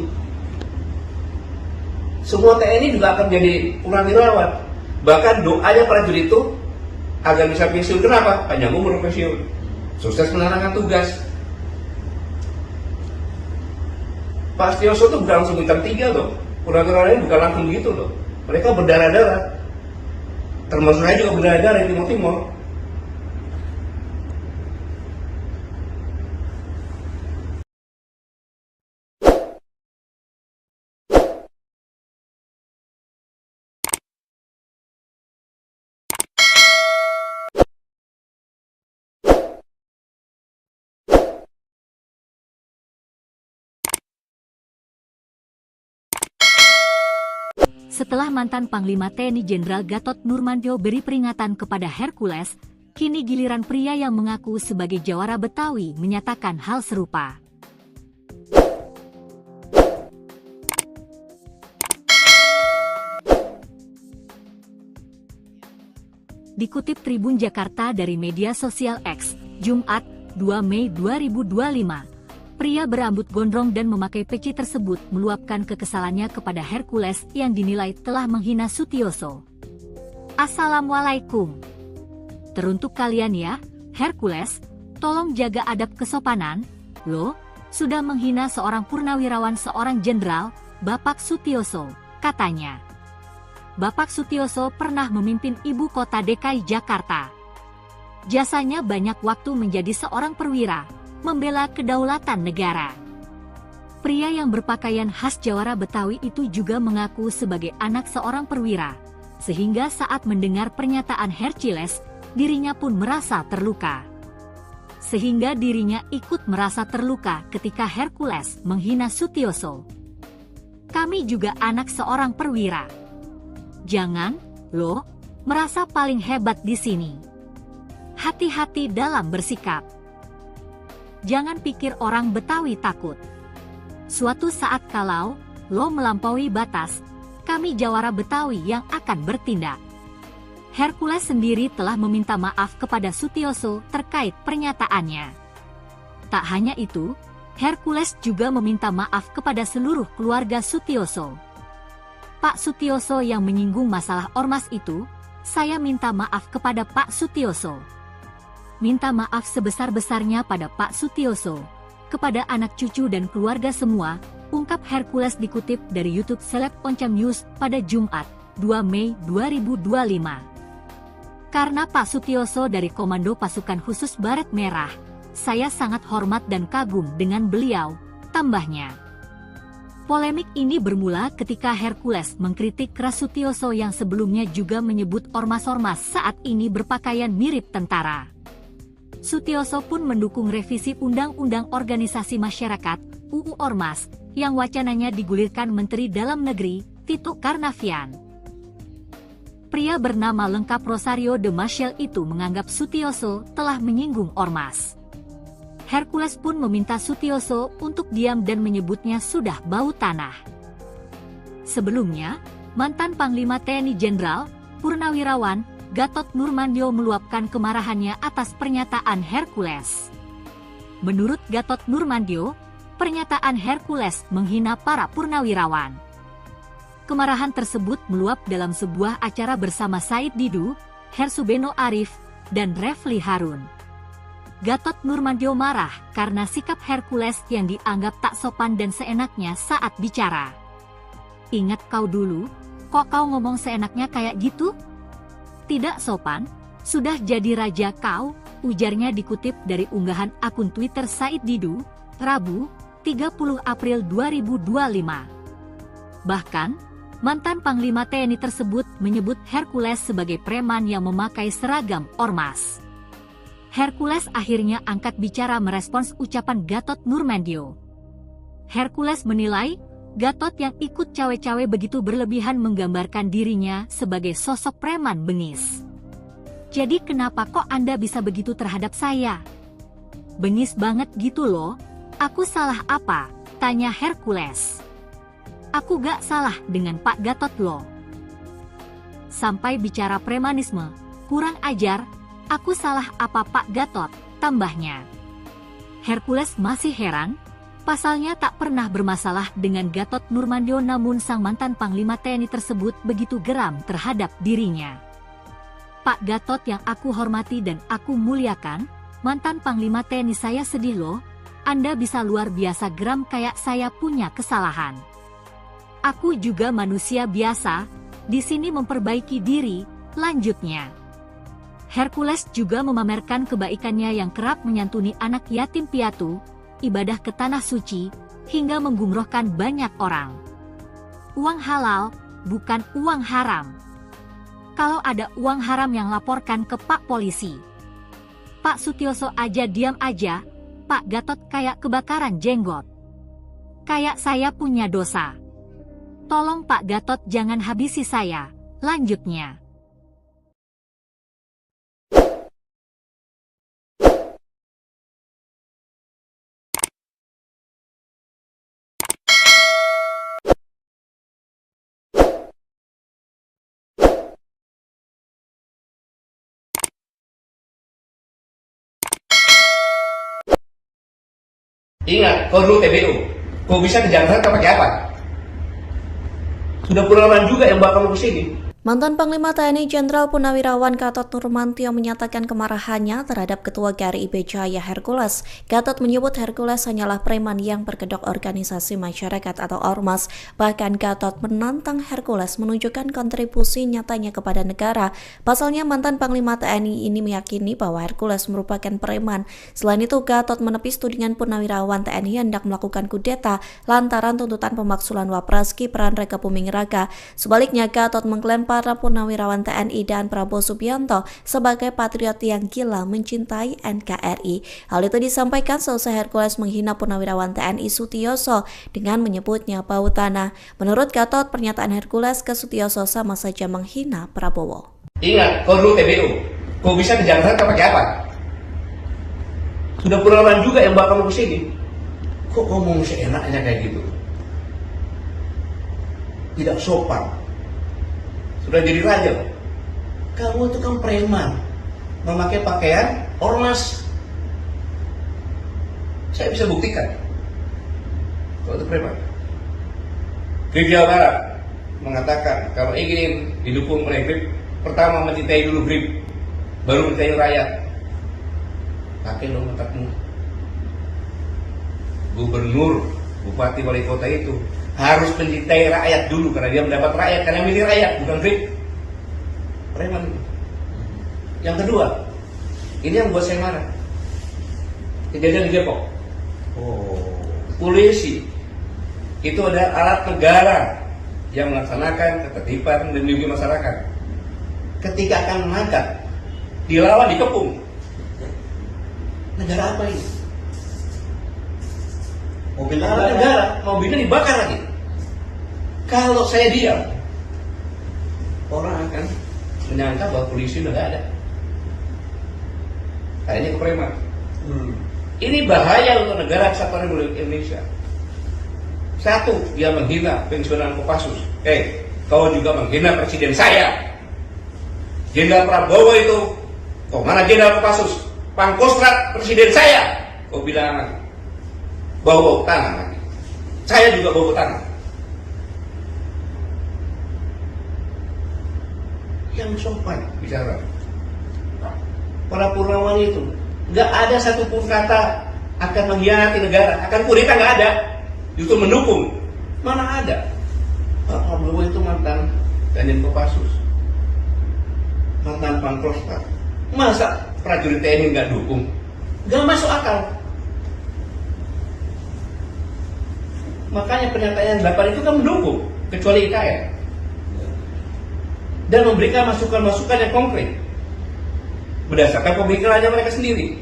Semua TNI juga akan menjadi purnawirawan. Bahkan doanya prajurit itu agar bisa pensiun. Kenapa? Panjang umur pensiun, sukses menjalankan tugas. Pak Sutioso itu bukan langsung bintang 3 loh. Purnawirawan ini bukan langsung gitu loh. Mereka berdarah-darah. Termasuk saya juga berdarah-darah di Timur-Timur. Setelah mantan Panglima TNI Jenderal Gatot Nurmantio beri peringatan kepada Hercules, kini giliran pria yang mengaku sebagai jawara Betawi menyatakan hal serupa. Dikutip Tribun Jakarta dari media sosial X, Jumat, 2 Mei 2025, pria berambut gondrong dan memakai peci tersebut meluapkan kekesalannya kepada Hercules yang dinilai telah menghina Sutioso. Assalamualaikum. Teruntuk kalian ya, Hercules, tolong jaga adab kesopanan, lo, sudah menghina seorang purnawirawan seorang jenderal, Bapak Sutioso, katanya. Bapak Sutioso pernah memimpin ibu kota DKI Jakarta. Jasanya banyak waktu menjadi seorang perwira, membela kedaulatan negara. Pria yang berpakaian khas jawara Betawi itu juga mengaku sebagai anak seorang perwira, sehingga saat mendengar pernyataan Hercules, dirinya pun merasa terluka. Sehingga dirinya ikut merasa terluka ketika Hercules menghina Sutioso. Kami juga anak seorang perwira. Jangan, lo, merasa paling hebat di sini. Hati-hati dalam bersikap. Jangan pikir orang Betawi takut. Suatu saat kalau lo melampaui batas, kami jawara Betawi yang akan bertindak. Hercules sendiri telah meminta maaf kepada Sutioso terkait pernyataannya. Tak hanya itu, Hercules juga meminta maaf kepada seluruh keluarga Sutioso. Pak Sutioso yang menyinggung masalah ormas itu, saya minta maaf kepada Pak Sutioso. Minta maaf sebesar-besarnya pada Pak Sutioso, kepada anak cucu dan keluarga semua, ungkap Hercules dikutip dari YouTube Seleb Oncam News pada Jumat, 2 Mei 2025. Karena Pak Sutioso dari Komando Pasukan Khusus Baret Merah, saya sangat hormat dan kagum dengan beliau, tambahnya. Polemik ini bermula ketika Hercules mengkritik keras Sutioso yang sebelumnya juga menyebut ormas-ormas saat ini berpakaian mirip tentara. Sutioso pun mendukung revisi Undang-Undang Organisasi Masyarakat (UU Ormas) yang wacananya digulirkan Menteri Dalam Negeri Tito Karnavian. Pria bernama lengkap Rosario de Maciel itu menganggap Sutioso telah menyinggung ormas. Hercules pun meminta Sutioso untuk diam dan menyebutnya sudah bau tanah. Sebelumnya, mantan Panglima TNI Jenderal, Purnawirawan, Gatot Nurmantio meluapkan kemarahannya atas pernyataan Hercules. Menurut Gatot Nurmantio, pernyataan Hercules menghina para purnawirawan. Kemarahan tersebut meluap dalam sebuah acara bersama Said Didu, Hersubeno Arif, dan Refli Harun. Gatot Nurmantio marah karena sikap Hercules yang dianggap tak sopan dan seenaknya saat bicara. Ingat kau dulu, kok kau ngomong seenaknya kayak gitu? Tidak sopan, sudah jadi raja kau, ujarnya dikutip dari unggahan akun Twitter Said Didu, Rabu, 30 April 2025. Bahkan, mantan Panglima TNI tersebut menyebut Hercules sebagai preman yang memakai seragam ormas. Hercules akhirnya angkat bicara merespons ucapan Gatot Nurmantio. Hercules menilai, Gatot yang ikut cawe-cawe begitu berlebihan menggambarkan dirinya sebagai sosok preman bengis. Jadi kenapa kok Anda bisa begitu terhadap saya? Bengis banget gitu loh, aku salah apa? Tanya Hercules. Aku gak salah dengan Pak Gatot loh. Sampai bicara premanisme, kurang ajar, aku salah apa Pak Gatot, tambahnya. Hercules masih heran, pasalnya tak pernah bermasalah dengan Gatot Nurmantio namun sang mantan Panglima TNI tersebut begitu geram terhadap dirinya. Pak Gatot yang aku hormati dan aku muliakan, mantan Panglima TNI saya sedih loh, Anda bisa luar biasa geram kayak saya punya kesalahan. Aku juga manusia biasa, di sini memperbaiki diri, lanjutnya. Hercules juga memamerkan kebaikannya yang kerap menyantuni anak yatim piatu, ibadah ke tanah suci, hingga menggumrohkan banyak orang. Uang halal, bukan uang haram. Kalau ada uang haram yang laporkan ke Pak Polisi. Pak Sutioso aja diam aja, Pak Gatot kayak kebakaran jenggot. Kayak saya punya dosa. Tolong Pak Gatot jangan habisi saya. Lanjutnya. Ingat, kau dulu TBU. Kau bisa ke Jakarta pakai apa? Sudah puluhan juga yang bawa kamu ke sini. Mantan Panglima TNI Jenderal Purnawirawan Gatot Nurmantio menyatakan kemarahannya terhadap Ketua GRIB Jaya Hercules. Gatot menyebut Hercules hanyalah preman yang berkedok organisasi masyarakat atau ormas. Bahkan Gatot menantang Hercules menunjukkan kontribusi nyatanya kepada negara. Pasalnya mantan Panglima TNI ini meyakini bahwa Hercules merupakan preman. Selain itu, Gatot menepis tudingan Purnawirawan TNI hendak melakukan kudeta lantaran tuntutan pemaksulan Wapres Gibran Raka Buming Raka. Sebaliknya, Gatot mengklaim para Purnawirawan TNI dan Prabowo Subianto sebagai patriot yang gila mencintai NKRI. Hal itu disampaikan selesai Hercules menghina Purnawirawan TNI Sutioso dengan menyebutnya bau tanah. Menurut Gatot, pernyataan Hercules ke Sutioso sama saja menghina Prabowo. Ingat, kau dulu TBU. Kau bisa ke Jakarta pakai apa? Sudah puluhan juga yang bawa kamu ke sini. Kok ngomong seenaknya kayak gitu? Tidak sopan. Sudah jadi raja. Kamu itu kan preman, memakai pakaian ormas. Saya bisa buktikan kalau itu preman. GRIB Jawa Barat mengatakan kalau ingin didukung oleh GRIB, pertama mencintai dulu GRIB, baru mencintai rakyat. Pakai dong otakmu. Gubernur, bupati, wali kota itu harus mencintai rakyat dulu karena dia mendapat rakyat, karena milih rakyat, bukan GRIB. Preman. Yang kedua, ini yang buat saya marah. Kejadian di Depok. Polisi itu ada alat negara yang melaksanakan ketertiban dan melindungi masyarakat. Ketika akan mengangkat, dilawan, dikepung. Negara apa ini? Mobil negara, mobilnya dibakar lagi. Kalau saya diam, orang akan menyangka bahwa polisi udah gak ada. Kayaknya ke preman. Ini bahaya untuk negara kesatuan Republik Indonesia. Satu, dia menghina pensiunan Kopassus. Kau juga menghina presiden saya. Jenderal Prabowo itu, kok mana Jenderal Kopassus? Pangkostrat presiden saya. Kau bilang bau tangan lagi. Saya juga bau tangan. Yang sopan bicara. Para Purnawan itu nggak ada satupun kata akan mengkhianati negara, akan kudeta, nggak ada. Justru mendukung. Mana ada? Pak Prabowo itu mantan Danjen Kopassus, mantan Pangkostrat. Masa prajurit TNI nggak dukung? Nggak masuk akal. Makanya pernyataan 8 itu kan mendukung, kecuali IKN. Dan memberikan masukan-masukan yang konkret berdasarkan pemikirannya mereka sendiri.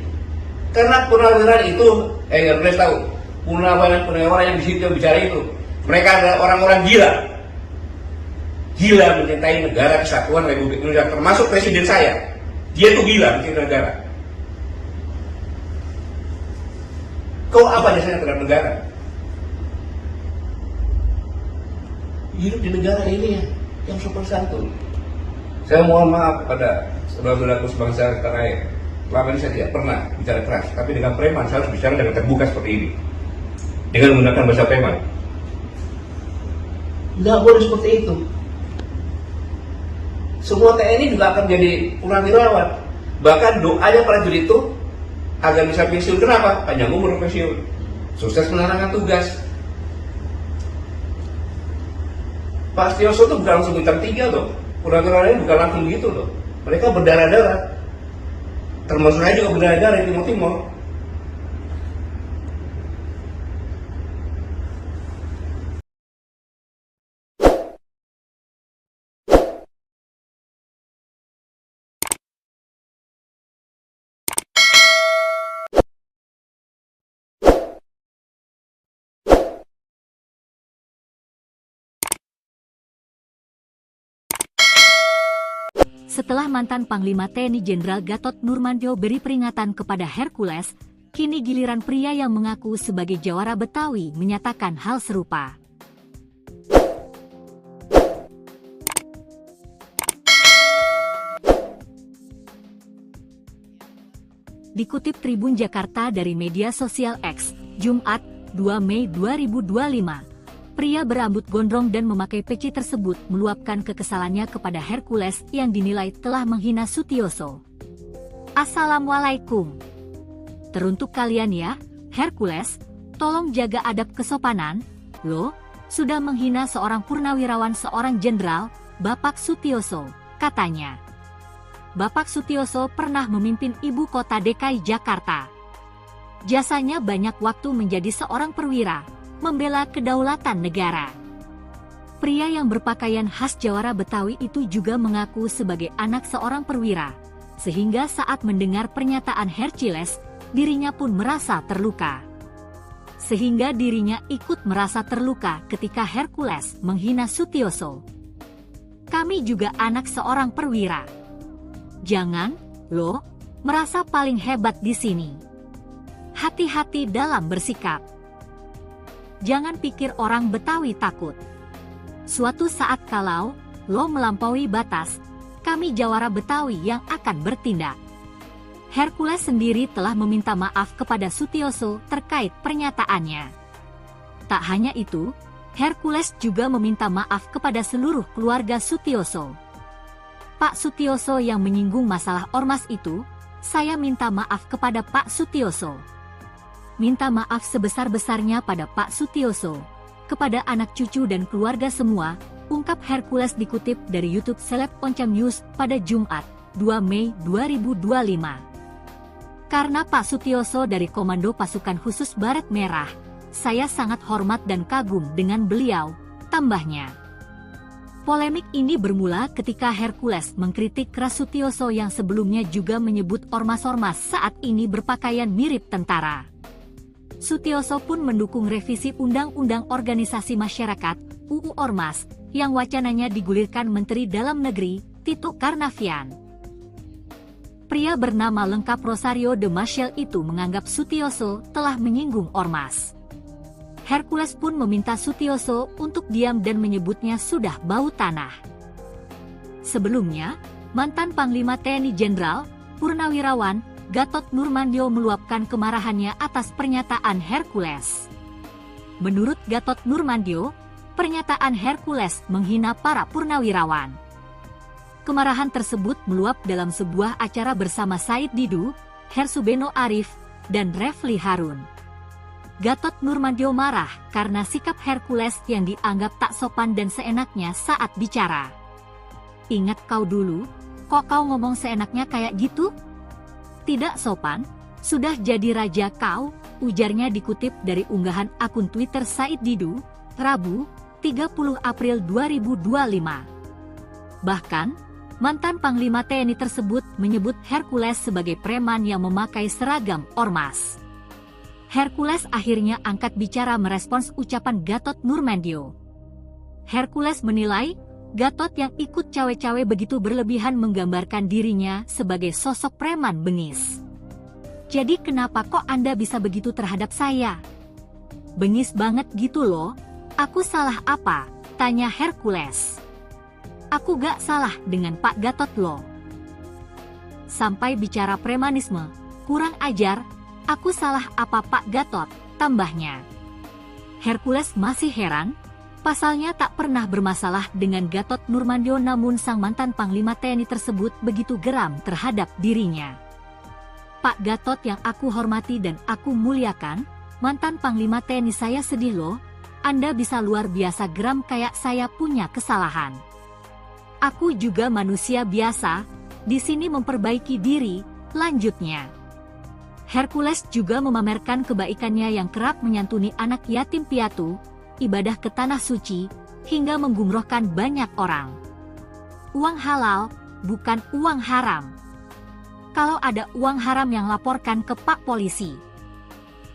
Karena purnawirawan itu, harus tahu, purnawirawan yang di situ yang bicara itu, mereka adalah orang-orang gila mencintai negara kesatuan Republik Indonesia, termasuk presiden saya. Dia tuh gila mencintai negara. Kau apa jasanya terhadap negara? Hidup di negara ini yang sopan santun. Saya mohon maaf kepada saudara-saudaraku sebangsa tanah air. Selama ini saya tidak pernah bicara keras, tapi dengan preman saya harus bicara dengan terbuka seperti ini, dengan menggunakan bahasa preman. Nggak boleh seperti itu. Semua TNI juga akan jadi purnawirawan. Bahkan doanya prajurit itu agar bisa pensiun. Kenapa? Panjang umur pensiun, sukses menjalankan tugas. Pak Sutioso itu bukan langsung bintang 3 loh. Purnawirawan ini bukan langsung gitu loh. Mereka berdarah-darah. Termasuk saya juga berdarah-darah di Timur-Timur. Setelah mantan Panglima TNI Jenderal Gatot Nurmantio beri peringatan kepada Hercules, kini giliran pria yang mengaku sebagai jawara Betawi menyatakan hal serupa. Dikutip Tribun Jakarta dari media sosial X, Jumat, 2 Mei 2025. Pria berambut gondrong dan memakai peci tersebut meluapkan kekesalannya kepada Hercules yang dinilai telah menghina Sutioso. Assalamualaikum. Teruntuk kalian ya, Hercules, tolong jaga adab kesopanan, lo, sudah menghina seorang purnawirawan seorang jenderal, Bapak Sutioso, katanya. Bapak Sutioso pernah memimpin ibu kota DKI Jakarta. Jasanya banyak waktu menjadi seorang perwira, membela kedaulatan negara. Pria yang berpakaian khas jawara Betawi itu juga mengaku sebagai anak seorang perwira, sehingga saat mendengar pernyataan Hercules, dirinya pun merasa terluka. Sehingga dirinya ikut merasa terluka ketika Hercules menghina Sutioso. Kami juga anak seorang perwira. Jangan, lo, merasa paling hebat di sini. Hati-hati dalam bersikap. Jangan pikir orang Betawi takut. Suatu saat kalau lo melampaui batas, kami jawara Betawi yang akan bertindak. Hercules sendiri telah meminta maaf kepada Sutioso terkait pernyataannya. Tak hanya itu, Hercules juga meminta maaf kepada seluruh keluarga Sutioso. Pak Sutioso yang menyinggung masalah ormas itu, saya minta maaf kepada Pak Sutioso. Minta maaf sebesar-besarnya pada Pak Sutioso, kepada anak cucu dan keluarga semua, ungkap Hercules dikutip dari YouTube Seleb Oncam News pada Jumat, 2 Mei 2025. Karena Pak Sutioso dari Komando Pasukan Khusus Baret Merah, saya sangat hormat dan kagum dengan beliau, tambahnya. Polemik ini bermula ketika Hercules mengkritik keras Sutioso yang sebelumnya juga menyebut ormas-ormas saat ini berpakaian mirip tentara. Sutioso pun mendukung revisi Undang-Undang Organisasi Masyarakat (UU Ormas) yang wacananya digulirkan Menteri Dalam Negeri Tito Karnavian. Pria bernama lengkap Rosario de Maciel itu menganggap Sutioso telah menyinggung ormas. Hercules pun meminta Sutioso untuk diam dan menyebutnya sudah bau tanah. Sebelumnya, mantan Panglima TNI Jenderal Purnawirawan Gatot Nurmantio meluapkan kemarahannya atas pernyataan Hercules. Menurut Gatot Nurmantio, pernyataan Hercules menghina para purnawirawan. Kemarahan tersebut meluap dalam sebuah acara bersama Said Didu, Hersubeno Arif, dan Refli Harun. Gatot Nurmantio marah karena sikap Hercules yang dianggap tak sopan dan seenaknya saat bicara. Ingat kau dulu, kok kau ngomong seenaknya kayak gitu? Tidak sopan, sudah jadi raja kau, ujarnya dikutip dari unggahan akun Twitter Said Didu, Rabu, 30 April 2025. Bahkan, mantan Panglima TNI tersebut menyebut Hercules sebagai preman yang memakai seragam ormas. Hercules akhirnya angkat bicara merespons ucapan Gatot Nurmantio. Hercules menilai, Gatot yang ikut cawe-cawe begitu berlebihan menggambarkan dirinya sebagai sosok preman bengis. Jadi kenapa kok Anda bisa begitu terhadap saya? Bengis banget gitu loh, aku salah apa? Tanya Hercules. Aku gak salah dengan Pak Gatot loh. Sampai bicara premanisme, kurang ajar, aku salah apa Pak Gatot, tambahnya. Hercules masih heran, pasalnya tak pernah bermasalah dengan Gatot Nurmantio namun sang mantan Panglima TNI tersebut begitu geram terhadap dirinya. Pak Gatot yang aku hormati dan aku muliakan, mantan Panglima TNI saya sedih loh, Anda bisa luar biasa geram kayak saya punya kesalahan. Aku juga manusia biasa, di sini memperbaiki diri, lanjutnya. Hercules juga memamerkan kebaikannya yang kerap menyantuni anak yatim piatu, ibadah ke tanah suci, hingga menggumrohkan banyak orang. Uang halal, bukan uang haram. Kalau ada uang haram yang laporkan ke Pak Polisi.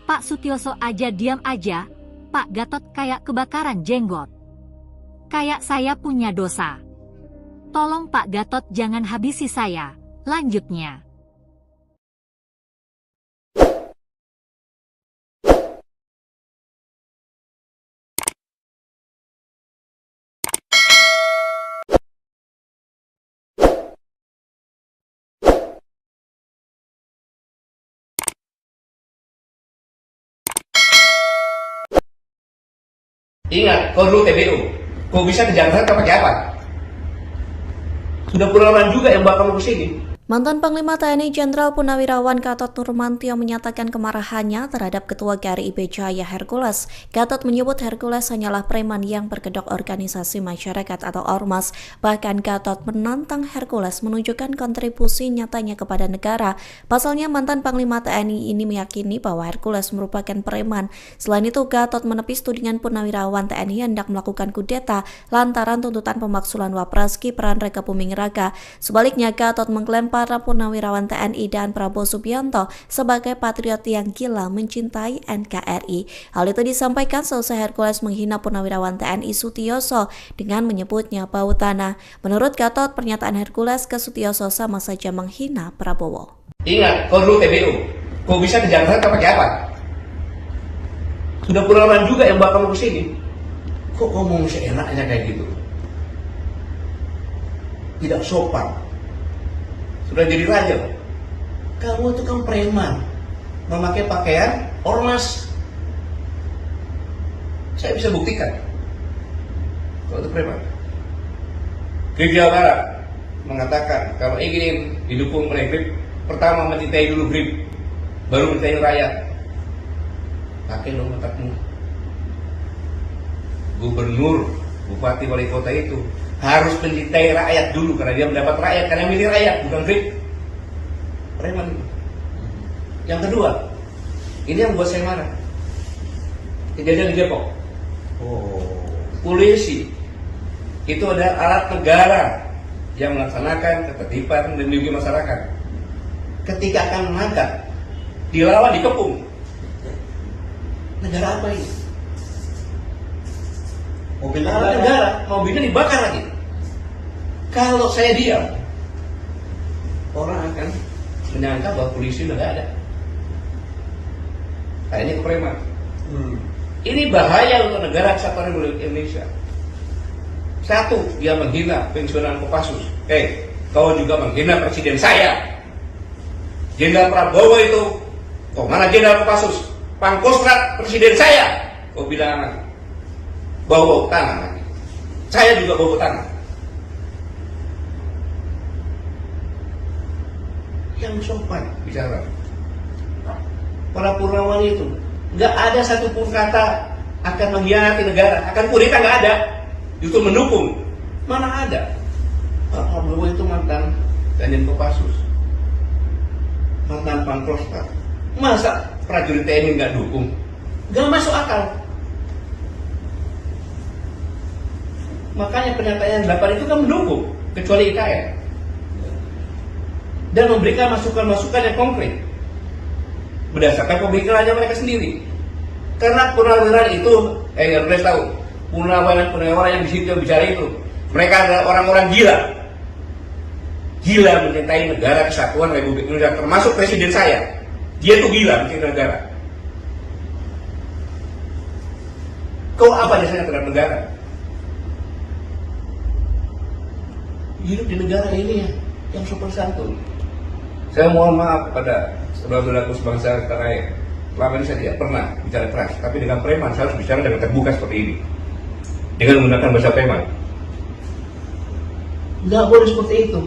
Pak Sutioso aja diam aja, Pak Gatot kayak kebakaran jenggot. Kayak saya punya dosa. Tolong Pak Gatot jangan habisi saya. Lanjutnya. Ingat, kau dulu TBU. Kau bisa ke Jakarta pakai apa? Sudah puluhan juga yang bawa kamu ke sini. Mantan Panglima TNI Jenderal Purnawirawan Gatot Nurmantio menyatakan kemarahannya terhadap Ketua GRIB Jaya Hercules. Gatot menyebut Hercules hanyalah preman yang berkedok organisasi masyarakat atau ormas. Bahkan Gatot menantang Hercules menunjukkan kontribusi nyatanya kepada negara. Pasalnya mantan Panglima TNI ini meyakini bahwa Hercules merupakan preman. Selain itu, Gatot menepis tudingan Purnawirawan TNI hendak melakukan kudeta lantaran tuntutan pemaksulan Wapres Gibran Raka Buming Raka. Sebaliknya, Gatot mengklaim para Purnawirawan TNI dan Prabowo Subianto sebagai patriot yang gila mencintai NKRI. Hal itu disampaikan selesai Hercules menghina Purnawirawan TNI Sutioso dengan menyebutnya bau tanah. Menurut Gatot, pernyataan Hercules ke Sutioso sama saja menghina Prabowo. Ingat, kau dulu TBU. Kau bisa ke Jakarta pakai apa? Sudah puluhan juga yang bawa kamu ke sini. Kok ngomong seenaknya kayak gitu? Tidak sopan. Sudah jadi raja. Kamu itu kan preman, memakai pakaian ormas. Saya bisa buktikan kalau itu preman. Grip Jawa Barat mengatakan kalau ingin didukung oleh Grip, pertama mencintai dulu Grip, baru mencintai rakyat. Pakai dong otakmu. Gubernur, bupati, wali kota itu harus mencintai rakyat dulu karena dia mendapat rakyat, karena milih rakyat, bukan Grip. Preman. Yang kedua, ini yang buat saya marah. Kejadian di Depok. Polisi itu ada alat negara yang melaksanakan ketertiban dan melindungi masyarakat. Ketika akan menangkap, dilawan, dikepung. Negara apa ini? Mobil negara, mobilnya dibakar lagi. Kalau saya diam, orang akan menyangka bahwa polisi udah gak ada. Nah, ini kepreman. Ini bahaya untuk negara kesatuan Republik Indonesia. Satu, dia menghina pensiunan Kopassus. Kau juga menghina presiden saya. Jenderal Prabowo itu, kok mana Jenderal Kopassus? Pangkostrat presiden saya. Kau bilang bau tangan lagi. Saya juga bau tangan. Yang sopan bicara. Para Purnawan itu nggak ada satupun kata akan mengkhianati negara, akan kudeta, nggak ada. Justru mendukung. Mana ada? Pak Prabowo itu mantan Danjen Kopassus, mantan Pangkostrat. Masa prajurit TNI nggak dukung? Nggak masuk akal. Makanya pernyataan 8 itu kan mendukung, kecuali IKN. Dan memberikan masukan-masukan yang konkret berdasarkan pemikirannya mereka sendiri. Karena purnawirawan itu, harus tahu, purnawirawan yang di situ yang bicara itu, mereka adalah orang-orang gila mencintai negara kesatuan Republik Indonesia, termasuk presiden saya. Dia tuh gila mencintai negara. Kau apa dasarnya terhadap negara? Hidup di negara ini yang sopan santun. Saya mohon maaf kepada saudara-saudaraku sebangsa tanah air. Selama ini saya tidak pernah bicara keras, tapi dengan preman saya harus bicara dengan terbuka seperti ini, dengan menggunakan bahasa preman. Nggak boleh seperti itu.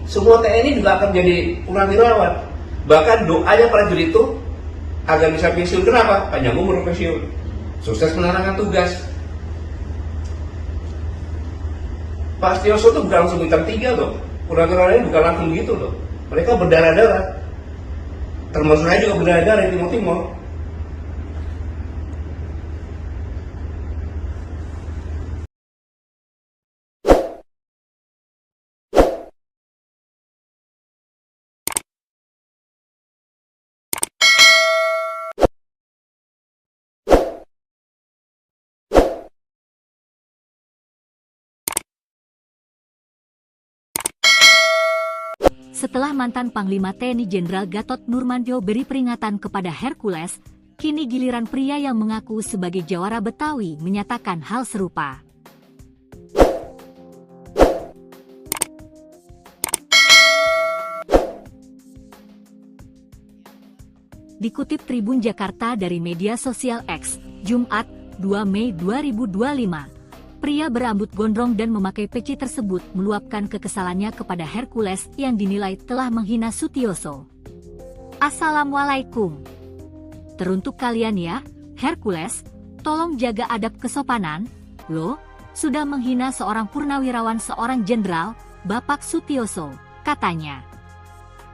Semua TNI juga akan menjadi purnawirawan. Bahkan doanya prajurit itu agar bisa pensiun. Kenapa? Panjang umur pensiun, sukses menjalankan tugas. Pak Sutioso itu bukan langsung bintang 3 loh. Purnawirawan ini bukan langsung begitu loh. Mereka berdarah-darah. Termasuk saya juga berdarah-darah di Timur-Timur. Setelah mantan Panglima TNI Jenderal Gatot Nurmantio beri peringatan kepada Hercules, kini giliran pria yang mengaku sebagai jawara Betawi menyatakan hal serupa. Dikutip Tribun Jakarta dari media sosial X, Jumat, 2 Mei 2025, pria berambut gondrong dan memakai peci tersebut meluapkan kekesalannya kepada Hercules yang dinilai telah menghina Sutioso. Assalamualaikum. Teruntuk kalian ya, Hercules, tolong jaga adab kesopanan, lo sudah menghina seorang purnawirawan seorang jenderal, Bapak Sutioso, katanya.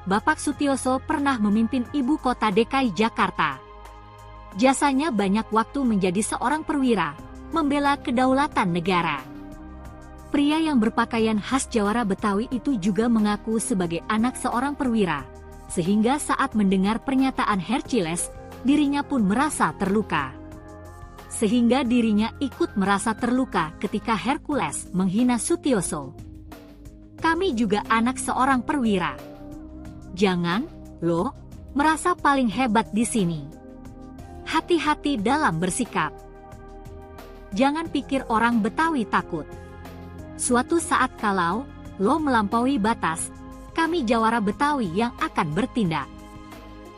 Bapak Sutioso pernah memimpin ibu kota DKI Jakarta. Jasanya banyak waktu menjadi seorang perwira, membela kedaulatan negara. Pria yang berpakaian khas jawara Betawi itu juga mengaku sebagai anak seorang perwira, sehingga saat mendengar pernyataan Hercules, dirinya pun merasa terluka. Sehingga dirinya ikut merasa terluka ketika Hercules menghina Sutioso. Kami juga anak seorang perwira. Jangan, lo, merasa paling hebat di sini. Hati-hati dalam bersikap. Jangan pikir orang Betawi takut. Suatu saat kalau lo melampaui batas, kami jawara Betawi yang akan bertindak.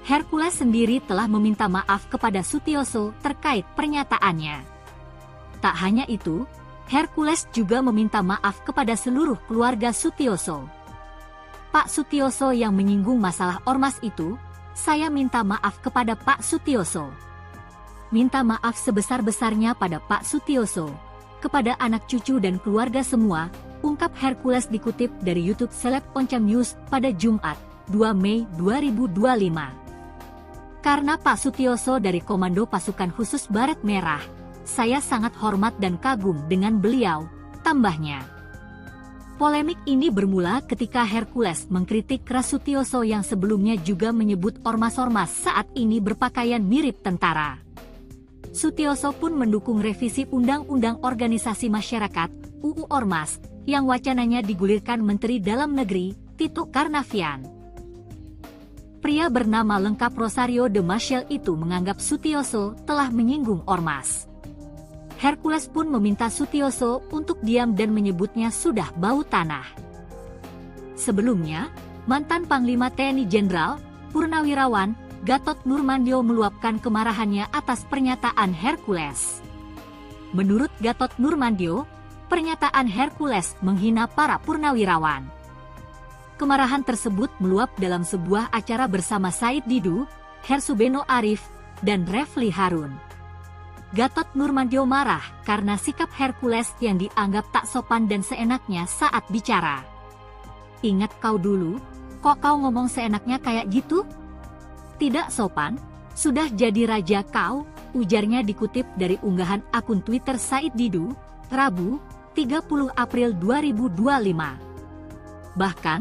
Hercules sendiri telah meminta maaf kepada Sutioso terkait pernyataannya. Tak hanya itu, Hercules juga meminta maaf kepada seluruh keluarga Sutioso. Pak Sutioso yang menyinggung masalah ormas itu, saya minta maaf kepada Pak Sutioso. Minta maaf sebesar-besarnya pada Pak Sutioso, kepada anak cucu dan keluarga semua, ungkap Hercules dikutip dari YouTube Seleb Oncam News pada Jumat, 2 Mei 2025. Karena Pak Sutioso dari Komando Pasukan Khusus Baret Merah, saya sangat hormat dan kagum dengan beliau, tambahnya. Polemik ini bermula ketika Hercules mengkritik keras Sutioso yang sebelumnya juga menyebut ormas-ormas saat ini berpakaian mirip tentara. Sutioso pun mendukung revisi Undang-Undang Organisasi Masyarakat (UU Ormas) yang wacananya digulirkan Menteri Dalam Negeri Tito Karnavian. Pria bernama lengkap Rosario de Maciel itu menganggap Sutioso telah menyinggung ormas. Hercules pun meminta Sutioso untuk diam dan menyebutnya sudah bau tanah. Sebelumnya, mantan Panglima TNI Jenderal, Purnawirawan, Gatot Nurmantio meluapkan kemarahannya atas pernyataan Hercules. Menurut Gatot Nurmantio, pernyataan Hercules menghina para purnawirawan. Kemarahan tersebut meluap dalam sebuah acara bersama Said Didu, Hersubeno Arif, dan Refli Harun. Gatot Nurmantio marah karena sikap Hercules yang dianggap tak sopan dan seenaknya saat bicara. Ingat kau dulu, kok kau ngomong seenaknya kayak gitu? Tidak sopan, sudah jadi raja kau, ujarnya dikutip dari unggahan akun Twitter Said Didu, Rabu, 30 April 2025. Bahkan,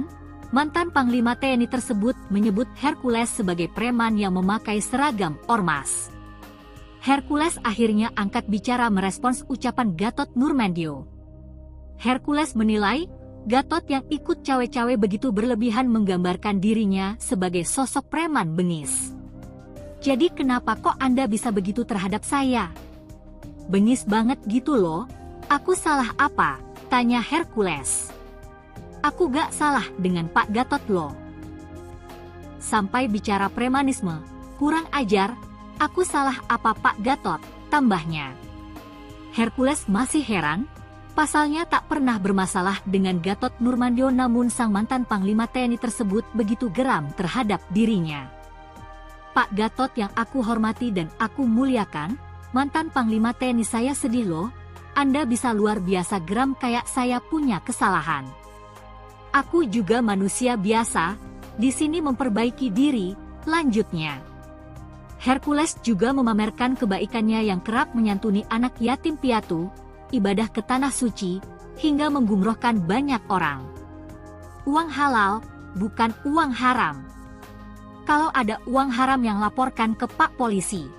mantan Panglima TNI tersebut menyebut Hercules sebagai preman yang memakai seragam ormas. Hercules akhirnya angkat bicara merespons ucapan Gatot Nurmantio. Hercules menilai, Gatot yang ikut cawe-cawe begitu berlebihan menggambarkan dirinya sebagai sosok preman bengis. Jadi kenapa kok Anda bisa begitu terhadap saya? Bengis banget gitu loh, aku salah apa? Tanya Hercules. Aku gak salah dengan Pak Gatot loh. Sampai bicara premanisme, kurang ajar. Aku salah apa Pak Gatot, tambahnya. Hercules masih heran, pasalnya tak pernah bermasalah dengan Gatot Nurmantio namun sang mantan Panglima TNI tersebut begitu geram terhadap dirinya. Pak Gatot yang aku hormati dan aku muliakan, mantan Panglima TNI saya sedih loh, Anda bisa luar biasa geram kayak saya punya kesalahan. Aku juga manusia biasa, di sini memperbaiki diri, lanjutnya. Hercules juga memamerkan kebaikannya yang kerap menyantuni anak yatim piatu, ibadah ke tanah suci, hingga menggumrohkan banyak orang. Uang halal, bukan uang haram. Kalau ada uang haram yang laporkan ke Pak Polisi.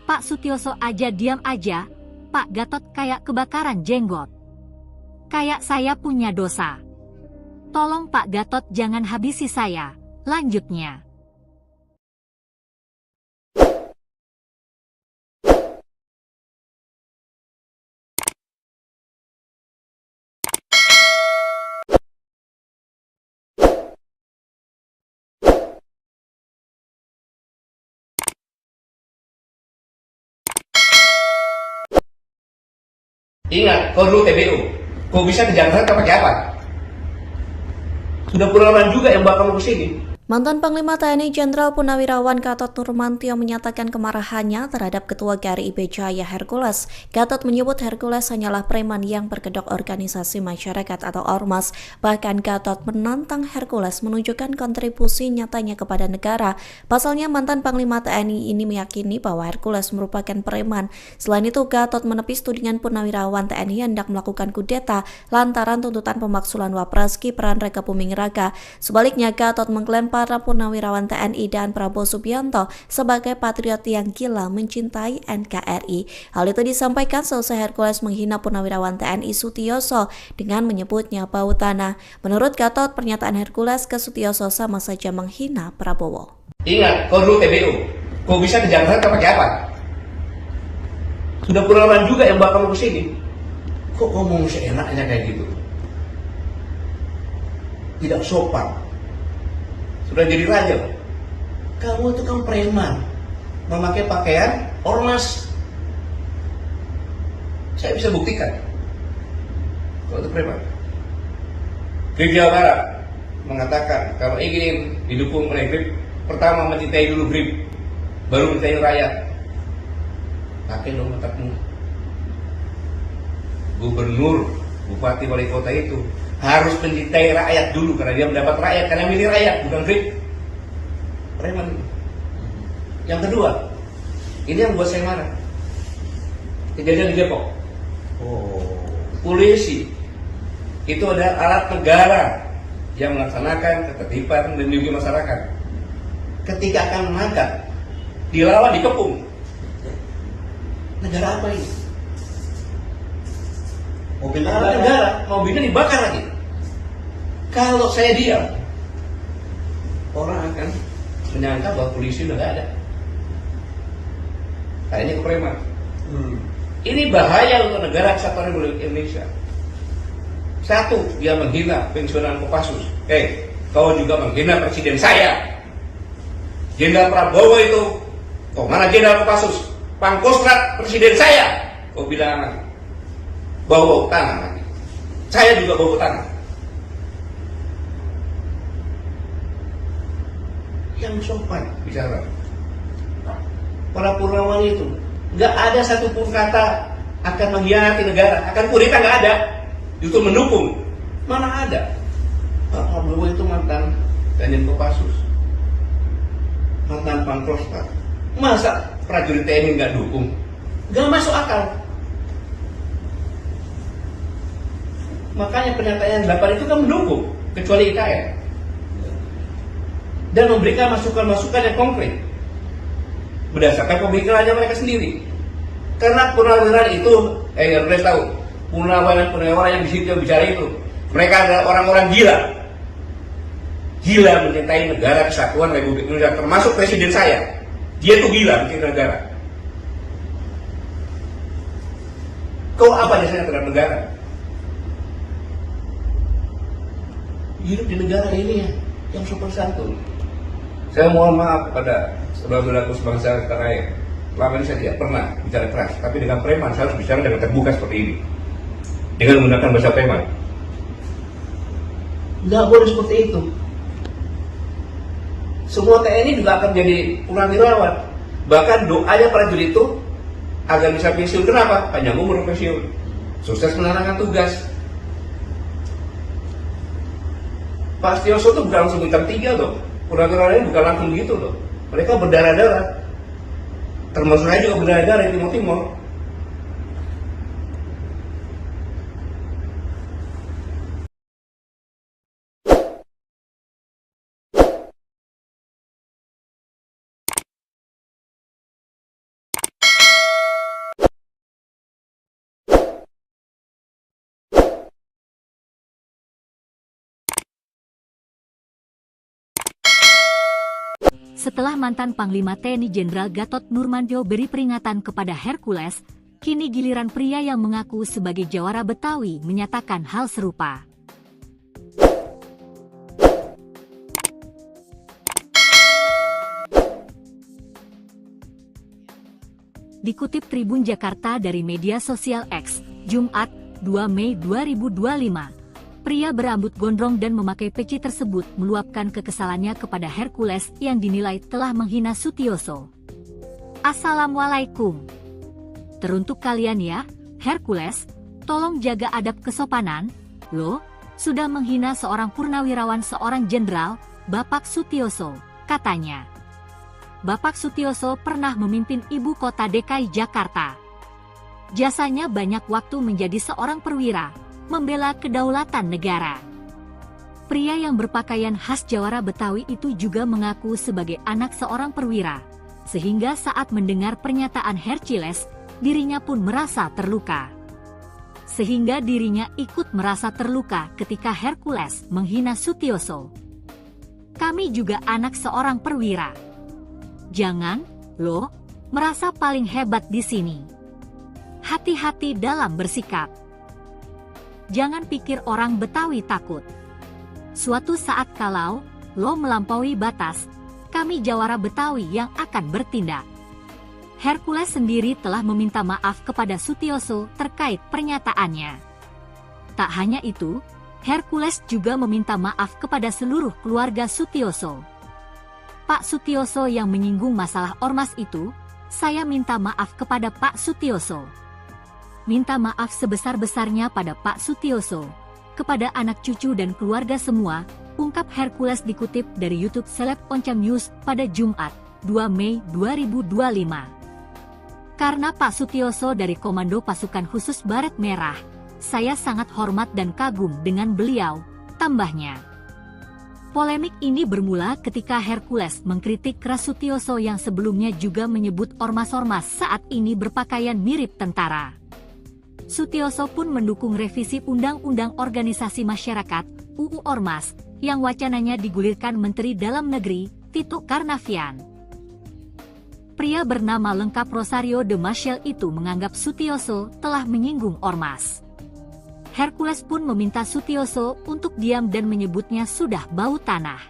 Pak Sutioso aja diam aja, Pak Gatot kayak kebakaran jenggot. Kayak saya punya dosa. Tolong Pak Gatot jangan habisi saya. Lanjutnya. Ingat, kau dulu TBU. Kau bisa ke Jakarta pakai apa? Sudah puluhan juga yang bawa kamu ke sini. Mantan Panglima TNI Jenderal Purnawirawan Gatot Nurmantio menyatakan kemarahannya terhadap Ketua GRIB Jaya Hercules. Gatot menyebut Hercules hanyalah preman yang berkedok organisasi masyarakat atau ormas. Bahkan Gatot menantang Hercules menunjukkan kontribusi nyatanya kepada negara. Pasalnya mantan Panglima TNI ini meyakini bahwa Hercules merupakan preman. Selain itu, Gatot menepis tudingan Purnawirawan TNI hendak melakukan kudeta lantaran tuntutan pemaksulan Wapres Gibran Rakabuming Raka. Sebaliknya, Gatot mengklaim para Purnawirawan TNI dan Prabowo Subianto sebagai patriot yang gila mencintai NKRI. Hal itu disampaikan selesai Hercules menghina Purnawirawan TNI Sutioso dengan menyebutnya bau tanah. Menurut Gatot, pernyataan Hercules ke Sutioso sama saja menghina Prabowo. Ingat, kau dulu TBU. Kau bisa ke Jakarta pakai apa? Sudah puluhan juga yang bawa kamu ke sini. Kok ngomong seenaknya kayak gitu? Tidak sopan. Sudah jadi raja. Kamu itu kan preman, memakai pakaian ormas. Saya bisa buktikan kalau itu preman. GRIB Jawa Barat mengatakan kalau ingin didukung oleh GRIB, pertama mencintai dulu GRIB, baru mencintai rakyat. Pakai dong otakmu. Gubernur, bupati, wali kota itu harus mencintai rakyat dulu karena dia mendapat rakyat, karena milih rakyat, bukan GRIB. Preman. Yang kedua, ini yang buat saya marah. Kejadian di Depok. Polisi itu adalah alat negara yang melaksanakan ketertiban dan melindungi masyarakat. Ketika akan mengangkat, dilawan, dikepung. Negara apa ini? Mobil negara, mobilnya dibakar lagi. Kalau saya diam, orang akan menyangka bahwa polisi udah gak ada. Nah, ini kepreman. Ini bahaya untuk negara kesatuan Republik Indonesia. Satu, dia menghina pensiunan Kopassus. Kau juga menghina presiden saya. Jenderal Prabowo itu, kok mana Jenderal Kopassus? Pangkostrat presiden saya. Kau bilang bau tangan lagi. Saya juga bau tangan. Yang sopan bicara. Para Purnawan itu nggak ada satupun kata akan mengkhianati negara, akan kudeta, nggak ada. Justru mendukung. Mana ada? Pak Prabowo itu mantan Danjen Kopassus, mantan Pangkostrat. Masa prajurit TNI nggak dukung? Nggak masuk akal. Makanya pernyataan 8 itu kan mendukung, kecuali IKN. Dan memberikan masukan-masukan yang konkret berdasarkan pemikirannya mereka sendiri. Karena purnawirawan itu, harus tahu, purnawirawan yang di situ yang bicara itu, mereka adalah orang-orang gila mencintai negara kesatuan Republik Indonesia, termasuk presiden saya. Dia tuh gila mencintai negara. Kau apa dasarnya terhadap negara? Hidup di negara ini yang sopan santun. Saya mohon maaf kepada saudara-saudaraku sebangsa tanah air. Selama ini saya tidak pernah bicara keras, tapi dengan preman saya harus bicara dengan terbuka seperti ini, dengan menggunakan bahasa preman. Nggak boleh seperti itu. Semua TNI juga akan jadi purnawirawan. Bahkan doanya prajurit itu agar bisa pensiun. Kenapa? Panjang umur pensiun, sukses menjalankan tugas. Pak Sutioso itu bukan langsung bintang 3 loh. Purnawirawan ini bukan langsung gitu loh. Mereka berdarah-darah. Termasuk saya juga berdarah-darah di Timur-Timur. Setelah mantan Panglima TNI Jenderal Gatot Nurmantio beri peringatan kepada Hercules, kini giliran pria yang mengaku sebagai jawara Betawi menyatakan hal serupa. Dikutip Tribun Jakarta dari media sosial X, Jumat, 2 Mei 2025, pria berambut gondrong dan memakai peci tersebut meluapkan kekesalannya kepada Hercules yang dinilai telah menghina Sutioso. Assalamualaikum. Teruntuk kalian ya, Hercules, tolong jaga adab kesopanan, lo, sudah menghina seorang purnawirawan seorang jenderal, Bapak Sutioso, katanya. Bapak Sutioso pernah memimpin ibu kota DKI Jakarta. Jasanya banyak waktu menjadi seorang perwira, membela kedaulatan negara. Pria yang berpakaian khas jawara Betawi itu juga mengaku sebagai anak seorang perwira, sehingga saat mendengar pernyataan Hercules, dirinya pun merasa terluka. Sehingga dirinya ikut merasa terluka ketika Hercules menghina Sutioso. Kami juga anak seorang perwira. Jangan, lo, merasa paling hebat di sini. Hati-hati dalam bersikap. Jangan pikir orang Betawi takut. Suatu saat kalau lo melampaui batas, kami jawara Betawi yang akan bertindak. Hercules sendiri telah meminta maaf kepada Sutioso terkait pernyataannya. Tak hanya itu, Hercules juga meminta maaf kepada seluruh keluarga Sutioso. Pak Sutioso yang menyinggung masalah ormas itu, saya minta maaf kepada Pak Sutioso. Minta maaf sebesar-besarnya pada Pak Sutioso, kepada anak cucu dan keluarga semua, ungkap Hercules dikutip dari YouTube Seleb Oncam News pada Jumat, 2 Mei 2025. Karena Pak Sutioso dari Komando Pasukan Khusus Baret Merah, saya sangat hormat dan kagum dengan beliau, tambahnya. Polemik ini bermula ketika Hercules mengkritik keras Sutioso yang sebelumnya juga menyebut ormas-ormas saat ini berpakaian mirip tentara. Sutioso pun mendukung revisi Undang-Undang Organisasi Masyarakat (UU Ormas) yang wacananya digulirkan Menteri Dalam Negeri Tito Karnavian. Pria bernama lengkap Rosario de Maciel itu menganggap Sutioso telah menyinggung ormas. Hercules pun meminta Sutioso untuk diam dan menyebutnya sudah bau tanah.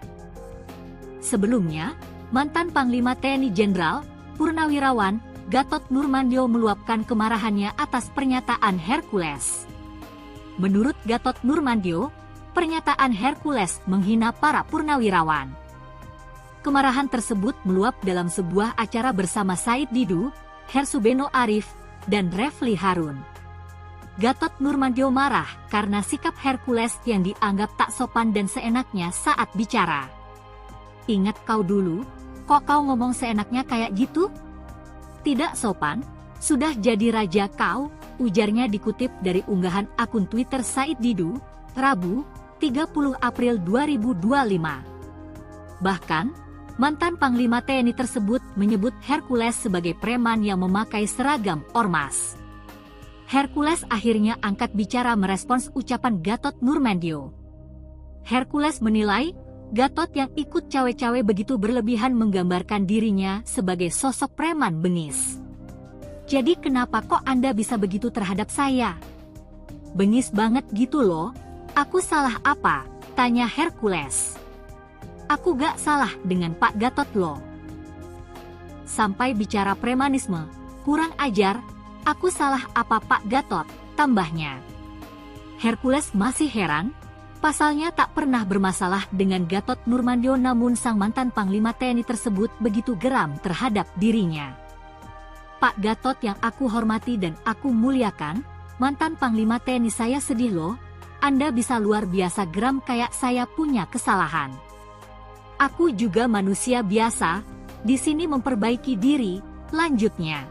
Sebelumnya, mantan Panglima TNI Jenderal, Purnawirawan, Gatot Nurmantio meluapkan kemarahannya atas pernyataan Hercules. Menurut Gatot Nurmantio, pernyataan Hercules menghina para purnawirawan. Kemarahan tersebut meluap dalam sebuah acara bersama Said Didu, Hersubeno Arif, dan Refli Harun. Gatot Nurmantio marah karena sikap Hercules yang dianggap tak sopan dan seenaknya saat bicara. Ingat kau dulu, kok kau ngomong seenaknya kayak gitu? Tidak sopan, sudah jadi raja kau, ujarnya dikutip dari unggahan akun Twitter Said Didu, Rabu, 30 April 2025. Bahkan, mantan Panglima TNI tersebut menyebut Hercules sebagai preman yang memakai seragam ormas. Hercules akhirnya angkat bicara merespons ucapan Gatot Nurmantio. Hercules menilai, Gatot yang ikut cawe-cawe begitu berlebihan menggambarkan dirinya sebagai sosok preman bengis. Jadi kenapa kok Anda bisa begitu terhadap saya? Bengis banget gitu loh, aku salah apa? Tanya Hercules. Aku gak salah dengan Pak Gatot loh. Sampai bicara premanisme, kurang ajar. Aku salah apa Pak Gatot, tambahnya. Hercules masih heran, pasalnya tak pernah bermasalah dengan Gatot Nurmantio namun sang mantan Panglima TNI tersebut begitu geram terhadap dirinya. Pak Gatot yang aku hormati dan aku muliakan, mantan Panglima TNI saya sedih loh, Anda bisa luar biasa geram kayak saya punya kesalahan. Aku juga manusia biasa, di sini memperbaiki diri, lanjutnya.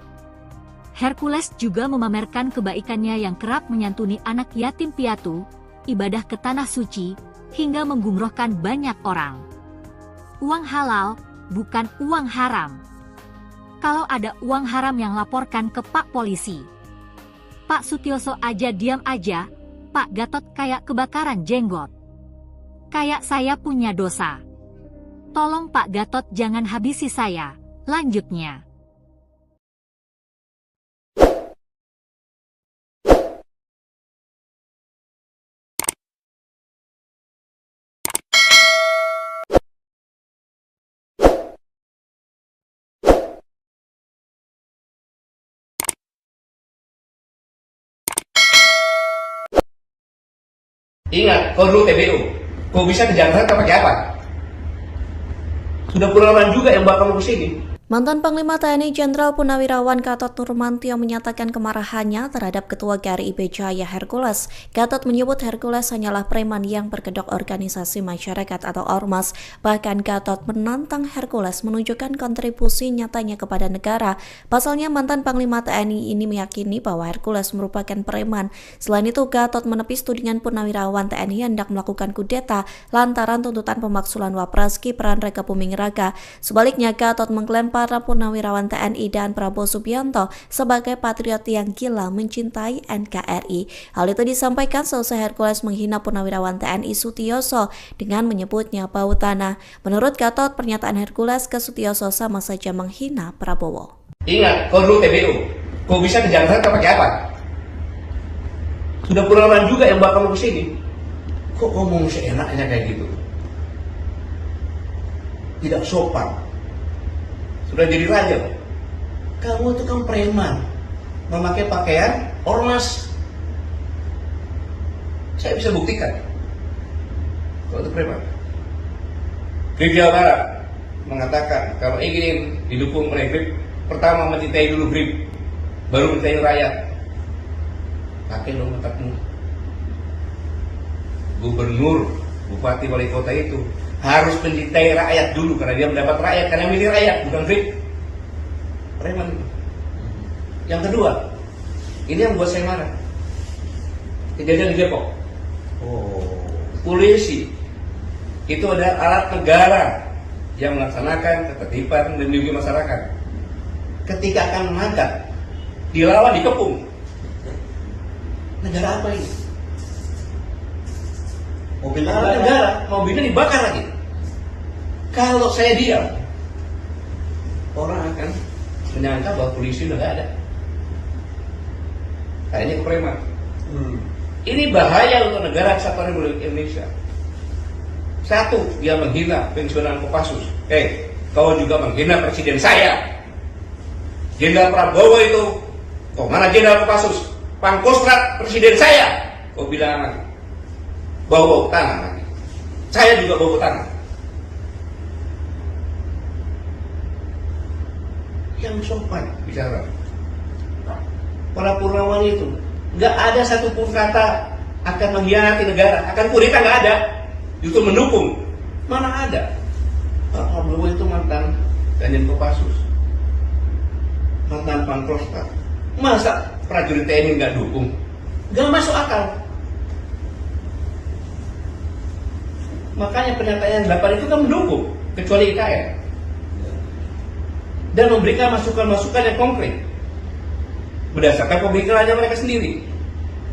Hercules juga memamerkan kebaikannya yang kerap menyantuni anak yatim piatu, ibadah ke tanah suci, hingga menggumrohkan banyak orang. Uang halal, bukan uang haram. Kalau ada uang haram yang laporkan ke Pak Polisi. Pak Sutioso aja diam aja, Pak Gatot kayak kebakaran jenggot. Kayak saya punya dosa. Tolong Pak Gatot jangan habisi saya. Lanjutnya. Ingat, kau dulu TBU. Kau bisa ke Jakarta pakai apa? Sudah puluhan juga yang bawa kamu ke sini. Mantan Panglima TNI Jenderal Purnawirawan Gatot Nurmantio menyatakan kemarahannya terhadap Ketua GRIB Jaya Hercules. Gatot menyebut Hercules hanyalah preman yang berkedok organisasi masyarakat atau ormas. Bahkan Gatot menantang Hercules menunjukkan kontribusi nyatanya kepada negara. Pasalnya mantan Panglima TNI ini meyakini bahwa Hercules merupakan preman. Selain itu, Gatot menepis tudingan Purnawirawan TNI hendak melakukan kudeta lantaran tuntutan pemaksulan Wapres Gibran Raka Buming Raka. Sebaliknya, Gatot mengklaim para Purnawirawan TNI dan Prabowo Subianto sebagai patriot yang gila mencintai NKRI. Hal itu disampaikan selesai Hercules menghina Purnawirawan TNI Sutioso dengan menyebutnya bau tanah. Menurut Gatot, pernyataan Hercules ke Sutioso sama saja menghina Prabowo. Ingat, kau dulu TBU. Kau bisa ke Jakarta pakai apa? Sudah puluhan juga yang bawa kamu ke sini. Kok ngomong seenaknya kayak gitu? Tidak sopan. Sudah jadi raja. Kamu itu kan preman, memakai pakaian ormas. Saya bisa buktikan. Kau itu preman. GRIB Jawa Barat mengatakan kalau ingin didukung oleh GRIB, pertama mencintai dulu GRIB, baru mencintai rakyat. Pakai dong otakmu. Gubernur, bupati, wali kota itu harus mencintai rakyat dulu karena dia mendapat rakyat, karena milih rakyat bukan GRIB. Preman. Yang kedua, ini yang buat saya marah. Kejadian di Depok. Polisi itu ada alat negara yang melaksanakan ketertiban dan melindungi masyarakat. Ketika akan mengangkat, dilawan, dikepung. Negara apa ini? Mobil negara, mobilnya dibakar lagi. Kalau saya diam, orang akan menyangka bahwa polisi udah gak ada. Kayaknya ke preman. Ini bahaya untuk negara kesatuan Republik Indonesia. Satu, dia menghina pensiunan Kopassus. Kau juga menghina presiden saya. Jenderal Prabowo itu, kok mana Jenderal Kopassus? Pangkostrat presiden saya. Kau bilang bau tanah lagi. Saya juga bau tanah. Yang sopan bicara. Para Purnawan itu nggak ada satupun kata akan mengkhianati negara, akan kudeta, nggak ada. Justru mendukung. Mana ada? Pak Prabowo itu mantan Danjen Kopassus, mantan Pangkostrat. Masa prajurit TNI nggak dukung? Nggak masuk akal. Makanya pernyataan 8 itu kan mendukung, kecuali IKN. Dan memberikan masukan-masukan yang konkret berdasarkan pemikirannya mereka sendiri.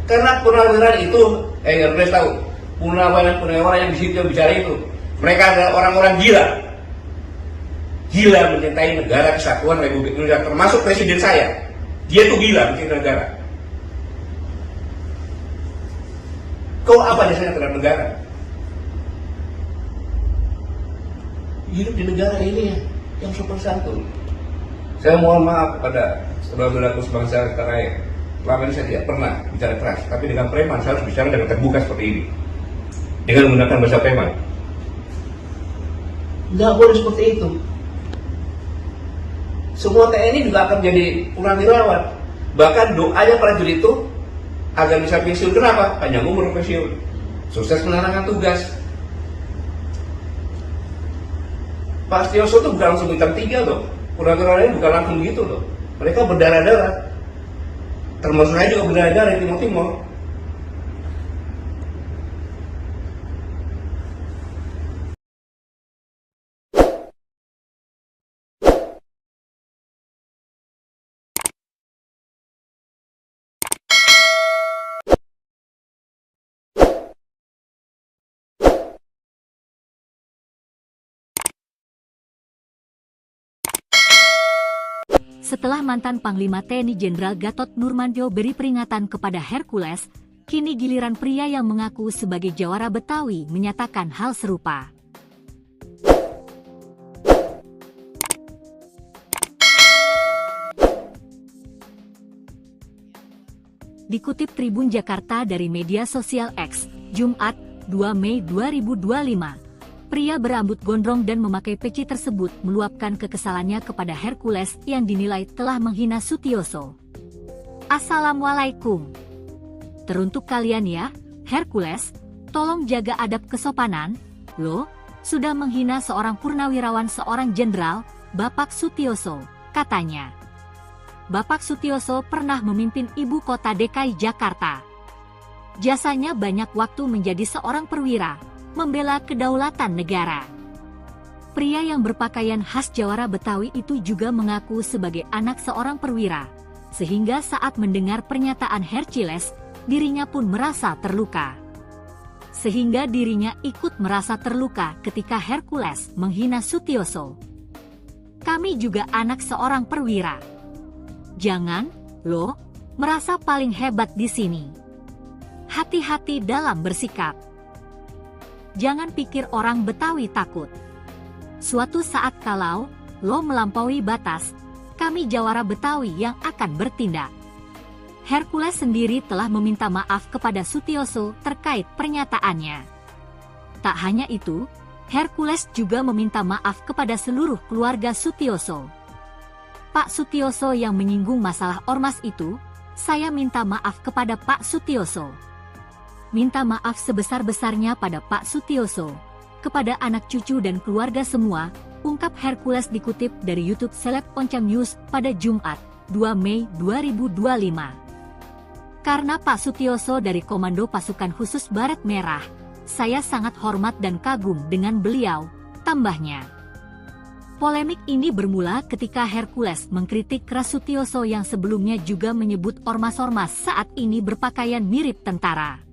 Karena purnawirawan itu, Hercules tahu, purnawirawan yang di situ yang bicara itu, mereka adalah orang-orang gila. Gila mencintai negara kesatuan Republik Indonesia, termasuk presiden saya. Dia tuh gila mencintai negara. Kau apa dasarnya terhadap negara? Hidup di negara ini yang sopan santun. Saya mohon maaf kepada saudara-saudaraku sebangsa tanah air. Selama ini saya tidak pernah bicara keras, tapi dengan preman saya harus bicara dengan terbuka seperti ini, dengan menggunakan bahasa preman. Nggak boleh seperti itu. Semua TNI juga akan menjadi purnawirawan. Bahkan doanya prajurit itu agar bisa pensiun. Kenapa? Panjang umur pensiun, sukses menjalankan tugas. Pak Sutioso itu bukan langsung bintang 3 loh. Purnawirawan ini bukan langsung gitu loh. Mereka berdarah-darah. Termasuk saya juga berdarah-darah di Timur-Timur. Setelah mantan Panglima TNI Jenderal Gatot Nurmantio beri peringatan kepada Hercules, kini giliran pria yang mengaku sebagai jawara Betawi menyatakan hal serupa. Dikutip Tribun Jakarta dari media sosial X, Jumat, 2 Mei 2025, pria berambut gondrong dan memakai peci tersebut meluapkan kekesalannya kepada Hercules yang dinilai telah menghina Sutioso. Assalamualaikum. Teruntuk kalian ya, Hercules, tolong jaga adab kesopanan, lo, sudah menghina seorang purnawirawan seorang jenderal, Bapak Sutioso, katanya. Bapak Sutioso pernah memimpin ibu kota DKI Jakarta. Jasanya banyak waktu menjadi seorang perwira, membela kedaulatan negara. Pria yang berpakaian khas jawara Betawi itu juga mengaku sebagai anak seorang perwira, sehingga saat mendengar pernyataan Hercules, dirinya pun merasa terluka. Sehingga dirinya ikut merasa terluka ketika Hercules menghina Sutioso. Kami juga anak seorang perwira. Jangan, lo, merasa paling hebat di sini. Hati-hati dalam bersikap. Jangan pikir orang Betawi takut. Suatu saat kalau lo melampaui batas, kami jawara Betawi yang akan bertindak. Hercules sendiri telah meminta maaf kepada Sutioso terkait pernyataannya. Tak hanya itu, Hercules juga meminta maaf kepada seluruh keluarga Sutioso. Pak Sutioso yang menyinggung masalah ormas itu, saya minta maaf kepada Pak Sutioso. Minta maaf sebesar-besarnya pada Pak Sutioso, kepada anak cucu dan keluarga semua, ungkap Hercules dikutip dari YouTube Seleb Oncam News pada Jumat, 2 Mei 2025. Karena Pak Sutioso dari Komando Pasukan Khusus Baret Merah, saya sangat hormat dan kagum dengan beliau, tambahnya. Polemik ini bermula ketika Hercules mengkritik keras Sutioso yang sebelumnya juga menyebut ormas-ormas saat ini berpakaian mirip tentara.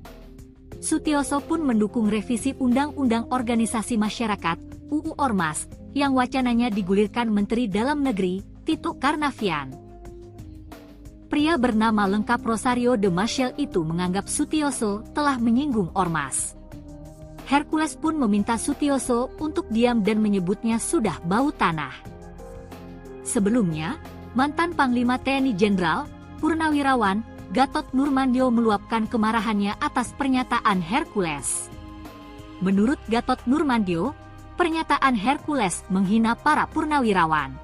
Sutioso pun mendukung revisi Undang-Undang Organisasi Masyarakat (UU Ormas) yang wacananya digulirkan Menteri Dalam Negeri, Tito Karnavian. Pria bernama lengkap Rosario de Maciel itu menganggap Sutioso telah menyinggung ormas. Hercules pun meminta Sutioso untuk diam dan menyebutnya sudah bau tanah. Sebelumnya, mantan Panglima TNI Jenderal, Purnawirawan, Gatot Nurmantio meluapkan kemarahannya atas pernyataan Hercules. Menurut Gatot Nurmantio, pernyataan Hercules menghina para purnawirawan.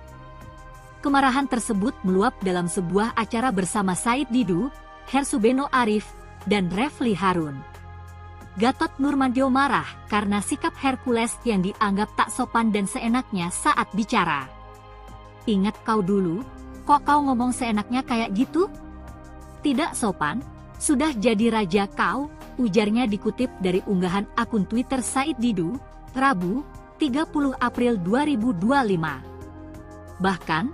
Kemarahan tersebut meluap dalam sebuah acara bersama Said Didu, Hersubeno Arif, dan Refli Harun. Gatot Nurmantio marah karena sikap Hercules yang dianggap tak sopan dan seenaknya saat bicara. Ingat kau dulu, kok kau ngomong seenaknya kayak gitu? Tidak sopan, sudah jadi raja kau, ujarnya dikutip dari unggahan akun Twitter Said Didu, Rabu, 30 April 2025. Bahkan,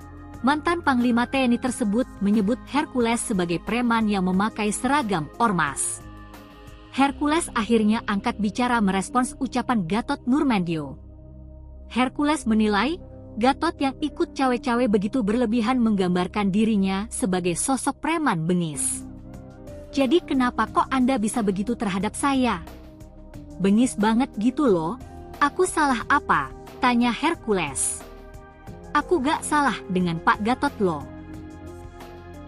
mantan Panglima TNI tersebut menyebut Hercules sebagai preman yang memakai seragam ormas. Hercules akhirnya angkat bicara merespons ucapan Gatot Nurmantio. Hercules menilai, Gatot yang ikut cawe-cawe begitu berlebihan menggambarkan dirinya sebagai sosok preman bengis. Jadi kenapa kok Anda bisa begitu terhadap saya? Bengis banget gitu loh, aku salah apa? Tanya Hercules. Aku gak salah dengan Pak Gatot loh.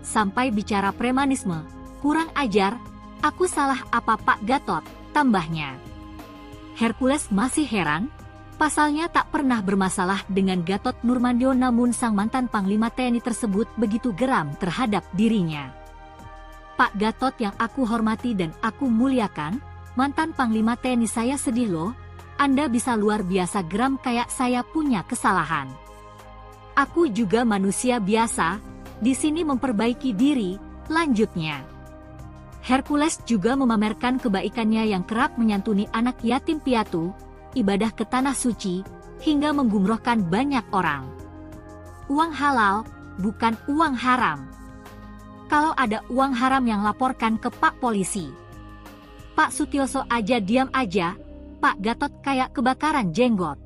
Sampai bicara premanisme, kurang ajar. Aku salah apa Pak Gatot, tambahnya. Hercules masih heran, pasalnya tak pernah bermasalah dengan Gatot Nurmantio namun sang mantan Panglima TNI tersebut begitu geram terhadap dirinya. Pak Gatot yang aku hormati dan aku muliakan, mantan Panglima TNI saya sedih loh, Anda bisa luar biasa geram kayak saya punya kesalahan. Aku juga manusia biasa, di sini memperbaiki diri, lanjutnya. Hercules juga memamerkan kebaikannya yang kerap menyantuni anak yatim piatu, ibadah ke tanah suci, hingga menggumrohkan banyak orang. Uang halal, bukan uang haram. Kalau ada uang haram yang laporkan ke Pak Polisi. Pak Sutioso aja diam aja, Pak Gatot kayak kebakaran jenggot.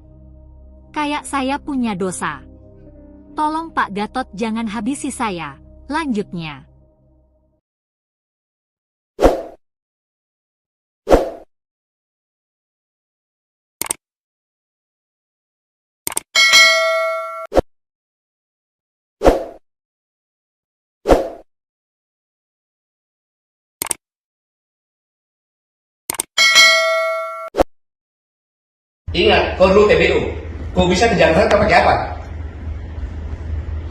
Kayak saya punya dosa. Tolong Pak Gatot jangan habisi saya. Lanjutnya. Ingat, kau dulu TBU. Kau bisa ke Jakarta pakai apa?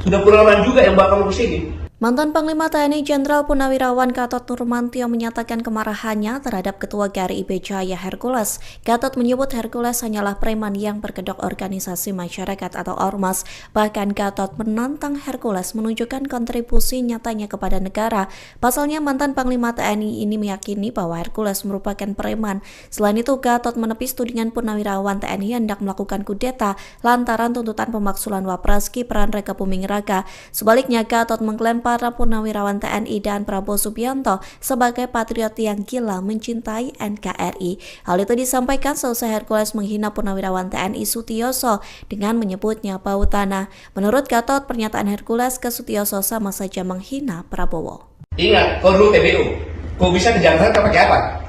Sudah puluhan juga yang bawa kamu ke sini. Mantan Panglima TNI Jenderal Purnawirawan Gatot Nurmantio menyatakan kemarahannya terhadap Ketua GRI IB Jaya Hercules. Gatot menyebut Hercules hanyalah preman yang berkedok organisasi masyarakat atau ormas. Bahkan Gatot menantang Hercules menunjukkan kontribusi nyatanya kepada negara. Pasalnya mantan Panglima TNI ini meyakini bahwa Hercules merupakan preman. Selain itu, Gatot menepis tudingan Purnawirawan TNI hendak melakukan kudeta lantaran tuntutan pemaksulan Wapres Gibran Rakabuming Raka. Sebaliknya, Gatot mengklaim para Purnawirawan TNI dan Prabowo Subianto sebagai patriot yang gila mencintai NKRI. Hal itu disampaikan selesai Hercules menghina Purnawirawan TNI Sutioso dengan menyebutnya bau tanah. Menurut Gatot, pernyataan Hercules ke Sutioso sama saja menghina Prabowo. Ingat, kau dulu TBU. Kau bisa ke Jakarta pakai apa?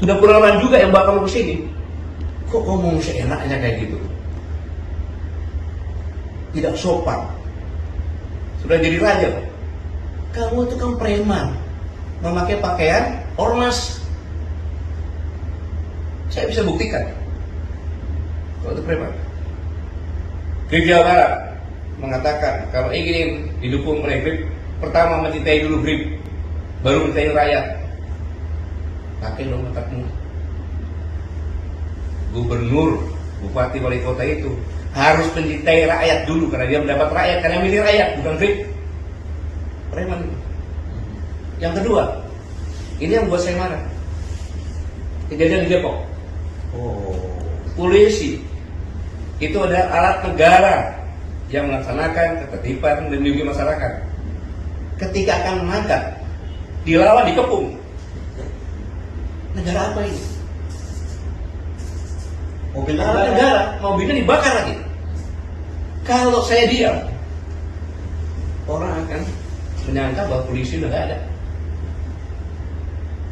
Sudah puluhan juga yang bawa kamu ke sini. Kok ngomong seenaknya kayak gitu? Tidak sopan. Sudah jadi raja. Kamu itu kan preman, memakai pakaian ormas. Saya bisa buktikan kalau itu preman. Grip Jawa Barat mengatakan kalau ingin didukung oleh Grip, pertama mencintai dulu Grip, baru mencintai rakyat. Pakai dong otakmu. Gubernur, bupati, wali kota itu harus mencintai rakyat dulu karena dia mendapat rakyat, karena milih rakyat, bukan Grip. Preman. Yang kedua, ini yang buat saya marah. Kejadian di Depok. Polisi itu adalah alat negara yang melaksanakan ketertiban dan melindungi masyarakat. Ketika akan menangkap, dilawan, dikepung. Negara apa ini? Mobil negara, mobilnya dibakar lagi. Kalau saya diam, orang akan menyangka bahwa polisi udah gak ada.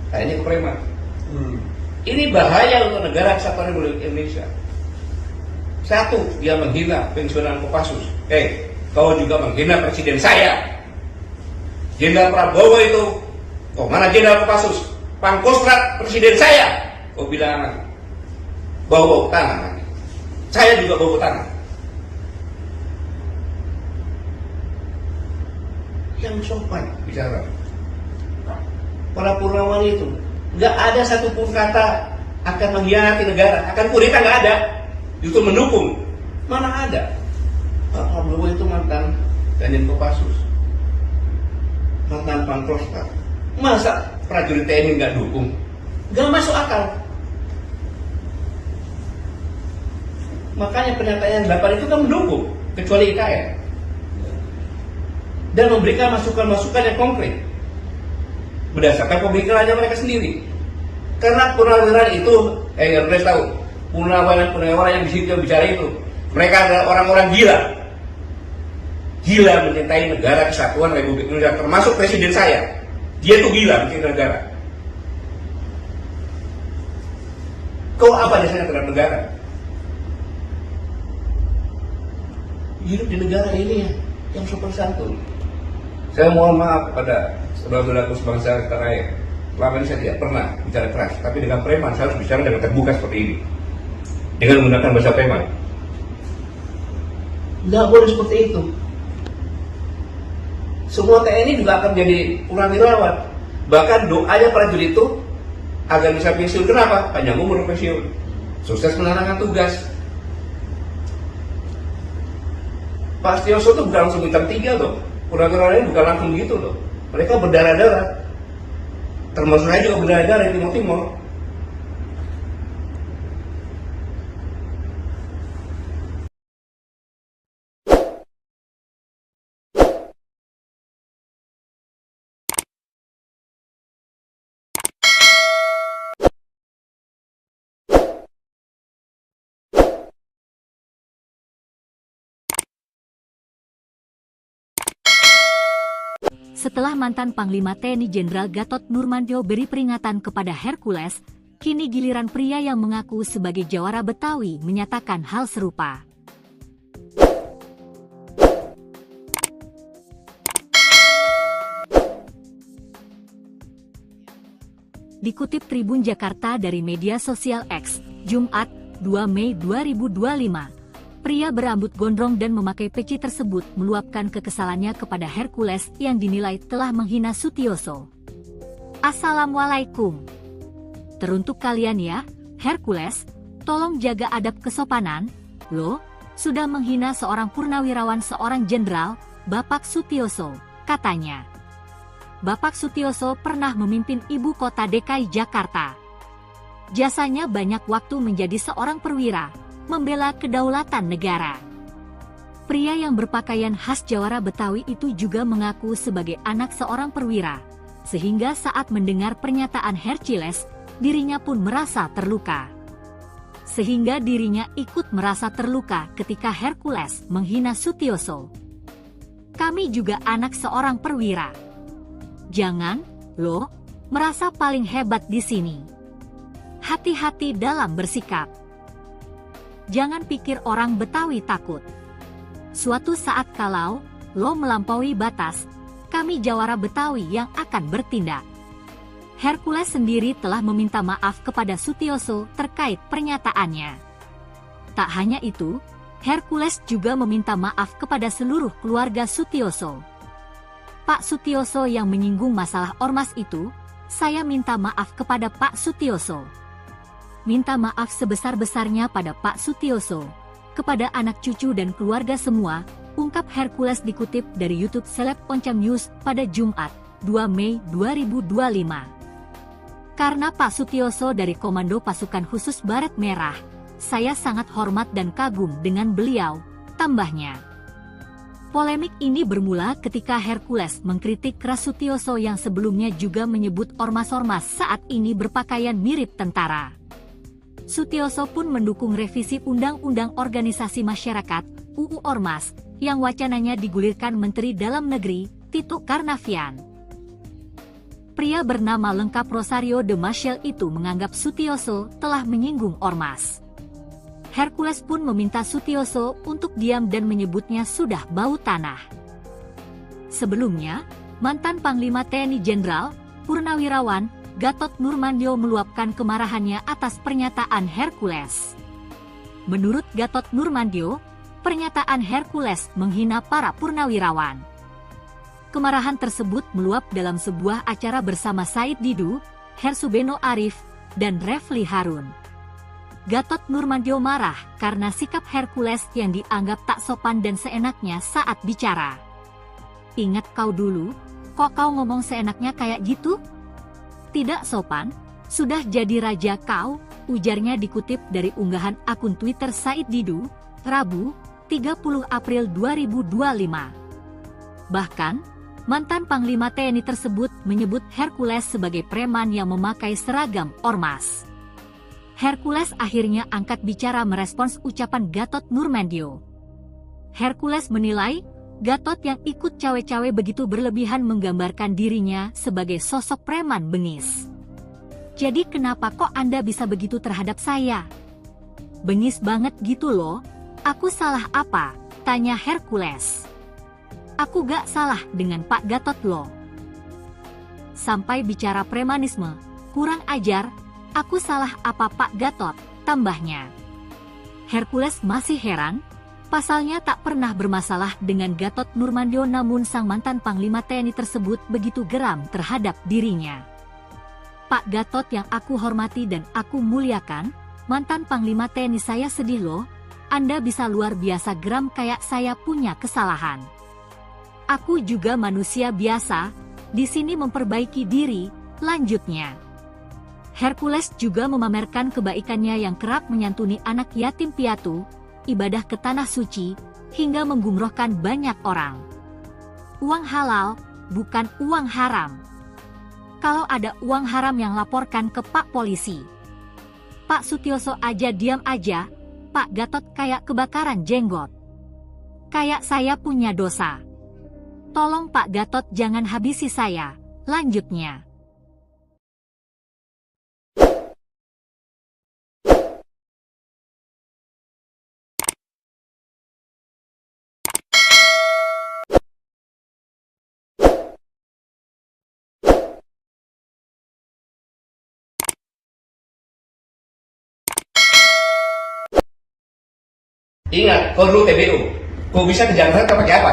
Nah, ini kepreman. Ini bahaya untuk negara kesatuan Republik Indonesia. Satu, dia menghina pensiunan Kopassus. Kau juga menghina presiden saya. Jenderal Prabowo itu, kok mana Jenderal Kopassus? Pangkostrat presiden saya. Kau bilang bau tanah. Saya juga bau tanah. Yang sopan bicara. Para Purnawan itu nggak ada satupun kata akan mengkhianati negara, akan kudeta, nggak ada. Justru mendukung. Mana ada? Pak Prabowo itu mantan Danjen Kopassus, mantan Pangkostrat. Masa prajurit TNI nggak dukung? Nggak masuk akal. Makanya pernyataan 8 itu kan mendukung, kecuali IKN. Dan memberikan masukan-masukan yang konkret berdasarkan pemikirannya mereka sendiri. Karena purnawirawan itu, harus tahu, purnawirawan yang di situ bicara itu, mereka adalah orang-orang gila. Gila mencintai negara kesatuan Republik Indonesia, termasuk presiden saya. Dia itu gila mencintai negara. Kau apa jasanya terhadap negara? Hidup di negara ini yang sopan santun. Saya mohon maaf kepada saudara-saudaraku sebangsa tanah air. Selama ini saya tidak pernah bicara keras, tapi dengan preman saya harus bicara dengan terbuka seperti ini, dengan menggunakan bahasa preman. Nggak boleh seperti itu. Semua TNI juga akan menjadi purnawirawan. Bahkan doanya prajurit itu agar bisa pensiun. Kenapa? Panjang umur pensiun, sukses menjalankan tugas. Pak Sutioso itu bukan langsung bintang 3 loh. Purnawirawan ini bukan langsung gitu loh. Mereka berdarah-darah. Termasuk saya juga berdarah-darah di Timur-Timur. Setelah mantan Panglima TNI Jenderal Gatot Nurmantio beri peringatan kepada Hercules, kini giliran pria yang mengaku sebagai jawara Betawi menyatakan hal serupa. Dikutip Tribun Jakarta dari media sosial X, Jumat, 2 Mei 2025, pria berambut gondrong dan memakai peci tersebut meluapkan kekesalannya kepada Hercules yang dinilai telah menghina Sutioso. Assalamualaikum. Teruntuk kalian ya, Hercules, tolong jaga adab kesopanan, lo, sudah menghina seorang purnawirawan seorang jenderal, Bapak Sutioso, katanya. Bapak Sutioso pernah memimpin ibu kota DKI Jakarta. Jasanya banyak waktu menjadi seorang perwira, membela kedaulatan negara. Pria yang berpakaian khas jawara Betawi itu juga mengaku sebagai anak seorang perwira, sehingga saat mendengar pernyataan Hercules, dirinya pun merasa terluka. Sehingga dirinya ikut merasa terluka ketika Hercules menghina Sutioso. Kami juga anak seorang perwira. Jangan, lo, merasa paling hebat di sini. Hati-hati dalam bersikap. Jangan pikir orang Betawi takut. Suatu saat kalau lo melampaui batas, kami jawara Betawi yang akan bertindak. Hercules sendiri telah meminta maaf kepada Sutioso terkait pernyataannya. Tak hanya itu, Hercules juga meminta maaf kepada seluruh keluarga Sutioso. Pak Sutioso yang menyinggung masalah ormas itu, saya minta maaf kepada Pak Sutioso. Minta maaf sebesar-besarnya pada Pak Sutioso, kepada anak cucu dan keluarga semua, ungkap Hercules dikutip dari YouTube Seleb Oncam News pada Jumat, 2 Mei 2025. Karena Pak Sutioso dari Komando Pasukan Khusus Baret Merah, saya sangat hormat dan kagum dengan beliau, tambahnya. Polemik ini bermula ketika Hercules mengkritik keras Sutioso yang sebelumnya juga menyebut ormas-ormas saat ini berpakaian mirip tentara. Sutioso pun mendukung revisi Undang-Undang Organisasi Masyarakat (UU Ormas) yang wacananya digulirkan Menteri Dalam Negeri, Tito Karnavian. Pria bernama lengkap Rosario de Maciel itu menganggap Sutioso telah menyinggung ormas. Hercules pun meminta Sutioso untuk diam dan menyebutnya sudah bau tanah. Sebelumnya, mantan Panglima TNI Jenderal, Purnawirawan, Gatot Nurmantio meluapkan kemarahannya atas pernyataan Hercules. Menurut Gatot Nurmantio, pernyataan Hercules menghina para purnawirawan. Kemarahan tersebut meluap dalam sebuah acara bersama Said Didu, Hersubeno Arif, dan Refli Harun. Gatot Nurmantio marah karena sikap Hercules yang dianggap tak sopan dan seenaknya saat bicara. Ingat kau dulu, kok kau ngomong seenaknya kayak gitu? Tidak sopan, sudah jadi raja kau, ujarnya dikutip dari unggahan akun Twitter Said Didu, Rabu, 30 April 2025. Bahkan, mantan Panglima TNI tersebut menyebut Hercules sebagai preman yang memakai seragam ormas. Hercules akhirnya angkat bicara merespons ucapan Gatot Nurmantio. Hercules menilai, Gatot yang ikut cawe-cawe begitu berlebihan menggambarkan dirinya sebagai sosok preman bengis. Jadi kenapa kok Anda bisa begitu terhadap saya? Bengis banget gitu loh, aku salah apa? Tanya Hercules. Aku gak salah dengan Pak Gatot loh. Sampai bicara premanisme, kurang ajar. Aku salah apa Pak Gatot, tambahnya. Hercules masih heran, pasalnya tak pernah bermasalah dengan Gatot Nurmantio namun sang mantan Panglima TNI tersebut begitu geram terhadap dirinya. Pak Gatot yang aku hormati dan aku muliakan, mantan Panglima TNI saya sedih loh, Anda bisa luar biasa geram kayak saya punya kesalahan. Aku juga manusia biasa, di sini memperbaiki diri, lanjutnya. Hercules juga memamerkan kebaikannya yang kerap menyantuni anak yatim piatu, ibadah ke tanah suci, hingga menggumrohkan banyak orang. Uang halal, bukan uang haram. Kalau ada uang haram yang laporkan ke Pak Polisi. Pak Sutioso aja diam aja, Pak Gatot kayak kebakaran jenggot. Kayak saya punya dosa. Tolong Pak Gatot jangan habisi saya. Lanjutnya. Ingat, kau dulu TBU. Kau bisa ke Jakarta pakai apa?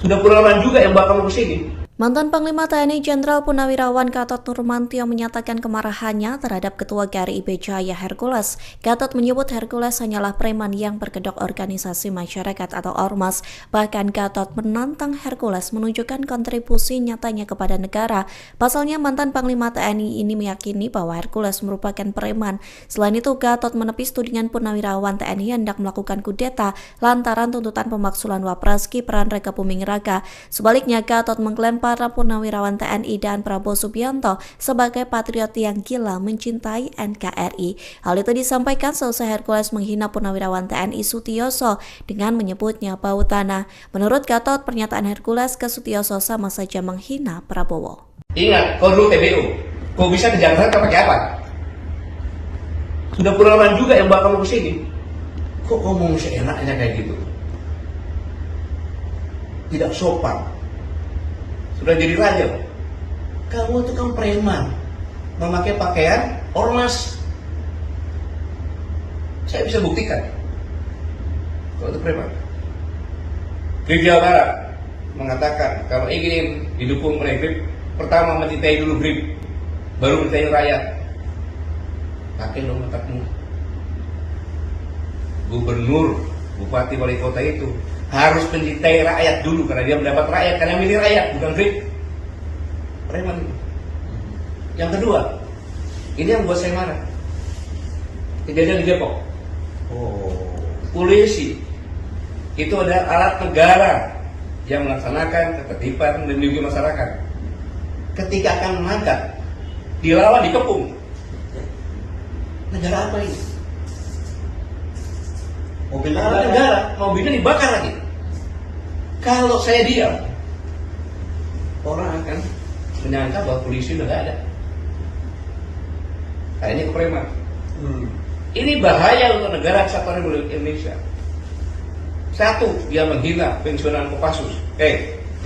Sudah puluhan juga yang bakal ke sini. Mantan Panglima TNI Jenderal Purnawirawan Gatot Nurmantio menyatakan kemarahannya terhadap Ketua GRI IB Jaya Hercules. Gatot menyebut Hercules hanyalah preman yang berkedok organisasi masyarakat atau ormas. Bahkan Gatot menantang Hercules menunjukkan kontribusi nyatanya kepada negara. Pasalnya mantan Panglima TNI ini meyakini bahwa Hercules merupakan preman. Selain itu, Gatot menepis tudingan Purnawirawan TNI hendak melakukan kudeta lantaran tuntutan pemaksulan Wapres Gibran Rakabuming Raka. Sebaliknya, Gatot mengklaim para Purnawirawan TNI dan Prabowo Subianto sebagai patriot yang gila mencintai NKRI. Hal itu disampaikan selesai Hercules menghina Purnawirawan TNI Sutioso dengan menyebutnya bau tanah. Menurut Gatot, pernyataan Hercules ke Sutioso sama saja menghina Prabowo. Ingat, kau dulu TBU. Kau bisa ke Jakarta pakai apa? Sudah puluhan juga yang bakal ke sini. Kok ngomong seenaknya kayak gitu? Tidak sopan. Sudah jadi raja. Kamu itu kan preman, memakai pakaian ormas. Saya bisa buktikan kalau itu preman. Grip Jawa Barat mengatakan kalau ingin didukung oleh Grip, pertama mencintai dulu Grip, baru mencintai rakyat. Pakai dong otakmu. Gubernur, bupati, wali kota itu harus mencintai rakyat dulu karena dia mendapat rakyat, karena milih rakyat, bukan Grip. Preman itu. Yang kedua, ini yang buat saya marah. Kejadian di Depok. Polisi itu adalah alat negara yang melaksanakan ketertiban dan melindungi masyarakat. Ketika akan menangkap, dilawan, dikepung. Negara apa ini? Mobil negara, mobilnya dibakar lagi. Kalau saya diam, orang akan menyangka bahwa polisi udah gak ada. Nah, ini kepreman. Ini bahaya untuk negara kesatuan Republik Indonesia. Satu, dia menghina pensiunan Kopassus.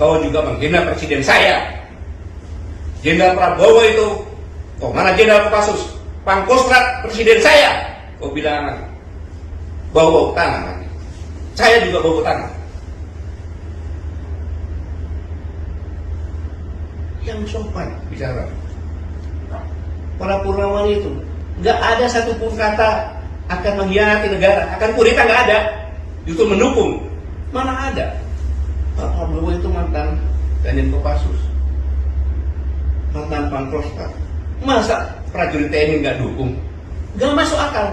Kau juga menghina presiden saya. Jenderal Prabowo itu, kok mana Jenderal Kopassus? Pangkostrat presiden saya. Kau bilang bau tanah lagi. Saya juga bau tanah. Yang sopan bicara. Para Purnawan itu nggak ada satupun kata akan mengkhianati negara, akan kudeta, nggak ada. Justru mendukung. Mana ada? Pak Prabowo itu mantan Danjen Kopassus, mantan Pangkostrat. Masa prajurit TNI nggak dukung? Nggak masuk akal.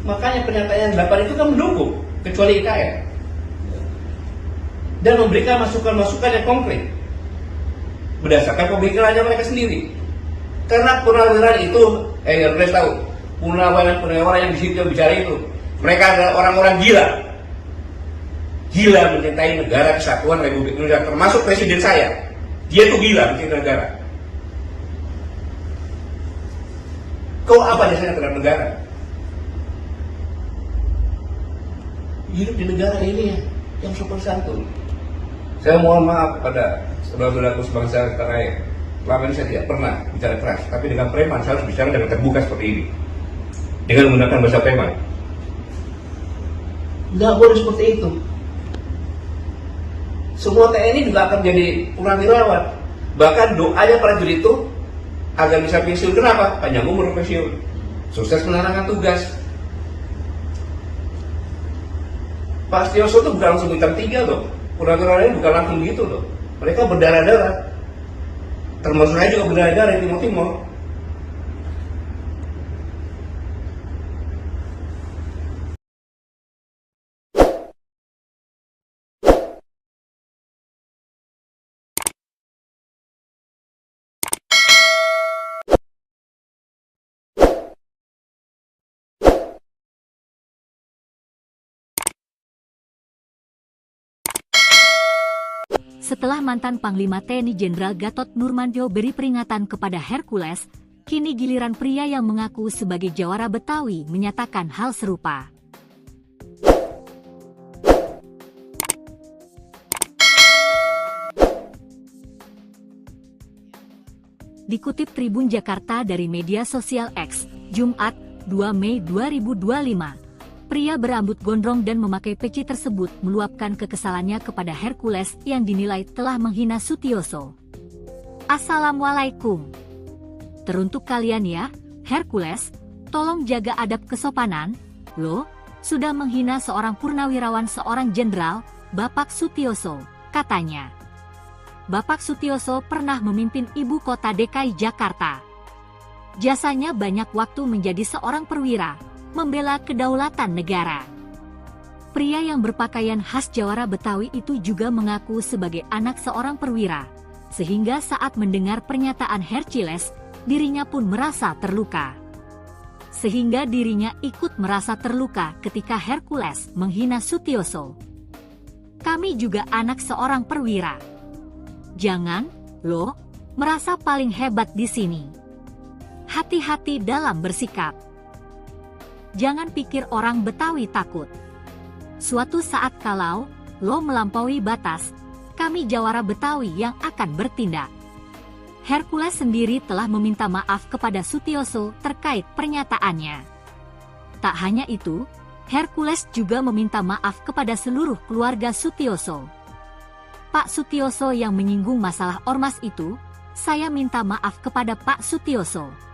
Makanya pernyataan 8 itu kan mendukung, kecuali IKN. Dan memberikan masukan-masukan yang konkret berdasarkan pemikirannya mereka sendiri. Karena purnawirawan itu, harus tahu, purnawirawan yang di situ bicara itu, mereka adalah orang-orang gila. Gila mencintai negara kesatuan Republik Indonesia, termasuk presiden saya. Dia itu gila mencintai negara. Kau apa jasanya terhadap negara? Hidup di negara ini yang sopan santun. Saya mohon maaf kepada saudara-saudaraku sebangsa tanah air. Selama ini saya tidak pernah bicara keras, tapi dengan preman saya harus bicara dengan terbuka seperti ini, dengan menggunakan bahasa preman. Nggak boleh seperti itu. Semua TNI juga akan jadi purnawirawan. Bahkan doanya prajurit itu agar bisa pensiun. Kenapa? Panjang umur pensiun, sukses menjalankan tugas. Pak Sutioso itu bukan langsung bintang 3 loh. Purnawirawan ini bukan langsung gitu loh. Mereka berdarah-darah. Termasuk saya juga berdarah-darah di Timur-Timur. Setelah mantan Panglima TNI Jenderal Gatot Nurmantio beri peringatan kepada Hercules, kini giliran pria yang mengaku sebagai jawara Betawi menyatakan hal serupa. Dikutip Tribun Jakarta dari media sosial X, Jumat, 2 Mei 2025. Pria berambut gondrong dan memakai peci tersebut meluapkan kekesalannya kepada Hercules yang dinilai telah menghina Sutioso. Assalamualaikum. Teruntuk kalian ya, Hercules, tolong jaga adab kesopanan, lo, sudah menghina seorang purnawirawan seorang jenderal, Bapak Sutioso, katanya. Bapak Sutioso pernah memimpin ibu kota DKI Jakarta. Jasanya banyak waktu menjadi seorang perwira, membela kedaulatan negara. Pria yang berpakaian khas jawara Betawi itu juga mengaku sebagai anak seorang perwira, sehingga saat mendengar pernyataan Hercules, dirinya pun merasa terluka. Sehingga dirinya ikut merasa terluka ketika Hercules menghina Sutioso. Kami juga anak seorang perwira. Jangan, lo, merasa paling hebat di sini. Hati-hati dalam bersikap. Jangan pikir orang Betawi takut. Suatu saat kalau lo melampaui batas, kami jawara Betawi yang akan bertindak. Hercules sendiri telah meminta maaf kepada Sutioso terkait pernyataannya. Tak hanya itu, Hercules juga meminta maaf kepada seluruh keluarga Sutioso. Pak Sutioso yang menyinggung masalah ormas itu, saya minta maaf kepada Pak Sutioso.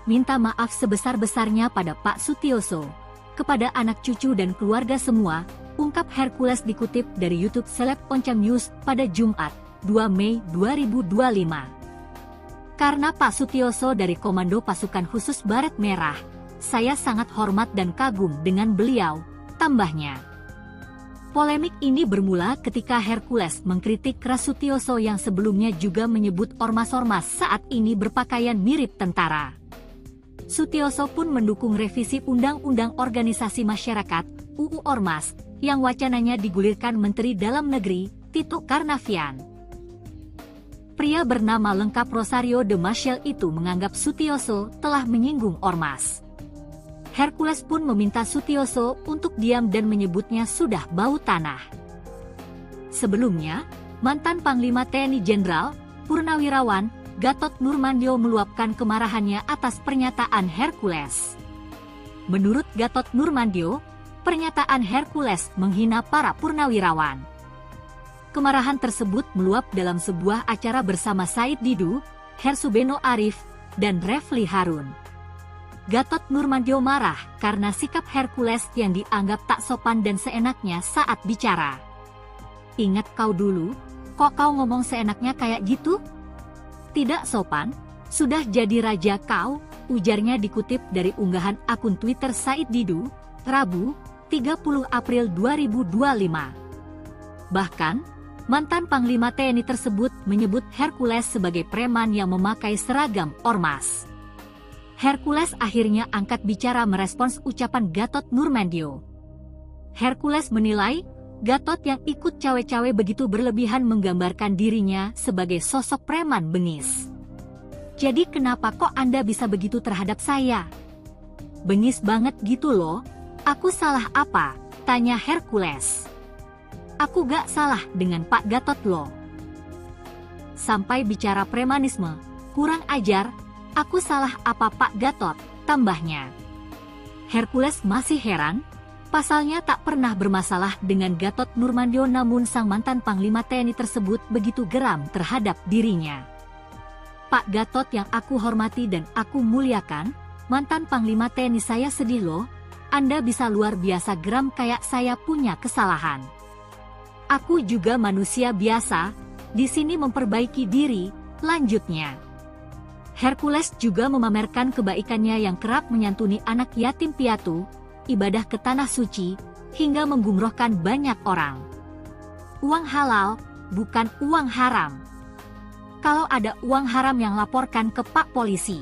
Minta maaf sebesar-besarnya pada Pak Sutioso, kepada anak cucu dan keluarga semua, ungkap Hercules dikutip dari YouTube Seleb Oncam News pada Jumat, 2 Mei 2025. Karena Pak Sutioso dari Komando Pasukan Khusus Baret Merah, saya sangat hormat dan kagum dengan beliau, tambahnya. Polemik ini bermula ketika Hercules mengkritik keras Sutioso yang sebelumnya juga menyebut ormas-ormas saat ini berpakaian mirip tentara. Sutioso pun mendukung revisi Undang-Undang Organisasi Masyarakat (UU Ormas) yang wacananya digulirkan Menteri Dalam Negeri Tito Karnavian. Pria bernama lengkap Rosario de Maciel itu menganggap Sutioso telah menyinggung ormas. Hercules pun meminta Sutioso untuk diam dan menyebutnya sudah bau tanah. Sebelumnya, mantan Panglima TNI Jenderal Purnawirawan Gatot Nurmantio meluapkan kemarahannya atas pernyataan Hercules. Menurut Gatot Nurmantio, pernyataan Hercules menghina para purnawirawan. Kemarahan tersebut meluap dalam sebuah acara bersama Said Didu, Hersubeno Arif, dan Refli Harun. Gatot Nurmantio marah karena sikap Hercules yang dianggap tak sopan dan seenaknya saat bicara. Ingat kau dulu, kok kau ngomong seenaknya kayak gitu? Tidak sopan, sudah jadi raja kau, ujarnya dikutip dari unggahan akun Twitter Said Didu, Rabu, 30 April 2025. Bahkan, mantan Panglima TNI tersebut menyebut Hercules sebagai preman yang memakai seragam ormas. Hercules akhirnya angkat bicara merespons ucapan Gatot Nurmantio. Hercules menilai, Gatot yang ikut cawe-cawe begitu berlebihan menggambarkan dirinya sebagai sosok preman bengis. Jadi kenapa kok Anda bisa begitu terhadap saya? Bengis banget gitu loh, aku salah apa? Tanya Hercules. Aku gak salah dengan Pak Gatot loh. Sampai bicara premanisme, kurang ajar, aku salah apa Pak Gatot, tambahnya. Hercules masih heran, pasalnya tak pernah bermasalah dengan Gatot Nurmantio namun sang mantan Panglima TNI tersebut begitu geram terhadap dirinya. Pak Gatot yang aku hormati dan aku muliakan, mantan Panglima TNI saya sedih loh, Anda bisa luar biasa geram kayak saya punya kesalahan. Aku juga manusia biasa, di sini memperbaiki diri, lanjutnya. Hercules juga memamerkan kebaikannya yang kerap menyantuni anak yatim piatu, ibadah ke tanah suci, hingga menggumrohkan banyak orang. Uang halal, bukan uang haram. Kalau ada uang haram yang laporkan ke Pak Polisi.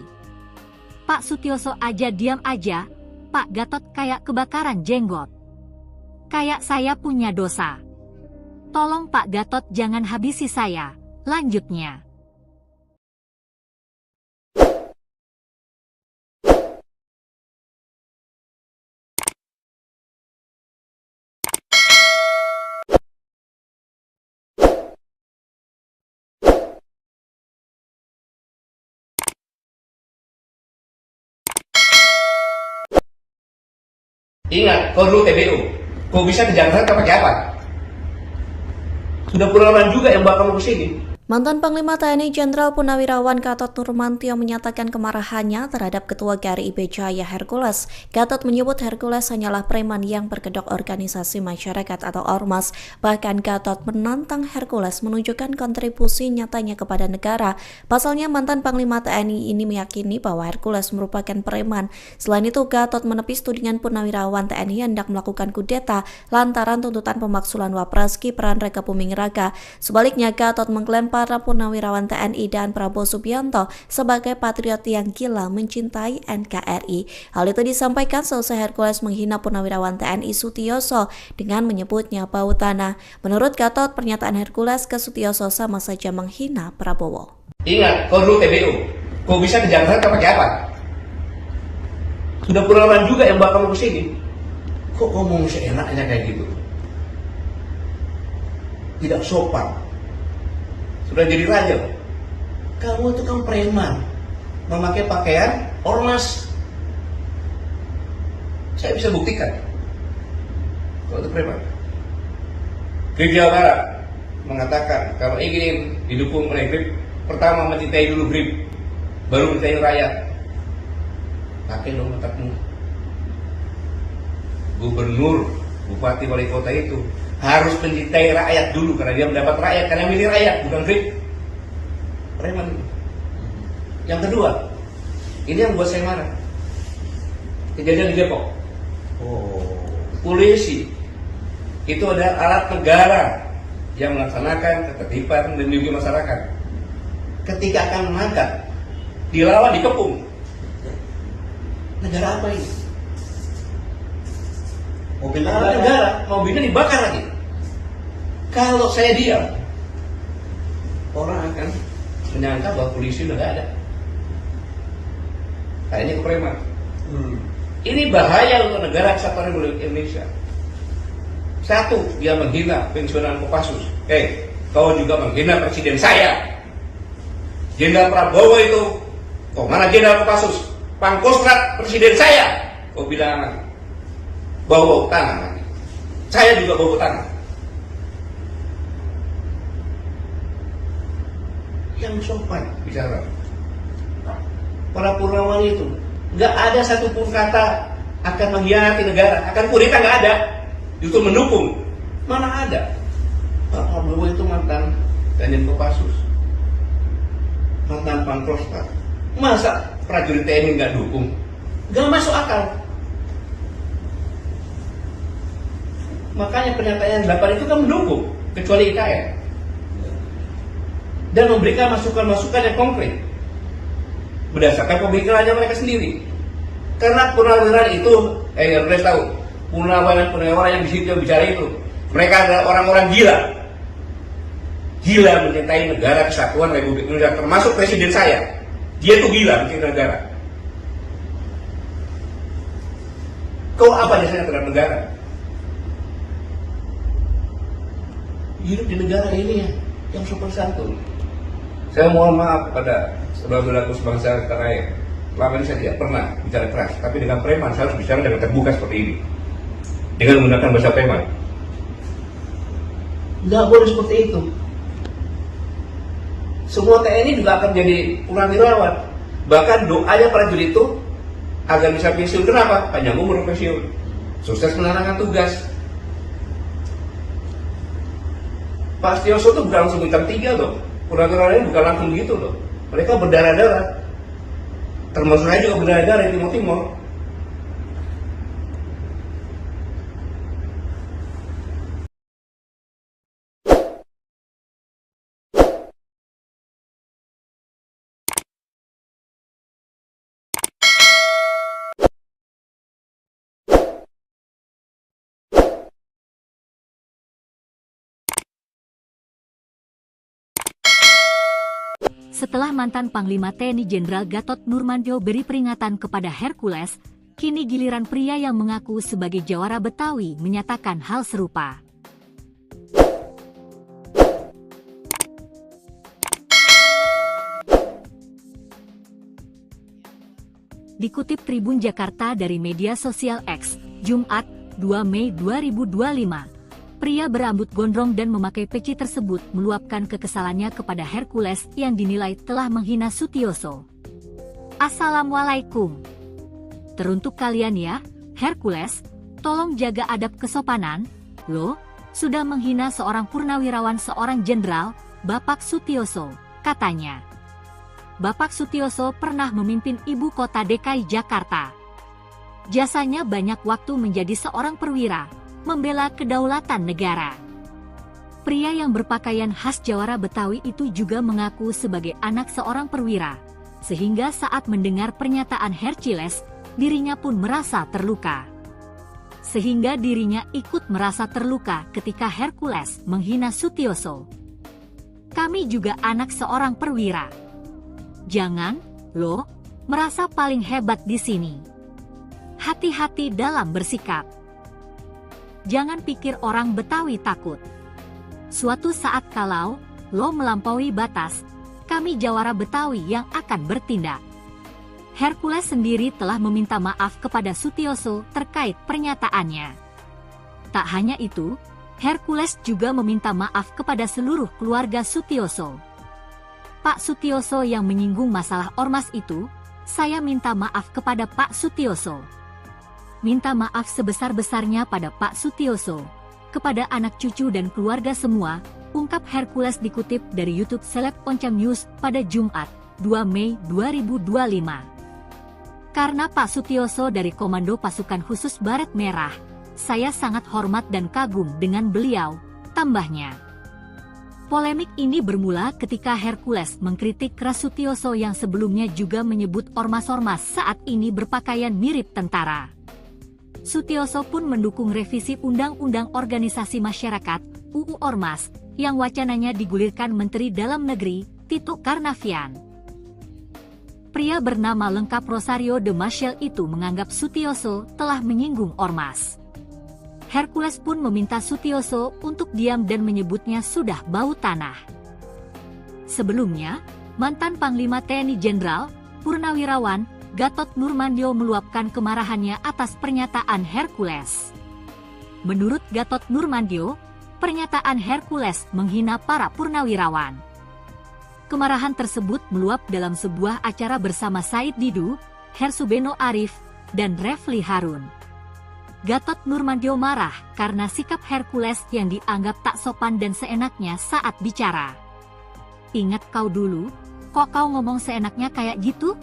Pak Sutioso aja diam aja, Pak Gatot kayak kebakaran jenggot. Kayak saya punya dosa. Tolong Pak Gatot jangan habisi saya. Lanjutnya. Ingat, kau dulu TBU. Kau bisa ke Jakarta pakai apa? Sudah puluhan juga yang bawa kamu ke sini. Mantan Panglima TNI Jenderal Purnawirawan Gatot Nurmantio menyatakan kemarahannya terhadap Ketua GRIB Jaya Hercules. Gatot menyebut Hercules hanyalah preman yang berkedok organisasi masyarakat atau ormas. Bahkan Gatot menantang Hercules menunjukkan kontribusi nyatanya kepada negara. Pasalnya mantan Panglima TNI ini meyakini bahwa Hercules merupakan preman. Selain itu, Gatot menepis tudingan Purnawirawan TNI hendak melakukan kudeta lantaran tuntutan pemaksulan Wapres Gibran Rakabuming Raka. Sebaliknya, Gatot mengklaim para Purnawirawan TNI dan Prabowo Subianto sebagai patriot yang gila mencintai NKRI. Hal itu disampaikan selesai Hercules menghina Purnawirawan TNI Sutioso dengan menyebutnya bau tanah. Menurut Gatot, pernyataan Hercules ke Sutioso sama saja menghina Prabowo. Ingat, kau dulu TBU. Kau bisa ke Jakarta pakai apa? Sudah puluhan juga yang bawa kamu ke sini. Kok ngomong seenaknya kayak gitu? Tidak sopan. Sudah jadi raja. Kamu itu kan preman, memakai pakaian ormas. Saya bisa buktikan kalau itu preman. GRIB Jawa Barat mengatakan kalau ingin didukung oleh GRIB, pertama mencintai dulu GRIB, baru mencintai rakyat. Pakai dong otakmu. Gubernur, bupati, wali kota itu harus mencintai rakyat dulu karena dia mendapat rakyat, karena milih rakyat, bukan GRIB. Preman. Yang kedua, ini yang buat saya marah. Kejadian di Depok. Polisi itu adalah alat negara yang melaksanakan ketertiban dan melindungi masyarakat. Ketika akan menangkap, dilawan, dikepung. Negara apa ini? Mobil negara, mobilnya dibakar lagi. Kalau saya diam, orang akan menyangka bahwa polisi udah gak ada. Nah, ini kepreman. Ini bahaya untuk negara kesatuan Republik Indonesia. Satu, dia menghina pensiunan Kopassus. Kau juga menghina presiden saya. Jenderal Prabowo itu, kok mana Jenderal Kopassus? Pangkostrat presiden saya. Kau bilang bau tangan. Saya juga bau tangan. Yang sopan bicara. Para Purnawan itu nggak ada satupun kata akan mengkhianati negara, akan kudeta, nggak ada. Justru mendukung. Mana ada? Pak Prabowo itu mantan Danjen Kopassus, mantan Pangkostrat. Masa prajurit TNI nggak dukung? Nggak masuk akal. Makanya pernyataan 8 itu kan mendukung, kecuali IKN. Dan memberikan masukan-masukan yang konkret berdasarkan pemikirannya mereka sendiri. Karena purnawirawan itu, harus tahu, purnawirawan yang di situ yang bicara itu, mereka adalah orang-orang gila mencintai negara kesatuan Republik Indonesia, termasuk presiden saya. Dia tuh gila mencintai negara. Kau apa dasarnya terhadap negara? Hidup di negara ini yang sopan santun. Saya mohon maaf kepada saudara-saudaraku sebangsa tanah air. Selama ini saya tidak pernah bicara keras, tapi dengan preman saya harus bicara dengan terbuka seperti ini, dengan menggunakan bahasa preman. Nggak boleh seperti itu. Semua TNI juga akan jadi purnawirawan. Bahkan doanya prajurit itu agar bisa pensiun. Kenapa? Panjang umur pensiun, sukses menjalankan tugas. Pak Sutioso itu bukan langsung bintang 3 loh. Purnawirawan ini bukan langsung gitu loh. Mereka berdarah-darah. Termasuk saya juga berdarah-darah di Timur-Timur. Setelah mantan Panglima TNI Jenderal Gatot Nurmantio beri peringatan kepada Hercules, kini giliran pria yang mengaku sebagai jawara Betawi menyatakan hal serupa. Dikutip Tribun Jakarta dari media sosial X, Jumat, 2 Mei 2025, pria berambut gondrong dan memakai peci tersebut meluapkan kekesalannya kepada Hercules yang dinilai telah menghina Sutioso. Assalamualaikum. Teruntuk kalian ya, Hercules, tolong jaga adab kesopanan, lo sudah menghina seorang purnawirawan seorang jenderal, Bapak Sutioso, katanya. Bapak Sutioso pernah memimpin ibu kota DKI Jakarta. Jasanya banyak waktu menjadi seorang perwira, membela kedaulatan negara. Pria yang berpakaian khas jawara Betawi itu juga mengaku sebagai anak seorang perwira, sehingga saat mendengar pernyataan Hercules, dirinya pun merasa terluka. Sehingga dirinya ikut merasa terluka ketika Hercules menghina Sutioso. Kami juga anak seorang perwira. Jangan, lo, merasa paling hebat di sini. Hati-hati dalam bersikap. Jangan pikir orang Betawi takut. Suatu saat kalau lo melampaui batas, kami jawara Betawi yang akan bertindak. Hercules sendiri telah meminta maaf kepada Sutioso terkait pernyataannya. Tak hanya itu, Hercules juga meminta maaf kepada seluruh keluarga Sutioso. Pak Sutioso yang menyinggung masalah ormas itu, saya minta maaf kepada Pak Sutioso. Minta maaf sebesar-besarnya pada Pak Sutioso, kepada anak cucu dan keluarga semua, ungkap Hercules dikutip dari YouTube Seleb Oncam News pada Jumat, 2 Mei 2025. Karena Pak Sutioso dari Komando Pasukan Khusus Baret Merah, saya sangat hormat dan kagum dengan beliau, tambahnya. Polemik ini bermula ketika Hercules mengkritik keras Sutioso yang sebelumnya juga menyebut ormas-ormas saat ini berpakaian mirip tentara. Sutioso pun mendukung revisi Undang-Undang Organisasi Masyarakat (UU Ormas) yang wacananya digulirkan Menteri Dalam Negeri Tito Karnavian. Pria bernama lengkap Rosario de Maciel itu menganggap Sutioso telah menyinggung ormas. Hercules pun meminta Sutioso untuk diam dan menyebutnya sudah bau tanah. Sebelumnya, mantan Panglima TNI Jenderal Purnawirawan Gatot Nurmantio meluapkan kemarahannya atas pernyataan Hercules. Menurut Gatot Nurmantio, pernyataan Hercules menghina para purnawirawan. Kemarahan tersebut meluap dalam sebuah acara bersama Said Didu, Hersubeno Arif, dan Refli Harun. Gatot Nurmantio marah karena sikap Hercules yang dianggap tak sopan dan seenaknya saat bicara. Ingat kau dulu, kok kau ngomong seenaknya kayak gitu?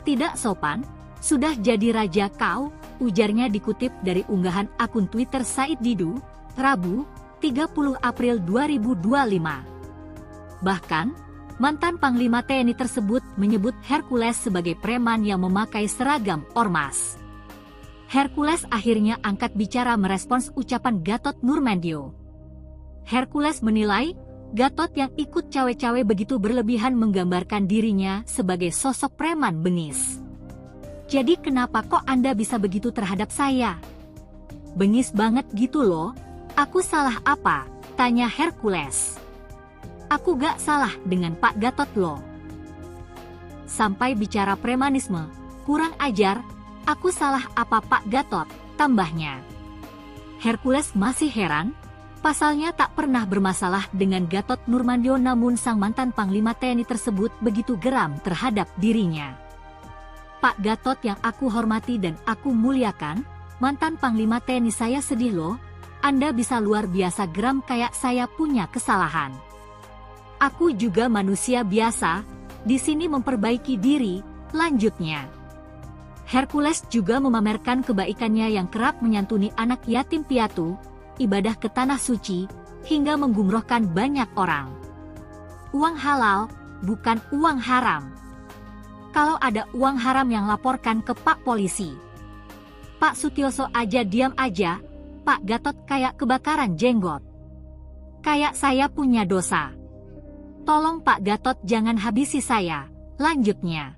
Tidak sopan, sudah jadi raja kau, ujarnya dikutip dari unggahan akun Twitter Said Didu, Rabu, 30 April 2025. Bahkan, mantan Panglima TNI tersebut menyebut Hercules sebagai preman yang memakai seragam ormas. Hercules akhirnya angkat bicara merespons ucapan Gatot Nurmantio. Hercules menilai, Gatot yang ikut cawe-cawe begitu berlebihan menggambarkan dirinya sebagai sosok preman bengis. Jadi kenapa kok Anda bisa begitu terhadap saya? Bengis banget gitu loh, aku salah apa? Tanya Hercules. Aku gak salah dengan Pak Gatot loh. Sampai bicara premanisme, kurang ajar, aku salah apa Pak Gatot, tambahnya. Hercules masih heran, pasalnya tak pernah bermasalah dengan Gatot Nurmantio namun sang mantan Panglima TNI tersebut begitu geram terhadap dirinya. Pak Gatot yang aku hormati dan aku muliakan, mantan Panglima TNI saya sedih loh, Anda bisa luar biasa geram kayak saya punya kesalahan. Aku juga manusia biasa, di sini memperbaiki diri, lanjutnya. Hercules juga memamerkan kebaikannya yang kerap menyantuni anak yatim piatu, ibadah ke tanah suci, hingga menggumrohkan banyak orang. Uang halal, bukan uang haram. Kalau ada uang haram yang laporkan ke Pak Polisi. Pak Sutioso aja diam aja, Pak Gatot kayak kebakaran jenggot. Kayak saya punya dosa. Tolong Pak Gatot jangan habisi saya. Lanjutnya.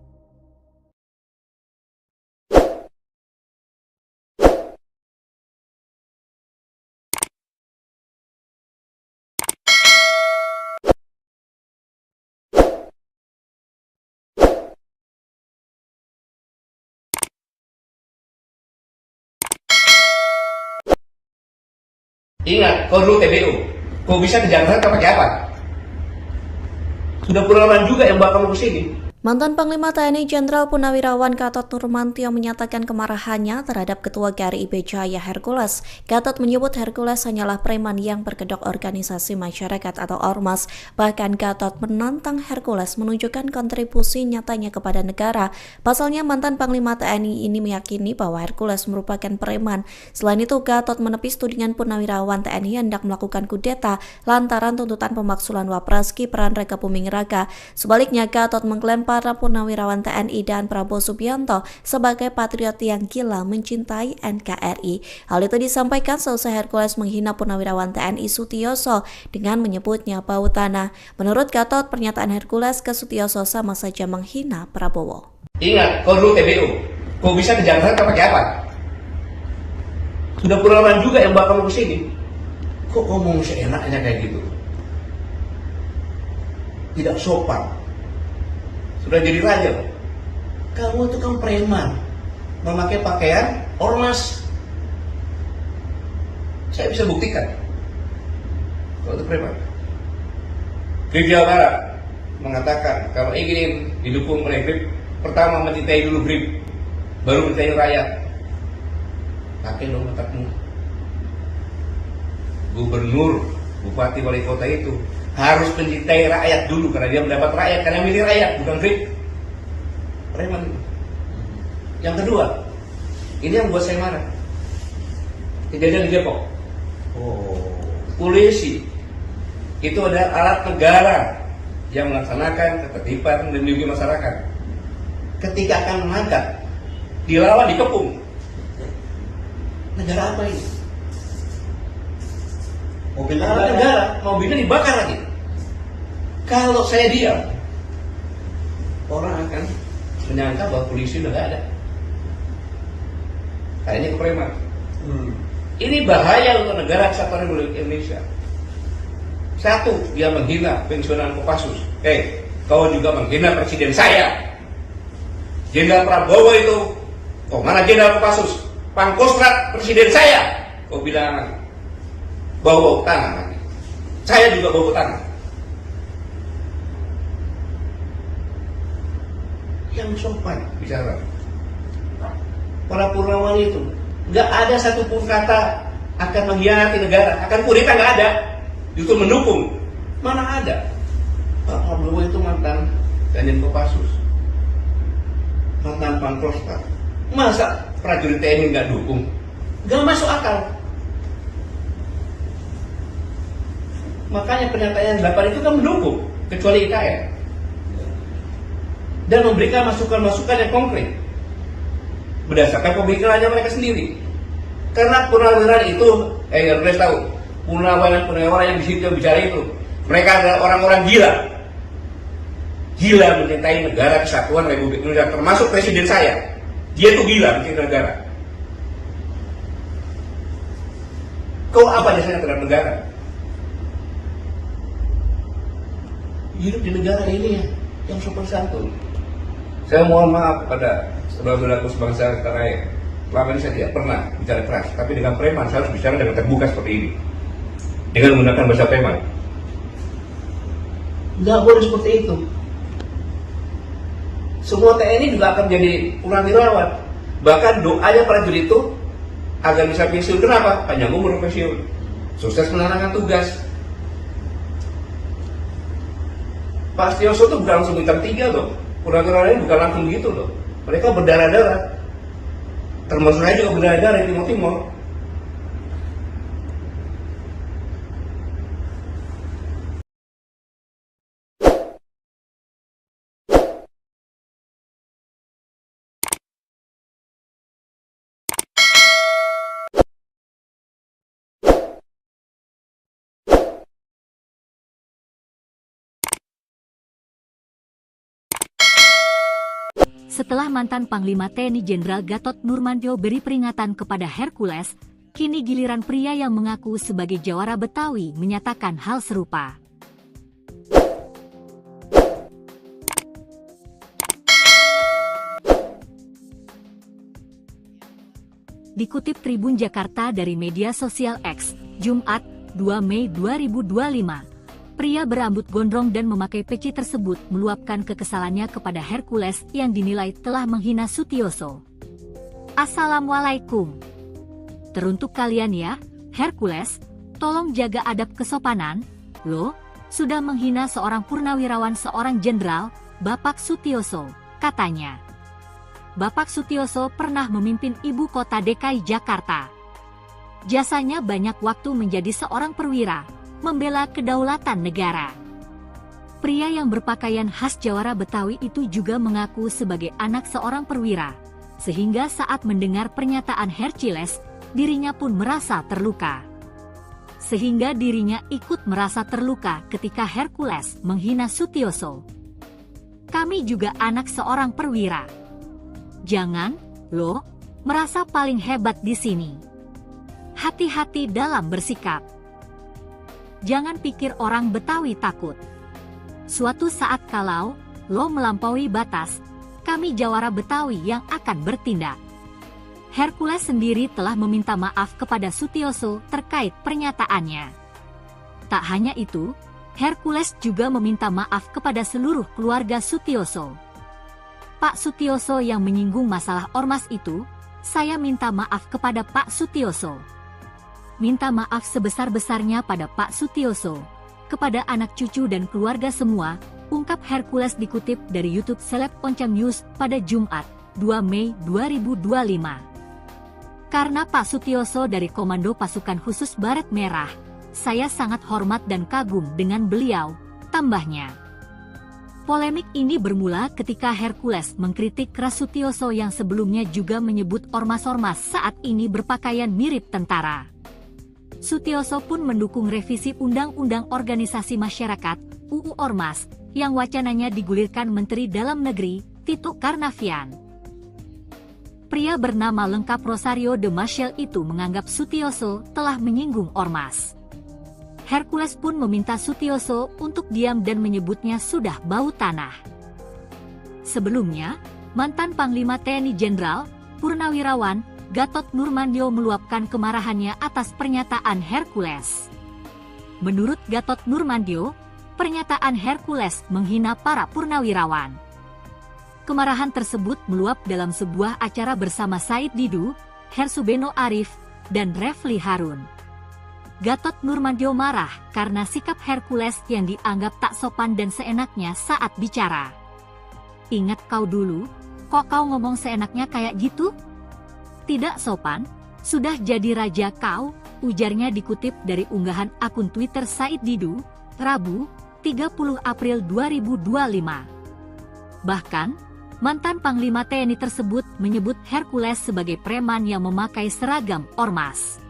Ingat, kau dulu TBU. Kau bisa ke Jakarta pakai apa? Sudah pengalaman juga yang bawa kamu ke sini. Mantan Panglima TNI Jenderal Purnawirawan Gatot Nurmantio menyatakan kemarahannya terhadap Ketua GRIB Jaya Hercules. Gatot menyebut Hercules hanyalah preman yang berkedok organisasi masyarakat atau ormas. Bahkan Gatot menantang Hercules menunjukkan kontribusi nyatanya kepada negara. Pasalnya mantan Panglima TNI ini meyakini bahwa Hercules merupakan preman. Selain itu, Gatot menepis tudingan Purnawirawan TNI hendak melakukan kudeta lantaran tuntutan pemaksulan Wapres Gibran Raka Buming Raka. Sebaliknya, Gatot mengklaim para Purnawirawan TNI dan Prabowo Subianto sebagai patriot yang gila mencintai NKRI. Hal itu disampaikan seusai Hercules menghina Purnawirawan TNI Sutioso dengan menyebutnya bau tanah. Menurut Gatot, pernyataan Hercules ke Sutioso sama saja menghina Prabowo. Ingat, kau dulu TBU. Kau bisa ke Jakarta pakai apa? Sudah pengalaman juga yang bawa kamu ke sini. Kok ngomong seenaknya kayak gitu? Tidak sopan. Sudah jadi raja. Kamu itu kan preman, memakai pakaian ormas. Saya bisa buktikan kalau itu preman. GRIB Jawa Barat mengatakan kalau ingin didukung oleh GRIB, pertama mencintai dulu GRIB, baru mencintai rakyat. Pakai dong otakmu. Gubernur, bupati, wali kota itu harus mencintai rakyat dulu karena dia mendapat rakyat, karena milih rakyat, bukan GRIB. Preman. Yang kedua, ini yang buat saya marah. Kejadian di Depok. Polisi itu adalah alat negara yang melaksanakan ketertiban dan melindungi masyarakat. Ketika akan menangkap, dilawan, dikepung. Negara apa ini? Mobil negara, mobilnya dibakar lagi. Kalau saya diam, orang akan menyangka bahwa polisi udah gak ada. Kayaknya ke preman. Ini bahaya untuk negara kesatuan Republik Indonesia. Satu, dia menghina pensiunan Kopassus. Kau juga menghina presiden saya. Jenderal Prabowo itu, mana Jenderal Kopassus? Pangkostrat presiden saya. Kau bilang bau tangan lagi. Saya juga bau tangan. Yang sopan bicara. Para Purnawan itu nggak ada satupun kata akan mengkhianati negara, akan kudeta, nggak ada. Justru mendukung. Mana ada? Pak Prabowo itu mantan Danjen Kopassus, mantan Pangkostrat. Masa prajurit TNI nggak dukung? Nggak masuk akal. Makanya pernyataan 8 itu kan mendukung, kecuali IKN. Dan memberikan masukan-masukan yang konkret berdasarkan pemikirannya mereka sendiri. Karena purnawirawan itu, harus tahu, purnawirawan yang di situ yang bicara itu, mereka adalah orang-orang gila mencintai negara kesatuan Republik Indonesia, termasuk presiden saya. Dia itu gila mencintai negara. Kau apa jasanya terhadap negara? Hidup di negara ini yang sopan santun. Saya mohon maaf kepada saudara-saudaraku sebangsa tanah air. Selama ini saya tidak pernah bicara keras, tapi dengan preman saya harus bicara dengan terbuka seperti ini, dengan menggunakan bahasa preman. Nggak boleh seperti itu. Semua TNI juga akan menjadi purnawirawan. Bahkan doanya prajurit itu agar bisa pensiun. Kenapa? Panjang umur pensiun, sukses menjalankan tugas. Pak Sutioso itu bukan langsung bintang 3 loh. Purnawirawan ini bukan langsung gitu loh. Mereka berdarah-darah. Termasuk saya juga berdarah-darah di Timur-Timur. Setelah mantan Panglima TNI Jenderal Gatot Nurmantio beri peringatan kepada Hercules, kini giliran pria yang mengaku sebagai jawara Betawi menyatakan hal serupa. Dikutip Tribun Jakarta dari media sosial X, Jumat, 2 Mei 2025, pria berambut gondrong dan memakai peci tersebut meluapkan kekesalannya kepada Hercules yang dinilai telah menghina Sutioso. Assalamualaikum. Teruntuk kalian ya, Hercules, tolong jaga adab kesopanan, lo sudah menghina seorang purnawirawan seorang jenderal, Bapak Sutioso, katanya. Bapak Sutioso pernah memimpin ibu kota DKI Jakarta. Jasanya banyak waktu menjadi seorang perwira, membela kedaulatan negara. Pria yang berpakaian khas jawara Betawi itu juga mengaku sebagai anak seorang perwira, sehingga saat mendengar pernyataan Hercules, dirinya pun merasa terluka. Sehingga dirinya ikut merasa terluka ketika Hercules menghina Sutioso. Kami juga anak seorang perwira. Jangan, lo, merasa paling hebat di sini. Hati-hati dalam bersikap. Jangan pikir orang Betawi takut. Suatu saat kalau lo melampaui batas, kami jawara Betawi yang akan bertindak. Hercules sendiri telah meminta maaf kepada Sutioso terkait pernyataannya. Tak hanya itu, Hercules juga meminta maaf kepada seluruh keluarga Sutioso. Pak Sutioso yang menyinggung masalah ormas itu, saya minta maaf kepada Pak Sutioso. Minta maaf sebesar-besarnya pada Pak Sutioso, kepada anak cucu dan keluarga semua, ungkap Hercules dikutip dari YouTube Seleb Oncam News pada Jumat, 2 Mei 2025. Karena Pak Sutioso dari Komando Pasukan Khusus Baret Merah, saya sangat hormat dan kagum dengan beliau, tambahnya. Polemik ini bermula ketika Hercules mengkritik keras Sutioso yang sebelumnya juga menyebut ormas-ormas saat ini berpakaian mirip tentara. Sutioso pun mendukung revisi Undang-Undang Organisasi Masyarakat (UU Ormas) yang wacananya digulirkan Menteri Dalam Negeri Tito Karnavian. Pria bernama lengkap Rosario de Maciel itu menganggap Sutioso telah menyinggung ormas. Hercules pun meminta Sutioso untuk diam dan menyebutnya sudah bau tanah. Sebelumnya, mantan Panglima TNI Jenderal Purnawirawan Gatot Nurmantio meluapkan kemarahannya atas pernyataan Hercules. Menurut Gatot Nurmantio, pernyataan Hercules menghina para purnawirawan. Kemarahan tersebut meluap dalam sebuah acara bersama Said Didu, Hersubeno Arif, dan Refli Harun. Gatot Nurmantio marah karena sikap Hercules yang dianggap tak sopan dan seenaknya saat bicara. Ingat kau dulu, kok kau ngomong seenaknya kayak gitu? Tidak sopan, sudah jadi raja kau, ujarnya dikutip dari unggahan akun Twitter Said Didu, Rabu, 30 April 2025. Bahkan, mantan Panglima TNI tersebut menyebut Hercules sebagai preman yang memakai seragam ormas.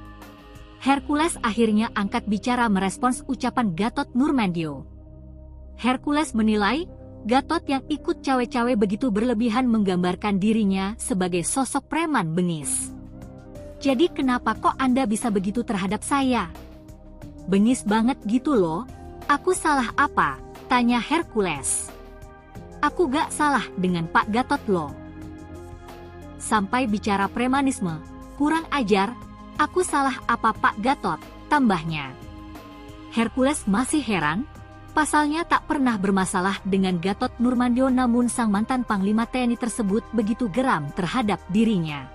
Hercules akhirnya angkat bicara merespons ucapan Gatot Nurmantio. Hercules menilai, Gatot yang ikut cawe-cawe begitu berlebihan menggambarkan dirinya sebagai sosok preman bengis. Jadi kenapa kok Anda bisa begitu terhadap saya? Bengis banget gitu loh, aku salah apa? Tanya Hercules. Aku gak salah dengan Pak Gatot loh. Sampai bicara premanisme, kurang ajar, aku salah apa Pak Gatot, tambahnya. Hercules masih heran, pasalnya tak pernah bermasalah dengan Gatot Nurmantio namun sang mantan Panglima TNI tersebut begitu geram terhadap dirinya.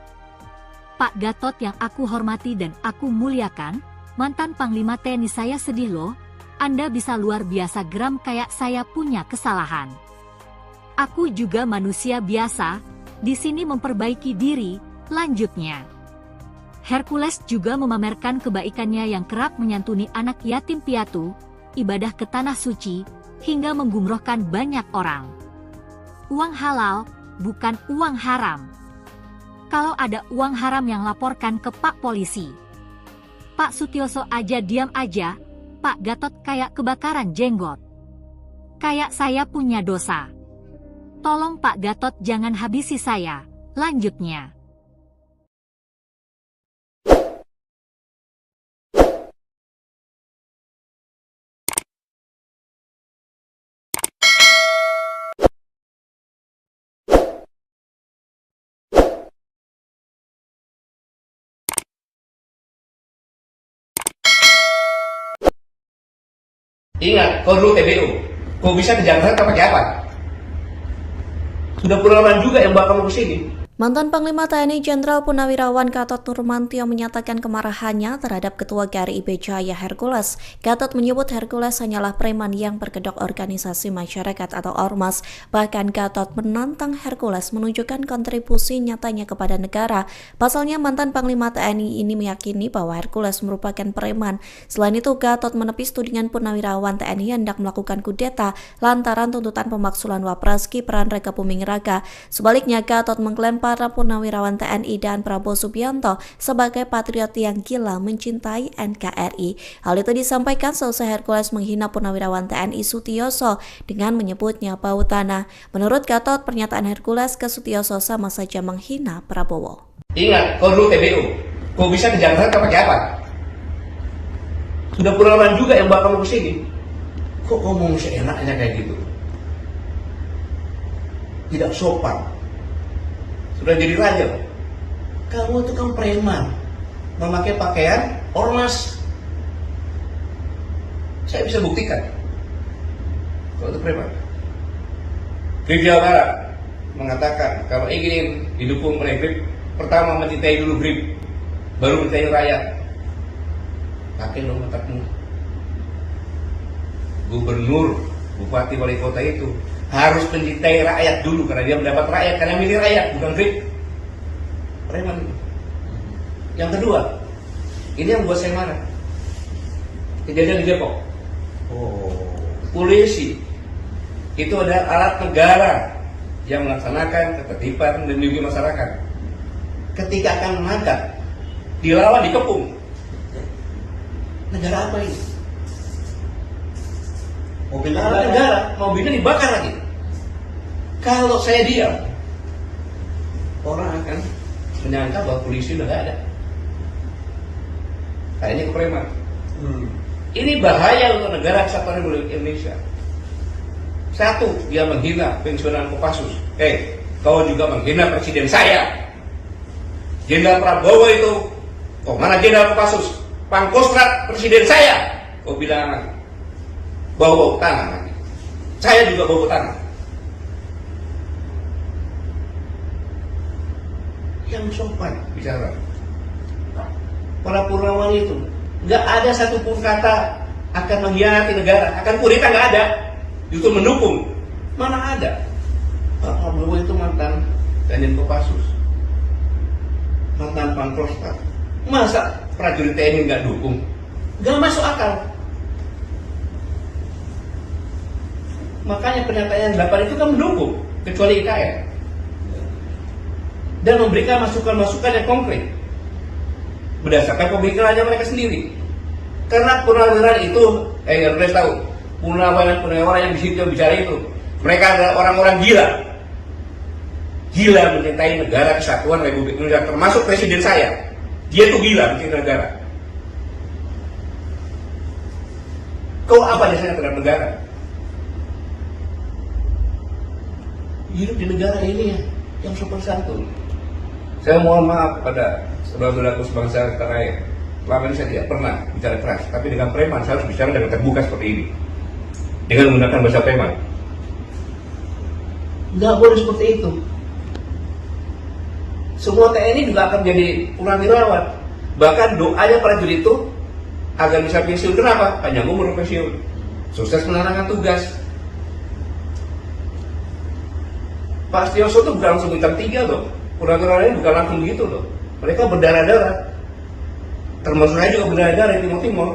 Pak Gatot yang aku hormati dan aku muliakan, mantan Panglima TNI saya sedih loh, Anda bisa luar biasa geram kayak saya punya kesalahan. Aku juga manusia biasa, di sini memperbaiki diri, lanjutnya. Hercules juga memamerkan kebaikannya yang kerap menyantuni anak yatim piatu, ibadah ke tanah suci, hingga menggumrohkan banyak orang. Uang halal, bukan uang haram. Kalau ada uang haram yang laporkan ke Pak Polisi. Pak Sutioso aja diam aja, Pak Gatot kayak kebakaran jenggot. Kayak saya punya dosa. Tolong Pak Gatot jangan habisi saya. Lanjutnya. Ingat, kau dulu TBU. Kau bisa ke Jakarta pakai apa? Sudah pengalaman juga yang bawa kamu ke sini. Mantan Panglima TNI Jenderal Purnawirawan Gatot Nurmantio menyatakan kemarahannya terhadap Ketua GRIB Jaya Hercules. Gatot menyebut Hercules hanyalah preman yang berkedok organisasi masyarakat atau ormas. Bahkan Gatot menantang Hercules menunjukkan kontribusi nyatanya kepada negara. Pasalnya mantan Panglima TNI ini meyakini bahwa Hercules merupakan preman. Selain itu, Gatot menepis tudingan Purnawirawan TNI hendak melakukan kudeta lantaran tuntutan pemaksulan Wapres Gibran Raka Buming Raka. Sebaliknya, Gatot mengklaim para Purnawirawan TNI dan Prabowo Subianto sebagai patriot yang gila mencintai NKRI. Hal itu disampaikan seusai Hercules menghina Purnawirawan TNI Sutioso dengan menyebutnya bau tanah. Menurut Gatot, pernyataan Hercules ke Sutioso sama saja menghina Prabowo. Ingat, kau dulu TBU. Kau bisa ke Jakarta pakai apa? Sudah pengalaman juga yang bawa kamu ke sini. Kok ngomong seenaknya kayak gitu? Tidak sopan. Sudah jadi raja. Kamu itu kan preman, memakai pakaian ormas. Saya bisa buktikan kalau itu preman. GRIB Jawa Barat mengatakan kalau ingin didukung oleh GRIB, pertama mencintai dulu GRIB, baru mencintai rakyat. Pakai dong otakmu. Gubernur, bupati, wali kota itu harus mencintai rakyat dulu karena dia mendapat rakyat, karena milih rakyat, bukan GRIB. Preman. Yang kedua, ini yang buat saya marah. Kejadian di Depok. Polisi itu adalah alat negara yang melaksanakan ketertiban dan melindungi masyarakat. Ketika akan menangkap, dilawan, dikepung. Negara apa ini? Mobil negara, mobilnya dibakar lagi. Kalau saya diam, orang akan menyangka bahwa polisi udah gak ada. Kayaknya ke preman. Ini bahaya untuk negara kesatuan Republik Indonesia. Satu, dia menghina pensiunan Kopassus. Kau juga menghina presiden saya. Jenderal Prabowo itu, mana Jenderal Kopassus? Pangkostrat presiden saya. Kau bilang bau tangan lagi. Saya juga bau tangan. Yang sopan bicara. Para Purnawan itu nggak ada satupun kata akan mengkhianati negara, akan kudeta, nggak ada. Justru mendukung. Mana ada? Pak Prabowo itu mantan Danjen Kopassus, mantan Pangkostrat. Masa prajurit TNI nggak dukung? Nggak masuk akal. Makanya pernyataan 8 itu kan mendukung, kecuali IKN. Dan memberikan masukan-masukan yang konkret berdasarkan pemikirannya mereka sendiri. Karena purnawirawan itu, harus tahu, purnawirawan yang di situ bicara itu, mereka adalah orang-orang gila mencintai negara kesatuan Republik Indonesia, termasuk presiden saya. Dia tuh gila mencintai negara. Kau apa dasarnya terhadap negara? Hidup di negara ini yang sopan santun. Saya mohon maaf kepada saudara-saudaraku sebangsa tanah air. Selama ini saya tidak pernah bicara keras, tapi dengan preman saya harus bicara dengan terbuka seperti ini, dengan menggunakan bahasa preman. Nggak boleh seperti itu. Semua TNI juga akan menjadi purnawirawan. Bahkan doanya prajurit itu agar bisa pensiun. Kenapa? Panjang umur pensiun, sukses menjalankan tugas. Pak Sutioso itu bukan langsung bintang 3 loh. Purnawirawan ini bukan langsung begitu loh. Mereka berdarah-darah. Termasuk saya juga berdarah-darah di Timur Timur.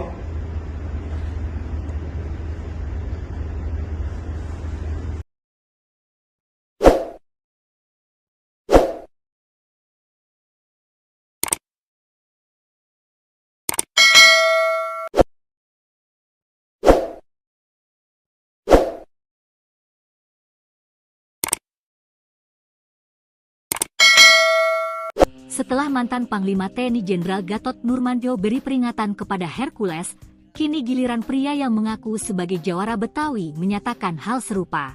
Setelah mantan Panglima TNI Jenderal Gatot Nurmantio beri peringatan kepada Hercules, kini giliran pria yang mengaku sebagai jawara Betawi menyatakan hal serupa.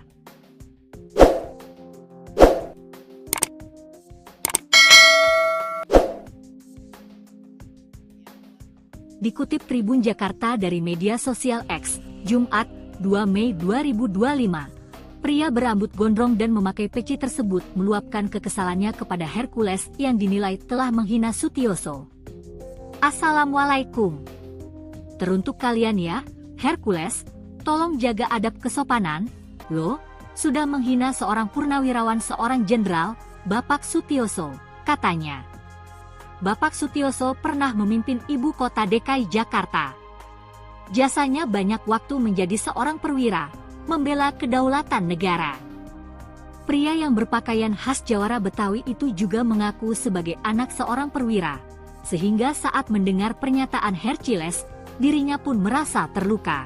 Dikutip Tribun Jakarta dari media sosial X, Jumat, 2 Mei 2025, pria berambut gondrong dan memakai peci tersebut meluapkan kekesalannya kepada Hercules yang dinilai telah menghina Sutioso. Assalamualaikum. Teruntuk kalian ya, Hercules, tolong jaga adab kesopanan, lo sudah menghina seorang purnawirawan seorang jenderal, Bapak Sutioso, katanya. Bapak Sutioso pernah memimpin ibu kota DKI Jakarta. Jasanya banyak waktu menjadi seorang perwira, membela kedaulatan negara. Pria yang berpakaian khas jawara Betawi itu juga mengaku sebagai anak seorang perwira, sehingga saat mendengar pernyataan Hercules, dirinya pun merasa terluka.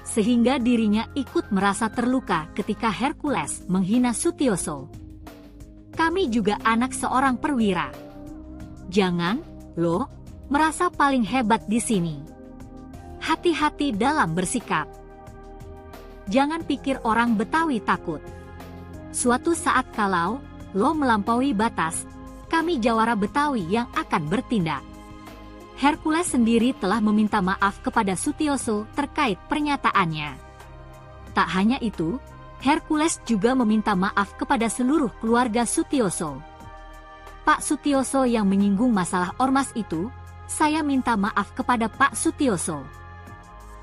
Sehingga dirinya ikut merasa terluka ketika Hercules menghina Sutioso. Kami juga anak seorang perwira. Jangan, lo, merasa paling hebat di sini. Hati-hati dalam bersikap. Jangan pikir orang Betawi takut. Suatu saat kalau lo melampaui batas, kami jawara Betawi yang akan bertindak. Hercules sendiri telah meminta maaf kepada Sutioso terkait pernyataannya. Tak hanya itu, Hercules juga meminta maaf kepada seluruh keluarga Sutioso. Pak Sutioso yang menyinggung masalah ormas itu, saya minta maaf kepada Pak Sutioso.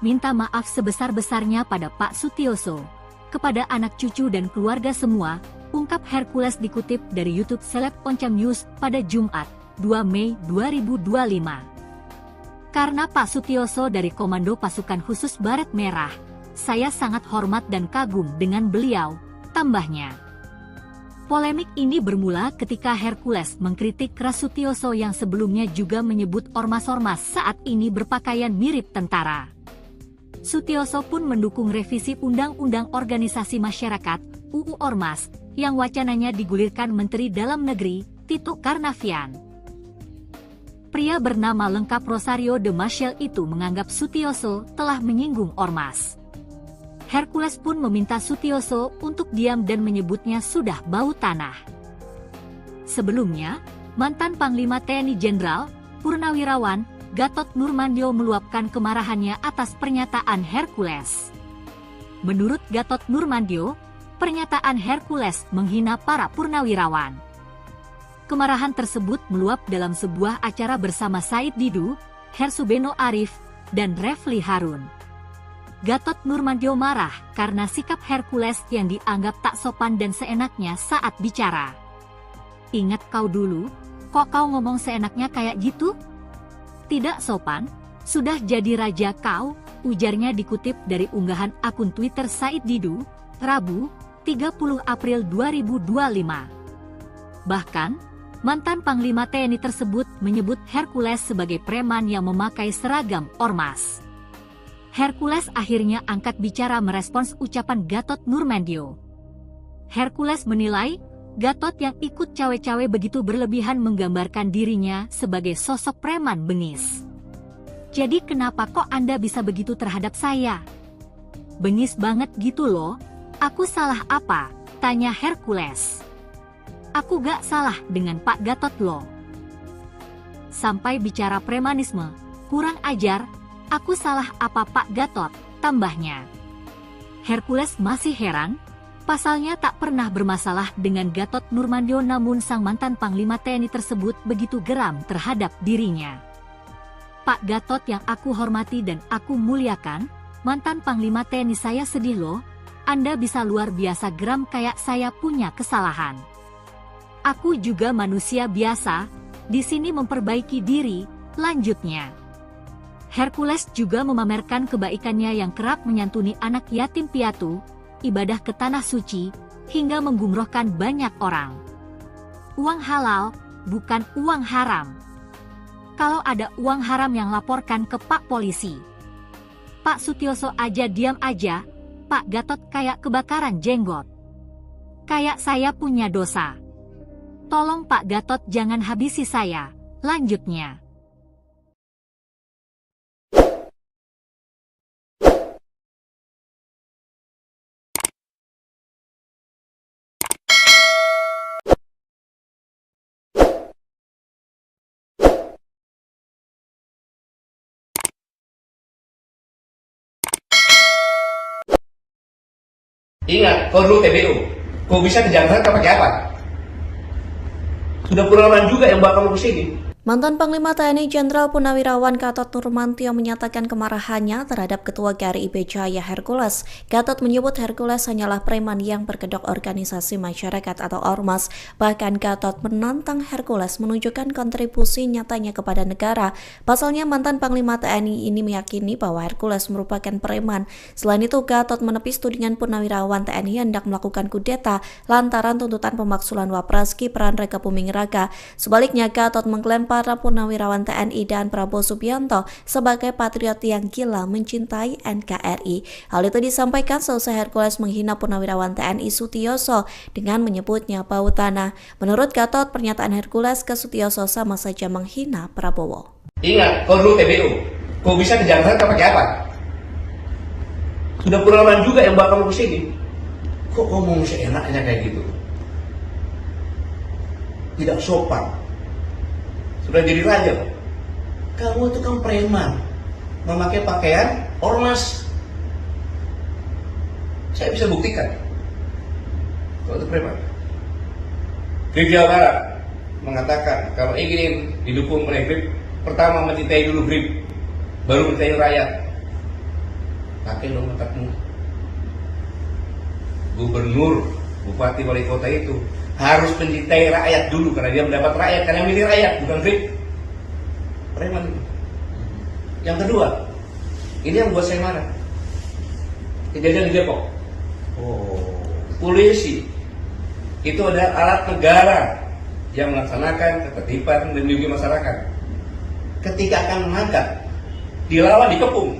Minta maaf sebesar-besarnya pada Pak Sutioso, kepada anak cucu dan keluarga semua, ungkap Hercules dikutip dari YouTube Seleb Oncam News pada Jumat, 2 Mei 2025. Karena Pak Sutioso dari Komando Pasukan Khusus Baret Merah, saya sangat hormat dan kagum dengan beliau, tambahnya. Polemik ini bermula ketika Hercules mengkritik keras Sutioso yang sebelumnya juga menyebut ormas-ormas saat ini berpakaian mirip tentara. Sutioso pun mendukung revisi Undang-Undang Organisasi Masyarakat (UU Ormas) yang wacananya digulirkan Menteri Dalam Negeri Tito Karnavian. Pria bernama lengkap Rosario de Maciel itu menganggap Sutioso telah menyinggung ormas. Hercules pun meminta Sutioso untuk diam dan menyebutnya sudah bau tanah. Sebelumnya, mantan Panglima TNI Jenderal Purnawirawan Gatot Nurmantio meluapkan kemarahannya atas pernyataan Hercules. Menurut Gatot Nurmantio, pernyataan Hercules menghina para purnawirawan. Kemarahan tersebut meluap dalam sebuah acara bersama Said Didu, Hersubeno Arif, dan Refli Harun. Gatot Nurmantio marah karena sikap Hercules yang dianggap tak sopan dan seenaknya saat bicara. Ingat kau dulu, kok kau ngomong seenaknya kayak gitu? Tidak sopan, sudah jadi raja kau, ujarnya dikutip dari unggahan akun Twitter Said Didu, Rabu, 30 April 2025. Bahkan, mantan Panglima TNI tersebut menyebut Hercules sebagai preman yang memakai seragam ormas. Hercules akhirnya angkat bicara merespons ucapan Gatot Nurmantio. Hercules menilai, Gatot yang ikut cawe-cawe begitu berlebihan menggambarkan dirinya sebagai sosok preman bengis. Jadi kenapa kok Anda bisa begitu terhadap saya? Bengis banget gitu loh, aku salah apa? Tanya Hercules. Aku gak salah dengan Pak Gatot loh. Sampai bicara premanisme, kurang ajar, aku salah apa Pak Gatot, tambahnya. Hercules masih heran, pasalnya tak pernah bermasalah dengan Gatot Nurmantio namun sang mantan Panglima TNI tersebut begitu geram terhadap dirinya. Pak Gatot yang aku hormati dan aku muliakan, mantan Panglima TNI saya sedih loh, Anda bisa luar biasa geram kayak saya punya kesalahan. Aku juga manusia biasa, di sini memperbaiki diri, lanjutnya. Hercules juga memamerkan kebaikannya yang kerap menyantuni anak yatim piatu, ibadah ke tanah suci, hingga menggumrohkan banyak orang. Uang halal, bukan uang haram. Kalau ada uang haram yang laporkan ke Pak Polisi. Pak Sutioso aja diam aja, Pak Gatot kayak kebakaran jenggot. Kayak saya punya dosa. Tolong Pak Gatot jangan habisi saya. Lanjutnya. Ingat, kau dulu TBU. Kau bisa ke Jakarta pakai apa? Sudah pengalaman juga yang bawa kamu ke sini. Mantan Panglima TNI Jenderal Purnawirawan Gatot Nurmantio menyatakan kemarahannya terhadap Ketua GRIB Jaya Hercules. Gatot menyebut Hercules hanyalah preman yang berkedok organisasi masyarakat atau ormas. Bahkan Gatot menantang Hercules menunjukkan kontribusi nyatanya kepada negara. Pasalnya mantan Panglima TNI ini meyakini bahwa Hercules merupakan preman. Selain itu, Gatot menepis tudingan Purnawirawan TNI hendak melakukan kudeta lantaran tuntutan pemaksulan Wapres Gibran Raka Buming Raka. Sebaliknya, Gatot mengklaim para Purnawirawan TNI dan Prabowo Subianto sebagai patriot yang gila mencintai NKRI. Hal itu disampaikan seusai Hercules menghina Purnawirawan TNI Sutioso dengan menyebutnya bau tanah. Menurut Gatot, pernyataan Hercules ke Sutioso sama saja menghina Prabowo. Ingat, kau dulu TBU. Kau bisa ke Jakarta pakai apa? Sudah pengalaman juga yang bawa kamu ke sini. Kok ngomong seenaknya kayak gitu? Tidak sopan. Sudah jadi raja. Kamu itu kan preman, memakai pakaian ormas. Saya bisa buktikan kalau itu preman. Grip Jawa Barat mengatakan kalau ingin didukung oleh Grip, pertama mencintai dulu Grip, baru mencintai rakyat. Pakai dong otakmu. Gubernur, bupati, wali kota itu harus mencintai rakyat dulu karena dia mendapat rakyat, karena milih rakyat, bukan Grip. Preman. Yang kedua, ini yang buat saya marah. Kejadian di Depok. Polisi itu adalah alat negara yang melaksanakan ketertiban dan melindungi masyarakat. Ketika akan mengangkat, dilawan, dikepung.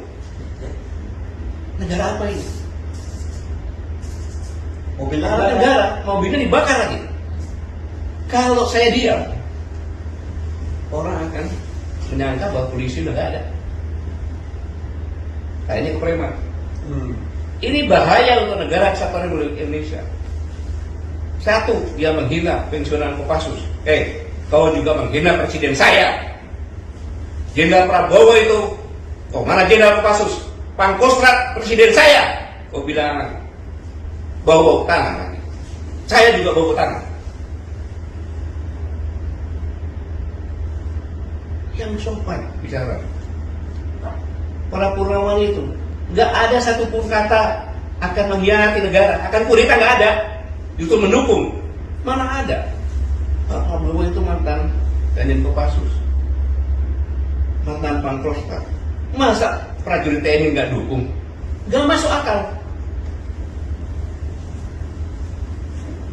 Negara apa ini? Mobil negara, mobilnya dibakar lagi. Kalau saya diam, orang akan menyangka bahwa polisi udah gak ada. Kayaknya ke preman. Ini bahaya untuk negara kesatuan Republik Indonesia. Satu, dia menghina pensiunan Kopassus. Kau juga menghina presiden saya. Jenderal Prabowo itu, mana Jenderal Kopassus? Pangkostrat presiden saya. Kau bilang bau tangan lagi. Saya juga bau tangan. Yang sopan bicara. Para Purnawan itu nggak ada satupun kata akan mengkhianati negara, akan kudeta, nggak ada. Justru mendukung. Mana ada? Pak Prabowo itu mantan Danjen Kopassus, mantan Pangkostrat. Masa prajurit TNI nggak dukung? Nggak masuk akal.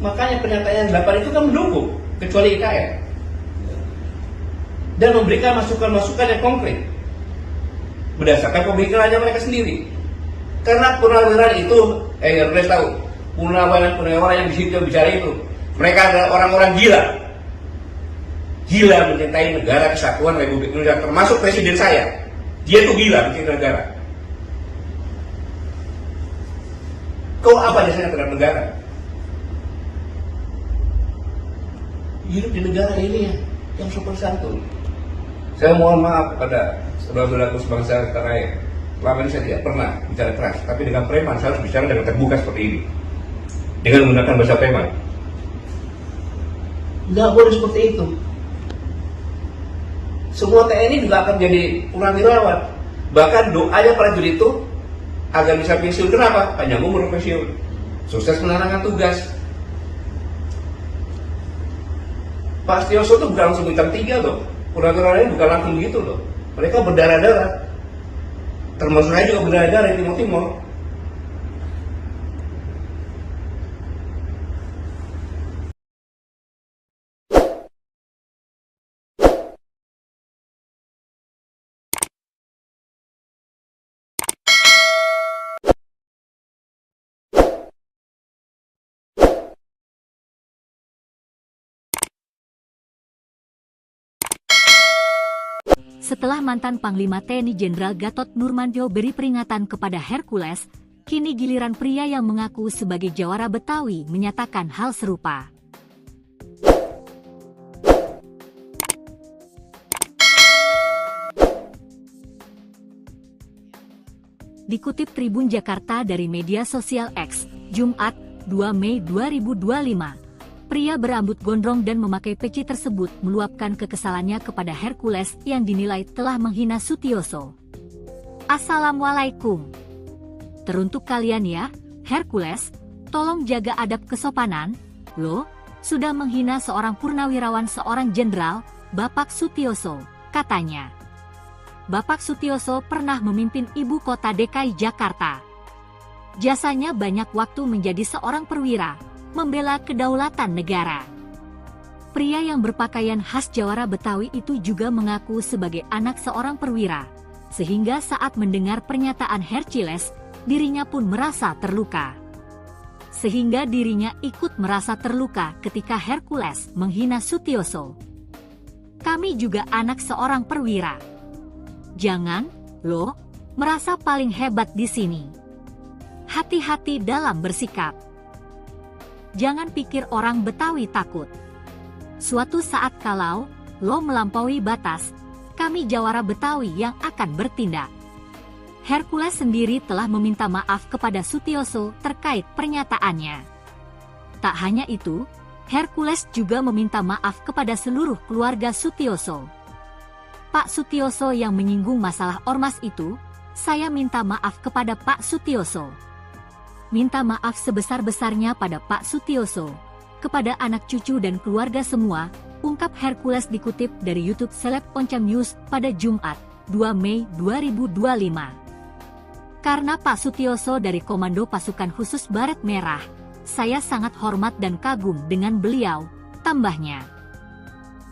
Makanya pernyataan 8 itu kan mendukung, kecuali IKN. Dan memberikan masukan-masukan yang konkret berdasarkan pemikirannya mereka sendiri. Karena purnawirawan itu, harus tahu, purnawirawan yang di situ bicara itu, mereka adalah orang-orang gila mencintai negara kesatuan Republik Indonesia, termasuk presiden saya. Dia tuh gila mencintai negara. Kau apa dasarnya terhadap negara? Hidup di negara ini yang sopan santun. Saya mohon maaf kepada saudara-saudaraku sebangsa tanah air. Selama ini saya tidak pernah bicara keras, tapi dengan preman saya harus bicara dengan terbuka seperti ini, dengan menggunakan bahasa preman. Nggak boleh seperti itu. Semua TNI juga akan jadi purnawirawan. Bahkan doanya prajurit itu agar bisa pensiun. Kenapa? Panjang umur pensiun, sukses menjalankan tugas. Pak Sutioso itu bukan langsung bintang 3 loh. Purnawirawan ini bukan langsung begitu loh. Mereka berdarah-darah. Termasuk saya juga berdarah-darah di Timur Timur. Setelah mantan Panglima TNI Jenderal Gatot Nurmantio beri peringatan kepada Hercules, kini giliran pria yang mengaku sebagai jawara Betawi menyatakan hal serupa. Dikutip Tribun Jakarta dari media sosial X, Jumat, 2 Mei 2025. Pria berambut gondrong dan memakai peci tersebut meluapkan kekesalannya kepada Hercules yang dinilai telah menghina Sutioso. Assalamualaikum. Teruntuk kalian ya, Hercules, tolong jaga adab kesopanan, lo sudah menghina seorang purnawirawan seorang jenderal, Bapak Sutioso, katanya. Bapak Sutioso pernah memimpin ibu kota DKI Jakarta. Jasanya banyak waktu menjadi seorang perwira, membela kedaulatan negara. Pria yang berpakaian khas jawara Betawi itu juga mengaku sebagai anak seorang perwira, sehingga saat mendengar pernyataan Hercules, dirinya pun merasa terluka. Sehingga dirinya ikut merasa terluka ketika Hercules menghina Sutioso. Kami juga anak seorang perwira. Jangan, lo, merasa paling hebat di sini. Hati-hati dalam bersikap. Jangan pikir orang Betawi takut. Suatu saat kalau lo melampaui batas, kami jawara Betawi yang akan bertindak. Hercules sendiri telah meminta maaf kepada Sutioso terkait pernyataannya. Tak hanya itu, Hercules juga meminta maaf kepada seluruh keluarga Sutioso. Pak Sutioso yang menyinggung masalah ormas itu, saya minta maaf kepada Pak Sutioso. Minta maaf sebesar-besarnya pada Pak Sutioso, kepada anak cucu dan keluarga semua, ungkap Hercules dikutip dari YouTube Seleb Oncam News pada Jumat, 2 Mei 2025. Karena Pak Sutioso dari Komando Pasukan Khusus Baret Merah, saya sangat hormat dan kagum dengan beliau, tambahnya.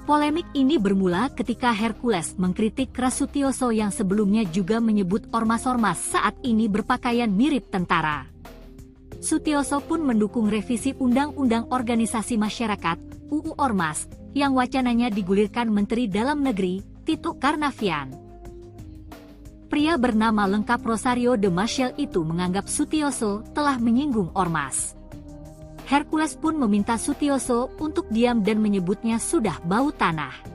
Polemik ini bermula ketika Hercules mengkritik keras Sutioso yang sebelumnya juga menyebut ormas-ormas saat ini berpakaian mirip tentara. Sutioso pun mendukung revisi Undang-Undang Organisasi Masyarakat (UU Ormas) yang wacananya digulirkan Menteri Dalam Negeri Tito Karnavian. Pria bernama lengkap Rosario de Maciel itu menganggap Sutioso telah menyinggung ormas. Hercules pun meminta Sutioso untuk diam dan menyebutnya sudah bau tanah.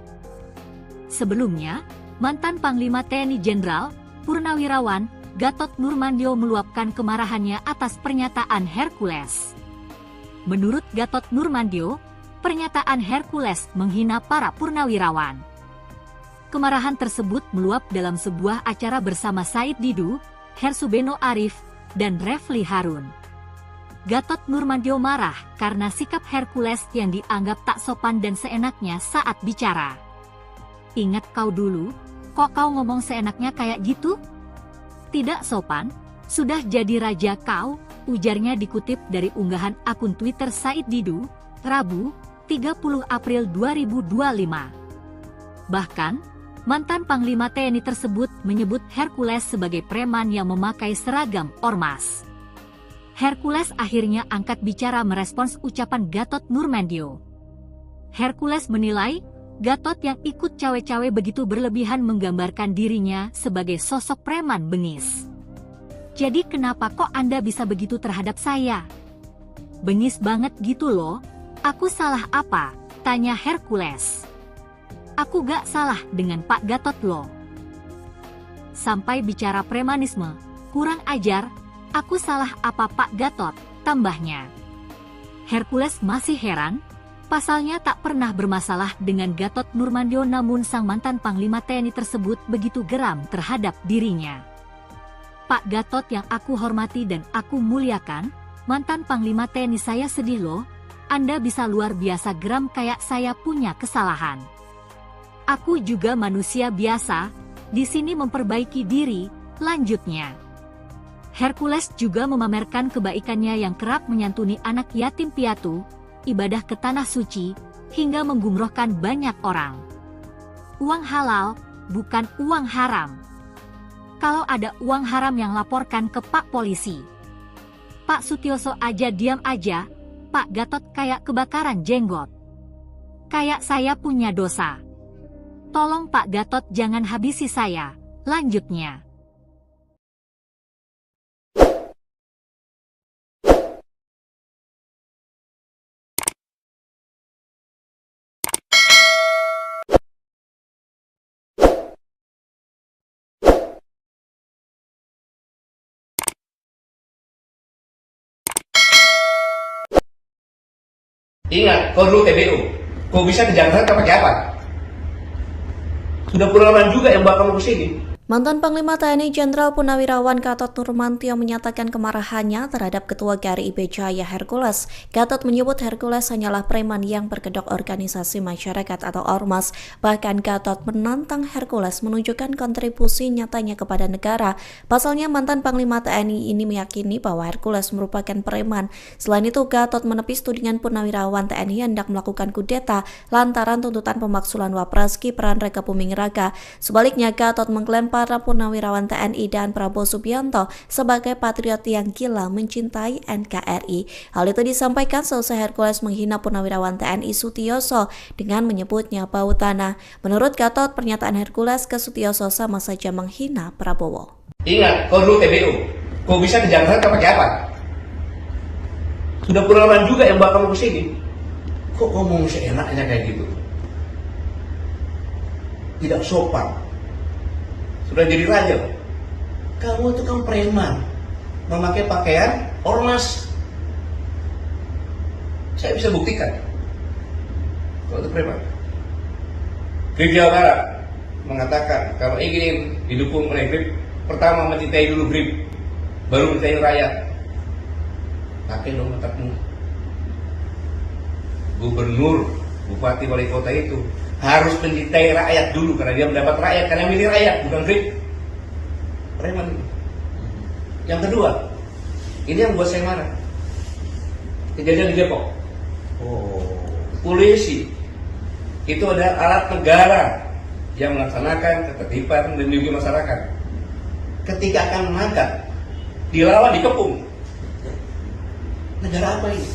Sebelumnya, mantan Panglima TNI Jenderal Purnawirawan Gatot Nurmantio meluapkan kemarahannya atas pernyataan Hercules. Menurut Gatot Nurmantio, pernyataan Hercules menghina para purnawirawan. Kemarahan tersebut meluap dalam sebuah acara bersama Said Didu, Hersubeno Arif, dan Refli Harun. Gatot Nurmantio marah karena sikap Hercules yang dianggap tak sopan dan seenaknya saat bicara. Ingat kau dulu, kok kau ngomong seenaknya kayak gitu? Tidak sopan, sudah jadi raja kau, ujarnya dikutip dari unggahan akun Twitter Said Didu, Rabu, 30 April 2025. Bahkan, mantan Panglima TNI tersebut menyebut Hercules sebagai preman yang memakai seragam ormas. Hercules akhirnya angkat bicara merespons ucapan Gatot Nurmantio. Hercules menilai, Gatot yang ikut cawe-cawe begitu berlebihan menggambarkan dirinya sebagai sosok preman bengis. Jadi kenapa kok Anda bisa begitu terhadap saya? Bengis banget gitu loh, aku salah apa? Tanya Hercules. Aku gak salah dengan Pak Gatot loh. Sampai bicara premanisme, kurang ajar, aku salah apa Pak Gatot, tambahnya. Hercules masih heran, pasalnya tak pernah bermasalah dengan Gatot Nurmantio namun sang mantan Panglima TNI tersebut begitu geram terhadap dirinya. Pak Gatot yang aku hormati dan aku muliakan, mantan Panglima TNI saya sedih loh, Anda bisa luar biasa geram kayak saya punya kesalahan. Aku juga manusia biasa, di sini memperbaiki diri, lanjutnya. Hercules juga memamerkan kebaikannya yang kerap menyantuni anak yatim piatu, ibadah ke tanah suci, hingga menggumrohkan banyak orang. Uang halal, bukan uang haram. Kalau ada uang haram yang laporkan ke Pak Polisi. Pak Sutioso aja diam aja, Pak Gatot kayak kebakaran jenggot. Kayak saya punya dosa. Tolong Pak Gatot jangan habisi saya. Lanjutnya. Ingat, kau dulu TBU. Kau bisa ke Jakarta pakai apa? Sudah puluhan juga yang bawa kamu ke sini. Mantan Panglima TNI Jenderal Purnawirawan Gatot Nurmantio menyatakan kemarahannya terhadap Ketua GRIB Jaya Hercules. Gatot menyebut Hercules hanyalah preman yang berkedok organisasi masyarakat atau ormas. Bahkan Gatot menantang Hercules menunjukkan kontribusi nyatanya kepada negara. Pasalnya mantan Panglima TNI ini meyakini bahwa Hercules merupakan preman. Selain itu, Gatot menepis tudingan Purnawirawan TNI hendak melakukan kudeta lantaran tuntutan pemaksulan Wapres Gibran Rakabuming Raka. Sebaliknya, Gatot mengklaim para Purnawirawan TNI dan Prabowo Subianto sebagai patriot yang gila mencintai NKRI. Hal itu disampaikan selesai Hercules menghina Purnawirawan TNI Sutioso dengan menyebutnya bau tanah. Menurut Gatot, pernyataan Hercules ke Sutioso sama saja menghina Prabowo. Ingat, kau dulu TBU. Kau bisa ke Jakarta pakai apa? Sudah puluhan juga yang bawa kamu ke sini. Kok ngomong seenaknya kayak gitu? Tidak sopan. Sudah jadi raja. Kamu itu kan preman, memakai pakaian ormas. Saya bisa buktikan kalau itu preman. GRIB Jawa Barat mengatakan kalau ingin didukung oleh GRIB, pertama mencintai dulu GRIB, baru mencintai rakyat. Pakai dong otakmu. Gubernur, bupati, wali kota itu harus mencintai rakyat dulu karena dia mendapat rakyat, karena milih rakyat, bukan GRIB. Preman. Yang kedua, ini yang buat saya marah. Kejadian di Depok. Polisi itu adalah alat negara yang melaksanakan ketertiban dan melindungi masyarakat. Ketika akan mengangkat, dilawan, dikepung. Negara apa ini?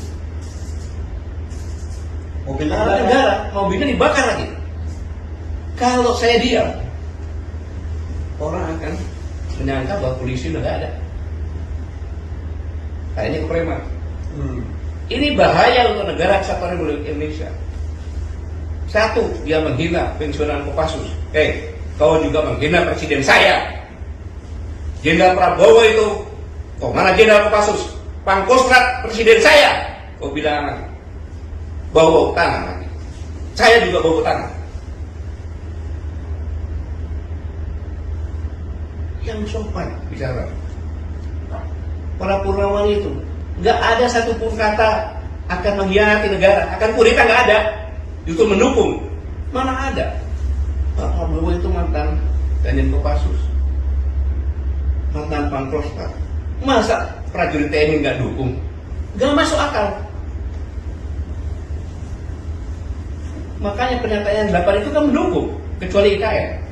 Mobil negara, mobilnya dibakar lagi. Kalau saya diam, orang akan menyangka bahwa polisi udah gak ada. Kayaknya kepreman. Ini bahaya untuk negara kesatuan Republik Indonesia. Satu, dia menghina pensiunan Kopassus. Kau juga menghina presiden saya. Jenderal Prabowo itu, kok mana Jenderal Kopassus? Pangkostrat presiden saya. Kau bilang bau tangan lagi. Saya juga bau tangan. Yang sopan bicara. Para Purnawan itu nggak ada satupun kata akan mengkhianati negara, akan kudeta, nggak ada. Itu mendukung. Mana ada? Pak Prabowo itu mantan Danjen Kopassus, mantan Pangkostrat. Masa prajurit TNI nggak dukung? Nggak masuk akal. Makanya pernyataan 8 itu kan mendukung, kecuali IKN.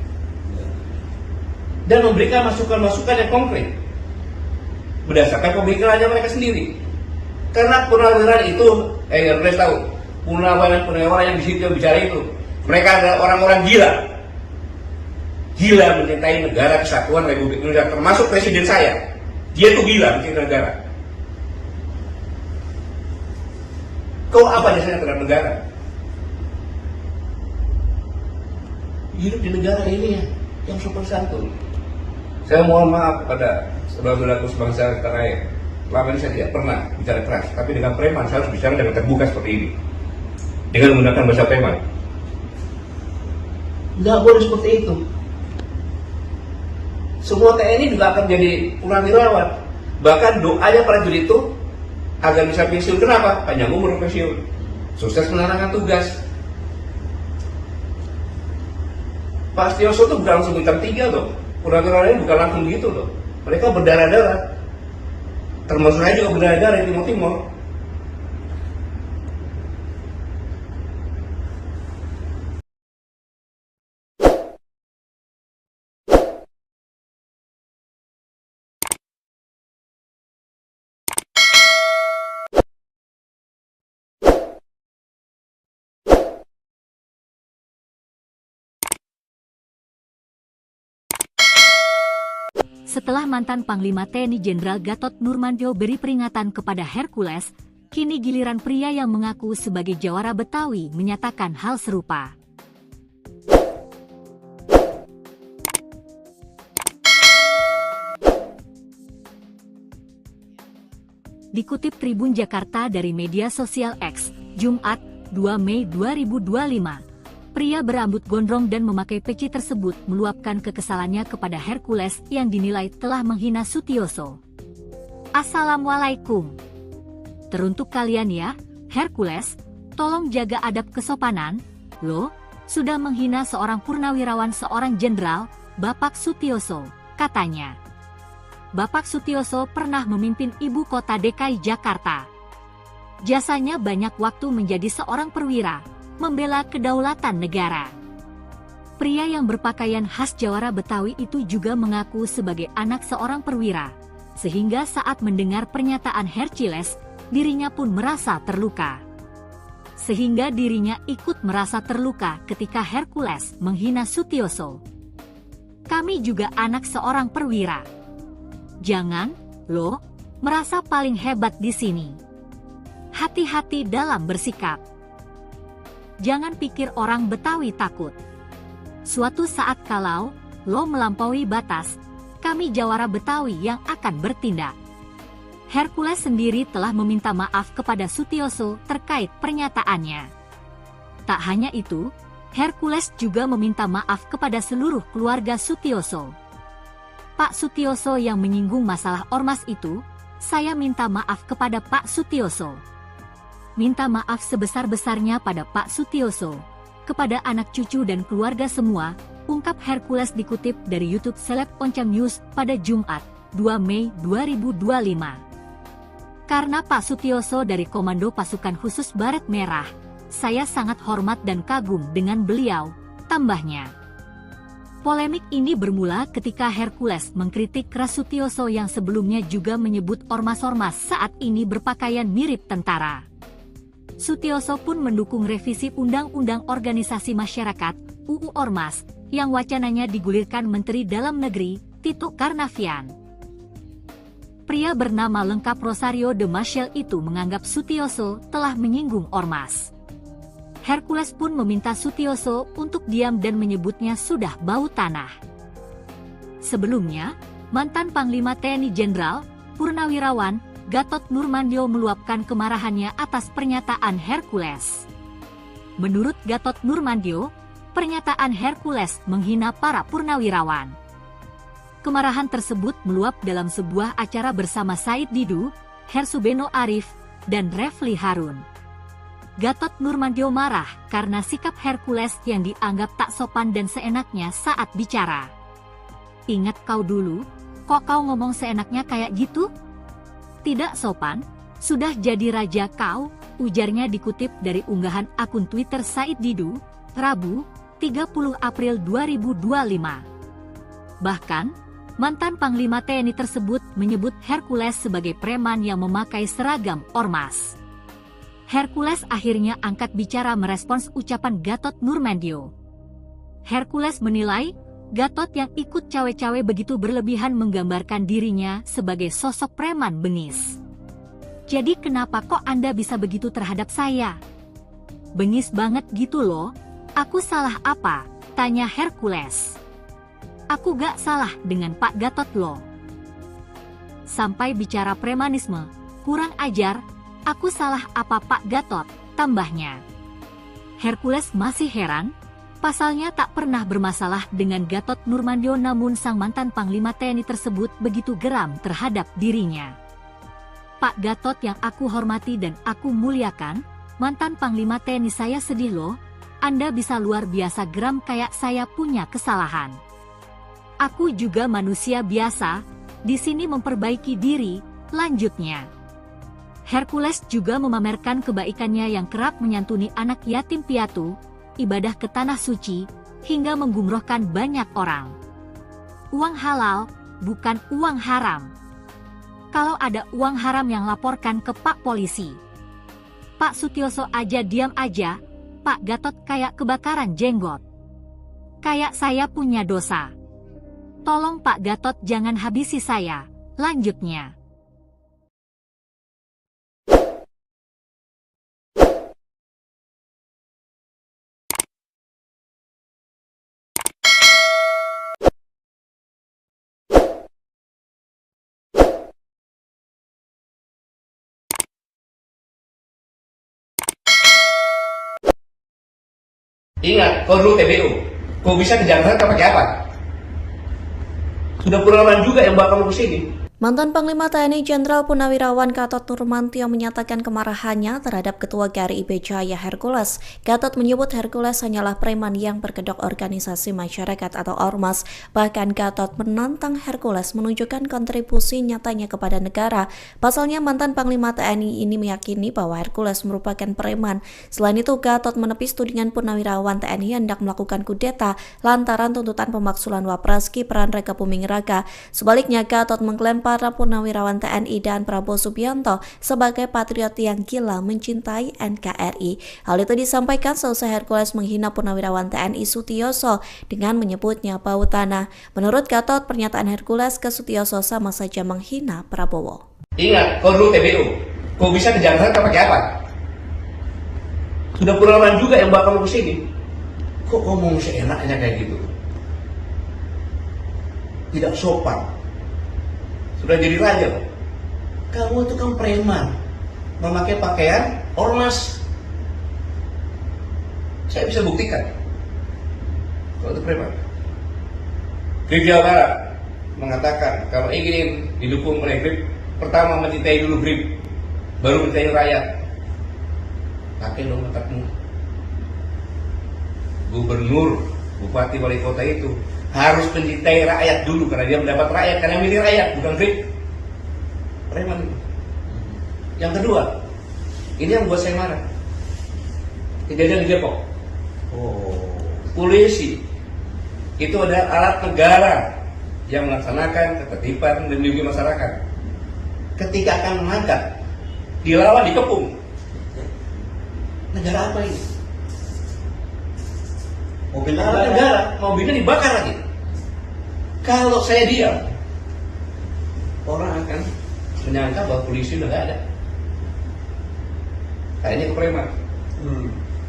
Dan memberikan masukan-masukan yang konkret berdasarkan pemikirannya mereka sendiri. Karena purnawirawan itu, harus tahu, purnawirawan yang di situ yang bicara itu, mereka adalah orang-orang gila mencintai negara kesatuan Republik Indonesia, termasuk presiden saya. Dia tuh gila mencintai negara. Kau apa dasarnya terhadap negara? Hidup di negara ini yang sopan santun. Saya mohon maaf kepada saudara-saudaraku sebangsa tanah air. Selama ini saya tidak pernah bicara keras, tapi dengan preman saya harus bicara dengan terbuka seperti ini, dengan menggunakan bahasa preman. Nggak boleh seperti itu. Semua TNI juga akan jadi purnawirawan. Bahkan doanya prajurit itu agar bisa pensiun. Kenapa? Panjang umur pensiun, sukses menjalankan tugas. Pak Sutioso itu bukan langsung bintang 3 loh. Purnawirawan ini bukan langsung gitu loh. Mereka berdarah-darah. Termasuk saya juga berdarah-darah di Timur-Timur. Setelah mantan Panglima TNI Jenderal Gatot Nurmantio beri peringatan kepada Hercules, kini giliran pria yang mengaku sebagai jawara Betawi menyatakan hal serupa. Dikutip Tribun Jakarta dari media sosial X, Jumat, 2 Mei 2025, pria berambut gondrong dan memakai peci tersebut meluapkan kekesalannya kepada Hercules yang dinilai telah menghina Sutioso. Assalamualaikum. Teruntuk kalian ya, Hercules, tolong jaga adab kesopanan, lo sudah menghina seorang purnawirawan seorang jenderal, Bapak Sutioso, katanya. Bapak Sutioso pernah memimpin ibu kota DKI Jakarta. Jasanya banyak waktu menjadi seorang perwira, membela kedaulatan negara. Pria yang berpakaian khas jawara Betawi itu juga mengaku sebagai anak seorang perwira, sehingga saat mendengar pernyataan Hercules, dirinya pun merasa terluka. Sehingga dirinya ikut merasa terluka ketika Hercules menghina Sutioso. Kami juga anak seorang perwira. Jangan, lo, merasa paling hebat di sini. Hati-hati dalam bersikap. Jangan pikir orang Betawi takut. Suatu saat kalau lo melampaui batas, kami jawara Betawi yang akan bertindak. Hercules sendiri telah meminta maaf kepada Sutioso terkait pernyataannya. Tak hanya itu, Hercules juga meminta maaf kepada seluruh keluarga Sutioso. Pak Sutioso yang menyinggung masalah ormas itu, saya minta maaf kepada Pak Sutioso. Minta maaf sebesar-besarnya pada Pak Sutioso, kepada anak cucu dan keluarga semua, ungkap Hercules dikutip dari YouTube Seleb Oncam News pada Jumat, 2 Mei 2025. Karena Pak Sutioso dari Komando Pasukan Khusus Baret Merah, saya sangat hormat dan kagum dengan beliau, tambahnya. Polemik ini bermula ketika Hercules mengkritik keras Sutioso yang sebelumnya juga menyebut ormas-ormas saat ini berpakaian mirip tentara. Sutioso pun mendukung revisi Undang-Undang Organisasi Masyarakat (UU Ormas) yang wacananya digulirkan Menteri Dalam Negeri Tito Karnavian. Pria bernama lengkap Rosario de Maciel itu menganggap Sutioso telah menyinggung ormas. Hercules pun meminta Sutioso untuk diam dan menyebutnya sudah bau tanah. Sebelumnya, mantan Panglima TNI Jenderal Purnawirawan Gatot Nurmantio meluapkan kemarahannya atas pernyataan Hercules. Menurut Gatot Nurmantio, pernyataan Hercules menghina para purnawirawan. Kemarahan tersebut meluap dalam sebuah acara bersama Said Didu, Hersubeno Arif, dan Refli Harun. Gatot Nurmantio marah karena sikap Hercules yang dianggap tak sopan dan seenaknya saat bicara. Ingat kau dulu, kok kau ngomong seenaknya kayak gitu? Tidak sopan, sudah jadi raja kau, ujarnya dikutip dari unggahan akun Twitter Said Didu, Rabu, 30 April 2025. Bahkan, mantan Panglima TNI tersebut menyebut Hercules sebagai preman yang memakai seragam ormas. Hercules akhirnya angkat bicara merespons ucapan Gatot Nurmantio. Hercules menilai, Gatot yang ikut cawe-cawe begitu berlebihan menggambarkan dirinya sebagai sosok preman bengis. Jadi kenapa kok Anda bisa begitu terhadap saya? Bengis banget gitu loh, aku salah apa? Tanya Hercules. Aku gak salah dengan Pak Gatot loh. Sampai bicara premanisme, kurang ajar, aku salah apa Pak Gatot, tambahnya. Hercules masih heran, pasalnya tak pernah bermasalah dengan Gatot Nurmantio namun sang mantan Panglima TNI tersebut begitu geram terhadap dirinya. Pak Gatot yang aku hormati dan aku muliakan, mantan Panglima TNI saya sedih loh, Anda bisa luar biasa geram kayak saya punya kesalahan. Aku juga manusia biasa, di sini memperbaiki diri, lanjutnya. Hercules juga memamerkan kebaikannya yang kerap menyantuni anak yatim piatu, ibadah ke tanah suci, hingga menggumrohkan banyak orang. Uang halal, bukan uang haram. Kalau ada uang haram yang laporkan ke Pak Polisi. Pak Sutioso aja diam aja, Pak Gatot kayak kebakaran jenggot. Kayak saya punya dosa. Tolong Pak Gatot jangan habisi saya. Lanjutnya. Ingat, kau dulu TBU. Kau bisa ke Jakarta pakai apa? Sudah pengalaman juga yang bawa kamu ke sini. Mantan Panglima TNI Jenderal Purnawirawan Gatot Nurmantio menyatakan kemarahannya terhadap Ketua GRI IB Jaya Hercules. Gatot menyebut Hercules hanyalah preman yang berkedok organisasi masyarakat atau ormas. Bahkan Gatot menantang Hercules menunjukkan kontribusi nyatanya kepada negara. Pasalnya mantan Panglima TNI ini meyakini bahwa Hercules merupakan preman. Selain itu, Gatot menepis tudingan Purnawirawan TNI hendak melakukan kudeta lantaran tuntutan pemaksulan Wapres Gibran Raka Buming Raka. Sebaliknya, Gatot mengklaim para Purnawirawan TNI dan Prabowo Subianto sebagai patriot yang gila mencintai NKRI. Hal itu disampaikan seusai Hercules menghina Purnawirawan TNI Sutioso dengan menyebutnya bau tanah. Menurut Gatot, pernyataan Hercules ke Sutioso sama saja menghina Prabowo. Ingat, kau dulu TBU. Kau bisa ke Jakarta pakai apa? Sudah pengalaman juga yang bawa kamu ke sini. Kok ngomong seenaknya kayak gitu? Tidak sopan. Sudah jadi raja. Kamu itu kan preman, memakai pakaian ormas. Saya bisa buktikan kalau itu preman. Grip Jawa Barat mengatakan kalau ingin didukung oleh Grip, pertama mencintai dulu Grip, baru mencintai rakyat. Pakai dong otakmu. Gubernur, bupati, wali kota itu harus mencintai rakyat dulu karena dia mendapat rakyat, karena milih rakyat, bukan Grip. Preman. Yang kedua, ini yang buat saya marah. Kejadian di Depok. Polisi itu adalah alat negara yang melaksanakan ketertiban dan melindungi masyarakat. Ketika akan menangkap, dilawan, dikepung. Negara apa ini? Mobil negara, mobilnya dibakar lagi. Kalau saya diam, orang akan menyangka bahwa polisi udah gak ada. Kayaknya ke preman.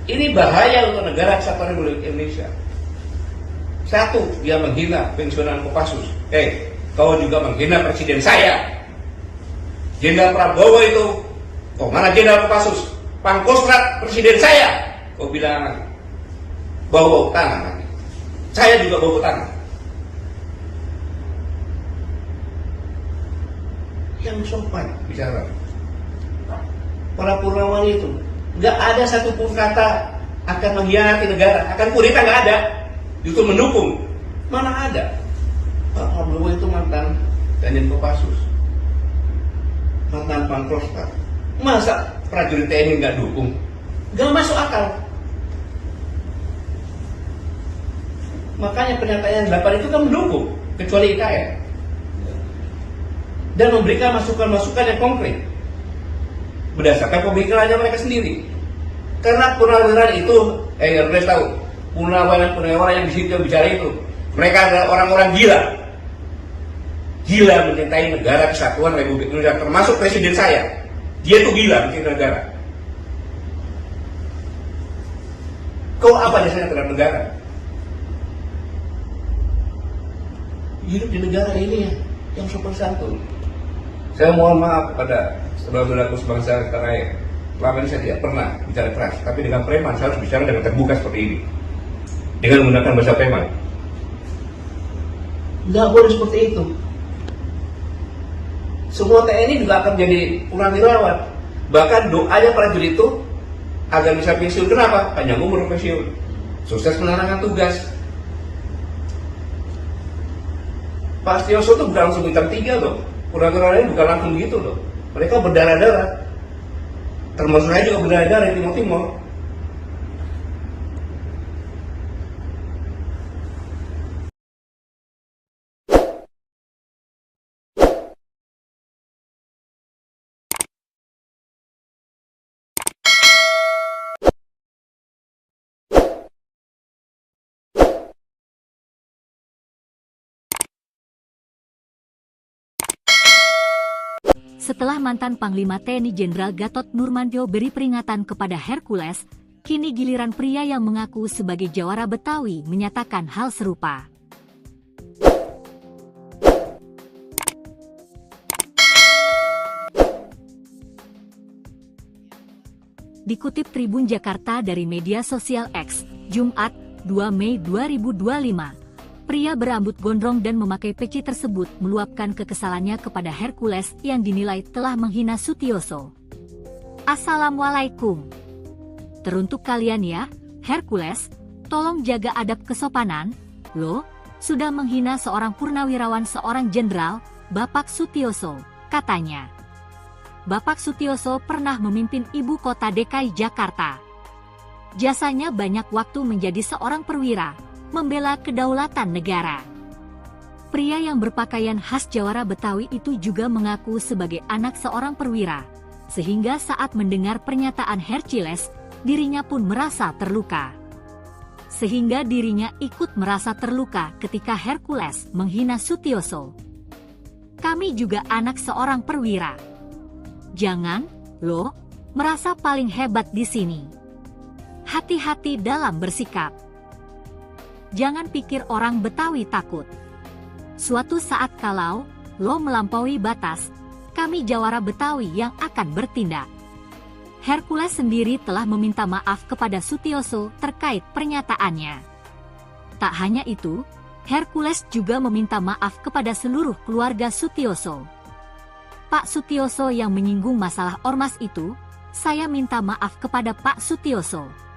Ini bahaya untuk negara kesatuan Republik Indonesia. Satu, dia menghina pensiunan Kopassus. Kau juga menghina presiden saya. Jenderal Prabowo itu, mana Jenderal Kopassus? Pangkostrat presiden saya. Kau bilang bau tangan. Saya juga bau tangan. Yang sopan bicara. Para Purnawan itu nggak ada satupun kata akan mengkhianati negara, akan kudeta, nggak ada. Justru mendukung. Mana ada? Pak Prabowo itu mantan Danjen Kopassus, mantan Pangkostrat. Masa prajurit TNI nggak dukung? Nggak masuk akal. Makanya pernyataan 8 itu kan mendukung, kecuali IKN. Dan memberikan masukan-masukan yang konkret berdasarkan pemikirannya mereka sendiri. Karena purnawirawan itu, harus tahu, purnawirawan yang di situ yang bicara itu, mereka adalah orang-orang gila mencintai negara kesatuan Republik Indonesia, termasuk presiden saya. Dia itu gila mencintai negara. Kau apa dasarnya terhadap negara? Hidup di negara ini yang sopan santun. Saya mohon maaf kepada saudara-saudaraku sebangsa tanah air. Selama ini saya tidak pernah bicara keras, tapi dengan preman saya harus bicara dengan terbuka seperti ini, dengan menggunakan bahasa preman. Nggak boleh seperti itu. Semua TNI juga akan menjadi purnawirawan. Bahkan doanya prajurit itu agar bisa pensiun. Kenapa? Panjang umur pensiun, sukses menjalankan tugas. Pak Sutioso itu bukan langsung bintang 3 loh. Purnawirawan ini bukan langsung gitu loh. Mereka berdarah-darah. Termasuk saya juga berdarah-darah di Timur-Timur. Setelah mantan Panglima TNI Jenderal Gatot Nurmantio beri peringatan kepada Hercules, kini giliran pria yang mengaku sebagai jawara Betawi menyatakan hal serupa. Dikutip Tribun Jakarta dari media sosial X, Jumat, 2 Mei 2025, pria berambut gondrong dan memakai peci tersebut meluapkan kekesalannya kepada Hercules yang dinilai telah menghina Sutioso. Assalamualaikum. Teruntuk kalian ya, Hercules, tolong jaga adab kesopanan, lo, sudah menghina seorang purnawirawan seorang jenderal, Bapak Sutioso, katanya. Bapak Sutioso pernah memimpin ibu kota DKI Jakarta. Jasanya banyak waktu menjadi seorang perwira, membela kedaulatan negara. Pria yang berpakaian khas jawara Betawi itu juga mengaku sebagai anak seorang perwira, sehingga saat mendengar pernyataan Hercules, dirinya pun merasa terluka. Sehingga dirinya ikut merasa terluka ketika Hercules menghina Sutioso. Kami juga anak seorang perwira. Jangan, lo, merasa paling hebat di sini. Hati-hati dalam bersikap. Jangan pikir orang Betawi takut. Suatu saat kalau lo melampaui batas, kami jawara Betawi yang akan bertindak. Hercules sendiri telah meminta maaf kepada Sutioso terkait pernyataannya. Tak hanya itu, Hercules juga meminta maaf kepada seluruh keluarga Sutioso. Pak Sutioso yang menyinggung masalah ormas itu, saya minta maaf kepada Pak Sutioso.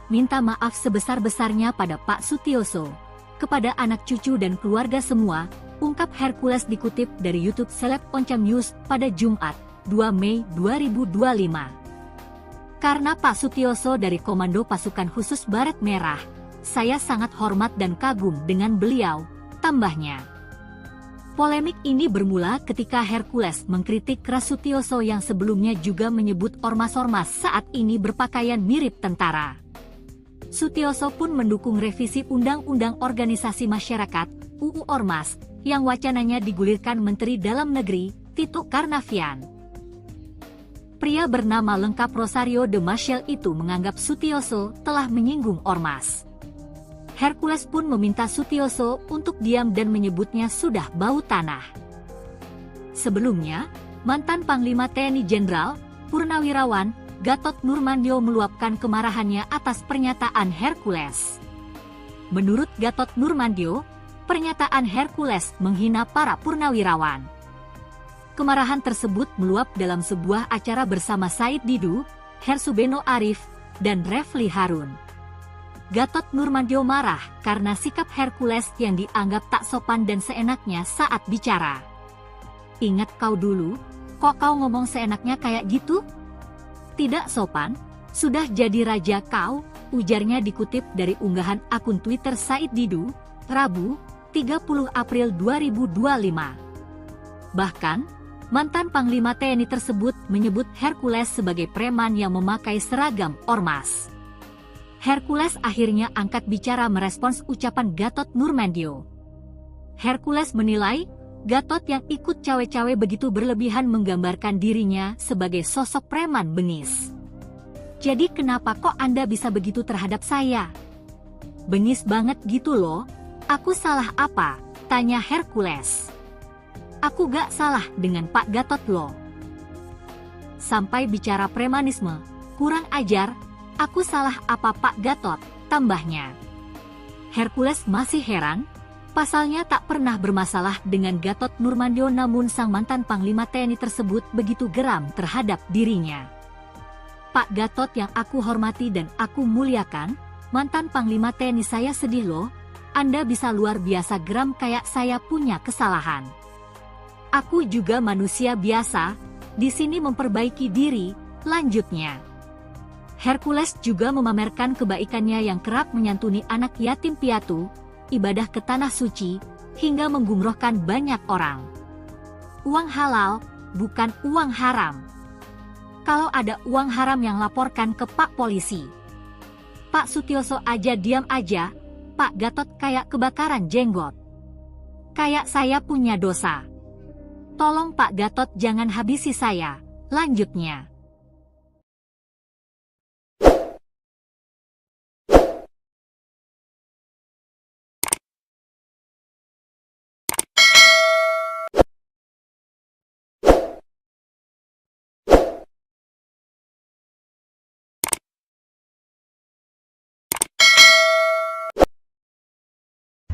Minta maaf sebesar-besarnya pada Pak Sutioso, kepada anak cucu dan keluarga semua, ungkap Hercules dikutip dari YouTube Seleb Oncam News pada Jumat, 2 Mei 2025. Karena Pak Sutioso dari Komando Pasukan Khusus Baret Merah, saya sangat hormat dan kagum dengan beliau, tambahnya. Polemik ini bermula ketika Hercules mengkritik keras Sutioso yang sebelumnya juga menyebut ormas-ormas saat ini berpakaian mirip tentara. Sutioso pun mendukung revisi Undang-Undang Organisasi Masyarakat (UU Ormas) yang wacananya digulirkan Menteri Dalam Negeri Tito Karnavian. Pria bernama lengkap Rosario de Maciel itu menganggap Sutioso telah menyinggung ormas. Hercules pun meminta Sutioso untuk diam dan menyebutnya sudah bau tanah. Sebelumnya, mantan Panglima TNI Jenderal, Purnawirawan, Gatot Nurmantio meluapkan kemarahannya atas pernyataan Hercules. Menurut Gatot Nurmantio, pernyataan Hercules menghina para purnawirawan. Kemarahan tersebut meluap dalam sebuah acara bersama Said Didu, Hersubeno Arif, dan Refli Harun. Gatot Nurmantio marah karena sikap Hercules yang dianggap tak sopan dan seenaknya saat bicara. Ingat kau dulu, kok kau ngomong seenaknya kayak gitu? Tidak sopan, sudah jadi raja kau, ujarnya dikutip dari unggahan akun Twitter Said Didu, Rabu, 30 April 2025. Bahkan, mantan Panglima TNI tersebut menyebut Hercules sebagai preman yang memakai seragam ormas. Hercules akhirnya angkat bicara merespons ucapan Gatot Nurmantio. Hercules menilai, Gatot yang ikut cawe-cawe begitu berlebihan menggambarkan dirinya sebagai sosok preman bengis. Jadi kenapa kok Anda bisa begitu terhadap saya? Bengis banget gitu loh, aku salah apa? Tanya Hercules. Aku gak salah dengan Pak Gatot loh. Sampai bicara premanisme, kurang ajar. Aku salah apa Pak Gatot, tambahnya. Hercules masih heran, pasalnya tak pernah bermasalah dengan Gatot Nurmantio namun sang mantan Panglima TNI tersebut begitu geram terhadap dirinya. Pak Gatot yang aku hormati dan aku muliakan, mantan Panglima TNI saya sedih loh, Anda bisa luar biasa geram kayak saya punya kesalahan. Aku juga manusia biasa, di sini memperbaiki diri, lanjutnya. Hercules juga memamerkan kebaikannya yang kerap menyantuni anak yatim piatu, ibadah ke tanah suci, hingga menggumrohkan banyak orang. Uang halal, bukan uang haram. Kalau ada uang haram yang laporkan ke Pak Polisi. Pak Sutioso aja diam aja, Pak Gatot kayak kebakaran jenggot. Kayak saya punya dosa. Tolong Pak Gatot jangan habisi saya. Lanjutnya.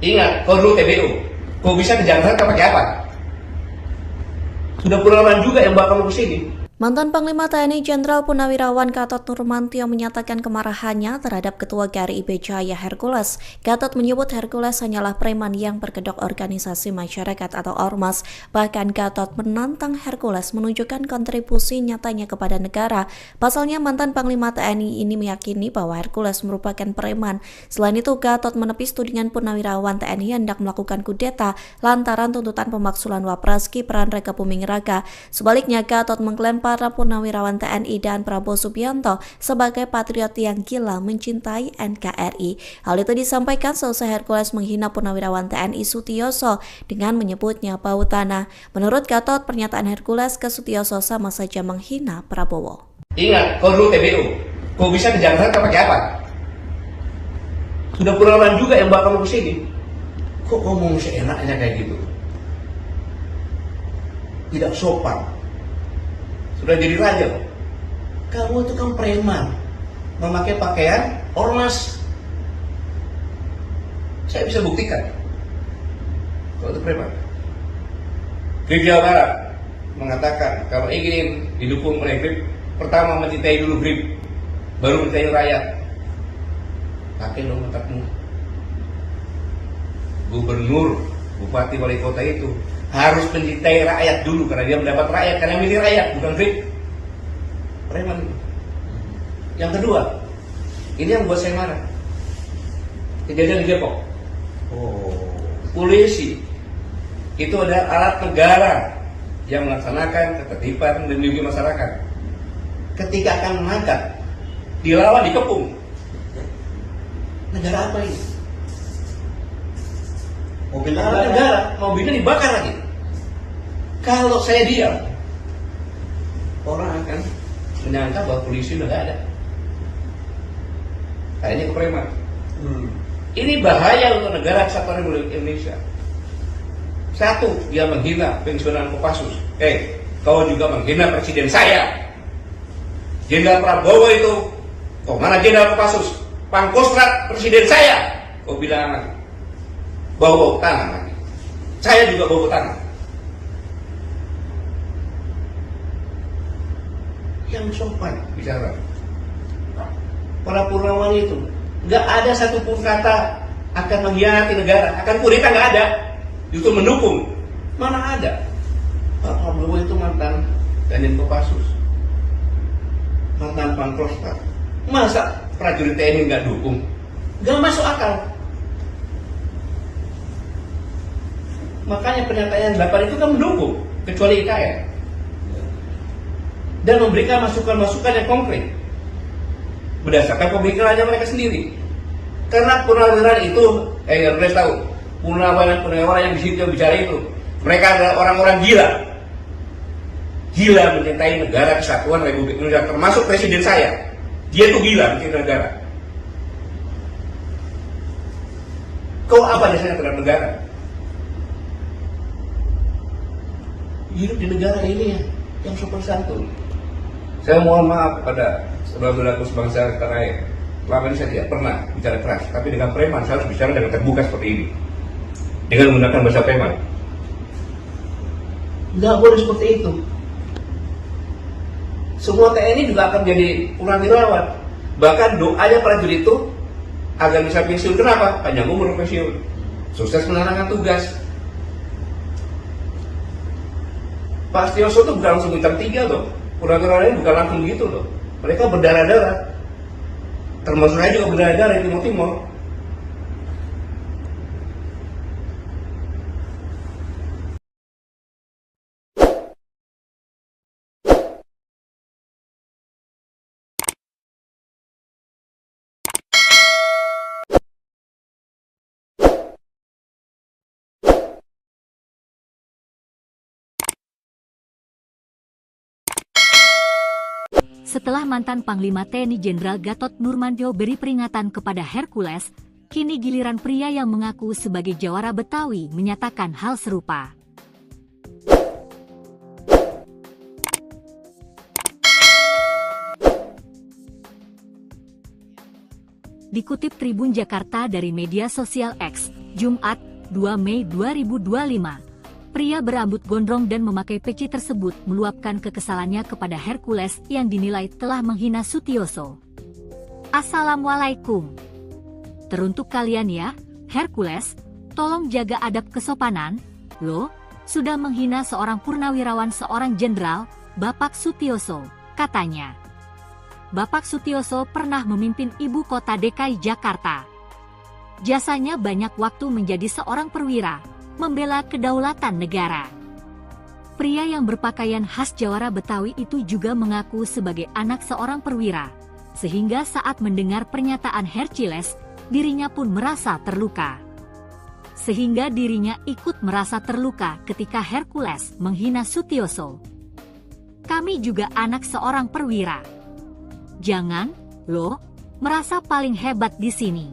Ingat, kau dulu TBU. Kau bisa ke Jakarta pakai apa? Sudah puluhan juga yang bawa kamu ke sini. Mantan Panglima TNI Jenderal Purnawirawan Gatot Nurmantio menyatakan kemarahannya terhadap Ketua GRIB Jaya Hercules. Gatot menyebut Hercules hanyalah preman yang berkedok organisasi masyarakat atau ormas. Bahkan Gatot menantang Hercules menunjukkan kontribusi nyatanya kepada negara. Pasalnya mantan Panglima TNI ini meyakini bahwa Hercules merupakan preman. Selain itu, Gatot menepis tudingan Purnawirawan TNI hendak melakukan kudeta lantaran tuntutan pemaksulan Wapres Gibran Raka Buming Raka. Sebaliknya, Gatot mengklaim para Purnawirawan TNI dan Prabowo Subianto sebagai patriot yang gila mencintai NKRI. Hal itu disampaikan selesai Hercules menghina Purnawirawan TNI Sutioso dengan menyebutnya bau tanah. Menurut Gatot, pernyataan Hercules ke Sutioso sama saja menghina Prabowo. Ingat, kau dulu TBU. Kau bisa ke Jakarta pakai apa? Sudah puluhan juga yang bawa kamu ke sini. Kok ngomong seenaknya kayak gitu? Tidak sopan. Sudah jadi raja. Kamu itu kan preman, memakai pakaian ormas. Saya bisa buktikan kalau itu preman. GRIB Jawa Barat mengatakan kalau ingin didukung oleh GRIB, pertama mencintai dulu GRIB, baru mencintai rakyat. Pakai dong otakmu. Gubernur, bupati, wali kota itu harus mencintai rakyat dulu karena dia mendapat rakyat, karena milih rakyat, bukan GRIB. Preman. Yang kedua, ini yang buat saya marah. Kejadian di Depok. Polisi itu ada alat negara yang melaksanakan ketertiban dan melindungi masyarakat. Ketika akan mengangkat, dilawan, dikepung. Negara apa ini? Mobil negara, mobilnya dibakar lagi. Kalau saya diam, orang akan menyangka bahwa polisi udah gak ada. Kayaknya ke preman. Ini bahaya untuk negara kesatuan Republik Indonesia. Satu, dia menghina pensiunan Kopassus. Kau juga menghina presiden saya. Jenderal Prabowo itu, kok mana Jenderal Kopassus? Pangkostrat presiden saya. Kau bilang lagi, bau tangan lagi. Saya juga bau tangan. Yang sopan bicara. Para Purnawan itu nggak ada satupun kata akan mengkhianati negara, akan kudeta, nggak ada. Justru mendukung. Mana ada? Pak Prabowo itu mantan Danjen Kopassus, mantan Pangkostrat. Masa prajurit TNI nggak dukung? Nggak masuk akal. Makanya pernyataan 8 itu kan mendukung, kecuali IKN. Dan memberikan masukan-masukan yang konkret berdasarkan pemikirannya mereka sendiri. Karena purnawirawan itu, harus tahu, purnawirawan yang di situ yang bicara itu, mereka adalah orang-orang gila mencintai negara kesatuan Republik Indonesia, termasuk presiden saya. Dia tuh gila mencintai negara. Kau apa dasarnya terhadap negara? Hidup di negara ini yang sopan santun. Saya mohon maaf kepada saudara-saudaraku sebangsa tanah air. Selama ini saya tidak pernah bicara keras, tapi dengan preman saya harus bicara dengan terbuka seperti ini, dengan menggunakan bahasa preman. Nggak boleh seperti itu. Semua TNI juga akan menjadi purnawirawan. Bahkan doanya prajurit itu agar bisa pensiun. Kenapa? Panjang umur pensiun, sukses menjalankan tugas. Pak Sutioso itu bukan langsung bintang 3 loh. Purnawirawan ini bukan langsung gitu loh. Mereka berdarah-darah. Termasuk saya juga berdarah-darah di Timur-Timur. Setelah mantan Panglima TNI Jenderal Gatot Nurmantio beri peringatan kepada Hercules, kini giliran pria yang mengaku sebagai jawara Betawi menyatakan hal serupa. Dikutip Tribun Jakarta dari media sosial X, Jumat, 2 Mei 2025. Pria berambut gondrong dan memakai peci tersebut meluapkan kekesalannya kepada Hercules yang dinilai telah menghina Sutioso. Assalamualaikum. Teruntuk kalian ya, Hercules, tolong jaga adab kesopanan, lo, sudah menghina seorang purnawirawan seorang jenderal, Bapak Sutioso, katanya. Bapak Sutioso pernah memimpin ibu kota DKI Jakarta. Jasanya banyak waktu menjadi seorang perwira, membela kedaulatan negara. Pria yang berpakaian khas jawara Betawi itu juga mengaku sebagai anak seorang perwira, sehingga saat mendengar pernyataan Hercules, dirinya pun merasa terluka. Sehingga dirinya ikut merasa terluka ketika Hercules menghina Sutioso. Kami juga anak seorang perwira. Jangan, lo, merasa paling hebat di sini.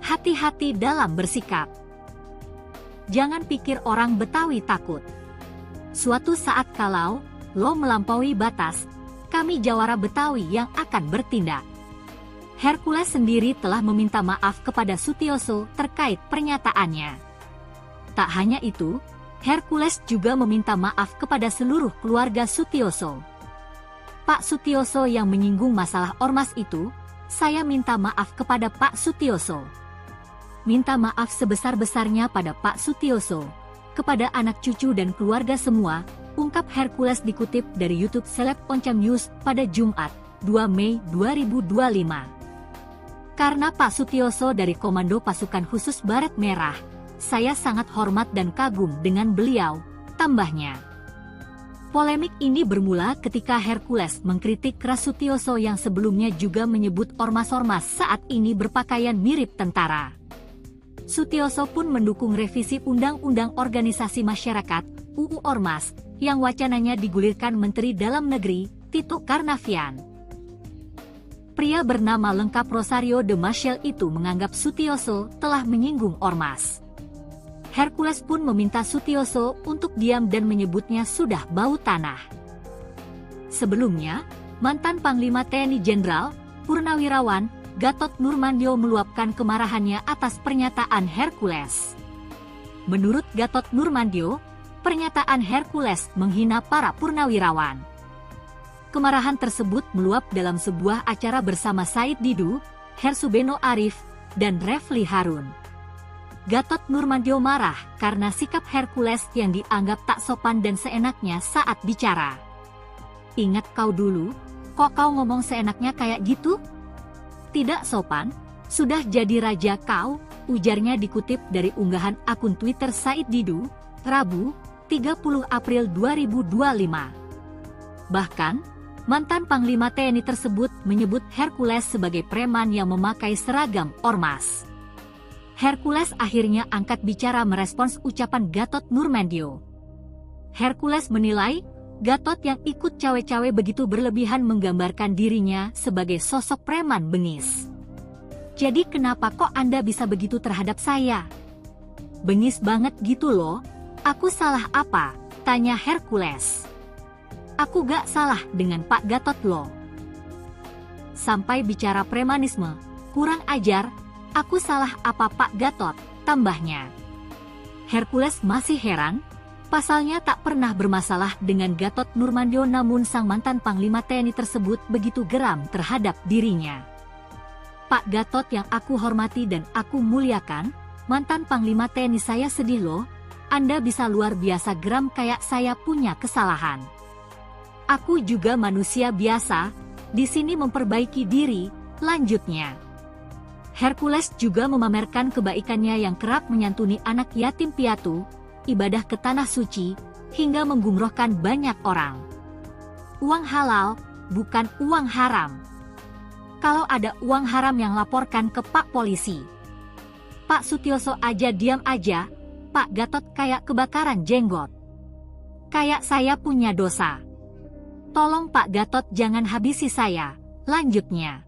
Hati-hati dalam bersikap. Jangan pikir orang Betawi takut. Suatu saat kalau lo melampaui batas, kami jawara Betawi yang akan bertindak. Hercules sendiri telah meminta maaf kepada Sutioso terkait pernyataannya. Tak hanya itu, Hercules juga meminta maaf kepada seluruh keluarga Sutioso. Pak Sutioso yang menyinggung masalah ormas itu, saya minta maaf kepada Pak Sutioso. Minta maaf sebesar-besarnya pada Pak Sutioso, kepada anak cucu dan keluarga semua, ungkap Hercules dikutip dari YouTube Seleb Oncam News pada Jumat, 2 Mei 2025. Karena Pak Sutioso dari Komando Pasukan Khusus Baret Merah, saya sangat hormat dan kagum dengan beliau, tambahnya. Polemik ini bermula ketika Hercules mengkritik keras Sutioso yang sebelumnya juga menyebut ormas-ormas saat ini berpakaian mirip tentara. Sutioso pun mendukung revisi Undang-Undang Organisasi Masyarakat (UU Ormas) yang wacananya digulirkan Menteri Dalam Negeri Tito Karnavian. Pria bernama lengkap Rosario de Maciel itu menganggap Sutioso telah menyinggung ormas. Hercules pun meminta Sutioso untuk diam dan menyebutnya sudah bau tanah. Sebelumnya, mantan Panglima TNI Jenderal Purnawirawan Gatot Nurmantio meluapkan kemarahannya atas pernyataan Hercules. Menurut Gatot Nurmantio, pernyataan Hercules menghina para purnawirawan. Kemarahan tersebut meluap dalam sebuah acara bersama Said Didu, Hersubeno Arif, dan Refli Harun. Gatot Nurmantio marah karena sikap Hercules yang dianggap tak sopan dan seenaknya saat bicara. Ingat kau dulu, kok kau ngomong seenaknya kayak gitu? Tidak sopan, sudah jadi raja kau, ujarnya dikutip dari unggahan akun Twitter Said Didu, Rabu, 30 April 2025. Bahkan, mantan Panglima TNI tersebut menyebut Hercules sebagai preman yang memakai seragam ormas. Hercules akhirnya angkat bicara merespons ucapan Gatot Nurmantio. Hercules menilai, Gatot yang ikut cawe-cawe begitu berlebihan menggambarkan dirinya sebagai sosok preman bengis. Jadi kenapa kok Anda bisa begitu terhadap saya? Bengis banget gitu loh, aku salah apa? Tanya Hercules. Aku gak salah dengan Pak Gatot loh. Sampai bicara premanisme, kurang ajar, aku salah apa Pak Gatot, tambahnya. Hercules masih heran, pasalnya tak pernah bermasalah dengan Gatot Nurmantio namun sang mantan Panglima TNI tersebut begitu geram terhadap dirinya. Pak Gatot yang aku hormati dan aku muliakan, mantan Panglima TNI saya sedih loh, Anda bisa luar biasa geram kayak saya punya kesalahan. Aku juga manusia biasa, di sini memperbaiki diri, lanjutnya. Hercules juga memamerkan kebaikannya yang kerap menyantuni anak yatim piatu, ibadah ke tanah suci, hingga menggumrohkan banyak orang. Uang halal, bukan uang haram. Kalau ada uang haram yang laporkan ke Pak Polisi. Pak Sutioso aja diam aja, Pak Gatot kayak kebakaran jenggot. Kayak saya punya dosa. Tolong Pak Gatot jangan habisi saya. Lanjutnya.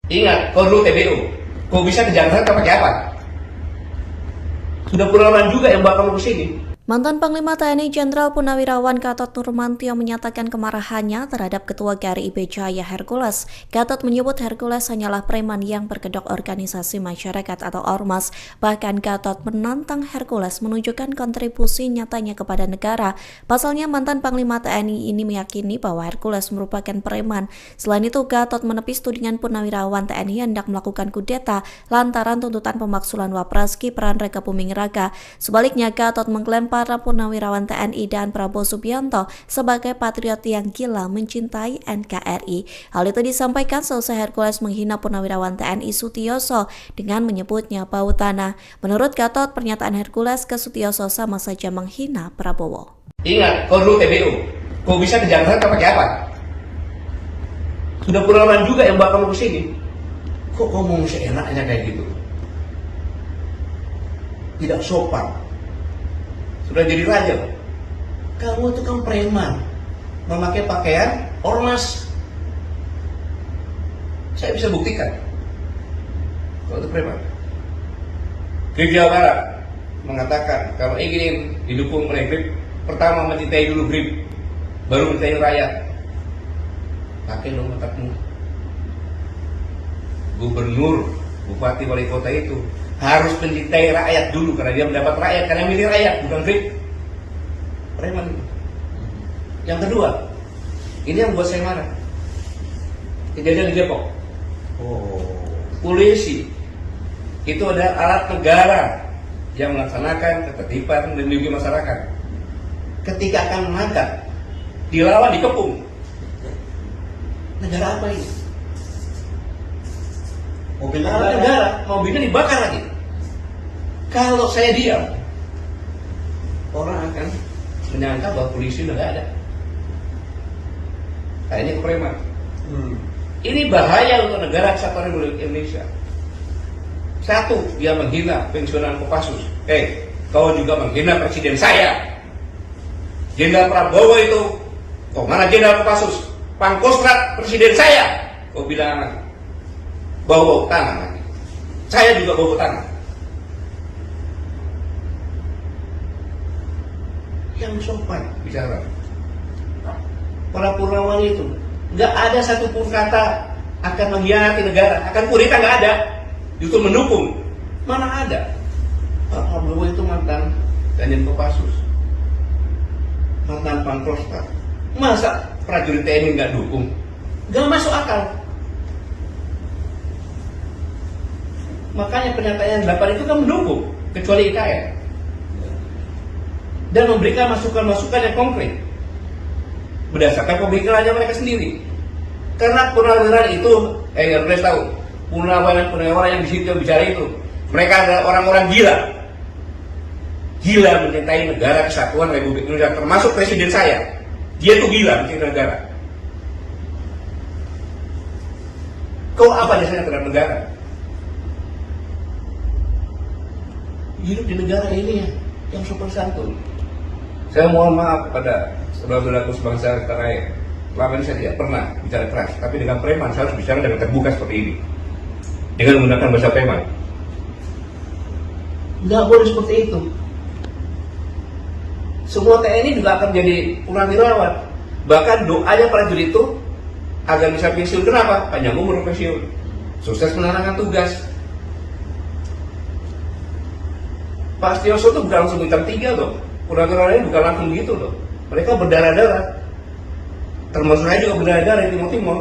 Ingat, kau dulu TBU. Kau bisa ke Jakarta pakai apa? Sudah puluhan juga yang bawa kamu ke sini. Mantan Panglima TNI Jenderal Purnawirawan Gatot Nurmantio menyatakan kemarahannya terhadap Ketua GRIB Jaya Hercules. Gatot menyebut Hercules hanyalah preman yang berkedok organisasi masyarakat atau ormas. Bahkan Gatot menantang Hercules menunjukkan kontribusi nyatanya kepada negara. Pasalnya mantan Panglima TNI ini meyakini bahwa Hercules merupakan preman. Selain itu, Gatot menepis tudingan Purnawirawan TNI hendak melakukan kudeta lantaran tuntutan pemaksulan Wapres Gibran Raka Buming Raka. Sebaliknya, Gatot mengklaim para Purnawirawan TNI dan Prabowo Subianto sebagai patriot yang gila mencintai NKRI. Hal itu disampaikan selesai Hercules menghina Purnawirawan TNI Sutioso dengan menyebutnya bau tanah. Menurut Gatot, pernyataan Hercules ke Sutioso sama saja menghina Prabowo. Ingat, kau dulu TBU. Kau bisa ke Jakarta pakai apa? Sudah puluhan juga yang bawa kamu ke sini. Kok ngomong seenaknya kayak gitu? Tidak sopan. Sudah jadi raja. Kamu itu kan preman, memakai pakaian ormas. Saya bisa buktikan kalau itu preman. GRIB Jawa Barat mengatakan kalau ingin didukung oleh GRIB, pertama mencintai dulu GRIB, baru mencintai rakyat. Pakai dong otakmu. Gubernur, bupati, wali kota itu harus mencintai rakyat dulu karena dia mendapat rakyat, karena milih rakyat, bukan GRIB. Preman. Yang kedua, ini yang buat saya marah. Kejadian di Depok. Polisi itu ada alat negara yang melaksanakan ketertiban dan melindungi masyarakat. Ketika akan menangkap, dilawan, dikepung. Negara apa ini? Mobil negara, mobilnya dibakar lagi. Kalau saya diam, orang akan menyangka bahwa polisi udah gak ada. Nah, ini kepreman. Ini bahaya untuk negara kesatuan Republik Indonesia. Satu, dia menghina pensiunan Kopassus. Kau juga menghina presiden saya. Jenderal Prabowo itu, kok mana Jenderal Kopassus? Pangkostrat presiden saya. Kau bilang bau tangan lagi. Saya juga bau tangan. Yang sopan bicara. Para Purnawan itu nggak ada satupun kata akan mengkhianati negara, akan kudeta, nggak ada. Justru mendukung. Mana ada? Pak Prabowo itu mantan Danjen Kopassus, mantan Pangkostrat. Masa prajurit TNI nggak dukung? Nggak masuk akal. Makanya pernyataan 8 itu kan mendukung, kecuali IKN. Dan memberikan masukan-masukan yang konkret berdasarkan pemikirannya mereka sendiri. Karena purnawirawan itu, harus tahu, purnawirawan yang di situ yang bicara itu, mereka adalah orang-orang gila mencintai negara kesatuan Republik Indonesia, termasuk presiden saya. Dia tuh gila mencintai negara. Kau apa dasarnya terhadap negara? Hidup di negara ini yang sopan santun. Saya mohon maaf kepada saudara-saudaraku sebangsa tanah air. Selama ini saya tidak pernah bicara keras, tapi dengan preman saya harus bicara dengan terbuka seperti ini, dengan menggunakan bahasa preman. Nggak boleh seperti itu. Semua TNI juga akan jadi purnawirawan. Bahkan doanya prajurit itu agar bisa pensiun. Kenapa? Panjang umur pensiun, sukses menjalankan tugas. Pak Sutioso itu bukan langsung bintang 3 loh. Purnawirawan ini bukan langsung gitu loh. Mereka berdarah-darah. Termasuk saya juga berdarah-darah di Timur-Timur.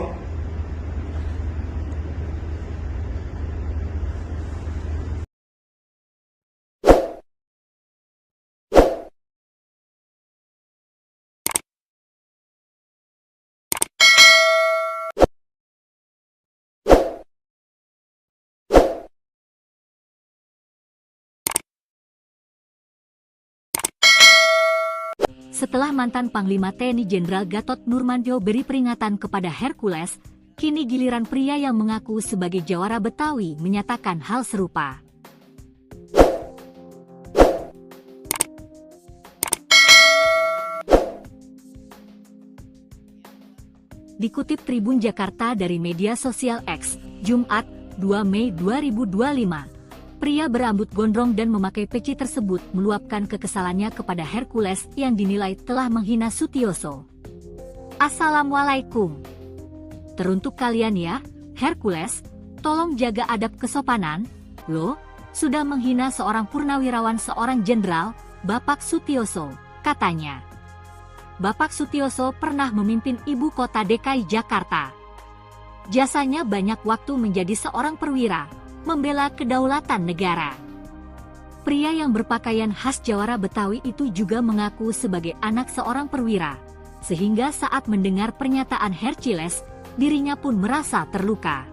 Setelah mantan Panglima TNI Jenderal Gatot Nurmantio beri peringatan kepada Hercules, kini giliran pria yang mengaku sebagai jawara Betawi menyatakan hal serupa. Dikutip Tribun Jakarta dari media sosial X, Jumat, 2 Mei 2025. Pria berambut gondrong dan memakai peci tersebut meluapkan kekesalannya kepada Hercules yang dinilai telah menghina Sutioso. Assalamualaikum. Teruntuk kalian ya, Hercules, tolong jaga adab kesopanan, lo sudah menghina seorang purnawirawan seorang jenderal, Bapak Sutioso, katanya. Bapak Sutioso pernah memimpin ibu kota DKI Jakarta. Jasanya banyak waktu menjadi seorang perwira, membela kedaulatan negara. Pria yang berpakaian khas jawara Betawi itu juga mengaku sebagai anak seorang perwira, sehingga saat mendengar pernyataan Hercules, dirinya pun merasa terluka.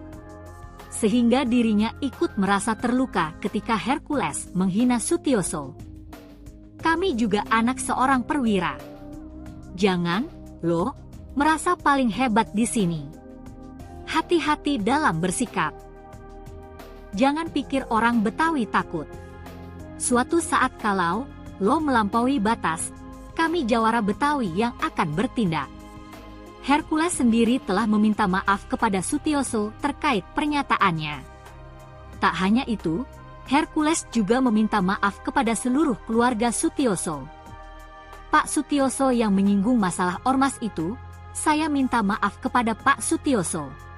Sehingga dirinya ikut merasa terluka ketika Hercules menghina Sutioso. Kami juga anak seorang perwira. Jangan, lo, merasa paling hebat di sini. Hati-hati dalam bersikap. Jangan pikir orang Betawi takut. Suatu saat kalau lo melampaui batas, kami jawara Betawi yang akan bertindak. Hercules sendiri telah meminta maaf kepada Sutioso terkait pernyataannya. Tak hanya itu, Hercules juga meminta maaf kepada seluruh keluarga Sutioso. Pak Sutioso yang menyinggung masalah ormas itu, saya minta maaf kepada Pak Sutioso.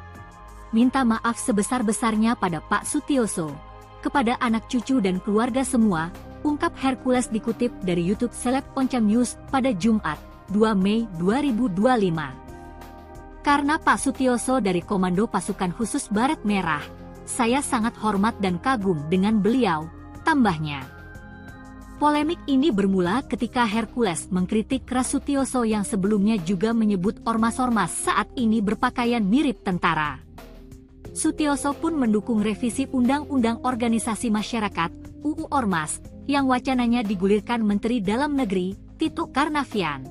Minta maaf sebesar-besarnya pada Pak Sutioso, kepada anak cucu dan keluarga semua, ungkap Hercules dikutip dari YouTube Seleb Oncam News pada Jumat, 2 Mei 2025. Karena Pak Sutioso dari Komando Pasukan Khusus Baret Merah, saya sangat hormat dan kagum dengan beliau, tambahnya. Polemik ini bermula ketika Hercules mengkritik keras Sutioso yang sebelumnya juga menyebut ormas-ormas saat ini berpakaian mirip tentara. Sutioso pun mendukung revisi Undang-Undang Organisasi Masyarakat (UU Ormas) yang wacananya digulirkan Menteri Dalam Negeri Tito Karnavian.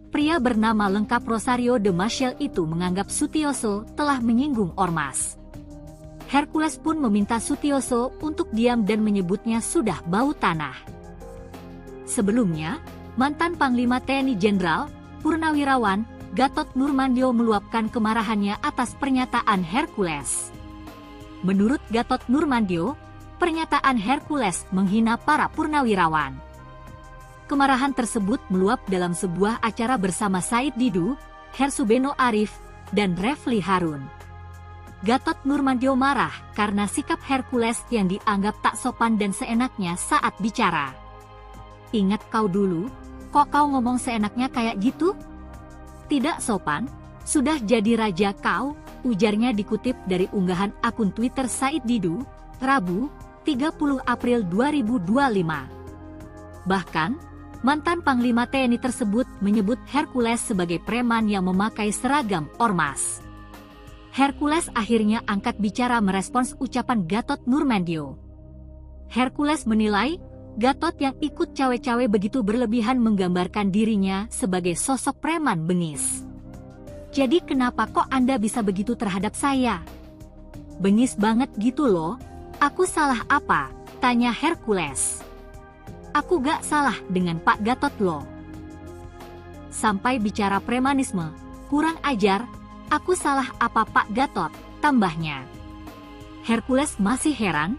Pria bernama lengkap Rosario de Maciel itu menganggap Sutioso telah menyinggung ormas. Hercules pun meminta Sutioso untuk diam dan menyebutnya sudah bau tanah. Sebelumnya, mantan Panglima TNI Jenderal Purnawirawan Gatot Nurmantio meluapkan kemarahannya atas pernyataan Hercules. Menurut Gatot Nurmantio, pernyataan Hercules menghina para purnawirawan. Kemarahan tersebut meluap dalam sebuah acara bersama Said Didu, Hersubeno Arif, dan Refli Harun. Gatot Nurmantio marah karena sikap Hercules yang dianggap tak sopan dan seenaknya saat bicara. Ingat kau dulu, kok kau ngomong seenaknya kayak gitu? Tidak sopan, sudah jadi raja kau, ujarnya dikutip dari unggahan akun Twitter Said Didu, Rabu, 30 April 2025. Bahkan, mantan Panglima TNI tersebut menyebut Hercules sebagai preman yang memakai seragam ormas. Hercules akhirnya angkat bicara merespons ucapan Gatot Nurmantio. Hercules menilai, Gatot yang ikut cawe-cawe begitu berlebihan menggambarkan dirinya sebagai sosok preman bengis. Jadi kenapa kok Anda bisa begitu terhadap saya? Bengis banget gitu loh, aku salah apa? Tanya Hercules. Aku gak salah dengan Pak Gatot loh. Sampai bicara premanisme, kurang ajar, aku salah apa Pak Gatot, tambahnya. Hercules masih heran,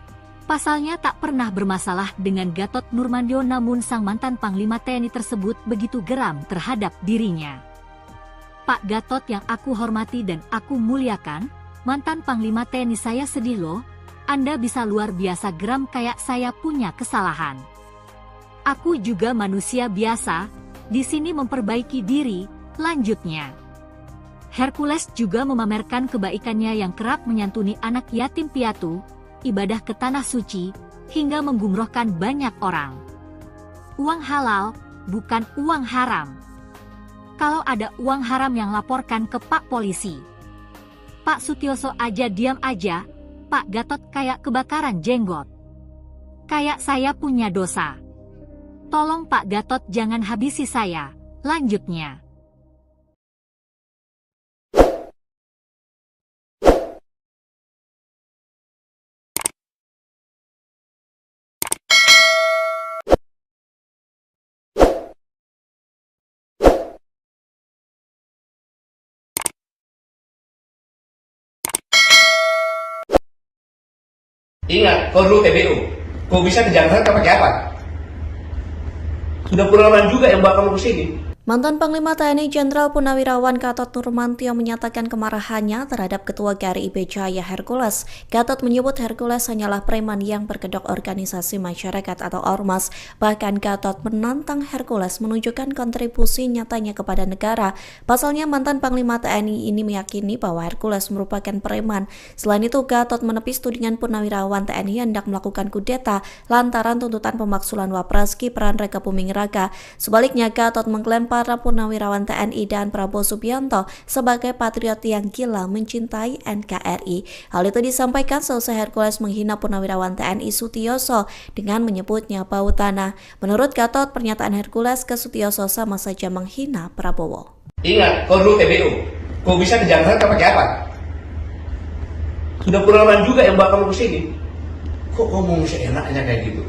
pasalnya tak pernah bermasalah dengan Gatot Nurmantio namun sang mantan Panglima TNI tersebut begitu geram terhadap dirinya. Pak Gatot yang aku hormati dan aku muliakan, mantan Panglima TNI saya sedih loh, Anda bisa luar biasa geram kayak saya punya kesalahan. Aku juga manusia biasa, di sini memperbaiki diri, lanjutnya. Hercules juga memamerkan kebaikannya yang kerap menyantuni anak yatim piatu, ibadah ke tanah suci, hingga menggumrohkan banyak orang. Uang halal, bukan uang haram. Kalau ada uang haram yang laporkan ke Pak Polisi. Pak Sutioso aja diam aja, Pak Gatot kayak kebakaran jenggot. Kayak saya punya dosa. Tolong Pak Gatot jangan habisi saya. Lanjutnya. Ingat, kau dulu TBU. Kau bisa ke Jakarta pakai apa? Sudah puluhan juga yang bawa kamu ke sini. Mantan Panglima TNI Jenderal Purnawirawan Gatot Nurmantio menyatakan kemarahannya terhadap Ketua GRIB Jaya Hercules. Gatot menyebut Hercules hanyalah preman yang berkedok organisasi masyarakat atau ormas. Bahkan Gatot menantang Hercules menunjukkan kontribusi nyatanya kepada negara. Pasalnya mantan Panglima TNI ini meyakini bahwa Hercules merupakan preman. Selain itu, Gatot menepis tudingan Purnawirawan TNI hendak melakukan kudeta lantaran tuntutan pemaksulan Wapres Gibran Raka Buming Raka. Sebaliknya, Gatot mengklaim para Purnawirawan TNI dan Prabowo Subianto sebagai patriot yang gila mencintai NKRI. Hal itu disampaikan selesai Hercules menghina Purnawirawan TNI Sutioso dengan menyebutnya bau tanah. Menurut Gatot, pernyataan Hercules ke Sutioso sama saja menghina Prabowo. Ingat, kau dulu TBU. Kau bisa ke Jakarta pakai apa? Sudah puluhan juga yang bawa kamu ke sini. Kok ngomong seenaknya kayak gitu?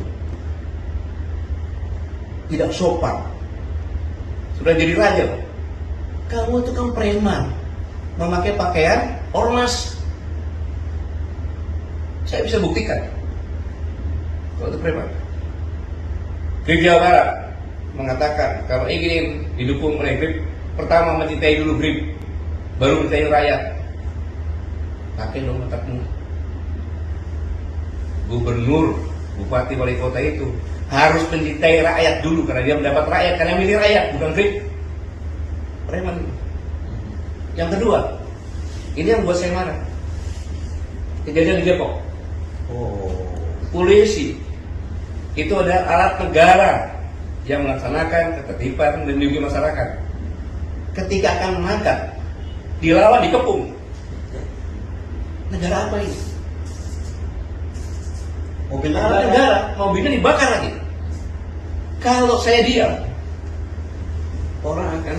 Tidak sopan. Sudah jadi raja. Kamu itu kan preman, memakai pakaian ormas. Saya bisa buktikan kalau itu preman. GRIB Jawa Barat mengatakan kalau ingin didukung oleh GRIB, pertama mencintai dulu GRIB, baru mencintai rakyat. Pakai dong otakmu. Gubernur, bupati, wali kota itu harus mencintai rakyat dulu karena dia mendapat rakyat, karena milih rakyat, bukan GRIB. Preman. Yang kedua, ini yang buat saya marah. Kejadian di Depok. Polisi itu adalah alat negara yang melaksanakan ketertiban dan melindungi masyarakat. Ketika akan mengangkat, dilawan, dikepung. Negara apa ini? Mobil negara, mobilnya dibakar lagi. Kalau saya diam, orang akan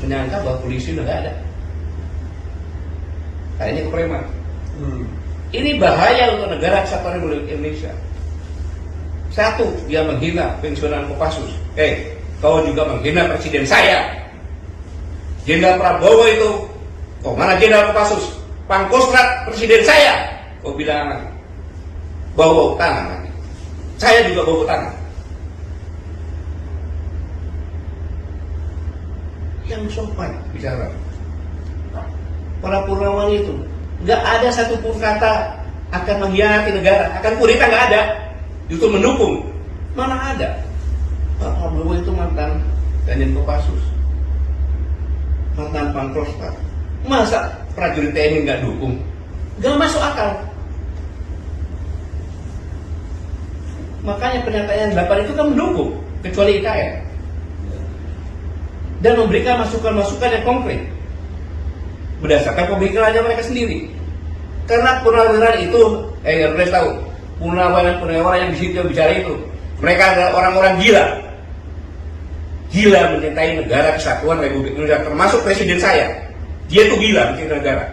menyangka bahwa polisi udah gak ada. Kayaknya kepreman. Ini bahaya untuk negara kesatuan Republik Indonesia. Satu, dia menghina pensiunan Kopassus. Kau juga menghina presiden saya. Jenderal Prabowo itu, kok mana Jenderal Kopassus? Pangkostrat presiden saya. Kau bilang bau tangan lagi. Saya juga bau tangan. Yang sopan bicara. Para Purnawan itu nggak ada satupun kata akan mengkhianati negara, akan kudeta, nggak ada. Justru mendukung. Mana ada? Pak Prabowo itu mantan Danjen Kopassus, mantan Pangkostrat. Masa prajurit TNI nggak dukung? Nggak masuk akal. Makanya pernyataan 8 itu kan mendukung, kecuali IKN. Dan memberikan masukan-masukan yang konkret berdasarkan pemikirannya mereka sendiri. Karena purnawirawan itu, harus tahu, purnawirawan yang di situ yang bicara itu, mereka adalah orang-orang gila mencintai negara kesatuan Republik Indonesia, termasuk presiden saya. Dia tuh gila mencintai negara.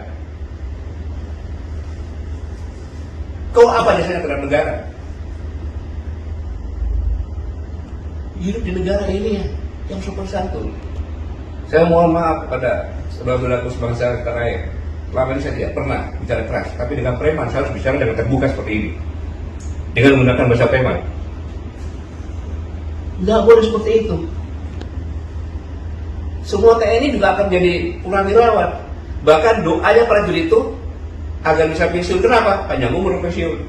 Kau apa dasarnya terhadap negara? Hidup di negara ini yang sopan santun. Saya mohon maaf kepada saudara-saudaraku sebangsa tanah air. Selama ini saya tidak pernah bicara keras, tapi dengan preman saya harus bicara dengan terbuka seperti ini, dengan menggunakan bahasa preman. Nggak boleh seperti itu. Semua TNI juga akan jadi purnawirawan. Bahkan doanya prajurit itu agar bisa pensiun. Kenapa? Panjang umur pensiun,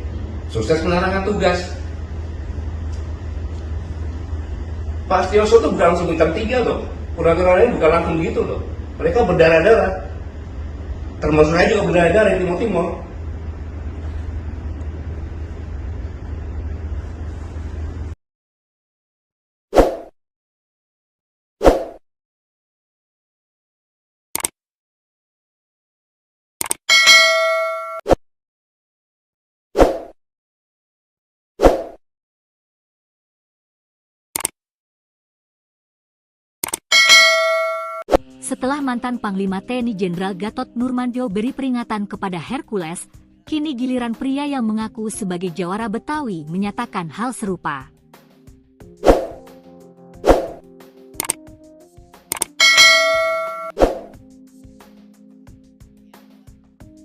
sukses menjalankan tugas. Pak Sutioso itu bukan langsung bintang 3 loh. Purnawirawan ini bukan langsung gitu loh. Mereka berdarah-darah. Termasuk saya juga berdarah-darah di Timur-Timur. Setelah mantan Panglima TNI Jenderal Gatot Nurmantio beri peringatan kepada Hercules, kini giliran pria yang mengaku sebagai jawara Betawi menyatakan hal serupa.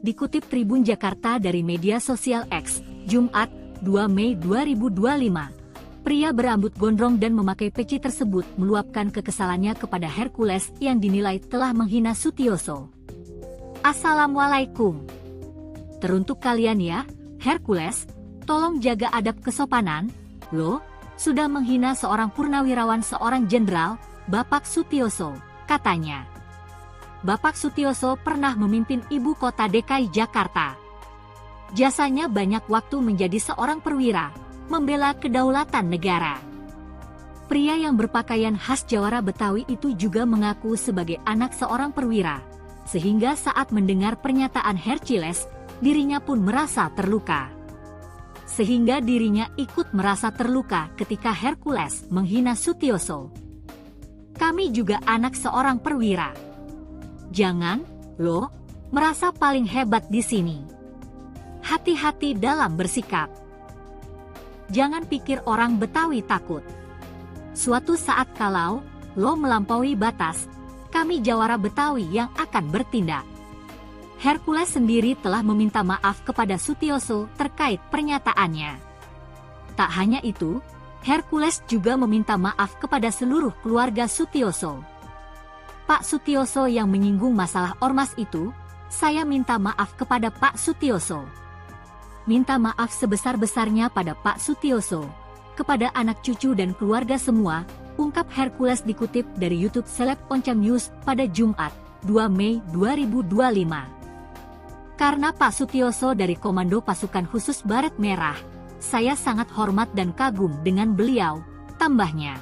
Dikutip Tribun Jakarta dari media sosial X, Jumat, 2 Mei 2025. Pria berambut gondrong dan memakai peci tersebut meluapkan kekesalannya kepada Hercules yang dinilai telah menghina Sutioso. Assalamualaikum. Teruntuk kalian ya, Hercules, tolong jaga adab kesopanan, lo sudah menghina seorang purnawirawan seorang jenderal, Bapak Sutioso, katanya. Bapak Sutioso pernah memimpin ibu kota DKI Jakarta. Jasanya banyak waktu menjadi seorang perwira, membela kedaulatan negara. Pria yang berpakaian khas jawara Betawi itu juga mengaku sebagai anak seorang perwira, sehingga saat mendengar pernyataan Hercules, dirinya pun merasa terluka. Sehingga dirinya ikut merasa terluka ketika Hercules menghina Sutioso. Kami juga anak seorang perwira. Jangan, lo, merasa paling hebat di sini. Hati-hati dalam bersikap. Jangan pikir orang Betawi takut. Suatu saat kalau lo melampaui batas, kami jawara Betawi yang akan bertindak. Hercules sendiri telah meminta maaf kepada Sutioso terkait pernyataannya. Tak hanya itu, Hercules juga meminta maaf kepada seluruh keluarga Sutioso. Pak Sutioso yang menyinggung masalah ormas itu, saya minta maaf kepada Pak Sutioso. Minta maaf sebesar-besarnya pada Pak Sutioso, kepada anak cucu dan keluarga semua, ungkap Hercules dikutip dari YouTube Seleb Oncam News pada Jumat, 2 Mei 2025. Karena Pak Sutioso dari Komando Pasukan Khusus Baret Merah, saya sangat hormat dan kagum dengan beliau, tambahnya.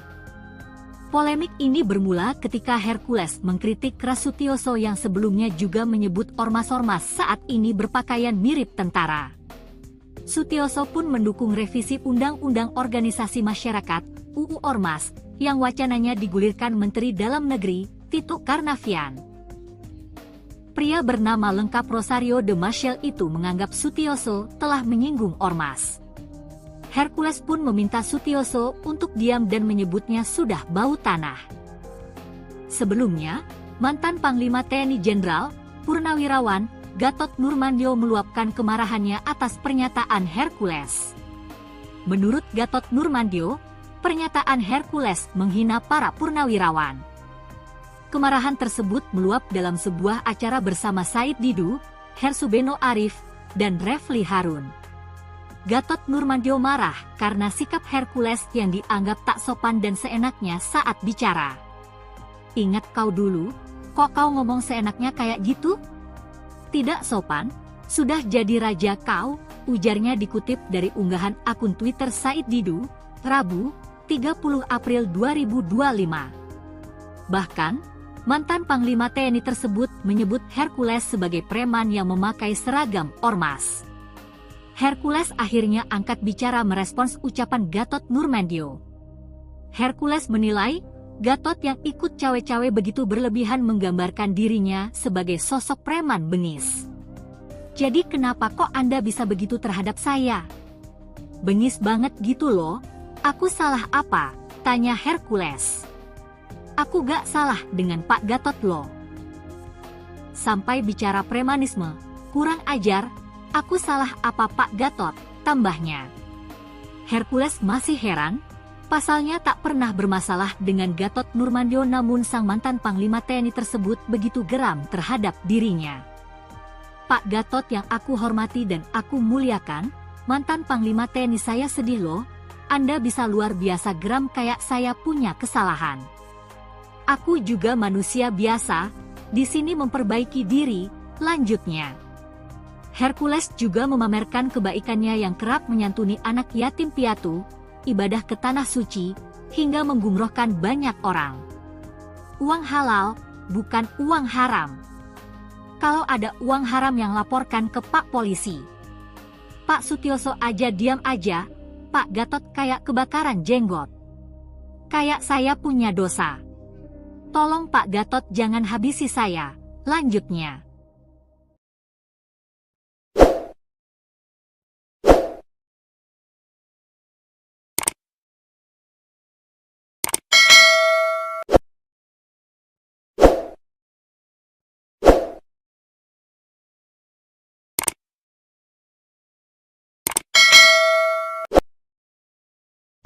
Polemik ini bermula ketika Hercules mengkritik keras Sutioso yang sebelumnya juga menyebut ormas-ormas saat ini berpakaian mirip tentara. Sutioso pun mendukung revisi Undang-Undang Organisasi Masyarakat (UU Ormas) yang wacananya digulirkan Menteri Dalam Negeri Tito Karnavian. Pria bernama lengkap Rosario de Maciel itu menganggap Sutioso telah menyinggung ormas. Hercules pun meminta Sutioso untuk diam dan menyebutnya sudah bau tanah. Sebelumnya, mantan Panglima TNI Jenderal Purnawirawan Gatot Nurmantio meluapkan kemarahannya atas pernyataan Hercules. Menurut Gatot Nurmantio, pernyataan Hercules menghina para purnawirawan. Kemarahan tersebut meluap dalam sebuah acara bersama Said Didu, Hersubeno Arif, dan Refli Harun. Gatot Nurmantio marah karena sikap Hercules yang dianggap tak sopan dan seenaknya saat bicara. Ingat kau dulu, kok kau ngomong seenaknya kayak gitu? Tidak sopan, sudah jadi raja kau, ujarnya dikutip dari unggahan akun Twitter Said Didu, Rabu, 30 April 2025. Bahkan, mantan Panglima TNI tersebut menyebut Hercules sebagai preman yang memakai seragam ormas. Hercules akhirnya angkat bicara merespons ucapan Gatot Nurmantio. Hercules menilai, Gatot yang ikut cawe-cawe begitu berlebihan menggambarkan dirinya sebagai sosok preman bengis. Jadi kenapa kok Anda bisa begitu terhadap saya? Bengis banget gitu loh, aku salah apa? Tanya Hercules. Aku gak salah dengan Pak Gatot loh. Sampai bicara premanisme, kurang ajar, aku salah apa Pak Gatot, tambahnya. Hercules masih heran, pasalnya tak pernah bermasalah dengan Gatot Nurmantio namun sang mantan Panglima TNI tersebut begitu geram terhadap dirinya. Pak Gatot yang aku hormati dan aku muliakan, mantan Panglima TNI saya sedih loh, Anda bisa luar biasa geram kayak saya punya kesalahan. Aku juga manusia biasa, di sini memperbaiki diri, lanjutnya. Hercules juga memamerkan kebaikannya yang kerap menyantuni anak yatim piatu, ibadah ke tanah suci, hingga menggumrohkan banyak orang. Uang halal, bukan uang haram. Kalau ada uang haram yang laporkan ke Pak Polisi. Pak Sutioso aja diam aja, Pak Gatot kayak kebakaran jenggot. Kayak saya punya dosa. Tolong Pak Gatot jangan habisi saya. Lanjutnya.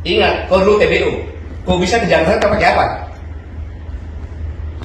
Ingat, kau dulu TBU. Kau bisa ke Jakarta pakai apa?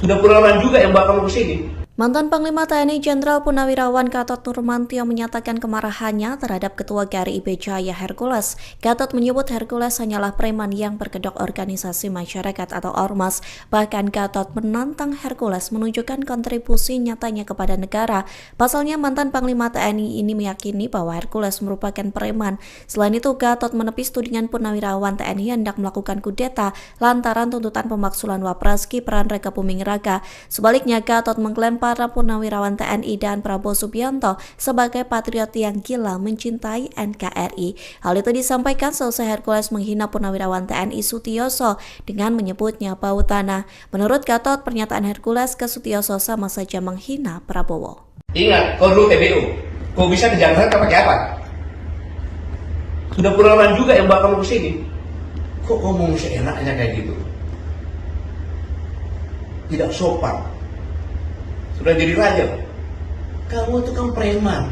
Sudah puluhan juga yang bawa kamu ke sini. Mantan Panglima TNI Jenderal Purnawirawan Gatot Nurmantio menyatakan kemarahannya terhadap Ketua GRIB Jaya Hercules. Gatot menyebut Hercules hanyalah preman yang berkedok organisasi masyarakat atau ormas. Bahkan Gatot menantang Hercules menunjukkan kontribusi nyatanya kepada negara. Pasalnya mantan Panglima TNI ini meyakini bahwa Hercules merupakan preman. Selain itu, Gatot menepis tudingan Purnawirawan TNI hendak melakukan kudeta lantaran tuntutan pemaksulan Wapres Gibran Raka Buming Raka. Sebaliknya, Gatot mengklaim para Purnawirawan TNI dan Prabowo Subianto sebagai patriot yang gila mencintai NKRI. Hal itu disampaikan selesai Hercules menghina Purnawirawan TNI Sutioso dengan menyebutnya bau tanah. Menurut Gatot, pernyataan Hercules ke Sutioso sama saja menghina Prabowo. Ingat, kau dulu TBU. Kau bisa ke Jakarta pakai apa? Sudah puluhan juga yang bawa kamu ke sini. Kok ngomong seenaknya kayak gitu? Tidak sopan. Sudah jadi raja. Kamu itu kan preman,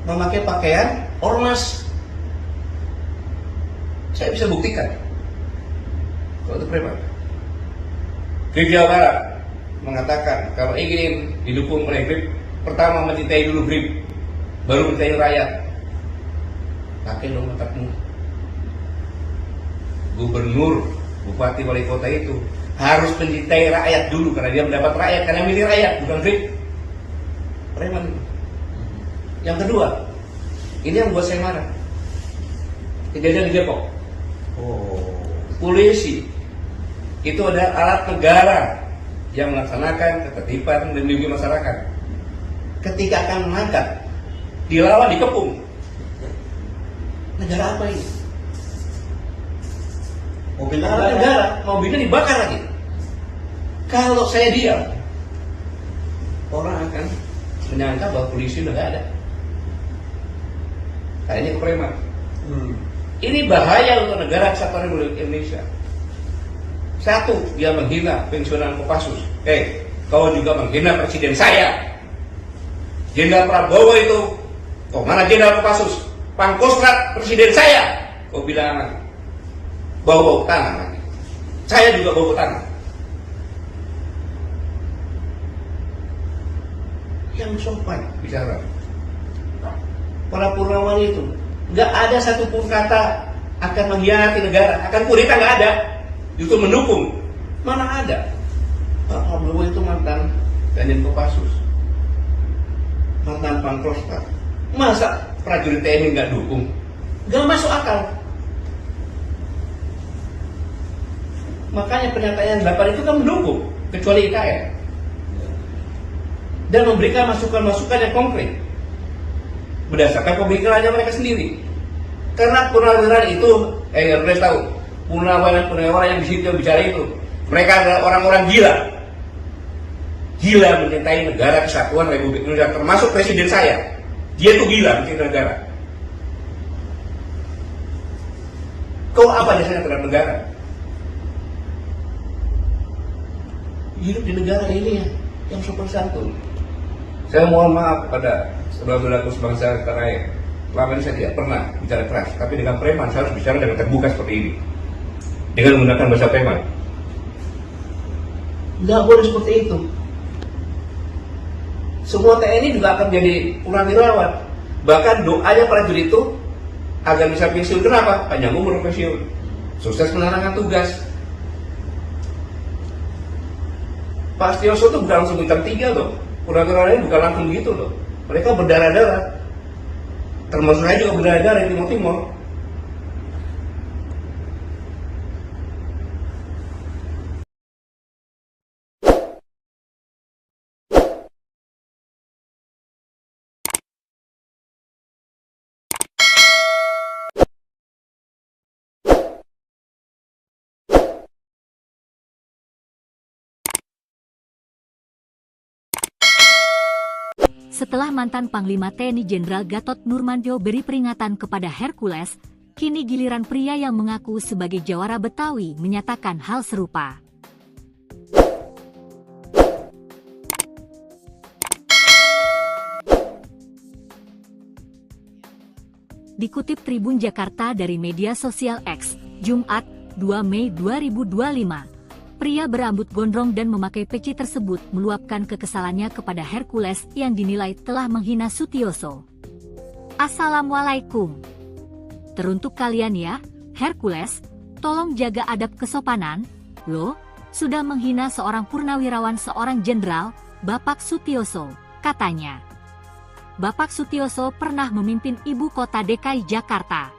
memakai pakaian ormas. Saya bisa buktikan kalau itu preman. GRIB Jawa Barat mengatakan kalau ingin didukung oleh GRIB, pertama mencintai dulu GRIB, baru mencintai rakyat. Pakai dong otakmu. Gubernur, bupati, wali kota itu harus mencintai rakyat dulu karena dia mendapat rakyat, karena milih rakyat, bukan GRIB. Preman. Yang kedua, ini yang buat saya marah. Kejadian di Depok. Polisi itu ada alat negara yang melaksanakan ketertiban dan melindungi masyarakat. Ketika akan mengangkat, dilawan, dikepung. Negara apa ini? Mobil negara, mobilnya dibakar lagi. Kalau saya diam, orang akan menyangka bahwa polisi udah gak ada. Kayaknya kepreman. Ini bahaya untuk negara kesatuan Republik Indonesia. Satu, dia menghina pensiunan Kopassus. Kau juga menghina presiden saya. Jenderal Prabowo itu, kok mana Jenderal Kopassus? Pangkostrat presiden saya. Kau bilang bau-bau tanah lagi. Saya juga bau tanah. Yang sopan bicara. Para Purnawan itu nggak ada satupun kata akan mengkhianati negara, akan kudeta, nggak ada. Justru mendukung. Mana ada? Pak Prabowo itu mantan Danjen Kopassus, mantan Pangkostrat. Masa prajurit TNI nggak dukung? Nggak masuk akal. Makanya pernyataan 8 itu kan mendukung, kecuali IKN. Dan memberikan masukan-masukan yang konkret berdasarkan pemikirannya mereka sendiri. Karena purnawirawan itu, kalian tahu, purnawirawan yang di situ yang bicara itu, mereka adalah orang-orang gila mencintai negara kesatuan Republik Indonesia, termasuk presiden saya. Dia tuh gila mencintai negara. Kau apa dasarnya terhadap negara? Hidup di negara ini yang sopan santun. Saya mohon maaf pada saudara-saudaraku sebangsa tanah air. Selama ini saya tidak pernah bicara keras, tapi dengan preman saya harus bicara dengan terbuka seperti ini, dengan menggunakan bahasa preman. Nggak boleh seperti itu. Semua TNI juga akan menjadi purnawirawan. Bahkan doanya prajurit itu agar bisa pensiun. Kenapa? Panjang umur pensiun, sukses menjalankan tugas. Pak Sutioso itu bukan langsung bintang 3 loh. Purnawirawan ini bukan langsung begitu loh. Mereka berdarah-darah. Termasuk saya juga berdarah-darah di Timur-Timur. Setelah mantan Panglima TNI Jenderal Gatot Nurmantio beri peringatan kepada Hercules, kini giliran pria yang mengaku sebagai jawara Betawi menyatakan hal serupa. Dikutip Tribun Jakarta dari media sosial X, Jumat, 2 Mei 2025, pria berambut gondrong dan memakai peci tersebut meluapkan kekesalannya kepada Hercules yang dinilai telah menghina Sutioso. Assalamualaikum. Teruntuk kalian ya, Hercules, tolong jaga adab kesopanan, lo, sudah menghina seorang purnawirawan seorang jenderal, Bapak Sutioso, katanya. Bapak Sutioso pernah memimpin ibu kota DKI Jakarta.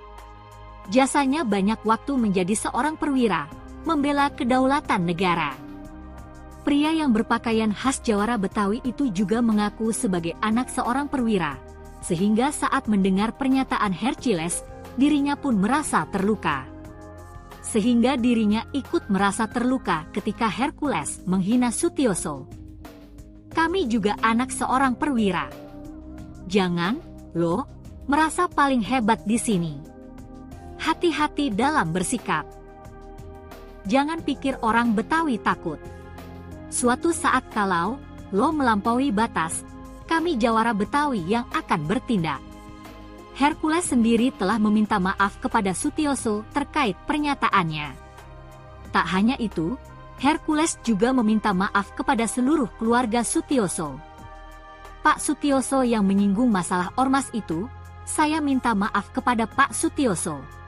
Jasanya banyak waktu menjadi seorang perwira, membela kedaulatan negara. Pria yang berpakaian khas jawara Betawi itu juga mengaku sebagai anak seorang perwira, sehingga saat mendengar pernyataan Hercules, dirinya pun merasa terluka. Sehingga dirinya ikut merasa terluka ketika Hercules menghina Sutioso. Kami juga anak seorang perwira. Jangan, lo, merasa paling hebat di sini. Hati-hati dalam bersikap. Jangan pikir orang Betawi takut. Suatu saat kalau lo melampaui batas, kami jawara Betawi yang akan bertindak. Hercules sendiri telah meminta maaf kepada Sutioso terkait pernyataannya. Tak hanya itu, Hercules juga meminta maaf kepada seluruh keluarga Sutioso. Pak Sutioso yang menyinggung masalah ormas itu, saya minta maaf kepada Pak Sutioso.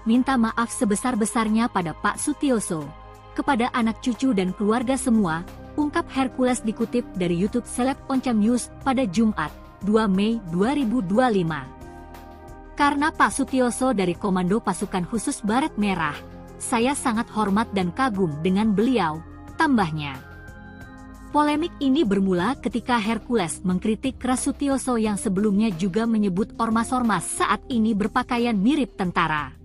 Minta maaf sebesar-besarnya pada Pak Sutioso, kepada anak cucu dan keluarga semua, ungkap Hercules dikutip dari YouTube Seleb Oncam News pada Jumat, 2 Mei 2025. Karena Pak Sutioso dari Komando Pasukan Khusus Baret Merah, saya sangat hormat dan kagum dengan beliau, tambahnya. Polemik ini bermula ketika Hercules mengkritik keras Sutioso yang sebelumnya juga menyebut ormas-ormas saat ini berpakaian mirip tentara.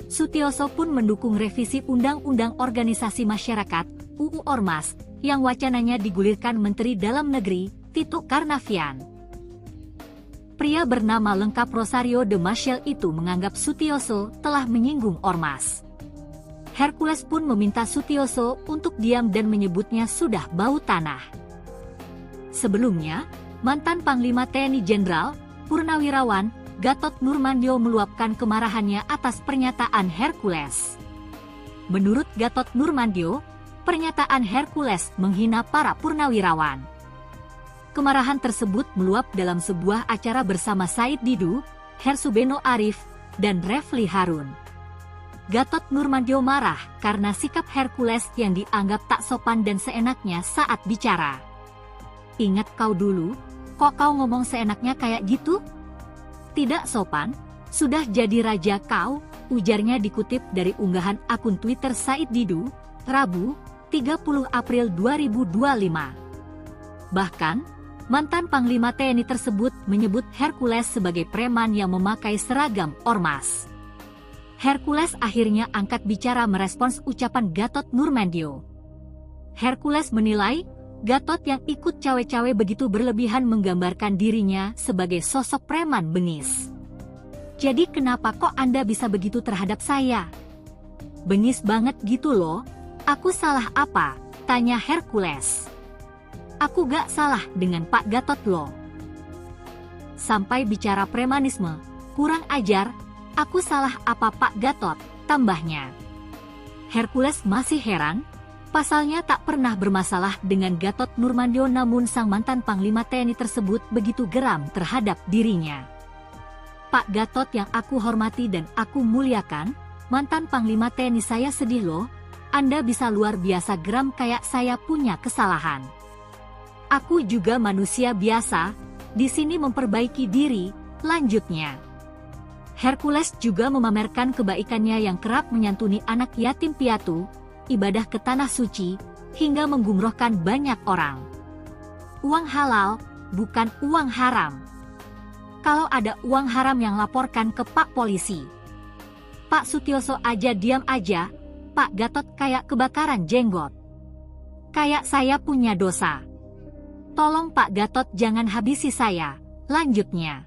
Sutioso pun mendukung revisi Undang-Undang Organisasi Masyarakat (UU Ormas) yang wacananya digulirkan Menteri Dalam Negeri Tito Karnavian. Pria bernama lengkap Rosario de Maciel itu menganggap Sutioso telah menyinggung ormas. Hercules pun meminta Sutioso untuk diam dan menyebutnya sudah bau tanah. Sebelumnya, mantan Panglima TNI Jenderal, Purnawirawan, Gatot Nurmantio meluapkan kemarahannya atas pernyataan Hercules. Menurut Gatot Nurmantio, pernyataan Hercules menghina para purnawirawan. Kemarahan tersebut meluap dalam sebuah acara bersama Said Didu, Hersubeno Arif, dan Refli Harun. Gatot Nurmantio marah karena sikap Hercules yang dianggap tak sopan dan seenaknya saat bicara. Ingat kau dulu, kok kau ngomong seenaknya kayak gitu? Tidak sopan, sudah jadi raja kau, ujarnya dikutip dari unggahan akun Twitter Said Didu, Rabu, 30 April 2025. Bahkan, mantan Panglima TNI tersebut menyebut Hercules sebagai preman yang memakai seragam ormas. Hercules akhirnya angkat bicara merespons ucapan Gatot Nurmantio. Hercules menilai, Gatot yang ikut cawe-cawe begitu berlebihan menggambarkan dirinya sebagai sosok preman bengis. Jadi kenapa kok Anda bisa begitu terhadap saya? Bengis banget gitu loh, aku salah apa? Tanya Hercules. Aku gak salah dengan Pak Gatot loh. Sampai bicara premanisme, kurang ajar. Aku salah apa Pak Gatot, tambahnya. Hercules masih heran, pasalnya tak pernah bermasalah dengan Gatot Nurmantio namun sang mantan Panglima TNI tersebut begitu geram terhadap dirinya. Pak Gatot yang aku hormati dan aku muliakan, mantan Panglima TNI saya sedih loh, Anda bisa luar biasa geram kayak saya punya kesalahan. Aku juga manusia biasa, di sini memperbaiki diri, lanjutnya. Hercules juga memamerkan kebaikannya yang kerap menyantuni anak yatim piatu, ibadah ke tanah suci, hingga menggumrohkan banyak orang. Uang halal, bukan uang haram. Kalau ada uang haram yang laporkan ke Pak Polisi. Pak Sutioso aja diam aja, Pak Gatot kayak kebakaran jenggot. Kayak saya punya dosa. Tolong Pak Gatot jangan habisi saya. Lanjutnya.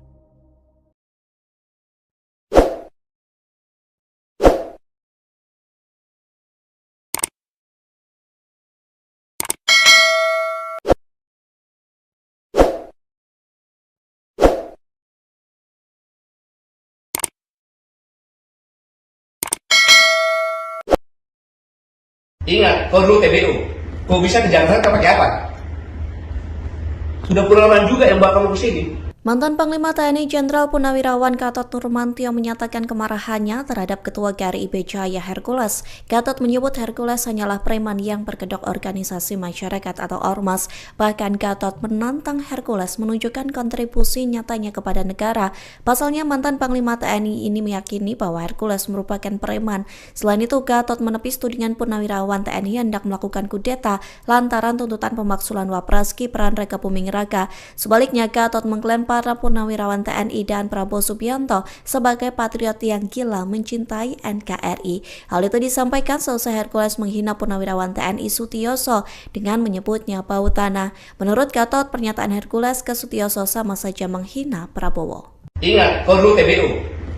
Ingat, kau dulu TBU. Kau bisa ke Jakarta pakai apa? Sudah puluhan juga yang bawa kamu ke sini. Mantan Panglima TNI Jenderal Purnawirawan Gatot Nurmantio menyatakan kemarahannya terhadap Ketua GRIB Jaya Hercules. Gatot menyebut Hercules hanyalah preman yang berkedok organisasi masyarakat atau ormas. Bahkan Gatot menantang Hercules menunjukkan kontribusi nyatanya kepada negara. Pasalnya mantan Panglima TNI ini meyakini bahwa Hercules merupakan preman. Selain itu, Gatot menepis tudingan Purnawirawan TNI hendak melakukan kudeta lantaran tuntutan pemaksulan Wapres Gibran Raka Buming Raka. Sebaliknya, Gatot mengklaim para Purnawirawan TNI dan Prabowo Subianto sebagai patriot yang gila mencintai NKRI. Hal itu disampaikan selesai Hercules menghina Purnawirawan TNI Sutioso dengan menyebutnya bau tanah. Menurut Gatot, pernyataan Hercules ke Sutioso sama saja menghina Prabowo. Ingat, kau dulu TBU.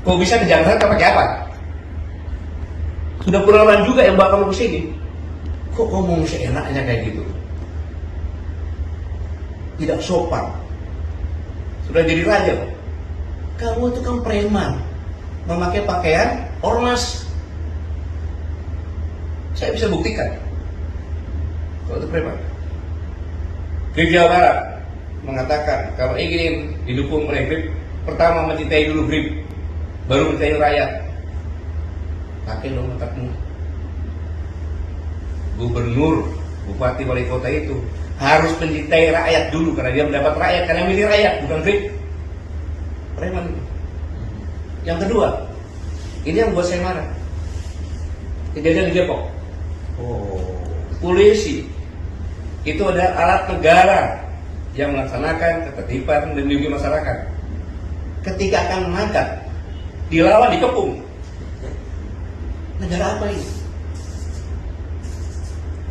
Kau bisa ke Jakarta pakai apa? Sudah puluhan juga yang bawa kamu ke sini. Kok ngomong seenaknya kayak gitu? Tidak sopan. Sudah jadi raja. Kamu itu kan preman, memakai pakaian ormas. Saya bisa buktikan kalau itu preman. GRIB Jawa Barat mengatakan kalau ingin didukung oleh GRIB, pertama mencintai dulu GRIB, baru mencintai rakyat. Pakai dong otakmu. Gubernur, bupati, wali kota itu harus mencintai rakyat dulu karena dia mendapat rakyat, karena milih rakyat, bukan GRIB. Preman. Yang kedua, ini yang buat saya marah. Kejadian di Depok. Polisi itu ada alat negara yang melaksanakan ketertiban dan melindungi masyarakat. Ketika akan mengangkat, dilawan, dikepung. Negara apa ini?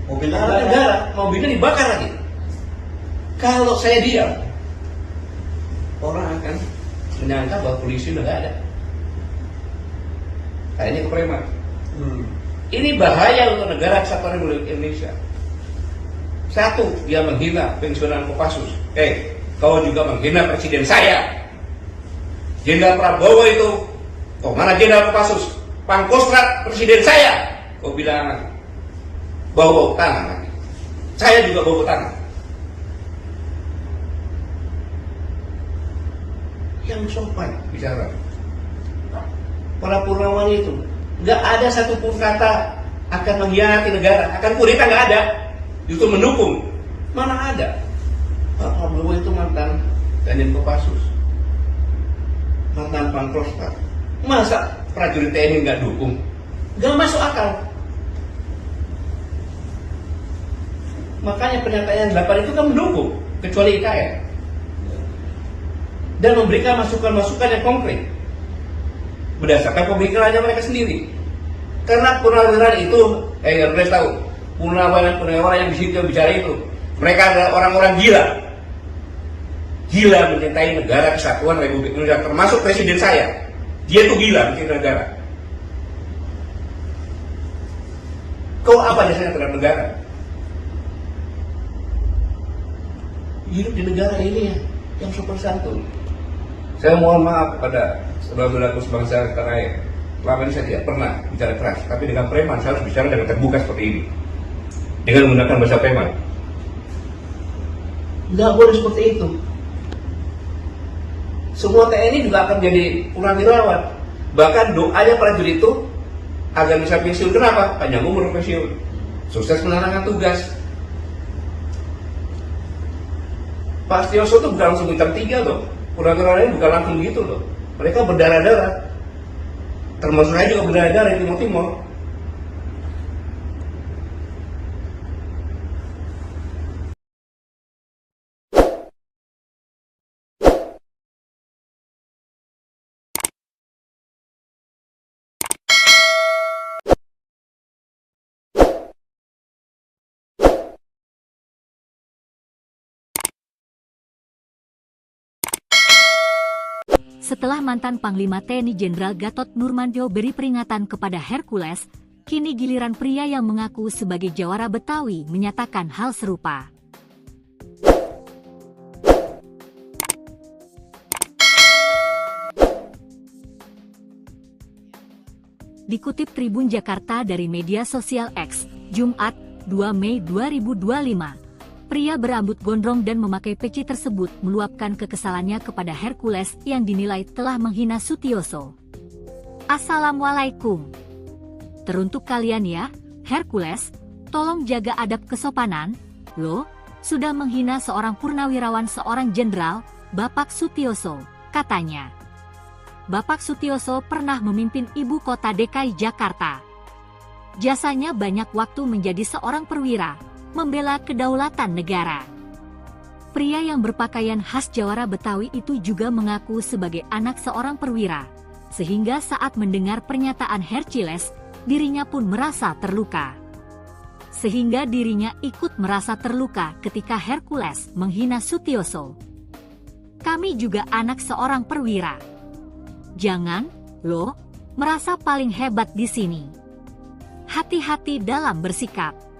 Mobil negara, mobilnya dibakar lagi. Kalau saya diam, orang akan menyangka bahwa polisi udah gak ada. Kayaknya ke preman. Ini bahaya untuk negara kesatuan Republik Indonesia. Satu, dia menghina pensiunan Kopassus. Kau juga menghina presiden saya. Jenderal Prabowo itu, kok mana Jenderal Kopassus? Pangkostrat presiden saya. Kau bilang bau tangan lagi. Saya juga bau tangan. Yang sopan bicara. Para Purnawan itu nggak ada satupun kata akan mengkhianati negara, akan kudeta, nggak ada. Justru mendukung. Mana ada? Pak Prabowo itu mantan Danjen Kopassus, mantan Pangkostrat. Masa prajurit TNI nggak dukung? Nggak masuk akal. Makanya pernyataan 8 itu kan mendukung, kecuali IKN. Dan memberikan masukan-masukan yang konkret berdasarkan pemikirannya mereka sendiri. Karena purnawirawan itu, kalian tahu, purnawirawan yang di situ yang bicara itu, mereka adalah orang-orang gila mencintai negara kesatuan Republik Indonesia, termasuk presiden saya. Dia tuh gila mencintai negara. Kau apa dasarnya terhadap negara? Hidup di negara ini yang sopan santun. Saya mohon maaf kepada saudara-saudaraku sebangsa tanah air. Selama ini saya tidak pernah bicara keras, tapi dengan preman saya harus bicara dengan terbuka seperti ini, dengan menggunakan bahasa preman. Nggak boleh seperti itu. Semua TNI juga akan jadi purnawirawan. Bahkan doanya prajurit itu agar bisa pensiun. Kenapa? Panjang umur pensiun, sukses menjalankan tugas. Pak Sutioso itu bukan langsung bintang 3 loh. Purnawirawan ini bukan langsung gitu loh. Mereka berdarah-darah. Termasuk saya juga berdarah-darah di Timur-Timur. Setelah mantan Panglima TNI Jenderal Gatot Nurmantio beri peringatan kepada Hercules, kini giliran pria yang mengaku sebagai jawara Betawi menyatakan hal serupa. Dikutip Tribun Jakarta dari media sosial X, Jumat, 2 Mei 2025. Pria berambut gondrong dan memakai peci tersebut meluapkan kekesalannya kepada Hercules yang dinilai telah menghina Sutioso. Assalamualaikum. Teruntuk kalian ya, Hercules, tolong jaga adab kesopanan, lo, sudah menghina seorang purnawirawan seorang jenderal, Bapak Sutioso, katanya. Bapak Sutioso pernah memimpin ibu kota DKI Jakarta. Jasanya banyak waktu menjadi seorang perwira, membela kedaulatan negara. Pria yang berpakaian khas jawara Betawi itu juga mengaku sebagai anak seorang perwira, sehingga saat mendengar pernyataan Hercules, dirinya pun merasa terluka. Sehingga dirinya ikut merasa terluka ketika Hercules menghina Sutioso. Kami juga anak seorang perwira. Jangan, lo, merasa paling hebat di sini. Hati-hati dalam bersikap.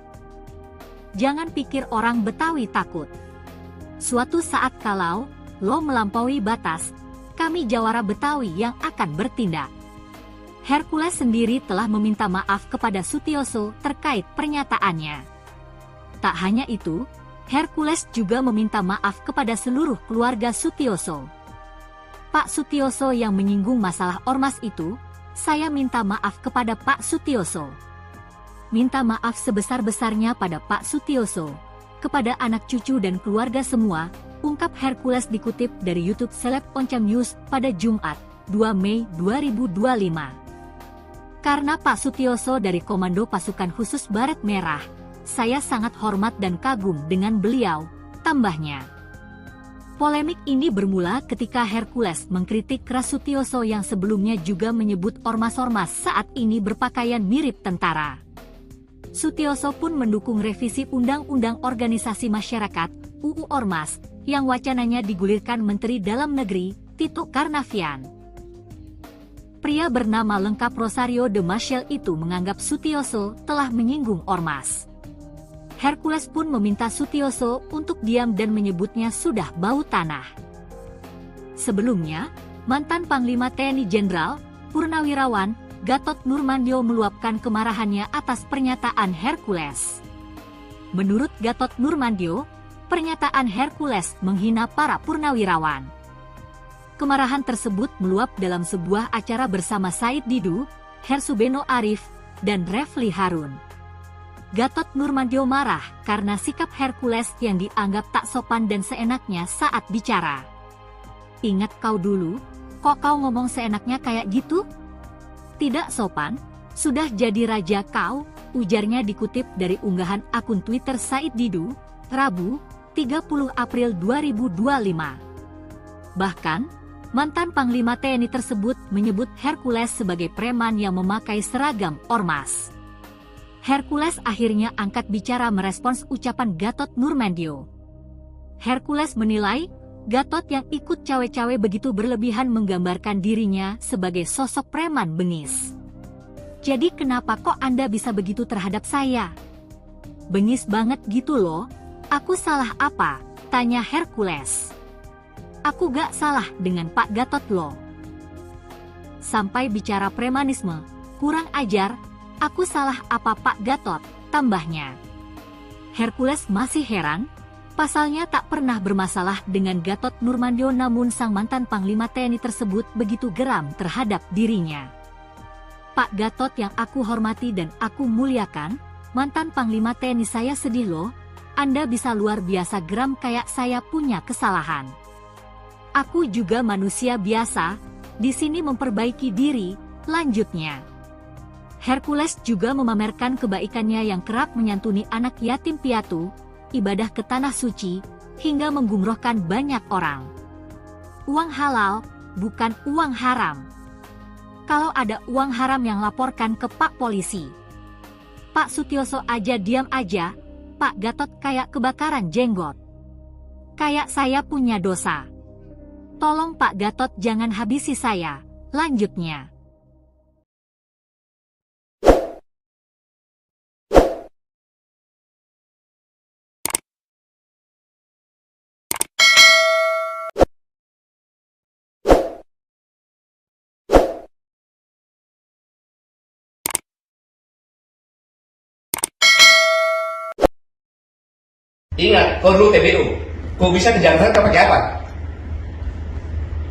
Jangan pikir orang Betawi takut. Suatu saat kalau lo melampaui batas, kami jawara Betawi yang akan bertindak. Hercules sendiri telah meminta maaf kepada Sutioso terkait pernyataannya. Tak hanya itu, Hercules juga meminta maaf kepada seluruh keluarga Sutioso. Pak Sutioso yang menyinggung masalah ormas itu, saya minta maaf kepada Pak Sutioso. Minta maaf sebesar-besarnya pada Pak Sutioso, kepada anak cucu dan keluarga semua, ungkap Hercules dikutip dari YouTube Seleb Oncam News pada Jumat, 2 Mei 2025. Karena Pak Sutioso dari Komando Pasukan Khusus Baret Merah, saya sangat hormat dan kagum dengan beliau, tambahnya. Polemik ini bermula ketika Hercules mengkritik keras Sutioso yang sebelumnya juga menyebut ormas-ormas saat ini berpakaian mirip tentara. Sutioso pun mendukung revisi Undang-Undang Organisasi Masyarakat (UU Ormas) yang wacananya digulirkan Menteri Dalam Negeri Tito Karnavian. Pria bernama lengkap Rosario de Maciel itu menganggap Sutioso telah menyinggung ormas. Hercules pun meminta Sutioso untuk diam dan menyebutnya sudah bau tanah. Sebelumnya, mantan Panglima TNI Jenderal Purnawirawan Gatot Nurmantio meluapkan kemarahannya atas pernyataan Hercules. Menurut Gatot Nurmantio, pernyataan Hercules menghina para purnawirawan. Kemarahan tersebut meluap dalam sebuah acara bersama Said Didu, Hersubeno Arif, dan Refli Harun. Gatot Nurmantio marah karena sikap Hercules yang dianggap tak sopan dan seenaknya saat bicara. Ingat kau dulu, kok kau ngomong seenaknya kayak gitu? Tidak sopan, sudah jadi raja kau, ujarnya dikutip dari unggahan akun Twitter Said Didu, Rabu, 30 April 2025. Bahkan, mantan Panglima TNI tersebut menyebut Hercules sebagai preman yang memakai seragam ormas. Hercules akhirnya angkat bicara merespons ucapan Gatot Nurmantio. Hercules menilai, Gatot yang ikut cawe-cawe begitu berlebihan menggambarkan dirinya sebagai sosok preman bengis. Jadi kenapa kok Anda bisa begitu terhadap saya? Bengis banget gitu loh, aku salah apa? Tanya Hercules. Aku gak salah dengan Pak Gatot loh. Sampai bicara premanisme, kurang ajar, aku salah apa Pak Gatot, tambahnya. Hercules masih heran, pasalnya tak pernah bermasalah dengan Gatot Nurmantio namun sang mantan Panglima TNI tersebut begitu geram terhadap dirinya. Pak Gatot yang aku hormati dan aku muliakan, mantan Panglima TNI saya sedih loh, Anda bisa luar biasa geram kayak saya punya kesalahan. Aku juga manusia biasa, di sini memperbaiki diri, lanjutnya. Hercules juga memamerkan kebaikannya yang kerap menyantuni anak yatim piatu, ibadah ke tanah suci, hingga menggumrohkan banyak orang. Uang halal, bukan uang haram. Kalau ada uang haram yang laporkan ke Pak Polisi. Pak Sutioso aja diam aja, Pak Gatot kayak kebakaran jenggot. Kayak saya punya dosa. Tolong Pak Gatot jangan habisi saya. Lanjutnya. Ingat, kau dulu TBU. Kau bisa ke Jakarta pakai apa?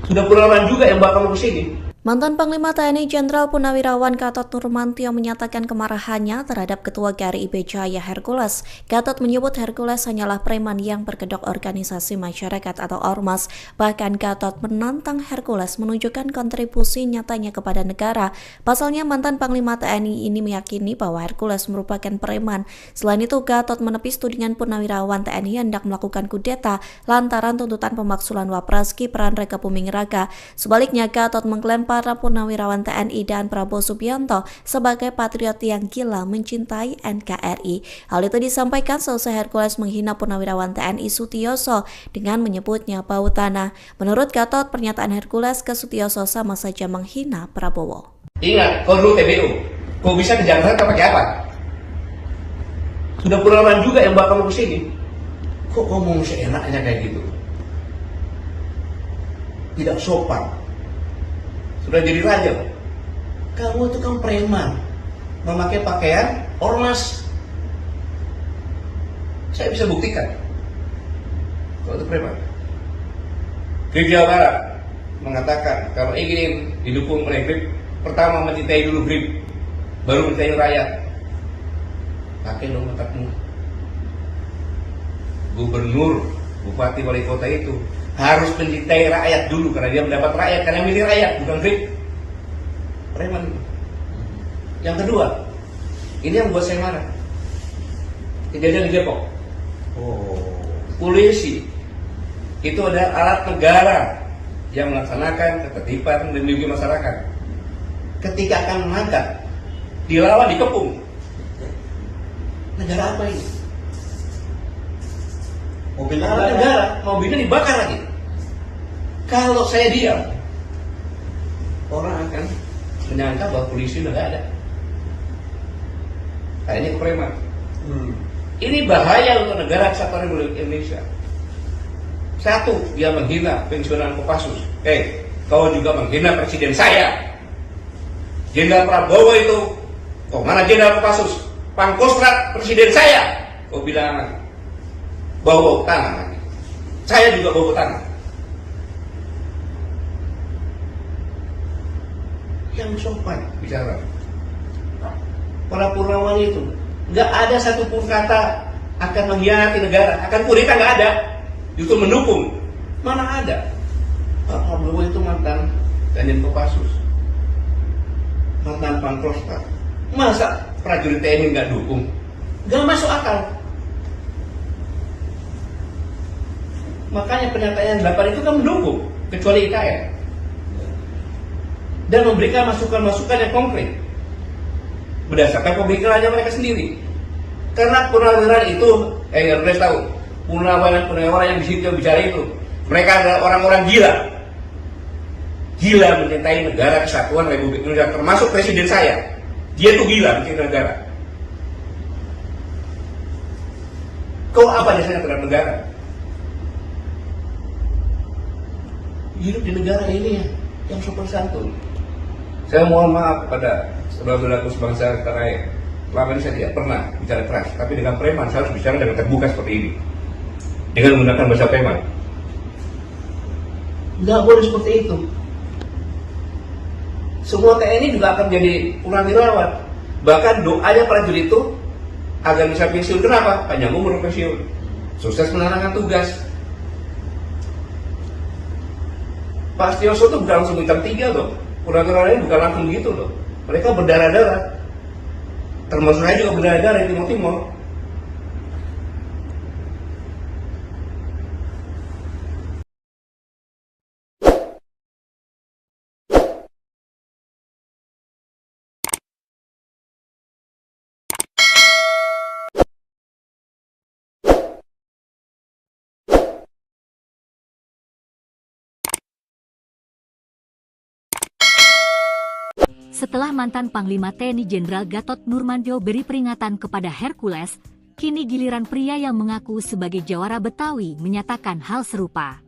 Sudah puluhan juga yang bawa kamu ke sini. Mantan Panglima TNI Jenderal Purnawirawan Gatot Nurmantio menyatakan kemarahannya terhadap Ketua GRIB Jaya Hercules. Gatot menyebut Hercules hanyalah preman yang berkedok organisasi masyarakat atau ormas. Bahkan Gatot menantang Hercules menunjukkan kontribusi nyatanya kepada negara. Pasalnya mantan Panglima TNI ini meyakini bahwa Hercules merupakan preman. Selain itu, Gatot menepis tudingan Purnawirawan TNI hendak melakukan kudeta lantaran tuntutan pemaksulan Wapres Gibran Raka Buming Raka. Sebaliknya, Gatot mengklaim para Purnawirawan TNI dan Prabowo Subianto sebagai patriot yang gila mencintai NKRI. Hal itu disampaikan selesai Hercules menghina Purnawirawan TNI Sutioso dengan menyebutnya bau tanah. Menurut Gatot, pernyataan Hercules ke Sutioso sama saja menghina Prabowo. Ingat, kau dulu TBU. Kau bisa ke Jakarta pakai apa? Sudah puluhan juga yang bawa kamu ke sini. Kok ngomong seenaknya kayak gitu? Tidak sopan. Sudah jadi raja. Kamu itu kan preman, memakai pakaian ormas. Saya bisa buktikan kalau itu preman. GRIB Jawa Barat mengatakan kalau ingin didukung oleh GRIB, pertama mencintai dulu GRIB, baru mencintai rakyat. Pakai dong otakmu. Gubernur, bupati, wali kota itu harus mencintai rakyat dulu karena dia mendapat rakyat, karena milih rakyat, bukan GRIB. Preman. Yang kedua, ini yang buat saya marah. Kejadian di Depok. Polisi itu adalah alat negara yang melaksanakan ketertiban dan melindungi masyarakat. Ketika akan menangkap, dilawan, dikepung. Negara apa ini? Mobil negara, mobilnya dibakar lagi. Kalau saya diam, orang akan menyangka bahwa polisi udah gak ada. Nah, ini kepreman. Ini bahaya untuk negara kesatuan Republik Indonesia. Satu, dia menghina pensiunan Kopassus. Kau juga menghina presiden saya. Jenderal Prabowo itu, mana Jenderal Kopassus? Pangkostrat presiden saya. Kau bilang bau tangan. Saya juga bau tangan. Yang sopan bicara. Para Purnawan itu nggak ada satupun kata akan mengkhianati negara, akan kudeta, nggak ada. Justru mendukung. Mana ada? Pak Prabowo itu mantan Danjen Kopassus, mantan Pangkostrat. Masa prajurit TNI nggak dukung? Nggak masuk akal. Makanya pernyataan 8 itu kan mendukung, kecuali IKN. Dan memberikan masukan-masukan yang konkret berdasarkan pemikirannya mereka sendiri. Karena purnawirawan itu, harus tahu, purnawirawan yang di situ yang bicara itu, mereka adalah orang-orang gila mencintai negara kesatuan Republik Indonesia, termasuk presiden saya. Dia tuh gila mencintai negara. Kau apa dasarnya terhadap negara? Hidup di negara ini yang sopan santun. Saya mohon maaf kepada saudara-saudaraku sebangsa tanah air. Selama ini saya tidak pernah bicara keras, tapi dengan preman saya harus bicara dengan terbuka seperti ini, dengan menggunakan bahasa preman. Nggak boleh seperti itu. Semua TNI juga akan jadi purnawirawan. Bahkan doanya prajurit itu agar bisa pensiun. Kenapa? Panjang umur pensiun, sukses menjalankan tugas. Pak Sutioso itu bukan langsung bintang 3 loh. Purnawirawan ini bukan langsung begitu loh. Mereka berdarah-darah. Termasuk saya juga berdarah-darah di Timur-Timur. Setelah mantan Panglima TNI Jenderal Gatot Nurmantio beri peringatan kepada Hercules, kini giliran pria yang mengaku sebagai jawara Betawi menyatakan hal serupa.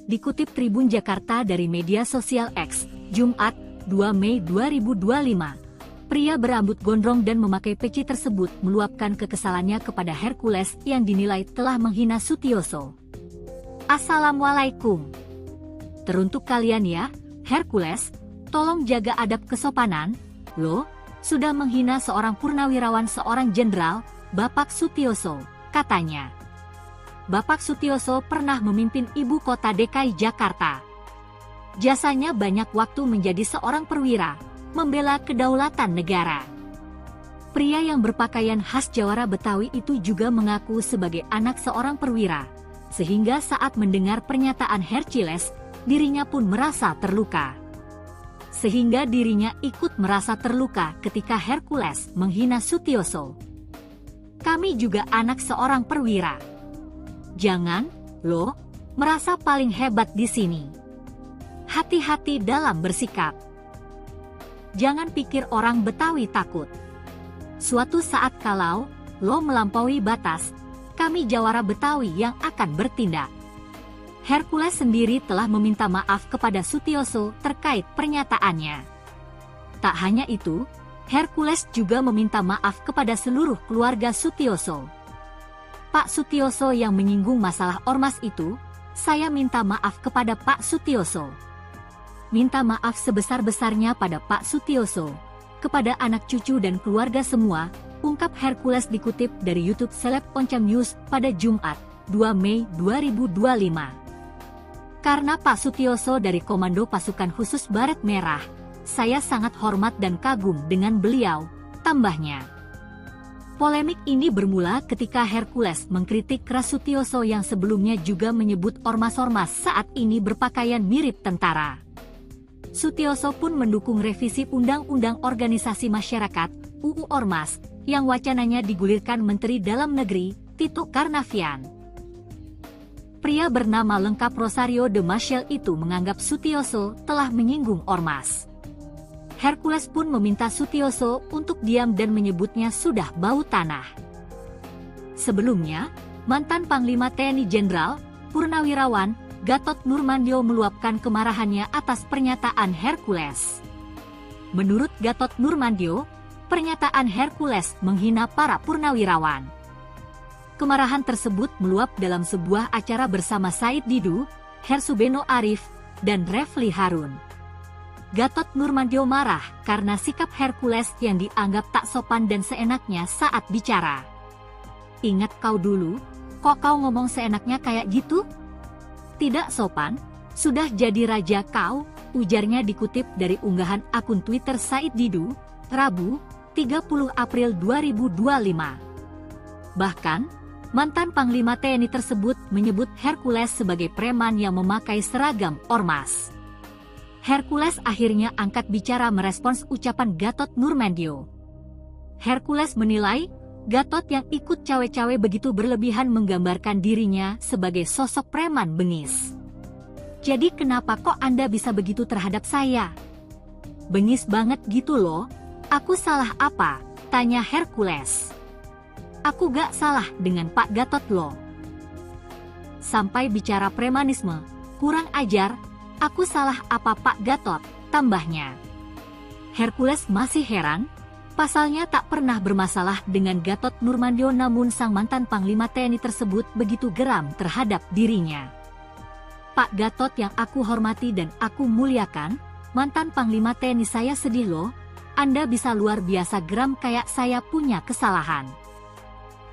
Dikutip Tribun Jakarta dari media sosial X, Jumat, 2 Mei 2025, pria berambut gondrong dan memakai peci tersebut meluapkan kekesalannya kepada Hercules yang dinilai telah menghina Sutioso. Assalamualaikum. Teruntuk kalian ya, Hercules, tolong jaga adab kesopanan, lo, sudah menghina seorang purnawirawan seorang jenderal, Bapak Sutioso, katanya. Bapak Sutioso pernah memimpin ibu kota DKI Jakarta. Jasanya banyak waktu menjadi seorang perwira, membela kedaulatan negara. Pria yang berpakaian khas jawara Betawi itu juga mengaku sebagai anak seorang perwira, sehingga saat mendengar pernyataan Hercules, dirinya pun merasa terluka. Sehingga dirinya ikut merasa terluka ketika Hercules menghina Sutioso. Kami juga anak seorang perwira. Jangan, lo, merasa paling hebat di sini. Hati-hati dalam bersikap. Jangan pikir orang Betawi takut. Suatu saat kalau lo melampaui batas, kami jawara Betawi yang akan bertindak. Hercules sendiri telah meminta maaf kepada Sutioso terkait pernyataannya. Tak hanya itu, Hercules juga meminta maaf kepada seluruh keluarga Sutioso. Pak Sutioso yang menyinggung masalah ormas itu, saya minta maaf kepada Pak Sutioso. Minta maaf sebesar-besarnya pada Pak Sutioso, kepada anak cucu dan keluarga semua, ungkap Hercules dikutip dari YouTube Seleb Oncam News pada Jumat, 2 Mei 2025. Karena Pak Sutioso dari Komando Pasukan Khusus Baret Merah, saya sangat hormat dan kagum dengan beliau, tambahnya. Polemik ini bermula ketika Hercules mengkritik keras Sutioso yang sebelumnya juga menyebut ormas-ormas saat ini berpakaian mirip tentara. Sutioso pun mendukung revisi Undang-Undang Organisasi Masyarakat (UU Ormas) yang wacananya digulirkan Menteri Dalam Negeri, Tito Karnavian. Pria bernama lengkap Rosario de Maciel itu menganggap Sutioso telah menyinggung ormas. Hercules pun meminta Sutioso untuk diam dan menyebutnya sudah bau tanah. Sebelumnya, mantan Panglima TNI Jenderal, Purnawirawan, Gatot Nurmantio meluapkan kemarahannya atas pernyataan Hercules. Menurut Gatot Nurmantio, pernyataan Hercules menghina para purnawirawan. Kemarahan tersebut meluap dalam sebuah acara bersama Said Didu, Hersubeno Arif, dan Refli Harun. Gatot Nurmantio marah karena sikap Hercules yang dianggap tak sopan dan seenaknya saat bicara. Ingat kau dulu, kok kau ngomong seenaknya kayak gitu? Tidak sopan, sudah jadi raja kau, ujarnya dikutip dari unggahan akun Twitter Said Didu, Rabu, 30 April 2025. Bahkan, mantan Panglima TNI tersebut menyebut Hercules sebagai preman yang memakai seragam ormas. Hercules akhirnya angkat bicara merespons ucapan Gatot Nurmantio. Hercules menilai, Gatot yang ikut cawe-cawe begitu berlebihan menggambarkan dirinya sebagai sosok preman bengis. Jadi kenapa kok Anda bisa begitu terhadap saya? Bengis banget gitu loh, aku salah apa? Tanya Hercules. Aku gak salah dengan Pak Gatot loh. Sampai bicara premanisme, kurang ajar. Aku salah apa Pak Gatot, tambahnya. Hercules masih heran, pasalnya tak pernah bermasalah dengan Gatot Nurmantio namun sang mantan Panglima TNI tersebut begitu geram terhadap dirinya. Pak Gatot yang aku hormati dan aku muliakan, mantan Panglima TNI saya sedih loh, Anda bisa luar biasa geram kayak saya punya kesalahan.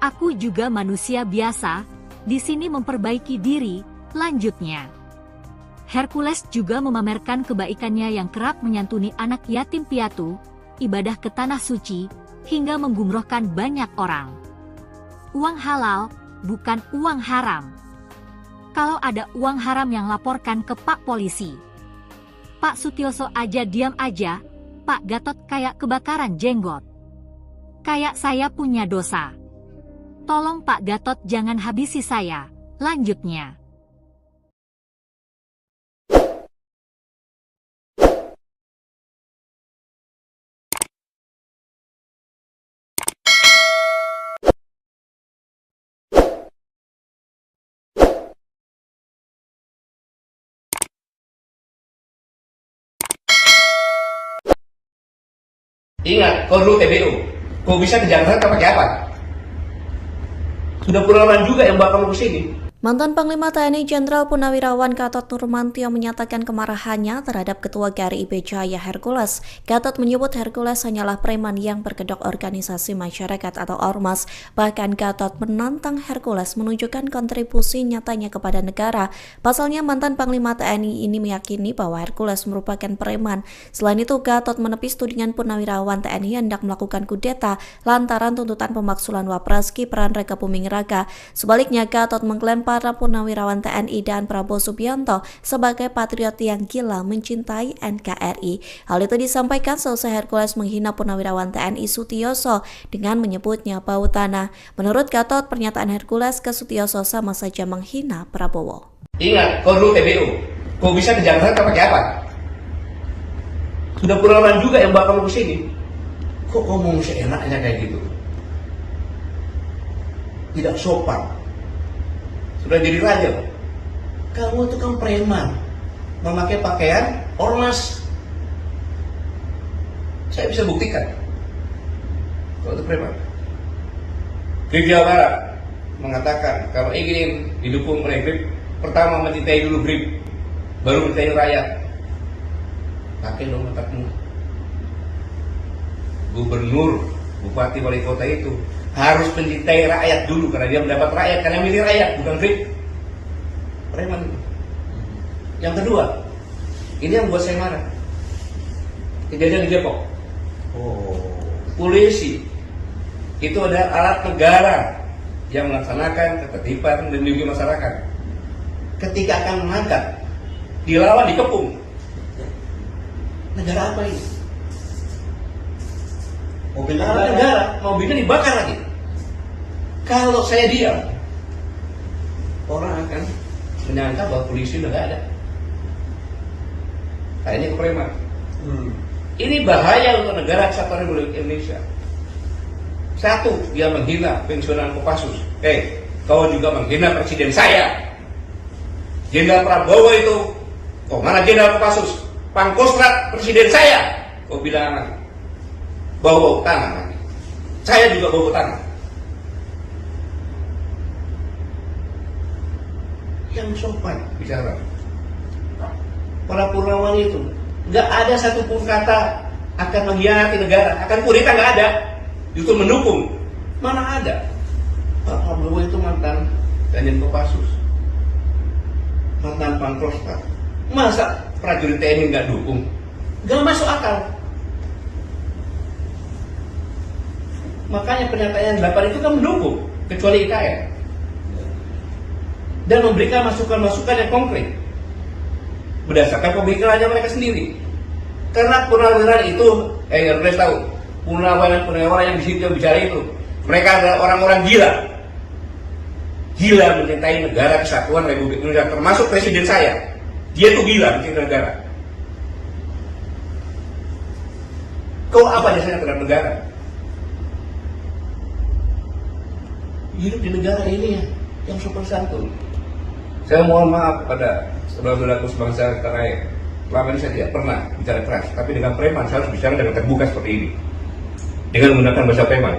Aku juga manusia biasa, di sini memperbaiki diri, lanjutnya. Hercules juga memamerkan kebaikannya yang kerap menyantuni anak yatim piatu, ibadah ke tanah suci, hingga menggumrohkan banyak orang. Uang halal, bukan uang haram. Kalau ada uang haram yang laporkan ke Pak Polisi. Pak Sutioso aja diam aja, Pak Gatot kayak kebakaran jenggot. Kayak saya punya dosa. Tolong Pak Gatot jangan habisi saya. Lanjutnya. Ingat, kau dulu TBU. Kau bisa ke Jakarta pakai apa? Sudah puluhan juga yang bakal ke sini. Mantan Panglima TNI Jenderal Purnawirawan Gatot Nurmantio menyatakan kemarahannya terhadap Ketua GRI IB Jaya Hercules. Gatot menyebut Hercules hanyalah preman yang berkedok organisasi masyarakat atau ormas. Bahkan Gatot menantang Hercules menunjukkan kontribusi nyatanya kepada negara. Pasalnya mantan Panglima TNI ini meyakini bahwa Hercules merupakan preman. Selain itu, Gatot menepis tudingan Purnawirawan TNI hendak melakukan kudeta lantaran tuntutan pemaksulan Wapres Gibran Raka Buming Raka. Sebaliknya, Gatot mengklaim para Purnawirawan TNI dan Prabowo Subianto sebagai patriot yang gila mencintai NKRI. Hal itu disampaikan selesai Hercules menghina Purnawirawan TNI Sutioso dengan menyebutnya bau tanah. Menurut Gatot, pernyataan Hercules ke Sutioso sama saja menghina Prabowo. Ingat, kau dulu TBU. Kau bisa ke Jakarta pakai apa? Sudah puluhan juga yang bakal ke sini. Kok ngomong seenaknya kayak gitu? Tidak sopan. Sudah jadi raja. Kamu itu kan preman, memakai pakaian ormas. Saya bisa buktikan kalau itu preman. Grip Jawa Barat mengatakan kalau ingin didukung oleh Grip, pertama mencintai dulu Grip, baru mencintai rakyat. Pakai dong otakmu. Gubernur, bupati, wali kota itu harus mencintai rakyat dulu karena dia mendapat rakyat, karena milih rakyat, bukan Grip. Preman. Yang kedua, ini yang buat saya marah. Kejadian di Depok. Polisi itu adalah alat negara yang melaksanakan ketertiban dan melindungi masyarakat. Ketika akan mengangkat, dilawan, dikepung. Negara apa ini? Mobil negara, mobilnya dibakar lagi. Kalau saya diam, orang akan menyangka bahwa polisi udah gak ada. Nah, ini kepreman. Ini bahaya untuk negara kesatuan Republik Indonesia. Satu, dia menghina pensiunan Kopassus. Kau juga menghina presiden saya. Jenderal Prabowo itu, kok mana Jenderal Kopassus? Pangkostrat presiden saya. Kau bilang bau tanah lagi. Saya juga bau tanah. Yang sopan bicara. Para Purnawan itu nggak ada satupun kata akan mengkhianati negara, akan kudeta, nggak ada. Justru mendukung. Mana ada? Pak Prabowo itu mantan Danjen Kopassus, mantan Pangkostrat. Masa prajurit TNI nggak dukung? Nggak masuk akal. Makanya pernyataan 8 itu kan mendukung, kecuali IKN. Dan memberikan masukan-masukan yang konkret berdasarkan pemikirannya mereka sendiri. Karena purnawirawan itu, Hercules tahu, purnawirawan yang di situ yang bicara itu, mereka adalah orang-orang gila. Gila mencintai negara kesatuan Republik Indonesia, termasuk presiden saya. Dia tuh gila mencintai negara. Kau apa jasanya terhadap negara? Hidup di negara ini yang sopan santun. Saya mohon maaf kepada saudara-saudaraku sebangsa tanah air. Selama ini saya tidak pernah bicara keras, tapi dengan preman saya harus bicara dengan terbuka seperti ini, dengan menggunakan bahasa preman.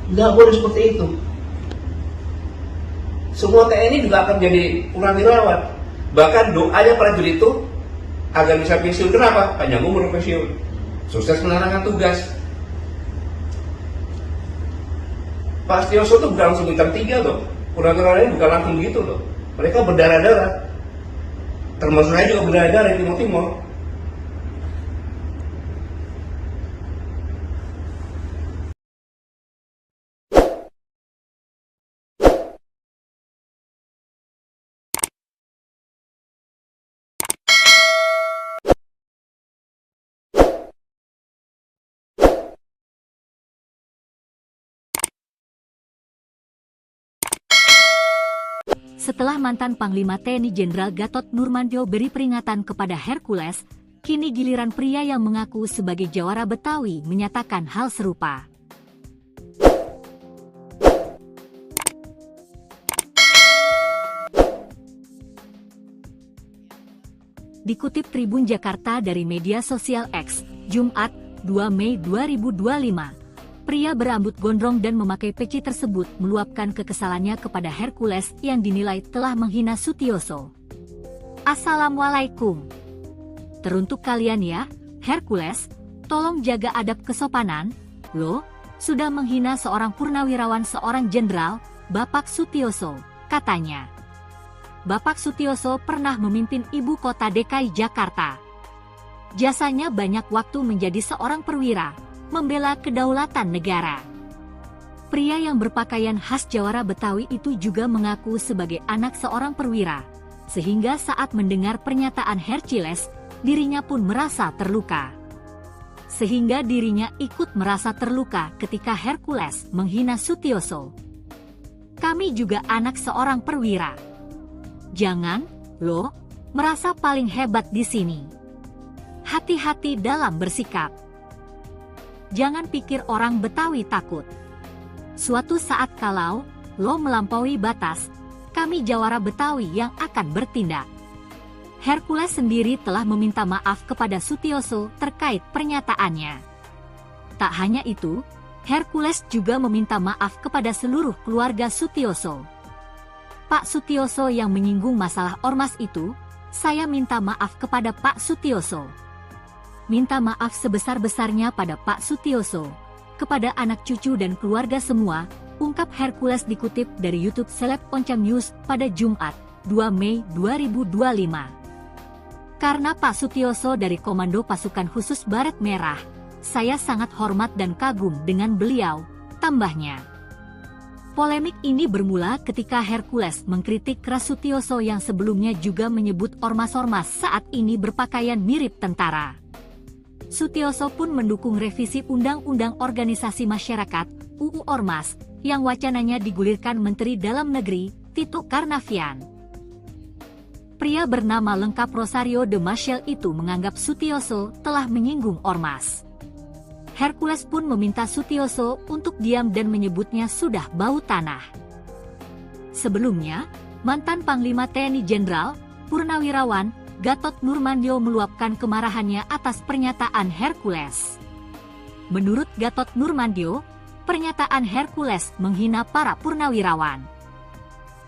Nggak boleh seperti itu. Semua TNI juga akan jadi purnawirawan. Bahkan doanya prajurit itu agar bisa pensiun. Kenapa? Panjang umur pensiun, sukses menjalankan tugas. Pak Sutioso itu bukan langsung bintang 3 loh. Purnawirawan ini bukan langsung begitu loh. Mereka berdarah-darah. Termasuk saya juga berdarah-darah di Timur-Timur. Setelah mantan Panglima TNI Jenderal Gatot Nurmantio beri peringatan kepada Hercules, kini giliran pria yang mengaku sebagai jawara Betawi menyatakan hal serupa. Dikutip Tribun Jakarta dari media sosial X, Jumat, 2 Mei 2025. Pria berambut gondrong dan memakai peci tersebut meluapkan kekesalannya kepada Hercules yang dinilai telah menghina Sutioso. Assalamualaikum. Teruntuk kalian ya, Hercules, tolong jaga adab kesopanan, lo sudah menghina seorang purnawirawan seorang jenderal, Bapak Sutioso, katanya. Bapak Sutioso pernah memimpin ibu kota DKI Jakarta. Jasanya banyak waktu menjadi seorang perwira, membela kedaulatan negara. Pria yang berpakaian khas jawara Betawi itu juga mengaku sebagai anak seorang perwira, sehingga saat mendengar pernyataan Hercules, dirinya pun merasa terluka. Sehingga dirinya ikut merasa terluka ketika Hercules menghina Sutioso. Kami juga anak seorang perwira. Jangan, lo, merasa paling hebat di sini. Hati-hati dalam bersikap. Jangan pikir orang Betawi takut. Suatu saat kalau lo melampaui batas, kami jawara Betawi yang akan bertindak. Hercules sendiri telah meminta maaf kepada Sutioso terkait pernyataannya. Tak hanya itu, Hercules juga meminta maaf kepada seluruh keluarga Sutioso. Pak Sutioso yang menyinggung masalah ormas itu, saya minta maaf kepada Pak Sutioso. Minta maaf sebesar-besarnya pada Pak Sutioso, kepada anak cucu dan keluarga semua, ungkap Hercules dikutip dari YouTube Seleb Oncam News pada Jumat, 2 Mei 2025. Karena Pak Sutioso dari Komando Pasukan Khusus Baret Merah, saya sangat hormat dan kagum dengan beliau, tambahnya. Polemik ini bermula ketika Hercules mengkritik keras Sutioso yang sebelumnya juga menyebut ormas-ormas saat ini berpakaian mirip tentara. Sutioso pun mendukung revisi Undang-Undang Organisasi Masyarakat (UU Ormas) yang wacananya digulirkan Menteri Dalam Negeri Tito Karnavian. Pria bernama lengkap Rosario de Maciel itu menganggap Sutioso telah menyinggung ormas. Hercules pun meminta Sutioso untuk diam dan menyebutnya sudah bau tanah. Sebelumnya, mantan Panglima TNI Jenderal Purnawirawan Gatot Nurmantio meluapkan kemarahannya atas pernyataan Hercules. Menurut Gatot Nurmantio, pernyataan Hercules menghina para purnawirawan.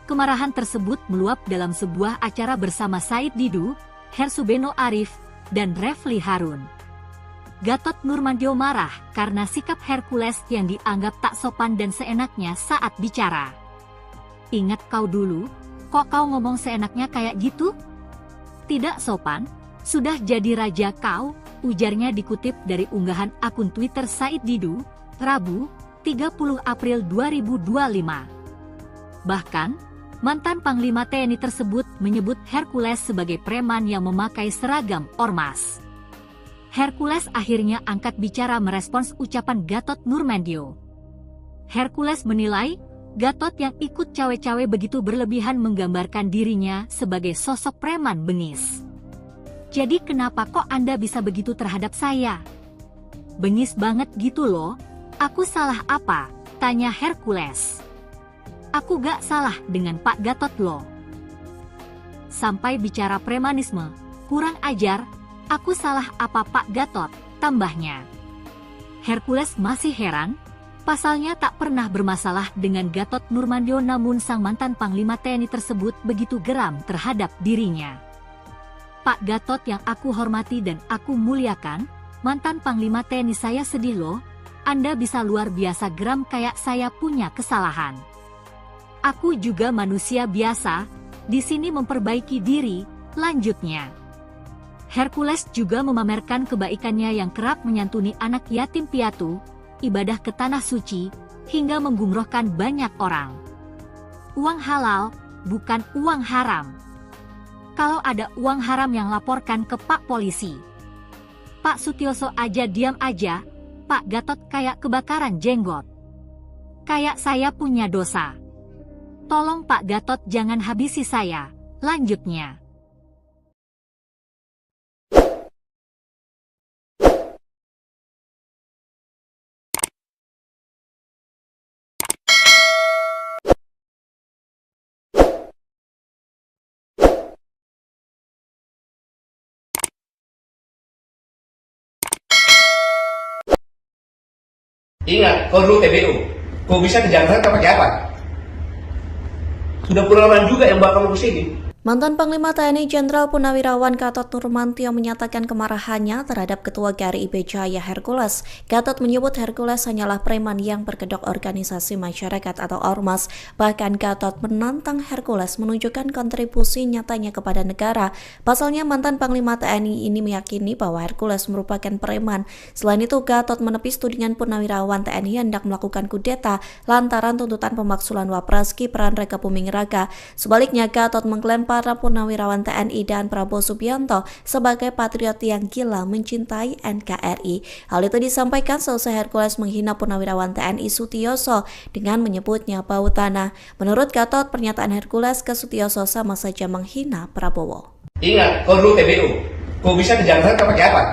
Kemarahan tersebut meluap dalam sebuah acara bersama Said Didu, Hersubeno Arif, dan Refli Harun. Gatot Nurmantio marah karena sikap Hercules yang dianggap tak sopan dan seenaknya saat bicara. Ingat kau dulu, kok kau ngomong seenaknya kayak gitu? Tidak sopan, sudah jadi raja kau, ujarnya dikutip dari unggahan akun Twitter Said Didu, Rabu, 30 April 2025. Bahkan, mantan Panglima TNI tersebut menyebut Hercules sebagai preman yang memakai seragam ormas. Hercules akhirnya angkat bicara merespons ucapan Gatot Nurmantio. Hercules menilai, Gatot yang ikut cawe-cawe begitu berlebihan menggambarkan dirinya sebagai sosok preman bengis. Jadi kenapa kok Anda bisa begitu terhadap saya? Bengis banget gitu loh, aku salah apa? Tanya Hercules. Aku gak salah dengan Pak Gatot loh. Sampai bicara premanisme, kurang ajar, aku salah apa Pak Gatot, tambahnya. Hercules masih heran, pasalnya tak pernah bermasalah dengan Gatot Nurmantio namun sang mantan Panglima TNI tersebut begitu geram terhadap dirinya. Pak Gatot yang aku hormati dan aku muliakan, mantan Panglima TNI saya sedih loh, Anda bisa luar biasa geram kayak saya punya kesalahan. Aku juga manusia biasa, di sini memperbaiki diri, lanjutnya. Hercules juga memamerkan kebaikannya yang kerap menyantuni anak yatim piatu, ibadah ke tanah suci, hingga menggumrohkan banyak orang. Uang halal, bukan uang haram. Kalau ada uang haram yang laporkan ke Pak Polisi. Pak Sutioso aja diam aja, Pak Gatot kayak kebakaran jenggot. Kayak saya punya dosa. Tolong Pak Gatot jangan habisi saya. Lanjutnya. Ingat, kau dulu TBU. Kau bisa ke Jakarta pakai apa? Sudah puluhan juga yang bawa kamu ke sini. Mantan Panglima TNI Jenderal Purnawirawan Gatot Nurmantio menyatakan kemarahannya terhadap Ketua GRI IB Jaya Hercules. Gatot menyebut Hercules hanyalah preman yang berkedok organisasi masyarakat atau ormas. Bahkan Gatot menantang Hercules menunjukkan kontribusi nyatanya kepada negara. Pasalnya mantan Panglima TNI ini meyakini bahwa Hercules merupakan preman. Selain itu, Gatot menepis tudingan Purnawirawan TNI hendak melakukan kudeta lantaran tuntutan pemaksulan Wapres Gibran Raka Buming Raka. Sebaliknya, Gatot mengklaim para Purnawirawan TNI dan Prabowo Subianto sebagai patriot yang gila mencintai NKRI. Hal itu disampaikan selesai Hercules menghina Purnawirawan TNI Sutioso dengan menyebutnya bau tanah. Menurut Gatot, pernyataan Hercules ke Sutioso sama saja menghina Prabowo. Ingat, kau dulu TBU. Kau bisa ke Jakarta pakai apa?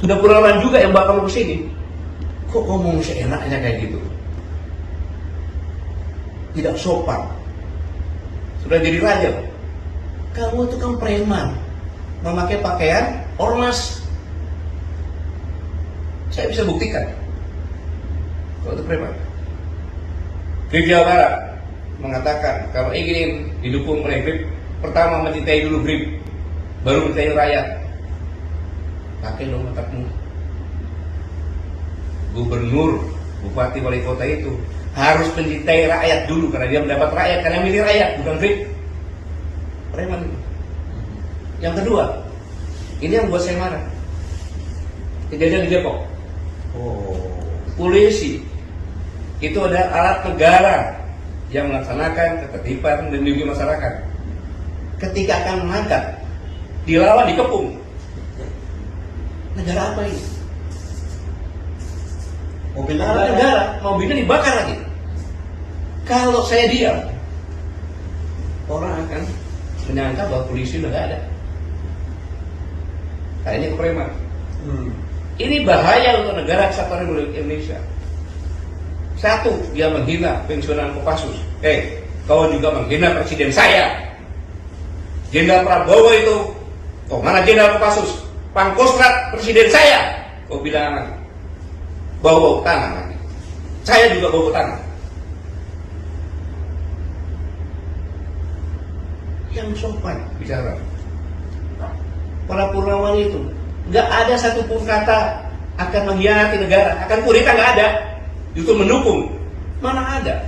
Sudah puluhan juga yang bawa kamu ke sini. Kok ngomong seenaknya kayak gitu? Tidak sopan. Sudah jadi raja. Kamu itu kan preman, memakai pakaian ormas. Saya bisa buktikan kalau itu preman. Grip Jawa Barat mengatakan kalau ingin didukung oleh Grip, pertama mencintai dulu Grip, baru mencintai rakyat. Pakai dong otakmu. Gubernur, bupati, wali kota itu harus mencintai rakyat dulu karena dia mendapat rakyat, karena milih rakyat, bukan Grip. Preman. Yang kedua, ini yang buat saya marah. Kejadian di Depok. Polisi itu ada alat negara yang melaksanakan ketertiban dan melindungi masyarakat. Ketika akan menangkap, dilawan, dikepung. Negara apa ini? Mobil negara, mobilnya dibakar lagi. Kalau saya diam, orang akan menyangka bahwa polisi udah gak ada. Nah, ini kepreman. Ini bahaya untuk negara kesatuan Republik Indonesia. Satu, dia menghina pensiunan Kopassus. Kau juga menghina presiden saya. Jenderal Prabowo itu, mana Jenderal Kopassus? Pangkostrat presiden saya. Kau bilang bau tanah lagi. Saya juga bau tanah. Yang sopan bicara. Para Purnawan itu nggak ada satupun kata akan mengkhianati negara, akan kudeta, nggak ada. Itu mendukung. Mana ada?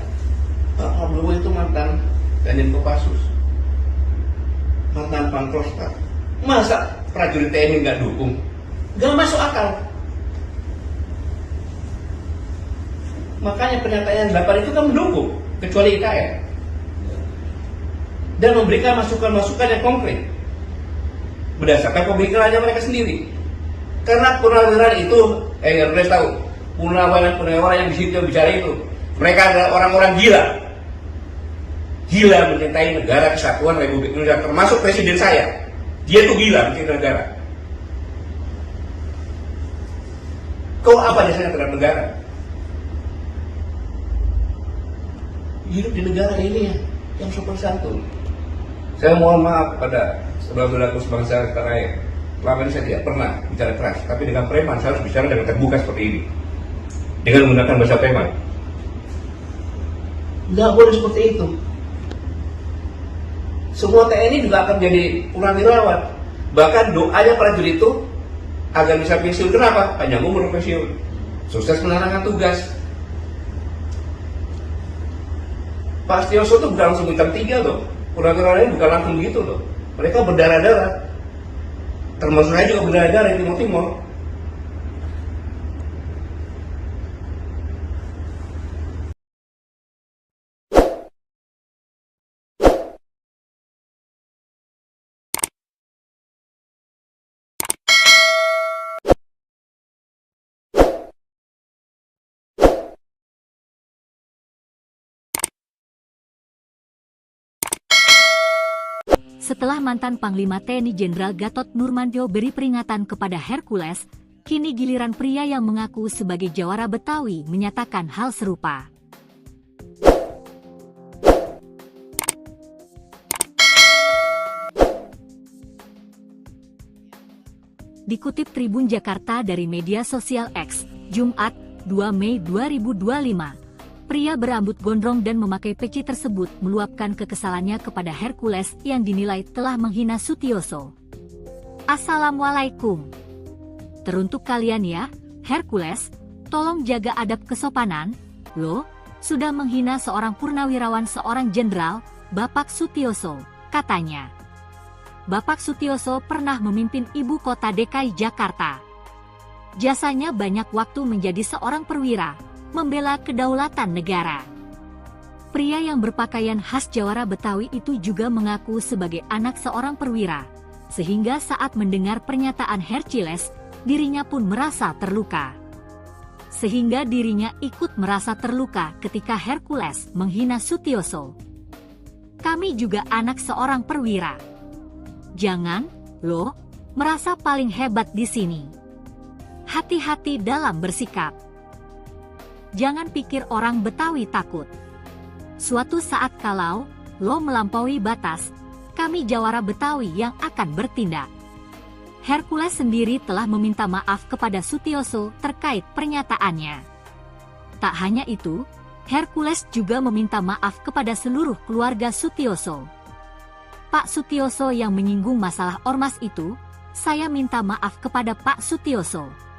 Pak Prabowo itu mantan Danjen Kopassus, mantan Pangkostrat. Masa prajurit TNI nggak dukung? Nggak masuk akal. Makanya pernyataan 8 itu kan mendukung, kecuali IKN. Dan memberikan masukan-masukan yang konkret berdasarkan pemikirannya mereka sendiri. Karena purnawirawan itu, harus tahu, purnawirawan yang di situ yang bicara itu, mereka adalah orang-orang gila mencintai negara kesatuan Republik Indonesia, termasuk presiden saya. Dia tuh gila mencintai negara. Kau apa dasarnya terhadap negara? Hidup di negara ini yang sopan santun. Saya mohon maaf pada saudara-saudaraku sebangsa tanah air. Selama ini saya tidak pernah bicara keras, tapi dengan preman saya harus bicara dengan terbuka seperti ini, dengan menggunakan bahasa preman. Nggak boleh seperti itu. Semua TNI juga akan jadi purnawirawan. Bahkan doanya prajurit itu agar bisa pensiun. Kenapa? Panjang umur pensiun, sukses menjalankan tugas. Pak Sutioso itu bukan langsung bintang 3 loh. Purnawirawan ini bukan langsung begitu loh. Mereka berdarah-darah. Termasuk saya juga berdarah-darah di Timur-Timur. Setelah mantan Panglima TNI Jenderal Gatot Nurmantio beri peringatan kepada Hercules, kini giliran pria yang mengaku sebagai jawara Betawi menyatakan hal serupa. Dikutip Tribun Jakarta dari media sosial X, Jumat, 2 Mei 2025, pria berambut gondrong dan memakai peci tersebut meluapkan kekesalannya kepada Hercules yang dinilai telah menghina Sutioso. Assalamualaikum. Teruntuk kalian ya, Hercules, tolong jaga adab kesopanan, lo, sudah menghina seorang purnawirawan seorang jenderal, Bapak Sutioso, katanya. Bapak Sutioso pernah memimpin ibu kota DKI Jakarta. Jasanya banyak waktu menjadi seorang perwira, membela kedaulatan negara. Pria yang berpakaian khas jawara Betawi itu juga mengaku sebagai anak seorang perwira, sehingga saat mendengar pernyataan Hercules, dirinya pun merasa terluka. Sehingga dirinya ikut merasa terluka ketika Hercules menghina Sutioso. Kami juga anak seorang perwira. Jangan, lo, merasa paling hebat di sini. Hati-hati dalam bersikap. Jangan pikir orang Betawi takut. Suatu saat kalau lo melampaui batas, kami jawara Betawi yang akan bertindak. Hercules sendiri telah meminta maaf kepada Sutioso terkait pernyataannya. Tak hanya itu, Hercules juga meminta maaf kepada seluruh keluarga Sutioso. Pak Sutioso yang menyinggung masalah ormas itu, saya minta maaf kepada Pak Sutioso.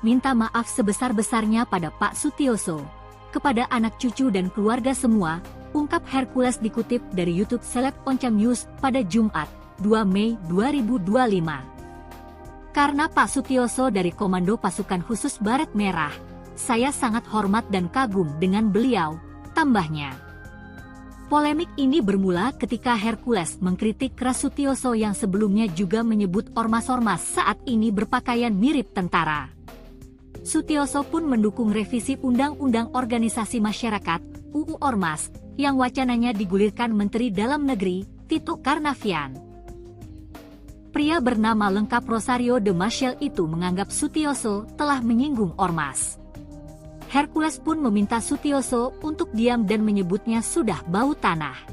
Minta maaf sebesar-besarnya pada Pak Sutioso, kepada anak cucu dan keluarga semua, ungkap Hercules dikutip dari YouTube Seleb Oncam News pada Jumat, 2 Mei 2025. Karena Pak Sutioso dari Komando Pasukan Khusus Baret Merah, saya sangat hormat dan kagum dengan beliau, tambahnya. Polemik ini bermula ketika Hercules mengkritik keras Sutioso yang sebelumnya juga menyebut ormas-ormas saat ini berpakaian mirip tentara. Sutioso pun mendukung revisi Undang-Undang Organisasi Masyarakat (UU Ormas) yang wacananya digulirkan Menteri Dalam Negeri Tito Karnavian. Pria bernama lengkap Rosario de Maciel itu menganggap Sutioso telah menyinggung ormas. Hercules pun meminta Sutioso untuk diam dan menyebutnya sudah bau tanah.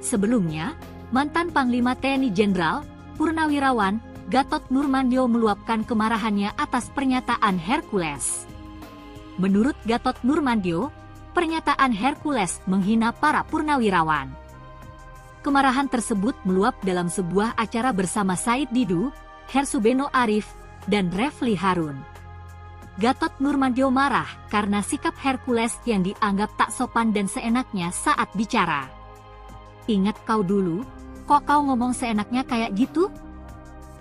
Sebelumnya, mantan Panglima TNI Jenderal, Purnawirawan, Gatot Nurmantio meluapkan kemarahannya atas pernyataan Hercules. Menurut Gatot Nurmantio, pernyataan Hercules menghina para purnawirawan. Kemarahan tersebut meluap dalam sebuah acara bersama Said Didu, Hersubeno Arif, dan Refli Harun. Gatot Nurmantio marah karena sikap Hercules yang dianggap tak sopan dan seenaknya saat bicara. Ingat kau dulu, kok kau ngomong seenaknya kayak gitu?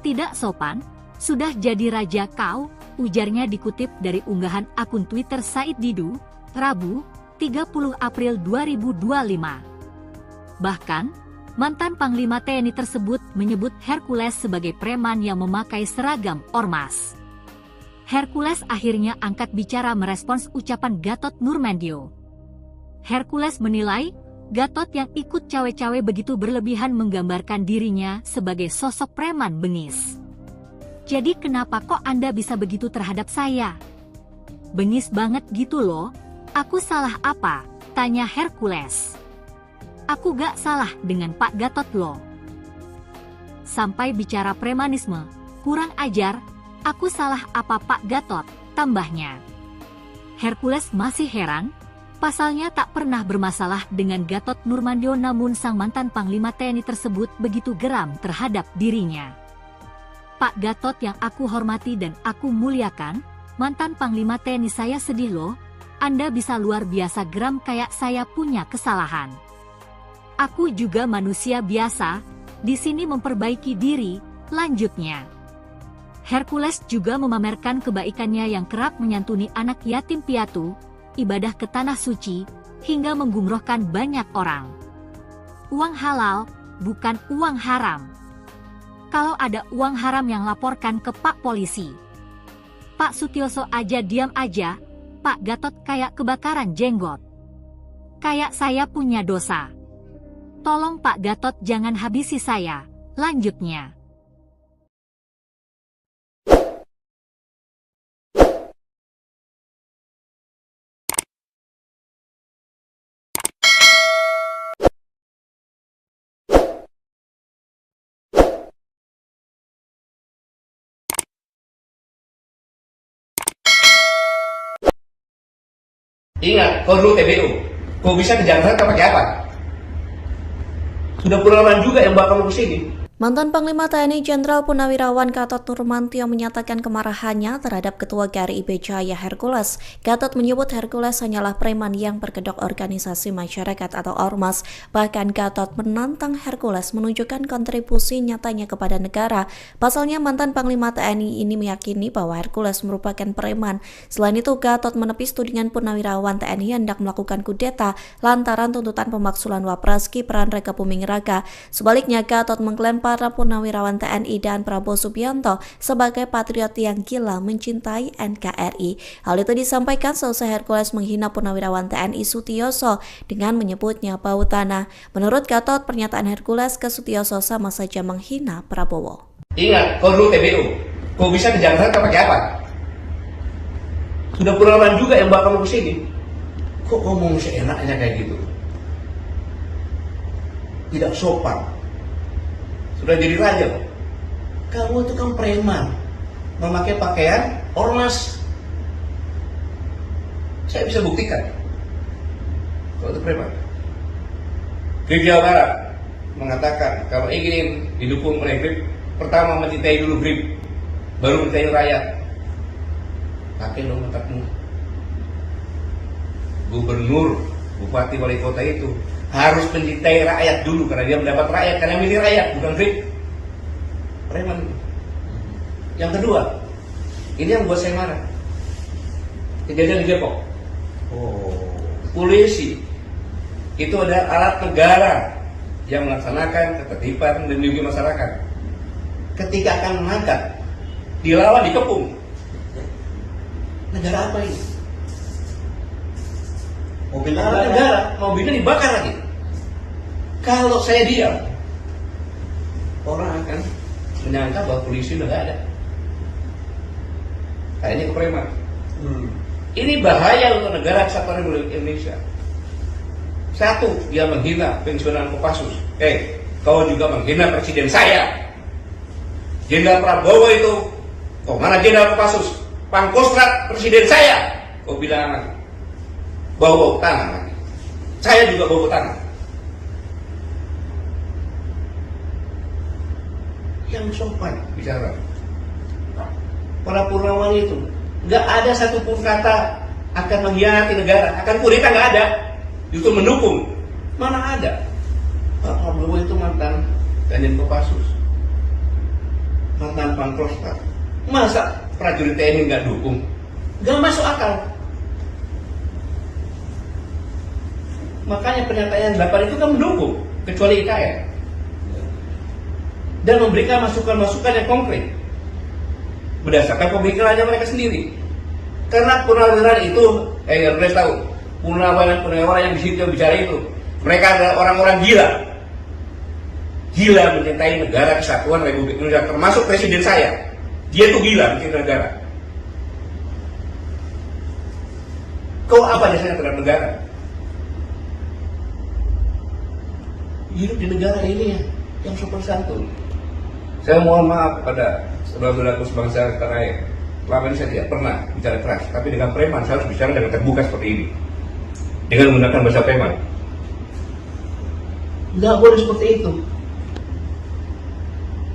Tidak sopan, sudah jadi raja kau, ujarnya dikutip dari unggahan akun Twitter Said Didu, Rabu, 30 April 2025. Bahkan, mantan Panglima TNI tersebut menyebut Hercules sebagai preman yang memakai seragam ormas. Hercules akhirnya angkat bicara merespons ucapan Gatot Nurmantio. Hercules menilai, Gatot yang ikut cawe-cawe begitu berlebihan menggambarkan dirinya sebagai sosok preman bengis. Jadi kenapa kok Anda bisa begitu terhadap saya? Bengis banget gitu loh, aku salah apa? Tanya Hercules. Aku gak salah dengan Pak Gatot loh. Sampai bicara premanisme, kurang ajar. Aku salah apa Pak Gatot, tambahnya. Hercules masih heran, pasalnya tak pernah bermasalah dengan Gatot Nurmantio namun sang mantan Panglima TNI tersebut begitu geram terhadap dirinya. Pak Gatot yang aku hormati dan aku muliakan, mantan Panglima TNI saya sedih loh, Anda bisa luar biasa geram kayak saya punya kesalahan. Aku juga manusia biasa, di sini memperbaiki diri, lanjutnya. Hercules juga memamerkan kebaikannya yang kerap menyantuni anak yatim piatu, ibadah ke tanah suci, hingga menggumrohkan banyak orang. Uang halal, bukan uang haram. Kalau ada uang haram yang laporkan ke Pak Polisi. Pak Sutioso aja diam aja, Pak Gatot kayak kebakaran jenggot. Kayak saya punya dosa. Tolong Pak Gatot jangan habisi saya. Lanjutnya. Ingat, kau dulu TBU. Kau bisa ke Jakarta pakai apa? Sudah puluhan juga yang bawa kamu ke sini. Mantan Panglima TNI Jenderal Purnawirawan Gatot Nurmantio menyatakan kemarahannya terhadap Ketua GRIB Jaya Hercules. Gatot menyebut Hercules hanyalah preman yang berkedok organisasi masyarakat atau ormas. Bahkan Gatot menantang Hercules menunjukkan kontribusi nyatanya kepada negara. Pasalnya mantan Panglima TNI ini meyakini bahwa Hercules merupakan preman. Selain itu, Gatot menepis tudingan Purnawirawan TNI hendak melakukan kudeta lantaran tuntutan pemaksulan Wapres Gibran Raka Buming Raka. Sebaliknya, Gatot mengklaim para Purnawirawan TNI dan Prabowo Subianto sebagai patriot yang gila mencintai NKRI. Hal itu disampaikan selesai Hercules menghina Purnawirawan TNI Sutioso dengan menyebutnya bau tanah. Menurut Gatot, pernyataan Hercules ke Sutioso sama saja menghina Prabowo. Ingat, kau dulu TBU. Kau bisa ke Jakarta pakai apa? Sudah puluhan juga yang bawa kamu ke sini. Kok ngomong seenaknya kayak gitu? Tidak sopan. Sudah jadi raja. Kamu itu kan preman, memakai pakaian ormas. Saya bisa buktikan kalau itu preman. GRIB Jawa Barat mengatakan kalau ingin didukung oleh GRIB, pertama mencintai dulu GRIB, baru mencintai rakyat. Pakai dong otakmu. Gubernur, bupati, wali kota itu harus mencintai rakyat dulu karena dia mendapat rakyat, karena milih rakyat, bukan GRIB. Preman. Yang kedua, ini yang buat saya marah. Kejadian di Depok. Polisi itu ada alat negara yang melaksanakan ketertiban dan melindungi masyarakat. Ketika akan mengangkat, dilawan, dikepung. Negara apa ini? Mobil negara, mobilnya dibakar lagi. Kalau saya diam, orang akan menyangka bahwa polisi udah gak ada. Nah, ini kepreman. Ini bahaya untuk negara kesatuan Republik Indonesia. Satu, dia menghina pensiunan Kopassus. Kau juga menghina presiden saya. Jenderal Prabowo itu, mana Jenderal Kopassus? Pangkostrat presiden saya. Kau bilang lagi, bau tangan lagi. Saya juga bau tangan. Yang sopan bicara. Para Purnawan itu nggak ada satupun kata akan mengkhianati negara, akan kudeta, nggak ada. Justru mendukung. Mana ada? Pak Prabowo itu mantan Danjen Kopassus, mantan Pangkostrat. Masa prajurit TNI nggak dukung? Nggak masuk akal. Makanya pernyataan 8 itu kan mendukung, kecuali IKN. Dan memberikan masukan-masukan yang konkret berdasarkan pemikirannya mereka sendiri. Karena purnawirawan itu, kalian tahu, purnawirawan yang di situ yang bicara itu, mereka adalah orang-orang gila mencintai negara kesatuan Republik Indonesia, termasuk presiden saya. Dia tuh gila mencintai negara. Kau apa dasarnya terhadap negara? Hidup di negara ini yang sopan santun. Saya mohon maaf kepada saudara-saudaraku sebangsa tanah air. Selama ini saya tidak pernah bicara keras, tapi dengan preman saya harus bicara dengan terbuka seperti ini, dengan menggunakan bahasa preman. Nggak boleh seperti itu.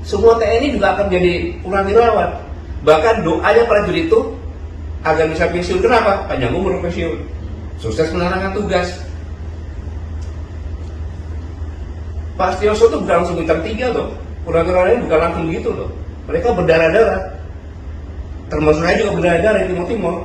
Semua TNI juga akan jadi purnawirawan. Bahkan doanya prajurit itu agar bisa pensiun. Kenapa? Panjang umur pensiun, sukses menjalankan tugas. Pak Sutioso itu bukan langsung bintang 3 loh. Purnawirawan ini bukan langsung gitu loh. Mereka berdarah-darah. Termasuk saya juga berdarah-darah di Timur-Timur.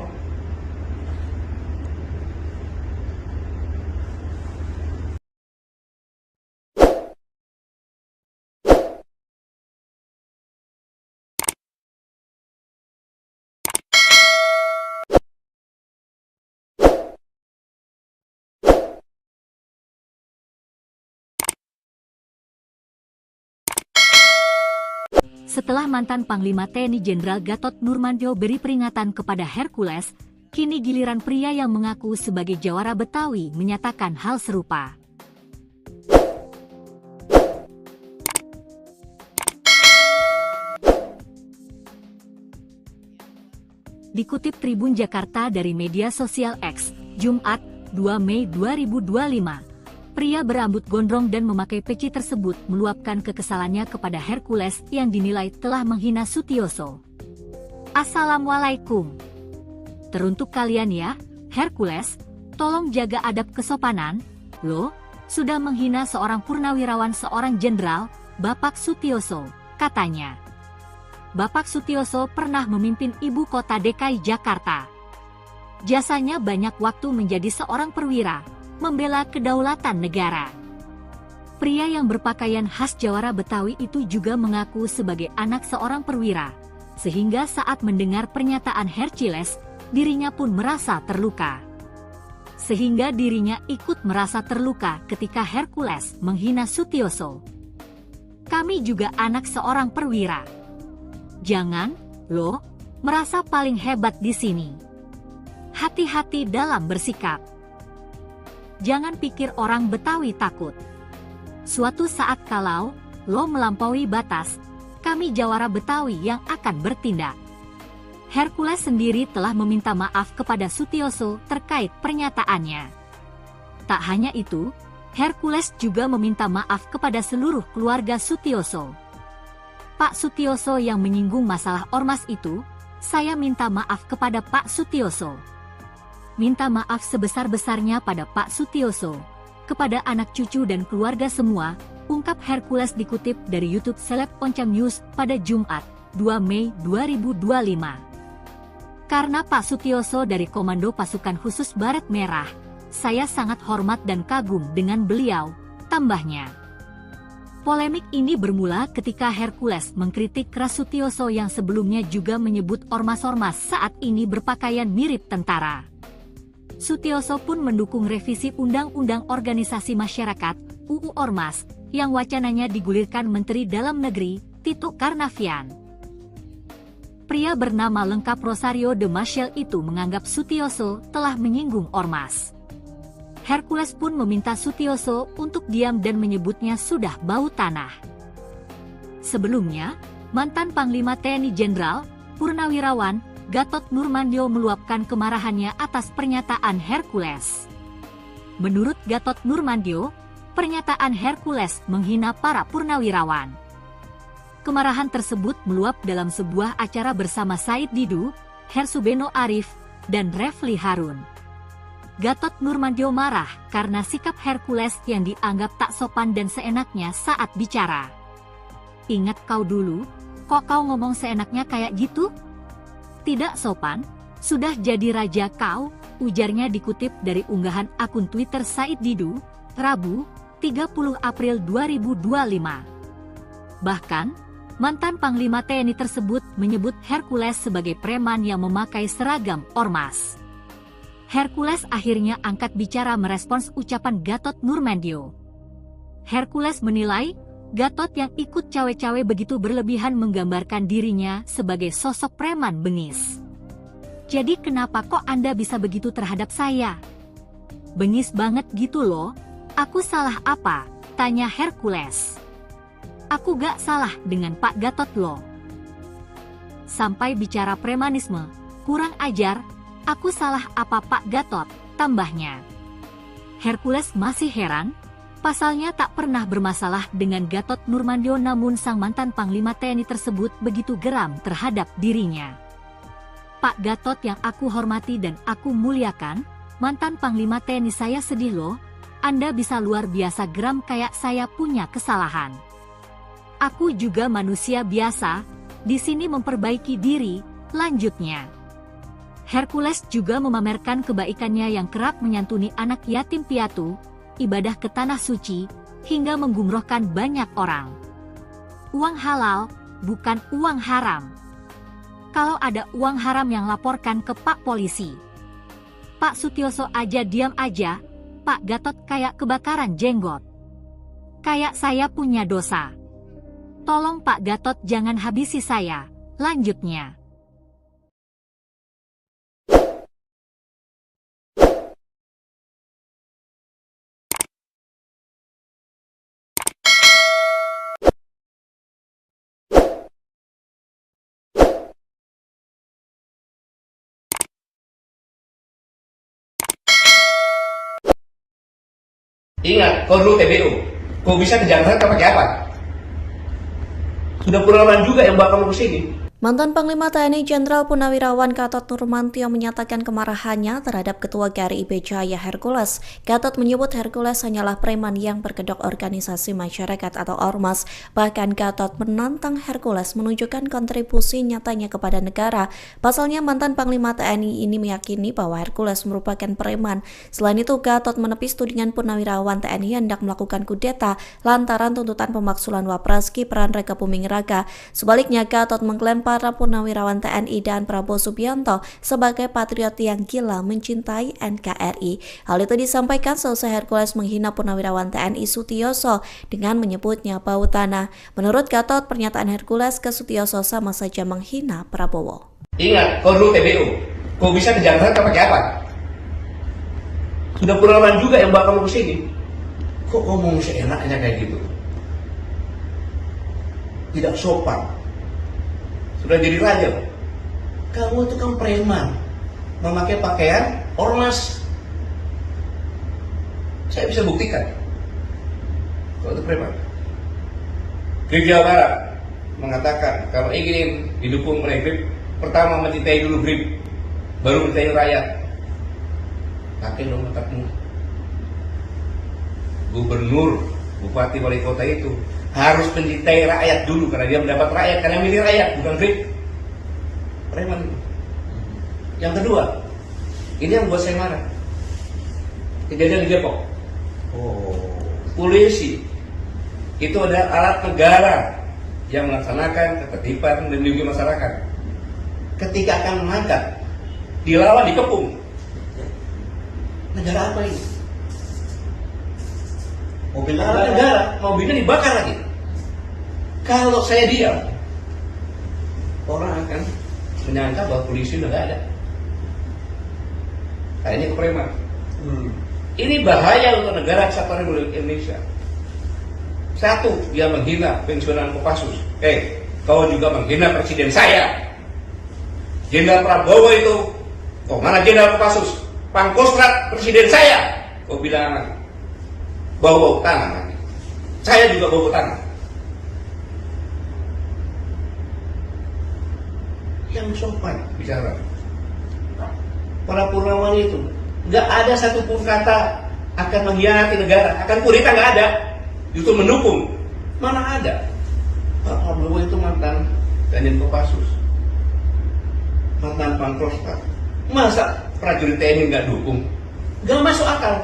Setelah mantan Panglima TNI Jenderal Gatot Nurmantio beri peringatan kepada Hercules, kini giliran pria yang mengaku sebagai jawara Betawi menyatakan hal serupa. Dikutip Tribun Jakarta dari media sosial X, Jumat, 2 Mei 2025, pria berambut gondrong dan memakai peci tersebut meluapkan kekesalannya kepada Hercules yang dinilai telah menghina Sutioso. Assalamualaikum. Teruntuk kalian ya, Hercules, tolong jaga adab kesopanan, lo, sudah menghina seorang purnawirawan seorang jenderal, Bapak Sutioso, katanya. Bapak Sutioso pernah memimpin ibu kota DKI Jakarta. Jasanya banyak waktu menjadi seorang perwira, membela kedaulatan negara. Pria yang berpakaian khas jawara Betawi itu juga mengaku sebagai anak seorang perwira, sehingga saat mendengar pernyataan Hercules, dirinya pun merasa terluka. Sehingga dirinya ikut merasa terluka ketika Hercules menghina Sutioso. Kami juga anak seorang perwira. Jangan, lo, merasa paling hebat di sini. Hati-hati dalam bersikap. Jangan pikir orang Betawi takut. Suatu saat kalau lo melampaui batas, kami jawara Betawi yang akan bertindak. Hercules sendiri telah meminta maaf kepada Sutioso terkait pernyataannya. Tak hanya itu, Hercules juga meminta maaf kepada seluruh keluarga Sutioso. Pak Sutioso yang menyinggung masalah ormas itu, saya minta maaf kepada Pak Sutioso. Minta maaf sebesar-besarnya pada Pak Sutioso, kepada anak cucu dan keluarga semua, ungkap Hercules dikutip dari YouTube Seleb Oncam News pada Jumat, 2 Mei 2025. Karena Pak Sutioso dari Komando Pasukan Khusus Baret Merah, saya sangat hormat dan kagum dengan beliau, tambahnya. Polemik ini bermula ketika Hercules mengkritik keras Sutioso yang sebelumnya juga menyebut ormas-ormas saat ini berpakaian mirip tentara. Sutioso pun mendukung revisi Undang-Undang Organisasi Masyarakat (UU Ormas) yang wacananya digulirkan Menteri Dalam Negeri, Tito Karnavian. Pria bernama lengkap Rosario de Maciel itu menganggap Sutioso telah menyinggung ormas. Hercules pun meminta Sutioso untuk diam dan menyebutnya sudah bau tanah. Sebelumnya, mantan Panglima TNI Jenderal, Purnawirawan, Gatot Nurmantio meluapkan kemarahannya atas pernyataan Hercules. Menurut Gatot Nurmantio, pernyataan Hercules menghina para purnawirawan. Kemarahan tersebut meluap dalam sebuah acara bersama Said Didu, Hersubeno Arif, dan Refli Harun. Gatot Nurmantio marah karena sikap Hercules yang dianggap tak sopan dan seenaknya saat bicara. Ingat kau dulu, kok kau ngomong seenaknya kayak gitu? Tidak sopan, sudah jadi raja kau, ujarnya dikutip dari unggahan akun Twitter Said Didu, Rabu, 30 April 2025. Bahkan, mantan Panglima TNI tersebut menyebut Hercules sebagai preman yang memakai seragam ormas. Hercules akhirnya angkat bicara merespons ucapan Gatot Nurmantio. Hercules menilai, Gatot yang ikut cawe-cawe begitu berlebihan menggambarkan dirinya sebagai sosok preman bengis. Jadi kenapa kok Anda bisa begitu terhadap saya? Bengis banget gitu loh, aku salah apa? Tanya Hercules. Aku gak salah dengan Pak Gatot loh. Sampai bicara premanisme, kurang ajar. Aku salah apa Pak Gatot, tambahnya. Hercules masih heran, pasalnya tak pernah bermasalah dengan Gatot Nurmantio namun sang mantan Panglima TNI tersebut begitu geram terhadap dirinya. Pak Gatot yang aku hormati dan aku muliakan, mantan Panglima TNI saya sedih loh, Anda bisa luar biasa geram kayak saya punya kesalahan. Aku juga manusia biasa, di sini memperbaiki diri, lanjutnya. Hercules juga memamerkan kebaikannya yang kerap menyantuni anak yatim piatu, ibadah ke tanah suci, hingga menggumrohkan banyak orang. Uang halal, bukan uang haram. Kalau ada uang haram yang laporkan ke Pak Polisi. Pak Sutioso aja diam aja, Pak Gatot kayak kebakaran jenggot. Kayak saya punya dosa. Tolong Pak Gatot jangan habisi saya. Lanjutnya. Ingat, kau dulu TBU. Kau bisa ke Jakarta pakai apa? Sudah puluhan juga yang bakal ke sini. Mantan Panglima TNI Jenderal Purnawirawan Gatot Nurmantio menyatakan kemarahannya terhadap Ketua GRI IB Jaya Hercules. Gatot menyebut Hercules hanyalah preman yang berkedok organisasi masyarakat atau ormas. Bahkan Gatot menantang Hercules menunjukkan kontribusi nyatanya kepada negara. Pasalnya mantan Panglima TNI ini meyakini bahwa Hercules merupakan preman. Selain itu, Gatot menepis tudingan Purnawirawan TNI hendak melakukan kudeta lantaran tuntutan pemaksulan Wapres Gibran Raka Buming Raka. Sebaliknya, Gatot mengklaim para Purnawirawan TNI dan Prabowo Subianto sebagai patriot yang gila mencintai NKRI. Hal itu disampaikan selesai Hercules menghina Purnawirawan TNI Sutioso dengan menyebutnya bau tanah. Menurut Gatot, pernyataan Hercules ke Sutioso sama saja menghina Prabowo. Ingat, kau dulu TBU. Kau bisa ke Jakarta pakai apa? Sudah puluhan juga yang bakal ke sini. Kok ngomong seenaknya kayak gitu? Tidak sopan. Sudah jadi raja. Kamu itu kan preman, memakai pakaian ormas. Saya bisa buktikan. Kau itu preman. Grip Jawa Barat mengatakan kalau ingin didukung oleh Grip, pertama mencintai dulu Grip, baru mencintai rakyat. Pakai dong otakmu. Gubernur, bupati, wali kota itu harus mencintai rakyat dulu karena dia mendapat rakyat, karena milih rakyat, bukan Grip. Preman. Yang kedua, ini yang buat saya marah. Kejadian di Depok. Polisi itu adalah alat negara yang melaksanakan ketertiban dan melindungi masyarakat. Ketika akan mengangkat, dilawan, dikepung. Negara apa ini? Mobil negara, mobilnya dibakar lagi. Kalau saya diam, orang akan menyangka bahwa polisi udah gak ada. Nah, ini kepreman. Ini bahaya untuk negara kesatuan Republik Indonesia. Satu, dia menghina pensiunan Kopassus. Kau juga menghina presiden saya. Jenderal Prabowo itu, kok mana Jenderal Kopassus? Pangkostrat presiden saya. Kau bilang bau-bau tangan lagi. Saya juga bau tangan. Yang sopan bicara. Para Purnawan itu nggak ada satupun kata akan mengkhianati negara, akan kudeta, nggak ada. Justru mendukung. Mana ada? Pak Prabowo itu mantan Danjen Kopassus, mantan Pangkostrat. Masa prajurit TNI nggak dukung? Nggak masuk akal.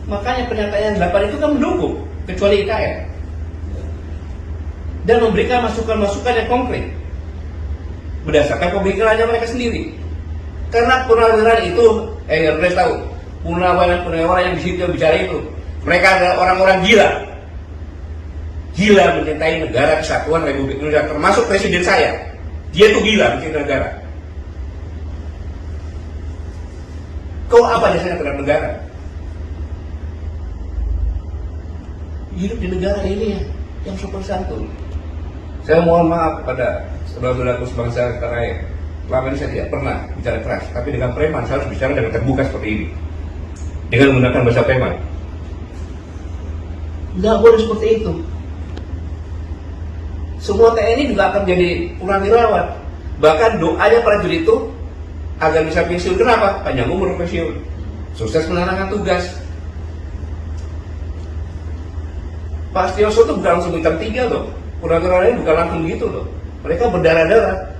Makanya pernyataan 8 itu kan mendukung, kecuali IKN. Dan memberikan masukan-masukan yang konkret berdasarkan pemikirannya mereka sendiri. Karena purnawirawan itu, Ernest tahu, purnawirawan yang di situ bicara itu, mereka adalah orang-orang gila. Gila mencintai negara kesatuan Republik Indonesia, termasuk presiden saya. Dia itu gila mencintai negara. Kau apa jasanya terhadap negara? Hidup di negara ini yang sopan santun. Saya mohon maaf kepada saudara-saudaraku sebangsa tanah air. Selama ini saya tidak pernah bicara keras, tapi dengan preman saya harus bicara dengan terbuka seperti ini, dengan menggunakan bahasa preman. Nggak boleh seperti itu. Semua TNI juga akan jadi purnawirawan. Bahkan doanya prajurit itu agar bisa pensiun. Kenapa? Panjang umur pensiun, sukses menjalankan tugas. Pak Sutioso itu bukan langsung bintang 3 loh. Purnawirawan ini bukan langsung begitu loh. Mereka berdarah-darah.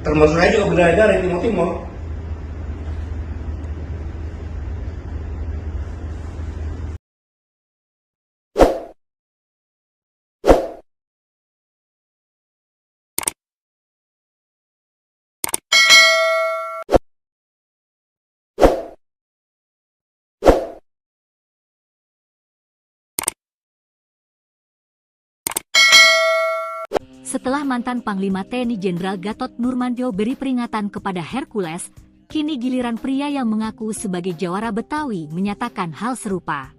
Termasuk saya juga berdarah-darah di Timur-Timur. Setelah mantan Panglima TNI Jenderal Gatot Nurmantio beri peringatan kepada Hercules, kini giliran pria yang mengaku sebagai jawara Betawi menyatakan hal serupa.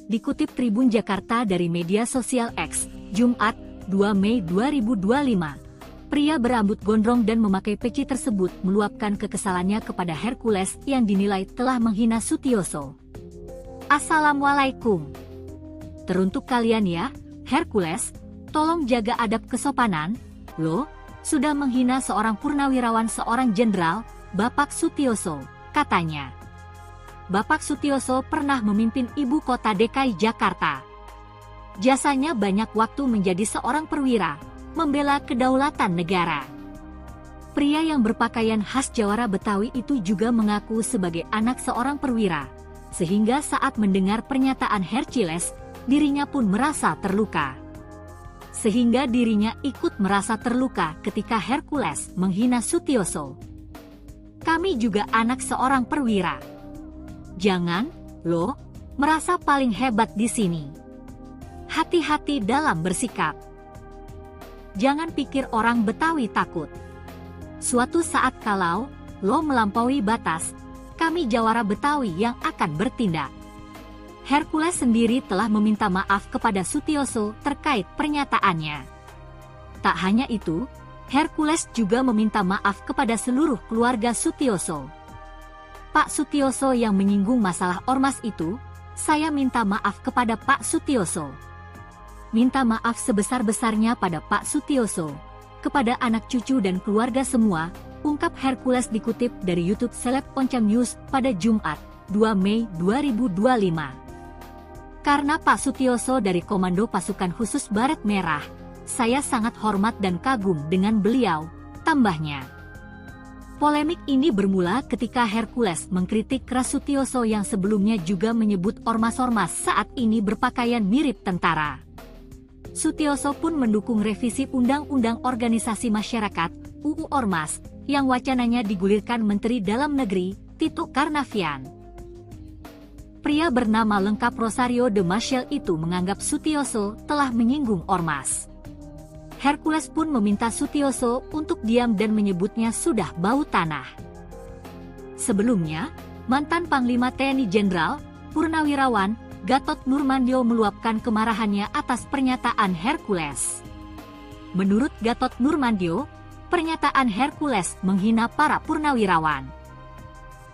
Dikutip Tribun Jakarta dari media sosial X, Jumat, 2 Mei 2025, pria berambut gondrong dan memakai peci tersebut meluapkan kekesalannya kepada Hercules yang dinilai telah menghina Sutioso. Assalamualaikum. Teruntuk kalian ya, Hercules, tolong jaga adab kesopanan, lo, sudah menghina seorang purnawirawan seorang jenderal, Bapak Sutioso, katanya. Bapak Sutioso pernah memimpin ibu kota DKI Jakarta. Jasanya banyak waktu menjadi seorang perwira, membela kedaulatan negara. Pria yang berpakaian khas jawara Betawi itu juga mengaku sebagai anak seorang perwira, sehingga saat mendengar pernyataan Hercules, dirinya pun merasa terluka. Sehingga dirinya ikut merasa terluka ketika Hercules menghina Sutioso. Kami juga anak seorang perwira. Jangan, lo, merasa paling hebat di sini. Hati-hati dalam bersikap. Jangan pikir orang Betawi takut. Suatu saat kalau lo melampaui batas, kami jawara Betawi yang akan bertindak. Hercules sendiri telah meminta maaf kepada Sutioso terkait pernyataannya. Tak hanya itu, Hercules juga meminta maaf kepada seluruh keluarga Sutioso. Pak Sutioso yang menyinggung masalah ormas itu, saya minta maaf kepada Pak Sutioso. Minta maaf sebesar-besarnya pada Pak Sutioso, kepada anak cucu dan keluarga semua, ungkap Hercules dikutip dari YouTube Seleb Oncam News pada Jumat, 2 Mei 2025. Karena Pak Sutioso dari Komando Pasukan Khusus Baret Merah, saya sangat hormat dan kagum dengan beliau, tambahnya. Polemik ini bermula ketika Hercules mengkritik keras Sutioso yang sebelumnya juga menyebut ormas-ormas saat ini berpakaian mirip tentara. Sutioso pun mendukung revisi Undang-Undang Organisasi Masyarakat (UU Ormas) yang wacananya digulirkan Menteri Dalam Negeri, Tito Karnavian. Pria bernama lengkap Rosario de Maciel itu menganggap Sutioso telah menyinggung ormas. Hercules pun meminta Sutioso untuk diam dan menyebutnya sudah bau tanah. Sebelumnya, mantan Panglima TNI Jenderal, Purnawirawan, Gatot Nurmantio meluapkan kemarahannya atas pernyataan Hercules. Menurut Gatot Nurmantio, pernyataan Hercules menghina para purnawirawan.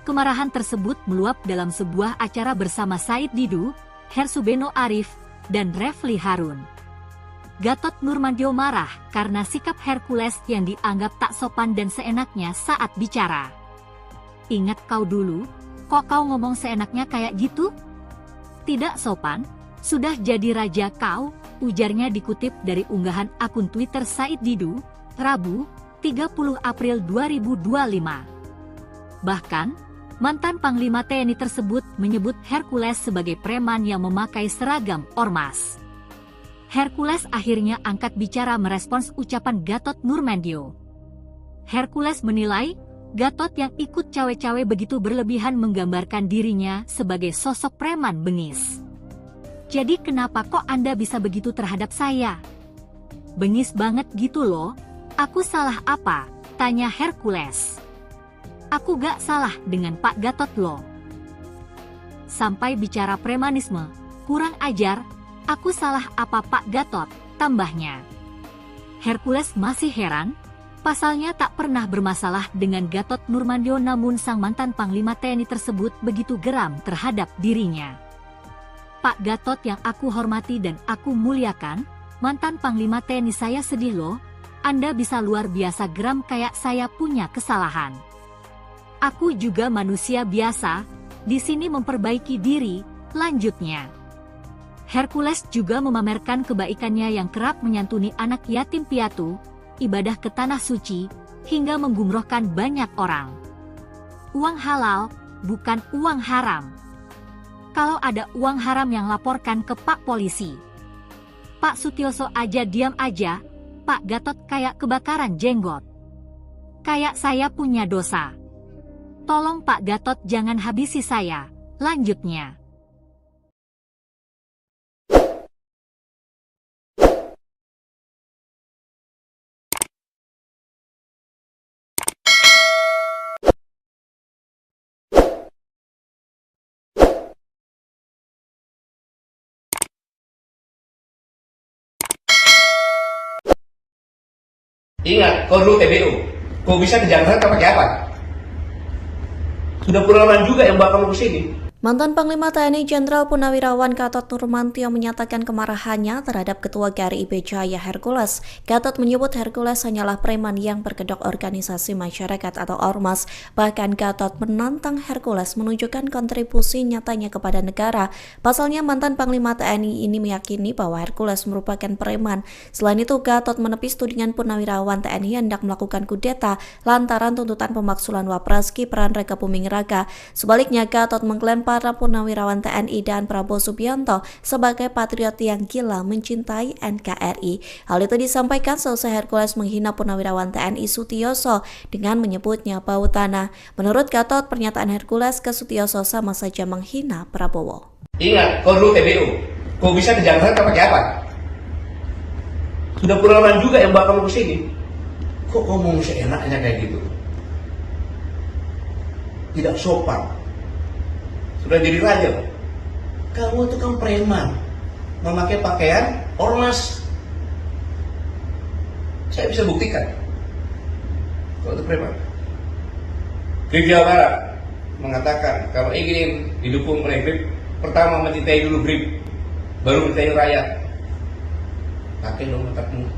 Kemarahan tersebut meluap dalam sebuah acara bersama Said Didu, Hersubeno Arif, dan Refli Harun. Gatot Nurmantio marah karena sikap Hercules yang dianggap tak sopan dan seenaknya saat bicara. Ingat kau dulu, kok kau ngomong seenaknya kayak gitu? Tidak sopan, sudah jadi raja kau, ujarnya dikutip dari unggahan akun Twitter Said Didu, Rabu, 30 April 2025. Bahkan, mantan Panglima TNI tersebut menyebut Hercules sebagai preman yang memakai seragam ormas. Hercules akhirnya angkat bicara merespons ucapan Gatot Nurmantio. Hercules menilai, Gatot yang ikut cawe-cawe begitu berlebihan menggambarkan dirinya sebagai sosok preman bengis. Jadi kenapa kok Anda bisa begitu terhadap saya? Bengis banget gitu loh, aku salah apa? Tanya Hercules. Aku gak salah dengan Pak Gatot loh. Sampai bicara premanisme, kurang ajar. Aku salah apa Pak Gatot, tambahnya. Hercules masih heran, pasalnya tak pernah bermasalah dengan Gatot Nurmantio namun sang mantan Panglima TNI tersebut begitu geram terhadap dirinya. Pak Gatot yang aku hormati dan aku muliakan, mantan Panglima TNI saya sedih loh, Anda bisa luar biasa geram kayak saya punya kesalahan. Aku juga manusia biasa, di sini memperbaiki diri, lanjutnya. Hercules juga memamerkan kebaikannya yang kerap menyantuni anak yatim piatu, ibadah ke tanah suci, hingga menggumrohkan banyak orang. Uang halal, bukan uang haram. Kalau ada uang haram yang laporkan ke Pak Polisi. Pak Sutioso aja diam aja, Pak Gatot kayak kebakaran jenggot. Kayak saya punya dosa. Tolong Pak Gatot jangan habisi saya. Lanjutnya. Ingat, kau dulu TBU. Kau bisa ke Jakarta pakai apa? Sudah puluhan juga yang bakal ke sini. Mantan Panglima TNI Jenderal Purnawirawan Gatot Nurmantio menyatakan kemarahannya terhadap Ketua GRI IB Jaya Hercules. Gatot menyebut Hercules hanyalah preman yang berkedok organisasi masyarakat atau ormas. Bahkan Gatot menantang Hercules menunjukkan kontribusi nyatanya kepada negara. Pasalnya mantan Panglima TNI ini meyakini bahwa Hercules merupakan preman. Selain itu, Gatot menepis tudingan Purnawirawan TNI hendak melakukan kudeta lantaran tuntutan pemaksulan Wapres Gibran Raka Buming Raka. Sebaliknya, Gatot mengklaim para Purnawirawan TNI dan Prabowo Subianto sebagai patriot yang gila mencintai NKRI. Hal itu disampaikan selesai Hercules menghina Purnawirawan TNI Sutioso dengan menyebutnya bau tanah. Menurut Gatot, pernyataan Hercules ke Sutioso sama saja menghina Prabowo. Ingat, kau dulu TBU. Kau bisa ke Jakarta pakai apa? Sudah puluhan juga yang bakal ke sini. Kok ngomong seenaknya kayak gitu? Tidak sopan. Sudah jadi raja. Kamu itu kan preman, memakai pakaian ormas. Saya bisa buktikan. Kalau itu preman. Grip Jawa Barat mengatakan kalau ingin didukung oleh Grip, pertama mencintai dulu Grip, baru mencintai rakyat. Pakai dong otakmu.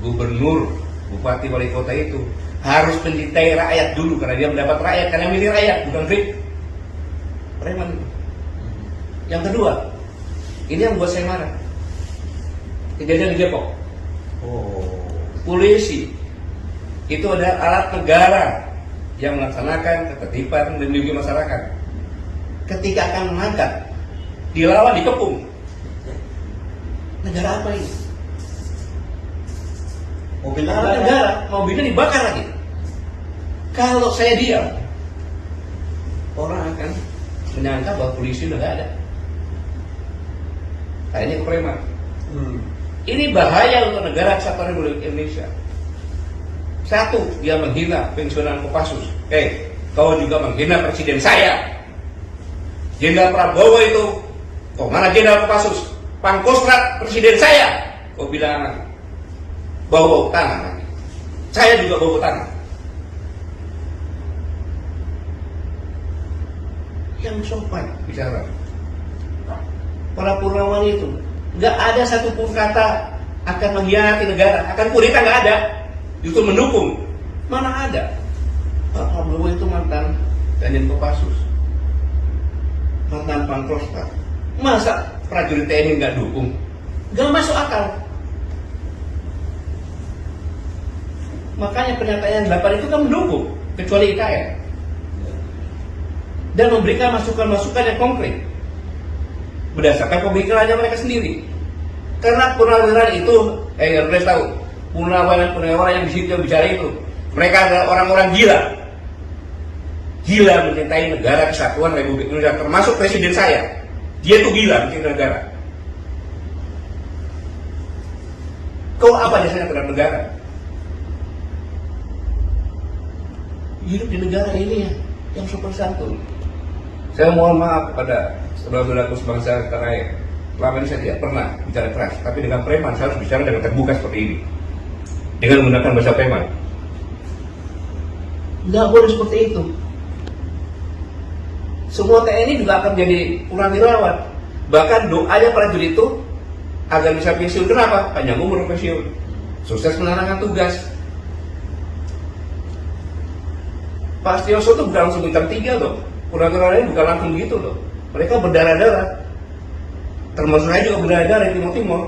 Gubernur, bupati, wali kota itu harus mencintai rakyat dulu karena dia mendapat rakyat, karena milih rakyat, bukan Grip. Preman itu. Yang kedua, ini yang buat saya marah. Kejadian di Depok. Polisi itu adalah alat negara yang melaksanakan ketertiban dan melindungi masyarakat. Ketika akan mengangkat, dilawan, dikepung. Negara apa ini? Mobil negara, mobilnya dibakar lagi. Kalau saya diam, orang akan menyangka bahwa polisi udah gak ada. Kayaknya ke preman. Ini bahaya untuk negara kesatuan Republik Indonesia. Satu, dia menghina pensiunan Kopassus. Kau juga menghina presiden saya. Jenderal Prabowo itu, kok mana Jenderal Kopassus? Pangkostrat presiden saya. Kau bilang bau tanah lagi. Saya juga bau tanah. Yang sopan bicara. Para Purnawan itu nggak ada satupun kata akan mengkhianati negara, akan kudeta, nggak ada. Justru mendukung. Mana ada? Pak Prabowo itu mantan Danjen Kopassus, mantan Pangkostrat. Masa prajurit TNI nggak dukung? Nggak masuk akal. Makanya pernyataan 8 itu kan mendukung, kecuali IKN. Dan memberikan masukan-masukan yang konkret berdasarkan pemikirannya mereka sendiri. Karena purnawirawan itu, harus tahu, purnawirawan yang di situ yang bicara itu, mereka adalah orang-orang gila. Gila mencintai negara kesatuan Republik Indonesia, termasuk presiden saya. Dia itu gila mencintai negara. Kau apa jasanya terhadap negara? Hidup di negara ini yang sopan santun. Saya mohon maaf kepada saudara-saudaraku sebangsa tanah air. Selama ini saya tidak pernah bicara keras, tapi dengan preman saya harus bicara dengan terbuka seperti ini, dengan menggunakan bahasa preman. Nggak boleh seperti itu. Semua TNI juga akan menjadi purnawirawan. Bahkan doanya prajurit itu agar bisa pensiun. Kenapa? Panjang umur pensiun, sukses menjalankan tugas. Pak Sutioso itu bukan langsung bintang 3 loh. Purnawirawan ini bukan langsung begitu loh. Mereka berdarah-darah. Termasuk saya juga berdarah-darah di Timur Timur.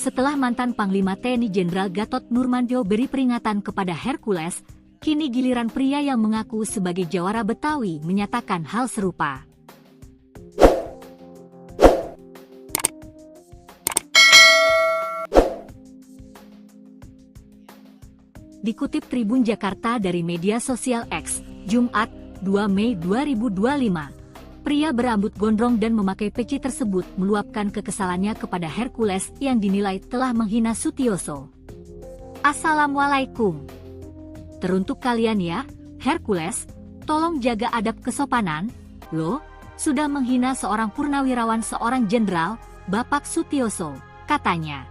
Setelah mantan Panglima TNI Jenderal Gatot Nurmantio beri peringatan kepada Hercules, kini giliran pria yang mengaku sebagai jawara Betawi menyatakan hal serupa. Dikutip Tribun Jakarta dari media sosial X, Jumat, 2 Mei 2025, pria berambut gondrong dan memakai peci tersebut meluapkan kekesalannya kepada Hercules yang dinilai telah menghina Sutioso. Assalamualaikum. Teruntuk kalian ya, Hercules, tolong jaga adab kesopanan, lo, sudah menghina seorang purnawirawan seorang jenderal, Bapak Sutioso, katanya.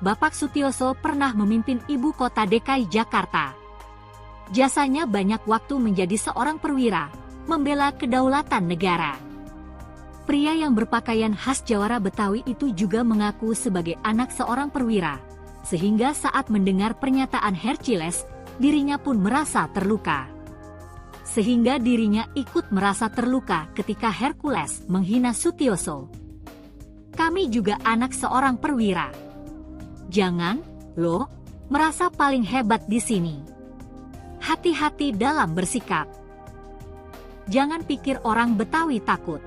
Bapak Sutioso pernah memimpin ibu kota DKI Jakarta. Jasanya banyak waktu menjadi seorang perwira, membela kedaulatan negara. Pria yang berpakaian khas jawara Betawi itu juga mengaku sebagai anak seorang perwira, sehingga saat mendengar pernyataan Hercules, dirinya pun merasa terluka. Sehingga dirinya ikut merasa terluka ketika Hercules menghina Sutioso. Kami juga anak seorang perwira. Jangan, lo, merasa paling hebat di sini. Hati-hati dalam bersikap. Jangan pikir orang Betawi takut.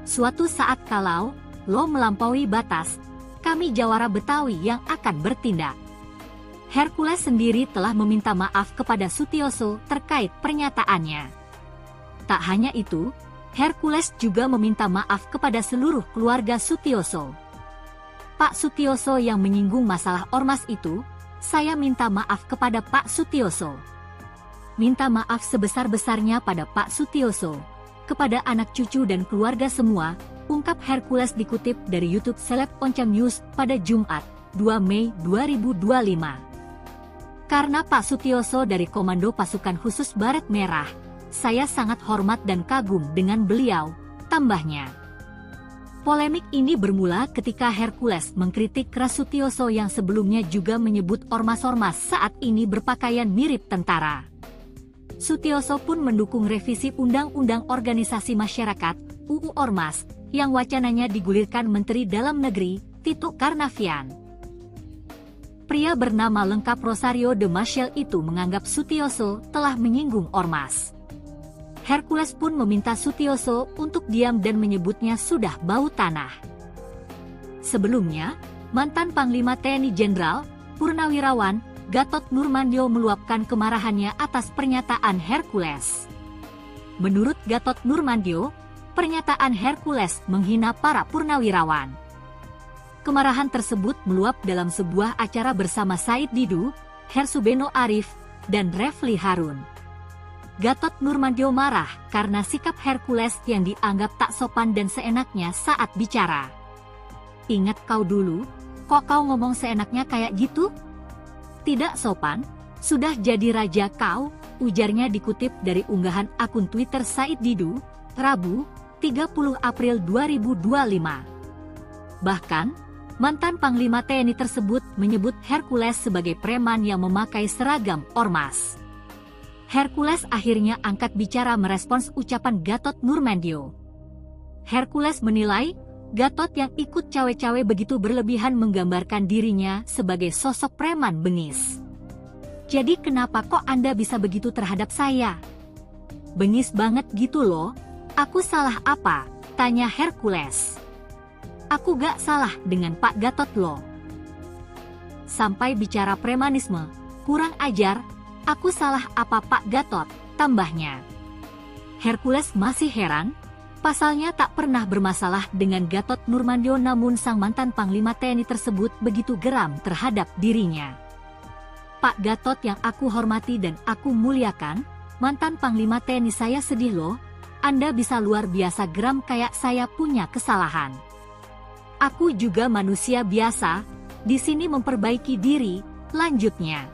Suatu saat kalau lo melampaui batas, kami jawara Betawi yang akan bertindak. Hercules sendiri telah meminta maaf kepada Sutioso terkait pernyataannya. Tak hanya itu, Hercules juga meminta maaf kepada seluruh keluarga Sutioso. Pak Sutioso yang menyinggung masalah ormas itu, saya minta maaf kepada Pak Sutioso. Minta maaf sebesar-besarnya pada Pak Sutioso, kepada anak cucu dan keluarga semua, ungkap Hercules dikutip dari YouTube Seleb Oncam News pada Jumat, 2 Mei 2025. Karena Pak Sutioso dari Komando Pasukan Khusus Baret Merah, saya sangat hormat dan kagum dengan beliau, tambahnya. Polemik ini bermula ketika Hercules mengkritik keras Sutioso yang sebelumnya juga menyebut ormas-ormas saat ini berpakaian mirip tentara. Sutioso pun mendukung revisi Undang-Undang Organisasi Masyarakat (UU Ormas) yang wacananya digulirkan Menteri Dalam Negeri Tito Karnavian. Pria bernama lengkap Rosario de Maciel itu menganggap Sutioso telah menyinggung ormas. Hercules pun meminta Sutioso untuk diam dan menyebutnya sudah bau tanah. Sebelumnya, mantan Panglima TNI Jenderal, Purnawirawan, Gatot Nurmantio meluapkan kemarahannya atas pernyataan Hercules. Menurut Gatot Nurmantio, pernyataan Hercules menghina para purnawirawan. Kemarahan tersebut meluap dalam sebuah acara bersama Said Didu, Hersubeno Arif, dan Refli Harun. Gatot Nurmantio marah karena sikap Hercules yang dianggap tak sopan dan seenaknya saat bicara. Ingat kau dulu, kok kau ngomong seenaknya kayak gitu? Tidak sopan, sudah jadi raja kau, ujarnya dikutip dari unggahan akun Twitter Said Didu, Rabu, 30 April 2025. Bahkan, mantan Panglima TNI tersebut menyebut Hercules sebagai preman yang memakai seragam ormas. Hercules akhirnya angkat bicara merespons ucapan Gatot Nurmantio. Hercules menilai, Gatot yang ikut cawe-cawe begitu berlebihan menggambarkan dirinya sebagai sosok preman bengis. Jadi kenapa kok Anda bisa begitu terhadap saya? Bengis banget gitu loh, aku salah apa? Tanya Hercules. Aku gak salah dengan Pak Gatot loh. Sampai bicara premanisme, kurang ajar. Aku salah apa Pak Gatot, tambahnya. Hercules masih heran, pasalnya tak pernah bermasalah dengan Gatot Nurmantio namun sang mantan Panglima TNI tersebut begitu geram terhadap dirinya. Pak Gatot yang aku hormati dan aku muliakan, mantan Panglima TNI saya sedih loh, Anda bisa luar biasa geram kayak saya punya kesalahan. Aku juga manusia biasa, di sini memperbaiki diri, lanjutnya.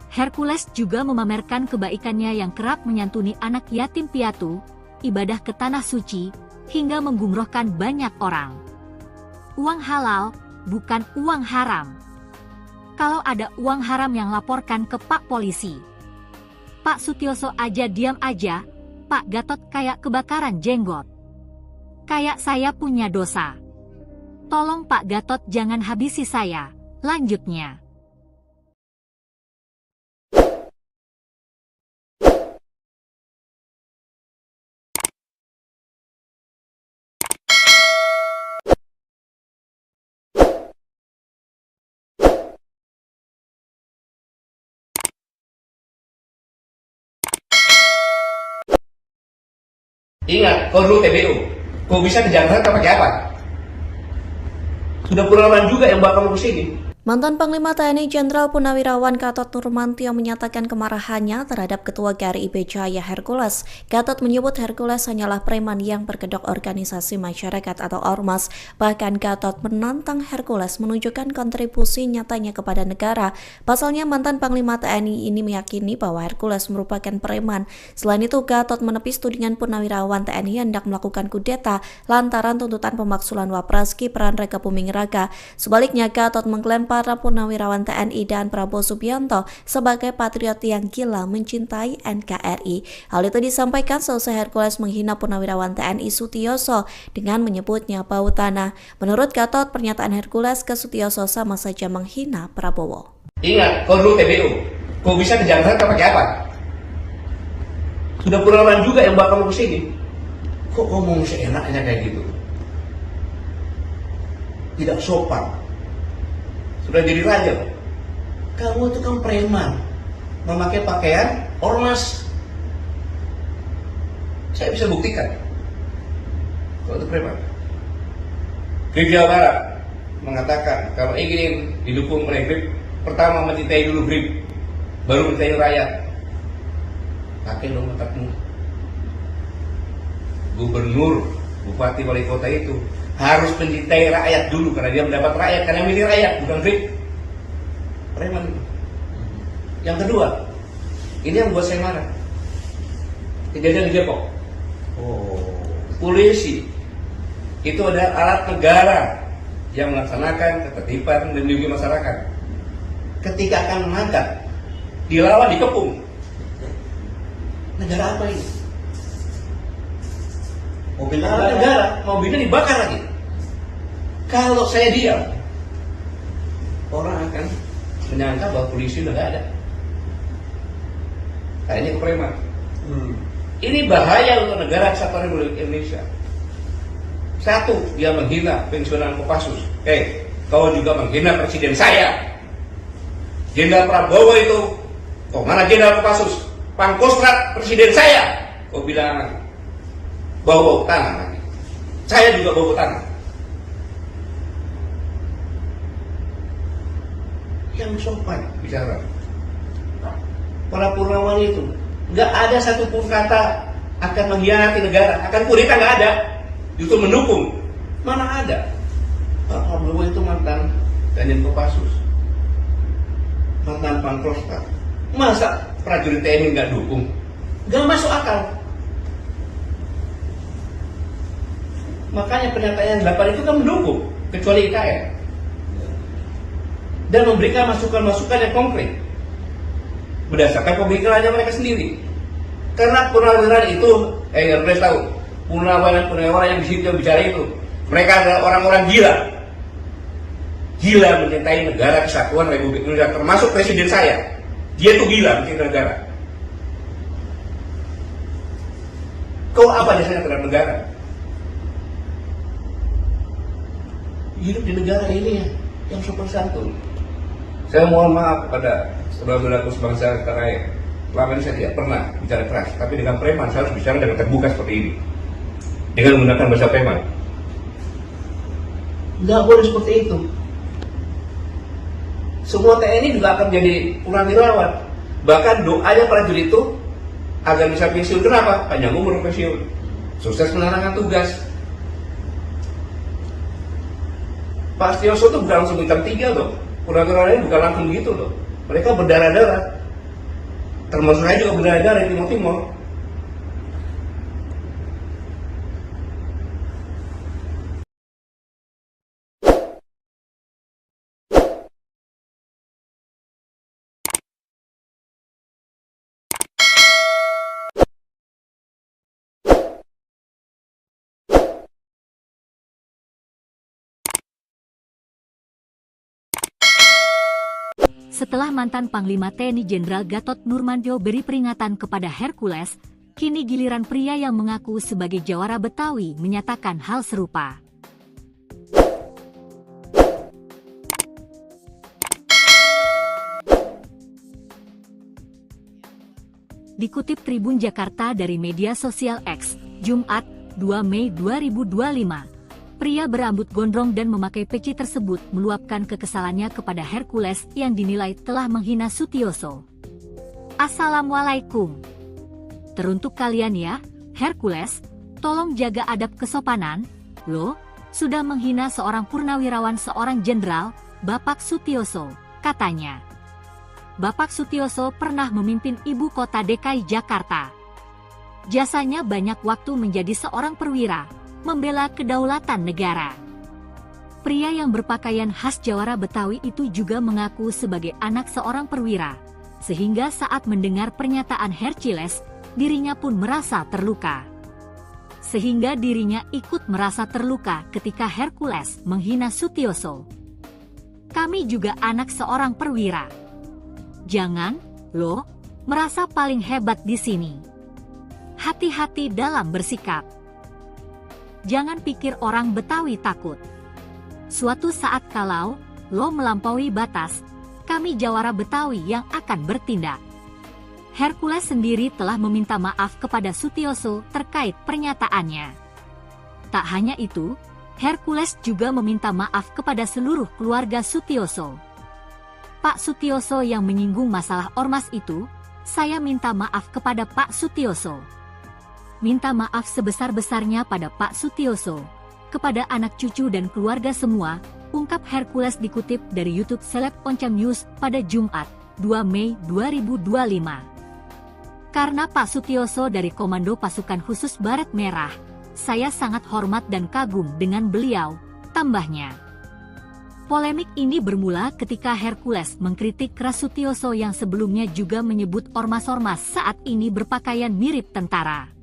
Hercules juga memamerkan kebaikannya yang kerap menyantuni anak yatim piatu, ibadah ke tanah suci, hingga menggumrohkan banyak orang. Uang halal, bukan uang haram. Kalau ada uang haram yang laporkan ke Pak Polisi. Pak Sutioso aja diam aja, Pak Gatot kayak kebakaran jenggot. Kayak saya punya dosa. Tolong Pak Gatot jangan habisi saya. Lanjutnya. Ingat, kau dulu TBU. Kau bisa ke Jakarta pakai apa? Sudah puluhan juga yang bawa kamu ke sini. Mantan Panglima TNI Jenderal Purnawirawan Gatot Nurmantio menyatakan kemarahannya terhadap Ketua GRIB Jaya Hercules. Gatot menyebut Hercules hanyalah preman yang berkedok organisasi masyarakat atau ormas. Bahkan Gatot menantang Hercules menunjukkan kontribusi nyatanya kepada negara. Pasalnya mantan Panglima TNI ini meyakini bahwa Hercules merupakan preman. Selain itu, Gatot menepis tudingan Purnawirawan TNI hendak melakukan kudeta lantaran tuntutan pemaksulan Wapres Gibran Rakabuming Raka. Sebaliknya, Gatot mengklaim para Purnawirawan TNI dan Prabowo Subianto sebagai patriot yang gila mencintai NKRI. Hal itu disampaikan selesai Hercules menghina Purnawirawan TNI Sutioso dengan menyebutnya bau tanah. Menurut Gatot, pernyataan Hercules ke Sutioso sama saja menghina Prabowo. Ingat, kau dulu TBU. Kau bisa ke Jakarta pakai apa? Sudah puluhan juga yang bawa kamu ke sini. Kok ngomong seenaknya kayak gitu? Tidak sopan. Sudah jadi raja. Kamu itu kan preman, memakai pakaian ormas. Saya bisa buktikan kalau itu preman. GRIB Jawa Barat mengatakan kalau ingin didukung oleh GRIB, pertama mencintai dulu GRIB, baru mencintai rakyat. Pakai dong otakmu. Gubernur, bupati, wali kota itu harus mencintai rakyat dulu karena dia mendapat rakyat, karena milih rakyat, bukan GRIB. Preman itu. Yang kedua, ini yang buat saya marah. Kejadian di Depok. Polisi itu adalah alat negara yang melaksanakan ketertiban dan melindungi masyarakat. Ketika akan menangkap, dilawan, dikepung. Negara apa ini? Mobil negara, mobilnya dibakar lagi. Kalau saya diam, orang akan menyangka bahwa polisi udah gak ada. Nah, ini kepreman. Ini bahaya untuk negara kesatuan Republik Indonesia. Satu, dia menghina pensiunan Kopassus. Kau juga menghina presiden saya. Jenderal Prabowo itu, kok mana Jenderal Kopassus? Pangkostrat presiden saya. Kau bilang bau tanah lagi. Saya juga bau tanah. Yang sopan bicara. Para Purnawan itu nggak ada satupun kata akan mengkhianati negara, akan kudeta, nggak ada. Justru mendukung. Mana ada? Pak Prabowo itu mantan Danjen Kopassus, mantan Pangkostrat. Masa prajurit TNI nggak dukung? Nggak masuk akal. Makanya pernyataan 8 itu kan mendukung, kecuali IKN. Dan memberikan masukan-masukan yang konkret berdasarkan pemikirannya mereka sendiri. Karena purnawirawan itu, Hercules tahu, purnawirawan yang di situ yang bicara itu, mereka adalah orang-orang gila. Gila mencintai negara kesatuan Republik Indonesia, termasuk presiden saya. Dia itu gila mencintai negara. Kau apa jasanya terhadap negara? Hidup di negara ini yang sopan santun. Saya mohon maaf kepada saudara-saudaraku sebangsa tanah air. Selama ini saya tidak pernah bicara keras, tapi dengan preman saya harus bicara dengan terbuka seperti ini, dengan menggunakan bahasa preman. Nggak boleh seperti itu. Semua TNI juga akan menjadi purnawirawan. Bahkan doanya prajurit itu agar bisa pensiun. Kenapa? Panjang umur pensiun, sukses menjalankan tugas. Pak Sutioso itu bukan langsung bintang 3 loh. Purnawirawan ini bukan langsung begitu loh. Mereka berdarah-darah. Termasuk saya juga berdarah-darah di Timur-Timur. Setelah mantan Panglima TNI Jenderal Gatot Nurmantio beri peringatan kepada Hercules, kini giliran pria yang mengaku sebagai jawara Betawi menyatakan hal serupa. Dikutip Tribun Jakarta dari media sosial X, Jumat, 2 Mei 2025, pria berambut gondrong dan memakai peci tersebut meluapkan kekesalannya kepada Hercules yang dinilai telah menghina Sutioso. Assalamualaikum. Teruntuk kalian ya, Hercules, tolong jaga adab kesopanan, lo, sudah menghina seorang purnawirawan seorang jenderal, Bapak Sutioso, katanya. Bapak Sutioso pernah memimpin ibu kota DKI Jakarta. Jasanya banyak waktu menjadi seorang perwira, membela kedaulatan negara. Pria yang berpakaian khas jawara Betawi itu juga mengaku sebagai anak seorang perwira, sehingga saat mendengar pernyataan Hercules, dirinya pun merasa terluka. Sehingga dirinya ikut merasa terluka ketika Hercules menghina Sutioso. Kami juga anak seorang perwira. Jangan, lo, merasa paling hebat di sini. Hati-hati dalam bersikap. Jangan pikir orang Betawi takut. Suatu saat kalau lo melampaui batas, kami jawara Betawi yang akan bertindak. Hercules sendiri telah meminta maaf kepada Sutioso terkait pernyataannya. Tak hanya itu, Hercules juga meminta maaf kepada seluruh keluarga Sutioso. Pak Sutioso yang menyinggung masalah ormas itu, saya minta maaf kepada Pak Sutioso. Minta maaf sebesar-besarnya pada Pak Sutioso, kepada anak cucu dan keluarga semua, ungkap Hercules dikutip dari YouTube Seleb Oncam News pada Jumat, 2 Mei 2025. Karena Pak Sutioso dari Komando Pasukan Khusus Baret Merah, saya sangat hormat dan kagum dengan beliau, tambahnya. Polemik ini bermula ketika Hercules mengkritik keras Sutioso yang sebelumnya juga menyebut ormas-ormas saat ini berpakaian mirip tentara.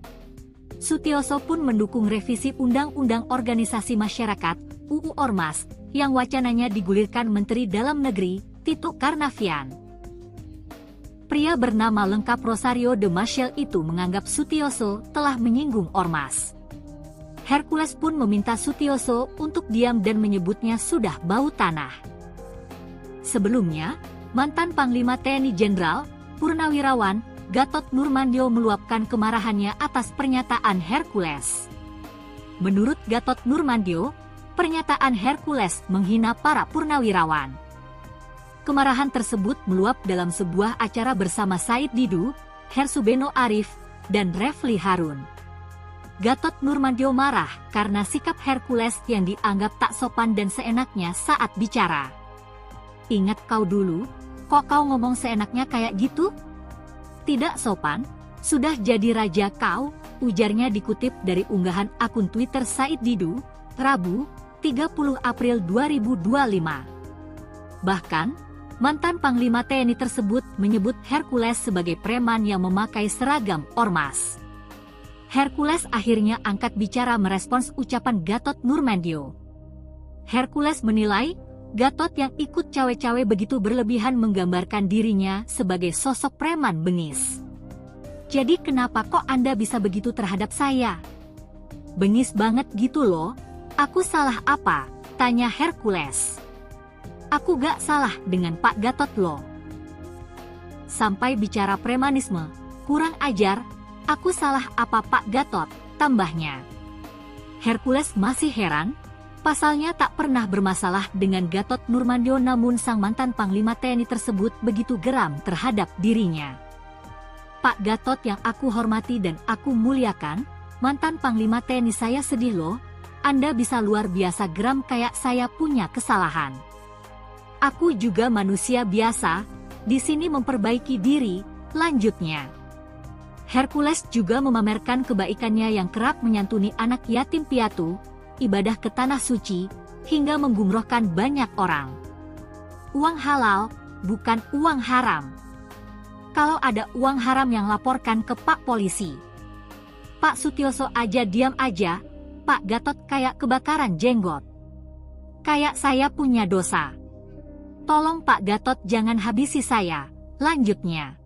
Sutioso pun mendukung revisi Undang-Undang Organisasi Masyarakat (UU Ormas) yang wacananya digulirkan Menteri Dalam Negeri, Tito Karnavian. Pria bernama lengkap Rosario de Maciel itu menganggap Sutioso telah menyinggung ormas. Hercules pun meminta Sutioso untuk diam dan menyebutnya sudah bau tanah. Sebelumnya, mantan Panglima TNI Jenderal, Purnawirawan, Gatot Nurmantio meluapkan kemarahannya atas pernyataan Hercules. Menurut Gatot Nurmantio, pernyataan Hercules menghina para purnawirawan. Kemarahan tersebut meluap dalam sebuah acara bersama Said Didu, Hersubeno Arif, dan Refli Harun. Gatot Nurmantio marah karena sikap Hercules yang dianggap tak sopan dan seenaknya saat bicara. Ingat kau dulu, kok kau ngomong seenaknya kayak gitu? Tidak sopan, sudah jadi raja kau, ujarnya dikutip dari unggahan akun Twitter Said Didu, Rabu, 30 April 2025. Bahkan, mantan Panglima TNI tersebut menyebut Hercules sebagai preman yang memakai seragam ormas. Hercules akhirnya angkat bicara merespons ucapan Gatot Nurmantio. Hercules menilai, Gatot yang ikut cawe-cawe begitu berlebihan menggambarkan dirinya sebagai sosok preman bengis. Jadi kenapa kok Anda bisa begitu terhadap saya? Bengis banget gitu loh, aku salah apa? Tanya Hercules. Aku gak salah dengan Pak Gatot loh. Sampai bicara premanisme, kurang ajar. Aku salah apa Pak Gatot, tambahnya. Hercules masih heran, pasalnya tak pernah bermasalah dengan Gatot Nurmantio namun sang mantan Panglima TNI tersebut begitu geram terhadap dirinya. Pak Gatot yang aku hormati dan aku muliakan, mantan Panglima TNI saya sedih loh, Anda bisa luar biasa geram kayak saya punya kesalahan. Aku juga manusia biasa, di sini memperbaiki diri, lanjutnya. Hercules juga memamerkan kebaikannya yang kerap menyantuni anak yatim piatu, ibadah ke tanah suci, hingga menggumrohkan banyak orang. Uang halal, bukan uang haram. Kalau ada uang haram yang laporkan ke Pak Polisi. Pak Sutioso aja diam aja, Pak Gatot kayak kebakaran jenggot. Kayak saya punya dosa. Tolong Pak Gatot jangan habisi saya. Lanjutnya.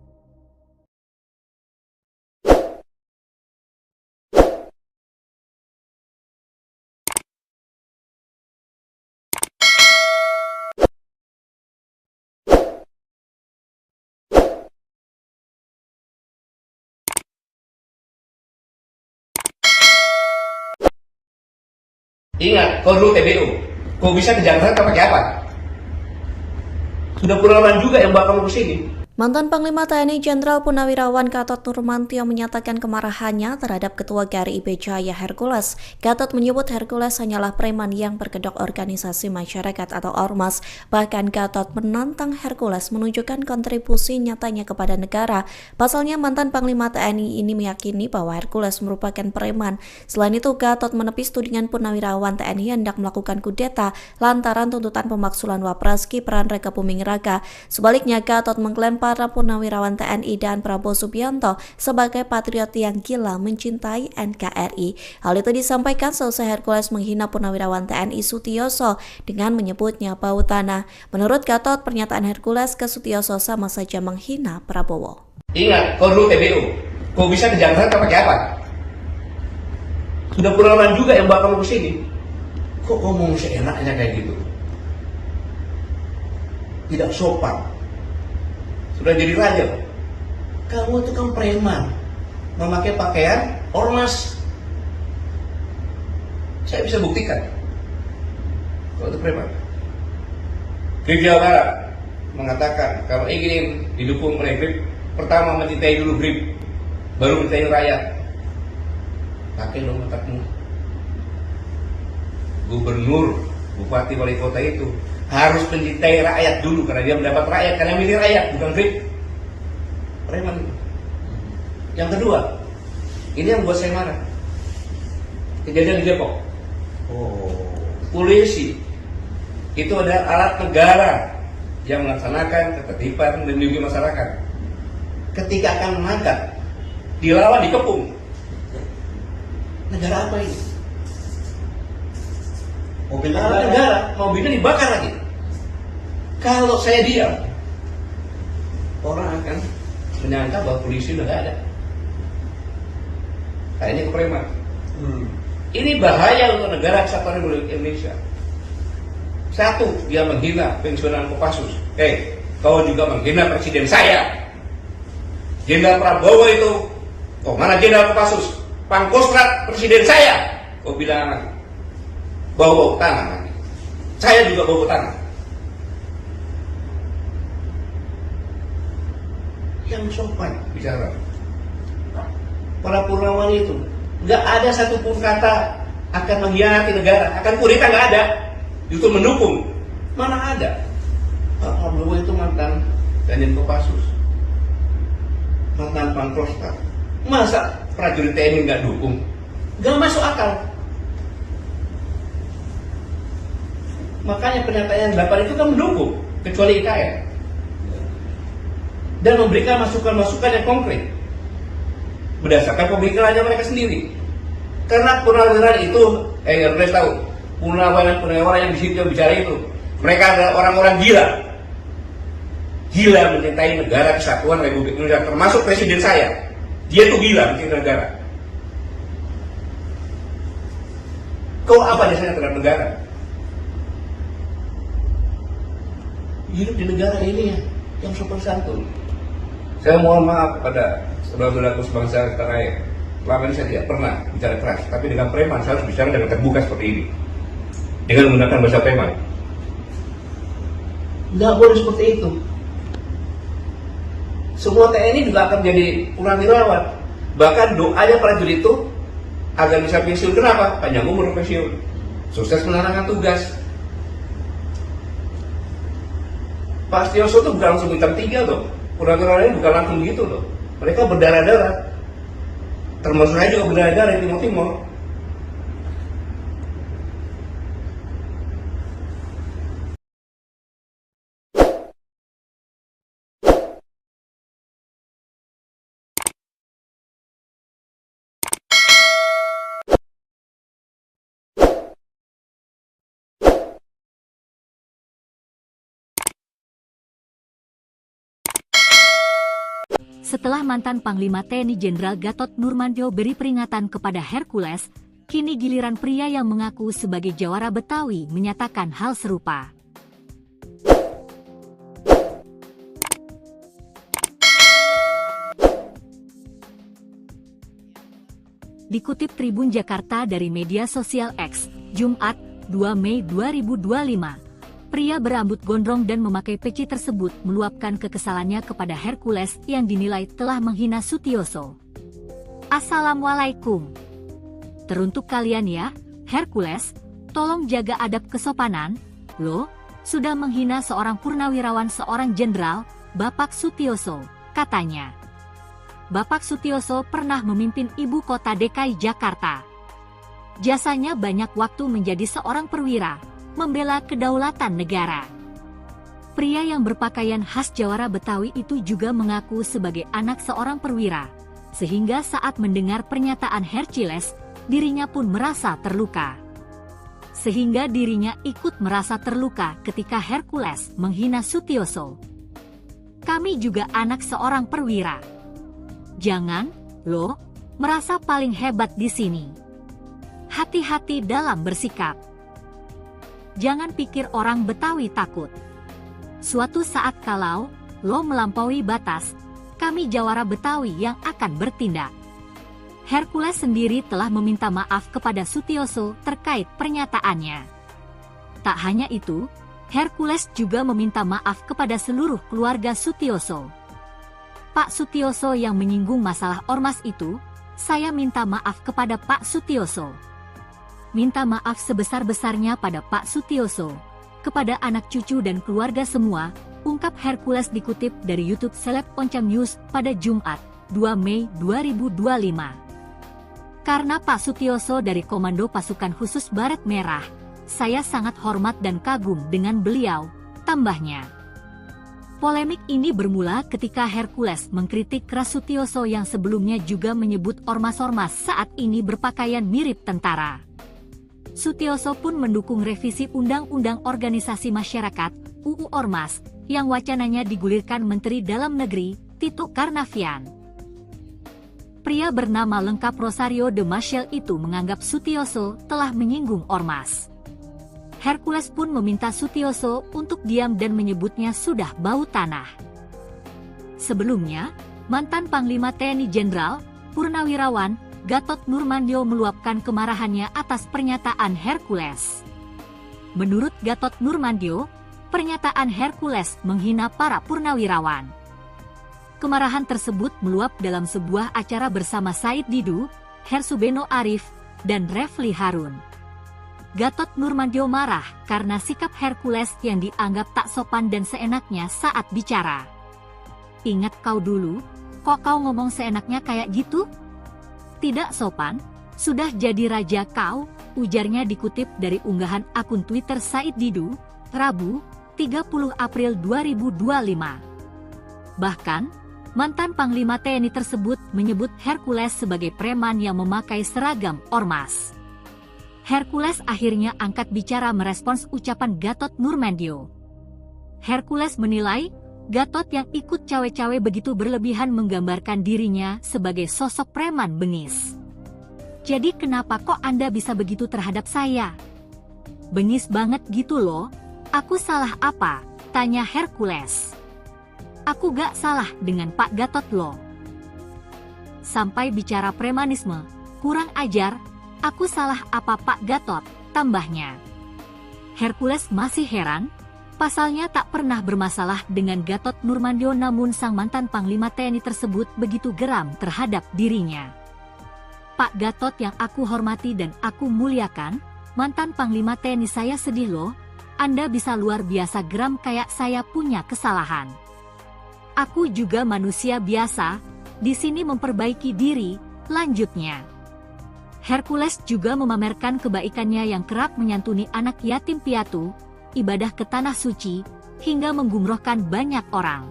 Ingat, kau dulu TBU. Kau bisa ke Jakarta pakai apa? Sudah puluhan juga yang bawa kamu ke sini. Mantan Panglima TNI Jenderal Purnawirawan Gatot Nurmantio menyatakan kemarahannya terhadap Ketua GRI IB Jaya Hercules. Gatot menyebut Hercules hanyalah preman yang berkedok organisasi masyarakat atau ormas. Bahkan Gatot menantang Hercules menunjukkan kontribusi nyatanya kepada negara. Pasalnya mantan Panglima TNI ini meyakini bahwa Hercules merupakan preman. Selain itu, Gatot menepis tudingan Purnawirawan TNI hendak melakukan kudeta lantaran tuntutan pemaksulan Wapres Gibran Rakabuming Raka. Sebaliknya, Gatot mengklaim para Purnawirawan TNI dan Prabowo Subianto sebagai patriot yang gila mencintai NKRI. Hal itu disampaikan selesai Hercules menghina Purnawirawan TNI Sutioso dengan menyebutnya bau tanah. Menurut Gatot, pernyataan Hercules ke Sutioso sama saja menghina Prabowo. Ingat, kau dulu TBU. Kau bisa ke Jakarta pakai apa? Sudah puluhan juga yang bawa kamu ke sini. Kok ngomong seenaknya kayak gitu? Tidak sopan. Sudah jadi raja. Kamu itu kan preman, memakai pakaian ormas. Saya bisa buktikan kalau itu preman. Grip Jawa Barat mengatakan kalau ingin didukung oleh Grip, pertama mencintai dulu Grip, baru mencintai rakyat. Pakai dong otakmu. Gubernur, bupati, wali kota itu harus mencintai rakyat dulu karena dia mendapat rakyat, karena milih rakyat, bukan Grip. Preman. Yang kedua, ini yang buat saya marah. Kejadian di Depok. Polisi itu adalah alat negara yang melaksanakan ketertiban dan melindungi masyarakat. Ketika akan menangkap, dilawan, dikepung. Negara apa ini? Mobil negara, mobilnya dibakar lagi. Kalau saya diam, orang akan menyangka bahwa polisi udah gak ada. Nah, ini kepreman. Ini bahaya untuk negara kesatuan Republik Indonesia. Satu, dia menghina pensiunan Kopassus. Kau juga menghina presiden saya. Jenderal Prabowo itu, kok mana Jenderal Kopassus? Pangkostrat presiden saya. Kau bilang bau tanah. Saya juga bau tanah. Yang sopan bicara. Para Purnawan itu nggak ada satupun kata akan mengkhianati negara, akan kudeta, nggak ada. Justru mendukung. Mana ada? Pak Prabowo itu mantan Danjen Kopassus, mantan Pangkostrat. Masa prajurit TNI nggak dukung? Nggak masuk akal. Makanya pernyataan 8 itu kan mendukung, kecuali IKN. Dan memberikan masukan-masukan yang konkret berdasarkan pemikirannya mereka sendiri. Karena purnawirawan itu, harus tahu, purnawirawan yang di situ bicara itu, mereka adalah orang-orang gila. Gila mencintai negara kesatuan Republik Indonesia, termasuk presiden saya. Dia itu gila mencintai negara. Kau apa jasanya terhadap negara? Hidup di negara ini yang sopan santun. Saya mohon maaf kepada saudara-saudaraku sebangsa tanah air. Selama ini saya tidak pernah bicara keras, tapi dengan preman saya harus bicara dengan terbuka seperti ini, dengan menggunakan bahasa preman. Nggak boleh seperti itu. Semua TNI juga akan menjadi purnawirawan. Bahkan doanya prajurit itu agar bisa pensiun. Kenapa? Panjang umur pensiun, sukses menjalankan tugas. Pak Sutioso itu bukan langsung bintang 3 loh. Purnawirawan ini bukan langsung gitu loh. Mereka berdarah-darah. Termasuk saya juga berdarah-darah di Timur Timur. Setelah mantan Panglima TNI Jenderal Gatot Nurmantio beri peringatan kepada Hercules, kini giliran pria yang mengaku sebagai jawara Betawi menyatakan hal serupa. Dikutip Tribun Jakarta dari media sosial X, Jumat, 2 Mei 2025, pria berambut gondrong dan memakai peci tersebut meluapkan kekesalannya kepada Hercules yang dinilai telah menghina Sutioso. Assalamualaikum. Teruntuk kalian ya, Hercules, tolong jaga adab kesopanan, lo, sudah menghina seorang purnawirawan seorang jenderal, Bapak Sutioso, katanya. Bapak Sutioso pernah memimpin ibu kota DKI Jakarta. Jasanya banyak waktu menjadi seorang perwira, membela kedaulatan negara. Pria yang berpakaian khas jawara Betawi itu juga mengaku sebagai anak seorang perwira, sehingga saat mendengar pernyataan Hercules, dirinya pun merasa terluka. Sehingga dirinya ikut merasa terluka ketika Hercules menghina Sutioso. Kami juga anak seorang perwira. Jangan, lo, merasa paling hebat di sini. Hati-hati dalam bersikap. Jangan pikir orang Betawi takut. Suatu saat kalau lo melampaui batas, kami jawara Betawi yang akan bertindak. Hercules sendiri telah meminta maaf kepada Sutioso terkait pernyataannya. Tak hanya itu, Hercules juga meminta maaf kepada seluruh keluarga Sutioso. Pak Sutioso yang menyinggung masalah ormas itu, saya minta maaf kepada Pak Sutioso. Minta maaf sebesar-besarnya pada Pak Sutioso, kepada anak cucu dan keluarga semua, ungkap Hercules dikutip dari YouTube Seleb Oncam News pada Jumat, 2 Mei 2025. Karena Pak Sutioso dari Komando Pasukan Khusus Baret Merah, saya sangat hormat dan kagum dengan beliau, tambahnya. Polemik ini bermula ketika Hercules mengkritik keras Sutioso yang sebelumnya juga menyebut ormas-ormas saat ini berpakaian mirip tentara. Sutioso pun mendukung revisi Undang-Undang Organisasi Masyarakat (UU Ormas) yang wacananya digulirkan Menteri Dalam Negeri, Tito Karnavian. Pria bernama lengkap Rosario de Maciel itu menganggap Sutioso telah menyinggung ormas. Hercules pun meminta Sutioso untuk diam dan menyebutnya sudah bau tanah. Sebelumnya, mantan Panglima TNI Jenderal, Purnawirawan, Gatot Nurmantio meluapkan kemarahannya atas pernyataan Hercules. Menurut Gatot Nurmantio, pernyataan Hercules menghina para purnawirawan. Kemarahan tersebut meluap dalam sebuah acara bersama Said Didu, Hersubeno Arif, dan Refli Harun. Gatot Nurmantio marah karena sikap Hercules yang dianggap tak sopan dan seenaknya saat bicara. Ingat kau dulu, kok kau ngomong seenaknya kayak gitu? Tidak sopan, sudah jadi raja kau, ujarnya dikutip dari unggahan akun Twitter Said Didu, Rabu, 30 April 2025. Bahkan, mantan Panglima TNI tersebut menyebut Hercules sebagai preman yang memakai seragam ormas. Hercules akhirnya angkat bicara merespons ucapan Gatot Nurmantio. Hercules menilai, Gatot yang ikut cawe-cawe begitu berlebihan menggambarkan dirinya sebagai sosok preman bengis. Jadi kenapa kok Anda bisa begitu terhadap saya? Bengis banget gitu loh, aku salah apa? Tanya Hercules. Aku gak salah dengan Pak Gatot loh. Sampai bicara premanisme, kurang ajar. Aku salah apa Pak Gatot, tambahnya. Hercules masih heran, pasalnya tak pernah bermasalah dengan Gatot Nurmantio namun sang mantan Panglima TNI tersebut begitu geram terhadap dirinya. Pak Gatot yang aku hormati dan aku muliakan, mantan Panglima TNI saya sedih loh, Anda bisa luar biasa geram kayak saya punya kesalahan. Aku juga manusia biasa, di sini memperbaiki diri, lanjutnya. Hercules juga memamerkan kebaikannya yang kerap menyantuni anak yatim piatu, ibadah ke tanah suci, hingga menggumrohkan banyak orang.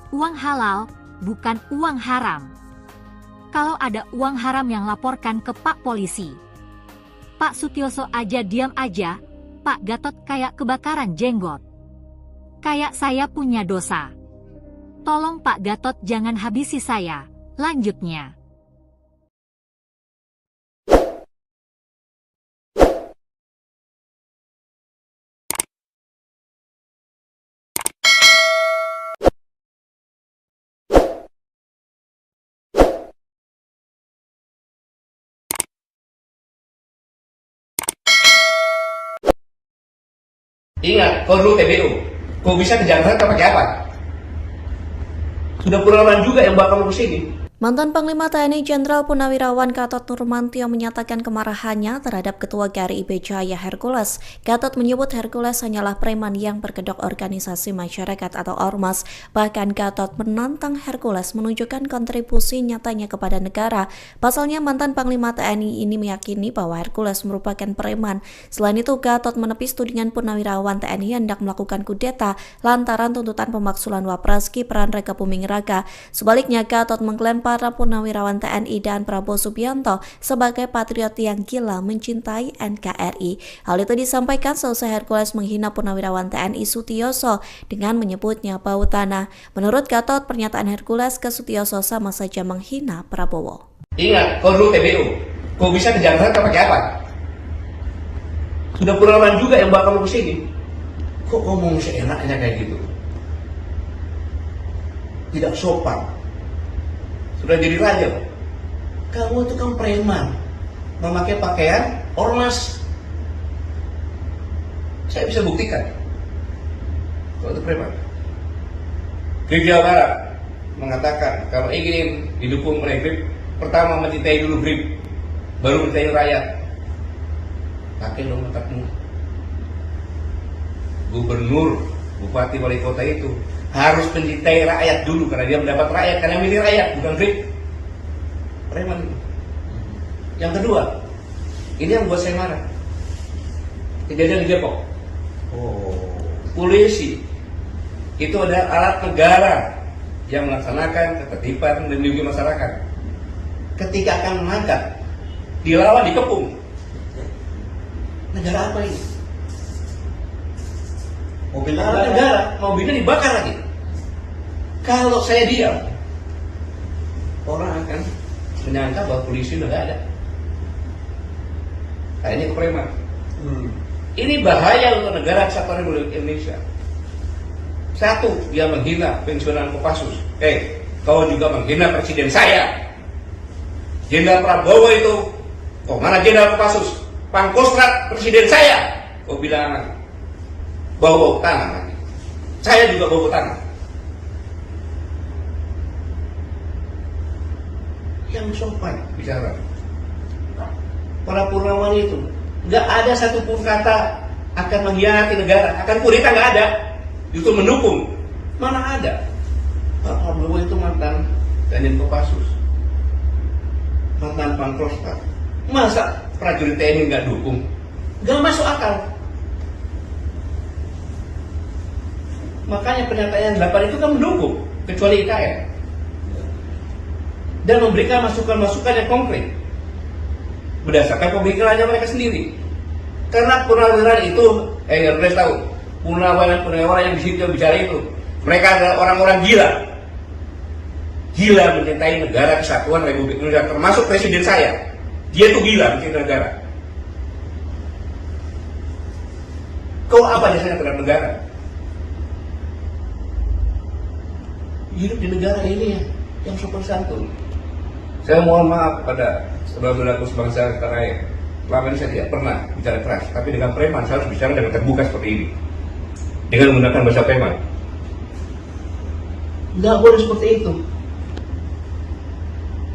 Uang halal, bukan uang haram. Kalau ada uang haram yang laporkan ke Pak Polisi. Pak Sutioso aja diam aja, Pak Gatot kayak kebakaran jenggot. Kayak saya punya dosa. Tolong Pak Gatot jangan habisi saya. Lanjutnya. Ingat, kau dulu TBU. Kau bisa ke Jakarta pakai apa? Sudah puluhan juga yang bakal ke sini. Mantan Panglima TNI Jenderal Purnawirawan Gatot Nurmantio menyatakan kemarahannya terhadap Ketua GRI IB Jaya Hercules. Gatot menyebut Hercules hanyalah preman yang berkedok organisasi masyarakat atau ormas. Bahkan Gatot menantang Hercules menunjukkan kontribusi nyatanya kepada negara. Pasalnya mantan Panglima TNI ini meyakini bahwa Hercules merupakan preman. Selain itu, Gatot menepis tudingan Purnawirawan TNI hendak melakukan kudeta lantaran tuntutan pemaksulan Wapres Gibran Rakabuming Raka. Sebaliknya, Gatot mengklaim para Purnawirawan TNI dan Prabowo Subianto sebagai patriot yang gila mencintai NKRI. Hal itu disampaikan selesai Hercules menghina Purnawirawan TNI Sutioso dengan menyebutnya bau tanah. Menurut Gatot, pernyataan Hercules ke Sutioso sama saja menghina Prabowo. Ingat, kau dulu TBU. Kau bisa ke Jakarta pakai apa? Sudah puluhan juga yang bakal ke sini. Kok ngomong seenaknya kayak gitu? Tidak sopan. Sudah jadi raja. Kamu itu kan preman, memakai pakaian ormas. Saya bisa buktikan kalau itu preman. Grip Jawa Barat mengatakan kalau ingin didukung oleh Grip, pertama mencintai dulu Grip, baru mencintai rakyat. Pakai dong otakmu. Gubernur, bupati, wali kota itu harus mencintai rakyat dulu karena dia mendapat rakyat, karena milih rakyat, bukan Grip. Preman itu. Yang kedua, ini yang buat saya marah. Kejadian di Depok. Polisi itu adalah alat negara yang melaksanakan ketertiban dan melindungi masyarakat. Ketika akan menangkap, dilawan, dikepung. Negara apa ini? Mobil negara, mobilnya dibakar lagi. Kalau saya diam, orang akan menyangka bahwa polisi udah gak ada. Nah, ini kepreman. Ini bahaya untuk negara kesatuan Republik Indonesia. Satu, dia menghina pensiunan Kopassus. Kau juga menghina presiden saya. Jenderal Prabowo itu, kok mana Jenderal Kopassus? Pangkostrat presiden saya. Kau bilang bau tanah lagi. Saya juga bau tanah. Yang sopan bicara. Para Purnawan itu nggak ada satupun kata akan mengkhianati negara, akan kudeta, nggak ada. Justru mendukung. Mana ada? Pak Prabowo itu mantan Danjen Kopassus, mantan Pangkostrat. Masa prajurit TNI nggak dukung? Nggak masuk akal. Makanya pernyataan 8 itu kan mendukung, kecuali IKN. Dan memberikan masukan-masukan yang konkret berdasarkan pemikirannya mereka sendiri. Karena purnawirawan itu, Hercules tahu, purnawirawan yang di situ bicara itu, mereka adalah orang-orang gila. Gila mencintai negara kesatuan Republik Indonesia, termasuk presiden saya. Dia itu gila mencintai negara. Kau apa jasanya terhadap negara? Hidup di negara ini yang sopan santun. Saya mohon maaf kepada saudara-saudaraku sebangsa tanah air. Selama ini saya tidak pernah bicara keras, tapi dengan preman saya harus bicara dengan terbuka seperti ini, dengan menggunakan bahasa preman. Nggak boleh seperti itu.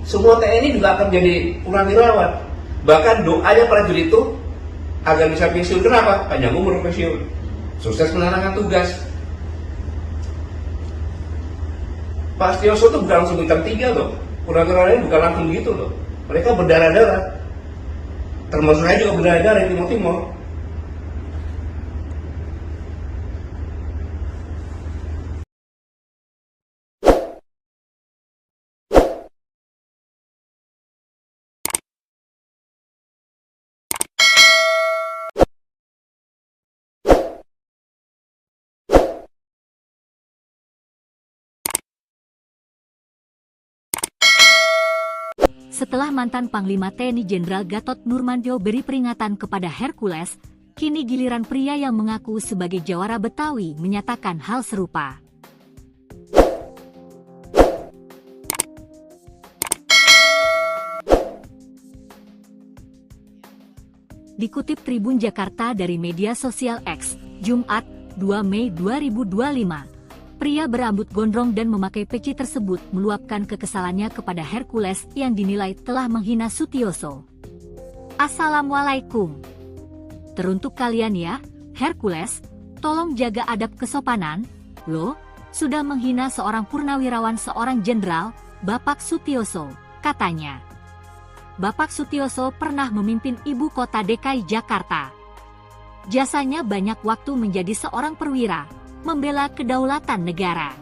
Semua TNI juga akan jadi purnawirawan. Bahkan doanya prajurit itu agar bisa pensiun. Kenapa? Panjang umur pensiun, sukses menjalankan tugas. Pak Sutioso itu bukan langsung bintang 3 loh. Purnawirawan ini bukan langsung gitu loh. Mereka berdarah-darah. Termasuk saya juga berdarah-darah di Timur-Timur. Setelah mantan Panglima TNI Jenderal Gatot Nurmantio beri peringatan kepada Hercules, kini giliran pria yang mengaku sebagai jawara Betawi menyatakan hal serupa. Dikutip Tribun Jakarta dari media sosial X, Jumat, 2 Mei 2025, pria berambut gondrong dan memakai peci tersebut meluapkan kekesalannya kepada Hercules yang dinilai telah menghina Sutioso. Assalamualaikum. Teruntuk kalian ya, Hercules, tolong jaga adab kesopanan, lo sudah menghina seorang purnawirawan seorang jenderal, Bapak Sutioso, katanya. Bapak Sutioso pernah memimpin ibu kota DKI Jakarta. Jasanya banyak waktu menjadi seorang perwira, membela kedaulatan negara.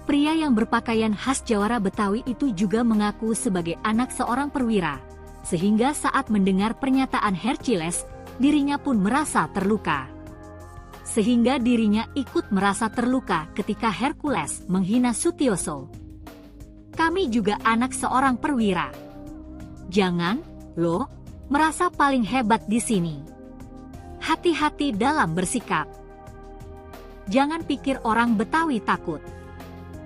Pria yang berpakaian khas jawara Betawi itu juga mengaku sebagai anak seorang perwira, sehingga saat mendengar pernyataan Hercules, dirinya pun merasa terluka. Sehingga dirinya ikut merasa terluka ketika Hercules menghina Sutioso. Kami juga anak seorang perwira. Jangan, lo, merasa paling hebat di sini. Hati-hati dalam bersikap. Jangan pikir orang Betawi takut.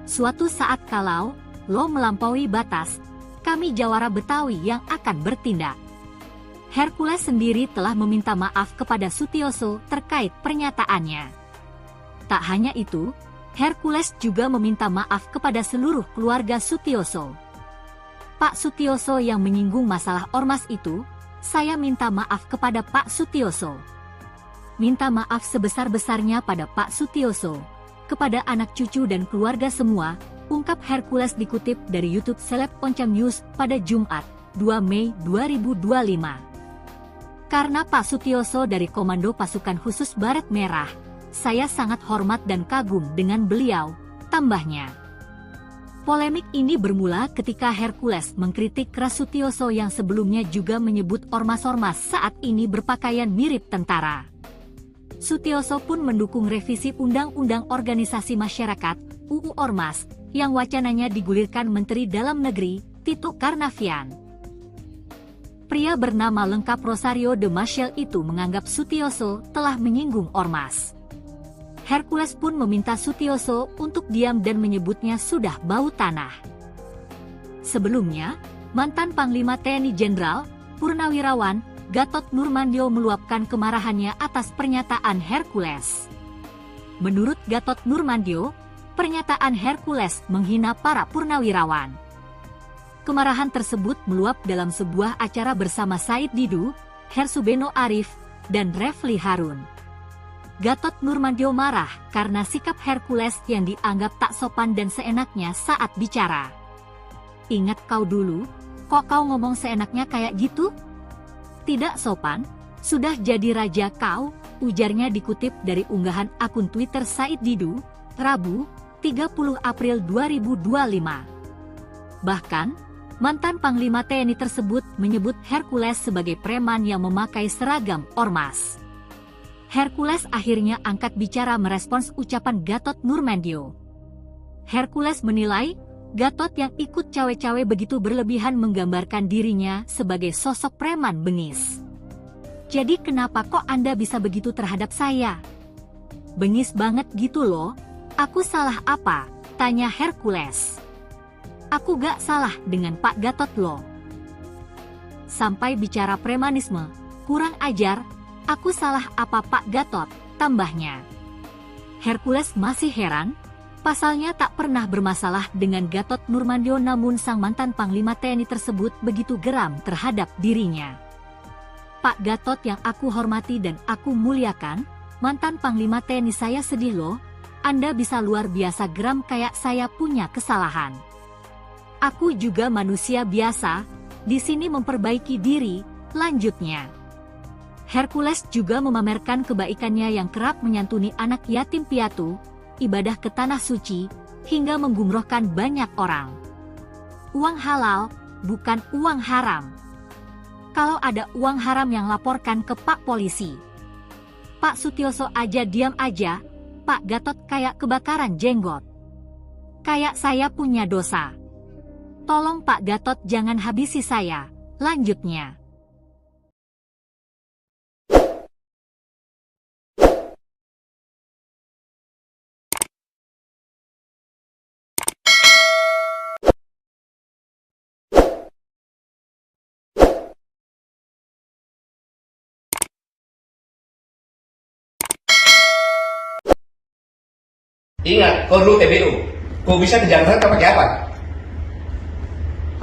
Suatu saat kalau lo melampaui batas, kami jawara Betawi yang akan bertindak. Hercules sendiri telah meminta maaf kepada Sutioso terkait pernyataannya. Tak hanya itu, Hercules juga meminta maaf kepada seluruh keluarga Sutioso. Pak Sutioso yang menyinggung masalah ormas itu, saya minta maaf kepada Pak Sutioso. Minta maaf sebesar-besarnya pada Pak Sutioso, kepada anak cucu dan keluarga semua, ungkap Hercules dikutip dari YouTube Seleb Oncam News pada Jumat, 2 Mei 2025. Karena Pak Sutioso dari Komando Pasukan Khusus Baret Merah, saya sangat hormat dan kagum dengan beliau, tambahnya. Polemik ini bermula ketika Hercules mengkritik keras Sutioso yang sebelumnya juga menyebut ormas-ormas saat ini berpakaian mirip tentara. Sutioso pun mendukung revisi Undang-Undang Organisasi Masyarakat (UU Ormas) yang wacananya digulirkan Menteri Dalam Negeri, Tito Karnavian. Pria bernama lengkap Rosario de Maciel itu menganggap Sutioso telah menyinggung ormas. Hercules pun meminta Sutioso untuk diam dan menyebutnya sudah bau tanah. Sebelumnya, mantan Panglima TNI Jenderal, Purnawirawan, Gatot Nurmantio meluapkan kemarahannya atas pernyataan Hercules. Menurut Gatot Nurmantio, pernyataan Hercules menghina para purnawirawan. Kemarahan tersebut meluap dalam sebuah acara bersama Said Didu, Hersubeno Arif, dan Refli Harun. Gatot Nurmantio marah karena sikap Hercules yang dianggap tak sopan dan seenaknya saat bicara. Ingat kau dulu, kok kau ngomong seenaknya kayak gitu? Tidak sopan, sudah jadi raja kau, ujarnya dikutip dari unggahan akun Twitter Said Didu, Rabu, 30 April 2025. Bahkan, mantan Panglima TNI tersebut menyebut Hercules sebagai preman yang memakai seragam ormas. Hercules akhirnya angkat bicara merespons ucapan Gatot Nurmantio. Hercules menilai, Gatot yang ikut cawe-cawe begitu berlebihan menggambarkan dirinya sebagai sosok preman bengis. Jadi kenapa kok Anda bisa begitu terhadap saya? Bengis banget gitu loh, aku salah apa? Tanya Hercules. Aku gak salah dengan Pak Gatot loh. Sampai bicara premanisme, kurang ajar. Aku salah apa Pak Gatot, tambahnya. Hercules masih heran, pasalnya tak pernah bermasalah dengan Gatot Nurmantio namun sang mantan Panglima TNI tersebut begitu geram terhadap dirinya. Pak Gatot yang aku hormati dan aku muliakan, mantan Panglima TNI saya sedih loh, Anda bisa luar biasa geram kayak saya punya kesalahan. Aku juga manusia biasa, di sini memperbaiki diri, lanjutnya. Hercules juga memamerkan kebaikannya yang kerap menyantuni anak yatim piatu, ibadah ke tanah suci, hingga menggumrohkan banyak orang. Uang halal, bukan uang haram. Kalau ada uang haram yang laporkan ke Pak Polisi. Pak Sutioso aja diam aja, Pak Gatot kayak kebakaran jenggot. Kayak saya punya dosa. Tolong Pak Gatot jangan habisi saya. Lanjutnya. Ingat, kau dulu TBU. Kau bisa ke Jakarta pakai apa?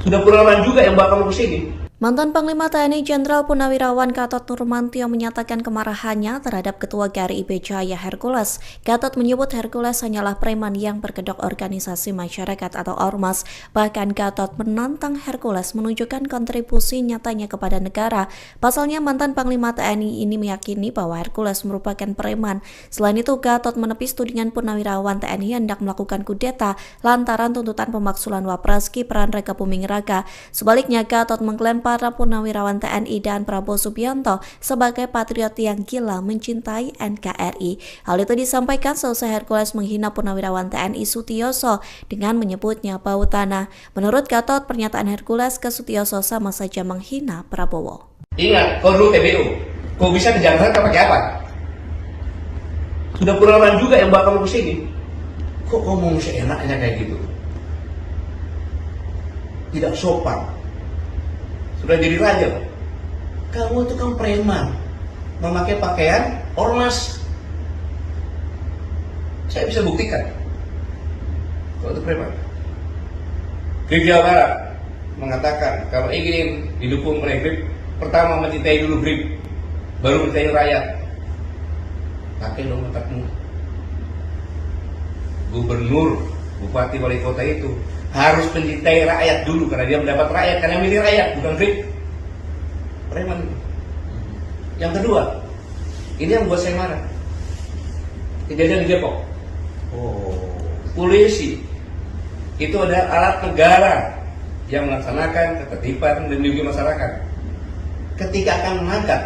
Sudah puluhan juga yang bawa kamu ke sini. Mantan Panglima TNI Jenderal Purnawirawan Gatot Nurmantio menyatakan kemarahannya terhadap Ketua GRIB Jaya Hercules. Gatot menyebut Hercules hanyalah preman yang berkedok organisasi masyarakat atau ormas. Bahkan Gatot menantang Hercules menunjukkan kontribusi nyatanya kepada negara. Pasalnya mantan Panglima TNI ini meyakini bahwa Hercules merupakan preman. Selain itu, Gatot menepis tudingan Purnawirawan TNI hendak melakukan kudeta lantaran tuntutan pemaksulan Wapres Gibran Raka Buming Raka. Sebaliknya, Gatot mengklaim para Purnawirawan TNI dan Prabowo Subianto sebagai patriot yang gila mencintai NKRI. Hal itu disampaikan selesai Hercules menghina Purnawirawan TNI Sutioso dengan menyebutnya bau tanah. Menurut Gatot, pernyataan Hercules ke Sutioso sama saja menghina Prabowo. Ingat, kau dulu TBU. Kau bisa ke Jakarta pakai apa? Sudah puluhan juga yang bawa kamu ke sini. Kok ngomong seenaknya kayak gitu? Tidak sopan. Sudah jadi raja. Kamu itu kan preman, memakai pakaian ormas. Saya bisa buktikan kalau itu preman. GRIB Jawa Barat mengatakan kalau ingin didukung oleh GRIB, pertama mencintai dulu GRIB, baru mencintai rakyat. Pakai dong otakmu. Gubernur, bupati, wali kota itu harus mencintai rakyat dulu karena dia mendapat rakyat, karena milih rakyat, bukan GRIB. Preman. Yang kedua, ini yang buat saya marah. Kejadian di Depok. Polisi itu adalah alat negara yang melaksanakan ketertiban dan melindungi masyarakat. Ketika akan mengangkat,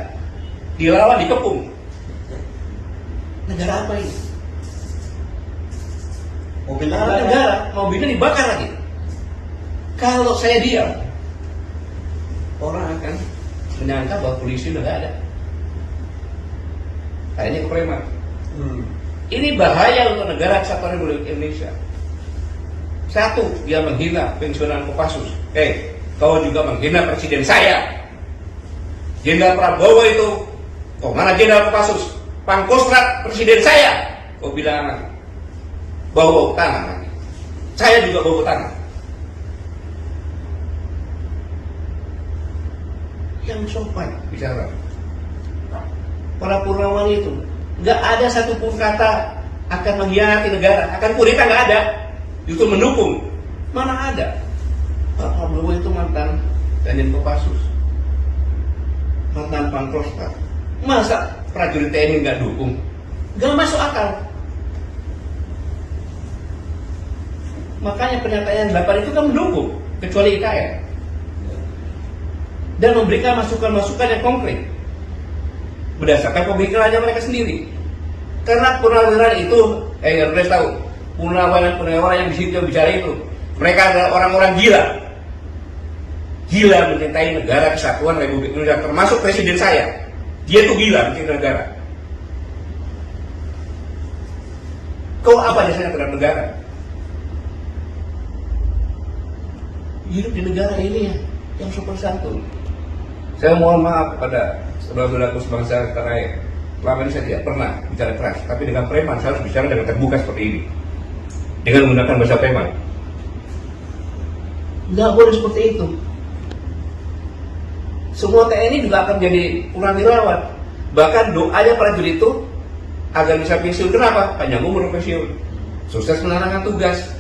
dilawan, dikepung. Negara apa ini? Mobil negara, mobilnya dibakar lagi. Kalau saya diam, orang akan menyangka bahwa polisi udah gak ada. Kayaknya ke preman. Ini bahaya untuk negara kesatuan Republik Indonesia. Satu, dia menghina pensiunan Kopassus. Kau juga menghina presiden saya. Jenderal Prabowo itu, kok mana Jenderal Kopassus? Pangkostrat presiden saya. Kau bilang bau tanah lagi. Saya juga bau tanah. Yang sopan bicara. Para Purnawan itu nggak ada satupun kata akan mengkhianati negara, akan kudeta, nggak ada. Justru mendukung. Mana ada? Pak Prabowo itu mantan Danjen Kopassus, mantan Pangkostrat. Masa prajurit TNI nggak dukung? Nggak masuk akal. Makanya pernyataan 8 itu kan mendukung, kecuali IKN. Dan memberikan masukan-masukan yang konkret berdasarkan pemikirannya mereka sendiri. Karena purnawirawan itu, harus tahu, purnawirawan yang di situ yang bicara itu, mereka adalah orang-orang gila. Gila mencintai negara kesatuan Republik Indonesia, termasuk presiden saya. Dia itu gila mencintai negara. Kau apa jasanya terhadap negara? Hidup di negara ini yang sopan santun. Saya mohon maaf kepada saudara-saudaraku sebangsa tanah air. Selama ini saya tidak pernah bicara keras, tapi dengan preman saya harus bicara dengan terbuka seperti ini, dengan menggunakan bahasa preman. Nggak boleh seperti itu. Semua TNI juga akan jadi purnawirawan. Bahkan doanya prajurit itu agar bisa pensiun. Kenapa? Panjang umur pensiun, sukses menjalankan tugas.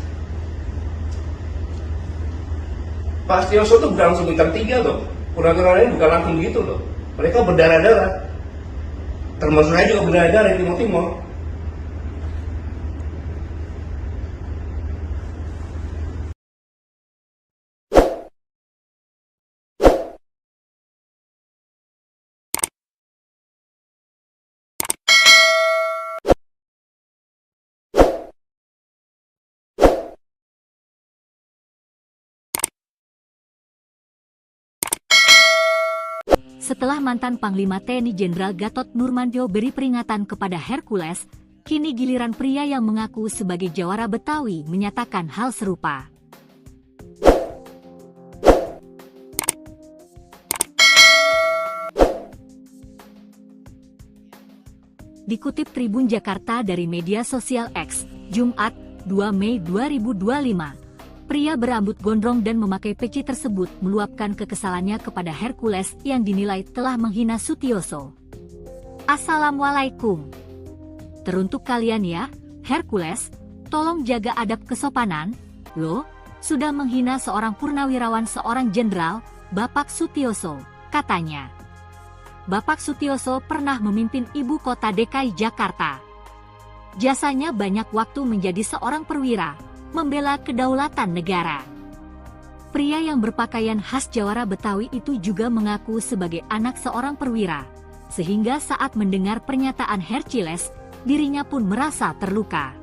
Pak Sutioso itu bukan langsung bintang 3 loh. Purnawirawan ini bukan langsung gitu loh. Mereka berdarah-darah. Termasuk saya juga berdarah-darah di Timur Timur. Setelah mantan Panglima TNI Jenderal Gatot Nurmantio beri peringatan kepada Hercules, kini giliran pria yang mengaku sebagai jawara Betawi menyatakan hal serupa. Dikutip Tribun Jakarta dari media sosial X, Jumat, 2 Mei 2025, pria berambut gondrong dan memakai peci tersebut meluapkan kekesalannya kepada Hercules yang dinilai telah menghina Sutioso. Assalamualaikum. Teruntuk kalian ya, Hercules, tolong jaga adab kesopanan, lo, sudah menghina seorang purnawirawan seorang jenderal, Bapak Sutioso, katanya. Bapak Sutioso pernah memimpin ibu kota DKI Jakarta. Jasanya banyak waktu menjadi seorang perwira, membela kedaulatan negara. Pria yang berpakaian khas jawara Betawi itu juga mengaku sebagai anak seorang perwira, sehingga saat mendengar pernyataan Hercules, dirinya pun merasa terluka.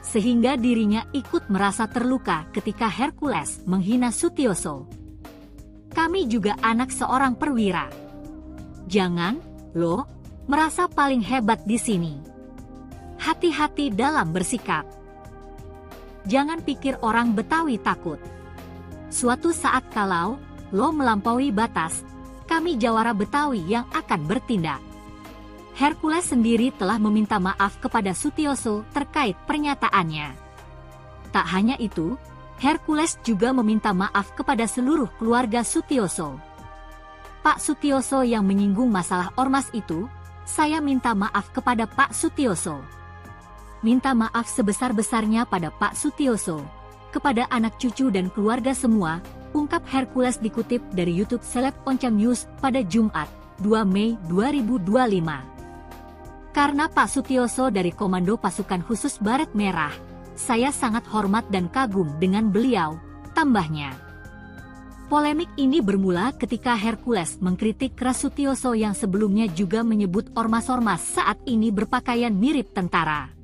Sehingga dirinya ikut merasa terluka ketika Hercules menghina Sutioso. Kami juga anak seorang perwira. Jangan, lo, merasa paling hebat di sini. Hati-hati dalam bersikap. Jangan pikir orang Betawi takut. Suatu saat kalau lo melampaui batas, kami jawara Betawi yang akan bertindak. Hercules sendiri telah meminta maaf kepada Sutioso terkait pernyataannya. Tak hanya itu, Hercules juga meminta maaf kepada seluruh keluarga Sutioso. Pak Sutioso yang menyinggung masalah ormas itu, saya minta maaf kepada Pak Sutioso. Minta maaf sebesar-besarnya pada Pak Sutioso, kepada anak cucu dan keluarga semua, ungkap Hercules dikutip dari YouTube Seleb Oncam News pada Jumat, 2 Mei 2025. Karena Pak Sutioso dari Komando Pasukan Khusus Baret Merah, saya sangat hormat dan kagum dengan beliau, tambahnya. Polemik ini bermula ketika Hercules mengkritik keras Sutioso yang sebelumnya juga menyebut ormas-ormas saat ini berpakaian mirip tentara.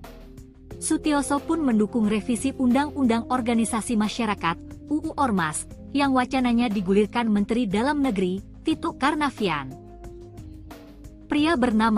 Sutioso pun mendukung revisi Undang-Undang Organisasi Masyarakat (UU Ormas) yang wacananya digulirkan Menteri Dalam Negeri Tito Karnavian. Pria bernama